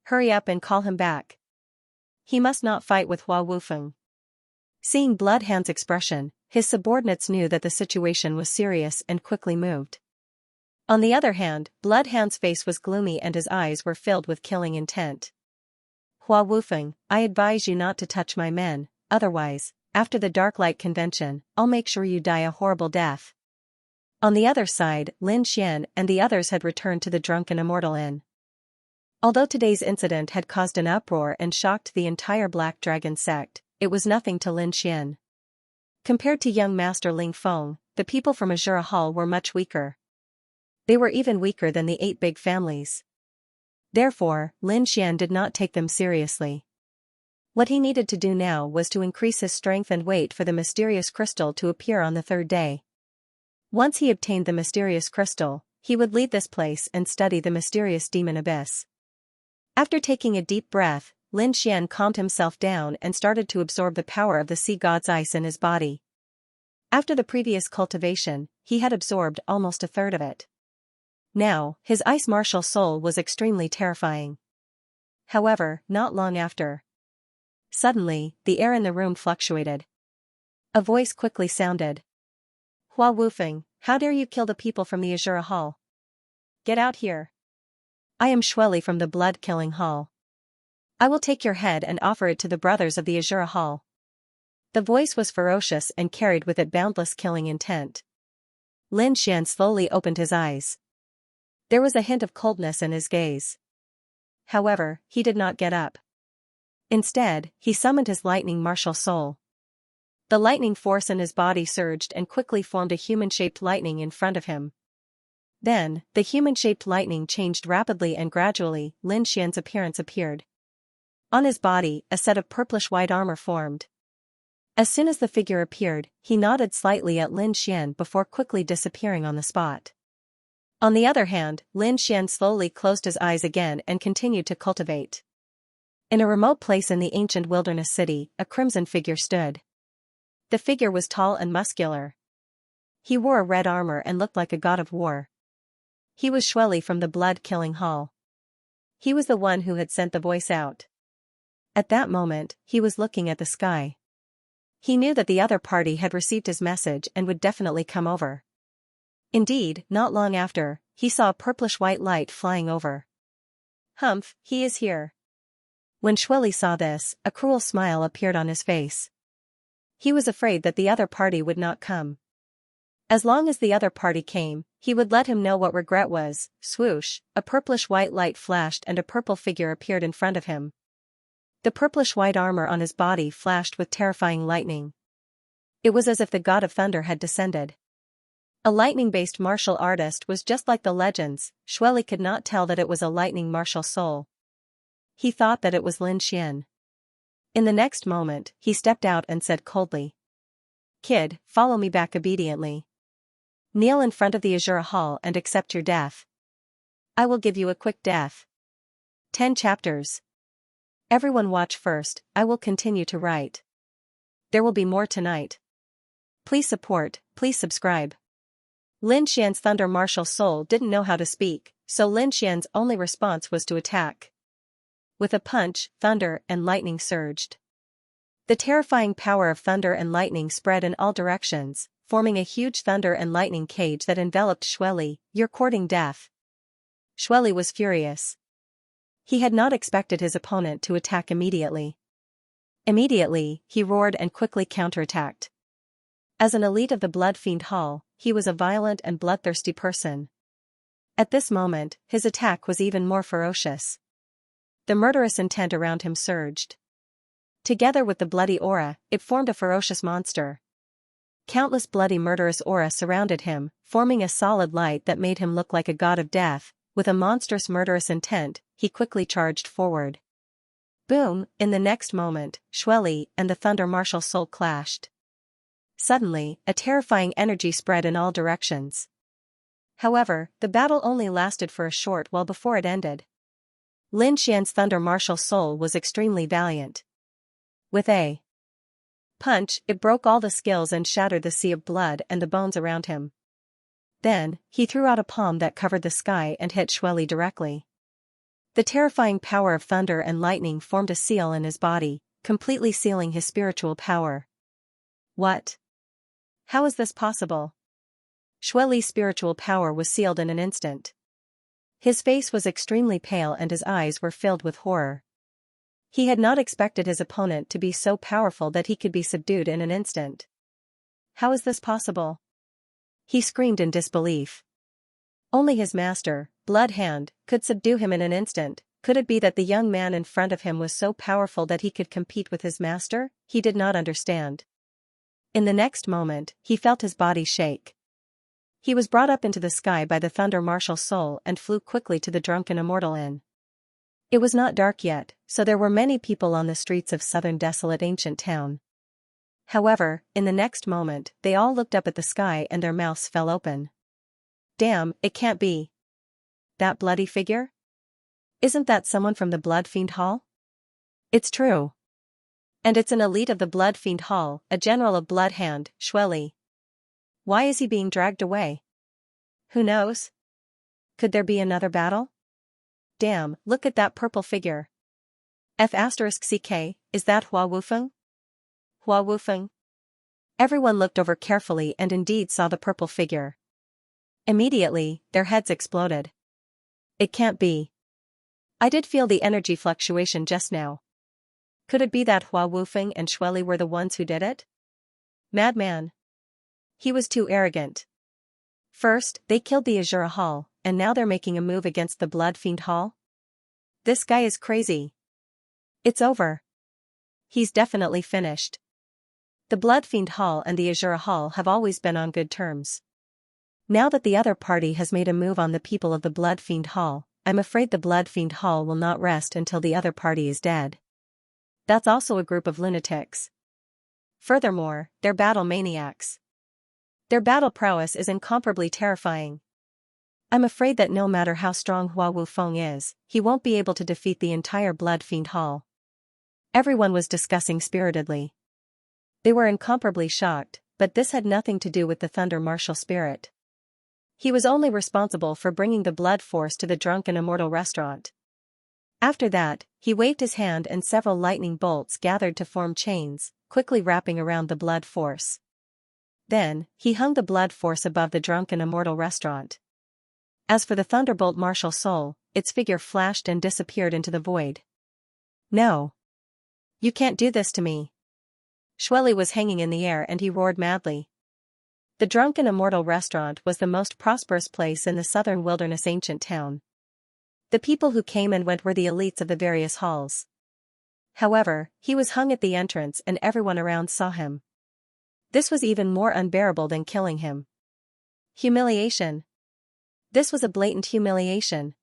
Hurry up and call him back. He must not fight with Hua Wufeng. Seeing Bloodhound's expression, his subordinates knew that the situation was serious and quickly moved. On the other hand, Bloodhound's face was gloomy and his eyes were filled with killing intent. Hua Wufeng, I advise you not to touch my men, otherwise, after the Dark Light Convention, I'll make sure you die a horrible death. On the other side, Lin Xian and the others had returned to the Drunken Immortal Inn. Although today's incident had caused an uproar and shocked the entire Black Dragon sect, it was nothing to Lin Xian. Compared to young Master Ling Feng, the people from Azura Hall were much weaker. They were even weaker than the 8 big families. Therefore, Lin Xian did not take them seriously. What he needed to do now was to increase his strength and wait for the mysterious crystal to appear on the 3rd day. Once he obtained the mysterious crystal, he would leave this place and study the mysterious demon abyss. After taking a deep breath, Lin Xian calmed himself down and started to absorb the power of the sea god's ice in his body. After the previous cultivation, he had absorbed almost a third of it. Now, his ice martial soul was extremely terrifying. However, not long after. Suddenly, the air in the room fluctuated. A voice quickly sounded. Hua Wufeng, how dare you kill the people from the Azura Hall? Get out here. I am Shueli from the Blood-Killing Hall. I will take your head and offer it to the brothers of the Azura Hall. The voice was ferocious and carried with it boundless killing intent. Lin Xian slowly opened his eyes. There was a hint of coldness in his gaze. However, he did not get up. Instead, he summoned his lightning martial soul. The lightning force in his body surged and quickly formed a human-shaped lightning in front of him. Then, the human-shaped lightning changed rapidly and gradually, Lin Xian's appearance appeared. On his body, a set of purplish-white armor formed. As soon as the figure appeared, he nodded slightly at Lin Xian before quickly disappearing on the spot. On the other hand, Lin Xian slowly closed his eyes again and continued to cultivate. In a remote place in the ancient wilderness city, a crimson figure stood. The figure was tall and muscular. He wore a red armor and looked like a god of war. He was Shueli from the Blood-Killing Hall. He was the one who had sent the voice out. At that moment, he was looking at the sky. He knew that the other party had received his message and would definitely come over. Indeed, not long after, he saw a purplish-white light flying over. Humph, he is here. When Shueli saw this, a cruel smile appeared on his face. He was afraid that the other party would not come. As long as the other party came, he would let him know what regret was. Swoosh, a purplish-white light flashed and a purple figure appeared in front of him. The purplish-white armor on his body flashed with terrifying lightning. It was as if the god of thunder had descended. A lightning-based martial artist was just like the legends. Shueli could not tell that it was a lightning martial soul. He thought that it was Lin Xian. In the next moment, he stepped out and said coldly, Kid, follow me back obediently. Kneel in front of the Azura Hall and accept your death. I will give you a quick death. 10 chapters. Everyone watch first, I will continue to write. There will be more tonight. Please support, please subscribe. Lin Xian's thunder martial soul didn't know how to speak, so Lin Xian's only response was to attack. With a punch, thunder and lightning surged. The terrifying power of thunder and lightning spread in all directions, forming a huge thunder and lightning cage that enveloped Shueli. You're courting death. Shueli was furious. He had not expected his opponent to attack immediately. Immediately, he roared and quickly counterattacked. As an elite of the Blood Fiend Hall, he was a violent and bloodthirsty person. At this moment, his attack was even more ferocious. The murderous intent around him surged. Together with the bloody aura, it formed a ferocious monster. Countless bloody murderous aura surrounded him, forming a solid light that made him look like a god of death. With a monstrous murderous intent, he quickly charged forward. Boom! In the next moment, Shueli and the thunder martial soul clashed. Suddenly, a terrifying energy spread in all directions. However, the battle only lasted for a short while before it ended. Lin Xian's thunder martial soul was extremely valiant. With a punch, it broke all the skills and shattered the sea of blood and the bones around him. Then, he threw out a palm that covered the sky and hit Xueli directly. The terrifying power of thunder and lightning formed a seal in his body, completely sealing his spiritual power. What? How is this possible? Xueli's spiritual power was sealed in an instant. His face was extremely pale and his eyes were filled with horror. He had not expected his opponent to be so powerful that he could be subdued in an instant. How is this possible? He screamed in disbelief. Only his master, Blood Hand, could subdue him in an instant. Could it be that the young man in front of him was so powerful that he could compete with his master? He did not understand. In the next moment, he felt his body shake. He was brought up into the sky by the thunder martial soul and flew quickly to the drunken immortal inn. It was not dark yet, so there were many people on the streets of southern desolate ancient town. However, in the next moment, they all looked up at the sky and their mouths fell open. Damn, it can't be. That bloody figure? Isn't that someone from the Blood Fiend Hall? It's true. And it's an elite of the Blood Fiend Hall, a general of Blood Hand, Xueli. Why is he being dragged away? Who knows? Could there be another battle? Damn, look at that purple figure. F***ck, is that Hua Wufeng? Hua Wufeng? Everyone looked over carefully and indeed saw the purple figure. Immediately, their heads exploded. It can't be. I did feel the energy fluctuation just now. Could it be that Hua Wufeng and Xueli were the ones who did it? Madman. He was too arrogant. First, they killed the Azura Hall, and now they're making a move against the Blood Fiend Hall? This guy is crazy. It's over. He's definitely finished. The Blood Fiend Hall and the Azura Hall have always been on good terms. Now that the other party has made a move on the people of the Blood Fiend Hall, I'm afraid the Blood Fiend Hall will not rest until the other party is dead. That's also a group of lunatics. Furthermore, they're battle maniacs. Their battle prowess is incomparably terrifying. I'm afraid that no matter how strong Hua Wufeng is, he won't be able to defeat the entire Blood Fiend Hall. Everyone was discussing spiritedly. They were incomparably shocked, but this had nothing to do with the Thunder Martial Spirit. He was only responsible for bringing the blood force to the drunken immortal restaurant. After that, he waved his hand and several lightning bolts gathered to form chains, quickly wrapping around the blood force. Then, he hung the blood force above the drunken immortal restaurant. As for the Thunderbolt Martial Soul, its figure flashed and disappeared into the void. No. You can't do this to me. Xueli was hanging in the air and he roared madly. The drunken immortal restaurant was the most prosperous place in the southern wilderness ancient town. The people who came and went were the elites of the various halls. However, he was hung at the entrance and everyone around saw him. This was even more unbearable than killing him. Humiliation. This was a blatant humiliation.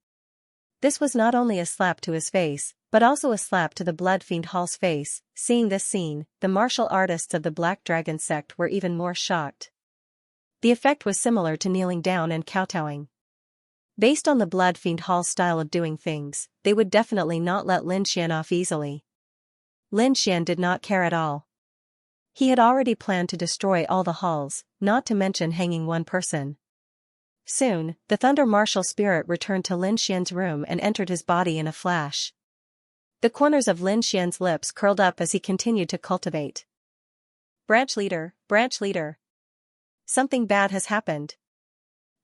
This was not only a slap to his face, but also a slap to the Blood Fiend Hall's face. Seeing this scene, the martial artists of the Black Dragon sect were even more shocked. The effect was similar to kneeling down and kowtowing. Based on the Blood Fiend Hall's style of doing things, they would definitely not let Lin Xian off easily. Lin Xian did not care at all. He had already planned to destroy all the halls, not to mention hanging one person. Soon, the Thunder Martial Spirit returned to Lin Xian's room and entered his body in a flash. The corners of Lin Xian's lips curled up as he continued to cultivate. Branch leader, branch leader. Something bad has happened.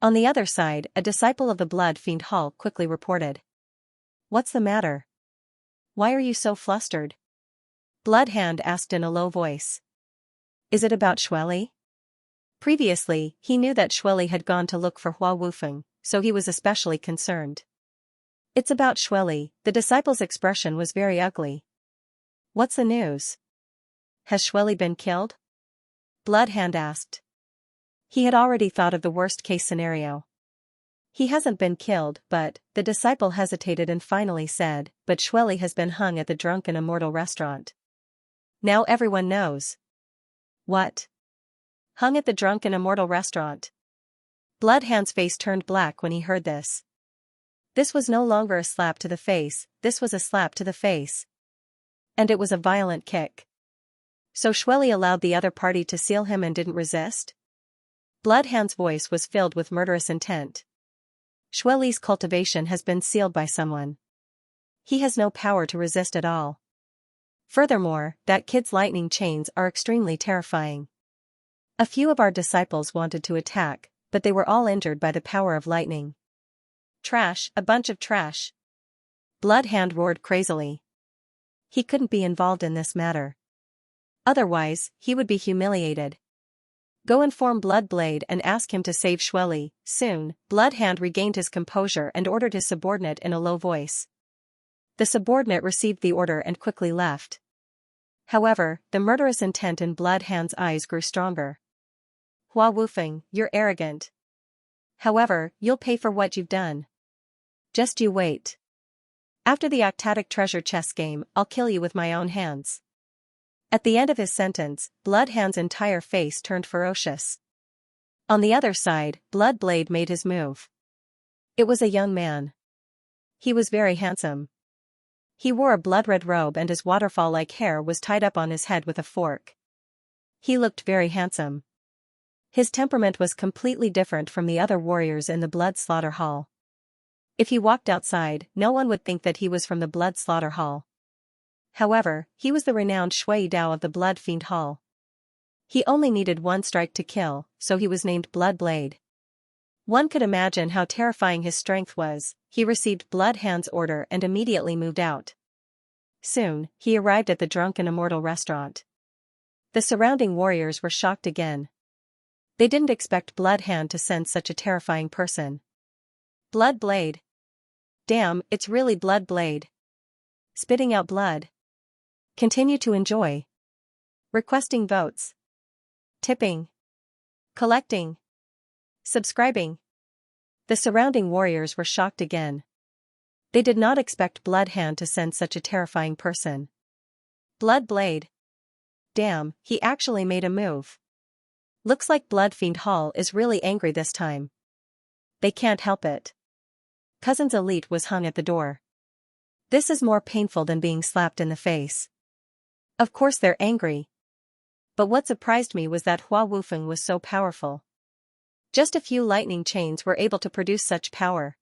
On the other side, a disciple of the Blood Fiend Hall quickly reported. What's the matter? Why are you so flustered? Blood Hand asked in a low voice. Is it about Xueli? Previously, he knew that Xueli had gone to look for Hua Wufeng, so he was especially concerned. It's about Xueli. The disciple's expression was very ugly. What's the news? Has Xueli been killed? Blood Hand asked. He had already thought of the worst-case scenario. He hasn't been killed, but, the disciple hesitated and finally said, but Xueli has been hung at the drunken immortal restaurant. Now everyone knows. What? Hung at the drunken immortal restaurant. Blood Hand's face turned black when he heard this. This was no longer a slap to the face, this was a slap to the face. And it was a violent kick. So Shueli allowed the other party to seal him and didn't resist? Bloodhand's voice was filled with murderous intent. Shueli's cultivation has been sealed by someone. He has no power to resist at all. Furthermore, that kid's lightning chains are extremely terrifying. A few of our disciples wanted to attack, but they were all injured by the power of lightning. Trash, a bunch of trash. Bloodhand roared crazily. He couldn't be involved in this matter. Otherwise, he would be humiliated. Go inform Bloodblade and ask him to save Shueli. Soon, Bloodhand regained his composure and ordered his subordinate in a low voice. The subordinate received the order and quickly left. However, the murderous intent in Bloodhand's eyes grew stronger. Hua Wufeng, you're arrogant. However, you'll pay for what you've done. Just you wait. After the octatic treasure chest game, I'll kill you with my own hands. At the end of his sentence, Bloodhand's entire face turned ferocious. On the other side, Bloodblade made his move. It was a young man. He was very handsome. He wore a blood-red robe and his waterfall-like hair was tied up on his head with a fork. He looked very handsome. His temperament was completely different from the other warriors in the blood slaughter hall. If he walked outside, no one would think that he was from the blood slaughter hall. However, he was the renowned Shui Dao of the Blood Fiend Hall. He only needed one strike to kill, so he was named Bloodblade. One could imagine how terrifying his strength was. He received Bloodhand's order and immediately moved out. Soon, he arrived at the Drunken Immortal restaurant. The surrounding warriors were shocked again. They didn't expect Bloodhand to send such a terrifying person. Bloodblade. Damn, it's really Bloodblade. Spitting out blood. Continue to enjoy. Requesting votes. Tipping. Collecting. Subscribing. The surrounding warriors were shocked again. They did not expect Bloodhand to send such a terrifying person. Bloodblade. Damn, he actually made a move. Looks like Bloodfiend Hall is really angry this time. They can't help it. Cousin's Elite was hung at the door. This is more painful than being slapped in the face. Of course they're angry. But what surprised me was that Hua Wufeng was so powerful. Just a few lightning chains were able to produce such power.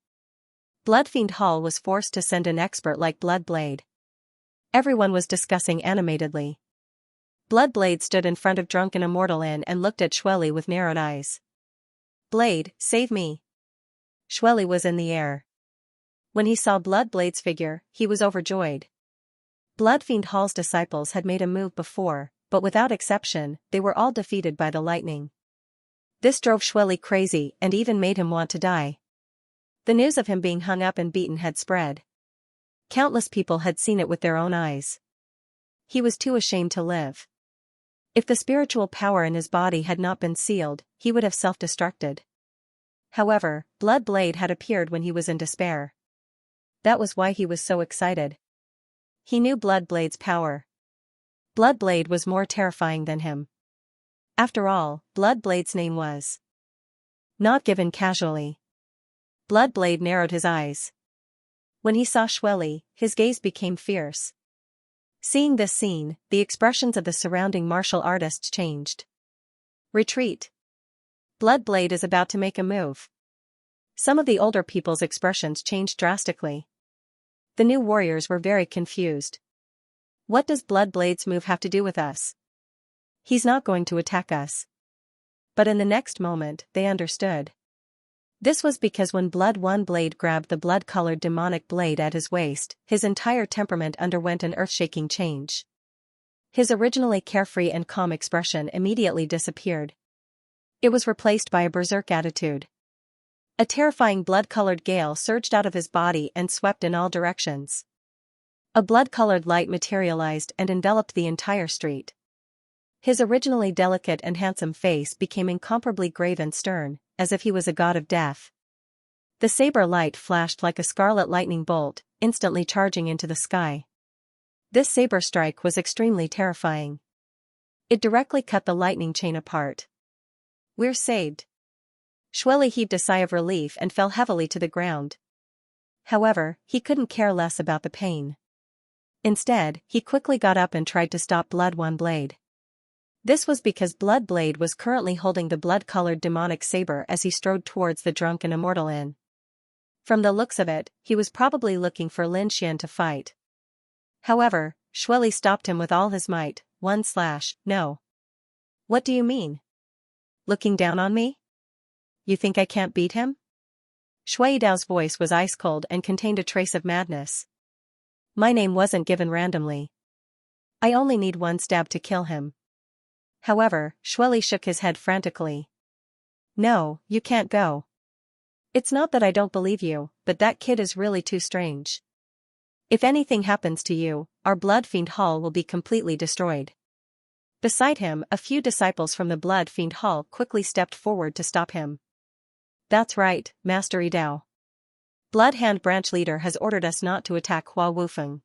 Bloodfiend Hall was forced to send an expert like Bloodblade. Everyone was discussing animatedly. Bloodblade stood in front of Drunken Immortal Inn and looked at Shueli with narrowed eyes. Blade, save me. Shueli was in the air. When he saw Bloodblade's figure, he was overjoyed. Bloodfiend Hall's disciples had made a move before, but without exception, they were all defeated by the lightning. This drove Shueli crazy and even made him want to die. The news of him being hung up and beaten had spread. Countless people had seen it with their own eyes. He was too ashamed to live. If the spiritual power in his body had not been sealed, he would have self-destructed. However, Bloodblade had appeared when he was in despair. That was why he was so excited. He knew Bloodblade's power. Bloodblade was more terrifying than him. After all, Bloodblade's name was not given casually. Bloodblade narrowed his eyes. When he saw Shueli, his gaze became fierce. Seeing this scene, the expressions of the surrounding martial artists changed. Retreat. Bloodblade is about to make a move. Some of the older people's expressions changed drastically. The new warriors were very confused. What does Bloodblade's move have to do with us? He's not going to attack us. But in the next moment, they understood. This was because when Blood One Blade grabbed the blood-colored demonic blade at his waist, his entire temperament underwent an earth-shaking change. His originally carefree and calm expression immediately disappeared. It was replaced by a berserk attitude. A terrifying blood-colored gale surged out of his body and swept in all directions. A blood-colored light materialized and enveloped the entire street. His originally delicate and handsome face became incomparably grave and stern, as if he was a god of death. The saber light flashed like a scarlet lightning bolt, instantly charging into the sky. This saber strike was extremely terrifying. It directly cut the lightning chain apart. We're saved. Shueli heaved a sigh of relief and fell heavily to the ground. However, he couldn't care less about the pain. Instead, he quickly got up and tried to stop Blood One Blade. This was because Bloodblade was currently holding the blood-colored demonic saber as he strode towards the drunken immortal inn. From the looks of it, he was probably looking for Lin Xian to fight. However, Shueli stopped him with all his might. No. What do you mean? Looking down on me? You think I can't beat him? Shui Dao's voice was ice-cold and contained a trace of madness. My name wasn't given randomly. I only need one stab to kill him. However, Shueli shook his head frantically. No, you can't go. It's not that I don't believe you, but that kid is really too strange. If anything happens to you, our Blood Fiend Hall will be completely destroyed. Beside him, a few disciples from the Blood Fiend Hall quickly stepped forward to stop him. That's right, Master Yidao. Blood Hand Branch Leader has ordered us not to attack Hua Wufeng.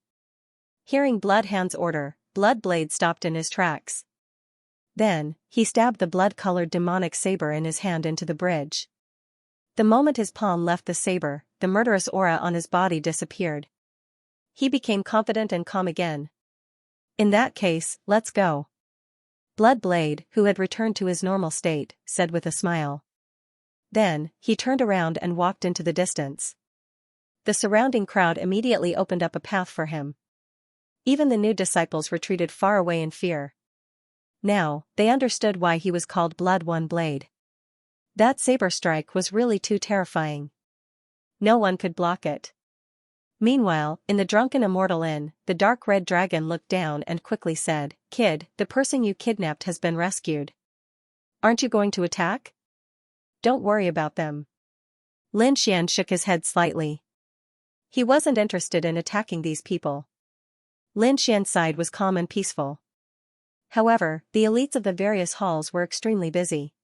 Hearing Blood Hand's order, Bloodblade stopped in his tracks. Then, he stabbed the blood-colored demonic saber in his hand into the bridge. The moment his palm left the saber, the murderous aura on his body disappeared. He became confident and calm again. In that case, let's go. Bloodblade, who had returned to his normal state, said with a smile. Then, he turned around and walked into the distance. The surrounding crowd immediately opened up a path for him. Even the new disciples retreated far away in fear. Now, they understood why he was called Blood One Blade. That saber strike was really too terrifying. No one could block it. Meanwhile, in the drunken immortal inn, the dark red dragon looked down and quickly said, Kid, the person you kidnapped has been rescued. Aren't you going to attack? Don't worry about them. Lin Xian shook his head slightly. He wasn't interested in attacking these people. Lin Xian's side was calm and peaceful. However, the elites of the various halls were extremely busy.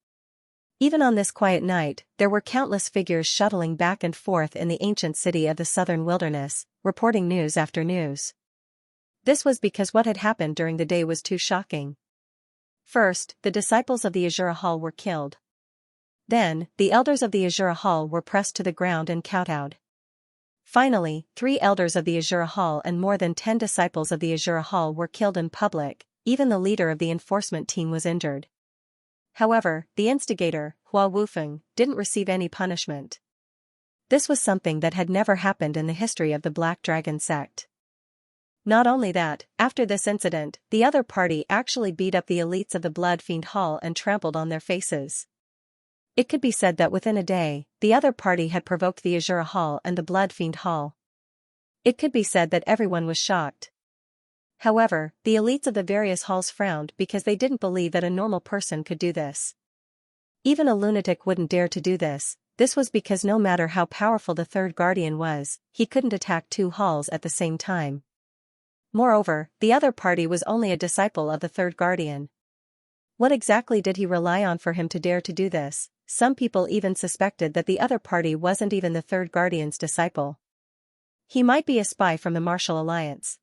Even on this quiet night, there were countless figures shuttling back and forth in the ancient city of the southern wilderness, reporting news after news. This was because what had happened during the day was too shocking. First, the disciples of the Azura Hall were killed. Then, the elders of the Azura Hall were pressed to the ground and kowtowed. Finally, 3 elders of the Azura Hall and more than 10 disciples of the Azura Hall were killed in public. Even the leader of the enforcement team was injured. However, the instigator, Hua Wufeng, didn't receive any punishment. This was something that had never happened in the history of the Black Dragon sect. Not only that, after this incident, the other party actually beat up the elites of the Blood Fiend Hall and trampled on their faces. It could be said that within a day, the other party had provoked the Azura Hall and the Blood Fiend Hall. It could be said that everyone was shocked. However, the elites of the various halls frowned because they didn't believe that a normal person could do this. Even a lunatic wouldn't dare to do this. This was because no matter how powerful the third guardian was, he couldn't attack 2 halls at the same time. Moreover, the other party was only a disciple of the third guardian. What exactly did he rely on for him to dare to do this? Some people even suspected that the other party wasn't even the third guardian's disciple. He might be a spy from the Martial Alliance.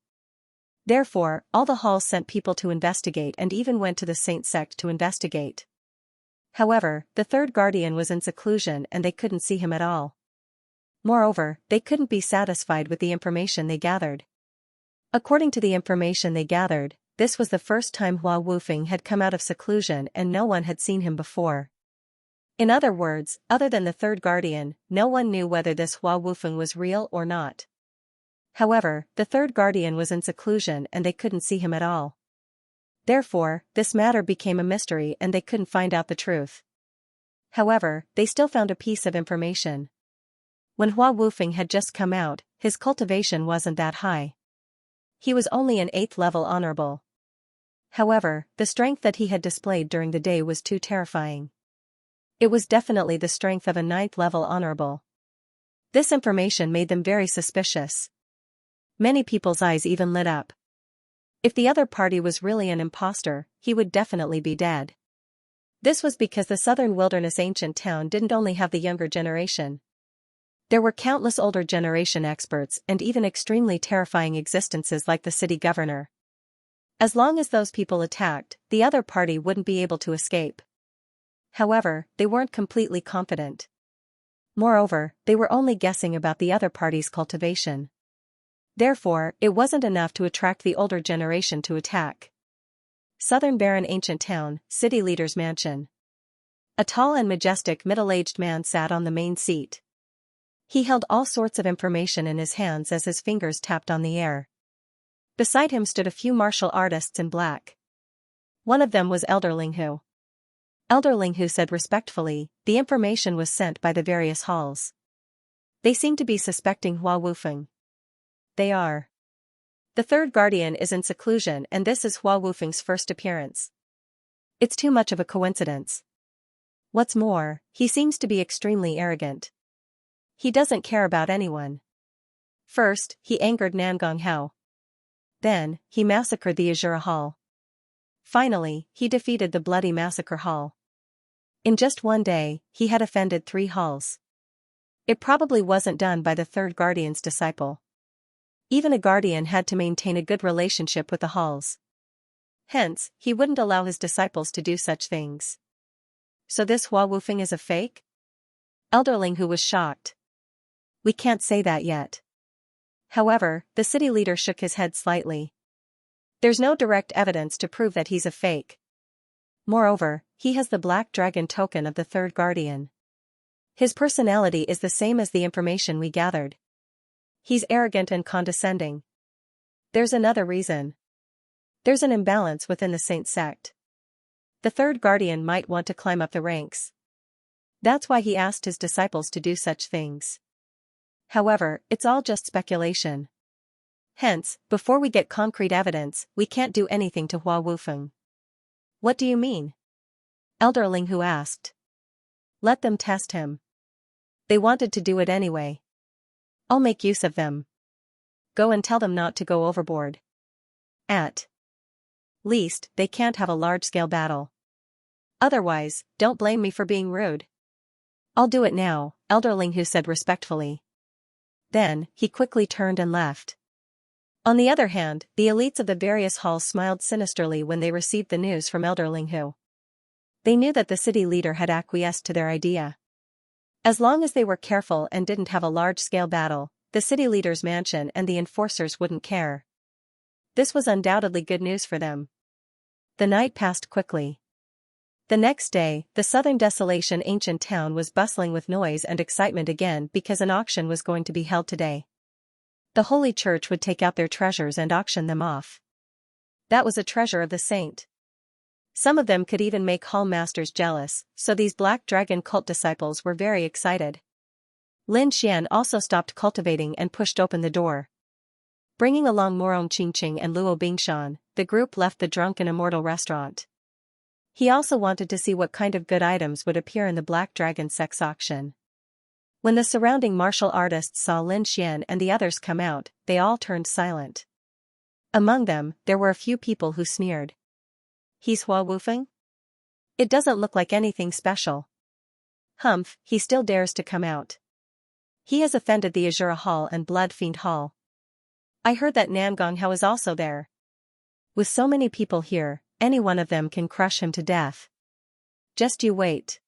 Therefore, all the halls sent people to investigate and even went to the Saint sect to investigate. However, the third guardian was in seclusion and they couldn't see him at all. Moreover, they couldn't be satisfied with the information they gathered. According to the information they gathered, this was the first time Hua Wufeng had come out of seclusion and no one had seen him before. In other words, other than the third guardian, no one knew whether this Hua Wufeng was real or not. However, the third guardian was in seclusion and they couldn't see him at all. Therefore, this matter became a mystery and they couldn't find out the truth. However, they still found a piece of information. When Hua Wufeng had just come out, his cultivation wasn't that high. He was only an 8th level honorable. However, the strength that he had displayed during the day was too terrifying. It was definitely the strength of a 9th level honorable. This information made them very suspicious. Many people's eyes even lit up. If the other party was really an imposter, he would definitely be dead. This was because the southern wilderness ancient town didn't only have the younger generation. There were countless older generation experts and even extremely terrifying existences like the city governor. As long as those people attacked, the other party wouldn't be able to escape. However, they weren't completely confident. Moreover, they were only guessing about the other party's cultivation. Therefore, it wasn't enough to attract the older generation to attack. Southern Barren Ancient Town, City Leader's Mansion. A tall and majestic middle-aged man sat on the main seat. He held all sorts of information in his hands as his fingers tapped on the air. Beside him stood a few martial artists in black. One of them was Elder Linghu. Elder Linghu said respectfully, the information was sent by the various halls. They seem to be suspecting Hua Wufeng. They are. The third guardian is in seclusion and this is Hua Wufeng's first appearance. It's too much of a coincidence. What's more, he seems to be extremely arrogant. He doesn't care about anyone. First, he angered Nangong Hao. Then, he massacred the Azura Hall. Finally, he defeated the Bloody Massacre Hall. In just one day, he had offended 3 halls. It probably wasn't done by the third guardian's disciple. Even a guardian had to maintain a good relationship with the halls. Hence, he wouldn't allow his disciples to do such things. So this Hua Wufeng is a fake? Elder Linghu was shocked. We can't say that yet. However, the city leader shook his head slightly. There's no direct evidence to prove that he's a fake. Moreover, he has the Black Dragon token of the third guardian. His personality is the same as the information we gathered. He's arrogant and condescending. There's another reason. There's an imbalance within the Saint sect. The third guardian might want to climb up the ranks. That's why he asked his disciples to do such things. However, it's all just speculation. Hence, before we get concrete evidence, we can't do anything to Hua Wufeng. What do you mean? Elder Linghu asked. Let them test him. They wanted to do it anyway. I'll make use of them. Go and tell them not to go overboard. At least, they can't have a large-scale battle. Otherwise, don't blame me for being rude. I'll do it now, Elder Linghu said respectfully. Then, he quickly turned and left. On the other hand, the elites of the various halls smiled sinisterly when they received the news from Elder Linghu. They knew that the city leader had acquiesced to their idea. As long as they were careful and didn't have a large-scale battle, the city leader's mansion and the enforcers wouldn't care. This was undoubtedly good news for them. The night passed quickly. The next day, the southern desolation ancient town was bustling with noise and excitement again because an auction was going to be held today. The Holy Church would take out their treasures and auction them off. That was a treasure of the saint. Some of them could even make hall masters jealous, so these Black Dragon cult disciples were very excited. Lin Xian also stopped cultivating and pushed open the door. Bringing along Morong Qingqing and Luo Bingshan, the group left the Drunken Immortal restaurant. He also wanted to see what kind of good items would appear in the Black Dragon sex auction. When the surrounding martial artists saw Lin Xian and the others come out, they all turned silent. Among them, there were a few people who sneered. He's Hua Wufeng? It doesn't look like anything special. Humph, he still dares to come out. He has offended the Azura Hall and Blood Fiend Hall. I heard that Nangong Hao is also there. With so many people here, any one of them can crush him to death. Just you wait.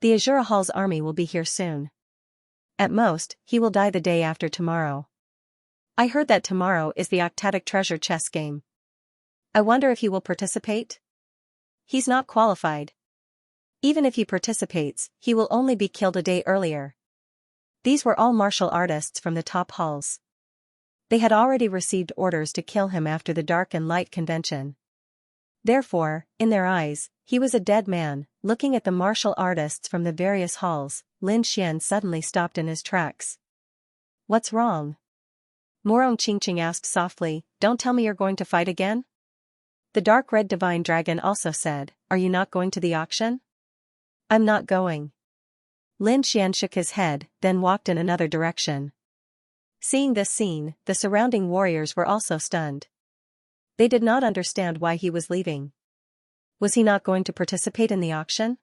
The Azura Hall's army will be here soon. At most, he will die the day after tomorrow. I heard that tomorrow is the Octatic Treasure chess game. I wonder if he will participate? He's not qualified. Even if he participates, he will only be killed a day earlier. These were all martial artists from the top halls. They had already received orders to kill him after the Dark and Light convention. Therefore, in their eyes, he was a dead man. Looking at the martial artists from the various halls, Lin Xian suddenly stopped in his tracks. What's wrong? Morong Qingqing asked softly, don't tell me you're going to fight again? The dark red divine dragon also said, are you not going to the auction? I'm not going. Lin Xian shook his head, then walked in another direction. Seeing this scene, the surrounding warriors were also stunned. They did not understand why he was leaving. Was he not going to participate in the auction?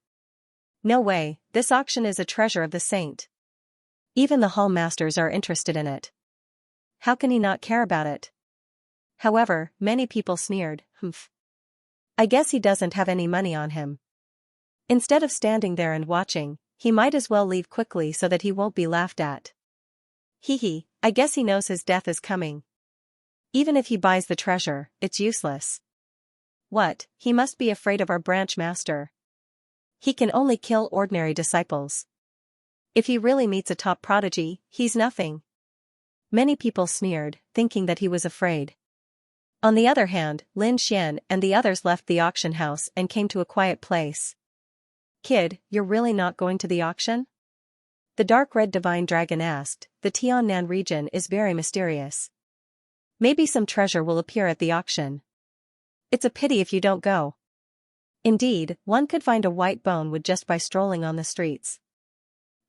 No way, this auction is a treasure of the saint. Even the hall masters are interested in it. How can he not care about it? However, many people sneered, humph. I guess he doesn't have any money on him. Instead of standing there and watching, he might as well leave quickly so that he won't be laughed at. Hee, I guess he knows his death is coming. Even if he buys the treasure, it's useless. What, he must be afraid of our branch master. He can only kill ordinary disciples. If he really meets a top prodigy, he's nothing. Many people sneered, thinking that he was afraid. On the other hand, Lin Xian and the others left the auction house and came to a quiet place. Kid, you're really not going to the auction? The dark red divine dragon asked. The Tiannan region is very mysterious. Maybe some treasure will appear at the auction. It's a pity if you don't go. Indeed, one could find a white bone wood just by strolling on the streets.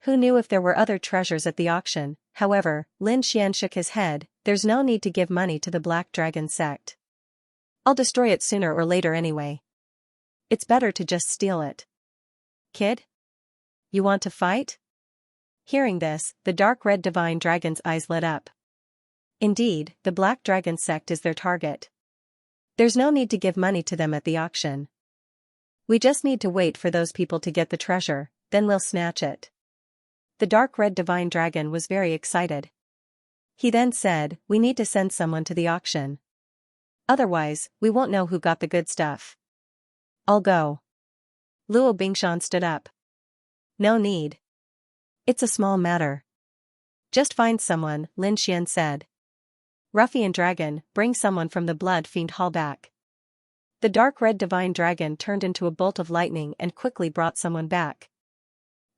Who knew if there were other treasures at the auction? However, Lin Xian shook his head. There's no need to give money to the Black Dragon sect. I'll destroy it sooner or later anyway. It's better to just steal it. Kid? You want to fight? Hearing this, the dark red divine dragon's eyes lit up. Indeed, the Black Dragon sect is their target. There's no need to give money to them at the auction. We just need to wait for those people to get the treasure, then we'll snatch it. The dark red divine dragon was very excited. He then said, we need to send someone to the auction. Otherwise, we won't know who got the good stuff. I'll go. Luo Bingshan stood up. No need. It's a small matter. Just find someone, Lin Xian said. Ruffian dragon, bring someone from the blood fiend hall back. The dark red divine dragon turned into a bolt of lightning and quickly brought someone back.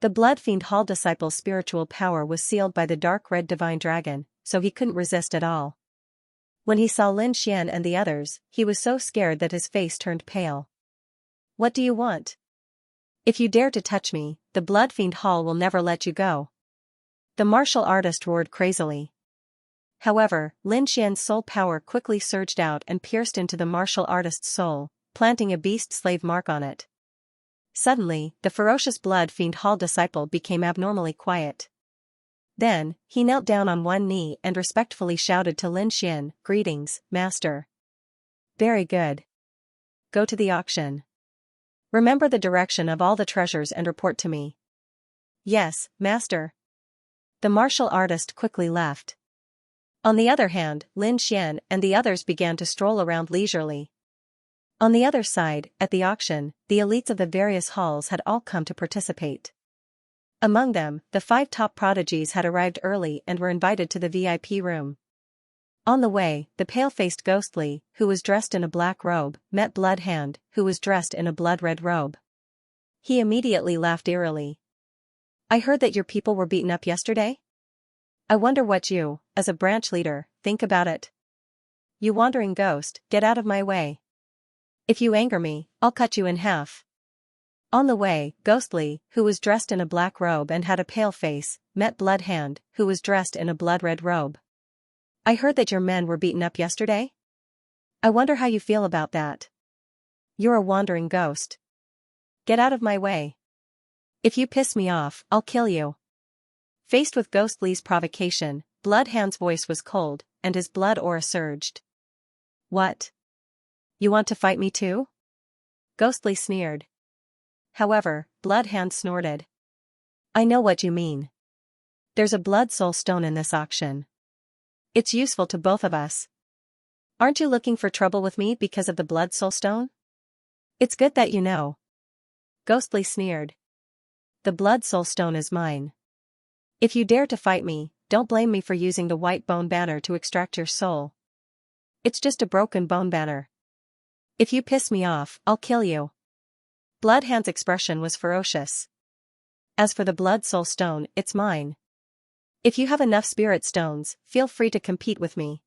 The blood fiend hall disciple's spiritual power was sealed by the dark red divine dragon, so he couldn't resist at all. When he saw Lin Xian and the others, he was so scared that his face turned pale. What do you want? If you dare to touch me, the blood fiend hall will never let you go. The martial artist roared crazily. However, Lin Xian's soul power quickly surged out and pierced into the martial artist's soul, planting a beast slave mark on it. Suddenly, the ferocious blood fiend hall disciple became abnormally quiet. Then, he knelt down on one knee and respectfully shouted to Lin Xian, greetings, master. Very good. Go to the auction. Remember the direction of all the treasures and report to me. Yes, master. The martial artist quickly left. On the other hand, Lin Xian and the others began to stroll around leisurely. On the other side, at the auction, the elites of the various halls had all come to participate. Among them, the 5 top prodigies had arrived early and were invited to the VIP room. On the way, the pale-faced Ghostly, who was dressed in a black robe, met Bloodhand, who was dressed in a blood-red robe. He immediately laughed eerily. I heard that your people were beaten up yesterday? I wonder what you, as a branch leader, think about it. You wandering ghost, get out of my way. If you anger me, I'll cut you in half. On the way, Ghostly, who was dressed in a black robe and had a pale face, met Bloodhand, who was dressed in a blood-red robe. I heard that your men were beaten up yesterday? I wonder how you feel about that. You're a wandering ghost. Get out of my way. If you piss me off, I'll kill you. Faced with Ghostly's provocation, Bloodhand's voice was cold, and his blood aura surged. What? You want to fight me too? Ghostly sneered. However, Bloodhand snorted. I know what you mean. There's a blood soul stone in this auction. It's useful to both of us. Aren't you looking for trouble with me because of the blood soul stone? It's good that you know. Ghostly sneered. The blood soul stone is mine. If you dare to fight me, don't blame me for using the white bone banner to extract your soul. It's just a broken bone banner. If you piss me off, I'll kill you. Bloodhand's expression was ferocious. As for the blood soul stone, it's mine. If you have enough spirit stones, feel free to compete with me.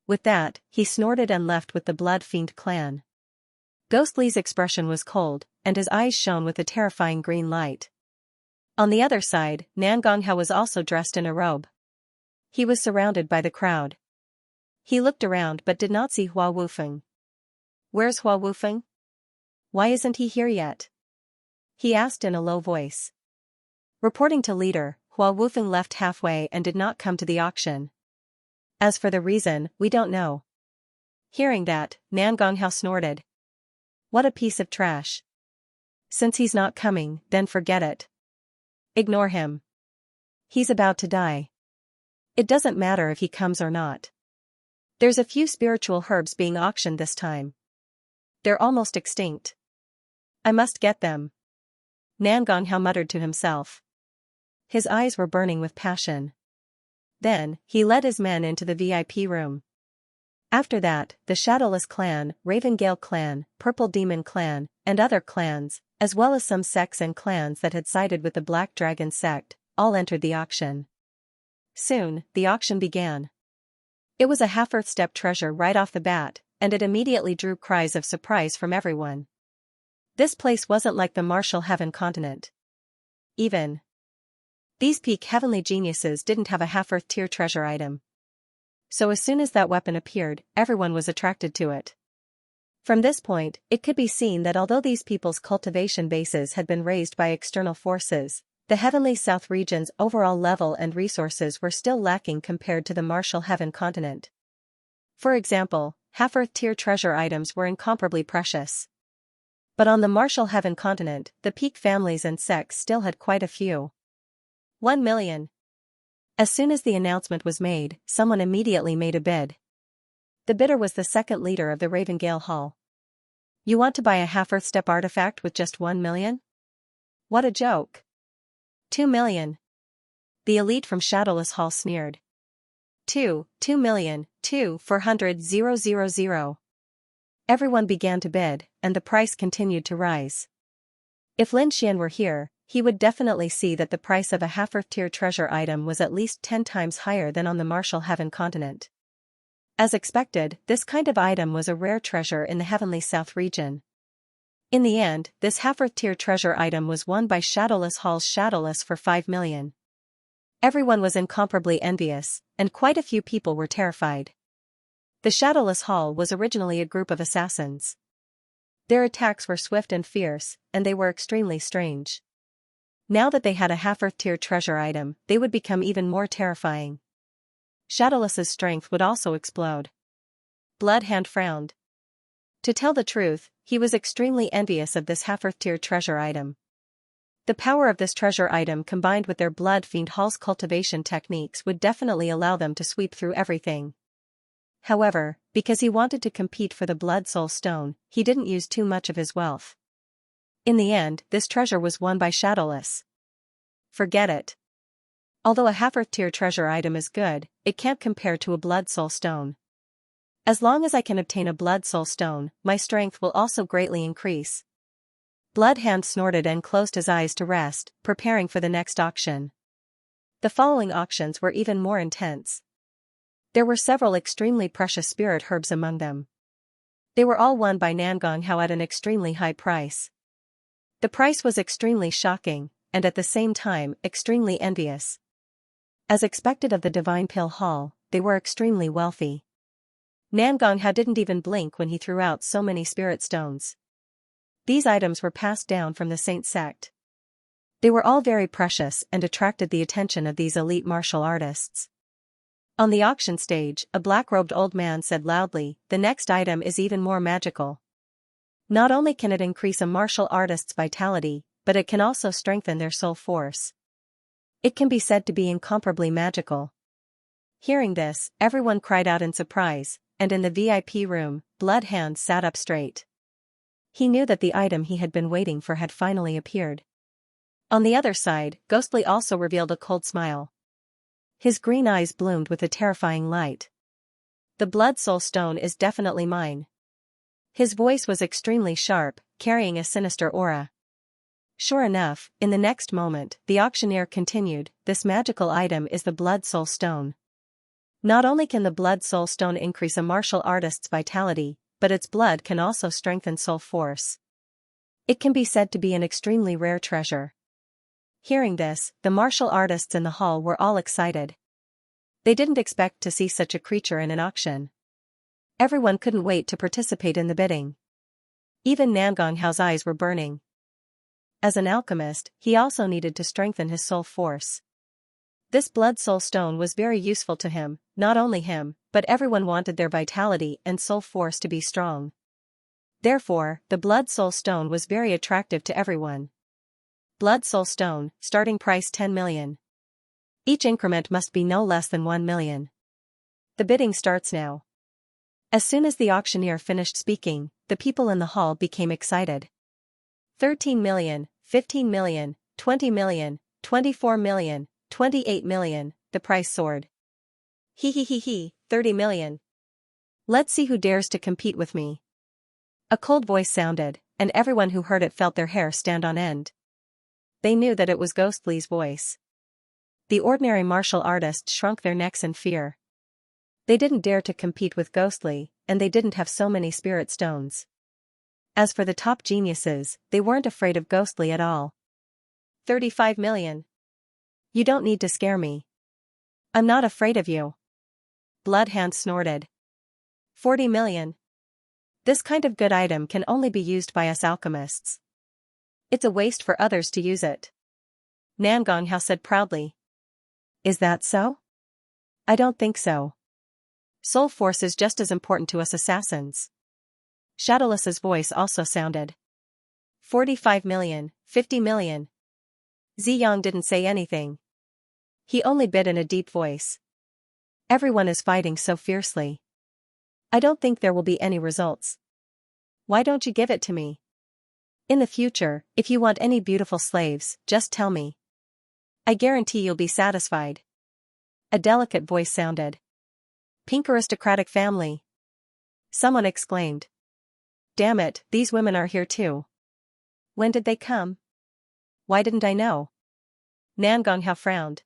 With that, he snorted and left with the Blood Fiend clan. Ghostly's expression was cold, and his eyes shone with a terrifying green light. On the other side, Nangonghao was also dressed in a robe. He was surrounded by the crowd. He looked around but did not see Hua Wufeng. Where's Hua Wufeng? Why isn't he here yet? He asked in a low voice. Reporting to leader, Hua Wufeng left halfway and did not come to the auction. As for the reason, we don't know. Hearing that, Nangonghao snorted. What a piece of trash. Since he's not coming, then forget it. Ignore him. He's about to die. It doesn't matter if he comes or not. There's a few spiritual herbs being auctioned this time. They're almost extinct. I must get them. Nangonghao muttered to himself. His eyes were burning with passion. Then, he led his men into the VIP room. After that, the Shadowless clan, Ravengale clan, Purple Demon clan, and other clans, as well as some sects and clans that had sided with the Black Dragon sect, all entered the auction. Soon, the auction began. It was a half-Earth step treasure right off the bat, and it immediately drew cries of surprise from everyone. This place wasn't like the Martial Heaven continent. Even these peak heavenly geniuses didn't have a half-Earth tier treasure item. So as soon as that weapon appeared, everyone was attracted to it. From this point, it could be seen that although these people's cultivation bases had been raised by external forces, the Heavenly South region's overall level and resources were still lacking compared to the Martial Heaven continent. For example, half-Earth tier treasure items were incomparably precious. But on the Martial Heaven continent, the peak families and sects still had quite a few. 1 million. As soon as the announcement was made, someone immediately made a bid. The bidder was the second leader of the Ravengale Hall. You want to buy a half-Earth step artifact with just 1 million? What a joke. 2 million. The elite from Shadowless Hall sneered. 2 million, 400,000. Everyone began to bid, and the price continued to rise. If Xianxia were here, he would definitely see that the price of a half-Earth tier treasure item was at least 10 times higher than on the Martial Heaven continent. As expected, this kind of item was a rare treasure in the Heavenly South region. In the end, this half-Earth tier treasure item was won by Shadowless Hall's Shadowless for 5 million. Everyone was incomparably envious, and quite a few people were terrified. The Shadowless Hall was originally a group of assassins. Their attacks were swift and fierce, and they were extremely strange. Now that they had a half-Earth tier treasure item, they would become even more terrifying. Shadowless's strength would also explode. Bloodhand frowned. To tell the truth, he was extremely envious of this half-Earth tier treasure item. The power of this treasure item combined with their Blood Fiend Hall's cultivation techniques would definitely allow them to sweep through everything. However, because he wanted to compete for the Blood Soul Stone, he didn't use too much of his wealth. In the end, this treasure was won by Shadowless. Forget it. Although a half-Earth tier treasure item is good, it can't compare to a Blood Soul Stone. As long as I can obtain a Blood Soul Stone, my strength will also greatly increase. Bloodhand snorted and closed his eyes to rest, preparing for the next auction. The following auctions were even more intense. There were several extremely precious spirit herbs among them. They were all won by Nangonghao at an extremely high price. The price was extremely shocking, and at the same time, extremely envious. As expected of the Divine Pill Hall, they were extremely wealthy. Nangonghao didn't even blink when he threw out so many spirit stones. These items were passed down from the Saint sect. They were all very precious and attracted the attention of these elite martial artists. On the auction stage, a black-robed old man said loudly, "The next item is even more magical. Not only can it increase a martial artist's vitality, but it can also strengthen their soul force. It can be said to be incomparably magical." Hearing this, everyone cried out in surprise, and in the VIP room, Bloodhand sat up straight. He knew that the item he had been waiting for had finally appeared. On the other side, Ghostly also revealed a cold smile. His green eyes bloomed with a terrifying light. "The Blood Soul Stone is definitely mine." His voice was extremely sharp, carrying a sinister aura. Sure enough, in the next moment, the auctioneer continued, "This magical item is the Blood Soul Stone. Not only can the Blood Soul Stone increase a martial artist's vitality, but its blood can also strengthen soul force. It can be said to be an extremely rare treasure." Hearing this, the martial artists in the hall were all excited. They didn't expect to see such a creature in an auction. Everyone couldn't wait to participate in the bidding. Even Nangonghao's eyes were burning. As an alchemist, he also needed to strengthen his soul force. This Blood Soul Stone was very useful to him, not only him, but everyone wanted their vitality and soul force to be strong. Therefore, the Blood Soul Stone was very attractive to everyone. Blood Soul Stone, starting price 10 million. Each increment must be no less than 1 million. The bidding starts now. As soon as the auctioneer finished speaking, the people in the hall became excited. 13 million, 15 million, 20 million, 24 million, 28 million, the price soared. He, 30 million. Let's see who dares to compete with me. A cold voice sounded, and everyone who heard it felt their hair stand on end. They knew that it was Ghostly's voice. The ordinary martial artists shrunk their necks in fear. They didn't dare to compete with Ghostly, and they didn't have so many spirit stones. As for the top geniuses, they weren't afraid of Ghostly at all. 35 million. You don't need to scare me. I'm not afraid of you. Bloodhound snorted. 40 million. This kind of good item can only be used by us alchemists. It's a waste for others to use it. Nangonghao said proudly. Is that so? I don't think so. Soul force is just as important to us assassins. Shadowless's voice also sounded. 45 million, 50 million. Ziyang didn't say anything. He only bid in a deep voice. Everyone is fighting so fiercely. I don't think there will be any results. Why don't you give it to me? In the future, if you want any beautiful slaves, just tell me. I guarantee you'll be satisfied. A delicate voice sounded. Pink aristocratic family. Someone exclaimed. Damn it, these women are here too. When did they come? Why didn't I know? Nangonghao frowned.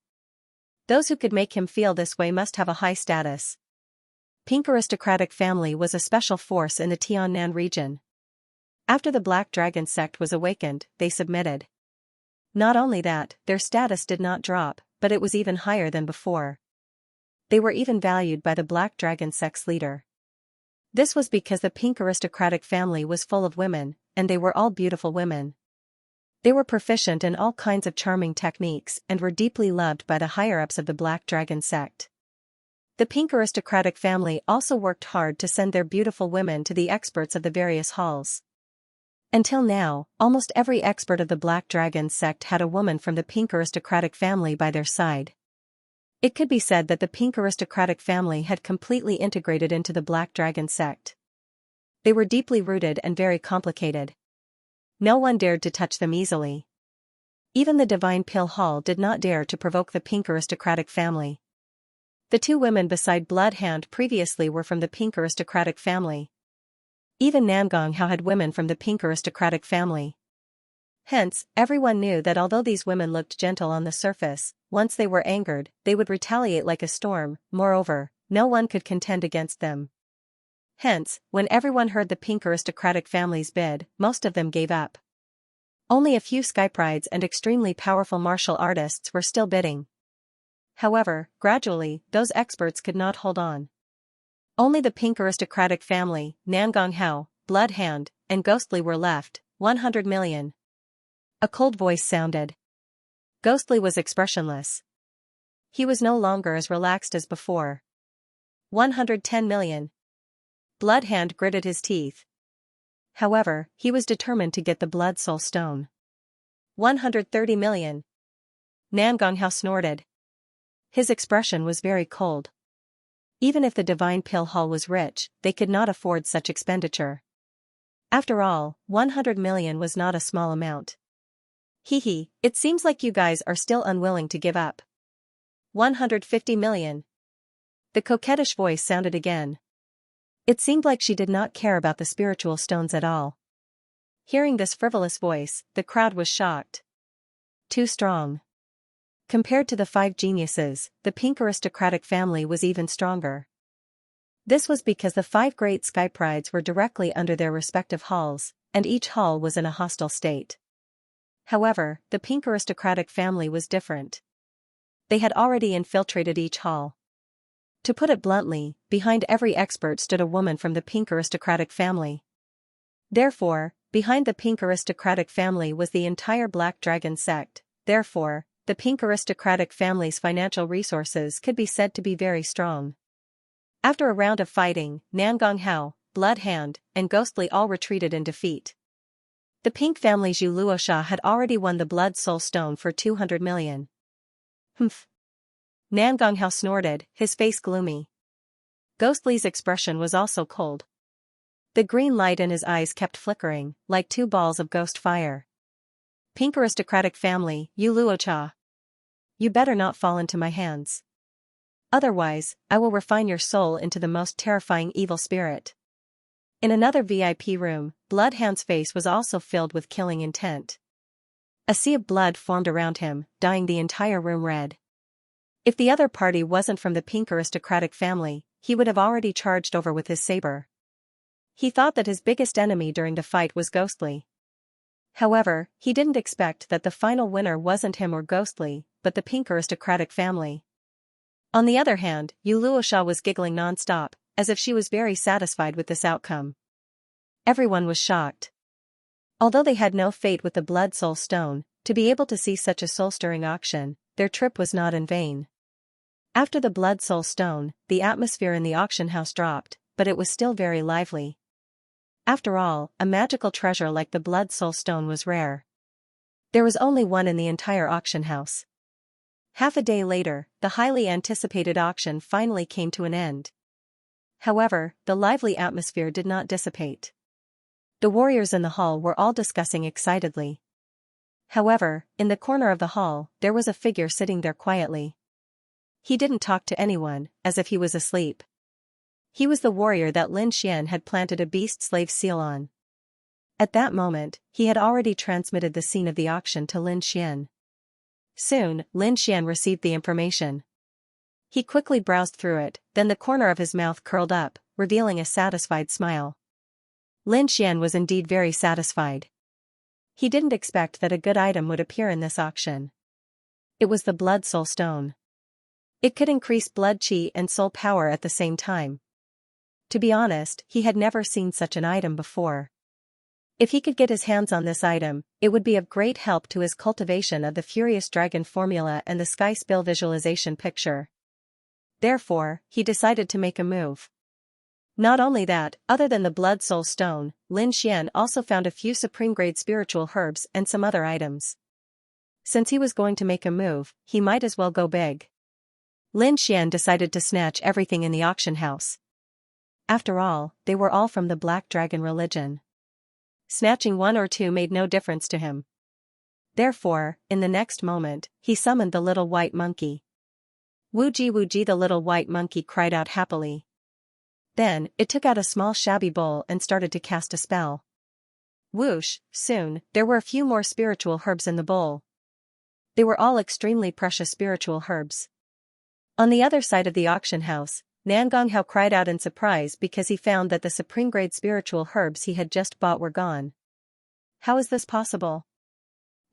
Those who could make him feel this way must have a high status. Pink aristocratic family was a special force in the Tiannan region. After the Black Dragon sect was awakened, they submitted. Not only that, their status did not drop, but it was even higher than before. They were even valued by the Black Dragon sect's leader. This was because the pink aristocratic family was full of women, and they were all beautiful women. They were proficient in all kinds of charming techniques and were deeply loved by the higher-ups of the Black Dragon sect. The pink aristocratic family also worked hard to send their beautiful women to the experts of the various halls. Until now, almost every expert of the Black Dragon sect had a woman from the pink aristocratic family by their side. It could be said that the pink aristocratic family had completely integrated into the Black Dragon sect. They were deeply rooted and very complicated. No one dared to touch them easily. Even the Divine Pill Hall did not dare to provoke the pink aristocratic family. The two women beside Bloodhound previously were from the pink aristocratic family. Even Nangonghao had women from the pink aristocratic family. Hence, everyone knew that although these women looked gentle on the surface, once they were angered, they would retaliate like a storm. Moreover, no one could contend against them. Hence, when everyone heard the pink aristocratic family's bid, most of them gave up. Only a few skyprides and extremely powerful martial artists were still bidding. However, gradually, those experts could not hold on. Only the pink aristocratic family, Nangonghao, Bloodhound, and Ghostly were left. 100 million. A cold voice sounded. Ghostly was expressionless. He was no longer as relaxed as before. 110 million. Bloodhound gritted his teeth. However, he was determined to get the Blood Soul Stone. 130 million. Nangonghao snorted. His expression was very cold. Even if the Divine Pill Hall was rich, they could not afford such expenditure. After all, 100 million was not a small amount. It seems like you guys are still unwilling to give up. 150 million. The coquettish voice sounded again. It seemed like she did not care about the spiritual stones at all. Hearing this frivolous voice, the crowd was shocked. Too strong. Compared to the 5 geniuses, the pink aristocratic family was even stronger. This was because the 5 great skyprides were directly under their respective halls, and each hall was in a hostile state. However, the pink aristocratic family was different. They had already infiltrated each hall. To put it bluntly, behind every expert stood a woman from the pink aristocratic family. Therefore, behind the pink aristocratic family was the entire Black Dragon sect. Therefore, the pink aristocratic family's financial resources could be said to be very strong. After a round of fighting, Nangonghao, Bloodhound, and Ghostly all retreated in defeat. The pink family's Yu Luosha had already won the Blood Soul Stone for 200 million. Humph. Nangonghao snorted, his face gloomy. Ghostly's expression was also cold. The green light in his eyes kept flickering, like two balls of ghost fire. Pink aristocratic family, you Luocha. You better not fall into my hands. Otherwise, I will refine your soul into the most terrifying evil spirit. In another VIP room, Bloodhound's face was also filled with killing intent. A sea of blood formed around him, dyeing the entire room red. If the other party wasn't from the pink aristocratic family, he would have already charged over with his saber. He thought that his biggest enemy during the fight was Ghostly. However, he didn't expect that the final winner wasn't him or Ghostly, but the pink aristocratic family. On the other hand, Yu Luosha was giggling non-stop, as if she was very satisfied with this outcome. Everyone was shocked. Although they had no fate with the Blood Soul Stone, to be able to see such a soul-stirring auction, their trip was not in vain. After the Blood Soul Stone, the atmosphere in the auction house dropped, but it was still very lively. After all, a magical treasure like the Blood Soul Stone was rare. There was only one in the entire auction house. Half a day later, the highly anticipated auction finally came to an end. However, the lively atmosphere did not dissipate. The warriors in the hall were all discussing excitedly. However, in the corner of the hall, there was a figure sitting there quietly. He didn't talk to anyone, as if he was asleep. He was the warrior that Lin Xian had planted a beast slave seal on. At that moment, he had already transmitted the scene of the auction to Lin Xian. Soon, Lin Xian received the information. He quickly browsed through it, then the corner of his mouth curled up, revealing a satisfied smile. Lin Xian was indeed very satisfied. He didn't expect that a good item would appear in this auction. It was the Blood Soul Stone. It could increase blood chi and soul power at the same time. To be honest, he had never seen such an item before. If he could get his hands on this item, it would be of great help to his cultivation of the Furious Dragon formula and the Sky Spill visualization picture. Therefore, he decided to make a move. Not only that, other than the Blood Soul Stone, Lin Xian also found a few supreme-grade spiritual herbs and some other items. Since he was going to make a move, he might as well go big. Lin Xian decided to snatch everything in the auction house. After all, they were all from the Black Dragon religion. Snatching one or two made no difference to him. Therefore, in the next moment, he summoned the little white monkey. Wooji, the little white monkey cried out happily. Then, it took out a small shabby bowl and started to cast a spell. Whoosh, soon, there were a few more spiritual herbs in the bowl. They were all extremely precious spiritual herbs. On the other side of the auction house, Nangonghao cried out in surprise because he found that the supreme-grade spiritual herbs he had just bought were gone. How is this possible?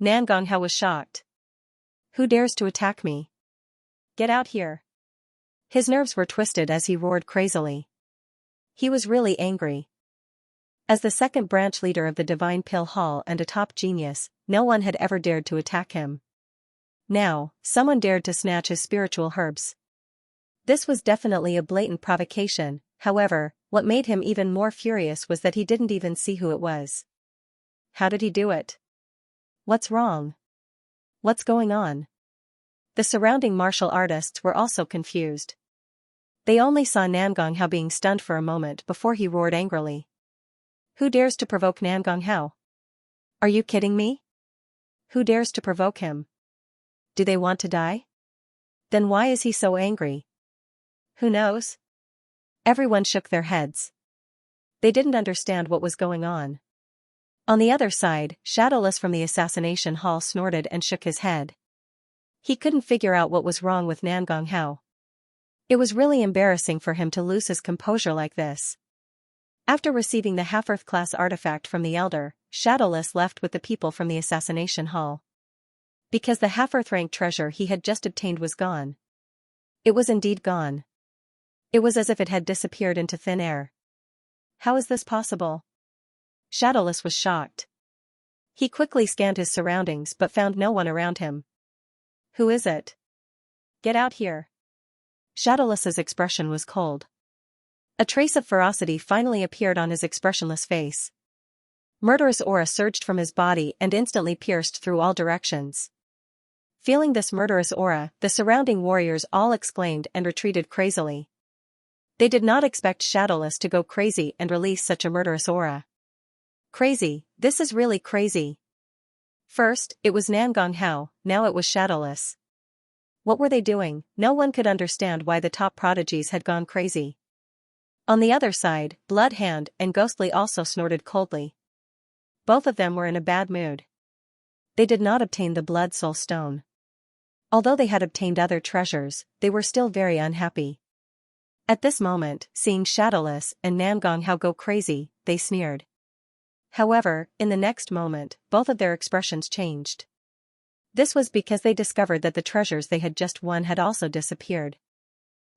Nangonghao was shocked. Who dares to attack me? Get out here. His nerves were twisted as he roared crazily. He was really angry. As the second branch leader of the Divine Pill Hall and a top genius, no one had ever dared to attack him. Now, someone dared to snatch his spiritual herbs. This was definitely a blatant provocation. However, what made him even more furious was that he didn't even see who it was. How did he do it? What's wrong? What's going on? The surrounding martial artists were also confused. They only saw Nangonghao being stunned for a moment before he roared angrily. Who dares to provoke Nangonghao? Are you kidding me? Who dares to provoke him? Do they want to die? Then why is he so angry? Who knows? Everyone shook their heads. They didn't understand what was going on. On the other side, Shadowless from the assassination hall snorted and shook his head. He couldn't figure out what was wrong with Nangonghao. It was really embarrassing for him to lose his composure like this. After receiving the Half-Earth class artifact from the Elder, Shadowless left with the people from the assassination hall. Because the Half-Earth rank treasure he had just obtained was gone. It was indeed gone. It was as if it had disappeared into thin air. How is this possible? Shadowless was shocked. He quickly scanned his surroundings but found no one around him. Who is it? Get out here. Shadowless's expression was cold. A trace of ferocity finally appeared on his expressionless face. Murderous aura surged from his body and instantly pierced through all directions. Feeling this murderous aura, the surrounding warriors all exclaimed and retreated crazily. They did not expect Shadowless to go crazy and release such a murderous aura. Crazy, this is really crazy. First, it was Nangong Hao, now it was Shadowless. What were they doing? No one could understand why the top prodigies had gone crazy. On the other side, Bloodhand and Ghostly also snorted coldly. Both of them were in a bad mood. They did not obtain the Blood Soul Stone. Although they had obtained other treasures, they were still very unhappy. At this moment, seeing Shadowless and Nangong Hao go crazy, they sneered. However, in the next moment, both of their expressions changed. This was because they discovered that the treasures they had just won had also disappeared.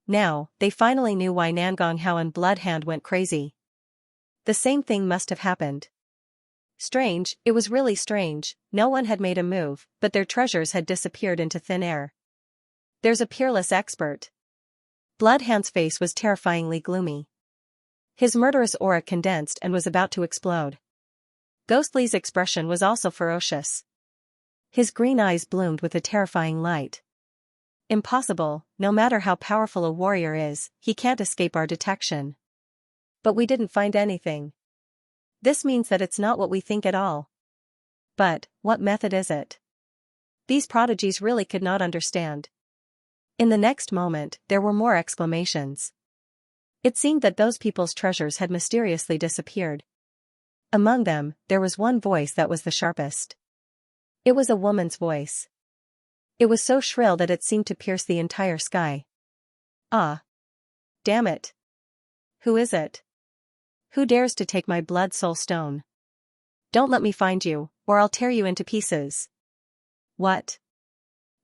Now, they finally knew why Nangong Hao and Bloodhand went crazy. The same thing must have happened. Strange, it was really strange, no one had made a move, but their treasures had disappeared into thin air. There's a peerless expert. Bloodhand's face was terrifyingly gloomy. His murderous aura condensed and was about to explode. Ghostly's expression was also ferocious. His green eyes bloomed with a terrifying light. Impossible, no matter how powerful a warrior is, he can't escape our detection. But we didn't find anything. This means that it's not what we think at all. But, what method is it? These prodigies really could not understand. In the next moment, there were more exclamations. It seemed that those people's treasures had mysteriously disappeared. Among them, there was one voice that was the sharpest. It was a woman's voice. It was so shrill that it seemed to pierce the entire sky. Ah! Damn it! Who is it? Who dares to take my Blood Soul Stone? Don't let me find you, or I'll tear you into pieces. What?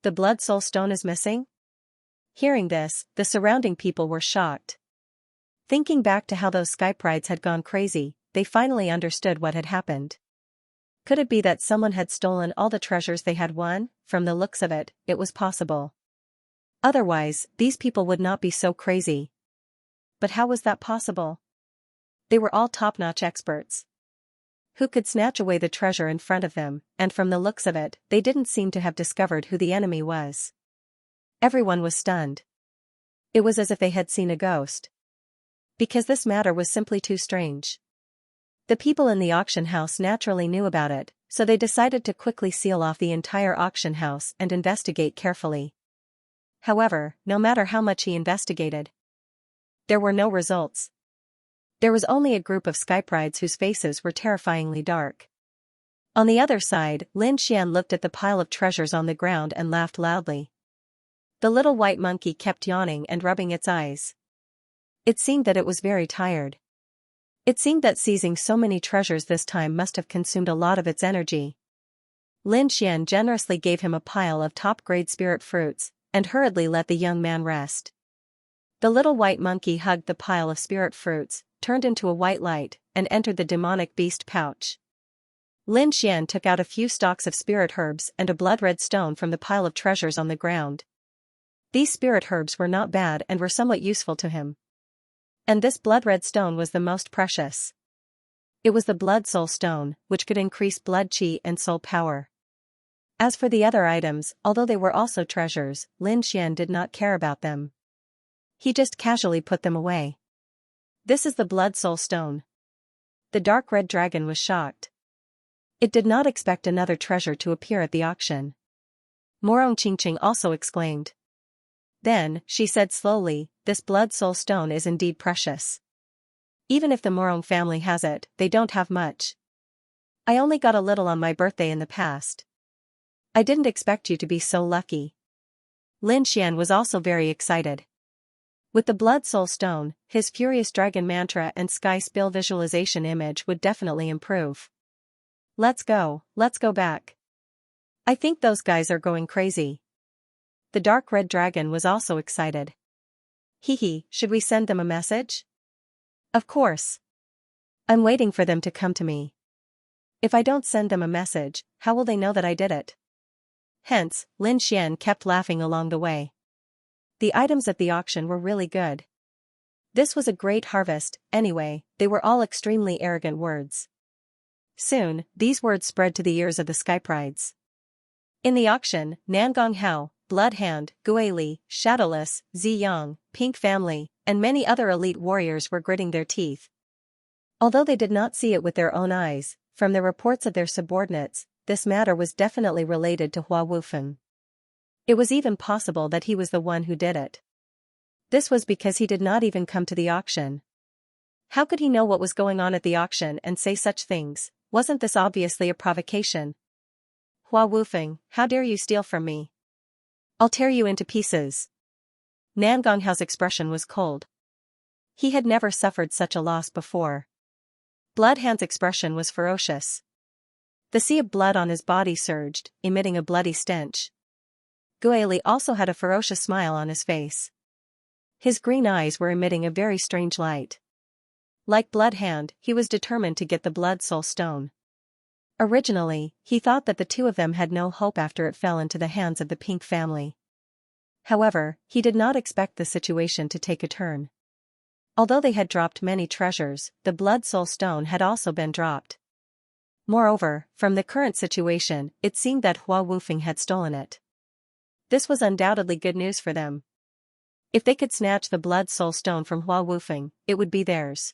The Blood Soul Stone is missing? Hearing this, the surrounding people were shocked. Thinking back to how those Sky Prides had gone crazy, they finally understood what had happened. Could it be that someone had stolen all the treasures they had won? From the looks of it, it was possible. Otherwise, these people would not be so crazy. But how was that possible? They were all top-notch experts. Who could snatch away the treasure in front of them, and from the looks of it, they didn't seem to have discovered who the enemy was. Everyone was stunned. It was as if they had seen a ghost. Because this matter was simply too strange. The people in the auction house naturally knew about it, so they decided to quickly seal off the entire auction house and investigate carefully. However, no matter how much he investigated, there were no results. There was only a group of Sky Prides whose faces were terrifyingly dark. On the other side, Lin Xian looked at the pile of treasures on the ground and laughed loudly. The little white monkey kept yawning and rubbing its eyes. It seemed that it was very tired. It seemed that seizing so many treasures this time must have consumed a lot of its energy. Lin Xian generously gave him a pile of top-grade spirit fruits, and hurriedly let the young man rest. The little white monkey hugged the pile of spirit fruits, turned into a white light, and entered the demonic beast pouch. Lin Xian took out a few stalks of spirit herbs and a blood-red stone from the pile of treasures on the ground. These spirit herbs were not bad and were somewhat useful to him. And this blood-red stone was the most precious. It was the Blood Soul Stone, which could increase blood chi and soul power. As for the other items, although they were also treasures, Lin Xian did not care about them. He just casually put them away. This is the Blood Soul Stone. The dark red dragon was shocked. It did not expect another treasure to appear at the auction. Morong Qingqing also exclaimed. Then, she said slowly, this Blood Soul Stone is indeed precious. Even if the Morong family has it, they don't have much. I only got a little on my birthday in the past. I didn't expect you to be so lucky. Lin Xian was also very excited. With the Blood Soul Stone, his Furious Dragon mantra and Sky Spill visualization image would definitely improve. Let's go back. I think those guys are going crazy. The dark red dragon was also excited. Hee, should we send them a message? Of course. I'm waiting for them to come to me. If I don't send them a message, how will they know that I did it? Hence, Lin Xian kept laughing along the way. The items at the auction were really good. This was a great harvest, anyway, they were all extremely arrogant words. Soon, these words spread to the ears of the Sky Prides. In the auction, Nangong Hao, Bloodhand, Guili, Shadowless, Ziyang, Pink Family, and many other elite warriors were gritting their teeth. Although they did not see it with their own eyes, from the reports of their subordinates, this matter was definitely related to Hua Wufeng. It was even possible that he was the one who did it. This was because he did not even come to the auction. How could he know what was going on at the auction and say such things? Wasn't this obviously a provocation? Hua Wufeng, how dare you steal from me? I'll tear you into pieces. Nan Gonghao's expression was cold. He had never suffered such a loss before. Bloodhand's expression was ferocious. The sea of blood on his body surged, emitting a bloody stench. Guili also had a ferocious smile on his face. His green eyes were emitting a very strange light. Like Bloodhand, he was determined to get the Blood Soul Stone. Originally, he thought that the two of them had no hope after it fell into the hands of the Pink family. However, he did not expect the situation to take a turn. Although they had dropped many treasures, the Blood Soul Stone had also been dropped. Moreover, from the current situation, it seemed that Hua Wufeng had stolen it. This was undoubtedly good news for them. If they could snatch the Blood Soul Stone from Hua Wufeng, it would be theirs.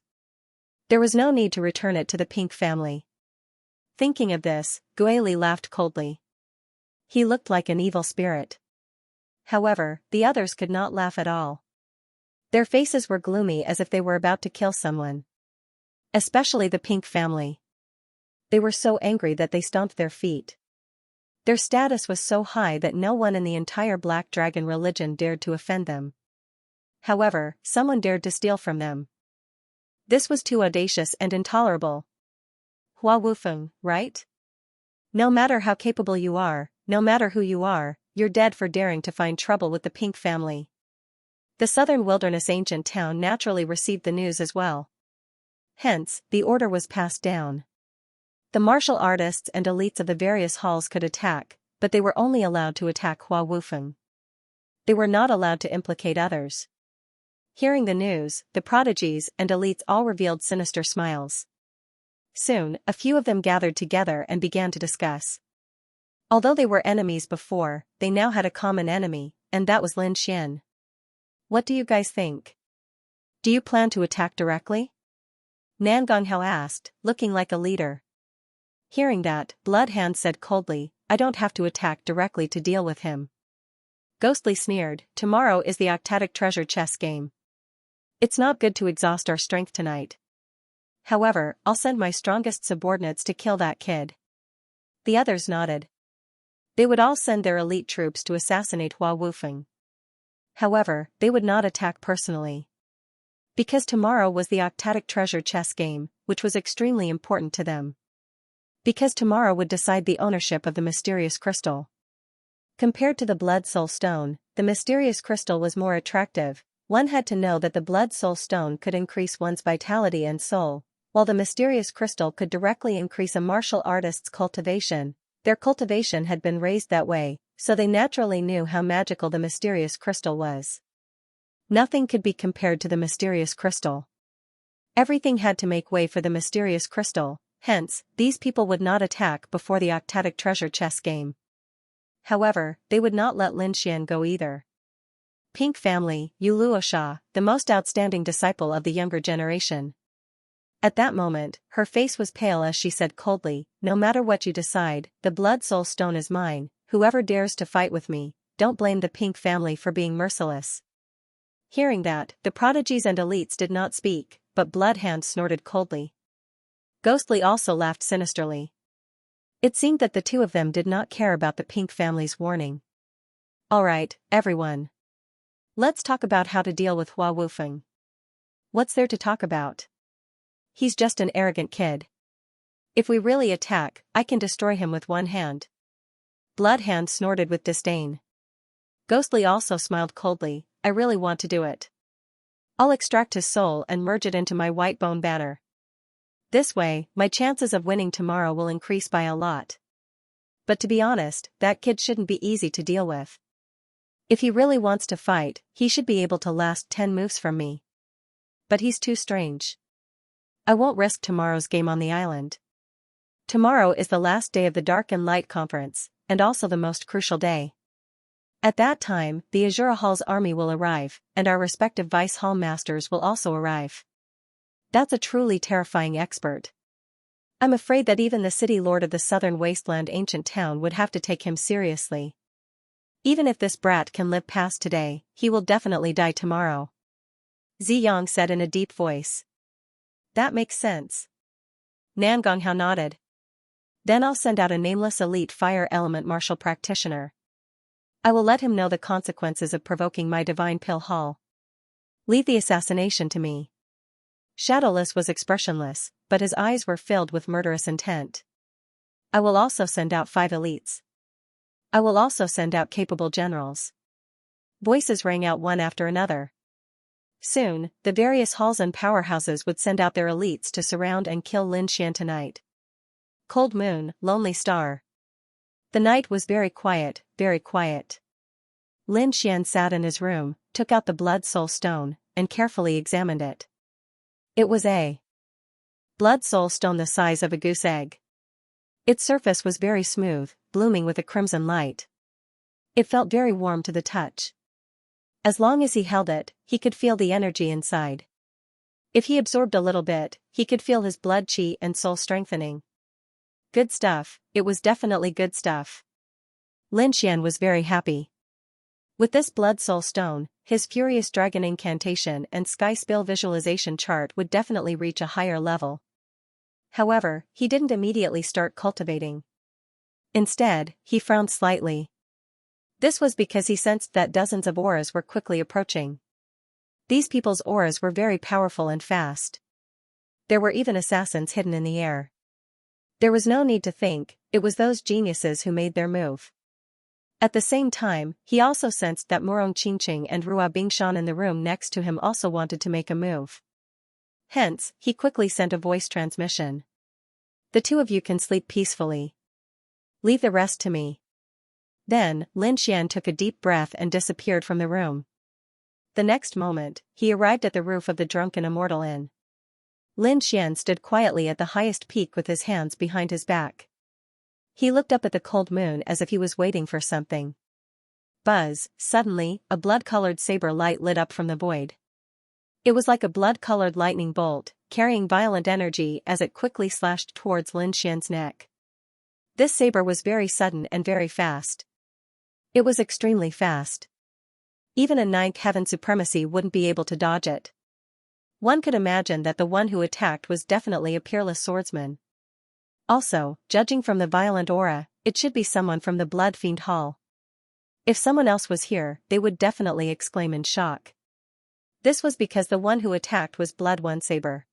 There was no need to return it to the Pink family. Thinking of this, Guili laughed coldly. He looked like an evil spirit. However, the others could not laugh at all. Their faces were gloomy as if they were about to kill someone. Especially the Pink family. They were so angry that they stomped their feet. Their status was so high that no one in the entire Black Dragon religion dared to offend them. However, someone dared to steal from them. This was too audacious and intolerable. Hua Wufeng, right? No matter how capable you are, no matter who you are, you're dead for daring to find trouble with the Pink family. The southern wilderness ancient town naturally received the news as well. Hence, the order was passed down. The martial artists and elites of the various halls could attack, but they were only allowed to attack Hua Wufeng. They were not allowed to implicate others. Hearing the news, the prodigies and elites all revealed sinister smiles. Soon, a few of them gathered together and began to discuss. Although they were enemies before, they now had a common enemy, and that was Lin Xian. What do you guys think? Do you plan to attack directly? Nan Gonghao asked, looking like a leader. Hearing that, Bloodhand said coldly, I don't have to attack directly to deal with him. Ghostly sneered, tomorrow is the octatic treasure chess game. It's not good to exhaust our strength tonight. However, I'll send my strongest subordinates to kill that kid. The others nodded. They would all send their elite troops to assassinate Hua Wufeng. However, they would not attack personally. Because tomorrow was the octatic treasure chess game, which was extremely important to them. Because tomorrow would decide the ownership of the mysterious crystal. Compared to the Blood Soul Stone, the mysterious crystal was more attractive. One had to know that the Blood Soul Stone could increase one's vitality and soul, while the mysterious crystal could directly increase a martial artist's cultivation. Their cultivation had been raised that way, so they naturally knew how magical the mysterious crystal was. Nothing could be compared to the mysterious crystal. Everything had to make way for the mysterious crystal, hence, these people would not attack before the octatic treasure chess game. However, they would not let Lin Xian go either. Pink family, Yu Luosha, the most outstanding disciple of the younger generation. At that moment, her face was pale as she said coldly, no matter what you decide, the Blood Soul Stone is mine, whoever dares to fight with me, don't blame the Pink family for being merciless. Hearing that, the prodigies and elites did not speak, but Bloodhand snorted coldly. Ghostly also laughed sinisterly. It seemed that the two of them did not care about the Pink family's warning. Alright, everyone. Let's talk about how to deal with Hua Wufeng. What's there to talk about? He's just an arrogant kid. If we really attack, I can destroy him with one hand. Bloodhand snorted with disdain. Ghostly also smiled coldly, I really want to do it. I'll extract his soul and merge it into my white bone banner. This way, my chances of winning tomorrow will increase by a lot. But to be honest, that kid shouldn't be easy to deal with. If he really wants to fight, he should be able to last 10 moves from me. But he's too strange. I won't risk tomorrow's game on the island. Tomorrow is the last day of the Dark and Light Conference, and also the most crucial day. At that time, the Azura Hall's army will arrive, and our respective vice hall masters will also arrive. That's a truly terrifying expert. I'm afraid that even the city lord of the southern wasteland ancient town would have to take him seriously. Even if this brat can live past today, he will definitely die tomorrow. Ziyang said in a deep voice. That makes sense. Nan Gonghao nodded. Then I'll send out a nameless elite fire element martial practitioner. I will let him know the consequences of provoking my divine pill hall. Leave the assassination to me. Shadowless was expressionless, but his eyes were filled with murderous intent. I will also send out 5 elites. I will also send out capable generals. Voices rang out one after another. Soon, the various halls and powerhouses would send out their elites to surround and kill Lin Xian tonight. Cold moon, lonely star. The night was very quiet, very quiet. Lin Xian sat in his room, took out the blood soul stone, and carefully examined it. It was a blood soul stone the size of a goose egg. Its surface was very smooth, blooming with a crimson light. It felt very warm to the touch. As long as he held it, he could feel the energy inside. If he absorbed a little bit, he could feel his blood chi and soul strengthening. Good stuff, it was definitely good stuff. Lin Xian was very happy. With this blood soul stone, his furious dragon incantation and sky spill visualization chart would definitely reach a higher level. However, he didn't immediately start cultivating. Instead, he frowned slightly. This was because he sensed that dozens of auras were quickly approaching. These people's auras were very powerful and fast. There were even assassins hidden in the air. There was no need to think, it was those geniuses who made their move. At the same time, he also sensed that Murong Qingqing and Rua Bingshan in the room next to him also wanted to make a move. Hence, he quickly sent a voice transmission. The 2 of you can sleep peacefully. Leave the rest to me. Then, Lin Xian took a deep breath and disappeared from the room. The next moment, he arrived at the roof of the Drunken Immortal Inn. Lin Xian stood quietly at the highest peak with his hands behind his back. He looked up at the cold moon as if he was waiting for something. Buzz, suddenly, a blood-colored saber light lit up from the void. It was like a blood-colored lightning bolt, carrying violent energy as it quickly slashed towards Lin Xian's neck. This saber was very sudden and very fast. It was extremely fast. Even a 9th heaven supremacy wouldn't be able to dodge it. One could imagine that the one who attacked was definitely a peerless swordsman. Also, judging from the violent aura, it should be someone from the Blood Fiend Hall. If someone else was here, they would definitely exclaim in shock. This was because the one who attacked was Blood One Saber.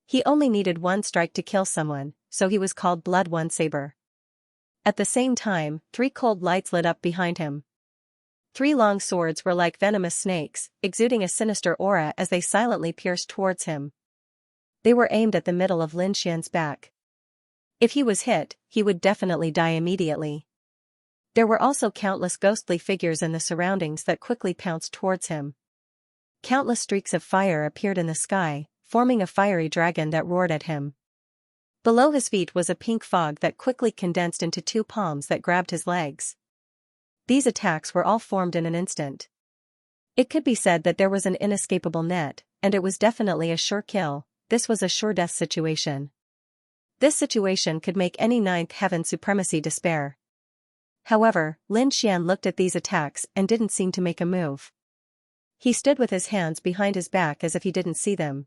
He only needed 1 strike to kill someone, so he was called Blood One Saber. At the same time, 3 cold lights lit up behind him. 3 long swords were like venomous snakes, exuding a sinister aura as they silently pierced towards him. They were aimed at the middle of Lin Xian's back. If he was hit, he would definitely die immediately. There were also countless ghostly figures in the surroundings that quickly pounced towards him. Countless streaks of fire appeared in the sky, forming a fiery dragon that roared at him. Below his feet was a pink fog that quickly condensed into 2 palms that grabbed his legs. These attacks were all formed in an instant. It could be said that there was an inescapable net, and it was definitely a sure kill. This was a sure death situation. This situation could make any 9th heaven supremacy despair. However, Lin Xian looked at these attacks and didn't seem to make a move. He stood with his hands behind his back as if he didn't see them.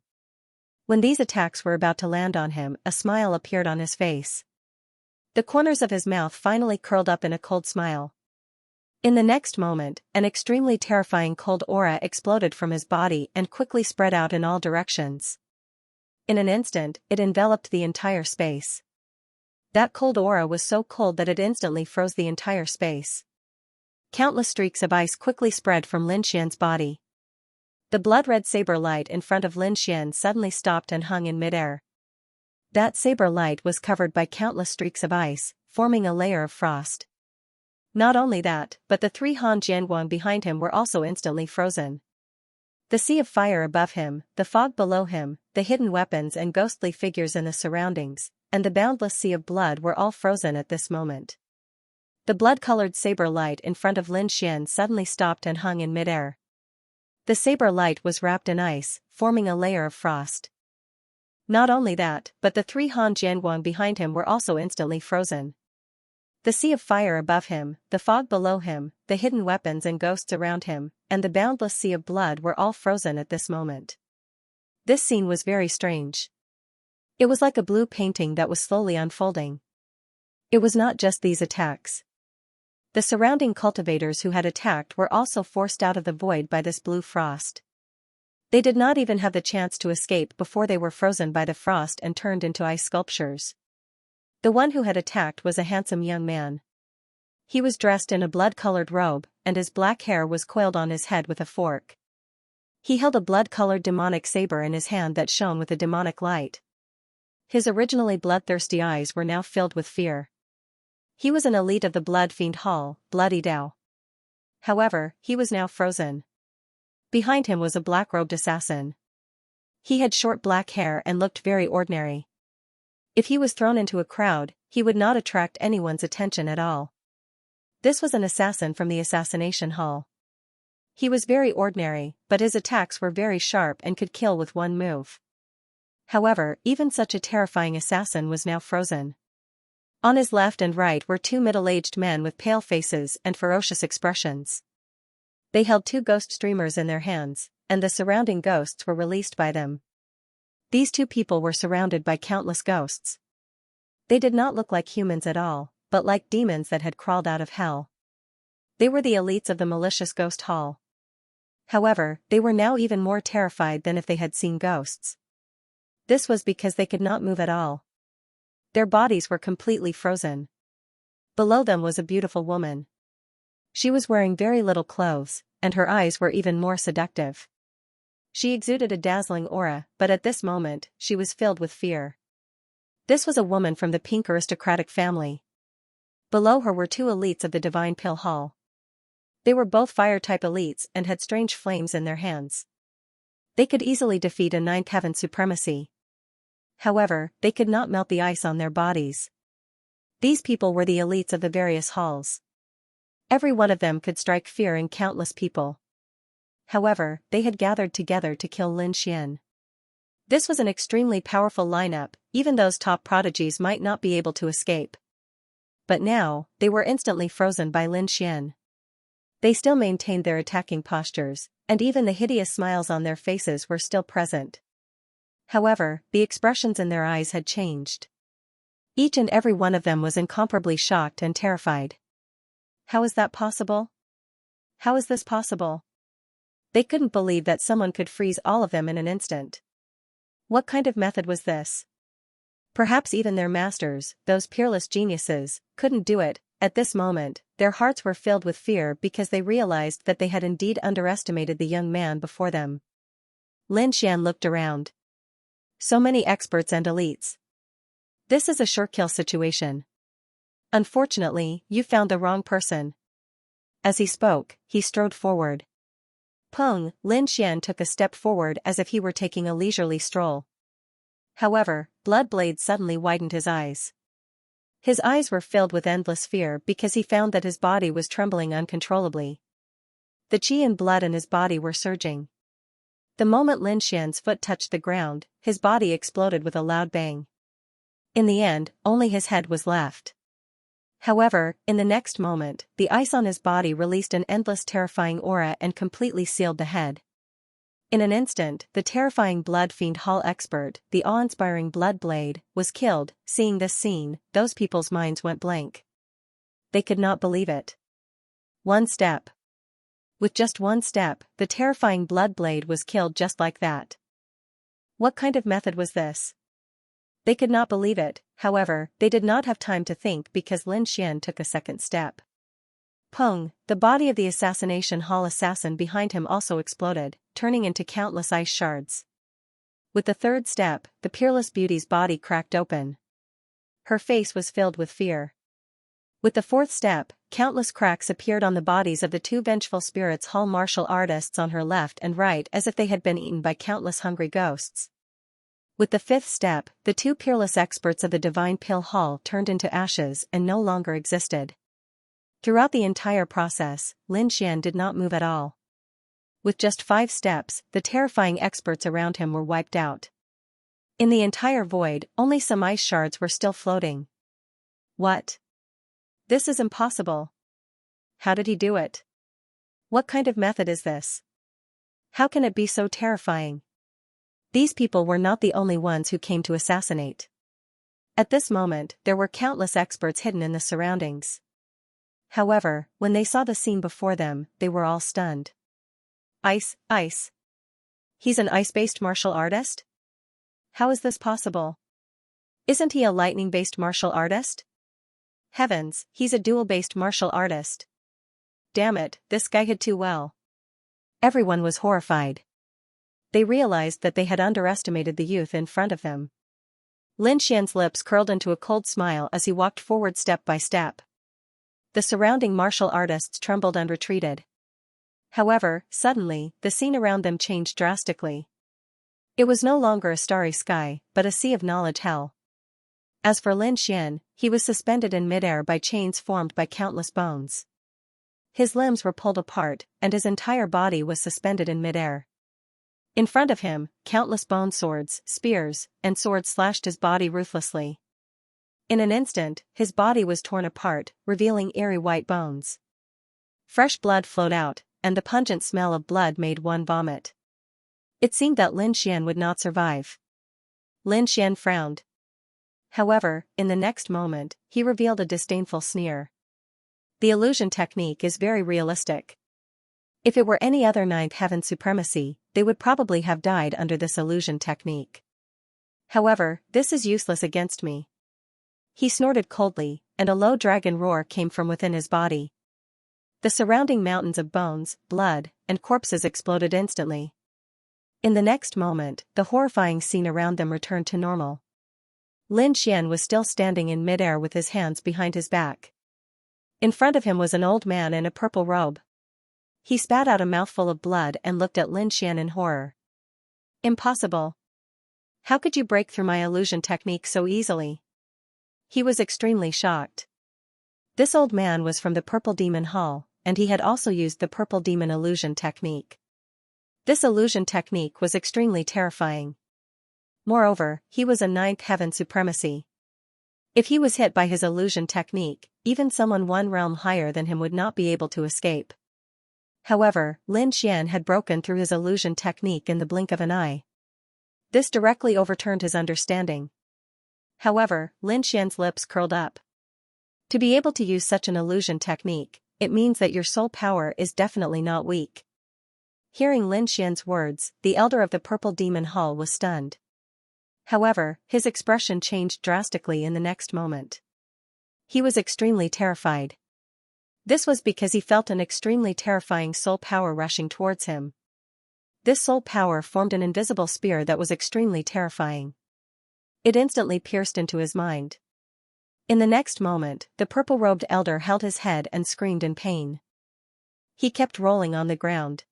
When these attacks were about to land on him, a smile appeared on his face. The corners of his mouth finally curled up in a cold smile. In the next moment, an extremely terrifying cold aura exploded from his body and quickly spread out in all directions. In an instant, it enveloped the entire space. That cold aura was so cold that it instantly froze the entire space. Countless streaks of ice quickly spread from Lin Xian's body. The blood-red saber light in front of Lin Xian suddenly stopped and hung in midair. That saber light was covered by countless streaks of ice, forming a layer of frost. Not only that, but the 3 Han Jianguang behind him were also instantly frozen. The sea of fire above him, the fog below him, the hidden weapons and ghostly figures in the surroundings, and the boundless sea of blood were all frozen at this moment. The blood-colored saber light in front of Lin Xian suddenly stopped and hung in midair. The saber light was wrapped in ice, forming a layer of frost. Not only that, but the three Han Jianguang behind him were also instantly frozen. The sea of fire above him, the fog below him, the hidden weapons and ghosts around him, and the boundless sea of blood were all frozen at this moment. This scene was very strange. It was like a blue painting that was slowly unfolding. It was not just these attacks. The surrounding cultivators who had attacked were also forced out of the void by this blue frost. They did not even have the chance to escape before they were frozen by the frost and turned into ice sculptures. The one who had attacked was a handsome young man. He was dressed in a blood-colored robe, and his black hair was coiled on his head with a fork. He held a blood-colored demonic saber in his hand that shone with a demonic light. His originally bloodthirsty eyes were now filled with fear. He was an elite of the Blood Fiend Hall, Bloody Dao. However, he was now frozen. Behind him was a black-robed assassin. He had short black hair and looked very ordinary. If he was thrown into a crowd, he would not attract anyone's attention at all. This was an assassin from the assassination hall. He was very ordinary, but his attacks were very sharp and could kill with one move. However, even such a terrifying assassin was now frozen. On his left and right were two middle-aged men with pale faces and ferocious expressions. They held two ghost streamers in their hands, and the surrounding ghosts were released by them. These two people were surrounded by countless ghosts. They did not look like humans at all, but like demons that had crawled out of hell. They were the elites of the malicious ghost hall. However, they were now even more terrified than if they had seen ghosts. This was because they could not move at all. Their bodies were completely frozen. Below them was a beautiful woman. She was wearing very little clothes, and her eyes were even more seductive. She exuded a dazzling aura, but at this moment, she was filled with fear. This was a woman from the pink aristocratic family. Below her were two elites of the Divine Pill Hall. They were both fire-type elites and had strange flames in their hands. They could easily defeat a ninth heaven supremacy. However, they could not melt the ice on their bodies. These people were the elites of the various halls. Every one of them could strike fear in countless people. However, they had gathered together to kill Lin Xian. This was an extremely powerful lineup, even those top prodigies might not be able to escape. But now, they were instantly frozen by Lin Xian. They still maintained their attacking postures, and even the hideous smiles on their faces were still present. However, the expressions in their eyes had changed. Each and every one of them was incomparably shocked and terrified. How is that possible? How is this possible? They couldn't believe that someone could freeze all of them in an instant. What kind of method was this? Perhaps even their masters, those peerless geniuses, couldn't do it. At this moment, their hearts were filled with fear because they realized that they had indeed underestimated the young man before them. Lin Xian looked around. So many experts and elites. This is a sure kill situation. Unfortunately, you found the wrong person. As he spoke, he strode forward. Peng, Lin Xian took a step forward as if he were taking a leisurely stroll. However, Bloodblade suddenly widened his eyes. His eyes were filled with endless fear because he found that his body was trembling uncontrollably. The qi and blood in his body were surging. The moment Lin Xian's foot touched the ground, his body exploded with a loud bang. In the end, only his head was left. However, in the next moment, the ice on his body released an endless terrifying aura and completely sealed the head. In an instant, the terrifying Blood Fiend Hall expert, the awe-inspiring Bloodblade, was killed. Seeing this scene, those people's minds went blank. They could not believe it. One step. With just one step, the terrifying Bloodblade was killed just like that. What kind of method was this? They could not believe it. However, they did not have time to think because Lin Xian took a second step. Peng, the body of the assassination hall assassin behind him also exploded, turning into countless ice shards. With the third step, the peerless beauty's body cracked open. Her face was filled with fear. With the fourth step, countless cracks appeared on the bodies of the two vengeful spirits hall martial artists on her left and right as if they had been eaten by countless hungry ghosts. With the fifth step, the two peerless experts of the Divine Pill Hall turned into ashes and no longer existed. Throughout the entire process, Lin Xian did not move at all. With just 5 steps, the terrifying experts around him were wiped out. In the entire void, only some ice shards were still floating. What? This is impossible. How did he do it? What kind of method is this? How can it be so terrifying? These people were not the only ones who came to assassinate. At this moment, there were countless experts hidden in the surroundings. However, when they saw the scene before them, they were all stunned. Ice. He's an ice-based martial artist? How is this possible? Isn't he a lightning-based martial artist? Heavens, he's a dual-based martial artist. Damn it, this guy hid too well. Everyone was horrified. They realized that they had underestimated the youth in front of them. Lin Xian's lips curled into a cold smile as he walked forward step by step. The surrounding martial artists trembled and retreated. However, suddenly, the scene around them changed drastically. It was no longer a starry sky, but a sea of knowledge hell. As for Lin Xian, he was suspended in midair by chains formed by countless bones. His limbs were pulled apart, and his entire body was suspended in midair. In front of him, countless bone swords, spears, and swords slashed his body ruthlessly. In an instant, his body was torn apart, revealing eerie white bones. Fresh blood flowed out, and the pungent smell of blood made one vomit. It seemed that Lin Xian would not survive. Lin Xian frowned. However, in the next moment, he revealed a disdainful sneer. The illusion technique is very realistic. If it were any other ninth heaven supremacy, they would probably have died under this illusion technique. However, this is useless against me. He snorted coldly, and a low dragon roar came from within his body. The surrounding mountains of bones, blood, and corpses exploded instantly. In the next moment, the horrifying scene around them returned to normal. Lin Xian was still standing in midair with his hands behind his back. In front of him was an old man in a purple robe. He spat out a mouthful of blood and looked at Lin Xian in horror. Impossible. How could you break through my illusion technique so easily? He was extremely shocked. This old man was from the Purple Demon Hall, and he had also used the Purple Demon illusion technique. This illusion technique was extremely terrifying. Moreover, he was a ninth heaven supremacy. If he was hit by his illusion technique, even someone one realm higher than him would not be able to escape. However, Lin Xian had broken through his illusion technique in the blink of an eye. This directly overturned his understanding. However, Lin Xian's lips curled up. To be able to use such an illusion technique, it means that your soul power is definitely not weak. Hearing Lin Xian's words, the elder of the Purple Demon Hall was stunned. However, his expression changed drastically in the next moment. He was extremely terrified. This was because he felt an extremely terrifying soul power rushing towards him. This soul power formed an invisible spear that was extremely terrifying. It instantly pierced into his mind. In the next moment, the purple-robed elder held his head and screamed in pain. He kept rolling on the ground.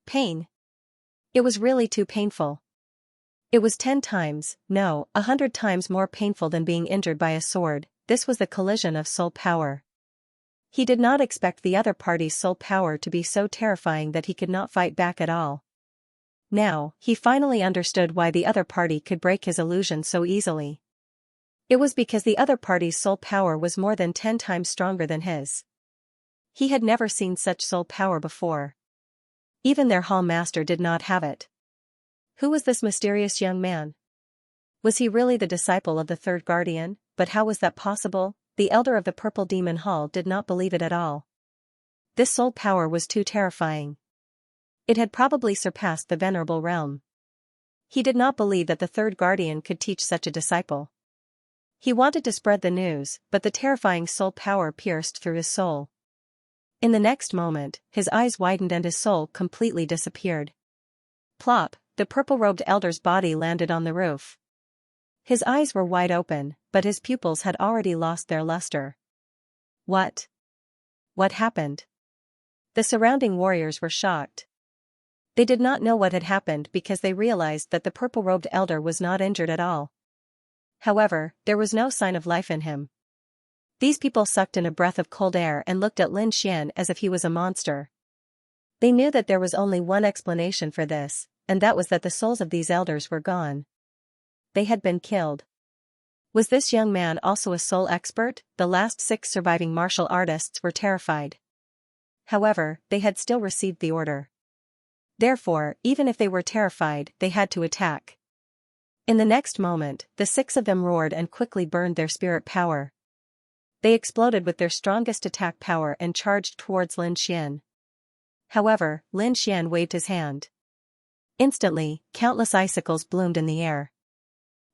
Pain. It was really too painful. It was 10 times, no, 100 times more painful than being injured by a sword. This was the collision of soul power. He did not expect the other party's soul power to be so terrifying that he could not fight back at all. Now, he finally understood why the other party could break his illusion so easily. It was because the other party's soul power was more than 10 times stronger than his. He had never seen such soul power before. Even their hall master did not have it. Who was this mysterious young man? Was he really the disciple of the third guardian? But how was that possible? The elder of the Purple Demon Hall did not believe it at all. This soul power was too terrifying. It had probably surpassed the venerable realm. He did not believe that the third guardian could teach such a disciple. He wanted to spread the news, but the terrifying soul power pierced through his soul. In the next moment, his eyes widened and his soul completely disappeared. Plop, the purple-robed elder's body landed on the roof. His eyes were wide open, but his pupils had already lost their luster. What? What happened? The surrounding warriors were shocked. They did not know what had happened because they realized that the purple-robed elder was not injured at all. However, there was no sign of life in him. These people sucked in a breath of cold air and looked at Lin Xian as if he was a monster. They knew that there was only one explanation for this, and that was that the souls of these elders were gone. They had been killed. Was this young man also a soul expert? The last 6 surviving martial artists were terrified. However, they had still received the order. Therefore, even if they were terrified, they had to attack. In the next moment, the 6 of them roared and quickly burned their spirit power. They exploded with their strongest attack power and charged towards Lin Xian. However, Lin Xian waved his hand. Instantly, countless icicles bloomed in the air.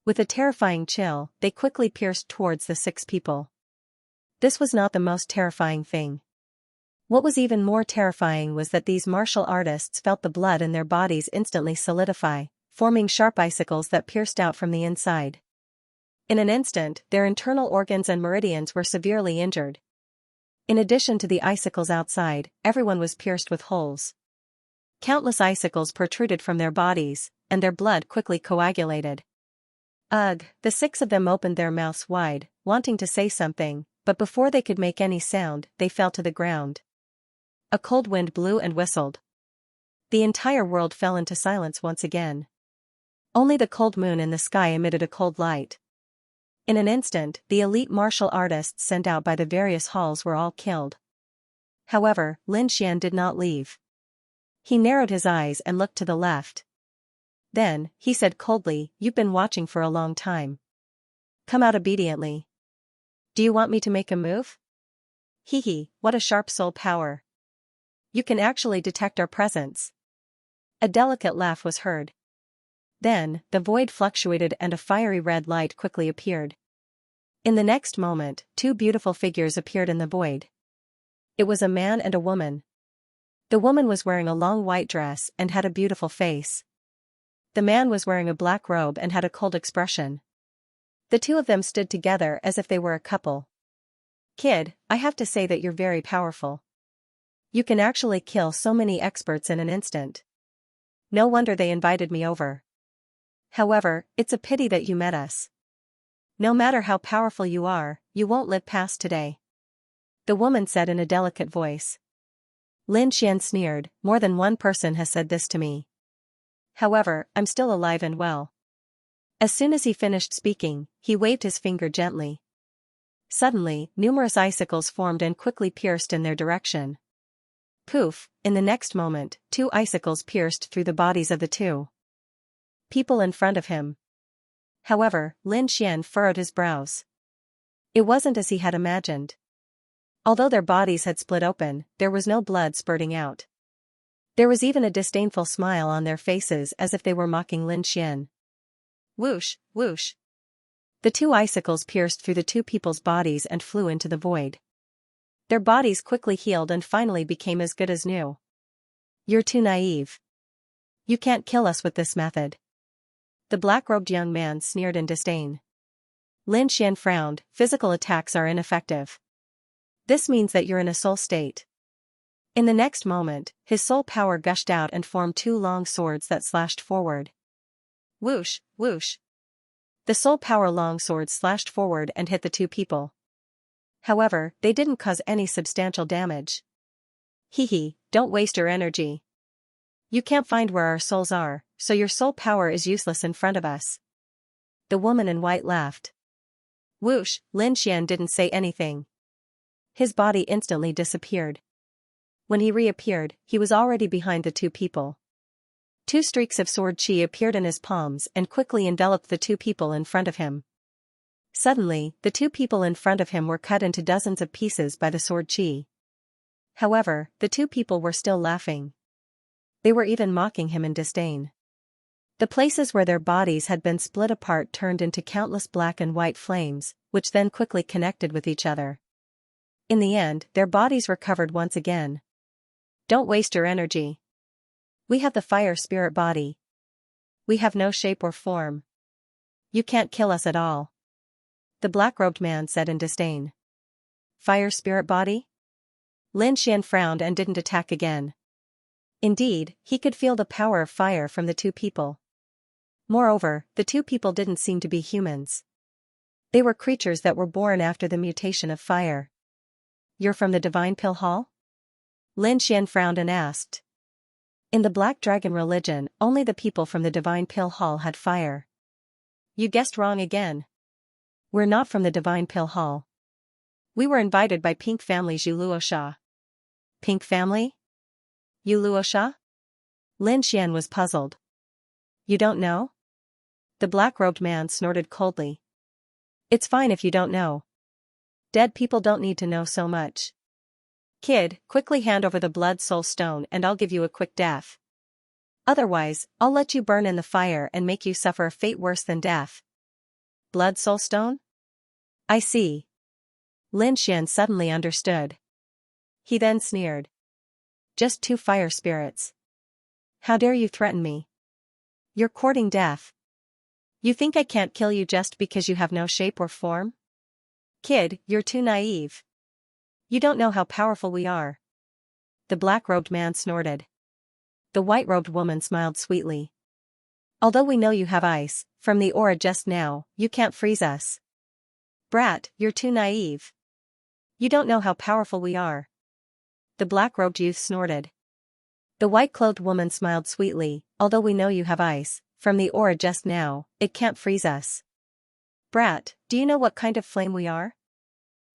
With a terrifying chill, they quickly pierced towards the 6 people. This was not the most terrifying thing. What was even more terrifying was that these martial artists felt the blood in their bodies instantly solidify, forming sharp icicles that pierced out from the inside. In an instant, their internal organs and meridians were severely injured. In addition to the icicles outside, everyone was pierced with holes. Countless icicles protruded from their bodies, and their blood quickly coagulated. Ugh, the 6 of them opened their mouths wide, wanting to say something, but before they could make any sound, they fell to the ground. A cold wind blew and whistled. The entire world fell into silence once again. Only the cold moon in the sky emitted a cold light. In an instant, the elite martial artists sent out by the various halls were all killed. However, Lin Xian did not leave. He narrowed his eyes and looked to the left. Then, he said coldly, "You've been watching for a long time. Come out obediently. Do you want me to make a move?" Hee, what a sharp soul power. You can actually detect our presence. A delicate laugh was heard. Then, the void fluctuated and a fiery red light quickly appeared. In the next moment, 2 beautiful figures appeared in the void. It was a man and a woman. The woman was wearing a long white dress and had a beautiful face. The man was wearing a black robe and had a cold expression. The 2 of them stood together as if they were a couple. "Kid, I have to say that you're very powerful. You can actually kill so many experts in an instant. No wonder they invited me over. However, it's a pity that you met us. No matter how powerful you are, you won't live past today," the woman said in a delicate voice. Lin Xian sneered, "More than one person has said this to me. However, I'm still alive and well." As soon as he finished speaking, he waved his finger gently. Suddenly, numerous icicles formed and quickly pierced in their direction. Poof, in the next moment, 2 icicles pierced through the bodies of the 2 people in front of him. However, Lin Xian furrowed his brows. It wasn't as he had imagined. Although their bodies had split open, there was no blood spurting out. There was even a disdainful smile on their faces as if they were mocking Lin Xian. Whoosh, whoosh. The 2 icicles pierced through the 2 people's bodies and flew into the void. Their bodies quickly healed and finally became as good as new. "You're too naive. You can't kill us with this method." The black-robed young man sneered in disdain. Lin Xian frowned, "Physical attacks are ineffective. This means that you're in a soul state." In the next moment, his soul power gushed out and formed 2 long swords that slashed forward. Whoosh, whoosh. The soul power long swords slashed forward and hit the 2 people. However, they didn't cause any substantial damage. Hee, don't waste your energy. You can't find where our souls are, so your soul power is useless in front of us. The woman in white laughed. Whoosh, Lin Xian didn't say anything. His body instantly disappeared. When he reappeared, he was already behind the 2 people. 2 streaks of sword chi appeared in his palms and quickly enveloped the 2 people in front of him. Suddenly, the 2 people in front of him were cut into dozens of pieces by the sword chi. However, the 2 people were still laughing. They were even mocking him in disdain. The places where their bodies had been split apart turned into countless black and white flames, which then quickly connected with each other. In the end, their bodies recovered once again. "Don't waste your energy. We have the fire spirit body. We have no shape or form. You can't kill us at all," the black-robed man said in disdain. "Fire spirit body?" Lin Xian frowned and didn't attack again. Indeed, he could feel the power of fire from the 2 people. Moreover, the 2 people didn't seem to be humans. They were creatures that were born after the mutation of fire. You're from the Divine Pill Hall? Lin Xian frowned and asked. In the Black Dragon religion, only the people from the Divine Pill Hall had fire. You guessed wrong again. We're not from the Divine Pill Hall. We were invited by Pink Family's Yuluosha. Pink Family? Yuluosha? Lin Xian was puzzled. You don't know? The black-robed man snorted coldly. It's fine if you don't know. Dead people don't need to know so much. Kid, quickly hand over the blood soul stone and I'll give you a quick death. Otherwise, I'll let you burn in the fire and make you suffer a fate worse than death. Blood soul stone? I see. Lin Xian suddenly understood. He then sneered. Just 2 fire spirits. How dare you threaten me? You're courting death. You think I can't kill you just because you have no shape or form? Kid, you're too naive. You don't know how powerful we are. The black-robed man snorted. The white-robed woman smiled sweetly. Although we know you have ice, from the aura just now, you can't freeze us. Brat, you're too naive. You don't know how powerful we are. The black-robed youth snorted. The white-clothed woman smiled sweetly. Although we know you have ice, from the aura just now, it can't freeze us. Brat, do you know what kind of flame we are?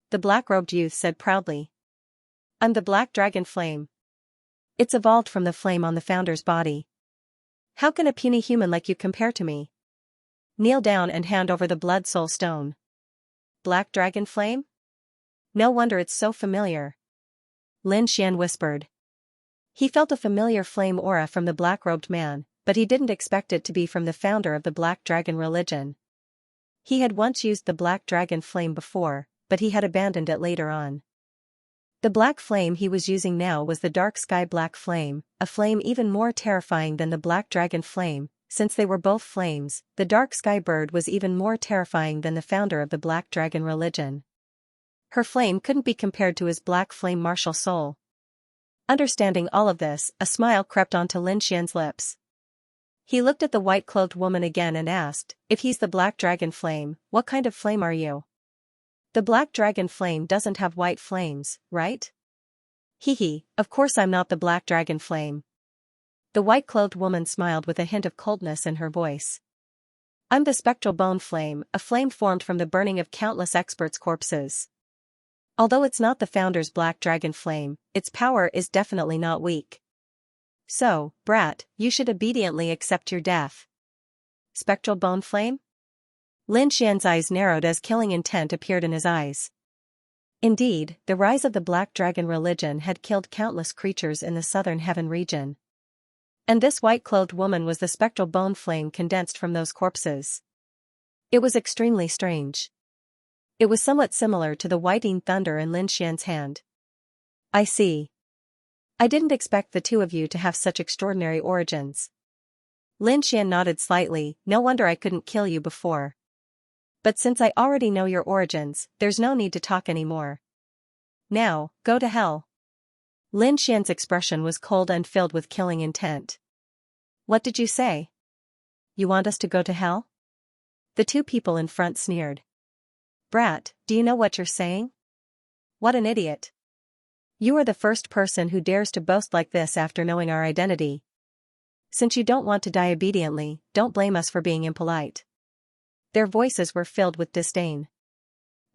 The black-robed youth said proudly. I'm the Black Dragon Flame. It's evolved from the flame on the founder's body. How can a puny human like you compare to me? Kneel down and hand over the blood soul stone. Black Dragon Flame? No wonder it's so familiar. Lin Xian whispered. He felt a familiar flame aura from the black-robed man, but he didn't expect it to be from the founder of the Black Dragon religion. He had once used the Black Dragon Flame before, but he had abandoned it later on. The black flame he was using now was the Dark Sky Black Flame, a flame even more terrifying than the Black Dragon Flame. Since they were both flames, the Dark Sky Bird was even more terrifying than the founder of the Black Dragon religion. Her flame couldn't be compared to his black flame martial soul. Understanding all of this, a smile crept onto Lin Xian's lips. He looked at the white-clothed woman again and asked, if he's the Black Dragon Flame, what kind of flame are you? The Black Dragon Flame doesn't have white flames, right? Hee, of course I'm not the Black Dragon Flame. The white-clothed woman smiled with a hint of coldness in her voice. I'm the Spectral Bone Flame, a flame formed from the burning of countless experts' corpses. Although it's not the founder's Black Dragon Flame, its power is definitely not weak. So, brat, you should obediently accept your death. Spectral Bone Flame? Lin Xian's eyes narrowed as killing intent appeared in his eyes. Indeed, the rise of the Black Dragon religion had killed countless creatures in the southern heaven region. And this white-clothed woman was the Spectral Bone Flame condensed from those corpses. It was extremely strange. It was somewhat similar to the whiting thunder in Lin Xian's hand. I see. I didn't expect the two of you to have such extraordinary origins. Lin Xian nodded slightly. No wonder I couldn't kill you before. But since I already know your origins, there's no need to talk anymore. Now, go to hell. Lin Xian's expression was cold and filled with killing intent. What did you say? You want us to go to hell? The two people in front sneered. Brat, do you know what you're saying? What an idiot. You are the first person who dares to boast like this after knowing our identity. Since you don't want to die obediently, don't blame us for being impolite. Their voices were filled with disdain.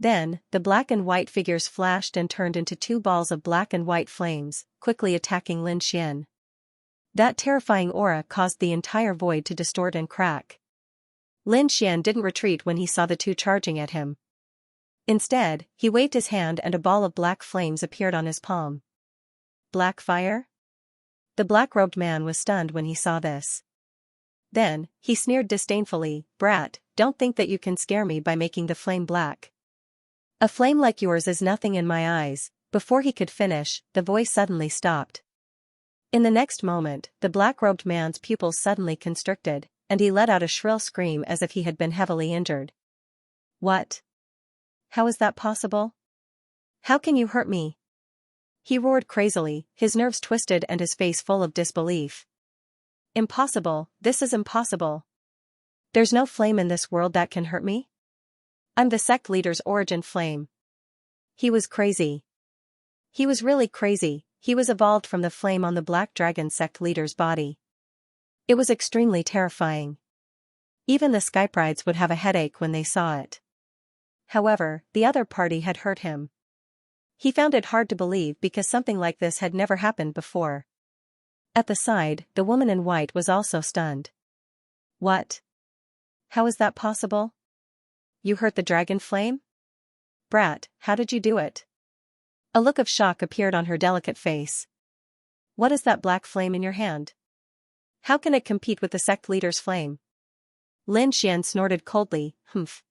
Then, the black and white figures flashed and turned into 2 balls of black and white flames, quickly attacking Lin Xian. That terrifying aura caused the entire void to distort and crack. Lin Xian didn't retreat when he saw the two charging at him. Instead, he waved his hand and a ball of black flames appeared on his palm. Black fire? The black-robed man was stunned when he saw this. Then, he sneered disdainfully, Brat, don't think that you can scare me by making the flame black. A flame like yours is nothing in my eyes. Before he could finish, the voice suddenly stopped. In the next moment, the black-robed man's pupils suddenly constricted, and he let out a shrill scream as if he had been heavily injured. What? How is that possible? How can you hurt me? He roared crazily, his nerves twisted and his face full of disbelief. Impossible, this is impossible. There's no flame in this world that can hurt me? I'm the sect leader's origin flame. He was crazy. He was really crazy. He was evolved from the flame on the Black Dragon sect leader's body. It was extremely terrifying. Even the Skyprides would have a headache when they saw it. However, the other party had hurt him. He found it hard to believe because something like this had never happened before. At the side, the woman in white was also stunned. What? How is that possible? You hurt the dragon flame? Brat, how did you do it? A look of shock appeared on her delicate face. What is that black flame in your hand? How can it compete with the sect leader's flame? Lin Xian snorted coldly, humph.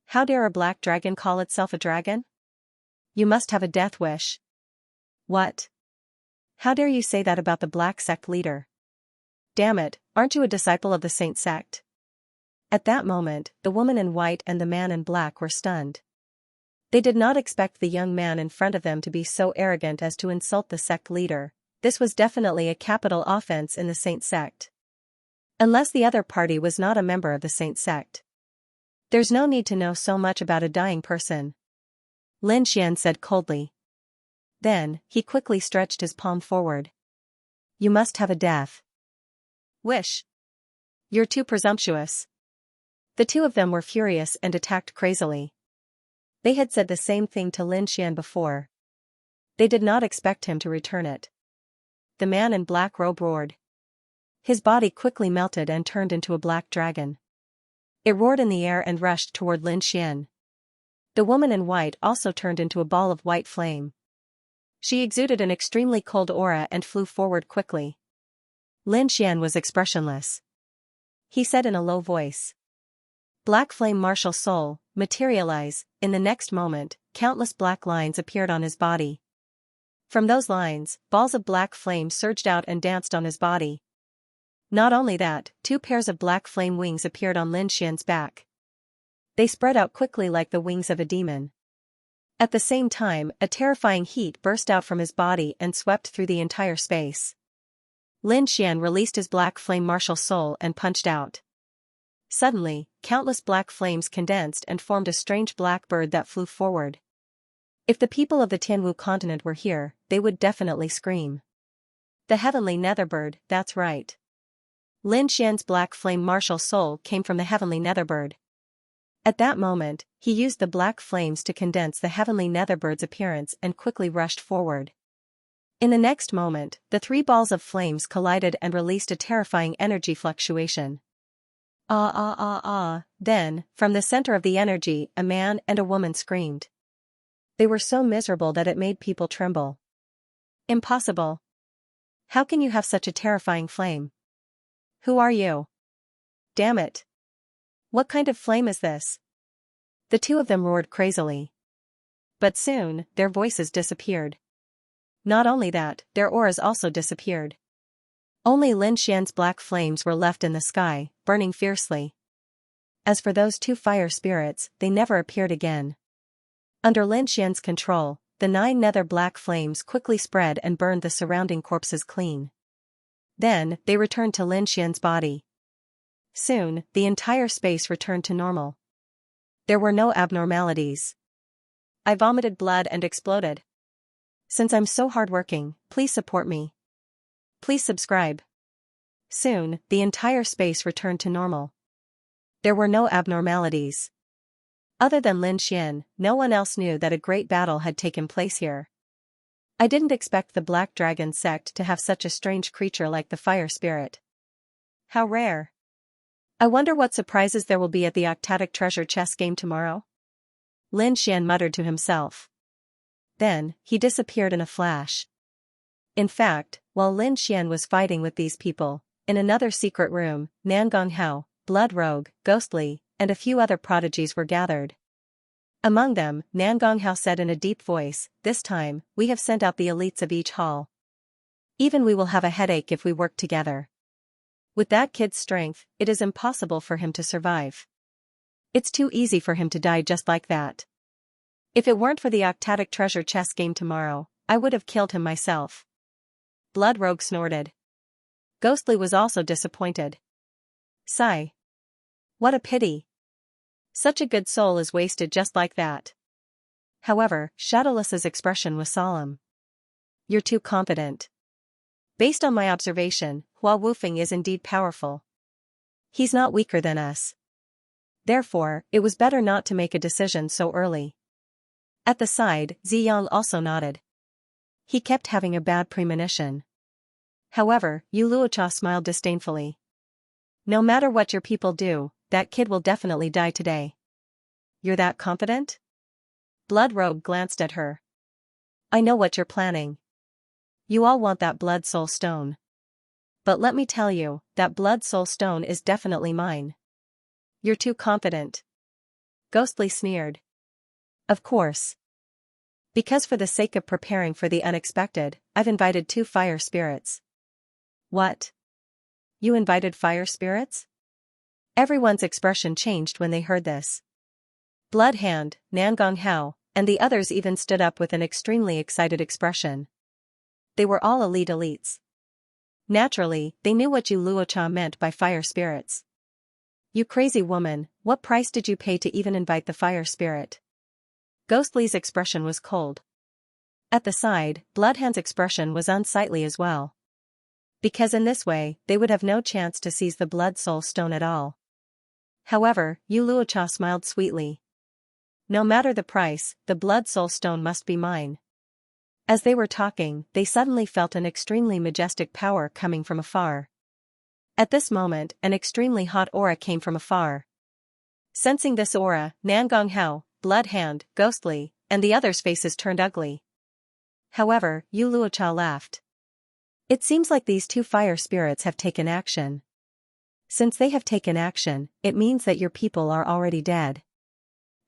How dare a black dragon call itself a dragon? You must have a death wish. What? How dare you say that about the black sect leader? Damn it, aren't you a disciple of the saint sect? At that moment, the woman in white and the man in black were stunned. They did not expect the young man in front of them to be so arrogant as to insult the sect leader. This was definitely a capital offense in the saint sect. Unless the other party was not a member of the saint sect. There's no need to know so much about a dying person. Lin Xian said coldly. Then, he quickly stretched his palm forward. You must have a death wish. You're too presumptuous. The two of them were furious and attacked crazily. They had said the same thing to Lin Xian before. They did not expect him to return it. The man in black robe roared. His body quickly melted and turned into a black dragon. It roared in the air and rushed toward Lin Xian. The woman in white also turned into a ball of white flame. She exuded an extremely cold aura and flew forward quickly. Lin Xian was expressionless. He said in a low voice. Black flame martial soul, materialize. In the next moment, countless black lines appeared on his body. From those lines, balls of black flame surged out and danced on his body. Not only that, 2 pairs of black flame wings appeared on Lin Xian's back. They spread out quickly like the wings of a demon. At the same time, a terrifying heat burst out from his body and swept through the entire space. Lin Xian released his black flame martial soul and punched out. Suddenly, countless black flames condensed and formed a strange black bird that flew forward. If the people of the Tianwu continent were here, they would definitely scream. The heavenly netherbird, that's right. Lin Xian's black flame martial soul came from the heavenly netherbird. At that moment, he used the black flames to condense the heavenly netherbird's appearance and quickly rushed forward. In the next moment, the 3 balls of flames collided and released a terrifying energy fluctuation. Then, from the center of the energy, a man and a woman screamed. They were so miserable that it made people tremble. Impossible. How can you have such a terrifying flame? Who are you? Damn it. What kind of flame is this? The two of them roared crazily. But soon, their voices disappeared. Not only that, their auras also disappeared. Only Lin Xian's black flames were left in the sky, burning fiercely. As for those 2 fire spirits, they never appeared again. Under Lin Xian's control, the 9 nether black flames quickly spread and burned the surrounding corpses clean. Then, they returned to Lin Xian's body. Soon, the entire space returned to normal. There were no abnormalities. I vomited blood and exploded. Since I'm so hardworking, please support me. Please subscribe. Soon, the entire space returned to normal. There were no abnormalities. Other than Lin Xian, no one else knew that a great battle had taken place here. I didn't expect the Black Dragon sect to have such a strange creature like the fire spirit. How rare. I wonder what surprises there will be at the Octatic Treasure chess game tomorrow? Lin Xian muttered to himself. Then, he disappeared in a flash. In fact, while Lin Xian was fighting with these people, in another secret room, Nangong Hao, Blood Rogue, Ghostly, and a few other prodigies were gathered. Among them, Nangong Hao said in a deep voice, "This time, we have sent out the elites of each hall. Even we will have a headache if we work together. With that kid's strength, it is impossible for him to survive. It's too easy for him to die just like that. If it weren't for the Octatic Treasure chess game tomorrow, I would have killed him myself." Blood Rogue snorted. Ghostly was also disappointed. Sigh. What a pity. Such a good soul is wasted just like that. However, Shadowless's expression was solemn. You're too confident. Based on my observation, Hua Wufeng is indeed powerful. He's not weaker than us. Therefore, it was better not to make a decision so early. At the side, Ziyang also nodded. He kept having a bad premonition. However, Yu Luocha smiled disdainfully. No matter what your people do, that kid will definitely die today. You're that confident? Blood Rogue glanced at her. I know what you're planning. You all want that Blood Soul Stone. But let me tell you, that Blood Soul Stone is definitely mine. You're too confident. Ghostly sneered. Of course. Because for the sake of preparing for the unexpected, I've invited 2 fire spirits. What? You invited fire spirits? Everyone's expression changed when they heard this. Bloodhand, Nangong Hao, and the others even stood up with an extremely excited expression. They were all elite elites. Naturally, they knew what Yu Luocha meant by fire spirits. You crazy woman, what price did you pay to even invite the fire spirit? Ghostly's expression was cold. At the side, Bloodhand's expression was unsightly as well. Because in this way, they would have no chance to seize the Blood Soul Stone at all. However, Yu Luocha smiled sweetly. No matter the price, the Blood Soul Stone must be mine. As they were talking, they suddenly felt an extremely majestic power coming from afar. At this moment, an extremely hot aura came from afar. Sensing this aura, Nangong Hao, Bloodhand, Ghostly, and the others' faces turned ugly. However, Yu Luocha laughed. It seems like these 2 fire spirits have taken action. Since they have taken action, it means that your people are already dead.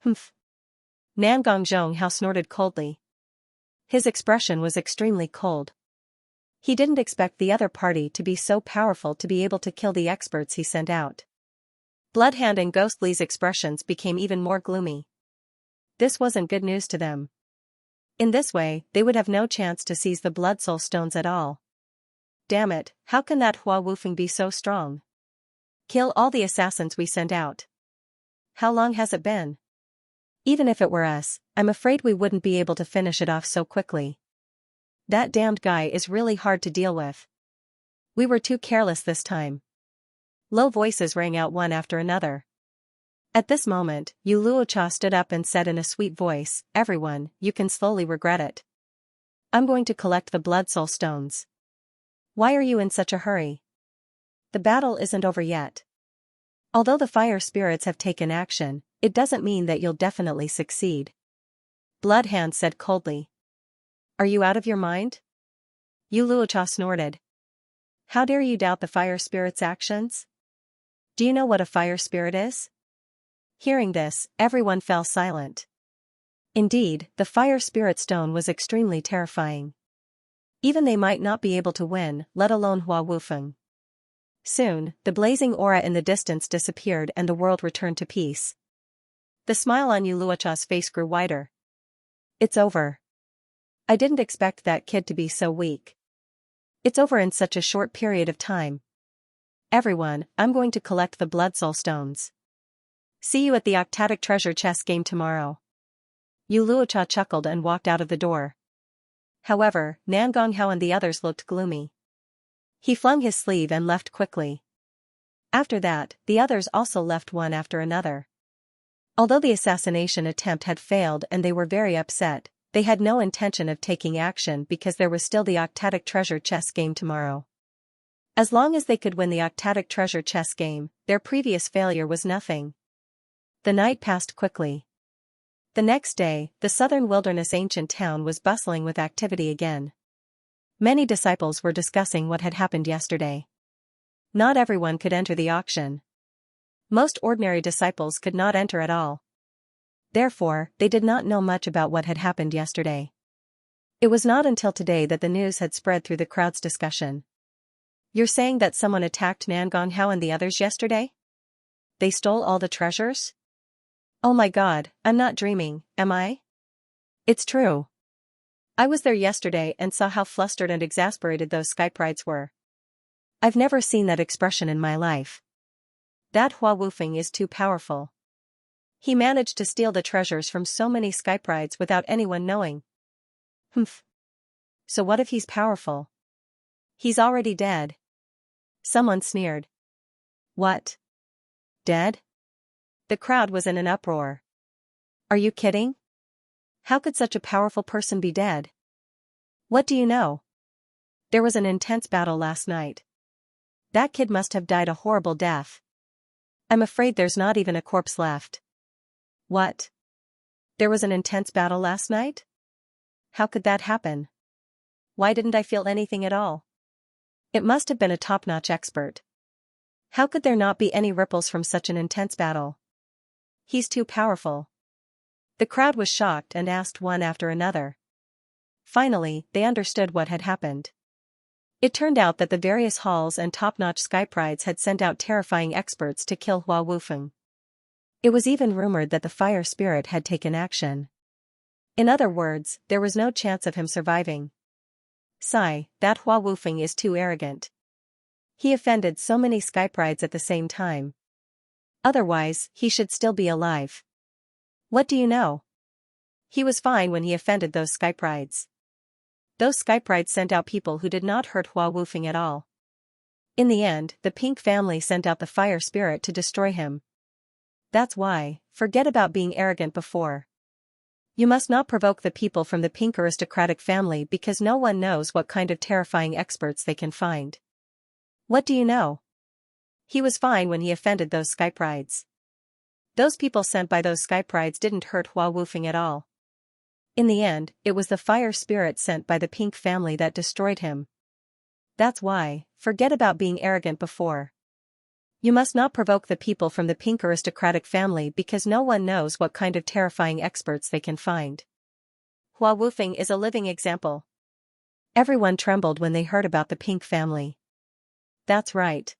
Humph. Nangong Zhonghao snorted coldly. His expression was extremely cold. He didn't expect the other party to be so powerful to be able to kill the experts he sent out. Bloodhand and Ghostly's expressions became even more gloomy. This wasn't good news to them. In this way, they would have no chance to seize the Blood Soul Stones at all. Damn it, how can that Hua Wufeng be so strong? Kill all the assassins we sent out. How long has it been? Even if it were us, I'm afraid we wouldn't be able to finish it off so quickly. That damned guy is really hard to deal with. We were too careless this time. Low voices rang out one after another. At this moment, Yu Luocha stood up and said in a sweet voice, everyone, you can slowly regret it. I'm going to collect the Blood Soul Stones. Why are you in such a hurry? The battle isn't over yet. Although the fire spirits have taken action, it doesn't mean that you'll definitely succeed. Bloodhand said coldly. Are you out of your mind? Yu Luocha snorted. How dare you doubt the fire spirit's actions? Do you know what a fire spirit is? Hearing this, everyone fell silent. Indeed, the fire spirit stone was extremely terrifying. Even they might not be able to win, let alone Hua Wufeng. Soon, the blazing aura in the distance disappeared and the world returned to peace. The smile on Yu Luocha's face grew wider. It's over. I didn't expect that kid to be so weak. It's over in such a short period of time. Everyone, I'm going to collect the Blood Soul Stones. See you at the Octatic Treasure Chest game tomorrow. Yu Luocha chuckled and walked out of the door. However, Nangong Hao and the others looked gloomy. He flung his sleeve and left quickly. After that, the others also left one after another. Although the assassination attempt had failed and they were very upset, they had no intention of taking action because there was still the Octatic Treasure Chest game tomorrow. As long as they could win the Octatic Treasure Chest game, their previous failure was nothing. The night passed quickly. The next day, the southern wilderness ancient town was bustling with activity again. Many disciples were discussing what had happened yesterday. Not everyone could enter the auction. Most ordinary disciples could not enter at all. Therefore, they did not know much about what had happened yesterday. It was not until today that the news had spread through the crowd's discussion. You're saying that someone attacked Nangong Hao and the others yesterday? They stole all the treasures? Oh my god, I'm not dreaming, am I? It's true. I was there yesterday and saw how flustered and exasperated those Skyprides were. I've never seen that expression in my life. That Hua Wufeng is too powerful. He managed to steal the treasures from so many Skype rides without anyone knowing. Humph. So what if he's powerful? He's already dead. Someone sneered. What? Dead? The crowd was in an uproar. Are you kidding? How could such a powerful person be dead? What do you know? There was an intense battle last night. That kid must have died a horrible death. I'm afraid there's not even a corpse left. What? There was an intense battle last night? How could that happen? Why didn't I feel anything at all? It must have been a top-notch expert. How could there not be any ripples from such an intense battle? He's too powerful. The crowd was shocked and asked one after another. Finally, they understood what had happened. It turned out that the various halls and top-notch Skype rides had sent out terrifying experts to kill Hua Wufeng. It was even rumored that the fire spirit had taken action. In other words, there was no chance of him surviving. Sigh, that Hua Wufeng is too arrogant. He offended so many Skype rides at the same time. Otherwise, he should still be alive. What do you know? He was fine when he offended those Skype rides. Those Skype rides sent out people who did not hurt Hua Wufeng at all. In the end, the Pink family sent out the fire spirit to destroy him. That's why, forget about being arrogant before. You must not provoke the people from the Pink aristocratic family because no one knows what kind of terrifying experts they can find. What do you know? He was fine when he offended those Skype rides. Those people sent by those Skype rides didn't hurt Hua Wufeng at all. In the end, it was the fire spirit sent by the Pink family that destroyed him. That's why, forget about being arrogant before. You must not provoke the people from the Pink aristocratic family because no one knows what kind of terrifying experts they can find. Hua Wufeng is a living example. Everyone trembled when they heard about the Pink family. That's right.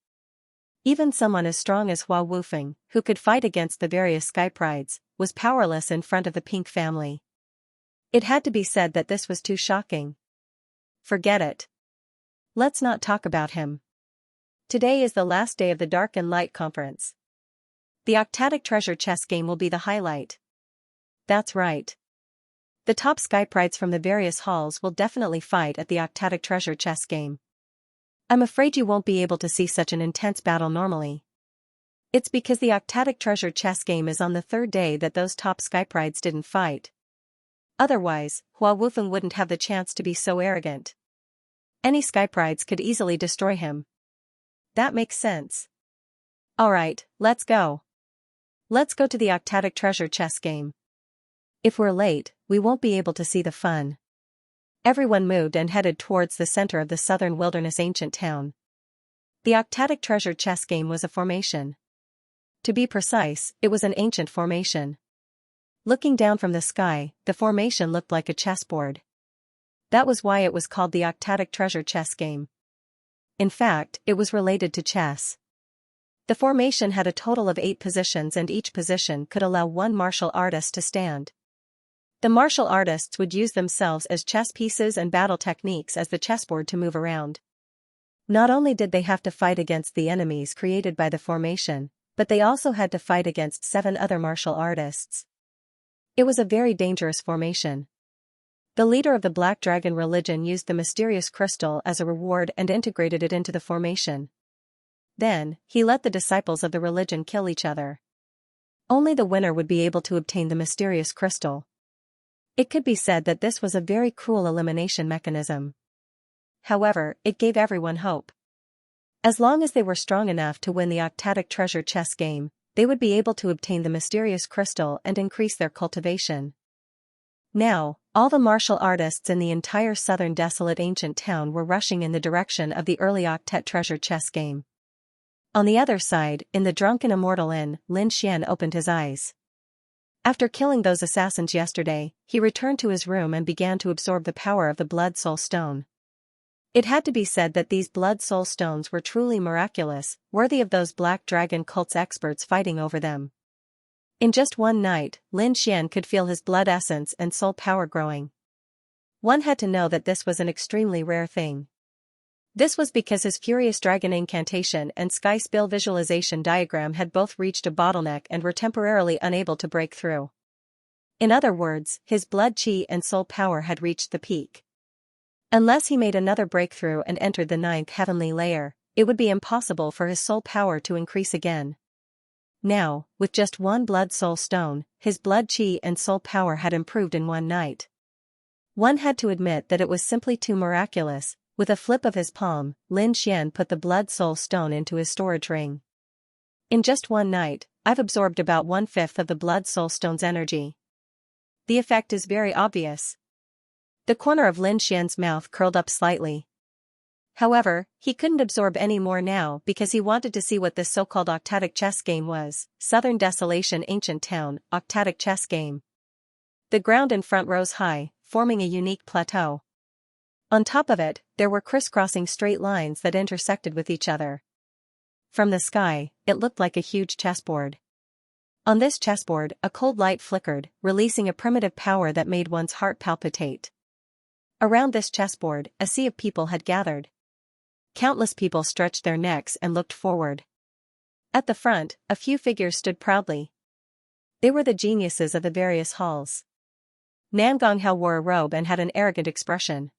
Even someone as strong as Hua Wufeng, who could fight against the various Skype rides, was powerless in front of the Pink family. It had to be said that this was too shocking. Forget it. Let's not talk about him. Today is the last day of the Dark and Light Conference. The Octatic Treasure Chess game will be the highlight. That's right. The top Skype rides from the various halls will definitely fight at the Octatic Treasure Chess game. I'm afraid you won't be able to see such an intense battle normally. It's because the Octatic Treasure Chess game is on the third day that those top Skype rides didn't fight. Otherwise, Hua Wufeng wouldn't have the chance to be so arrogant. Any Skype rides could easily destroy him. That makes sense. Alright, let's go. Let's go to the Octatic Treasure Chess game. If we're late, we won't be able to see the fun. Everyone moved and headed towards the center of the southern wilderness ancient town. The Octatic Treasure Chess game was a formation. To be precise, it was an ancient formation. Looking down from the sky, the formation looked like a chessboard. That was why it was called the Octatic Treasure Chess game. In fact, it was related to chess. The formation had a total of 8 positions and each position could allow one martial artist to stand. The martial artists would use themselves as chess pieces and battle techniques as the chessboard to move around. Not only did they have to fight against the enemies created by the formation, but they also had to fight against 7 other martial artists. It was a very dangerous formation. The leader of the Black Dragon religion used the mysterious crystal as a reward and integrated it into the formation. Then, he let the disciples of the religion kill each other. Only the winner would be able to obtain the mysterious crystal. It could be said that this was a very cruel elimination mechanism. However, it gave everyone hope. As long as they were strong enough to win the Octatic Treasure Chess game, they would be able to obtain the mysterious crystal and increase their cultivation. Now, all the martial artists in the entire southern desolate ancient town were rushing in the direction of the early Octet Treasure Chess game. On the other side, in the drunken immortal inn, Lin Xian opened his eyes. After killing those assassins yesterday, he returned to his room and began to absorb the power of the Blood Soul Stone. It had to be said that these Blood Soul Stones were truly miraculous, worthy of those Black Dragon cult's experts fighting over them. In just one night, Lin Xian could feel his blood essence and soul power growing. One had to know that this was an extremely rare thing. This was because his Furious Dragon incantation and Sky Spill visualization diagram had both reached a bottleneck and were temporarily unable to break through. In other words, his blood chi and soul power had reached the peak. Unless he made another breakthrough and entered the 9th heavenly layer, it would be impossible for his soul power to increase again. Now, with just one blood soul stone, his blood chi and soul power had improved in one night. One had to admit that it was simply too miraculous. With a flip of his palm, Lin Xian put the blood soul stone into his storage ring. In just one night, I've absorbed about 1/5 of the blood soul stone's energy. The effect is very obvious. The corner of Lin Xian's mouth curled up slightly. However, he couldn't absorb any more now because he wanted to see what this so-called octatic chess game was. Southern Desolation Ancient Town, octatic chess game. The ground in front rose high, forming a unique plateau. On top of it, there were crisscrossing straight lines that intersected with each other. From the sky, it looked like a huge chessboard. On this chessboard, a cold light flickered, releasing a primitive power that made one's heart palpitate. Around this chessboard, a sea of people had gathered. Countless people stretched their necks and looked forward. At the front, a few figures stood proudly. They were the geniuses of the various halls. Nan Gonghao wore a robe and had an arrogant expression.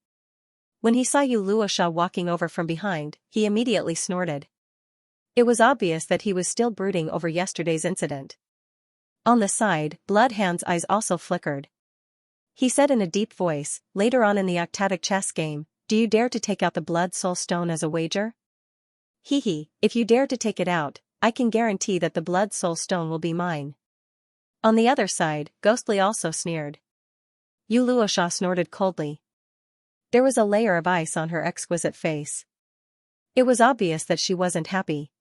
When he saw Yu Luosha walking over from behind, he immediately snorted. It was obvious that he was still brooding over yesterday's incident. On the side, Bloodhound's eyes also flickered. He said in a deep voice, later on in the octatic chess game, "Do you dare to take out the blood soul stone as a wager? Hee, if you dare to take it out, I can guarantee that the blood soul stone will be mine." On the other side, Ghostly also sneered. Yu Luosha snorted coldly. There was a layer of ice on her exquisite face. It was obvious that she wasn't happy.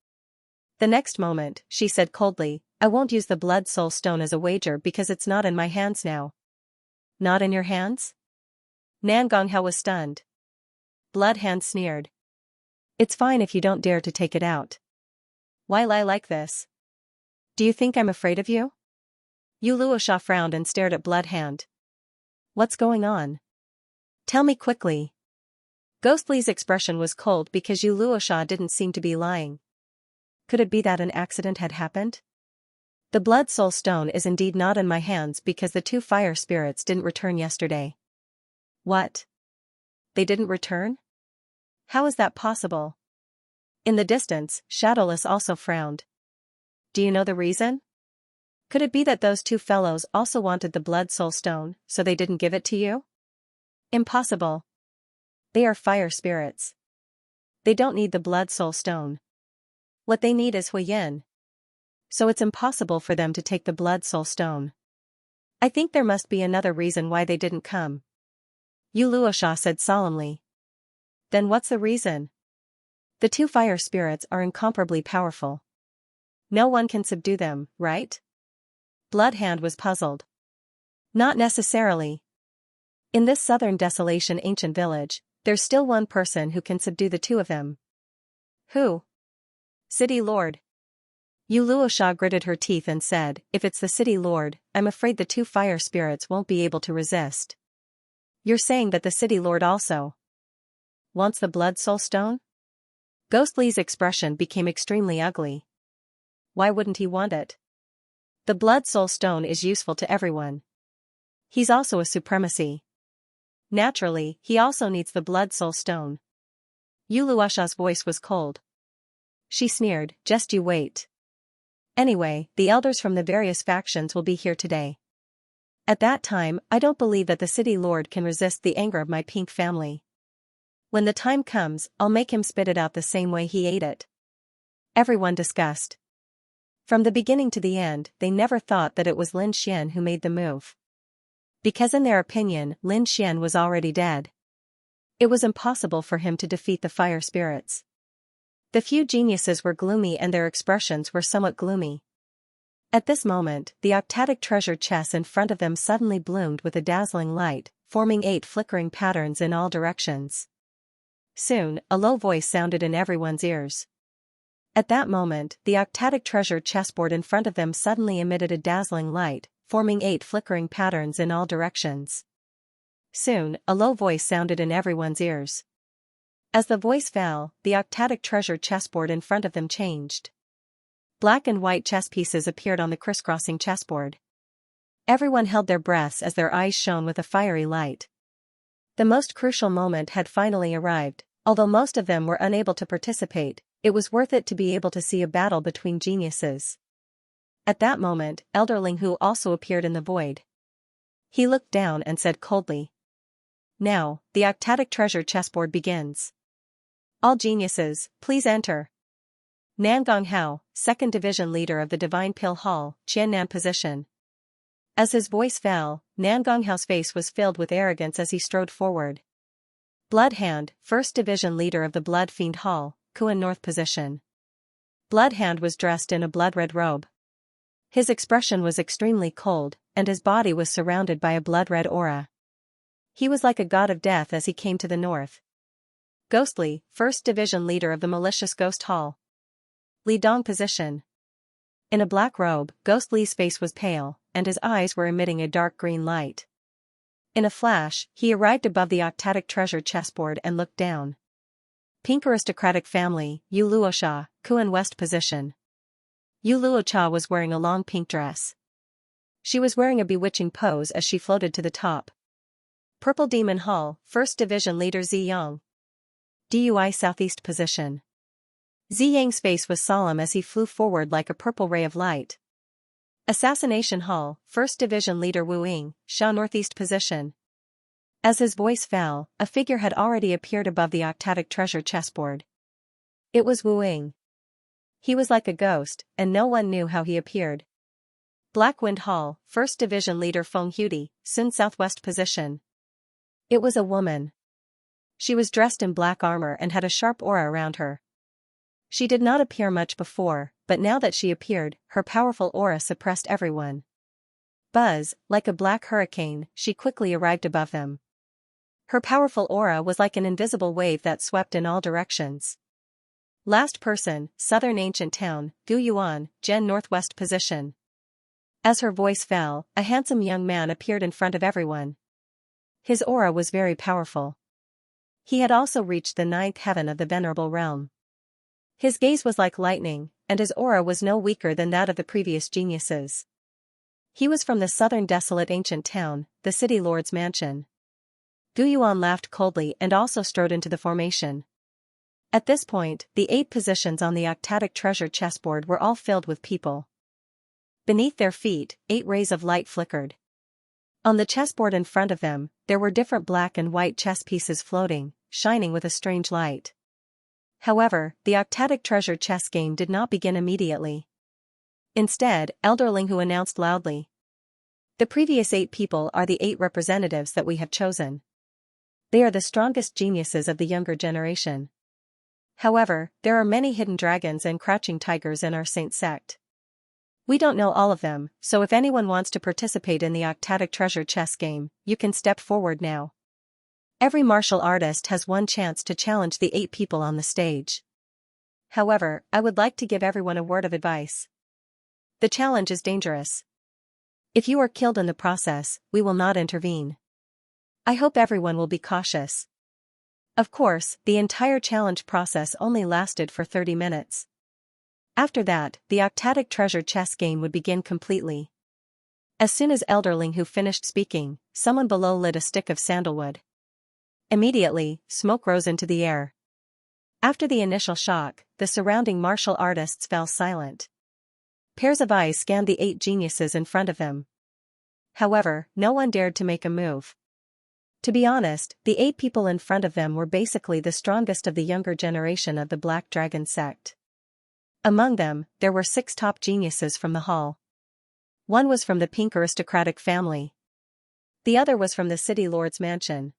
The next moment, she said coldly, "I won't use the blood soul stone as a wager because it's not in my hands now." "Not in your hands?" Nan Gonghao was stunned. Bloodhound sneered. "It's fine if you don't dare to take it out. Why lie like this? Do you think I'm afraid of you?" Yu Luosha frowned and stared at Bloodhound. "What's going on? Tell me quickly." Ghostly's expression was cold because Yu Luosha didn't seem to be lying. Could it be that an accident had happened? "The blood soul stone is indeed not in my hands because the 2 fire spirits didn't return yesterday." "What? They didn't return? How is that possible?" In the distance, Shadowless also frowned. "Do you know the reason? Could it be that those 2 fellows also wanted the blood soul stone, so they didn't give it to you?" "Impossible. They are fire spirits. They don't need the blood soul stone. What they need is Huiyin. So it's impossible for them to take the blood soul stone. I think there must be another reason why they didn't come." Yu Luosha said solemnly. "Then what's the reason?" "The 2 fire spirits are incomparably powerful. No one can subdue them, right?" Bloodhound was puzzled. "Not necessarily. In this Southern Desolation ancient village, there's still one person who can subdue the 2 of them." "Who?" "City Lord." Yu Luosha gritted her teeth and said, "If it's the City Lord, I'm afraid the 2 fire spirits won't be able to resist." "You're saying that the City Lord also wants the blood soul stone?" Ghostly's expression became extremely ugly. "Why wouldn't he want it? The blood soul stone is useful to everyone. He's also a supremacy. Naturally, he also needs the blood soul stone." Yu Luosha's voice was cold. She sneered, "Just you wait. Anyway, the elders from the various factions will be here today. At that time, I don't believe that the City Lord can resist the anger of my pink family. When the time comes, I'll make him spit it out the same way he ate it." Everyone discussed. From the beginning to the end, they never thought that it was Lin Xian who made the move. Because in their opinion, Lin Xian was already dead. It was impossible for him to defeat the fire spirits. The few geniuses were gloomy and their expressions were somewhat gloomy. At this moment, the octatic treasure chest in front of them suddenly bloomed with a dazzling light, forming 8 flickering patterns in all directions. Soon, a low voice sounded in everyone's ears. At that moment, the octatic treasure chessboard in front of them suddenly emitted a dazzling light, forming 8 flickering patterns in all directions. Soon, a low voice sounded in everyone's ears. As the voice fell, the octatic treasure chessboard in front of them changed. Black and white chess pieces appeared on the crisscrossing chessboard. Everyone held their breaths as their eyes shone with a fiery light. The most crucial moment had finally arrived. Although most of them were unable to participate, it was worth it to be able to see a battle between geniuses. At that moment, Elder Ling Hu also appeared in the void. He looked down and said coldly, "Now, the octatic treasure chessboard begins. All geniuses, please enter." Nangong Hao, 2nd Division leader of the Divine Pill Hall, Qiannan position. As his voice fell, Nangong Hao's face was filled with arrogance as he strode forward. Bloodhand, 1st Division leader of the Blood Fiend Hall, Kuan North position. Bloodhand was dressed in a blood-red robe. His expression was extremely cold, and his body was surrounded by a blood-red aura. He was like a god of death as he came to the north. Ghostly, 1st Division leader of the Malicious Ghost Hall. Li Dong position. In a black robe, Ghost Li's face was pale, and his eyes were emitting a dark green light. In a flash, he arrived above the octatic treasure chessboard and looked down. Pink aristocratic family, Yu Luosha, Kuan West position. Yu Luocha was wearing a long pink dress. She was wearing a bewitching pose as she floated to the top. Purple Demon Hall, 1st Division leader Ziyang. DUI Southeast position. Ziyang's face was solemn as he flew forward like a purple ray of light. Assassination Hall, 1st Division leader Wu Ying, Shao Northeast position. As his voice fell, a figure had already appeared above the octatic treasure chessboard. It was Wu Ying. He was like a ghost, and no one knew how he appeared. Blackwind Hall, 1st Division leader Feng Hudi, Sun Southwest position. It was a woman. She was dressed in black armor and had a sharp aura around her. She did not appear much before, but now that she appeared, her powerful aura suppressed everyone. Buzz, like a black hurricane, she quickly arrived above them. Her powerful aura was like an invisible wave that swept in all directions. Last person, Southern Ancient Town, Gu Yuan, Gen Northwest position. As her voice fell, a handsome young man appeared in front of everyone. His aura was very powerful. He had also reached the 9th heaven of the Venerable Realm. His gaze was like lightning, and his aura was no weaker than that of the previous geniuses. He was from the southern desolate ancient town, the city lord's mansion. Gu Yuan laughed coldly and also strode into the formation. At this point, the 8 positions on the octatic treasure chessboard were all filled with people. Beneath their feet, 8 rays of light flickered. On the chessboard in front of them, there were different black and white chess pieces floating, shining with a strange light. However, the octatic treasure chess game did not begin immediately. Instead, Elder Ling Hu announced loudly, "The previous 8 people are the 8 representatives that we have chosen. They are the strongest geniuses of the younger generation. However, there are many hidden dragons and crouching tigers in our saint sect. We don't know all of them, so if anyone wants to participate in the octatic treasure chess game, you can step forward now. Every martial artist has one chance to challenge the 8 people on the stage. However, I would like to give everyone a word of advice. The challenge is dangerous. If you are killed in the process, we will not intervene. I hope everyone will be cautious." Of course, the entire challenge process only lasted for 30 minutes. After that, the octatic treasure chess game would begin completely. As soon as Elder Ling Hu finished speaking, someone below lit a stick of sandalwood. Immediately, smoke rose into the air. After the initial shock, the surrounding martial artists fell silent. Pairs of eyes scanned the 8 geniuses in front of them. However, no one dared to make a move. To be honest, the 8 people in front of them were basically the strongest of the younger generation of the Black Dragon sect. Among them, there were 6 top geniuses from the hall. One was from the pink aristocratic family. The other was from the city lord's mansion.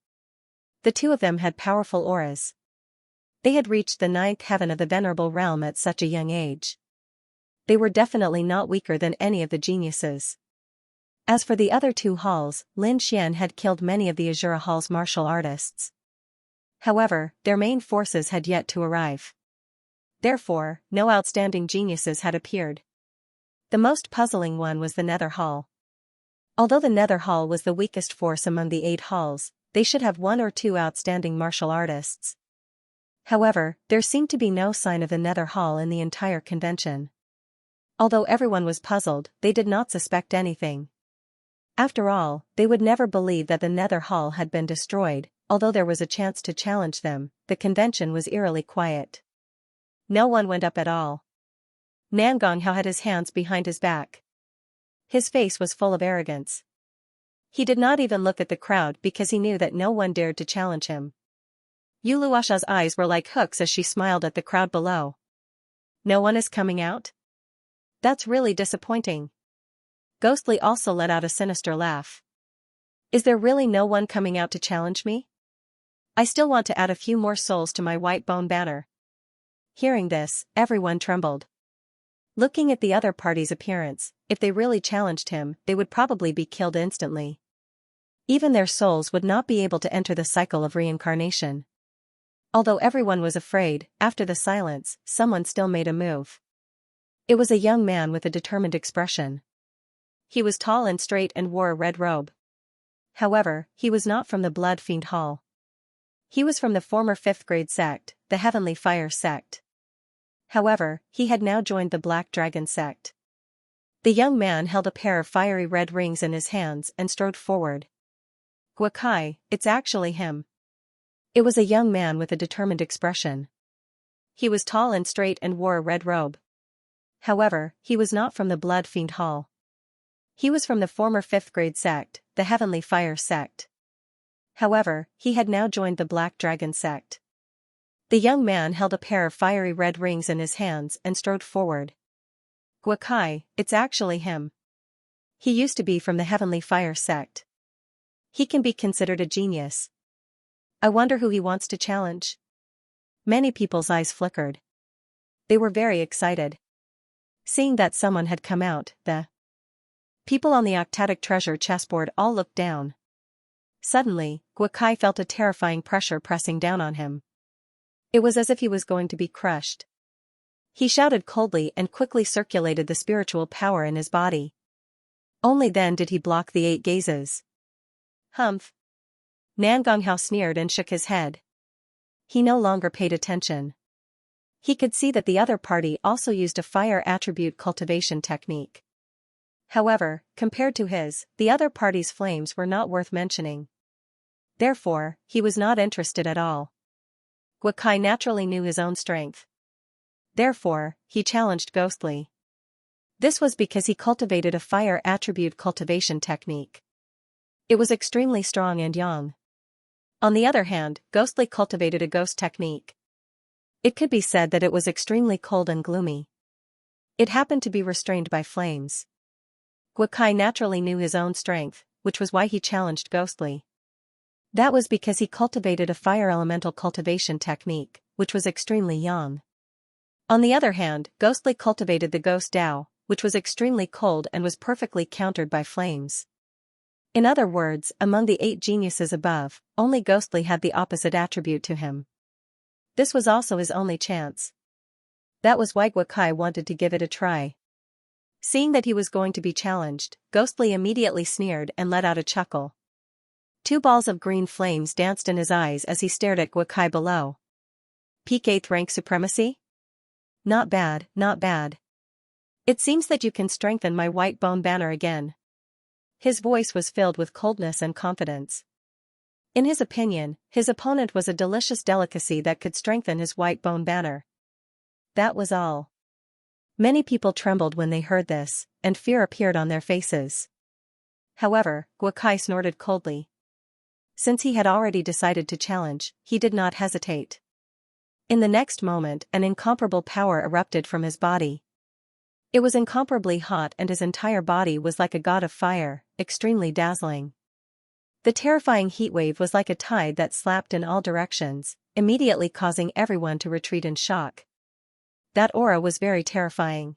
The 2 of them had powerful auras. They had reached the 9th heaven of the Venerable Realm at such a young age. They were definitely not weaker than any of the geniuses. As for the other 2 halls, Lin Xian had killed many of the Azura Hall's martial artists. However, their main forces had yet to arrive. Therefore, no outstanding geniuses had appeared. The most puzzling one was the Nether Hall. Although the Nether Hall was the weakest force among the 8 halls, they should have 1 or 2 outstanding martial artists. However, there seemed to be no sign of the Nether Hall in the entire convention. Although everyone was puzzled, they did not suspect anything. After all, they would never believe that the Nether Hall had been destroyed. Although there was a chance to challenge them, the convention was eerily quiet. No one went up at all. Nangonghao had his hands behind his back. His face was full of arrogance. He did not even look at the crowd because he knew that no one dared to challenge him. Yuluasha's eyes were like hooks as she smiled at the crowd below. No one is coming out? That's really disappointing. Ghostly also let out a sinister laugh. Is there really no one coming out to challenge me? I still want to add a few more souls to my white bone banner. Hearing this, everyone trembled. Looking at the other party's appearance, if they really challenged him, they would probably be killed instantly. Even their souls would not be able to enter the cycle of reincarnation. Although everyone was afraid, after the silence, someone still made a move. It was a young man with a determined expression. He was tall and straight and wore a red robe. However, he was not from the Blood Fiend Hall. He was from the former 5th grade sect, the Heavenly Fire sect. However, he had now joined the Black Dragon sect. The young man held a pair of fiery red rings in his hands and strode forward. Guakai, it's actually him. It was a young man with a determined expression. He was tall and straight and wore a red robe. However, he was not from the Blood Fiend Hall. He was from the former 5th grade sect, the Heavenly Fire sect. However, he had now joined the Black Dragon sect. The young man held a pair of fiery red rings in his hands and strode forward. Guakai, it's actually him. He used to be from the Heavenly Fire sect. He can be considered a genius. I wonder who he wants to challenge. Many people's eyes flickered. They were very excited. Seeing that someone had come out, the people on the octatic treasure chessboard all looked down. Suddenly, Guakai felt a terrifying pressure pressing down on him. It was as if he was going to be crushed. He shouted coldly and quickly circulated the spiritual power in his body. Only then did he block the 8 gazes. Humph. Nangonghao sneered and shook his head. He no longer paid attention. He could see that the other party also used a fire attribute cultivation technique. However, compared to his, the other party's flames were not worth mentioning. Therefore, he was not interested at all. Guakai naturally knew his own strength. Therefore, he challenged Ghostly. This was because he cultivated a fire attribute cultivation technique. It was extremely strong and young. On the other hand, Ghostly cultivated a ghost technique. It could be said that it was extremely cold and gloomy. It happened to be restrained by flames. Guakai naturally knew his own strength, which was why he challenged Ghostly. That was because he cultivated a fire elemental cultivation technique, which was extremely young. On the other hand, Ghostly cultivated the Ghost Dao, which was extremely cold and was perfectly countered by flames. In other words, among the 8 geniuses above, only Ghostly had the opposite attribute to him. This was also his only chance. That was why Guakai wanted to give it a try. Seeing that he was going to be challenged, Ghostly immediately sneered and let out a chuckle. 2 balls of green flames danced in his eyes as he stared at Guakai below. Peak 8th rank supremacy? Not bad, not bad. It seems that you can strengthen my white bone banner again. His voice was filled with coldness and confidence. In his opinion, his opponent was a delicious delicacy that could strengthen his white bone banner. That was all. Many people trembled when they heard this, and fear appeared on their faces. However, Guakai snorted coldly. Since he had already decided to challenge, he did not hesitate. In the next moment, an incomparable power erupted from his body. It was incomparably hot and his entire body was like a god of fire, extremely dazzling. The terrifying heatwave was like a tide that slapped in all directions, immediately causing everyone to retreat in shock. That aura was very terrifying.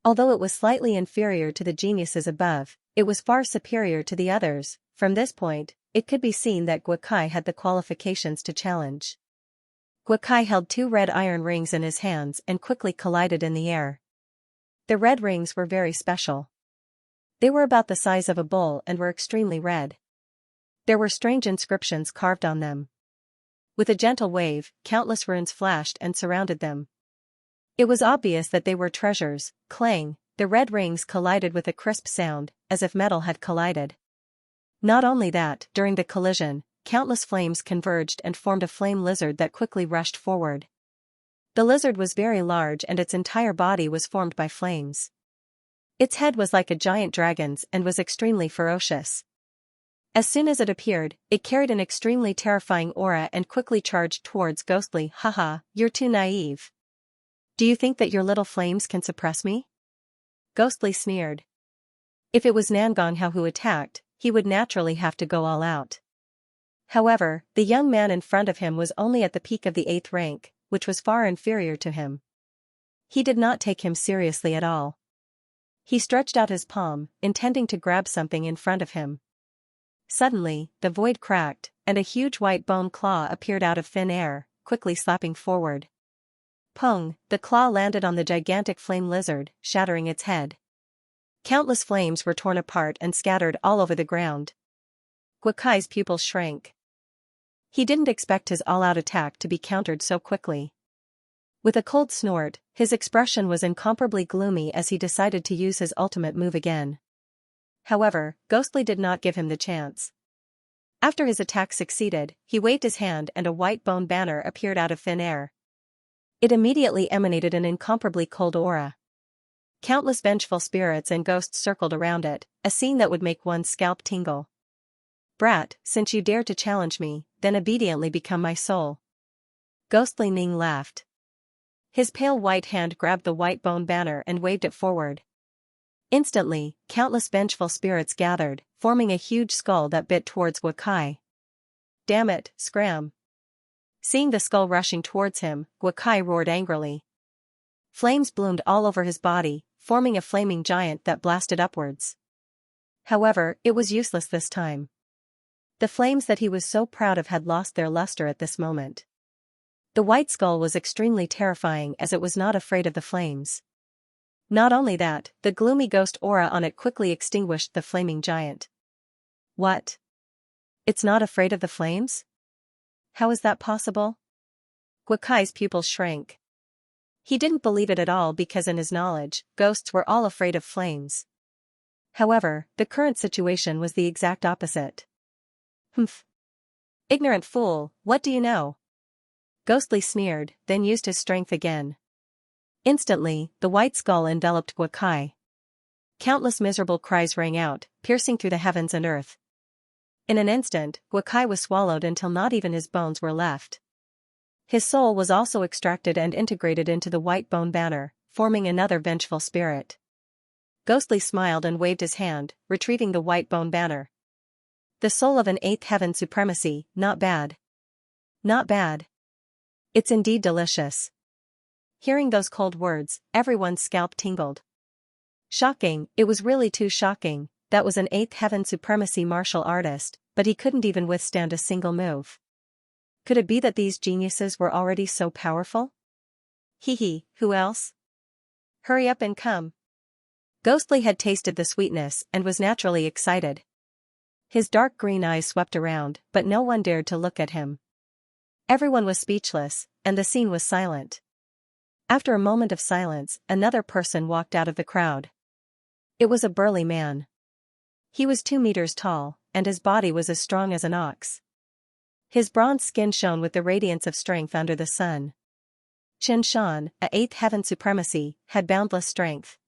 Although it was slightly inferior to the geniuses above, it was far superior to the others. From this point, it could be seen that Guakai had the qualifications to challenge. Guakai held 2 red iron rings in his hands and quickly collided in the air. The red rings were very special. They were about the size of a bowl and were extremely red. There were strange inscriptions carved on them. With a gentle wave, countless runes flashed and surrounded them. It was obvious that they were treasures. Clang, the red rings collided with a crisp sound, as if metal had collided. Not only that, during the collision, countless flames converged and formed a flame lizard that quickly rushed forward. The lizard was very large and its entire body was formed by flames. Its head was like a giant dragon's and was extremely ferocious. As soon as it appeared, it carried an extremely terrifying aura and quickly charged towards Ghostly. Haha, you're too naive. Do you think that your little flames can suppress me? Ghostly sneered. If it was Nangong Hao who attacked, he would naturally have to go all out. However, the young man in front of him was only at the peak of the 8th rank, which was far inferior to him. He did not take him seriously at all. He stretched out his palm, intending to grab something in front of him. Suddenly, the void cracked, and a huge white bone claw appeared out of thin air, quickly slapping forward. Pong, the claw landed on the gigantic flame lizard, shattering its head. Countless flames were torn apart and scattered all over the ground. Guokai's pupils shrank. He didn't expect his all-out attack to be countered so quickly. With a cold snort, his expression was incomparably gloomy as he decided to use his ultimate move again. However, Ghostly did not give him the chance. After his attack succeeded, he waved his hand and a white bone banner appeared out of thin air. It immediately emanated an incomparably cold aura. Countless vengeful spirits and ghosts circled around it, a scene that would make one's scalp tingle. Brat, since you dare to challenge me, then obediently become my soul. Ghostly Ning laughed. His pale white hand grabbed the white bone banner and waved it forward. Instantly, countless vengeful spirits gathered, forming a huge skull that bit towards Guokai. Damn it, scram. Seeing the skull rushing towards him, Guokai roared angrily. Flames bloomed all over his body, forming a flaming giant that blasted upwards. However, it was useless this time. The flames that he was so proud of had lost their luster at this moment. The white skull was extremely terrifying as it was not afraid of the flames. Not only that, the gloomy ghost aura on it quickly extinguished the flaming giant. What? It's not afraid of the flames? How is that possible? Guokai's pupils shrank. He didn't believe it at all because in his knowledge, ghosts were all afraid of flames. However, the current situation was the exact opposite. Humph. Ignorant fool, what do you know? Ghostly sneered, then used his strength again. Instantly, the white skull enveloped Guokai. Countless miserable cries rang out, piercing through the heavens and earth. In an instant, Guokai was swallowed until not even his bones were left. His soul was also extracted and integrated into the white bone banner, forming another vengeful spirit. Ghostly smiled and waved his hand, retrieving the white bone banner. The soul of an 8th heaven supremacy, not bad. Not bad. It's indeed delicious. Hearing those cold words, everyone's scalp tingled. Shocking, it was really too shocking. That was an 8th heaven supremacy martial artist, but he couldn't even withstand a single move. Could it be that these geniuses were already so powerful? Hee, who else? Hurry up and come. Ghostly had tasted the sweetness and was naturally excited. His dark green eyes swept around, but no one dared to look at him. Everyone was speechless, and the scene was silent. After a moment of silence, another person walked out of the crowd. It was a burly man. He was 2 meters tall, and his body was as strong as an ox. His bronze skin shone with the radiance of strength under the sun. Chen Shan, a 8th heaven supremacy, had boundless strength.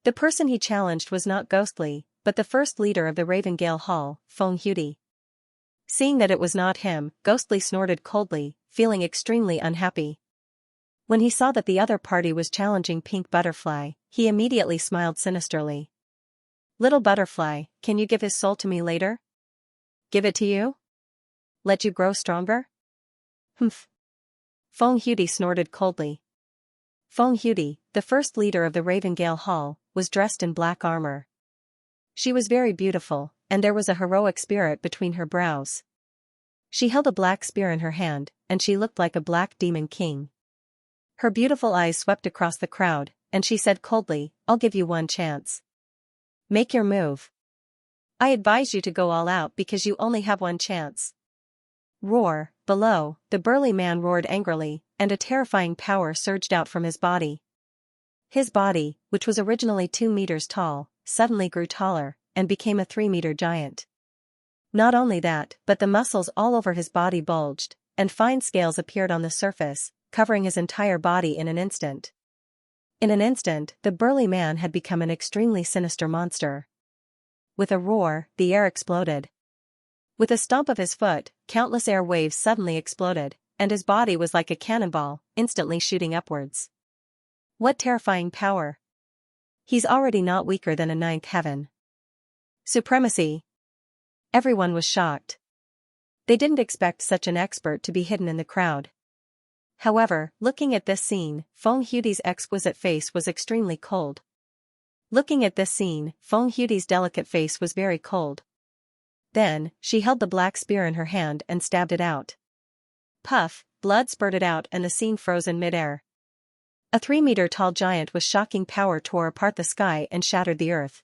The person he challenged was not Ghostly, but the first leader of the Ravengale Hall, Feng Hudi. Seeing that it was not him, Ghostly snorted coldly, feeling extremely unhappy. When he saw that the other party was challenging Pink Butterfly, he immediately smiled sinisterly. Little Butterfly, can you give his soul to me later? Give it to you? Let you grow stronger? Humph. Feng Hudi snorted coldly. Feng Hudi, the first leader of the Ravengale Hall, was dressed in black armor. She was very beautiful, and there was a heroic spirit between her brows. She held a black spear in her hand, and she looked like a black demon king. Her beautiful eyes swept across the crowd, and she said coldly, I'll give you one chance. Make your move. I advise you to go all out because you only have one chance. Roar, below, the burly man roared angrily, and a terrifying power surged out from his body. His body, which was originally 2 meters tall, suddenly grew taller, and became a 3-meter giant. Not only that, but the muscles all over his body bulged, and fine scales appeared on the surface, covering his entire body in an instant. In an instant, the burly man had become an extremely sinister monster. With a roar, the air exploded. With a stomp of his foot, countless air waves suddenly exploded, and his body was like a cannonball, instantly shooting upwards. What terrifying power! He's already not weaker than a 9th heaven. Supremacy! Everyone was shocked. They didn't expect such an expert to be hidden in the crowd. However, looking at this scene, Feng Hudi's exquisite face was extremely cold. Looking at this scene, Feng Hudi's delicate face was very cold. Then, she held the black spear in her hand and stabbed it out. Puff, blood spurted out and the scene froze in midair. A 3-meter-tall giant with shocking power tore apart the sky and shattered the earth.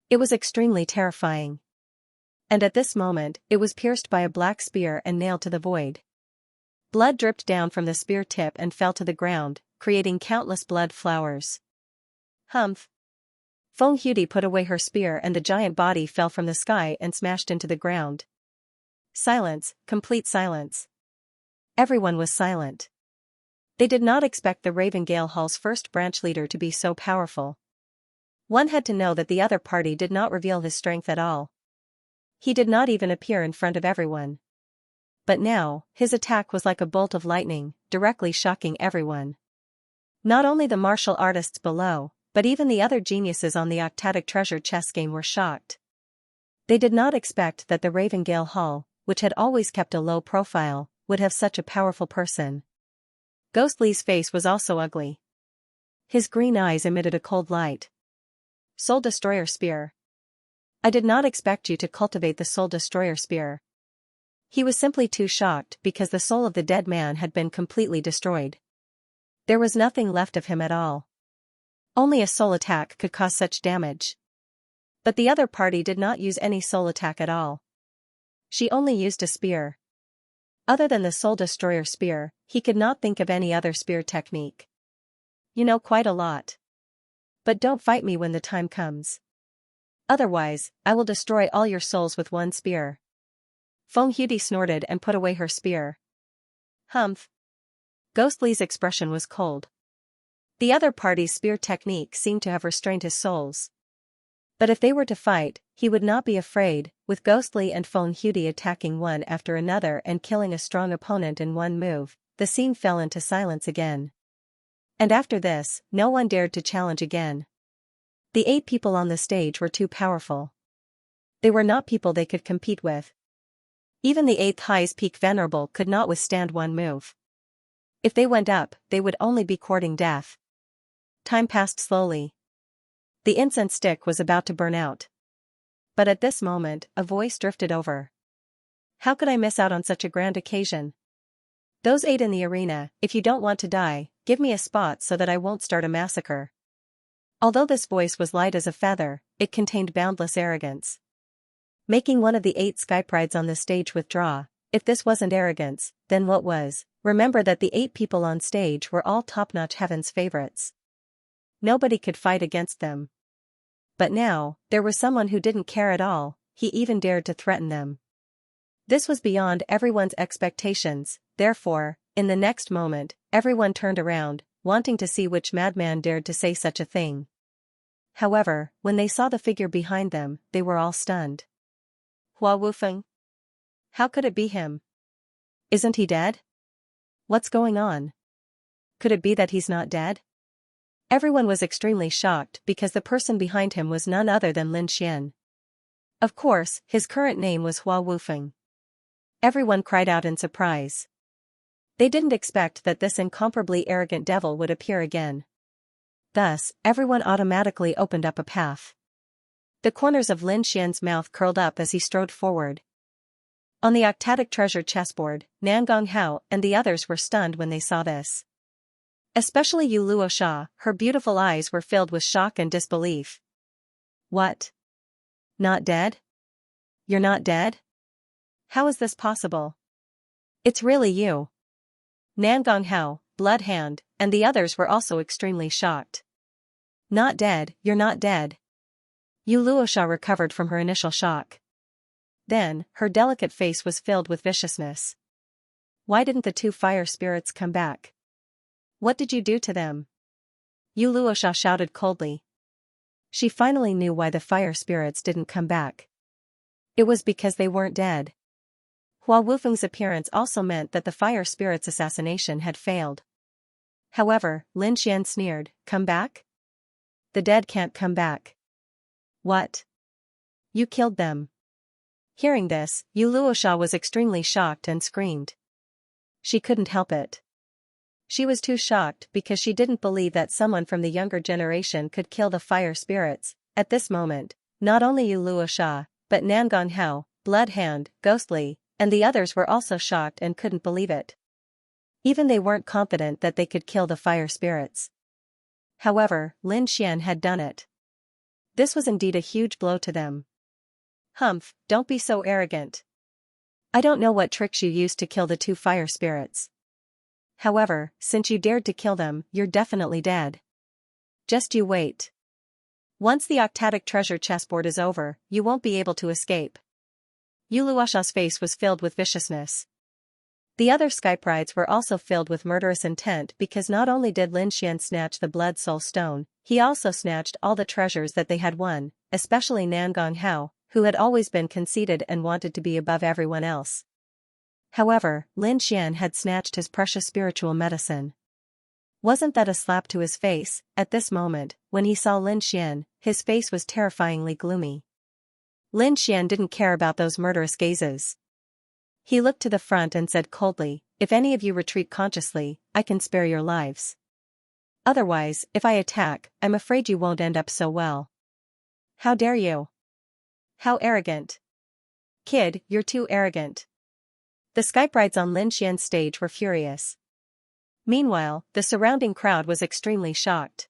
It was extremely terrifying. And at this moment, it was pierced by a black spear and nailed to the void. Blood dripped down from the spear tip and fell to the ground, creating countless blood flowers. Humph! Feng Hudi put away her spear and the giant body fell from the sky and smashed into the ground. Silence, complete silence. Everyone was silent. They did not expect the Ravengale Hall's first branch leader to be so powerful. One had to know that the other party did not reveal his strength at all. He did not even appear in front of everyone. But now, his attack was like a bolt of lightning, directly shocking everyone. Not only the martial artists below, but even the other geniuses on the Octadic treasure chest game were shocked. They did not expect that the Ravengale Hall, which had always kept a low profile, would have such a powerful person. Ghostly's face was also ugly. His green eyes emitted a cold light. Soul Destroyer Spear. I did not expect you to cultivate the Soul Destroyer Spear. He was simply too shocked because the soul of the dead man had been completely destroyed. There was nothing left of him at all. Only a soul attack could cause such damage. But the other party did not use any soul attack at all. She only used a spear. Other than the Soul Destroyer Spear, he could not think of any other spear technique. You know quite a lot. But don't fight me when the time comes. Otherwise, I will destroy all your souls with one spear. Feng Hudi snorted and put away her spear. Humph. Ghostly's expression was cold. The other party's spear technique seemed to have restrained his souls. But if they were to fight, he would not be afraid, with Ghostly and Feng Hudi attacking one after another and killing a strong opponent in one move. The scene fell into silence again. And after this, no one dared to challenge again. The 8 people on the stage were too powerful. They were not people they could compete with. Even the 8th highest peak Venerable could not withstand one move. If they went up, they would only be courting death. Time passed slowly. The incense stick was about to burn out. But at this moment, a voice drifted over. How could I miss out on such a grand occasion? Those 8 in the arena, if you don't want to die, give me a spot so that I won't start a massacre. Although this voice was light as a feather, it contained boundless arrogance. Making one of the 8 skyprides on the stage withdraw. If this wasn't arrogance, then what was? Remember that the 8 people on stage were all top-notch Heaven's favorites. Nobody could fight against them. But now, there was someone who didn't care at all, he even dared to threaten them. This was beyond everyone's expectations, therefore, in the next moment, everyone turned around, wanting to see which madman dared to say such a thing. However, when they saw the figure behind them, they were all stunned. Hua Wufeng? How could it be him? Isn't he dead? What's going on? Could it be that he's not dead? Everyone was extremely shocked because the person behind him was none other than Lin Xian. Of course, his current name was Hua Wufeng. Everyone cried out in surprise. They didn't expect that this incomparably arrogant devil would appear again. Thus, everyone automatically opened up a path. The corners of Lin Xian's mouth curled up as he strode forward. On the Octadic treasure chessboard, Nangong Hao and the others were stunned when they saw this. Especially Yu Luosha, her beautiful eyes were filled with shock and disbelief. What? Not dead? You're not dead? How is this possible? It's really you. Nangong Hao, Blood Hand, and the others were also extremely shocked. Not dead, you're not dead. Yu Luosha recovered from her initial shock. Then, her delicate face was filled with viciousness. Why didn't the two fire spirits come back? What did you do to them? Yu Luosha shouted coldly. She finally knew why the fire spirits didn't come back. It was because they weren't dead. Hua Wufeng's appearance also meant that the fire spirit's assassination had failed. However, Lin Xian sneered, come back? The dead can't come back. What? You killed them. Hearing this, Yu Luosha was extremely shocked and screamed. She couldn't help it. She was too shocked because she didn't believe that someone from the younger generation could kill the fire spirits. At this moment, not only Yu Luosha, but Nangong Hao, Blood Hand, Ghostly, and the others were also shocked and couldn't believe it. Even they weren't confident that they could kill the fire spirits. However, Lin Xian had done it. This was indeed a huge blow to them. Humph, don't be so arrogant. I don't know what tricks you used to kill the two fire spirits. However, since you dared to kill them, you're definitely dead. Just you wait. Once the octatic treasure chessboard is over, you won't be able to escape. Yu Luosha's face was filled with viciousness. The other Skype rides were also filled with murderous intent because not only did Lin Xian snatch the Blood Soul Stone, he also snatched all the treasures that they had won, especially Nangong Hao, who had always been conceited and wanted to be above everyone else. However, Lin Xian had snatched his precious spiritual medicine. Wasn't that a slap to his face? At this moment, when he saw Lin Xian, his face was terrifyingly gloomy. Lin Xian didn't care about those murderous gazes. He looked to the front and said coldly, if any of you retreat consciously, I can spare your lives. Otherwise, if I attack, I'm afraid you won't end up so well. How dare you? How arrogant. Kid, you're too arrogant. The Skype rides on Lin Xian's stage were furious. Meanwhile, the surrounding crowd was extremely shocked.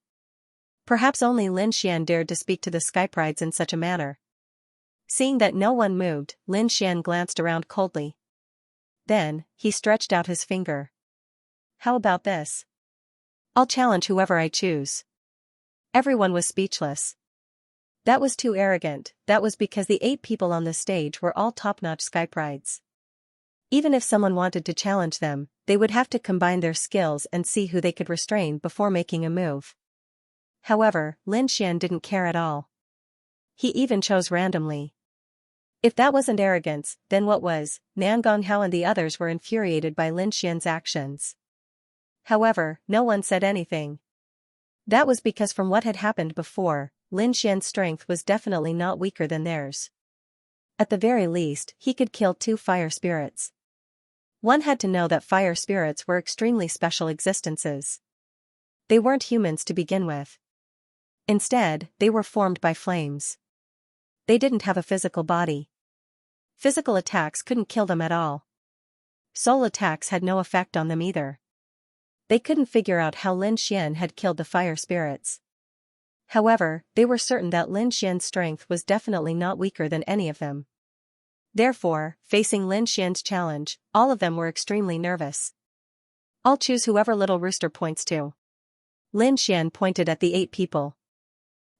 Perhaps only Lin Xian dared to speak to the Skype rides in such a manner. Seeing that no one moved, Lin Xian glanced around coldly. Then, he stretched out his finger. How about this? I'll challenge whoever I choose. Everyone was speechless. That was too arrogant. That was because the 8 people on the stage were all top-notch Skype rides. Even if someone wanted to challenge them, they would have to combine their skills and see who they could restrain before making a move. However, Lin Xian didn't care at all. He even chose randomly. If that wasn't arrogance, then what was? Nangong Hao and the others were infuriated by Lin Xian's actions. However, no one said anything. That was because from what had happened before, Lin Xian's strength was definitely not weaker than theirs. At the very least, he could kill 2 fire spirits. One had to know that fire spirits were extremely special existences. They weren't humans to begin with. Instead, they were formed by flames. They didn't have a physical body. Physical attacks couldn't kill them at all. Soul attacks had no effect on them either. They couldn't figure out how Lin Xian had killed the fire spirits. However, they were certain that Lin Xian's strength was definitely not weaker than any of them. Therefore, facing Lin Xian's challenge, all of them were extremely nervous. I'll choose whoever Little Rooster points to. Lin Xian pointed at the 8 people.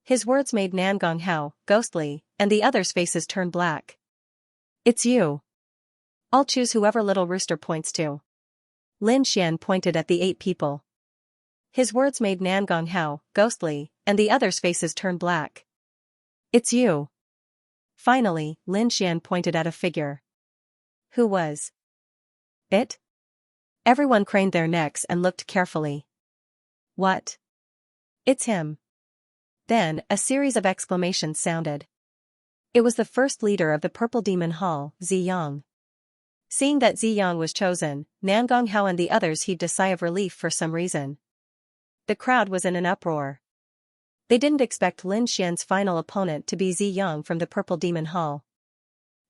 His words made Nangong Hao, Ghostly, and the others' faces turn black. It's you. I'll choose whoever Little Rooster points to. Lin Xian pointed at the 8 people. His words made Nangong Hao, Ghostly, and the others' faces turn black. It's you. Finally, Lin Xian pointed at a figure. Who was it? Everyone craned their necks and looked carefully. What? It's him. Then, a series of exclamations sounded. It was the first leader of the Purple Demon Hall, Ziyang. Seeing that Ziyang was chosen, Nangong Hao and the others heaved a sigh of relief for some reason. The crowd was in an uproar. They didn't expect Lin Xian's final opponent to be Ziyang from the Purple Demon Hall.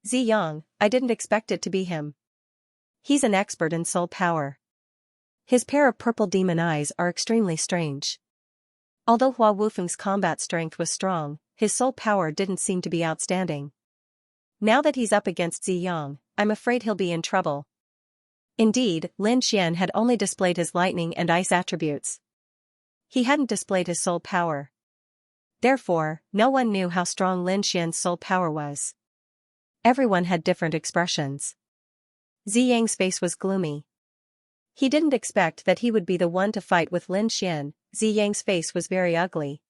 Ziyang, I didn't expect it to be him. He's an expert in soul power. His pair of purple demon eyes are extremely strange. Although Hua Wufeng's combat strength was strong, his soul power didn't seem to be outstanding. Now that he's up against Ziyang, I'm afraid he'll be in trouble. Indeed, Lin Xian had only displayed his lightning and ice attributes. He hadn't displayed his soul power. Therefore, no one knew how strong Lin Xian's soul power was. Everyone had different expressions. Ziyang's face was gloomy. He didn't expect that he would be the one to fight with Lin Xian. Ziyang's face was very ugly.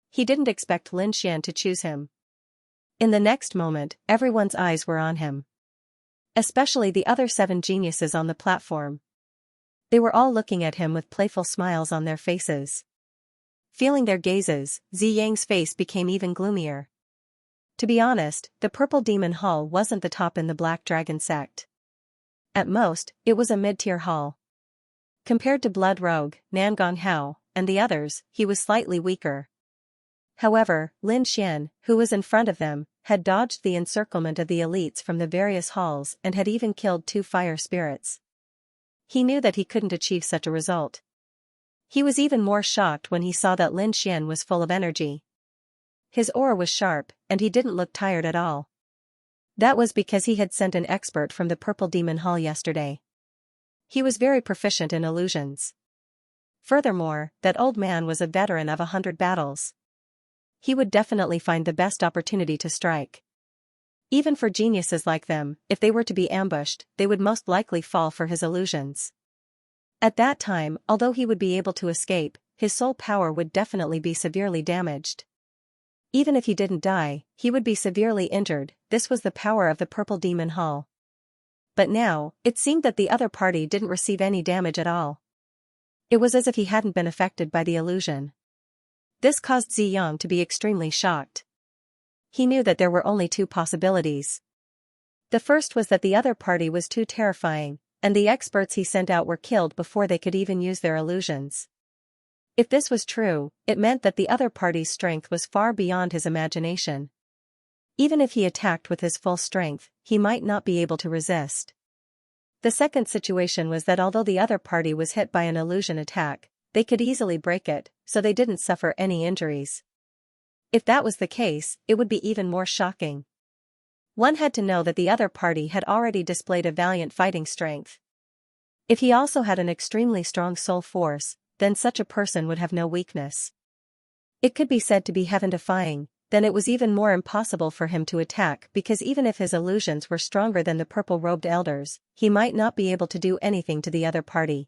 He didn't expect Lin Xian to choose him. In the next moment, everyone's eyes were on him. Especially the other 7 geniuses on the platform. They were all looking at him with playful smiles on their faces. Feeling their gazes, Ziyang's face became even gloomier. To be honest, the Purple Demon Hall wasn't the top in the Black Dragon sect. At most, it was a mid-tier hall. Compared to Blood Rogue, Nangong Hao, and the others, he was slightly weaker. However, Lin Xian, who was in front of them, had dodged the encirclement of the elites from the various halls and had even killed 2 fire spirits. He knew that he couldn't achieve such a result. He was even more shocked when he saw that Lin Xian was full of energy. His aura was sharp, and he didn't look tired at all. That was because he had sent an expert from the Purple Demon Hall yesterday. He was very proficient in illusions. Furthermore, that old man was a veteran of 100 battles. He would definitely find the best opportunity to strike. Even for geniuses like them, if they were to be ambushed, they would most likely fall for his illusions. At that time, although he would be able to escape, his soul power would definitely be severely damaged. Even if he didn't die, he would be severely injured. This was the power of the Purple Demon Hall. But now, it seemed that the other party didn't receive any damage at all. It was as if he hadn't been affected by the illusion. This caused Ziyang to be extremely shocked. He knew that there were only 2 possibilities. The first was that the other party was too terrifying, and the experts he sent out were killed before they could even use their illusions. If this was true, it meant that the other party's strength was far beyond his imagination. Even if he attacked with his full strength, he might not be able to resist. The second situation was that although the other party was hit by an illusion attack, they could easily break it, so they didn't suffer any injuries. If that was the case, it would be even more shocking. One had to know that the other party had already displayed a valiant fighting strength. If he also had an extremely strong soul force, then such a person would have no weakness. It could be said to be heaven-defying. Then it was even more impossible for him to attack because even if his illusions were stronger than the purple-robed elders, he might not be able to do anything to the other party.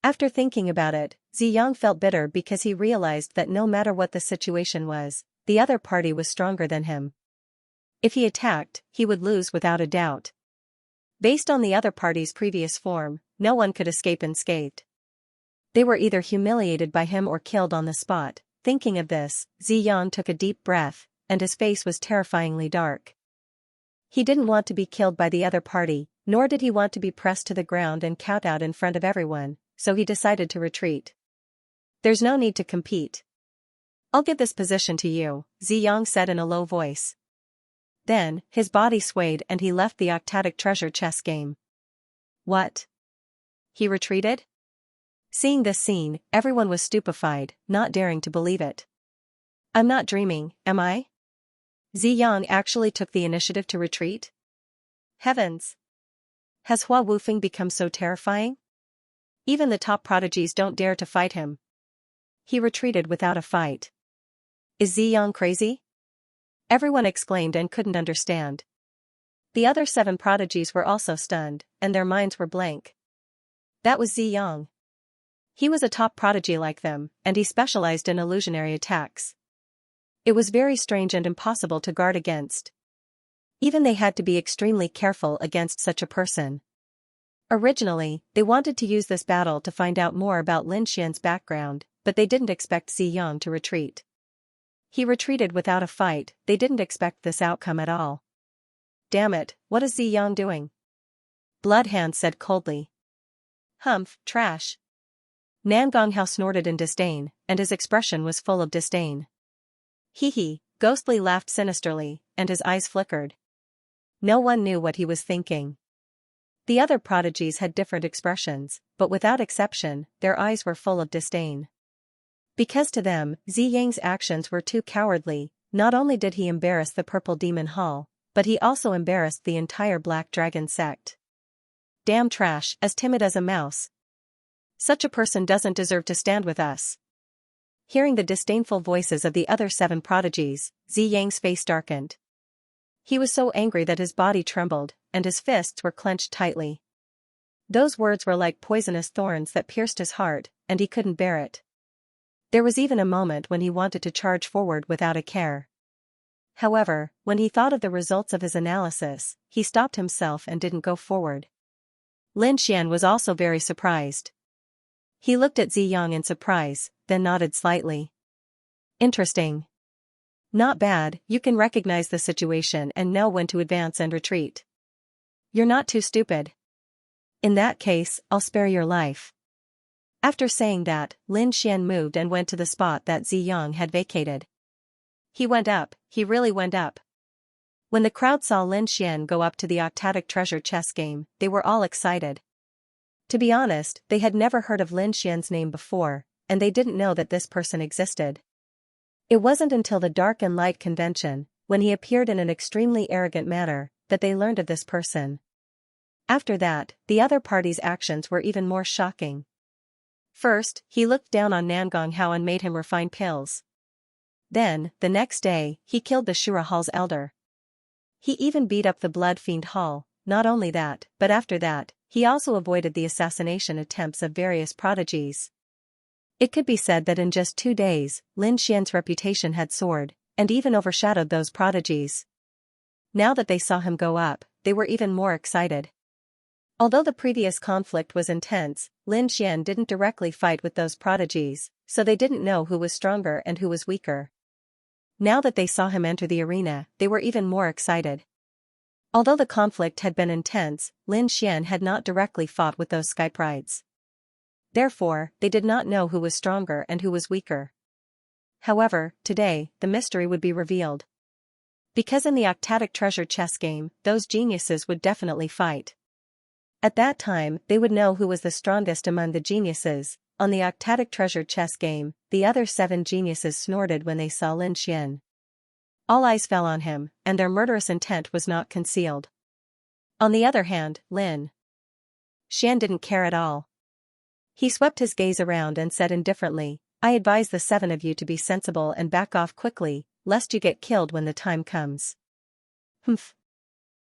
After thinking about it, Ziyang felt bitter because he realized that no matter what the situation was, the other party was stronger than him. If he attacked, he would lose without a doubt. Based on the other party's previous form, no one could escape unscathed. They were either humiliated by him or killed on the spot. Thinking of this, Ziyang took a deep breath, and his face was terrifyingly dark. He didn't want to be killed by the other party, nor did he want to be pressed to the ground and cowed out in front of everyone, so he decided to retreat. There's no need to compete. I'll give this position to you, Ziyang said in a low voice. Then, his body swayed and he left the octatic treasure chess game. What? He retreated? Seeing this scene, everyone was stupefied, not daring to believe it. I'm not dreaming, am I? Ziyang actually took the initiative to retreat? Heavens! Has Hua Wufeng become so terrifying? Even the top prodigies don't dare to fight him. He retreated without a fight. Is Ziyang crazy? Everyone exclaimed and couldn't understand. The other 7 prodigies were also stunned, and their minds were blank. That was Ziyang. He was a top prodigy like them, and he specialized in illusionary attacks. It was very strange and impossible to guard against. Even they had to be extremely careful against such a person. Originally, they wanted to use this battle to find out more about Lin Xian's background, but they didn't expect Ziyang to retreat. He retreated without a fight. They didn't expect this outcome at all. Damn it, what is Ziyang doing? Bloodhand said coldly. Humph, trash. Nangong Hao snorted in disdain, and his expression was full of disdain. Hee, Ghostly laughed sinisterly, and his eyes flickered. No one knew what he was thinking. The other prodigies had different expressions, but without exception, their eyes were full of disdain. Because to them, Ziyang's actions were too cowardly. Not only did he embarrass the Purple Demon Hall, but he also embarrassed the entire Black Dragon sect. Damn trash, as timid as a mouse. Such a person doesn't deserve to stand with us. Hearing the disdainful voices of the other 7 prodigies, Xianxia's face darkened. He was so angry that his body trembled, and his fists were clenched tightly. Those words were like poisonous thorns that pierced his heart, and he couldn't bear it. There was even a moment when he wanted to charge forward without a care. However, when he thought of the results of his analysis, he stopped himself and didn't go forward. Lin Xian was also very surprised. He looked at Ziyang in surprise, then nodded slightly. Interesting. Not bad, you can recognize the situation and know when to advance and retreat. You're not too stupid. In that case, I'll spare your life. After saying that, Lin Xian moved and went to the spot that Ziyang had vacated. He went up, he really went up. When the crowd saw Lin Xian go up to the octatic treasure chess game, they were all excited. To be honest, they had never heard of Lin Xian's name before, and they didn't know that this person existed. It wasn't until the Dark and Light convention, when he appeared in an extremely arrogant manner, that they learned of this person. After that, the other party's actions were even more shocking. First, he looked down on Nangong Hao and made him refine pills. Then, the next day, he killed the Shura Hall's elder. He even beat up the Blood Fiend Hall. Not only that, but after that, he also avoided the assassination attempts of various prodigies. It could be said that in just 2 days, Lin Xian's reputation had soared, and even overshadowed those prodigies. Now that they saw him go up, they were even more excited. Although the previous conflict was intense, Lin Xian didn't directly fight with those prodigies, so they didn't know who was stronger and who was weaker. Now that they saw him enter the arena, they were even more excited. Although the conflict had been intense, Lin Xian had not directly fought with those sky prides. Therefore, they did not know who was stronger and who was weaker. However, today, the mystery would be revealed. Because in the octatic treasure chess game, those geniuses would definitely fight. At that time, they would know who was the strongest among the geniuses. On the octatic treasure chess game, the other 7 geniuses snorted when they saw Lin Xian. All eyes fell on him, and their murderous intent was not concealed. On the other hand, Lin Xian didn't care at all. He swept his gaze around and said indifferently, I advise the 7 of you to be sensible and back off quickly, lest you get killed when the time comes. Humph.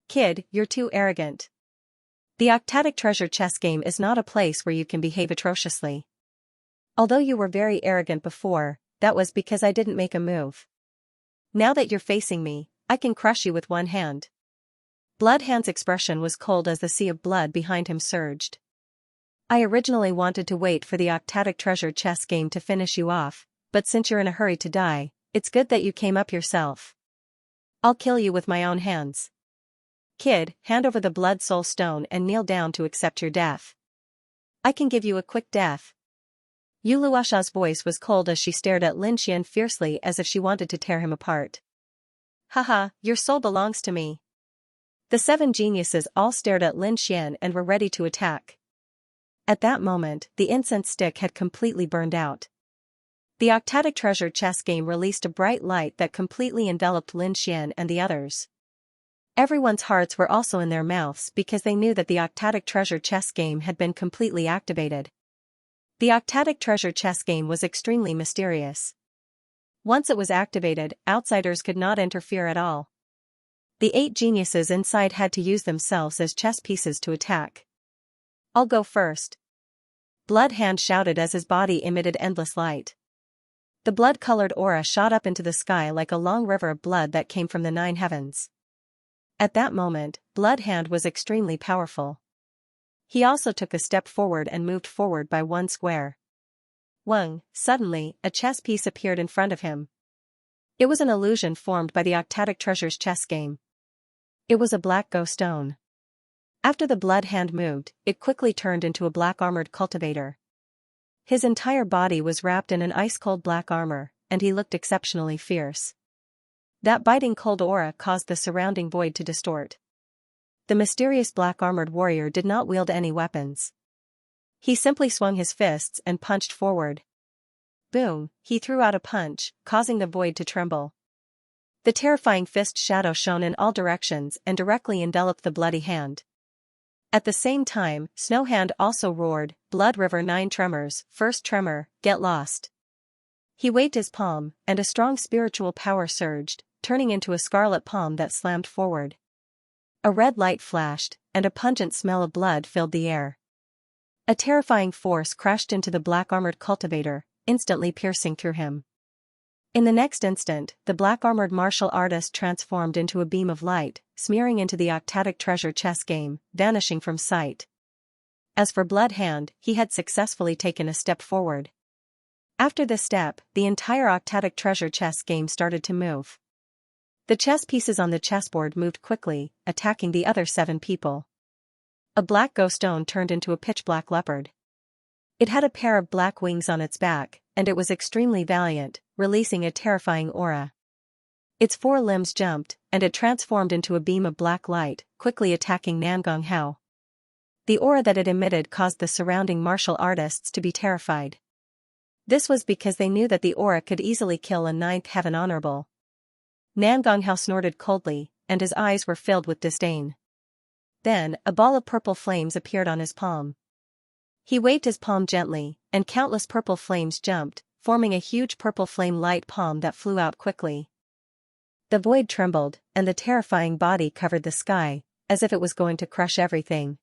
Kid, you're too arrogant. The octatic treasure chess game is not a place where you can behave atrociously. Although you were very arrogant before, that was because I didn't make a move. Now that you're facing me, I can crush you with one hand. Bloodhand's expression was cold as the sea of blood behind him surged. I originally wanted to wait for the octatic treasure chess game to finish you off, but since you're in a hurry to die, it's good that you came up yourself. I'll kill you with my own hands. Kid, hand over the blood soul stone and kneel down to accept your death. I can give you a quick death. Yu Luosha's voice was cold as she stared at Lin Xian fiercely as if she wanted to tear him apart. Haha, your soul belongs to me. The 7 geniuses all stared at Lin Xian and were ready to attack. At that moment, the incense stick had completely burned out. The octatic treasure chess game released a bright light that completely enveloped Lin Xian and the others. Everyone's hearts were also in their mouths because they knew that the octatic treasure chess game had been completely activated. The octatic treasure chess game was extremely mysterious. Once it was activated, outsiders could not interfere at all. The 8 geniuses inside had to use themselves as chess pieces to attack. I'll go first. Bloodhand shouted as his body emitted endless light. The blood-colored aura shot up into the sky like a long river of blood that came from the 9 heavens. At that moment, Bloodhand was extremely powerful. He also took a step forward and moved forward by 1 square. Suddenly, a chess piece appeared in front of him. It was an illusion formed by the octatic treasures chess game. It was a black ghost stone. After the blood hand moved, it quickly turned into a black armored cultivator. His entire body was wrapped in an ice-cold black armor, and he looked exceptionally fierce. That biting cold aura caused the surrounding void to distort. The mysterious black-armored warrior did not wield any weapons. He simply swung his fists and punched forward. Boom, he threw out a punch, causing the void to tremble. The terrifying fist shadow shone in all directions and directly enveloped the bloody hand. At the same time, Snowhand also roared, "Blood River 9 tremors, first tremor, get lost." He waved his palm, and a strong spiritual power surged, turning into a scarlet palm that slammed forward. A red light flashed, and a pungent smell of blood filled the air. A terrifying force crashed into the black-armored cultivator, instantly piercing through him. In the next instant, the black-armored martial artist transformed into a beam of light, smearing into the octatic treasure chess game, vanishing from sight. As for Bloodhand, he had successfully taken a step forward. After this step, the entire octatic treasure chess game started to move. The chess pieces on the chessboard moved quickly, attacking the other 7 people. A black ghost stone turned into a pitch-black leopard. It had a pair of black wings on its back, and it was extremely valiant, releasing a terrifying aura. Its 4 limbs jumped, and it transformed into a beam of black light, quickly attacking Nangong Hao. The aura that it emitted caused the surrounding martial artists to be terrified. This was because they knew that the aura could easily kill a 9th heaven honorable. Nangong Hao snorted coldly, and his eyes were filled with disdain. Then, a ball of purple flames appeared on his palm. He waved his palm gently, and countless purple flames jumped, forming a huge purple flame-light palm that flew out quickly. The void trembled, and the terrifying body covered the sky, as if it was going to crush everything.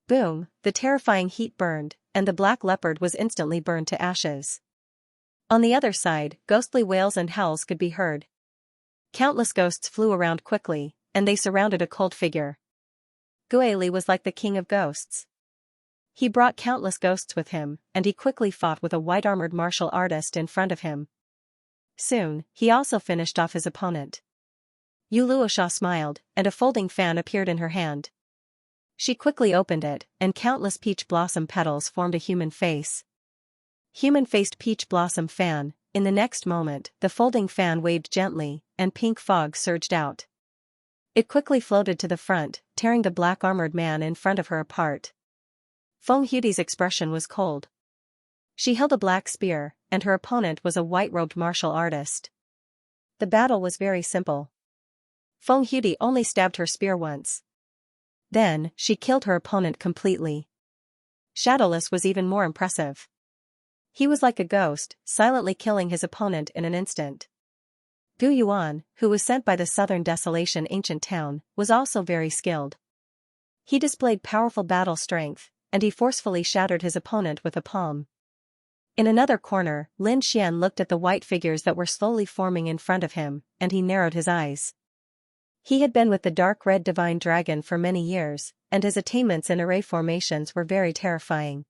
Boom, the terrifying heat burned, and the black leopard was instantly burned to ashes. On the other side, ghostly wails and howls could be heard. Countless ghosts flew around quickly, and they surrounded a cold figure. Guili was like the king of ghosts. He brought countless ghosts with him, and he quickly fought with a white-armored martial artist in front of him. Soon, he also finished off his opponent. Yu Luosha smiled, and a folding fan appeared in her hand. She quickly opened it, and countless peach blossom petals formed a human face. Human-faced peach blossom fan. In the next moment, the folding fan waved gently, and pink fog surged out. It quickly floated to the front, tearing the black-armored man in front of her apart. Feng Hudi's expression was cold. She held a black spear, and her opponent was a white-robed martial artist. The battle was very simple. Feng Hudi only stabbed her spear once. Then, she killed her opponent completely. Shadowless was even more impressive. He was like a ghost, silently killing his opponent in an instant. Gu Yuan, who was sent by the Southern Desolation ancient town, was also very skilled. He displayed powerful battle strength, and he forcefully shattered his opponent with a palm. In another corner, Lin Xian looked at the white figures that were slowly forming in front of him, and he narrowed his eyes. He had been with the dark red divine dragon for many years, and his attainments in array formations were very terrifying.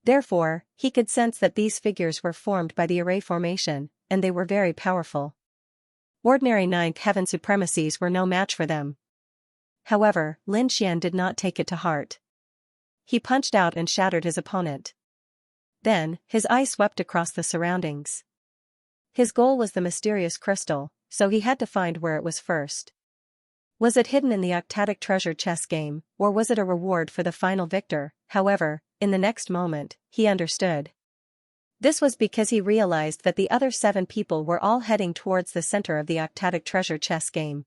Therefore, he could sense that these figures were formed by the array formation, and they were very powerful. Ordinary 9th heaven supremacies were no match for them. However, Lin Xian did not take it to heart. He punched out and shattered his opponent. Then, his eye swept across the surroundings. His goal was the mysterious crystal, so he had to find where it was first. Was it hidden in the octatic treasure chess game, or was it a reward for the final victor? However, in the next moment, he understood. This was because he realized that the other 7 people were all heading towards the center of the octatic treasure chess game.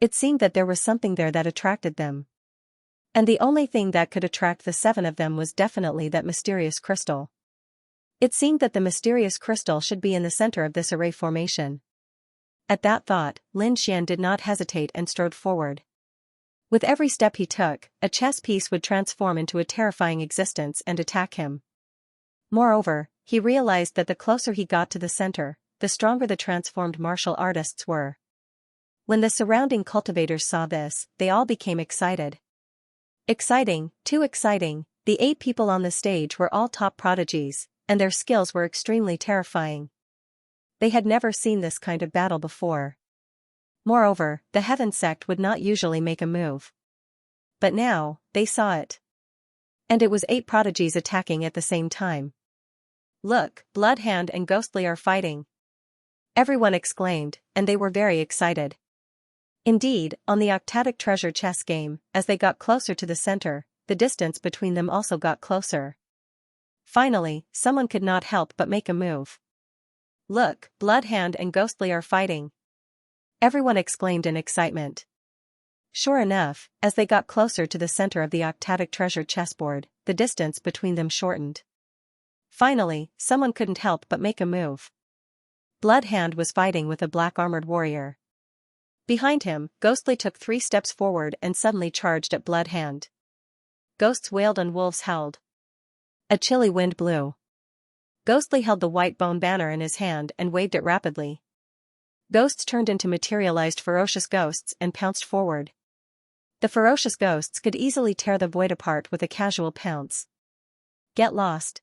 It seemed that there was something there that attracted them. And the only thing that could attract the 7 of them was definitely that mysterious crystal. It seemed that the mysterious crystal should be in the center of this array formation. At that thought, Lin Xian did not hesitate and strode forward. With every step he took, a chess piece would transform into a terrifying existence and attack him. Moreover, he realized that the closer he got to the center, the stronger the transformed martial artists were. When the surrounding cultivators saw this, they all became excited. Exciting, too exciting, the 8 people on the stage were all top prodigies, and their skills were extremely terrifying. They had never seen this kind of battle before. Moreover, the Heaven sect would not usually make a move. But now, they saw it. And it was 8 prodigies attacking at the same time. "Look, Bloodhand and Ghostly are fighting!" everyone exclaimed, and they were very excited. Indeed, on the octatic treasure chess game, as they got closer to the center, the distance between them also got closer. Finally, someone could not help but make a move. "Look, Bloodhand and Ghostly are fighting!" everyone exclaimed in excitement. Sure enough, as they got closer to the center of the octatic treasure chessboard, the distance between them shortened. Finally, someone couldn't help but make a move. Bloodhand was fighting with a black-armored warrior. Behind him, Ghostly took 3 steps forward and suddenly charged at Bloodhand. Ghosts wailed and wolves howled. A chilly wind blew. Ghostly held the white bone banner in his hand and waved it rapidly. Ghosts turned into materialized ferocious ghosts and pounced forward. The ferocious ghosts could easily tear the void apart with a casual pounce. Get lost.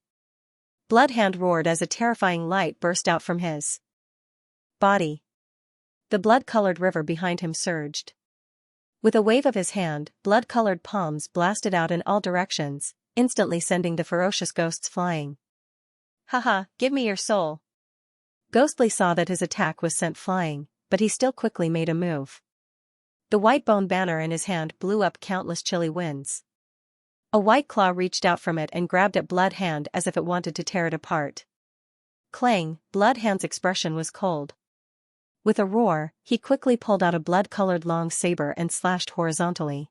Bloodhand roared as a terrifying light burst out from his body. The blood-colored river behind him surged. With a wave of his hand, blood-colored palms blasted out in all directions, instantly sending the ferocious ghosts flying. Haha, give me your soul. Ghostly saw that his attack was sent flying, but he still quickly made a move. The white bone banner in his hand blew up countless chilly winds. A white claw reached out from it and grabbed at Bloodhand as if it wanted to tear it apart. Clang, Bloodhand's expression was cold. With a roar, he quickly pulled out a blood-colored long saber and slashed horizontally.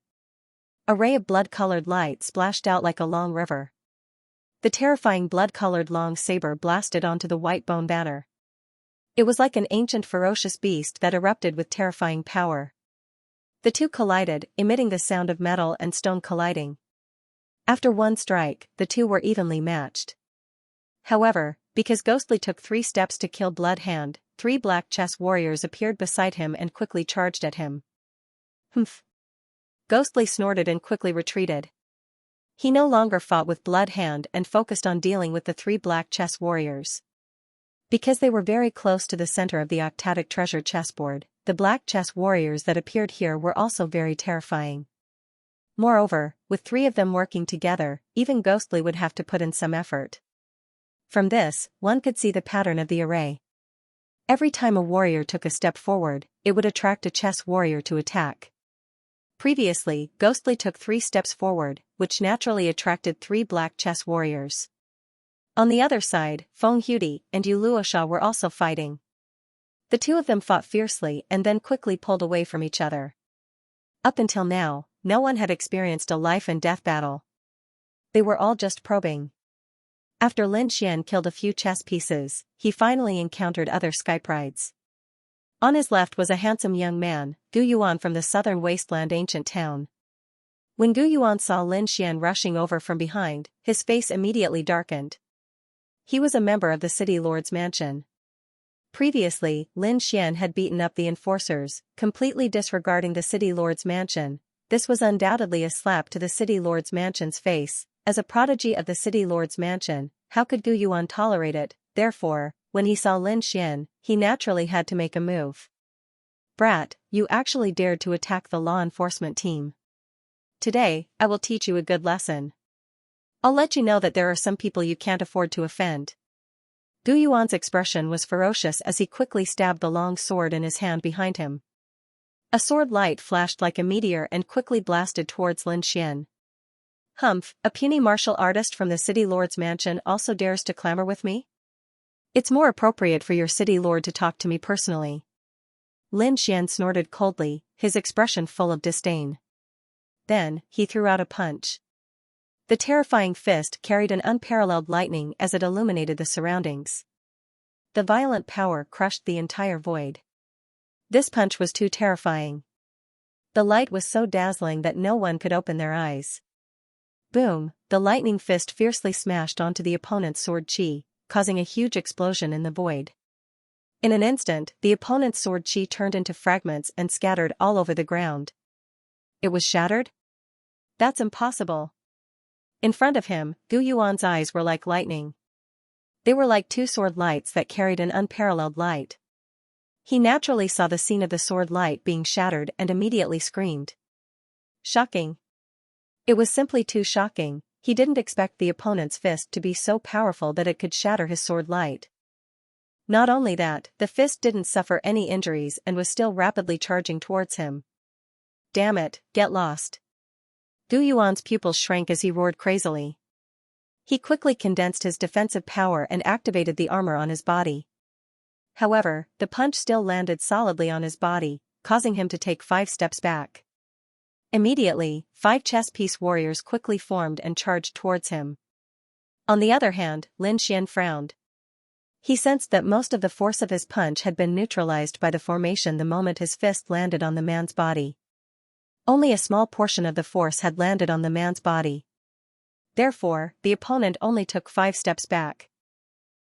A ray of blood-colored light splashed out like a long river. The terrifying blood-colored long saber blasted onto the white bone banner. It was like an ancient ferocious beast that erupted with terrifying power. The two collided, emitting the sound of metal and stone colliding. After one strike, the two were evenly matched. However, because Ghostly took 3 steps to kill Bloodhand, 3 black chess warriors appeared beside him and quickly charged at him. Humph. Ghostly snorted and quickly retreated. He no longer fought with Bloodhand and focused on dealing with the 3 black chess warriors. Because they were very close to the center of the octatic treasure chessboard, the black chess warriors that appeared here were also very terrifying. Moreover, with 3 of them working together, even Ghostly would have to put in some effort. From this, one could see the pattern of the array. Every time a warrior took a step forward, it would attract a chess warrior to attack. Previously, Ghostly took 3 steps forward, which naturally attracted 3 black chess warriors. On the other side, Feng Hudi and Yu Luosha were also fighting. The 2 of them fought fiercely and then quickly pulled away from each other. Up until now, no one had experienced a life-and-death battle. They were all just probing. After Lin Xian killed a few chess pieces, he finally encountered other skyprides. On his left was a handsome young man, Gu Yuan from the southern wasteland ancient town. When Gu Yuan saw Lin Xian rushing over from behind, his face immediately darkened. He was a member of the City Lord's mansion. Previously, Lin Xian had beaten up the enforcers, completely disregarding the City Lord's mansion. This was undoubtedly a slap to the City Lord's mansion's face. As a prodigy of the City Lord's mansion, how could Gu Yuan tolerate it? Therefore, when he saw Lin Xian, he naturally had to make a move. Brat, you actually dared to attack the law enforcement team. Today, I will teach you a good lesson. I'll let you know that there are some people you can't afford to offend. Gu Yuan's expression was ferocious as he quickly stabbed the long sword in his hand behind him. A sword light flashed like a meteor and quickly blasted towards Lin Xian. Humph, a puny martial artist from the City Lord's mansion also dares to clamor with me? It's more appropriate for your City Lord to talk to me personally. Lin Xian snorted coldly, his expression full of disdain. Then, he threw out a punch. The terrifying fist carried an unparalleled lightning as it illuminated the surroundings. The violent power crushed the entire void. This punch was too terrifying. The light was so dazzling that no one could open their eyes. Boom, the lightning fist fiercely smashed onto the opponent's sword chi, causing a huge explosion in the void. In an instant, the opponent's sword chi turned into fragments and scattered all over the ground. It was shattered? That's impossible. In front of him, Gu Yuan's eyes were like lightning. They were like 2 sword lights that carried an unparalleled light. He naturally saw the scene of the sword light being shattered and immediately screamed. Shocking. It was simply too shocking. He didn't expect the opponent's fist to be so powerful that it could shatter his sword light. Not only that, the fist didn't suffer any injuries and was still rapidly charging towards him. Damn it, get lost. Gu Yuan's pupils shrank as he roared crazily. He quickly condensed his defensive power and activated the armor on his body. However, the punch still landed solidly on his body, causing him to take 5 steps back. Immediately, 5 chess-piece warriors quickly formed and charged towards him. On the other hand, Lin Xian frowned. He sensed that most of the force of his punch had been neutralized by the formation the moment his fist landed on the man's body. Only a small portion of the force had landed on the man's body. Therefore, the opponent only took 5 steps back.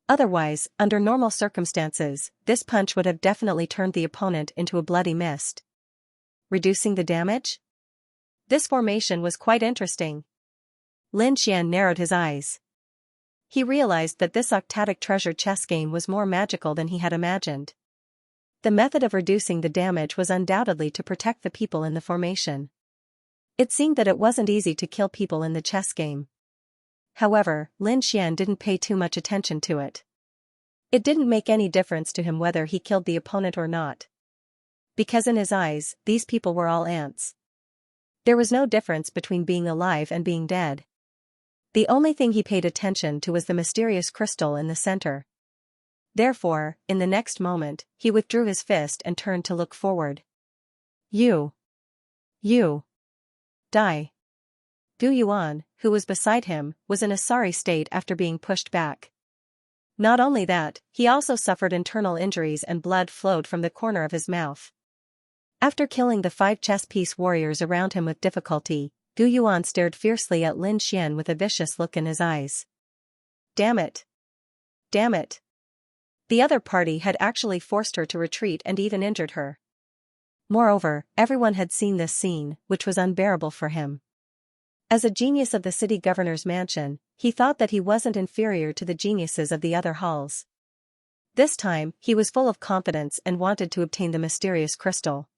Otherwise, under normal circumstances, this punch would have definitely turned the opponent into a bloody mist. Reducing the damage? This formation was quite interesting. Lin Xian narrowed his eyes. He realized that this octatic treasure chess game was more magical than he had imagined. The method of reducing the damage was undoubtedly to protect the people in the formation. It seemed that it wasn't easy to kill people in the chess game. However, Lin Xian didn't pay too much attention to it. It didn't make any difference to him whether he killed the opponent or not. Because in his eyes, these people were all ants. There was no difference between being alive and being dead. The only thing he paid attention to was the mysterious crystal in the center. Therefore, in the next moment, he withdrew his fist and turned to look forward. You. Die. Gu Yuan, who was beside him, was in a sorry state after being pushed back. Not only that, he also suffered internal injuries and blood flowed from the corner of his mouth. After killing the 5 chess-piece warriors around him with difficulty, Gu Yuan stared fiercely at Lin Xian with a vicious look in his eyes. Damn it! Damn it! The other party had actually forced her to retreat and even injured her. Moreover, everyone had seen this scene, which was unbearable for him. As a genius of the city governor's mansion, he thought that he wasn't inferior to the geniuses of the other halls. This time, he was full of confidence and wanted to obtain the mysterious crystal.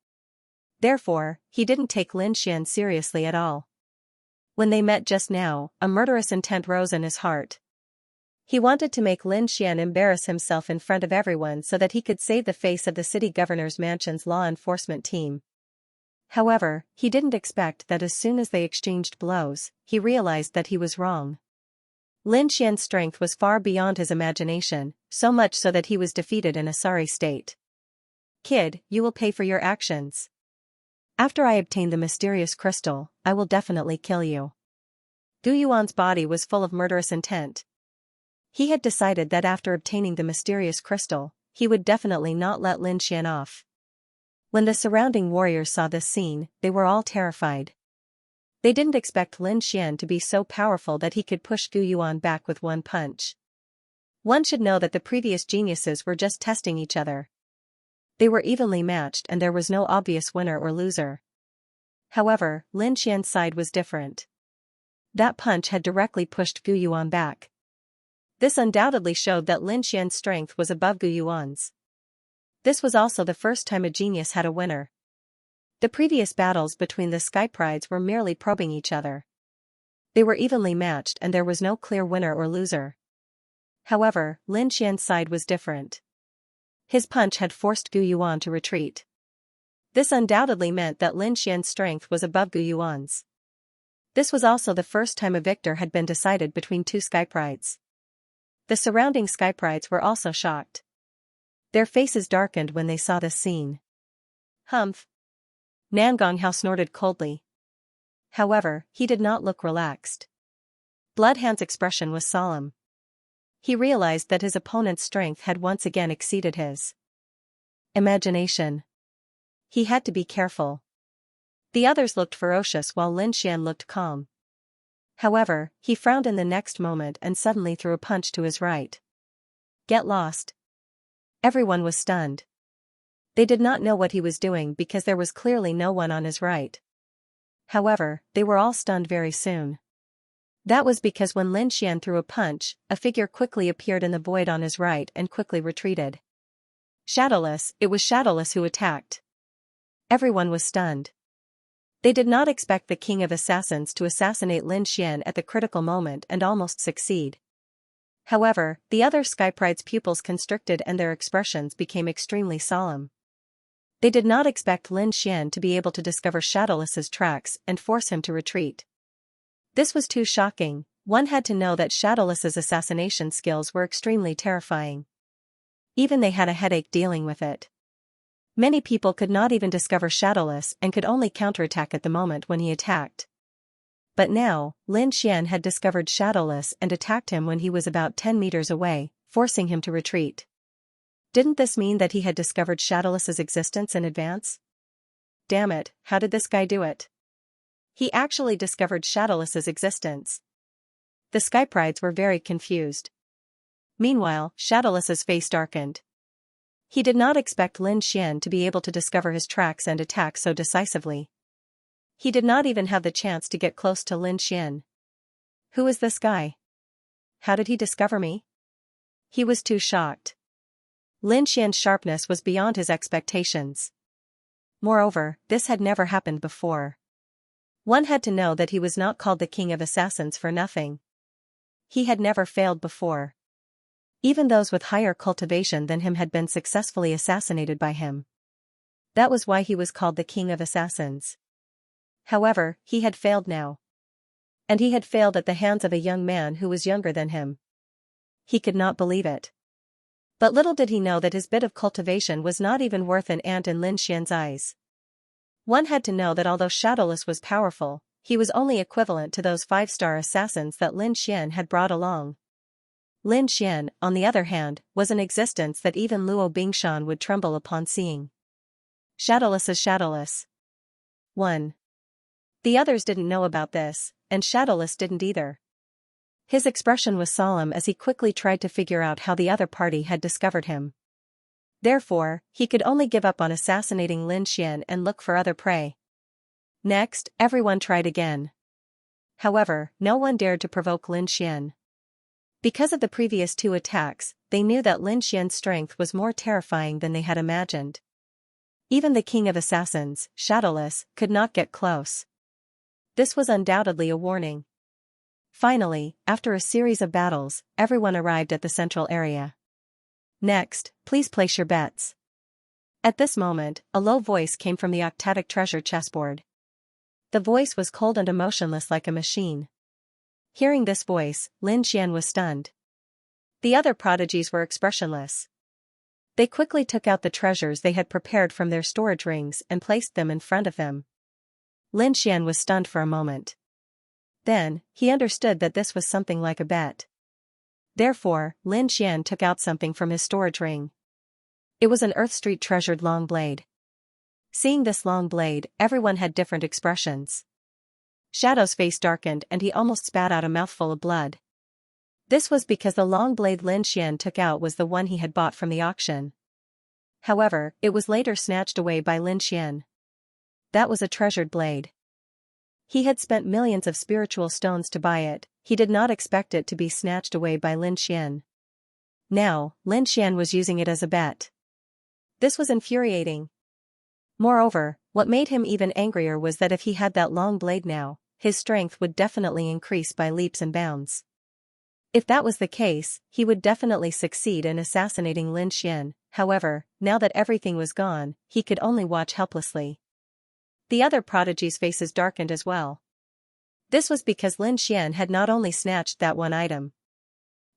Therefore, he didn't take Lin Xian seriously at all. When they met just now, a murderous intent rose in his heart. He wanted to make Lin Xian embarrass himself in front of everyone so that he could save the face of the city governor's mansion's law enforcement team. However, he didn't expect that as soon as they exchanged blows, he realized that he was wrong. Lin Xian's strength was far beyond his imagination, so much so that he was defeated in a sorry state. Kid, you will pay for your actions. After I obtain the mysterious crystal, I will definitely kill you. Gu Yuan's body was full of murderous intent. He had decided that after obtaining the mysterious crystal, he would definitely not let Lin Xian off. When the surrounding warriors saw this scene, they were all terrified. They didn't expect Lin Xian to be so powerful that he could push Gu Yuan back with one punch. One should know that the previous geniuses were just testing each other. They were evenly matched and there was no obvious winner or loser. However, Lin Xian's side was different. That punch had directly pushed Gu Yuan back. This undoubtedly showed that Lin Xian's strength was above Gu Yuan's. This was also the first time a genius had a winner. The previous battles between the Sky Prides were merely probing each other. They were evenly matched and there was no clear winner or loser. However, Lin Xian's side was different. His punch had forced Gu Yuan to retreat. This undoubtedly meant that Lin Xian's strength was above Gu Yuan's. This was also the first time a victor had been decided between 2 Sky Prides. The surrounding Sky Prides were also shocked. Their faces darkened when they saw this scene. Humph! Nangong Hao snorted coldly. However, he did not look relaxed. Bloodhound's expression was solemn. He realized that his opponent's strength had once again exceeded his imagination. He had to be careful. The others looked ferocious while Lin Xian looked calm. However, he frowned in the next moment and suddenly threw a punch to his right. Get lost. Everyone was stunned. They did not know what he was doing because there was clearly no one on his right. However, they were all stunned very soon. That was because when Lin Xian threw a punch, a figure quickly appeared in the void on his right and quickly retreated. Shadowless, it was Shadowless who attacked. Everyone was stunned. They did not expect the King of Assassins to assassinate Lin Xian at the critical moment and almost succeed. However, the other Sky Pride's pupils constricted and their expressions became extremely solemn. They did not expect Lin Xian to be able to discover Shadowless's tracks and force him to retreat. This was too shocking. One had to know that Shadowless's assassination skills were extremely terrifying. Even they had a headache dealing with it. Many people could not even discover Shadowless and could only counterattack at the moment when he attacked. But now, Lin Xian had discovered Shadowless and attacked him when he was about 10 meters away, forcing him to retreat. Didn't this mean that he had discovered Shadowless's existence in advance? Damn it, how did this guy do it? He actually discovered Shadowless's existence. The Skyprides were very confused. Meanwhile, Shadowless's face darkened. He did not expect Lin Xian to be able to discover his tracks and attack so decisively. He did not even have the chance to get close to Lin Xian. Who is this guy? How did he discover me? He was too shocked. Lin Xian's sharpness was beyond his expectations. Moreover, this had never happened before. One had to know that he was not called the King of Assassins for nothing. He had never failed before. Even those with higher cultivation than him had been successfully assassinated by him. That was why he was called the King of Assassins. However, he had failed now. And he had failed at the hands of a young man who was younger than him. He could not believe it. But little did he know that his bit of cultivation was not even worth an ant in Lin Xian's eyes. One had to know that although Shadowless was powerful, he was only equivalent to those 5-star assassins that Lin Xian had brought along. Lin Xian, on the other hand, was an existence that even Luo Bingshan would tremble upon seeing. Shadowless is Shadowless. 1. The others didn't know about this, and Shadowless didn't either. His expression was solemn as he quickly tried to figure out how the other party had discovered him. Therefore, he could only give up on assassinating Lin Xian and look for other prey. Next, everyone tried again. However, no one dared to provoke Lin Xian. Because of the previous 2 attacks, they knew that Lin Xian's strength was more terrifying than they had imagined. Even the King of Assassins, Shadowless, could not get close. This was undoubtedly a warning. Finally, after a series of battles, everyone arrived at the central area. Next, please place your bets. At this moment, a low voice came from the octatic treasure chessboard. The voice was cold and emotionless like a machine. Hearing this voice, Lin Xian was stunned. The other prodigies were expressionless. They quickly took out the treasures they had prepared from their storage rings and placed them in front of them. Lin Xian was stunned for a moment. Then, he understood that this was something like a bet. Therefore, Lin Xian took out something from his storage ring. It was an Earth Street treasured long blade. Seeing this long blade, everyone had different expressions. Shadow's face darkened and he almost spat out a mouthful of blood. This was because the long blade Lin Xian took out was the one he had bought from the auction. However, it was later snatched away by Lin Xian. That was a treasured blade. He had spent millions of spiritual stones to buy it, he did not expect it to be snatched away by Lin Xian. Now, Lin Xian was using it as a bet. This was infuriating. Moreover, what made him even angrier was that if he had that long blade now, his strength would definitely increase by leaps and bounds. If that was the case, he would definitely succeed in assassinating Lin Xian. However, now that everything was gone, he could only watch helplessly. The other prodigies' faces darkened as well. This was because Lin Xian had not only snatched that one item.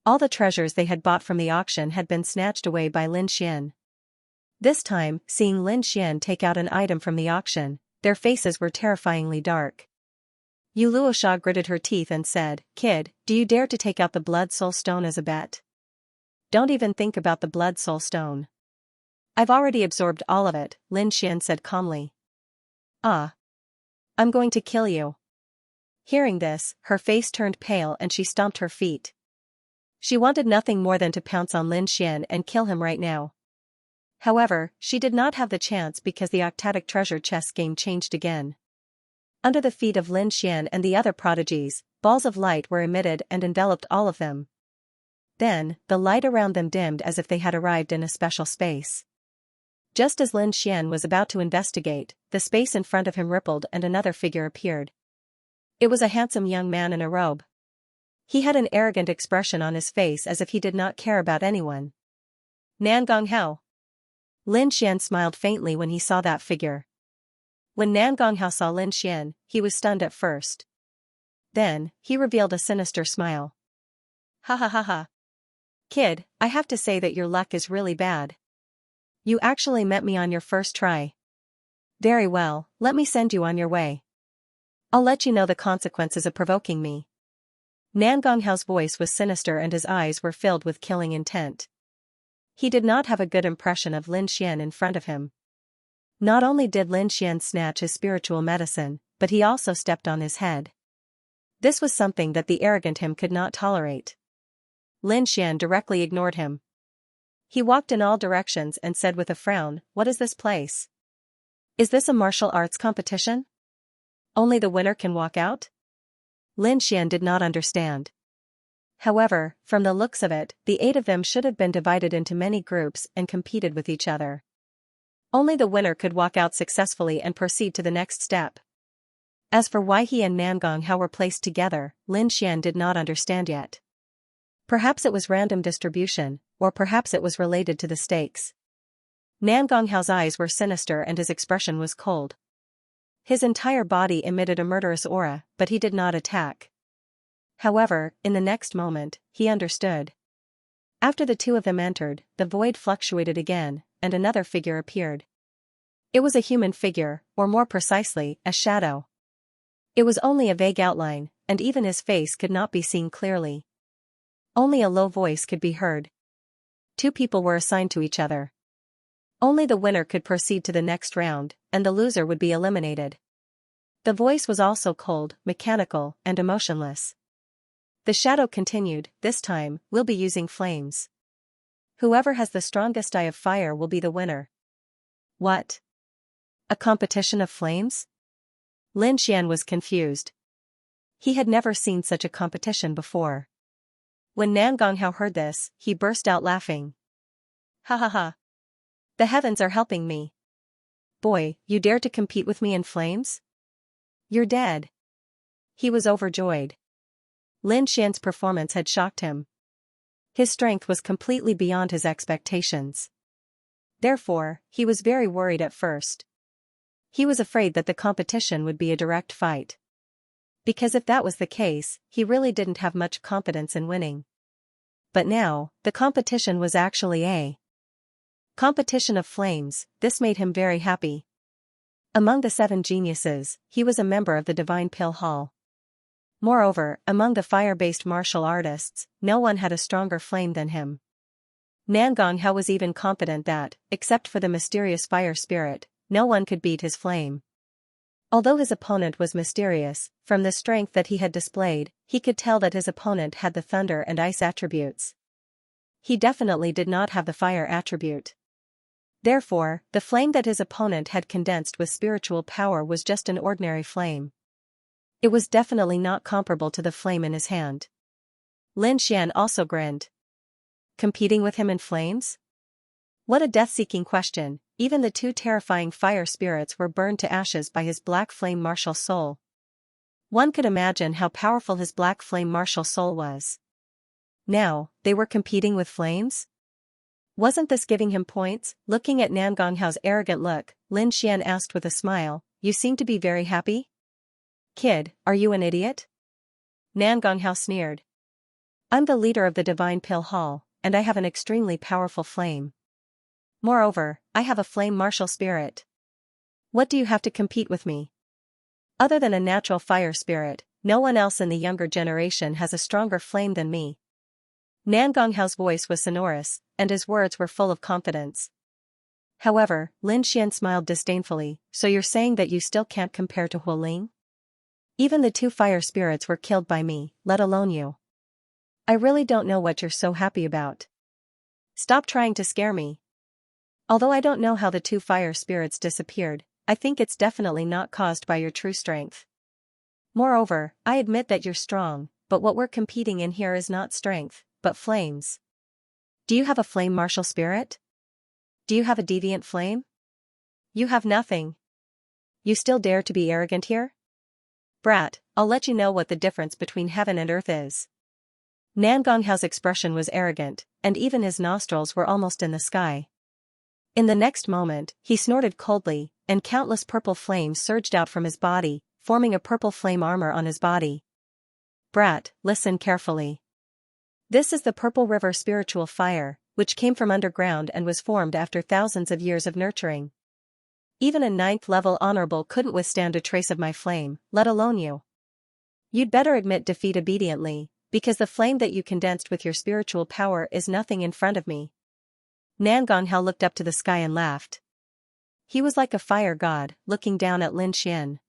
All the treasures they had bought from the auction had been snatched away by Lin Xian. This time, seeing Lin Xian take out an item from the auction, their faces were terrifyingly dark. Yu Luosha gritted her teeth and said, "Kid, do you dare to take out the Blood Soul Stone as a bet? Don't even think about the Blood Soul Stone." "I've already absorbed all of it," Lin Xian said calmly. "Ah. I'm going to kill you." Hearing this, her face turned pale and she stomped her feet. She wanted nothing more than to pounce on Lin Xian and kill him right now. However, she did not have the chance because the octatic treasure chest game changed again. Under the feet of Lin Xian and the other prodigies, balls of light were emitted and enveloped all of them. Then, the light around them dimmed as if they had arrived in a special space. Just as Lin Xian was about to investigate, the space in front of him rippled and another figure appeared. It was a handsome young man in a robe. He had an arrogant expression on his face as if he did not care about anyone. "Nan Gonghao." Lin Xian smiled faintly when he saw that figure. When Nan Gonghao saw Lin Xian, he was stunned at first. Then, he revealed a sinister smile. "Ha ha ha ha. Kid, I have to say that your luck is really bad. You actually met me on your first try. Very well, let me send you on your way. I'll let you know the consequences of provoking me. Nan Gonghao's voice was sinister and his eyes were filled with killing intent. He did not have a good impression of Lin Xian in front of him. Not only did Lin Xian snatch his spiritual medicine, but he also stepped on his head. This was something that the arrogant him could not tolerate. Lin Xian directly ignored him. He walked in all directions and said with a frown, "What is this place? Is this a martial arts competition? Only the winner can walk out?" Lin Xian did not understand. However, from the looks of it, the 8 of them should have been divided into many groups and competed with each other. Only the winner could walk out successfully and proceed to the next step. As for why he and Nan Gonghiao were placed together, Lin Xian did not understand yet. Perhaps it was random distribution, or perhaps it was related to the stakes. Nan Gonghao's eyes were sinister and his expression was cold. His entire body emitted a murderous aura, but he did not attack. However, in the next moment, he understood. After the 2 of them entered, the void fluctuated again, and another figure appeared. It was a human figure, or more precisely, a shadow. It was only a vague outline, and even his face could not be seen clearly. Only a low voice could be heard. 2 people were assigned to each other. Only the winner could proceed to the next round, and the loser would be eliminated. The voice was also cold, mechanical, and emotionless. The shadow continued, "This time, we'll be using flames. Whoever has the strongest eye of fire will be the winner." What? A competition of flames? Lin Xian was confused. He had never seen such a competition before. When Nan Gonghiao heard this, he burst out laughing. "Ha ha ha. The heavens are helping me. Boy, you dare to compete with me in flames? You're dead." He was overjoyed. Lin Xian's performance had shocked him. His strength was completely beyond his expectations. Therefore, he was very worried at first. He was afraid that the competition would be a direct fight. Because if that was the case, he really didn't have much confidence in winning. But now, the competition was actually a competition of flames. This made him very happy. Among the 7 geniuses, he was a member of the Divine Pill Hall. Moreover, among the fire-based martial artists, no one had a stronger flame than him. Nan Gonghiao was even confident that, except for the mysterious fire spirit, no one could beat his flame. Although his opponent was mysterious, from the strength that he had displayed, he could tell that his opponent had the thunder and ice attributes. He definitely did not have the fire attribute. Therefore, the flame that his opponent had condensed with spiritual power was just an ordinary flame. It was definitely not comparable to the flame in his hand. Lin Xian also grinned. Competing with him in flames? What a death-seeking question. Even the 2 terrifying fire spirits were burned to ashes by his black flame martial soul. One could imagine how powerful his black flame martial soul was. Now, they were competing with flames? Wasn't this giving him points? Looking at Nan Gonghao's arrogant look, Lin Xian asked with a smile, "You seem to be very happy? Kid, are you an idiot?" Nan Gonghiao sneered. "I'm the leader of the Divine Pill Hall, and I have an extremely powerful flame. Moreover, I have a flame martial spirit. What do you have to compete with me? Other than a natural fire spirit, no one else in the younger generation has a stronger flame than me." Nan Gonghao's voice was sonorous, and his words were full of confidence. However, Lin Xian smiled disdainfully, "So you're saying that you still can't compare to Huoling? Even the 2 fire spirits were killed by me, let alone you. I really don't know what you're so happy about. Stop trying to scare me. Although I don't know how the 2 fire spirits disappeared, I think it's definitely not caused by your true strength. Moreover, I admit that you're strong, but what we're competing in here is not strength, but flames. Do you have a flame martial spirit? Do you have a deviant flame? You have nothing. You still dare to be arrogant here? Brat, I'll let you know what the difference between heaven and earth is." Nan Gonghao's expression was arrogant, and even his nostrils were almost in the sky. In the next moment, he snorted coldly, and countless purple flames surged out from his body, forming a purple flame armor on his body. "Brat, listen carefully. This is the Purple River spiritual fire, which came from underground and was formed after thousands of years of nurturing. Even a 9th-level honorable couldn't withstand a trace of my flame, let alone you. You'd better admit defeat obediently, because the flame that you condensed with your spiritual power is nothing in front of me. Nan Gonghao looked up to the sky and laughed. He was like a fire god, looking down at Lin Xian.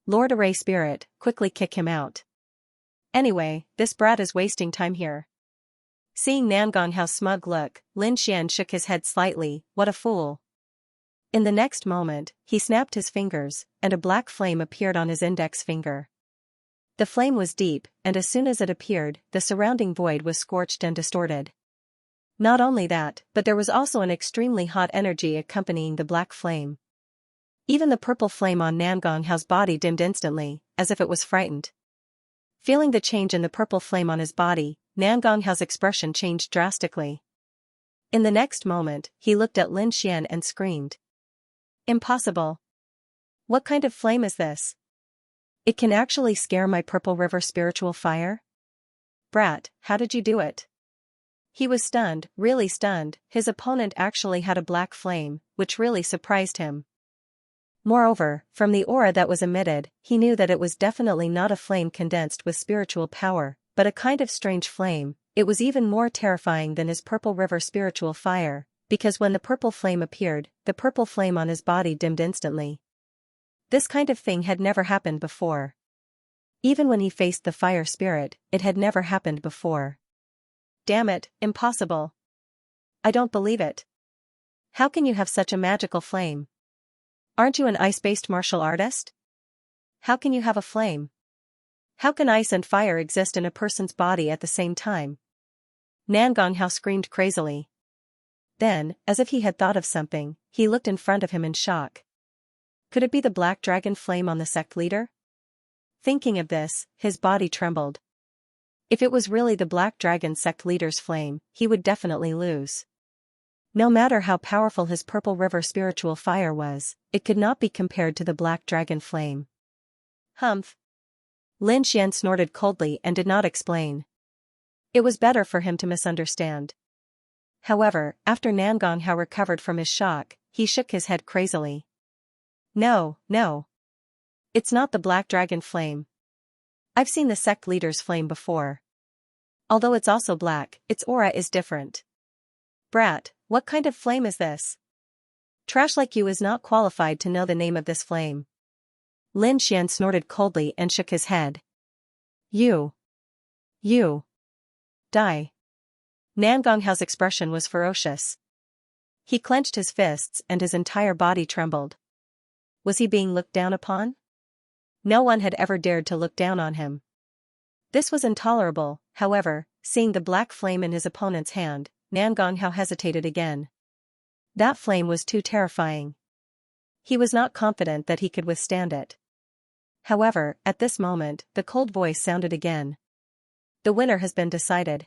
Lord Array Spirit, quickly kick him out. Anyway, this brat is wasting time here. Seeing Nan Gonghao's smug look, Lin Xian shook his head slightly. What a fool. In the next moment, he snapped his fingers, and a black flame appeared on his index finger. The flame was deep, and as soon as it appeared, the surrounding void was scorched and distorted. Not only that, but there was also an extremely hot energy accompanying the black flame. Even the purple flame on Nan Gonghao's body dimmed instantly, as if it was frightened. Feeling the change in the purple flame on his body, Nan Gonghao's expression changed drastically. In the next moment, he looked at Lin Xian and screamed. Impossible. What kind of flame is this? It can actually scare my Purple River spiritual fire? Brat, how did you do it? He was stunned, really stunned. His opponent actually had a black flame, which really surprised him. Moreover, from the aura that was emitted, he knew that it was definitely not a flame condensed with spiritual power, but a kind of strange flame. It was even more terrifying than his Purple River spiritual fire, because when the purple flame appeared, the purple flame on his body dimmed instantly. This kind of thing had never happened before. Even when he faced the fire spirit, it had never happened before. Damn it, impossible. I don't believe it. How can you have such a magical flame? Aren't you an ice-based martial artist? How can you have a flame? How can ice and fire exist in a person's body at the same time? Nan Gonghao screamed crazily. Then, as if he had thought of something, he looked in front of him in shock. Could it be the black dragon flame on the sect leader? Thinking of this, his body trembled. If it was really the black dragon sect leader's flame, he would definitely lose. No matter how powerful his Purple River spiritual fire was, it could not be compared to the black dragon flame. Humph. Lin Xian snorted coldly and did not explain. It was better for him to misunderstand. However, after Nan Gonghao recovered from his shock, he shook his head crazily. No, no. It's not the black dragon flame. I've seen the sect leader's flame before. Although it's also black, its aura is different. Brat, what kind of flame is this? Trash like you is not qualified to know the name of this flame. Lin Xian snorted coldly and shook his head. You. Die. Nan Gonghao's expression was ferocious. He clenched his fists and his entire body trembled. Was he being looked down upon? No one had ever dared to look down on him. This was intolerable. However, seeing the black flame in his opponent's hand, Nan Gonghao hesitated again. That flame was too terrifying. He was not confident that he could withstand it. However, at this moment, the cold voice sounded again. The winner has been decided.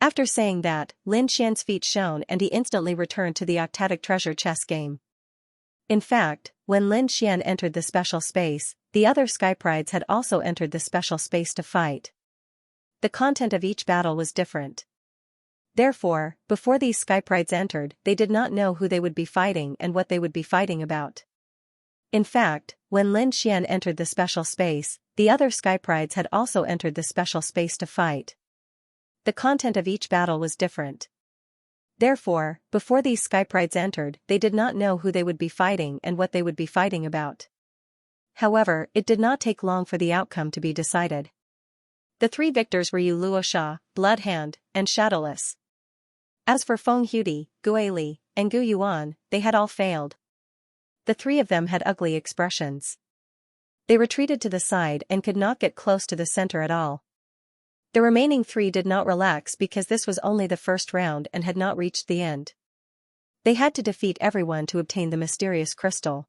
After saying that, Lin Xian's feet shone and he instantly returned to the octatic treasure chess game. In fact, when Lin Xian entered the special space, the other Skyprides had also entered the special space to fight. The content of each battle was different. Therefore, before these Skyprides entered, they did not know who they would be fighting and what they would be fighting about. In fact, when Lin Xian entered the special space, the other Skyprides had also entered the special space to fight. The content of each battle was different. Therefore, before these Skyprides entered, they did not know who they would be fighting and what they would be fighting about. However, it did not take long for the outcome to be decided. The three victors were Yu Luosha, Bloodhand, and Shadowless. As for Feng Hudi, Guili, and Gu Yuan, they had all failed. The three of them had ugly expressions. They retreated to the side and could not get close to the center at all. The remaining three did not relax because this was only the first round and had not reached the end. They had to defeat everyone to obtain the mysterious crystal.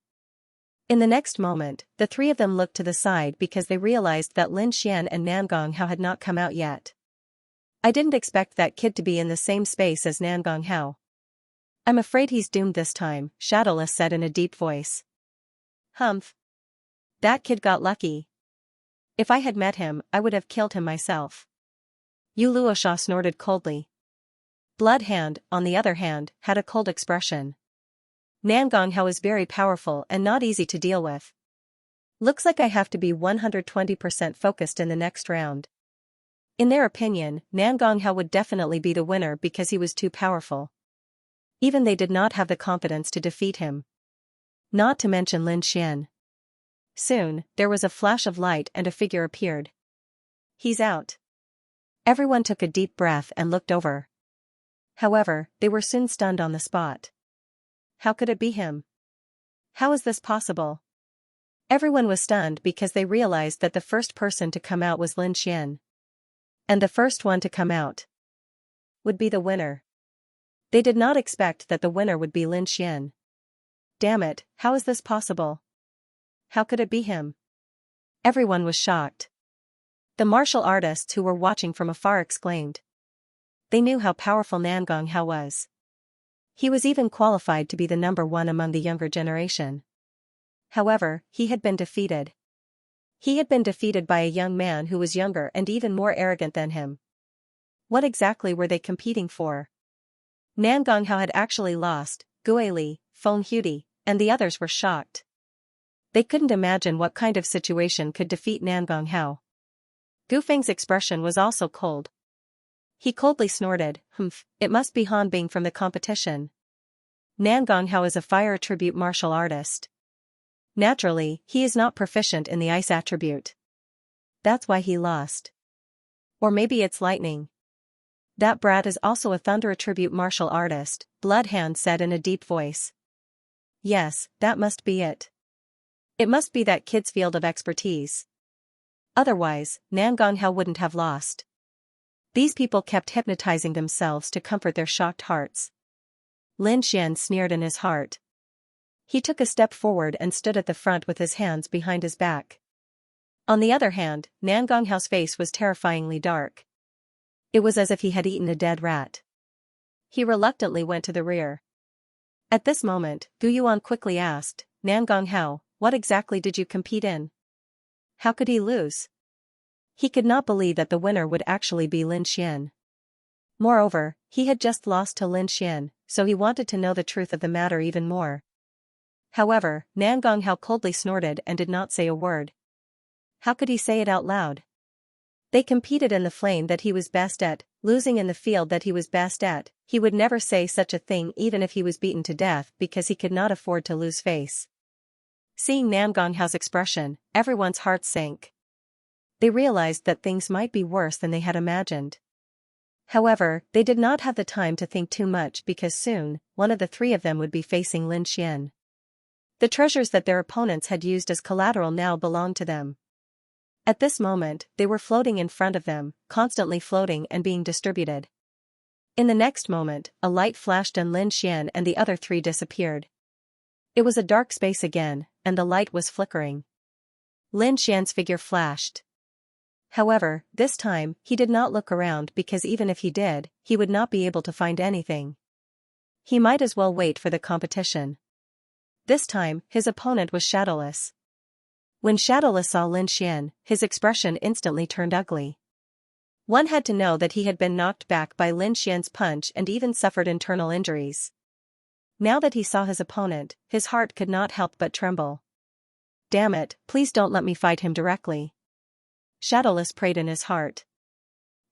In the next moment, the three of them looked to the side because they realized that Lin Xian and Nan Gonghao had not come out yet. I didn't expect that kid to be in the same space as Nan Gonghao. I'm afraid he's doomed this time, Shadowless said in a deep voice. Humph. That kid got lucky. If I had met him, I would have killed him myself. Yu Luosha snorted coldly. Bloodhand, on the other hand, had a cold expression. Nangonghao is very powerful and not easy to deal with. Looks like I have to be 120% focused in the next round. In their opinion, Nangonghao would definitely be the winner because he was too powerful. Even they did not have the confidence to defeat him. Not to mention Lin Xian. Soon, there was a flash of light and a figure appeared. He's out. Everyone took a deep breath and looked over. However, they were soon stunned on the spot. How could it be him? How is this possible? Everyone was stunned because they realized that the first person to come out was Lin Xian. And the first one to come out would be the winner. They did not expect that the winner would be Lin Xian. Damn it, how is this possible? How could it be him? Everyone was shocked. The martial artists who were watching from afar exclaimed. They knew how powerful Nangonghao was. He was even qualified to be the number one among the younger generation. However, he had been defeated. He had been defeated by a young man who was younger and even more arrogant than him. What exactly were they competing for? Nangonghao had actually lost. Guili, Feng Hudi, and the others were shocked. They couldn't imagine what kind of situation could defeat Nangonghao. Gufeng's expression was also cold. He coldly snorted, "Humph, it must be Han Bing from the competition. Nangonghao is a fire attribute martial artist. Naturally, he is not proficient in the ice attribute. That's why he lost. Or maybe it's lightning. That brat is also a thunder attribute martial artist," Bloodhand said in a deep voice. Yes, that must be it. It must be that kid's field of expertise. Otherwise, Nangonghao wouldn't have lost. These people kept hypnotizing themselves to comfort their shocked hearts. Lin Xian sneered in his heart. He took a step forward and stood at the front with his hands behind his back. On the other hand, Nangonghao's face was terrifyingly dark. It was as if he had eaten a dead rat. He reluctantly went to the rear. At this moment, Gu Yuan quickly asked, "Nangonghao, what exactly did you compete in? How could he lose?" He could not believe that the winner would actually be Lin Xian. Moreover, he had just lost to Lin Xian, so he wanted to know the truth of the matter even more. However, Nangonghao coldly snorted and did not say a word. How could he say it out loud? They competed in the flame that he was best at, losing in the field that he was best at. He would never say such a thing even if he was beaten to death because he could not afford to lose face. Seeing Nangonghao's expression, everyone's hearts sank. They realized that things might be worse than they had imagined. However, they did not have the time to think too much because soon, one of the three of them would be facing Lin Xian. The treasures that their opponents had used as collateral now belonged to them. At this moment, they were floating in front of them, constantly floating and being distributed. In the next moment, a light flashed and Lin Xian and the other three disappeared. It was a dark space again, and the light was flickering. Lin Xian's figure flashed. However, this time, he did not look around because even if he did, he would not be able to find anything. He might as well wait for the competition. This time, his opponent was Shadowless. When Shadowless saw Lin Xian, his expression instantly turned ugly. One had to know that he had been knocked back by Lin Xian's punch and even suffered internal injuries. Now that he saw his opponent, his heart could not help but tremble. Damn it, please don't let me fight him directly. Shadowless prayed in his heart.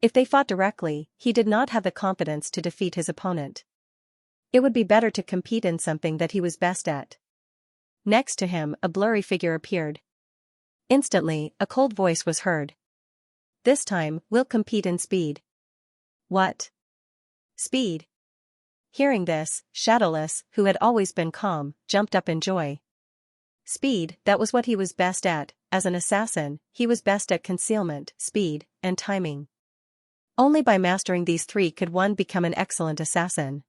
If they fought directly, he did not have the confidence to defeat his opponent. It would be better to compete in something that he was best at. Next to him, a blurry figure appeared. Instantly, a cold voice was heard. This time, we'll compete in speed. What? Speed? Hearing this, Shadowless, who had always been calm, jumped up in joy. Speed, that was what he was best at. As an assassin, he was best at concealment, speed, and timing. Only by mastering these three could one become an excellent assassin.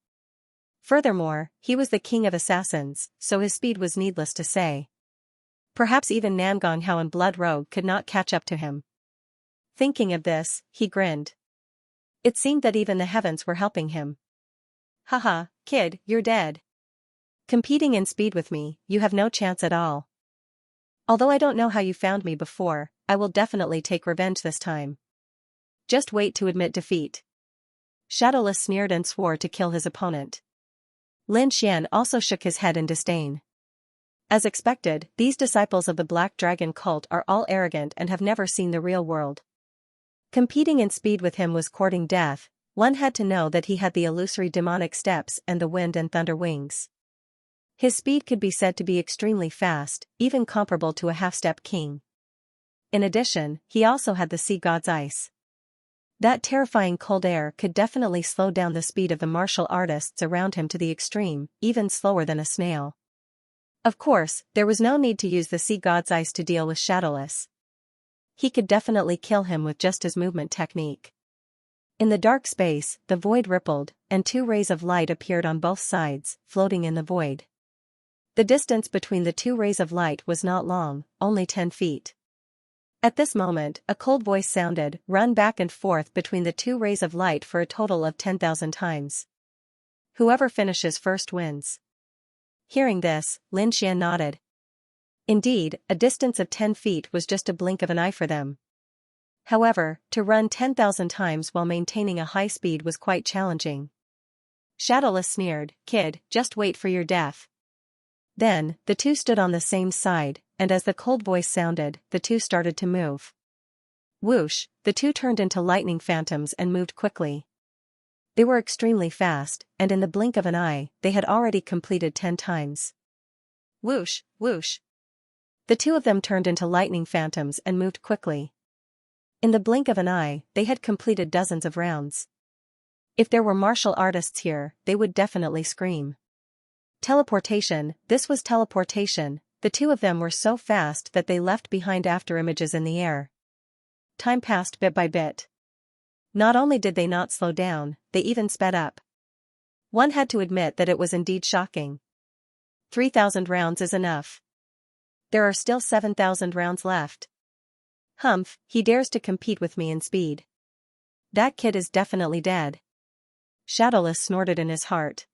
Furthermore, he was the king of assassins, so his speed was needless to say. Perhaps even Nangonghao and Blood Rogue could not catch up to him. Thinking of this, he grinned. It seemed that even the heavens were helping him. Haha, kid, you're dead. Competing in speed with me, you have no chance at all. Although I don't know how you found me before, I will definitely take revenge this time. Just wait to admit defeat. Shadowless sneered and swore to kill his opponent. Lin Xian also shook his head in disdain. As expected, these disciples of the Black Dragon cult are all arrogant and have never seen the real world. Competing in speed with him was courting death. One had to know that he had the illusory demonic steps and the wind and thunder wings. His speed could be said to be extremely fast, even comparable to a half-step king. In addition, he also had the sea god's ice. That terrifying cold air could definitely slow down the speed of the martial artists around him to the extreme, even slower than a snail. Of course, there was no need to use the sea god's ice to deal with Shadowless. He could definitely kill him with just his movement technique. In the dark space, the void rippled, and 2 rays of light appeared on both sides, floating in the void. The distance between the 2 rays of light was not long, only 10 feet. At this moment, a cold voice sounded, "Run back and forth between the 2 rays of light for a total of 10,000 times. Whoever finishes first wins." Hearing this, Lin Xian nodded. Indeed, a distance of 10 feet was just a blink of an eye for them. However, to run 10,000 times while maintaining a high speed was quite challenging. Shadowless sneered, "Kid, just wait for your death." Then, the 2 stood on the same side, and as the cold voice sounded, the 2 started to move. Whoosh, the 2 turned into lightning phantoms and moved quickly. They were extremely fast, and in the blink of an eye, they had already completed 10 times. Whoosh, whoosh. The 2 of them turned into lightning phantoms and moved quickly. In the blink of an eye, they had completed dozens of rounds. If there were martial artists here, they would definitely scream. Teleportation, this was teleportation. The 2 of them were so fast that they left behind afterimages in the air. Time passed bit by bit. Not only did they not slow down, they even sped up. One had to admit that it was indeed shocking. 3,000 rounds is enough. There are still 7,000 rounds left. Humph, he dares to compete with me in speed. That kid is definitely dead. Shadowless snorted in his heart.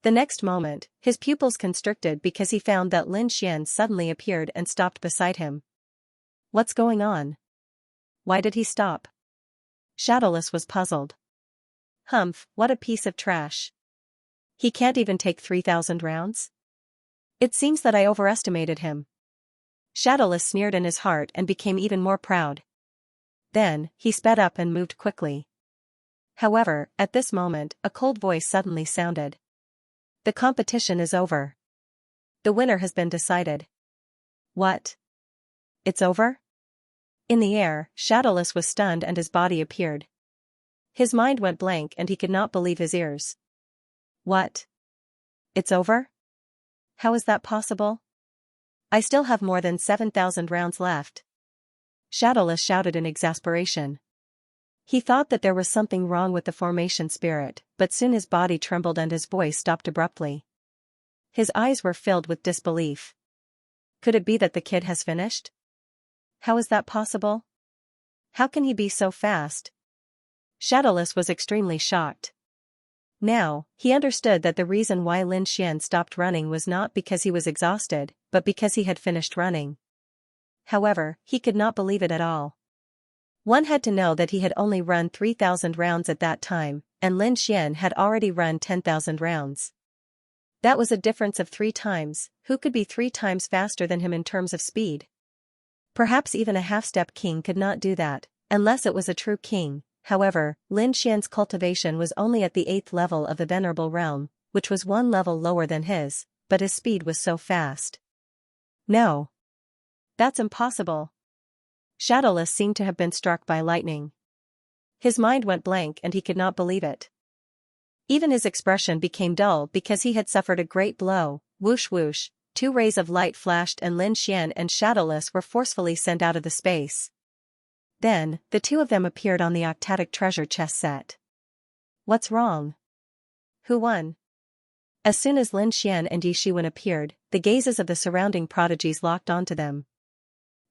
The next moment, his pupils constricted because he found that Lin Xian suddenly appeared and stopped beside him. What's going on? Why did he stop? Shadowless was puzzled. Humph, what a piece of trash. He can't even take 3,000 rounds? It seems that I overestimated him. Shadowless sneered in his heart and became even more proud. Then, he sped up and moved quickly. However, at this moment, a cold voice suddenly sounded. The competition is over. The winner has been decided. What? It's over? In the air, Shadowless was stunned and his body appeared. His mind went blank and he could not believe his ears. What? It's over? How is that possible? I still have more than 7,000 rounds left. Shadowless shouted in exasperation. He thought that there was something wrong with the formation spirit, but soon his body trembled and his voice stopped abruptly. His eyes were filled with disbelief. Could it be that the kid has finished? How is that possible? How can he be so fast? Shadowless was extremely shocked. Now, he understood that the reason why Lin Xian stopped running was not because he was exhausted, but because he had finished running. However, he could not believe it at all. One had to know that he had only run 3,000 rounds at that time, and Lin Xian had already run 10,000 rounds. That was a difference of 3 times. Who could be 3 times faster than him in terms of speed? Perhaps even a half-step king could not do that, unless it was a true king. However, Lin Xian's cultivation was only at the 8th level of the Venerable Realm, which was 1 level lower than his, but his speed was so fast. No. That's impossible. Shadowless seemed to have been struck by lightning. His mind went blank and he could not believe it. Even his expression became dull because he had suffered a great blow. Whoosh whoosh, 2 rays of light flashed and Lin Xian and Shadowless were forcefully sent out of the space. Then, the 2 of them appeared on the octatic treasure chest set. What's wrong? Who won? As soon as Lin Xian and Yi Shiwen appeared, the gazes of the surrounding prodigies locked onto them.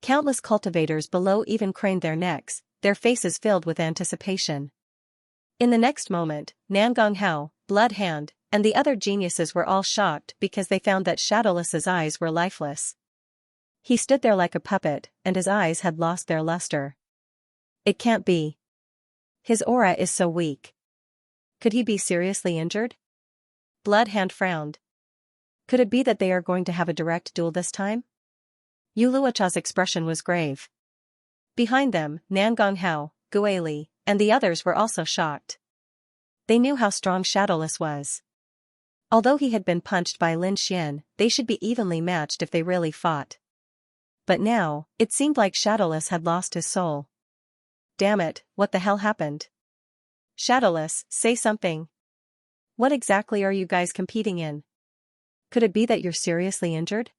Countless cultivators below even craned their necks, their faces filled with anticipation. In the next moment, Nangong Hao, Bloodhand, and the other geniuses were all shocked because they found that Shadowless's eyes were lifeless. He stood there like a puppet, and his eyes had lost their luster. It can't be. His aura is so weak. Could he be seriously injured? Bloodhand frowned. Could it be that they are going to have a direct duel this time? Yu Luocha's expression was grave. Behind them, Nangong Hao, Guili, and the others were also shocked. They knew how strong Shadowless was. Although he had been punched by Lin Xian, they should be evenly matched if they really fought. But now, it seemed like Shadowless had lost his soul. Damn it, what the hell happened? Shadowless, say something. What exactly are you guys competing in? Could it be that you're seriously injured?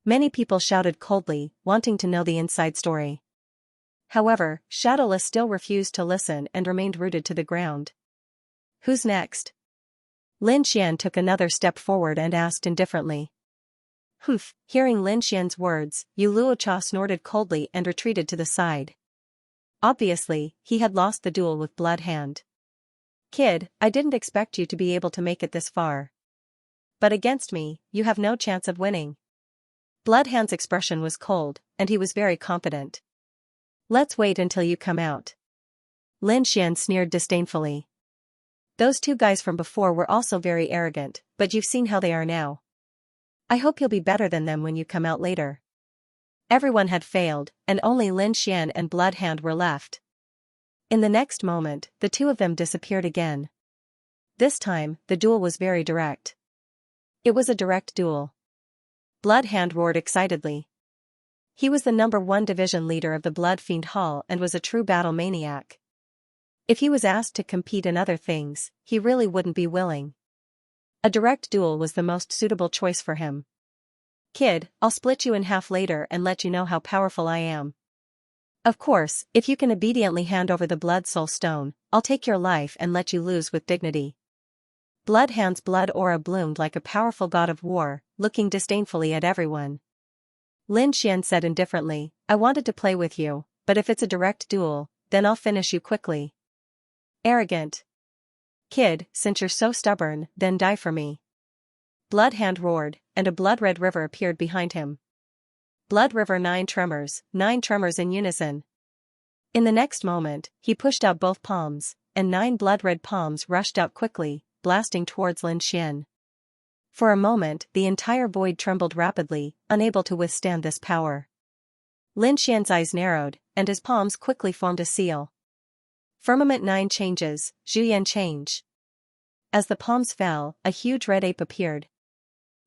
Many people shouted coldly, wanting to know the inside story. However, Shadowless still refused to listen and remained rooted to the ground. Who's next? Lin Xian took another step forward and asked indifferently. Humph, hearing Lin Xian's words, Yu Luocha snorted coldly and retreated to the side. Obviously, he had lost the duel with Bloodhand. Kid, I didn't expect you to be able to make it this far. But against me, you have no chance of winning. Bloodhand's expression was cold, and he was very confident. Let's wait until you come out. Lin Xian sneered disdainfully. Those two guys from before were also very arrogant, but you've seen how they are now. I hope you'll be better than them when you come out later. Everyone had failed, and only Lin Xian and Bloodhand were left. In the next moment, the two of them disappeared again. This time, the duel was very direct. It was a direct duel. Bloodhand roared excitedly. He was the #1 division leader of the Blood Fiend Hall and was a true battle maniac. If he was asked to compete in other things, he really wouldn't be willing. A direct duel was the most suitable choice for him. Kid, I'll split you in half later and let you know how powerful I am. Of course, if you can obediently hand over the Blood Soul Stone, I'll take your life and let you lose with dignity. Bloodhand's blood aura bloomed like a powerful god of war, looking disdainfully at everyone. Lin Xian said indifferently, I wanted to play with you, but if it's a direct duel, then I'll finish you quickly. Arrogant. Kid, since you're so stubborn, then die for me. Bloodhand roared, and a blood-red river appeared behind him. Blood River 9 tremors in unison. In the next moment, he pushed out both palms, and 9 blood-red palms rushed out quickly, blasting towards Lin Xian. For a moment, the entire void trembled rapidly, unable to withstand this power. Lin Xian's eyes narrowed, and his palms quickly formed a seal. Firmament 9 changes, Zhuyan change. As the palms fell, a huge red ape appeared.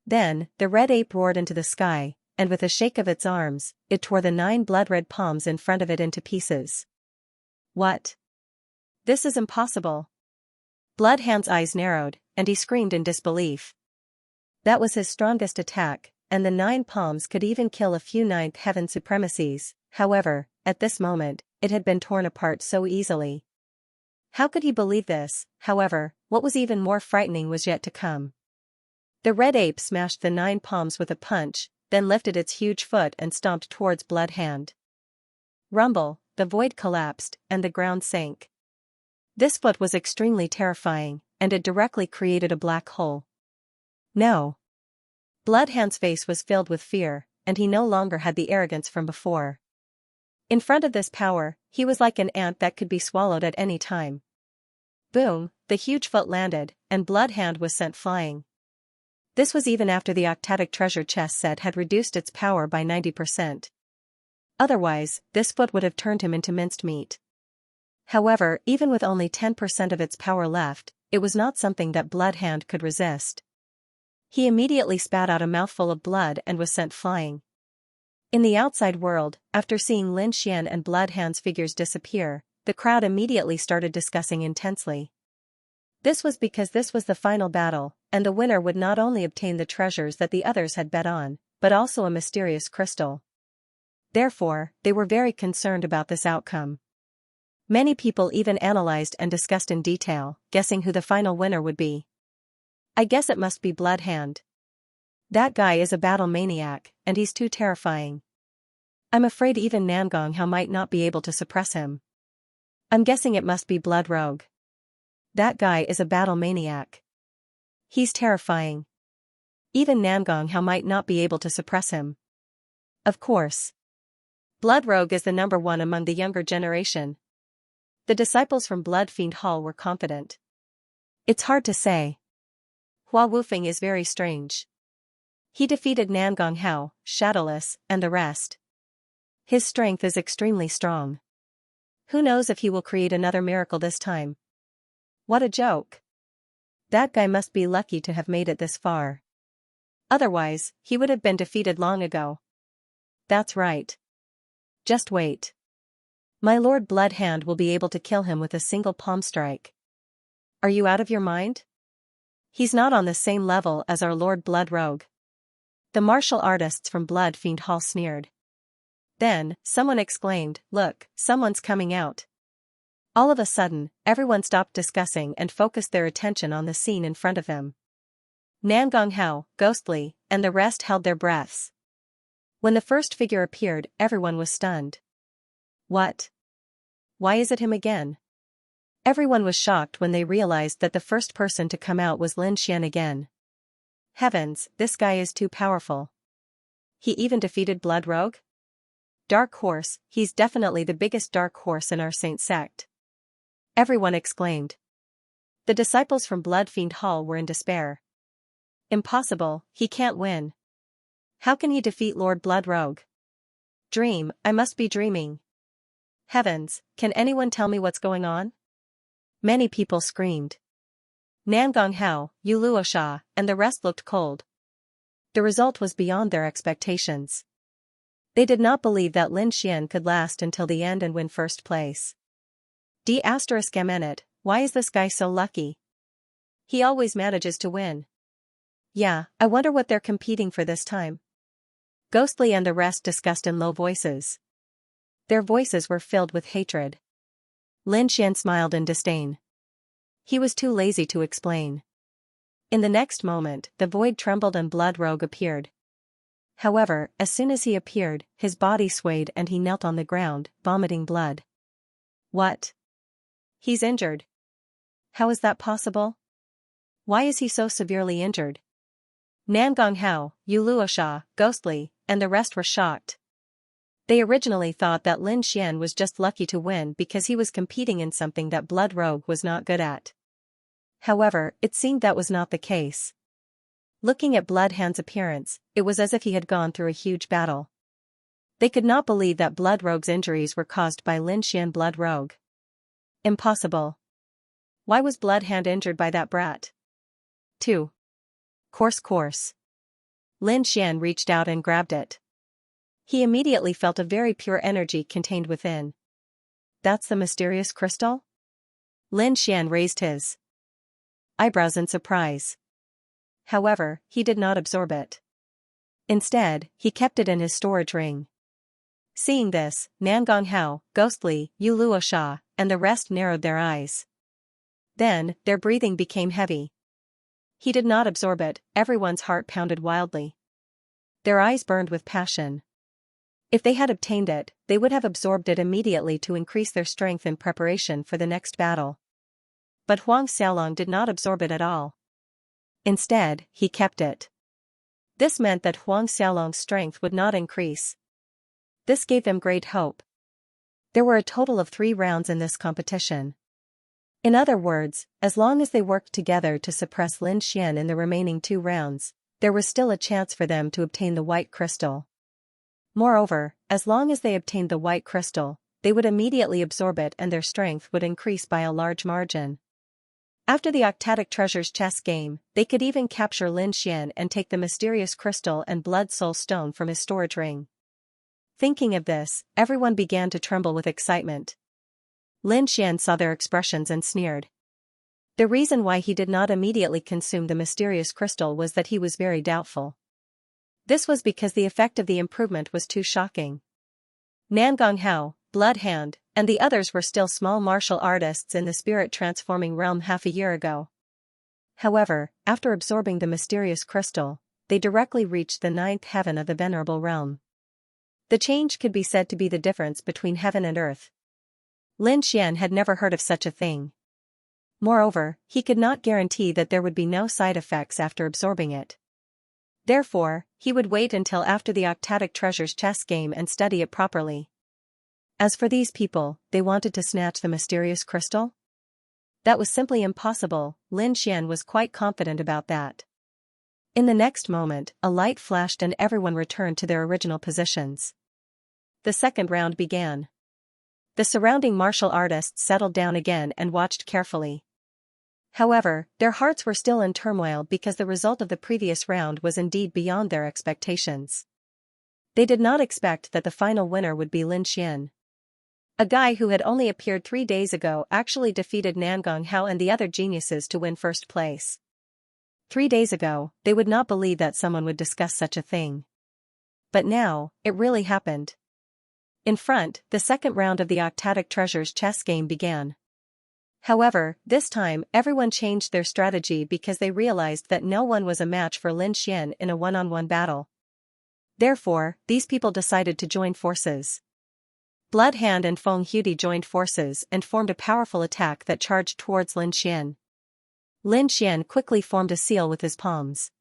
Then, the red ape roared into the sky, and with a shake of its arms, it tore the 9 blood-red palms in front of it into pieces. What? This is impossible. Bloodhand's eyes narrowed, and he screamed in disbelief. That was his strongest attack, and the 9 palms could even kill a few 9th heaven supremacies. However, at this moment, it had been torn apart so easily. How could he believe this? However, what was even more frightening was yet to come. The red ape smashed the 9 palms with a punch, then lifted its huge foot and stomped towards Bloodhand. Rumble, the void collapsed, and the ground sank. This foot was extremely terrifying, and it directly created a black hole. No. Bloodhand's face was filled with fear, and he no longer had the arrogance from before. In front of this power, he was like an ant that could be swallowed at any time. Boom, the huge foot landed, and Bloodhand was sent flying. This was even after the octatic treasure chest set had reduced its power by 90%. Otherwise, this foot would have turned him into minced meat. However, even with only 10% of its power left, it was not something that Bloodhand could resist. He immediately spat out a mouthful of blood and was sent flying. In the outside world, after seeing Lin Xian and Bloodhand's figures disappear, the crowd immediately started discussing intensely. This was because this was the final battle, and the winner would not only obtain the treasures that the others had bet on, but also a mysterious crystal. Therefore, they were very concerned about this outcome. Many people even analyzed and discussed in detail, guessing who the final winner would be. I guess it must be Bloodhand. That guy is a battle maniac, and he's too terrifying. I'm afraid even Nangong Hao might not be able to suppress him. I'm guessing it must be Blood Rogue. That guy is a battle maniac. He's terrifying. Even Nangong Hao might not be able to suppress him. Of course. Blood Rogue is the #1 among the younger generation. The disciples from Blood Fiend Hall were confident. It's hard to say. Hua Wufeng is very strange. He defeated Nangong Hao, Shadowless, and the rest. His strength is extremely strong. Who knows if he will create another miracle this time? What a joke. That guy must be lucky to have made it this far. Otherwise, he would have been defeated long ago. That's right. Just wait. My Lord Bloodhand will be able to kill him with a single palm strike. Are you out of your mind? He's not on the same level as our Lord Blood Rogue. The martial artists from Blood Fiend Hall sneered. Then, someone exclaimed, "Look, someone's coming out." All of a sudden, everyone stopped discussing and focused their attention on the scene in front of them. Nangong Hao, Ghostly, and the rest held their breaths. When the first figure appeared, everyone was stunned. What? Why is it him again? Everyone was shocked when they realized that the first person to come out was Lin Xian again. Heavens, this guy is too powerful. He even defeated Blood Rogue? Dark Horse, he's definitely the biggest Dark Horse in our Saint sect. Everyone exclaimed. The disciples from Blood Fiend Hall were in despair. Impossible, he can't win. How can he defeat Lord Blood Rogue? Dream, I must be dreaming. Heavens, can anyone tell me what's going on? Many people screamed. Nangong Hao, Yu Luosha, and the rest looked cold. The result was beyond their expectations. They did not believe that Lin Xian could last until the end and win first place. D***, why is this guy so lucky? He always manages to win. Yeah, I wonder what they're competing for this time. Ghostly and the rest discussed in low voices. Their voices were filled with hatred. Lin Xian smiled in disdain. He was too lazy to explain. In the next moment, the void trembled and Blood Rogue appeared. However, as soon as he appeared, his body swayed and he knelt on the ground, vomiting blood. What? He's injured. How is that possible? Why is he so severely injured? Nangong Hao, Yu Luosha, Ghostly, and the rest were shocked. They originally thought that Lin Xian was just lucky to win because he was competing in something that Blood Rogue was not good at. However, it seemed that was not the case. Looking at Bloodhand's appearance, it was as if he had gone through a huge battle. They could not believe that Blood Rogue's injuries were caused by Lin Xian Blood Rogue. Impossible. Why was Bloodhand injured by that brat? 2. Course. Lin Xian reached out and grabbed it. He immediately felt a very pure energy contained within. That's the mysterious crystal? Lin Xian raised his eyebrows in surprise. However, he did not absorb it. Instead, he kept it in his storage ring. Seeing this, Nangong Hao, Ghostly, Yu Luosha, and the rest narrowed their eyes. Then, their breathing became heavy. He did not absorb it, everyone's heart pounded wildly. Their eyes burned with passion. If they had obtained it, they would have absorbed it immediately to increase their strength in preparation for the next battle. But Huang Xiaolong did not absorb it at all. Instead, he kept it. This meant that Huang Xiaolong's strength would not increase. This gave them great hope. There were a total of 3 rounds in this competition. In other words, as long as they worked together to suppress Lin Xian in the remaining 2 rounds, there was still a chance for them to obtain the white crystal. Moreover, as long as they obtained the white crystal, they would immediately absorb it and their strength would increase by a large margin. After the Octatic Treasures chess game, they could even capture Lin Xian and take the mysterious crystal and Blood Soul Stone from his storage ring. Thinking of this, everyone began to tremble with excitement. Lin Xian saw their expressions and sneered. The reason why he did not immediately consume the mysterious crystal was that he was very doubtful. This was because the effect of the improvement was too shocking. Nangong Hao, Bloodhand, and the others were still small martial artists in the spirit-transforming realm half a year ago. However, after absorbing the mysterious crystal, they directly reached the 9th heaven of the venerable realm. The change could be said to be the difference between heaven and earth. Lin Xian had never heard of such a thing. Moreover, he could not guarantee that there would be no side effects after absorbing it. Therefore, he would wait until after the Octatic Treasures chess game and study it properly. As for these people, they wanted to snatch the mysterious crystal? That was simply impossible. Lin Xian was quite confident about that. In the next moment, a light flashed and everyone returned to their original positions. The second round began. The surrounding martial artists settled down again and watched carefully. However, their hearts were still in turmoil because the result of the previous round was indeed beyond their expectations. They did not expect that the final winner would be Lin Xian. A guy who had only appeared 3 days ago actually defeated Nangong Hao and the other geniuses to win first place. 3 days ago, they would not believe that someone would discuss such a thing. But now, it really happened. In front, the second round of the Octatic Treasures chess game began. However, this time, everyone changed their strategy because they realized that no one was a match for Lin Xian in a one-on-one battle. Therefore, these people decided to join forces. Bloodhand and Feng Huidi joined forces and formed a powerful attack that charged towards Lin Xian. Lin Xian quickly formed a seal with his palms.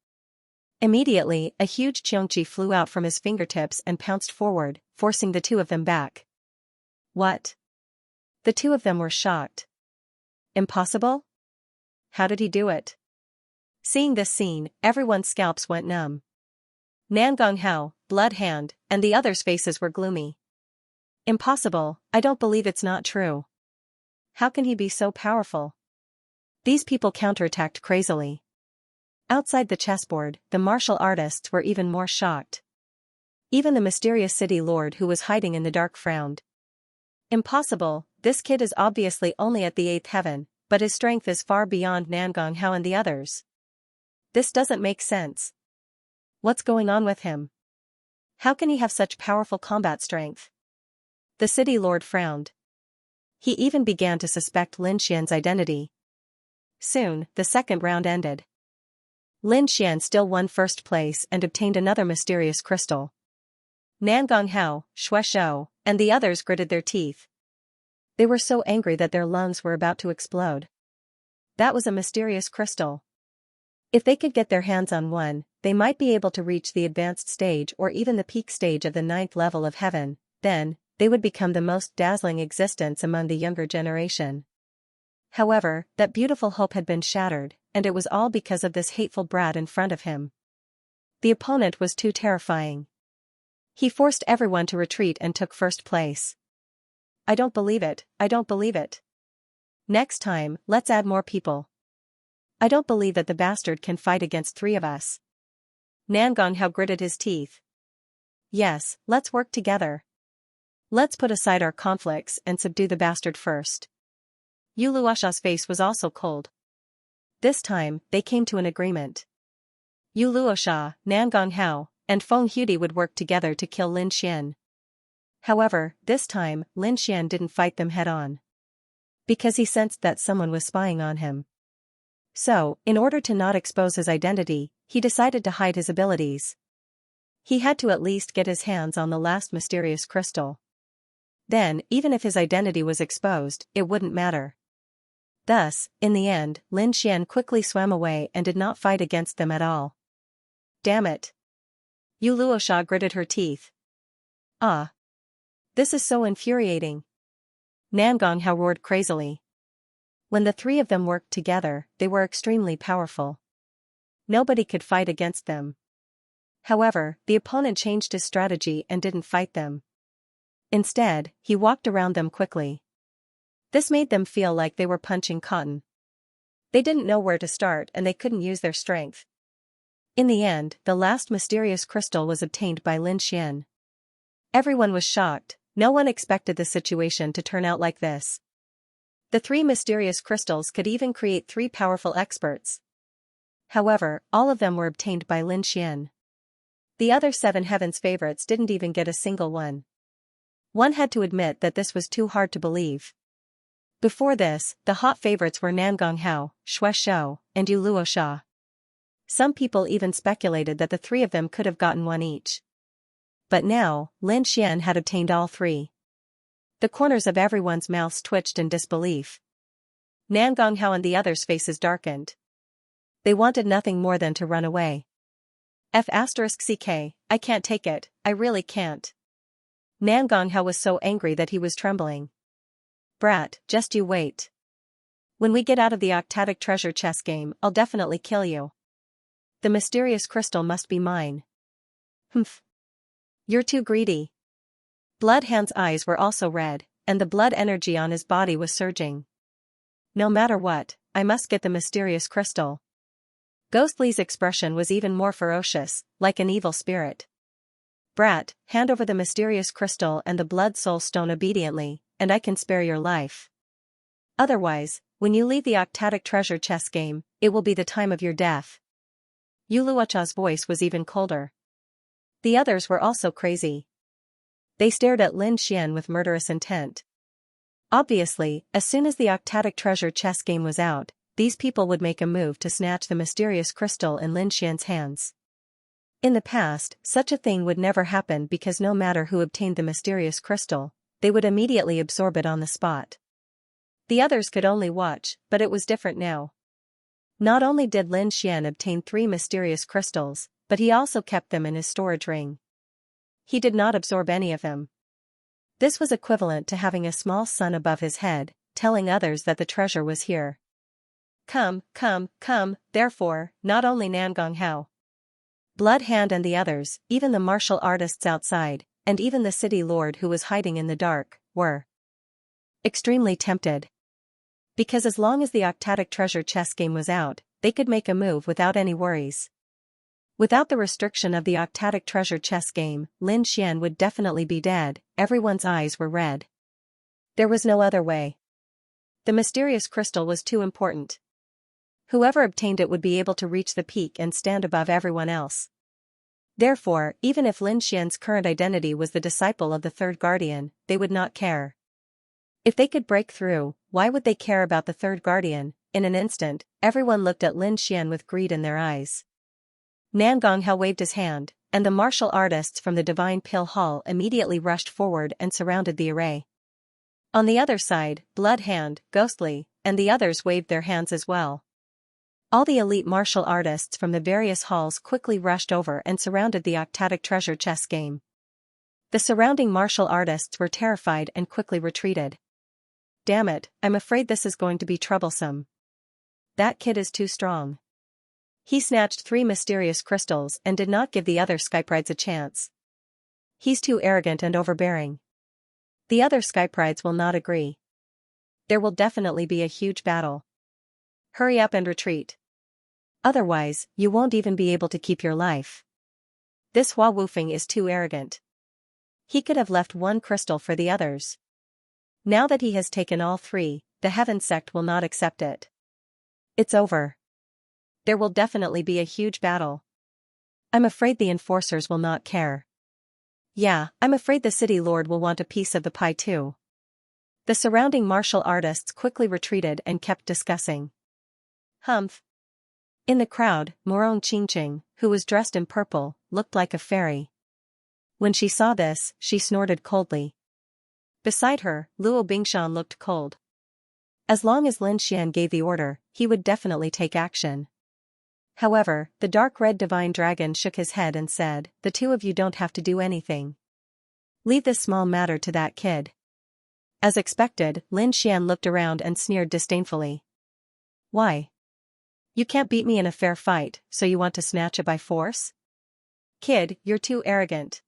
Immediately, a huge Xianxia flew out from his fingertips and pounced forward, forcing the two of them back. What? The two of them were shocked. Impossible? How did he do it? Seeing this scene, everyone's scalps went numb. Nangong Hao, Bloodhand, and the others' faces were gloomy. Impossible, I don't believe it's not true. How can he be so powerful? These people counterattacked crazily. Outside the chessboard, the martial artists were even more shocked. Even the mysterious city lord who was hiding in the dark frowned. Impossible, this kid is obviously only at the 8th heaven, but his strength is far beyond Nangong Hao and the others. This doesn't make sense. What's going on with him? How can he have such powerful combat strength? The city lord frowned. He even began to suspect Lin Xian's identity. Soon, the second round ended. Lin Xian still won first place and obtained another mysterious crystal. Nangong Hao, Xianxia, and the others gritted their teeth. They were so angry that their lungs were about to explode. That was a mysterious crystal. If they could get their hands on one, they might be able to reach the advanced stage or even the peak stage of the 9th level of heaven. Then, they would become the most dazzling existence among the younger generation. However, that beautiful hope had been shattered, and it was all because of this hateful brat in front of him. The opponent was too terrifying. He forced everyone to retreat and took first place. I don't believe it, I don't believe it. Next time, let's add more people. I don't believe that the bastard can fight against 3 of us. Nangong Hao gritted his teeth. Yes, let's work together. Let's put aside our conflicts and subdue the bastard first. Yu Luosha's face was also cold. This time, they came to an agreement. Yu Luosha, Nangong Hao, and Feng Huidi would work together to kill Lin Xian. However, this time, Lin Xian didn't fight them head-on. Because he sensed that someone was spying on him. So, in order to not expose his identity, he decided to hide his abilities. He had to at least get his hands on the last mysterious crystal. Then, even if his identity was exposed, it wouldn't matter. Thus, in the end, Lin Xian quickly swam away and did not fight against them at all. Damn it. Yu Luosha gritted her teeth. Ah. This is so infuriating. Nangong Hao roared crazily. When the 3 of them worked together, they were extremely powerful. Nobody could fight against them. However, the opponent changed his strategy and didn't fight them. Instead, he walked around them quickly. This made them feel like they were punching cotton. They didn't know where to start and they couldn't use their strength. In the end, the last mysterious crystal was obtained by Lin Xian. Everyone was shocked, no one expected the situation to turn out like this. The 3 mysterious crystals could even create 3 powerful experts. However, all of them were obtained by Lin Xian. The other 7 heavens favorites didn't even get a single one. One had to admit that this was too hard to believe. Before this, the hot favorites were Nangong Hao, Xianxia, and Yu Luosha. Some people even speculated that the 3 of them could have gotten one each. But now, Lin Xian had obtained all 3. The corners of everyone's mouths twitched in disbelief. Nangong Hao and the others' faces darkened. They wanted nothing more than to run away. F***ck, I can't take it, I really can't. Nangong Hao was so angry that he was trembling. Brat, just you wait. When we get out of the octatic treasure chest game, I'll definitely kill you. The mysterious crystal must be mine. Humph. You're too greedy. Bloodhand's eyes were also red, and the blood energy on his body was surging. No matter what, I must get the mysterious crystal. Ghostly's expression was even more ferocious, like an evil spirit. Brat, hand over the mysterious crystal and the blood soul stone obediently, and I can spare your life. Otherwise, when you leave the octatic treasure chest game, it will be the time of your death. Yuluocha's voice was even colder. The others were also crazy. They stared at Lin Xian with murderous intent. Obviously, as soon as the octatic treasure chest game was out, these people would make a move to snatch the mysterious crystal in Lin Xian's hands. In the past, such a thing would never happen because no matter who obtained the mysterious crystal, they would immediately absorb it on the spot. The others could only watch, but it was different now. Not only did Lin Xian obtain 3 mysterious crystals, but he also kept them in his storage ring. He did not absorb any of them. This was equivalent to having a small sun above his head, telling others that the treasure was here. Come, therefore, not only Nangong Hao, Bloodhand and the others, even the martial artists outside, and even the city lord who was hiding in the dark, were extremely tempted. Because as long as the octatic treasure chest game was out, they could make a move without any worries. Without the restriction of the octatic treasure chest game, Lin Xian would definitely be dead. Everyone's eyes were red. There was no other way. The mysterious crystal was too important. Whoever obtained it would be able to reach the peak and stand above everyone else. Therefore, even if Lin Xian's current identity was the disciple of the third guardian, they would not care. If they could break through, why would they care about the third guardian? In an instant, everyone looked at Lin Xian with greed in their eyes. Nangong Hao waved his hand, and the martial artists from the Divine Pill Hall immediately rushed forward and surrounded the array. On the other side, Bloodhand, Ghostly, and the others waved their hands as well. All the elite martial artists from the various halls quickly rushed over and surrounded the octatic treasure chest game. The surrounding martial artists were terrified and quickly retreated. Damn it, I'm afraid this is going to be troublesome. That kid is too strong. He snatched 3 mysterious crystals and did not give the other Skyprides a chance. He's too arrogant and overbearing. The other Skyprides will not agree. There will definitely be a huge battle. Hurry up and retreat. Otherwise, you won't even be able to keep your life. This Hua Wufeng is too arrogant. He could have left 1 crystal for the others. Now that he has taken all 3, the Heaven Sect will not accept it. It's over. There will definitely be a huge battle. I'm afraid the enforcers will not care. Yeah, I'm afraid the city lord will want a piece of the pie too. The surrounding martial artists quickly retreated and kept discussing. Humph. In the crowd, Morong Qingqing, who was dressed in purple, looked like a fairy. When she saw this, she snorted coldly. Beside her, Luo Bingshan looked cold. As long as Lin Xian gave the order, he would definitely take action. However, the dark red divine dragon shook his head and said, "The 2 of you don't have to do anything. Leave this small matter to that kid." As expected, Lin Xian looked around and sneered disdainfully. Why? You can't beat me in a fair fight, so you want to snatch it by force? Kid, you're too arrogant.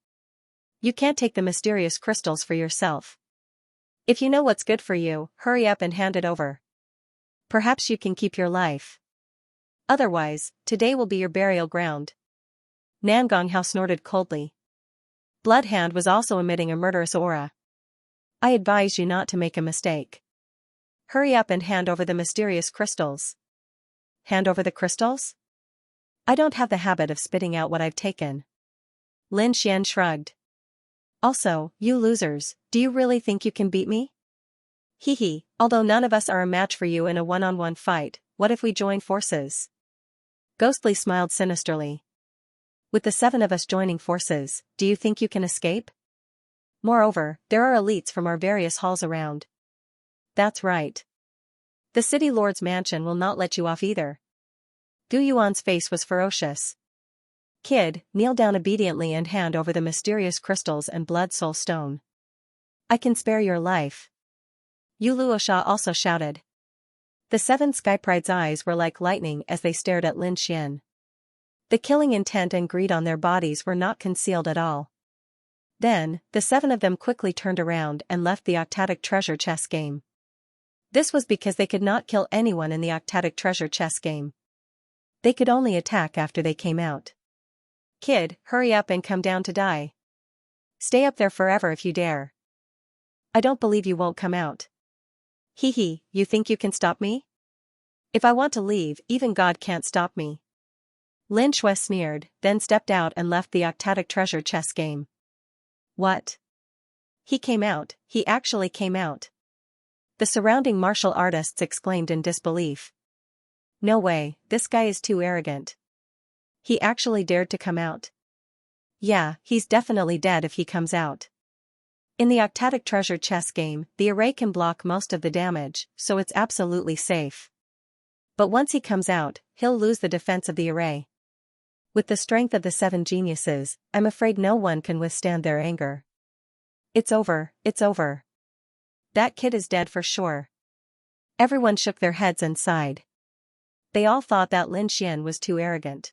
You can't take the mysterious crystals for yourself. If you know what's good for you, hurry up and hand it over. Perhaps you can keep your life. Otherwise, today will be your burial ground. Nangong Hao snorted coldly. Bloodhand was also emitting a murderous aura. I advise you not to make a mistake. Hurry up and hand over the mysterious crystals. Hand over the crystals? I don't have the habit of spitting out what I've taken. Lin Xian shrugged. Also, you losers, do you really think you can beat me? Hee, although none of us are a match for you in a one-on-one fight, what if we join forces? Ghostly smiled sinisterly. With the 7 of us joining forces, do you think you can escape? Moreover, there are elites from our various halls around. That's right. The city lord's mansion will not let you off either. Gu Yuan's face was ferocious. Kid, kneel down obediently and hand over the mysterious crystals and blood soul stone. I can spare your life. Yu Luosha also shouted. The 7 Skypride's eyes were like lightning as they stared at Lin Xian. The killing intent and greed on their bodies were not concealed at all. Then, the 7 of them quickly turned around and left the octatic treasure chess game. This was because they could not kill anyone in the octatic treasure chess game. They could only attack after they came out. Kid, hurry up and come down to die. Stay up there forever if you dare. I don't believe you won't come out. Hee hee, you think you can stop me? If I want to leave, even God can't stop me. Lin Shui sneered, then stepped out and left the octatic treasure chess game. What? He came out, he actually came out. The surrounding martial artists exclaimed in disbelief. No way, this guy is too arrogant. He actually dared to come out. Yeah, he's definitely dead if he comes out. In the octatic treasure chess game, the array can block most of the damage, so it's absolutely safe. But once he comes out, he'll lose the defense of the array. With the strength of the 7 geniuses, I'm afraid no one can withstand their anger. It's over, it's over. That kid is dead for sure. Everyone shook their heads and sighed. They all thought that Lin Xian was too arrogant.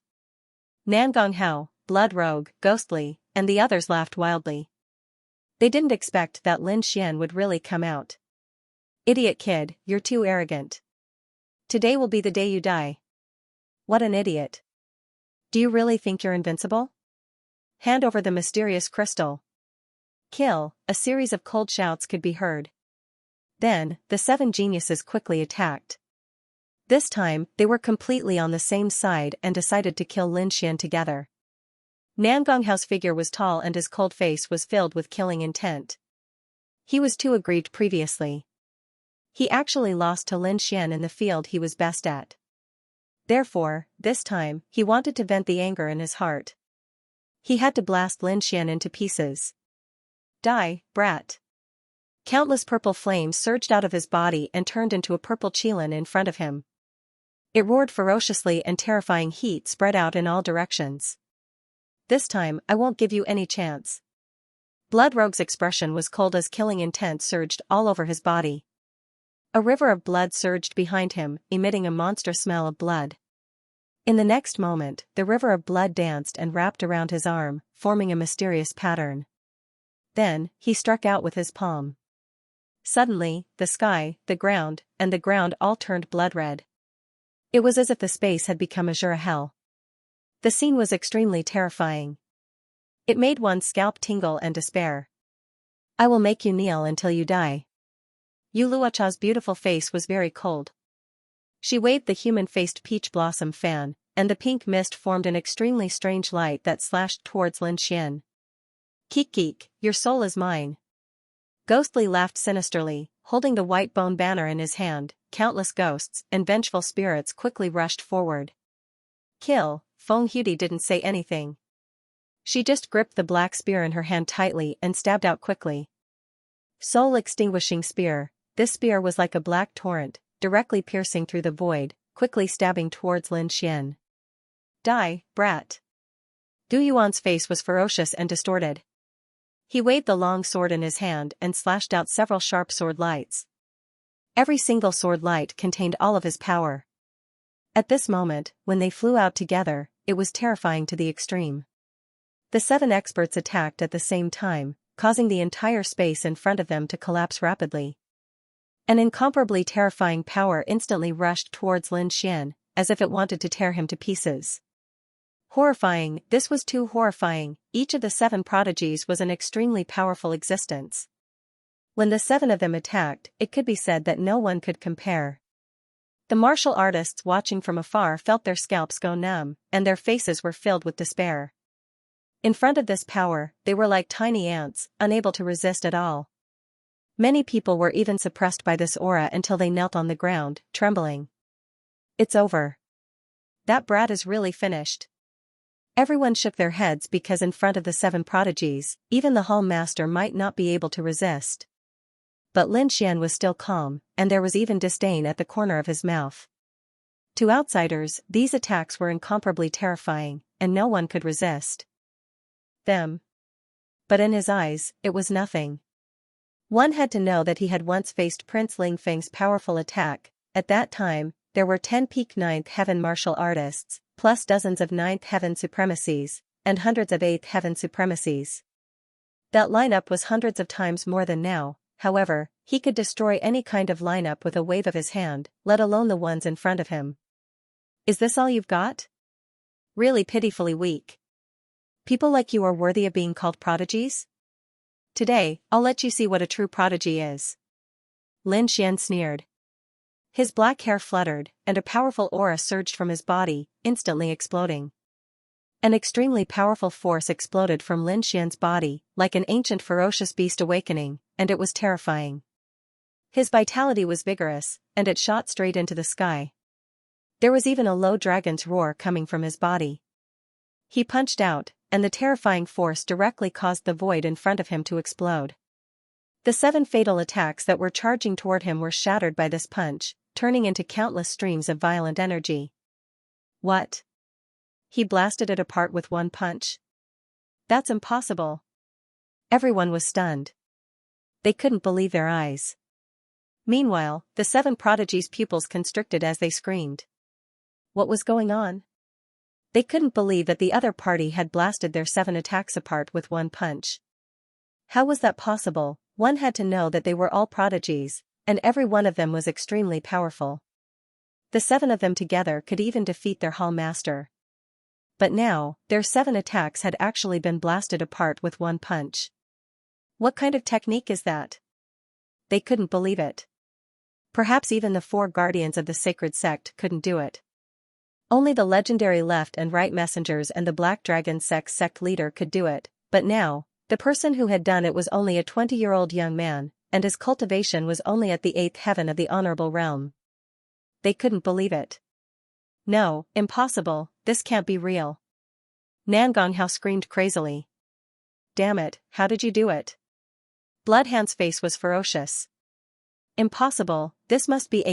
Nan Gonghao, Blood Rogue, Ghostly, and the others laughed wildly. They didn't expect that Lin Xian would really come out. Idiot kid, you're too arrogant. Today will be the day you die. What an idiot. Do you really think you're invincible? Hand over the mysterious crystal. Kill, a series of cold shouts could be heard. Then, the 7 geniuses quickly attacked. This time, they were completely on the same side and decided to kill Lin Xian together. Nan Gonghao's figure was tall and his cold face was filled with killing intent. He was too aggrieved previously. He actually lost to Lin Xian in the field he was best at. Therefore, this time, he wanted to vent the anger in his heart. He had to blast Lin Xian into pieces. Die, brat. Countless purple flames surged out of his body and turned into a purple qilin in front of him. It roared ferociously and terrifying heat spread out in all directions. This time, I won't give you any chance. Blood Rogue's expression was cold as killing intent surged all over his body. A river of blood surged behind him, emitting a monstrous smell of blood. In the next moment, the river of blood danced and wrapped around his arm, forming a mysterious pattern. Then, he struck out with his palm. Suddenly, the sky, the ground, and the ground all turned blood red. It was as if the space had become azure hell. The scene was extremely terrifying. It made one's scalp tingle and despair. I will make you kneel until you die. Yu Luocha's beautiful face was very cold. She waved the human-faced peach blossom fan, and the pink mist formed an extremely strange light that slashed towards Lin Xian. Keek keek, your soul is mine. Ghostly laughed sinisterly, holding the white bone banner in his hand. Countless ghosts and vengeful spirits quickly rushed forward. Kill, Feng Huti didn't say anything. She just gripped the black spear in her hand tightly and stabbed out quickly. Soul-extinguishing spear, this spear was like a black torrent, directly piercing through the void, quickly stabbing towards Lin Xian. Die, brat. Gu Yuan's face was ferocious and distorted. He waved the long sword in his hand and slashed out several sharp sword lights. Every single sword light contained all of his power. At this moment, when they flew out together, it was terrifying to the extreme. The 7 experts attacked at the same time, causing the entire space in front of them to collapse rapidly. An incomparably terrifying power instantly rushed towards Lin Xian, as if it wanted to tear him to pieces. Horrifying, this was too horrifying. Each of the 7 prodigies was an extremely powerful existence. When the 7 of them attacked, it could be said that no one could compare. The martial artists watching from afar felt their scalps go numb, and their faces were filled with despair. In front of this power, they were like tiny ants, unable to resist at all. Many people were even suppressed by this aura until they knelt on the ground, trembling. It's over. That brat is really finished. Everyone shook their heads because in front of the 7 prodigies, even the Hall Master might not be able to resist. But Lin Xian was still calm, and there was even disdain at the corner of his mouth. To outsiders, these attacks were incomparably terrifying, and no one could resist them. But in his eyes, it was nothing. One had to know that he had once faced Prince Ling Feng's powerful attack, at that time, there were 10 peak ninth heaven martial artists, plus dozens of ninth heaven supremacies, and hundreds of eighth heaven supremacies. That lineup was hundreds of times more than now. However, he could destroy any kind of lineup with a wave of his hand, let alone the ones in front of him. Is this all you've got? Really pitifully weak. People like you are worthy of being called prodigies? Today, I'll let you see what a true prodigy is. Lin Xian sneered. His black hair fluttered, and a powerful aura surged from his body, instantly exploding. An extremely powerful force exploded from Lin Xian's body, like an ancient ferocious beast awakening, and it was terrifying. His vitality was vigorous, and it shot straight into the sky. There was even a low dragon's roar coming from his body. He punched out, and the terrifying force directly caused the void in front of him to explode. The 7 fatal attacks that were charging toward him were shattered by this punch, turning into countless streams of violent energy. What? He blasted it apart with one punch? That's impossible. Everyone was stunned. They couldn't believe their eyes. Meanwhile, the 7 prodigies' pupils constricted as they screamed. What was going on? They couldn't believe that the other party had blasted their 7 attacks apart with one punch. How was that possible? One had to know that they were all prodigies, and every one of them was extremely powerful. The 7 of them together could even defeat their hall master. But now, their 7 attacks had actually been blasted apart with one punch. What kind of technique is that? They couldn't believe it. Perhaps even the 4 guardians of the sacred sect couldn't do it. Only the legendary left and right messengers and the Black Dragon sect leader could do it, but now, the person who had done it was only a 20-year-old young man, and his cultivation was only at the 8th heaven of the honorable realm. They couldn't believe it. No, impossible, this can't be real. Nangonghao screamed crazily. Damn it, how did you do it? Bloodhand's face was ferocious. Impossible, this must be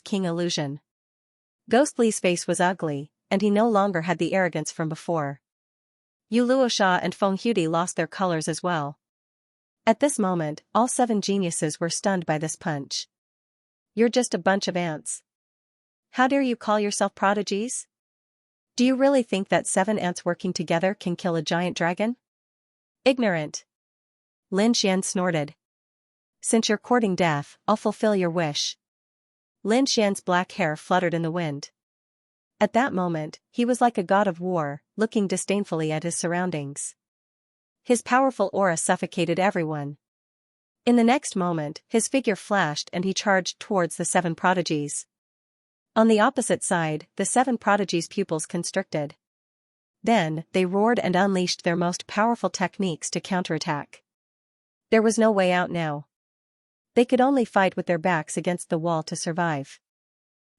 King illusion. Ghostly's face was ugly, and he no longer had the arrogance from before. Yu Luosha and Feng Hudi lost their colors as well. At this moment, all 7 geniuses were stunned by this punch. You're just a bunch of ants. How dare you call yourself prodigies? Do you really think that 7 ants working together can kill a giant dragon? Ignorant. Lin Xian snorted. Since you're courting death, I'll fulfill your wish. Lin Xian's black hair fluttered in the wind. At that moment, he was like a god of war, looking disdainfully at his surroundings. His powerful aura suffocated everyone. In the next moment, his figure flashed and he charged towards the 7 prodigies. On the opposite side, the 7 prodigies' pupils constricted. Then, they roared and unleashed their most powerful techniques to counterattack. There was no way out now. They could only fight with their backs against the wall to survive.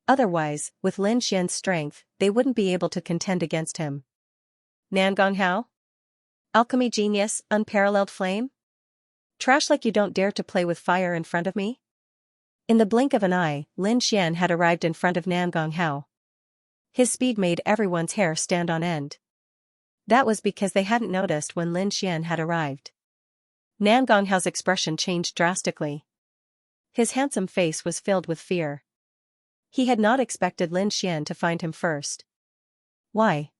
Otherwise, with Lin Xian's strength, they wouldn't be able to contend against him. Nangonghao? Alchemy genius, unparalleled flame? Trash like you don't dare to play with fire in front of me? In the blink of an eye, Lin Xian had arrived in front of Nangonghao. His speed made everyone's hair stand on end. That was because they hadn't noticed when Lin Xian had arrived. Nangonghao's expression changed drastically. His handsome face was filled with fear. He had not expected Lin Xian to find him first. Why?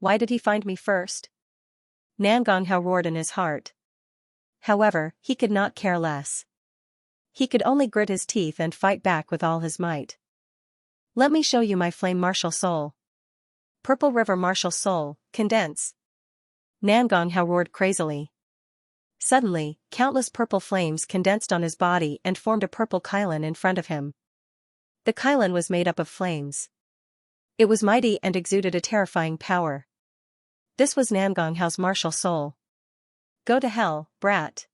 Why did he find me first? Nangonghao roared in his heart. However, he could not care less. He could only grit his teeth and fight back with all his might. Let me show you my flame martial soul. Purple River martial soul, condense. Nangonghao roared crazily. Suddenly, countless purple flames condensed on his body and formed a purple Kylin in front of him. The Kylin was made up of flames. It was mighty and exuded a terrifying power. This was Nangonghao's martial soul. Go to hell, brat.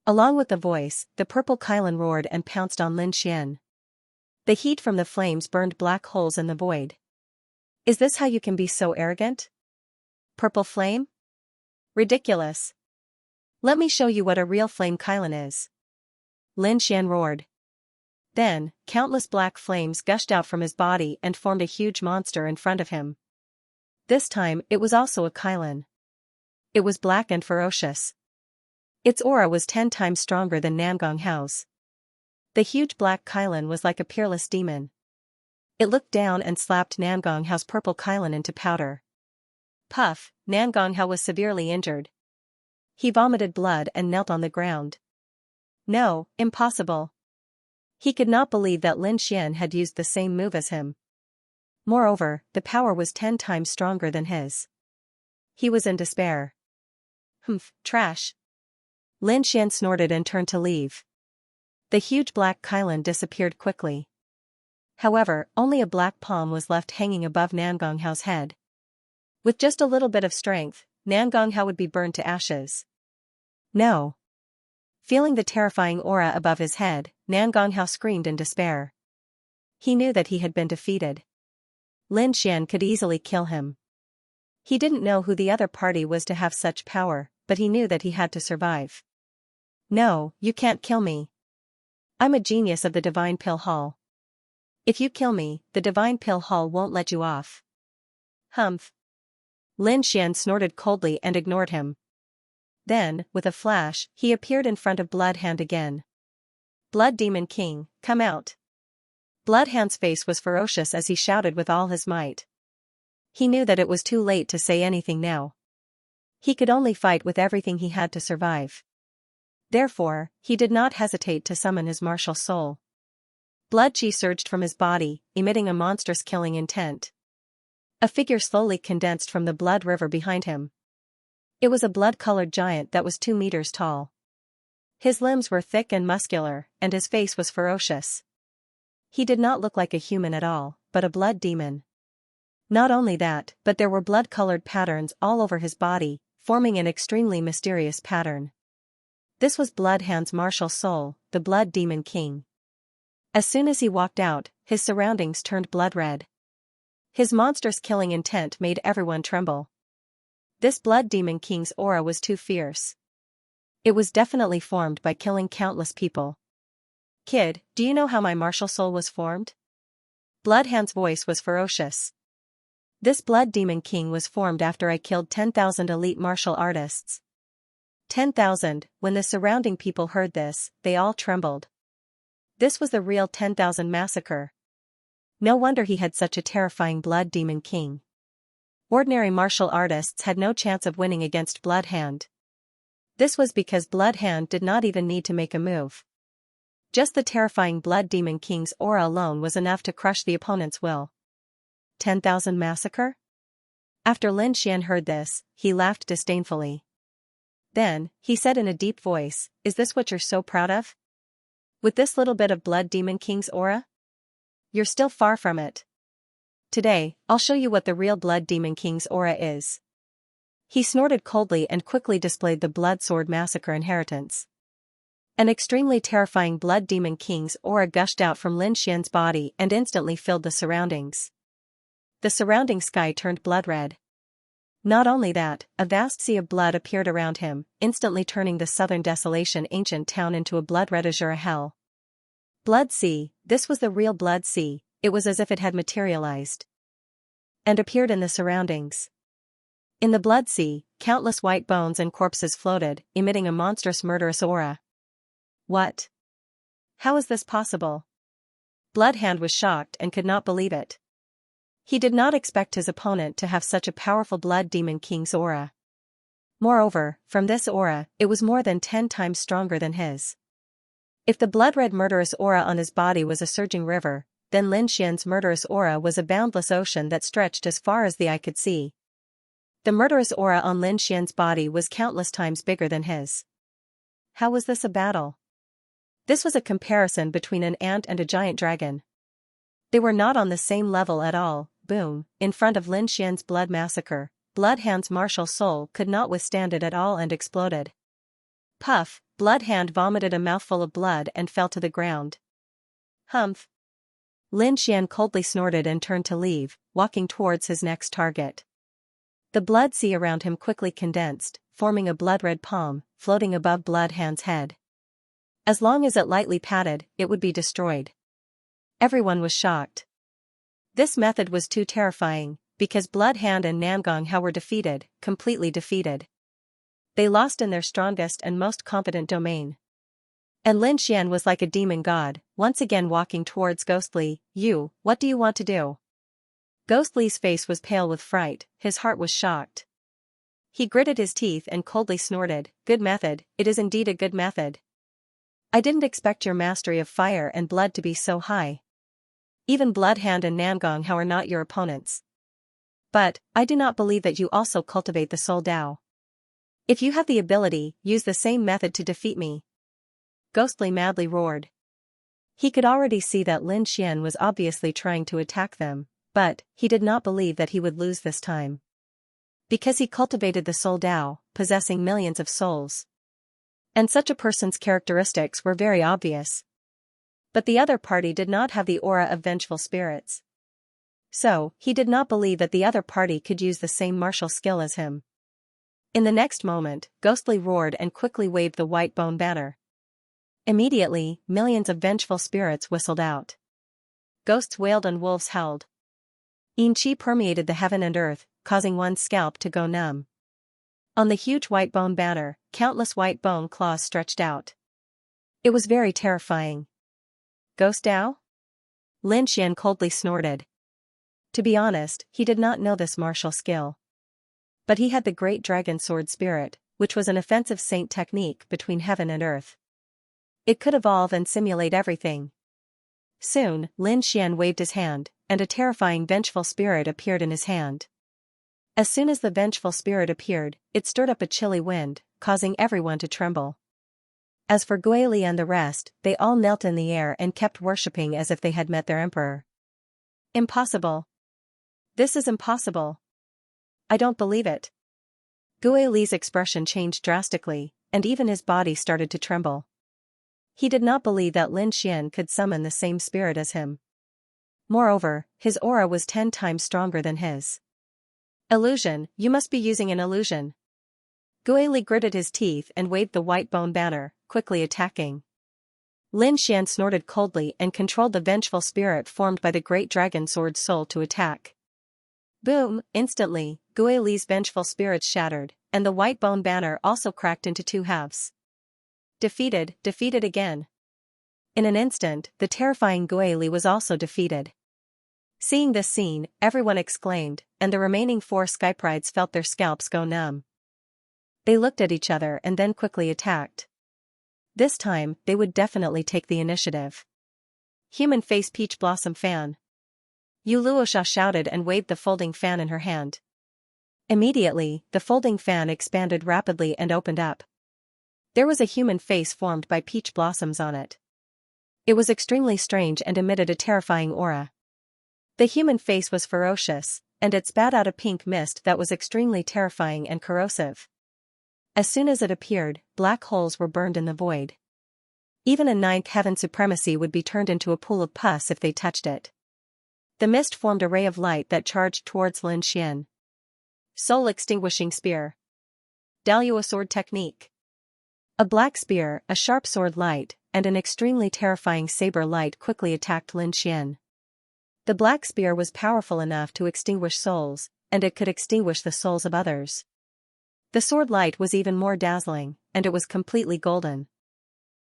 Along with the voice, the purple Kylin roared and pounced on Lin Xian. The heat from the flames burned black holes in the void. Is this how you can be so arrogant? Purple flame? Ridiculous. Let me show you what a real flame Kylin is. Lin Xian roared. Then, countless black flames gushed out from his body and formed a huge monster in front of him. This time, it was also a Kylin. It was black and ferocious. Its aura was 10 times stronger than Nangonghao's. The huge black Kylin was like a peerless demon. It looked down and slapped Nangonghau's purple Kylin into powder. Puff, Nangonghao was severely injured. He vomited blood and knelt on the ground. No, impossible. He could not believe that Lin Xian had used the same move as him. Moreover, the power was 10 times stronger than his. He was in despair. Humph, trash. Lin Xian snorted and turned to leave. The huge black Kylin disappeared quickly. However, only a black palm was left hanging above Nangonghao's head. With just a little bit of strength, Nangonghao would be burned to ashes. No. Feeling the terrifying aura above his head, Nangonghao screamed in despair. He knew that he had been defeated. Lin Xian could easily kill him. He didn't know who the other party was to have such power, but he knew that he had to survive. No, you can't kill me. I'm a genius of the Divine Pill Hall. If you kill me, the Divine Pill Hall won't let you off. Humph. Lin Xian snorted coldly and ignored him. Then, with a flash, he appeared in front of Bloodhand again. Blood Demon King, come out. Bloodhand's face was ferocious as he shouted with all his might. He knew that it was too late to say anything now. He could only fight with everything he had to survive. Therefore, he did not hesitate to summon his martial soul. Blood chi surged from his body, emitting a monstrous killing intent. A figure slowly condensed from the blood river behind him. It was a blood-colored giant that was 2 meters tall. His limbs were thick and muscular, and his face was ferocious. He did not look like a human at all, but a blood demon. Not only that, but there were blood-colored patterns all over his body, forming an extremely mysterious pattern. This was Bloodhand's martial soul, the Blood Demon King. As soon as he walked out, his surroundings turned blood-red. His monstrous killing intent made everyone tremble. This Blood Demon King's aura was too fierce. It was definitely formed by killing countless people. Kid, do you know how my martial soul was formed? Bloodhand's voice was ferocious. This Blood Demon King was formed after I killed 10,000 elite martial artists. 10,000, when the surrounding people heard this, they all trembled. This was the real 10,000 massacre. No wonder he had such a terrifying Blood Demon King. Ordinary martial artists had no chance of winning against Bloodhand. This was because Bloodhand did not even need to make a move. Just the terrifying Blood Demon King's aura alone was enough to crush the opponent's will. 10,000 massacre? After Lin Xian heard this, he laughed disdainfully. Then, he said in a deep voice, "Is this what you're so proud of? With this little bit of Blood Demon King's aura? You're still far from it. Today, I'll show you what the real Blood Demon King's aura is." He snorted coldly and quickly displayed the Blood Sword Massacre inheritance. An extremely terrifying Blood Demon King's aura gushed out from Lin Xian's body and instantly filled the surroundings. The surrounding sky turned blood-red. Not only that, a vast sea of blood appeared around him, instantly turning the southern desolation ancient town into a blood-red azure hell. Blood Sea, this was the real Blood Sea. It was as if it had materialized and appeared in the surroundings. In the Blood Sea, countless white bones and corpses floated, emitting a monstrous murderous aura. What? How is this possible? Bloodhand was shocked and could not believe it. He did not expect his opponent to have such a powerful Blood Demon King's aura. Moreover, from this aura, it was more than 10 times stronger than his. If the blood-red murderous aura on his body was a surging river, then Lin Xian's murderous aura was a boundless ocean that stretched as far as the eye could see. The murderous aura on Lin Xian's body was countless times bigger than his. How was this a battle? This was a comparison between an ant and a giant dragon. They were not on the same level at all. Boom, in front of Lin Xian's blood massacre, Bloodhand's martial soul could not withstand it at all and exploded. Puff, Bloodhand vomited a mouthful of blood and fell to the ground. Humph. Lin Xian coldly snorted and turned to leave, walking towards his next target. The blood sea around him quickly condensed, forming a blood-red palm, floating above Bloodhand's head. As long as it lightly patted, it would be destroyed. Everyone was shocked. This method was too terrifying, because Bloodhand and Nangonghao were defeated, completely defeated. They lost in their strongest and most confident domain. And Lin Xian was like a demon god, once again walking towards Ghostly. "You, what do you want to do?" Ghostly's face was pale with fright, his heart was shocked. He gritted his teeth and coldly snorted, "Good method, it is indeed a good method. I didn't expect your mastery of fire and blood to be so high. Even Bloodhound and Nangong Hao are not your opponents. But, I do not believe that you also cultivate the soul Tao. If you have the ability, use the same method to defeat me." Ghostly madly roared. He could already see that Lin Xian was obviously trying to attack them, but he did not believe that he would lose this time. Because he cultivated the soul Tao, possessing millions of souls. And such a person's characteristics were very obvious. But the other party did not have the aura of vengeful spirits. So, he did not believe that the other party could use the same martial skill as him. In the next moment, Ghostly roared and quickly waved the white bone banner. Immediately, millions of vengeful spirits whistled out. Ghosts wailed and wolves howled. Yin Qi permeated the heaven and earth, causing one's scalp to go numb. On the huge white bone banner, countless white bone claws stretched out. It was very terrifying. "Ghost Tao?" Lin Xian coldly snorted. To be honest, he did not know this martial skill. But he had the great dragon sword spirit, which was an offensive saint technique between heaven and earth. It could evolve and simulate everything. Soon, Lin Xian waved his hand, and a terrifying vengeful spirit appeared in his hand. As soon as the vengeful spirit appeared, it stirred up a chilly wind, causing everyone to tremble. As for Guili and the rest, they all knelt in the air and kept worshipping as if they had met their emperor. "Impossible. This is impossible. I don't believe it." Guili's expression changed drastically, and even his body started to tremble. He did not believe that Lin Xian could summon the same spirit as him. Moreover, his aura was 10 times stronger than his. "Illusion, you must be using an illusion." Guili gritted his teeth and waved the white bone banner, quickly attacking. Lin Xian snorted coldly and controlled the vengeful spirit formed by the great dragon sword soul to attack. Boom! Instantly, Guili's vengeful spirits shattered, and the white bone banner also cracked into 2 halves. Defeated again. In an instant, the terrifying Guili was also defeated. Seeing this scene, everyone exclaimed, and the remaining 4 Skyprides felt their scalps go numb. They looked at each other and then quickly attacked. This time, they would definitely take the initiative. Human face Peach Blossom Fan. Yu Luosha shouted and waved the folding fan in her hand. Immediately, the folding fan expanded rapidly and opened up. There was a human face formed by peach blossoms on it. It was extremely strange and emitted a terrifying aura. The human face was ferocious, and it spat out a pink mist that was extremely terrifying and corrosive. As soon as it appeared, black holes were burned in the void. Even a 9th heaven supremacy would be turned into a pool of pus if they touched it. The mist formed a ray of light that charged towards Lin Xian. Soul Extinguishing Spear. Dalua Sword Technique. A black spear, a sharp sword light, and an extremely terrifying saber light quickly attacked Lin Xian. The black spear was powerful enough to extinguish souls, and it could extinguish the souls of others. The sword light was even more dazzling, and it was completely golden.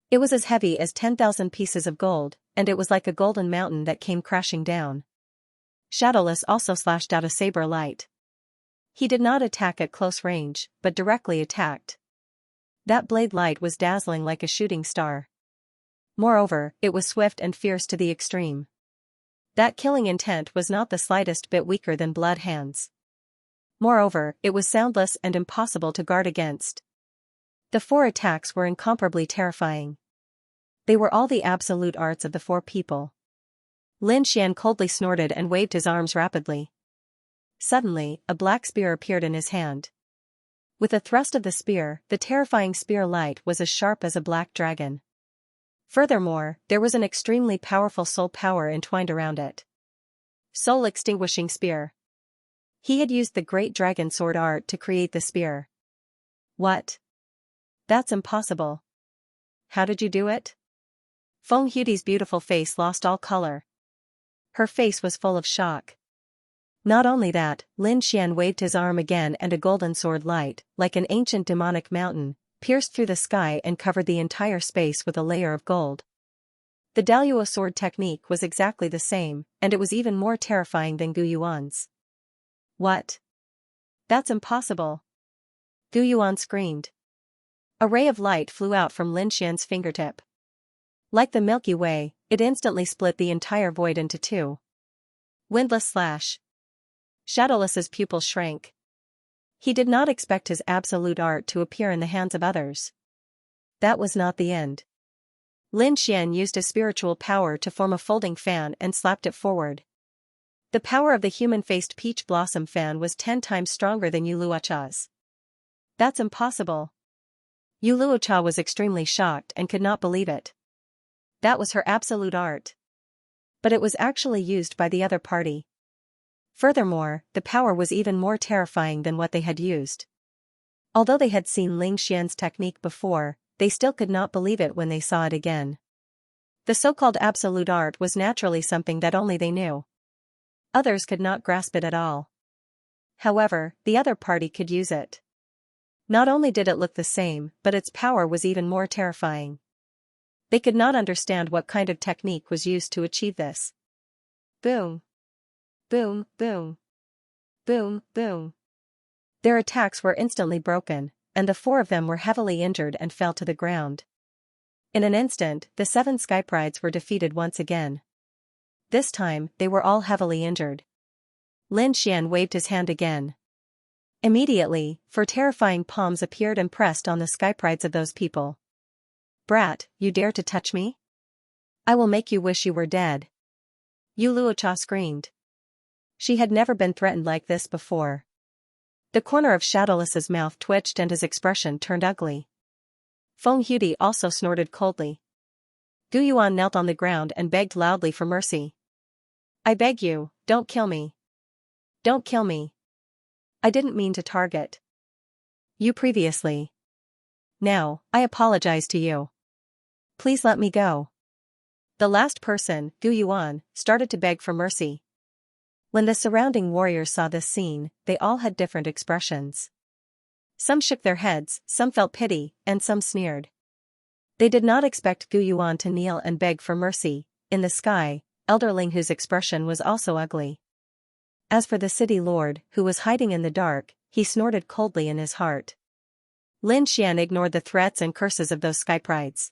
It was as heavy as 10,000 pieces of gold, and it was like a golden mountain that came crashing down. Shadowless also slashed out a saber light. He did not attack at close range, but directly attacked. That blade light was dazzling like a shooting star. Moreover, it was swift and fierce to the extreme. That killing intent was not the slightest bit weaker than Bloodhound's. Moreover, it was soundless and impossible to guard against. The 4 attacks were incomparably terrifying. They were all the absolute arts of the 4 people. Lin Xian coldly snorted and waved his arms rapidly. Suddenly, a black spear appeared in his hand. With a thrust of the spear, the terrifying spear light was as sharp as a black dragon. Furthermore, there was an extremely powerful soul power entwined around it. Soul Extinguishing Spear. He had used the great dragon sword art to create the spear. What? That's impossible. How did you do it? Feng Hudi's beautiful face lost all color. Her face was full of shock. Not only that, Lin Xian waved his arm again and a golden sword light, like an ancient demonic mountain, pierced through the sky and covered the entire space with a layer of gold. The Daluo sword technique was exactly the same, and it was even more terrifying than Gu Yuan's. What? That's impossible! Gu Yuan screamed. A ray of light flew out from Lin Xian's fingertip. Like the Milky Way, it instantly split the entire void into two. Windless slash. Shadowless's pupils shrank. He did not expect his absolute art to appear in the hands of others. That was not the end. Lin Xian used his spiritual power to form a folding fan and slapped it forward. The power of the human-faced peach blossom fan was 10 times stronger than Yu Luocha's. That's impossible. Yu Luocha was extremely shocked and could not believe it. That was her absolute art. But it was actually used by the other party. Furthermore, the power was even more terrifying than what they had used. Although they had seen Ling Xian's technique before, they still could not believe it when they saw it again. The so-called absolute art was naturally something that only they knew. Others could not grasp it at all. However, the other party could use it. Not only did it look the same, but its power was even more terrifying. They could not understand what kind of technique was used to achieve this. Boom. Boom, boom. Boom, boom. Their attacks were instantly broken, and the 4 of them were heavily injured and fell to the ground. In an instant, the 7 Skyprides were defeated once again. This time, they were all heavily injured. Lin Xian waved his hand again. Immediately, 4 terrifying palms appeared and pressed on the Skyprides of those people. Brat, you dare to touch me? I will make you wish you were dead. Yu Luocha screamed. She had never been threatened like this before. The corner of Shadowless's mouth twitched and his expression turned ugly. Feng Huti also snorted coldly. Gu Yuan knelt on the ground and begged loudly for mercy. I beg you, don't kill me. Don't kill me. I didn't mean to target you previously. Now, I apologize to you. Please let me go. The last person, Gu Yuan, started to beg for mercy. When the surrounding warriors saw this scene, they all had different expressions. Some shook their heads, some felt pity, and some sneered. They did not expect Gu Yuan to kneel and beg for mercy. In the sky, Elderling whose expression was also ugly. As for the city lord, who was hiding in the dark, he snorted coldly in his heart. Lin Xian ignored the threats and curses of those Skyprides.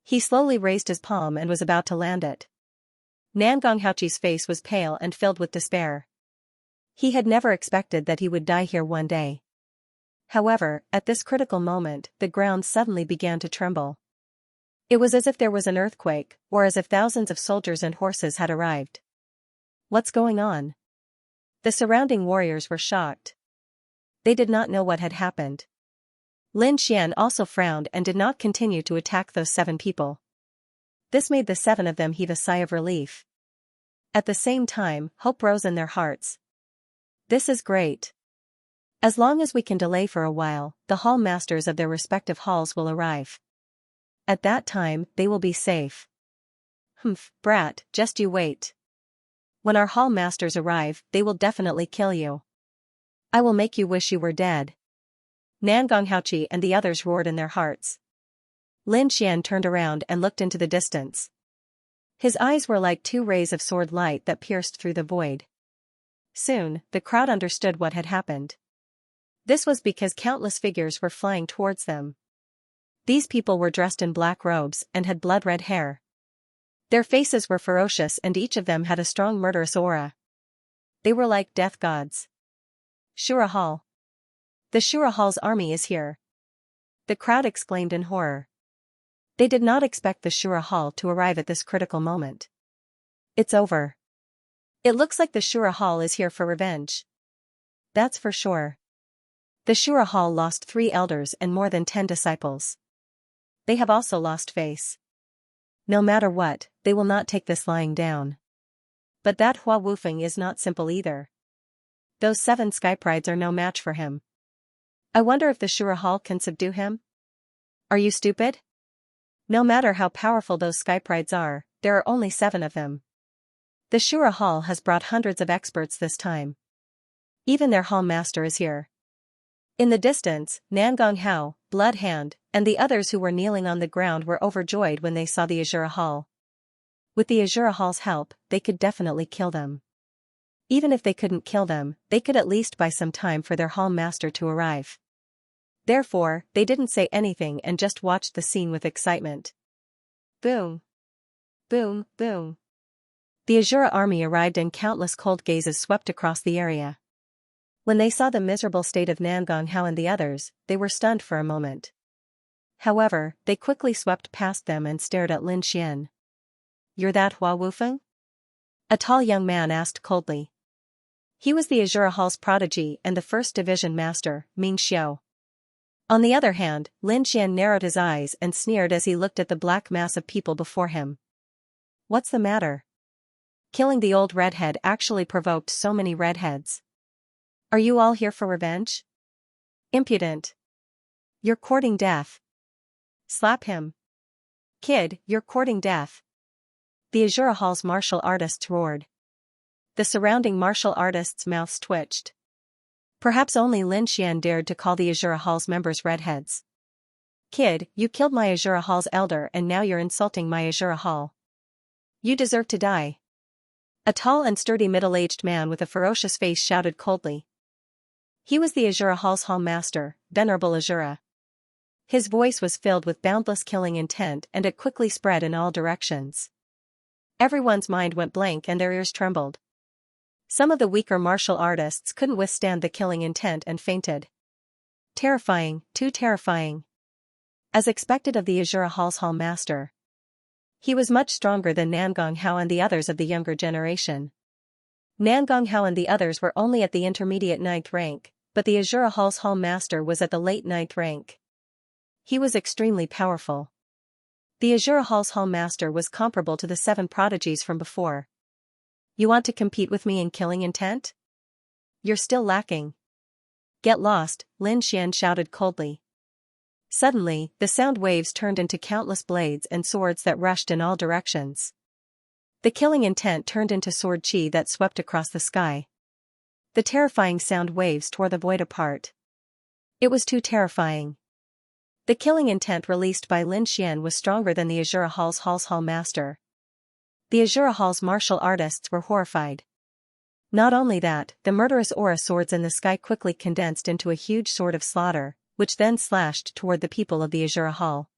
He slowly raised his palm and was about to land it. Nangong Haoqi's face was pale and filled with despair. He had never expected that he would die here one day. However, at this critical moment, the ground suddenly began to tremble. It was as if there was an earthquake, or as if thousands of soldiers and horses had arrived. What's going on? The surrounding warriors were shocked. They did not know what had happened. Lin Xian also frowned and did not continue to attack those 7 people. This made the 7 of them heave a sigh of relief. At the same time, hope rose in their hearts. This is great. As long as we can delay for a while, the hall masters of their respective halls will arrive. At that time, they will be safe. Humph, brat, just you wait. When our hall masters arrive, they will definitely kill you. I will make you wish you were dead. Nangong Haoqi and the others roared in their hearts. Lin Xian turned around and looked into the distance. His eyes were like 2 rays of sword light that pierced through the void. Soon, the crowd understood what had happened. This was because countless figures were flying towards them. These people were dressed in black robes and had blood-red hair. Their faces were ferocious and each of them had a strong murderous aura. They were like death gods. Shura Hall. The Shura Hall's army is here. The crowd exclaimed in horror. They did not expect the Shura Hall to arrive at this critical moment. It's over. It looks like the Shura Hall is here for revenge. That's for sure. The Shura Hall lost 3 elders and more than 10 disciples. They have also lost face. No matter what, they will not take this lying down. But that Hua Wufeng is not simple either. Those 7 Skyprides are no match for him. I wonder if the Shura Hall can subdue him? Are you stupid? No matter how powerful those Skyprides are, there are only 7 of them. The Shura Hall has brought hundreds of experts this time. Even their hall master is here. In the distance, Nangong Hao, Blood Hand, and the others who were kneeling on the ground were overjoyed when they saw the Azura Hall. With the Azura Hall's help, they could definitely kill them. Even if they couldn't kill them, they could at least buy some time for their Hall Master to arrive. Therefore, they didn't say anything and just watched the scene with excitement. Boom! Boom, boom. The Azura army arrived and countless cold gazes swept across the area. When they saw the miserable state of Nangong Hao and the others, they were stunned for a moment. However, they quickly swept past them and stared at Lin Xian. "You're that Hua Wufeng?" a tall young man asked coldly. He was the Azura Hall's prodigy and the first division master, Ming Xiao. On the other hand, Lin Xian narrowed his eyes and sneered as he looked at the black mass of people before him. What's the matter? Killing the old redhead actually provoked so many redheads. Are you all here for revenge? Impudent. You're courting death. Slap him. Kid, you're courting death. The Azura Hall's martial artists roared. The surrounding martial artists' mouths twitched. Perhaps only Lin Xian dared to call the Azura Hall's members redheads. Kid, you killed my Azura Hall's elder and now you're insulting my Azura Hall. You deserve to die. A tall and sturdy middle-aged man with a ferocious face shouted coldly. He was the Azura Hall's Hall Master, Venerable Azura. His voice was filled with boundless killing intent and it quickly spread in all directions. Everyone's mind went blank and their ears trembled. Some of the weaker martial artists couldn't withstand the killing intent and fainted. Terrifying, too terrifying. As expected of the Azura Hall's Hall Master. He was much stronger than Nangong Hao and the others of the younger generation. Nangong Hao and the others were only at the intermediate 9th rank, but the Azura Hall's Hall Master was at the late 9th rank. He was extremely powerful. The Azura Hall's Hall Master was comparable to the 7 prodigies from before. You want to compete with me in killing intent? You're still lacking. Get lost, Lin Xian shouted coldly. Suddenly, the sound waves turned into countless blades and swords that rushed in all directions. The killing intent turned into sword chi that swept across the sky. The terrifying sound waves tore the void apart. It was too terrifying. The killing intent released by Lin Xian was stronger than the Azura Hall's Hall Master. The Azura Hall's martial artists were horrified. Not only that, the murderous aura swords in the sky quickly condensed into a huge sword of slaughter, which then slashed toward the people of the Azura Hall.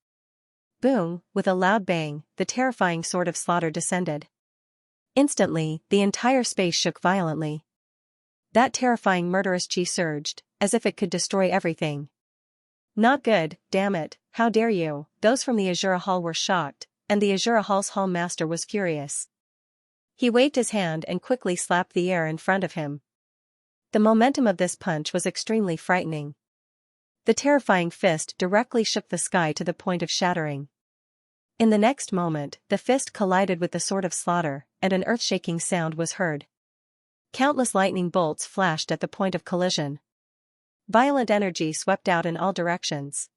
Boom, with a loud bang, the terrifying sword of slaughter descended. Instantly, the entire space shook violently. That terrifying murderous chi surged, as if it could destroy everything. Not good, damn it, how dare you? Those from the Azura Hall were shocked, and the Azura Hall's Hall Master was furious. He waved his hand and quickly slapped the air in front of him. The momentum of this punch was extremely frightening. The terrifying fist directly shook the sky to the point of shattering. In the next moment, the fist collided with the sword of slaughter, and an earth-shaking sound was heard. Countless lightning bolts flashed at the point of collision. Violent energy swept out in all directions.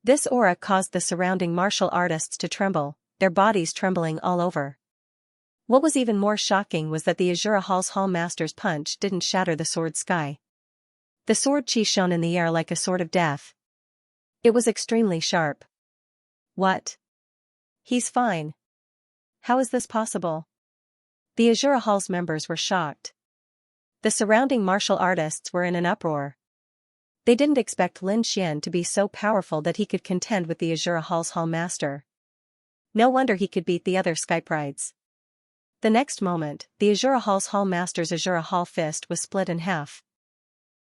This aura caused the surrounding martial artists to tremble, their bodies trembling all over. What was even more shocking was that the Azura Hall's Hall Master's punch didn't shatter the sword sky. The sword chi shone in the air like a sword of death. It was extremely sharp. What? He's fine. How is this possible? The Azura Hall's members were shocked. The surrounding martial artists were in an uproar. They didn't expect Lin Xian to be so powerful that he could contend with the Azura Hall's Hall Master. No wonder he could beat the other Skyprides. The next moment, the Azura Hall's Hall Master's Azura Hall fist was split in half.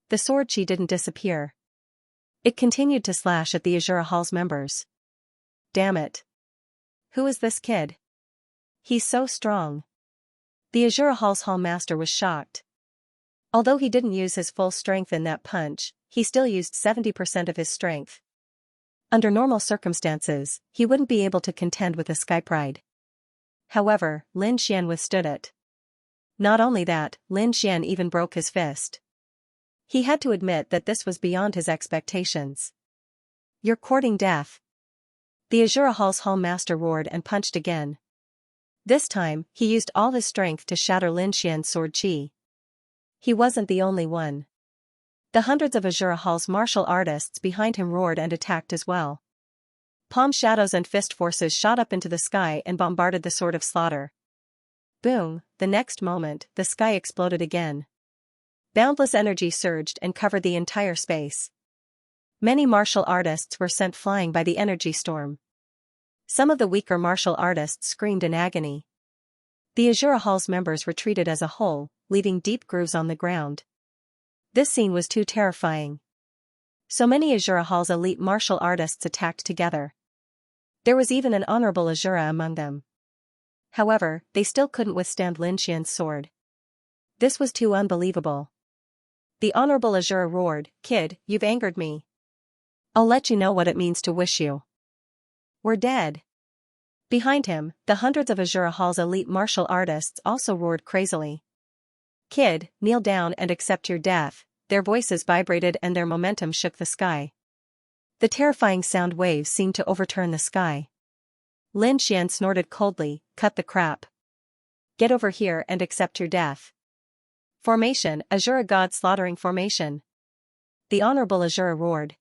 The sword chi didn't disappear. It continued to slash at the Azura Hall's members. Damn it. Who is this kid? He's so strong. The Azura Hall's Hall Master was shocked. Although he didn't use his full strength in that punch, he still used 70% of his strength. Under normal circumstances, he wouldn't be able to contend with a Skypride. However, Lin Xian withstood it. Not only that, Lin Xian even broke his fist. He had to admit that this was beyond his expectations. You're courting death. The Azura Hall's Hall Master roared and punched again. This time, he used all his strength to shatter Lin Xian's sword chi. He wasn't the only one. The hundreds of Azura Hall's martial artists behind him roared and attacked as well. Palm shadows and fist forces shot up into the sky and bombarded the Sword of Slaughter. Boom, the next moment, the sky exploded again. Boundless energy surged and covered the entire space. Many martial artists were sent flying by the energy storm. Some of the weaker martial artists screamed in agony. The Azura Hall's members retreated as a whole, leaving deep grooves on the ground. This scene was too terrifying. So many Azura Hall's elite martial artists attacked together. There was even an honorable Azura among them. However, they still couldn't withstand Lin Xian's sword. This was too unbelievable. The honorable Azura roared, "Kid, you've angered me. I'll let you know what it means to wish you were dead." Behind him, the hundreds of Azura Hall's elite martial artists also roared crazily. "Kid, kneel down and accept your death." Their voices vibrated and their momentum shook the sky. The terrifying sound waves seemed to overturn the sky. Lin Xian snorted coldly, "Cut the crap. Get over here and accept your death." Formation, Azura God slaughtering formation. The honorable Azura roared.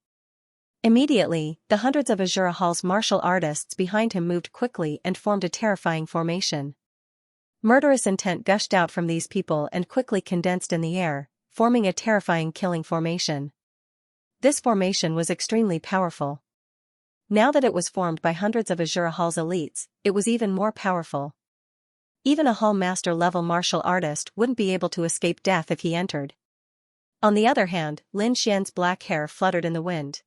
Immediately, the hundreds of Azura Hall's martial artists behind him moved quickly and formed a terrifying formation. Murderous intent gushed out from these people and quickly condensed in the air, forming a terrifying killing formation. This formation was extremely powerful. Now that it was formed by hundreds of Azura Hall's elites, it was even more powerful. Even a Hall Master level martial artist wouldn't be able to escape death if he entered. On the other hand, Lin Xian's black hair fluttered in the wind.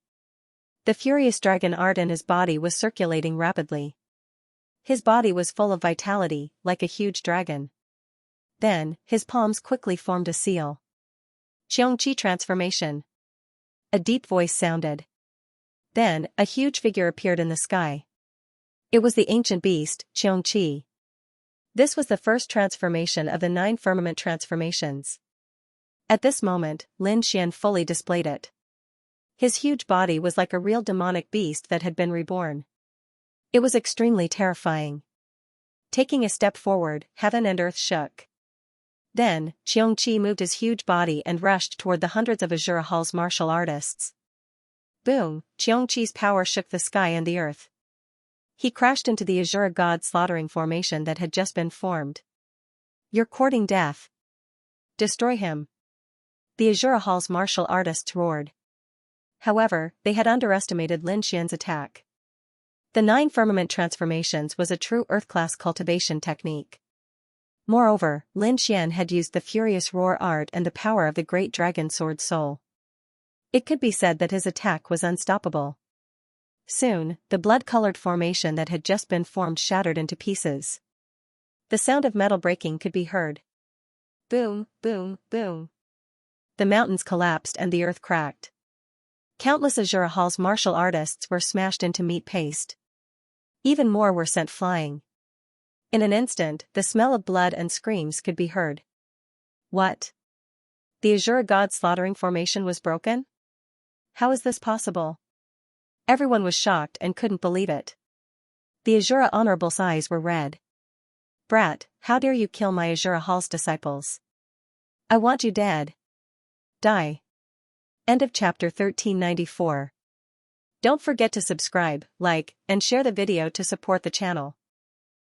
The furious dragon art in his body was circulating rapidly. His body was full of vitality, like a huge dragon. Then, his palms quickly formed a seal. Xianxia transformation. A deep voice sounded. Then, a huge figure appeared in the sky. It was the ancient beast, Xianxia. This was the first transformation of the 9 firmament transformations. At this moment, Lin Xian fully displayed it. His huge body was like a real demonic beast that had been reborn. It was extremely terrifying. Taking a step forward, heaven and earth shook. Then, Xianxia moved his huge body and rushed toward the hundreds of Azura Hall's martial artists. Boom, Xianxia's power shook the sky and the earth. He crashed into the Azura God slaughtering formation that had just been formed. "You're courting death. Destroy him." The Azura Hall's martial artists roared. However, they had underestimated Lin Xian's attack. The 9 firmament transformations was a true earth-class cultivation technique. Moreover, Lin Xian had used the furious roar art and the power of the great dragon sword soul. It could be said that his attack was unstoppable. Soon, the blood-colored formation that had just been formed shattered into pieces. The sound of metal breaking could be heard. Boom, boom, boom. The mountains collapsed and the earth cracked. Countless Azura Hall's martial artists were smashed into meat paste. Even more were sent flying. In an instant, the smell of blood and screams could be heard. What? The Azura God slaughtering formation was broken? How is this possible? Everyone was shocked and couldn't believe it. The Azura Honorable's eyes were red. "Brat, how dare you kill my Azura Hall's disciples? I want you dead. Die." End of chapter 1394. Don't forget to subscribe, like, and share the video to support the channel.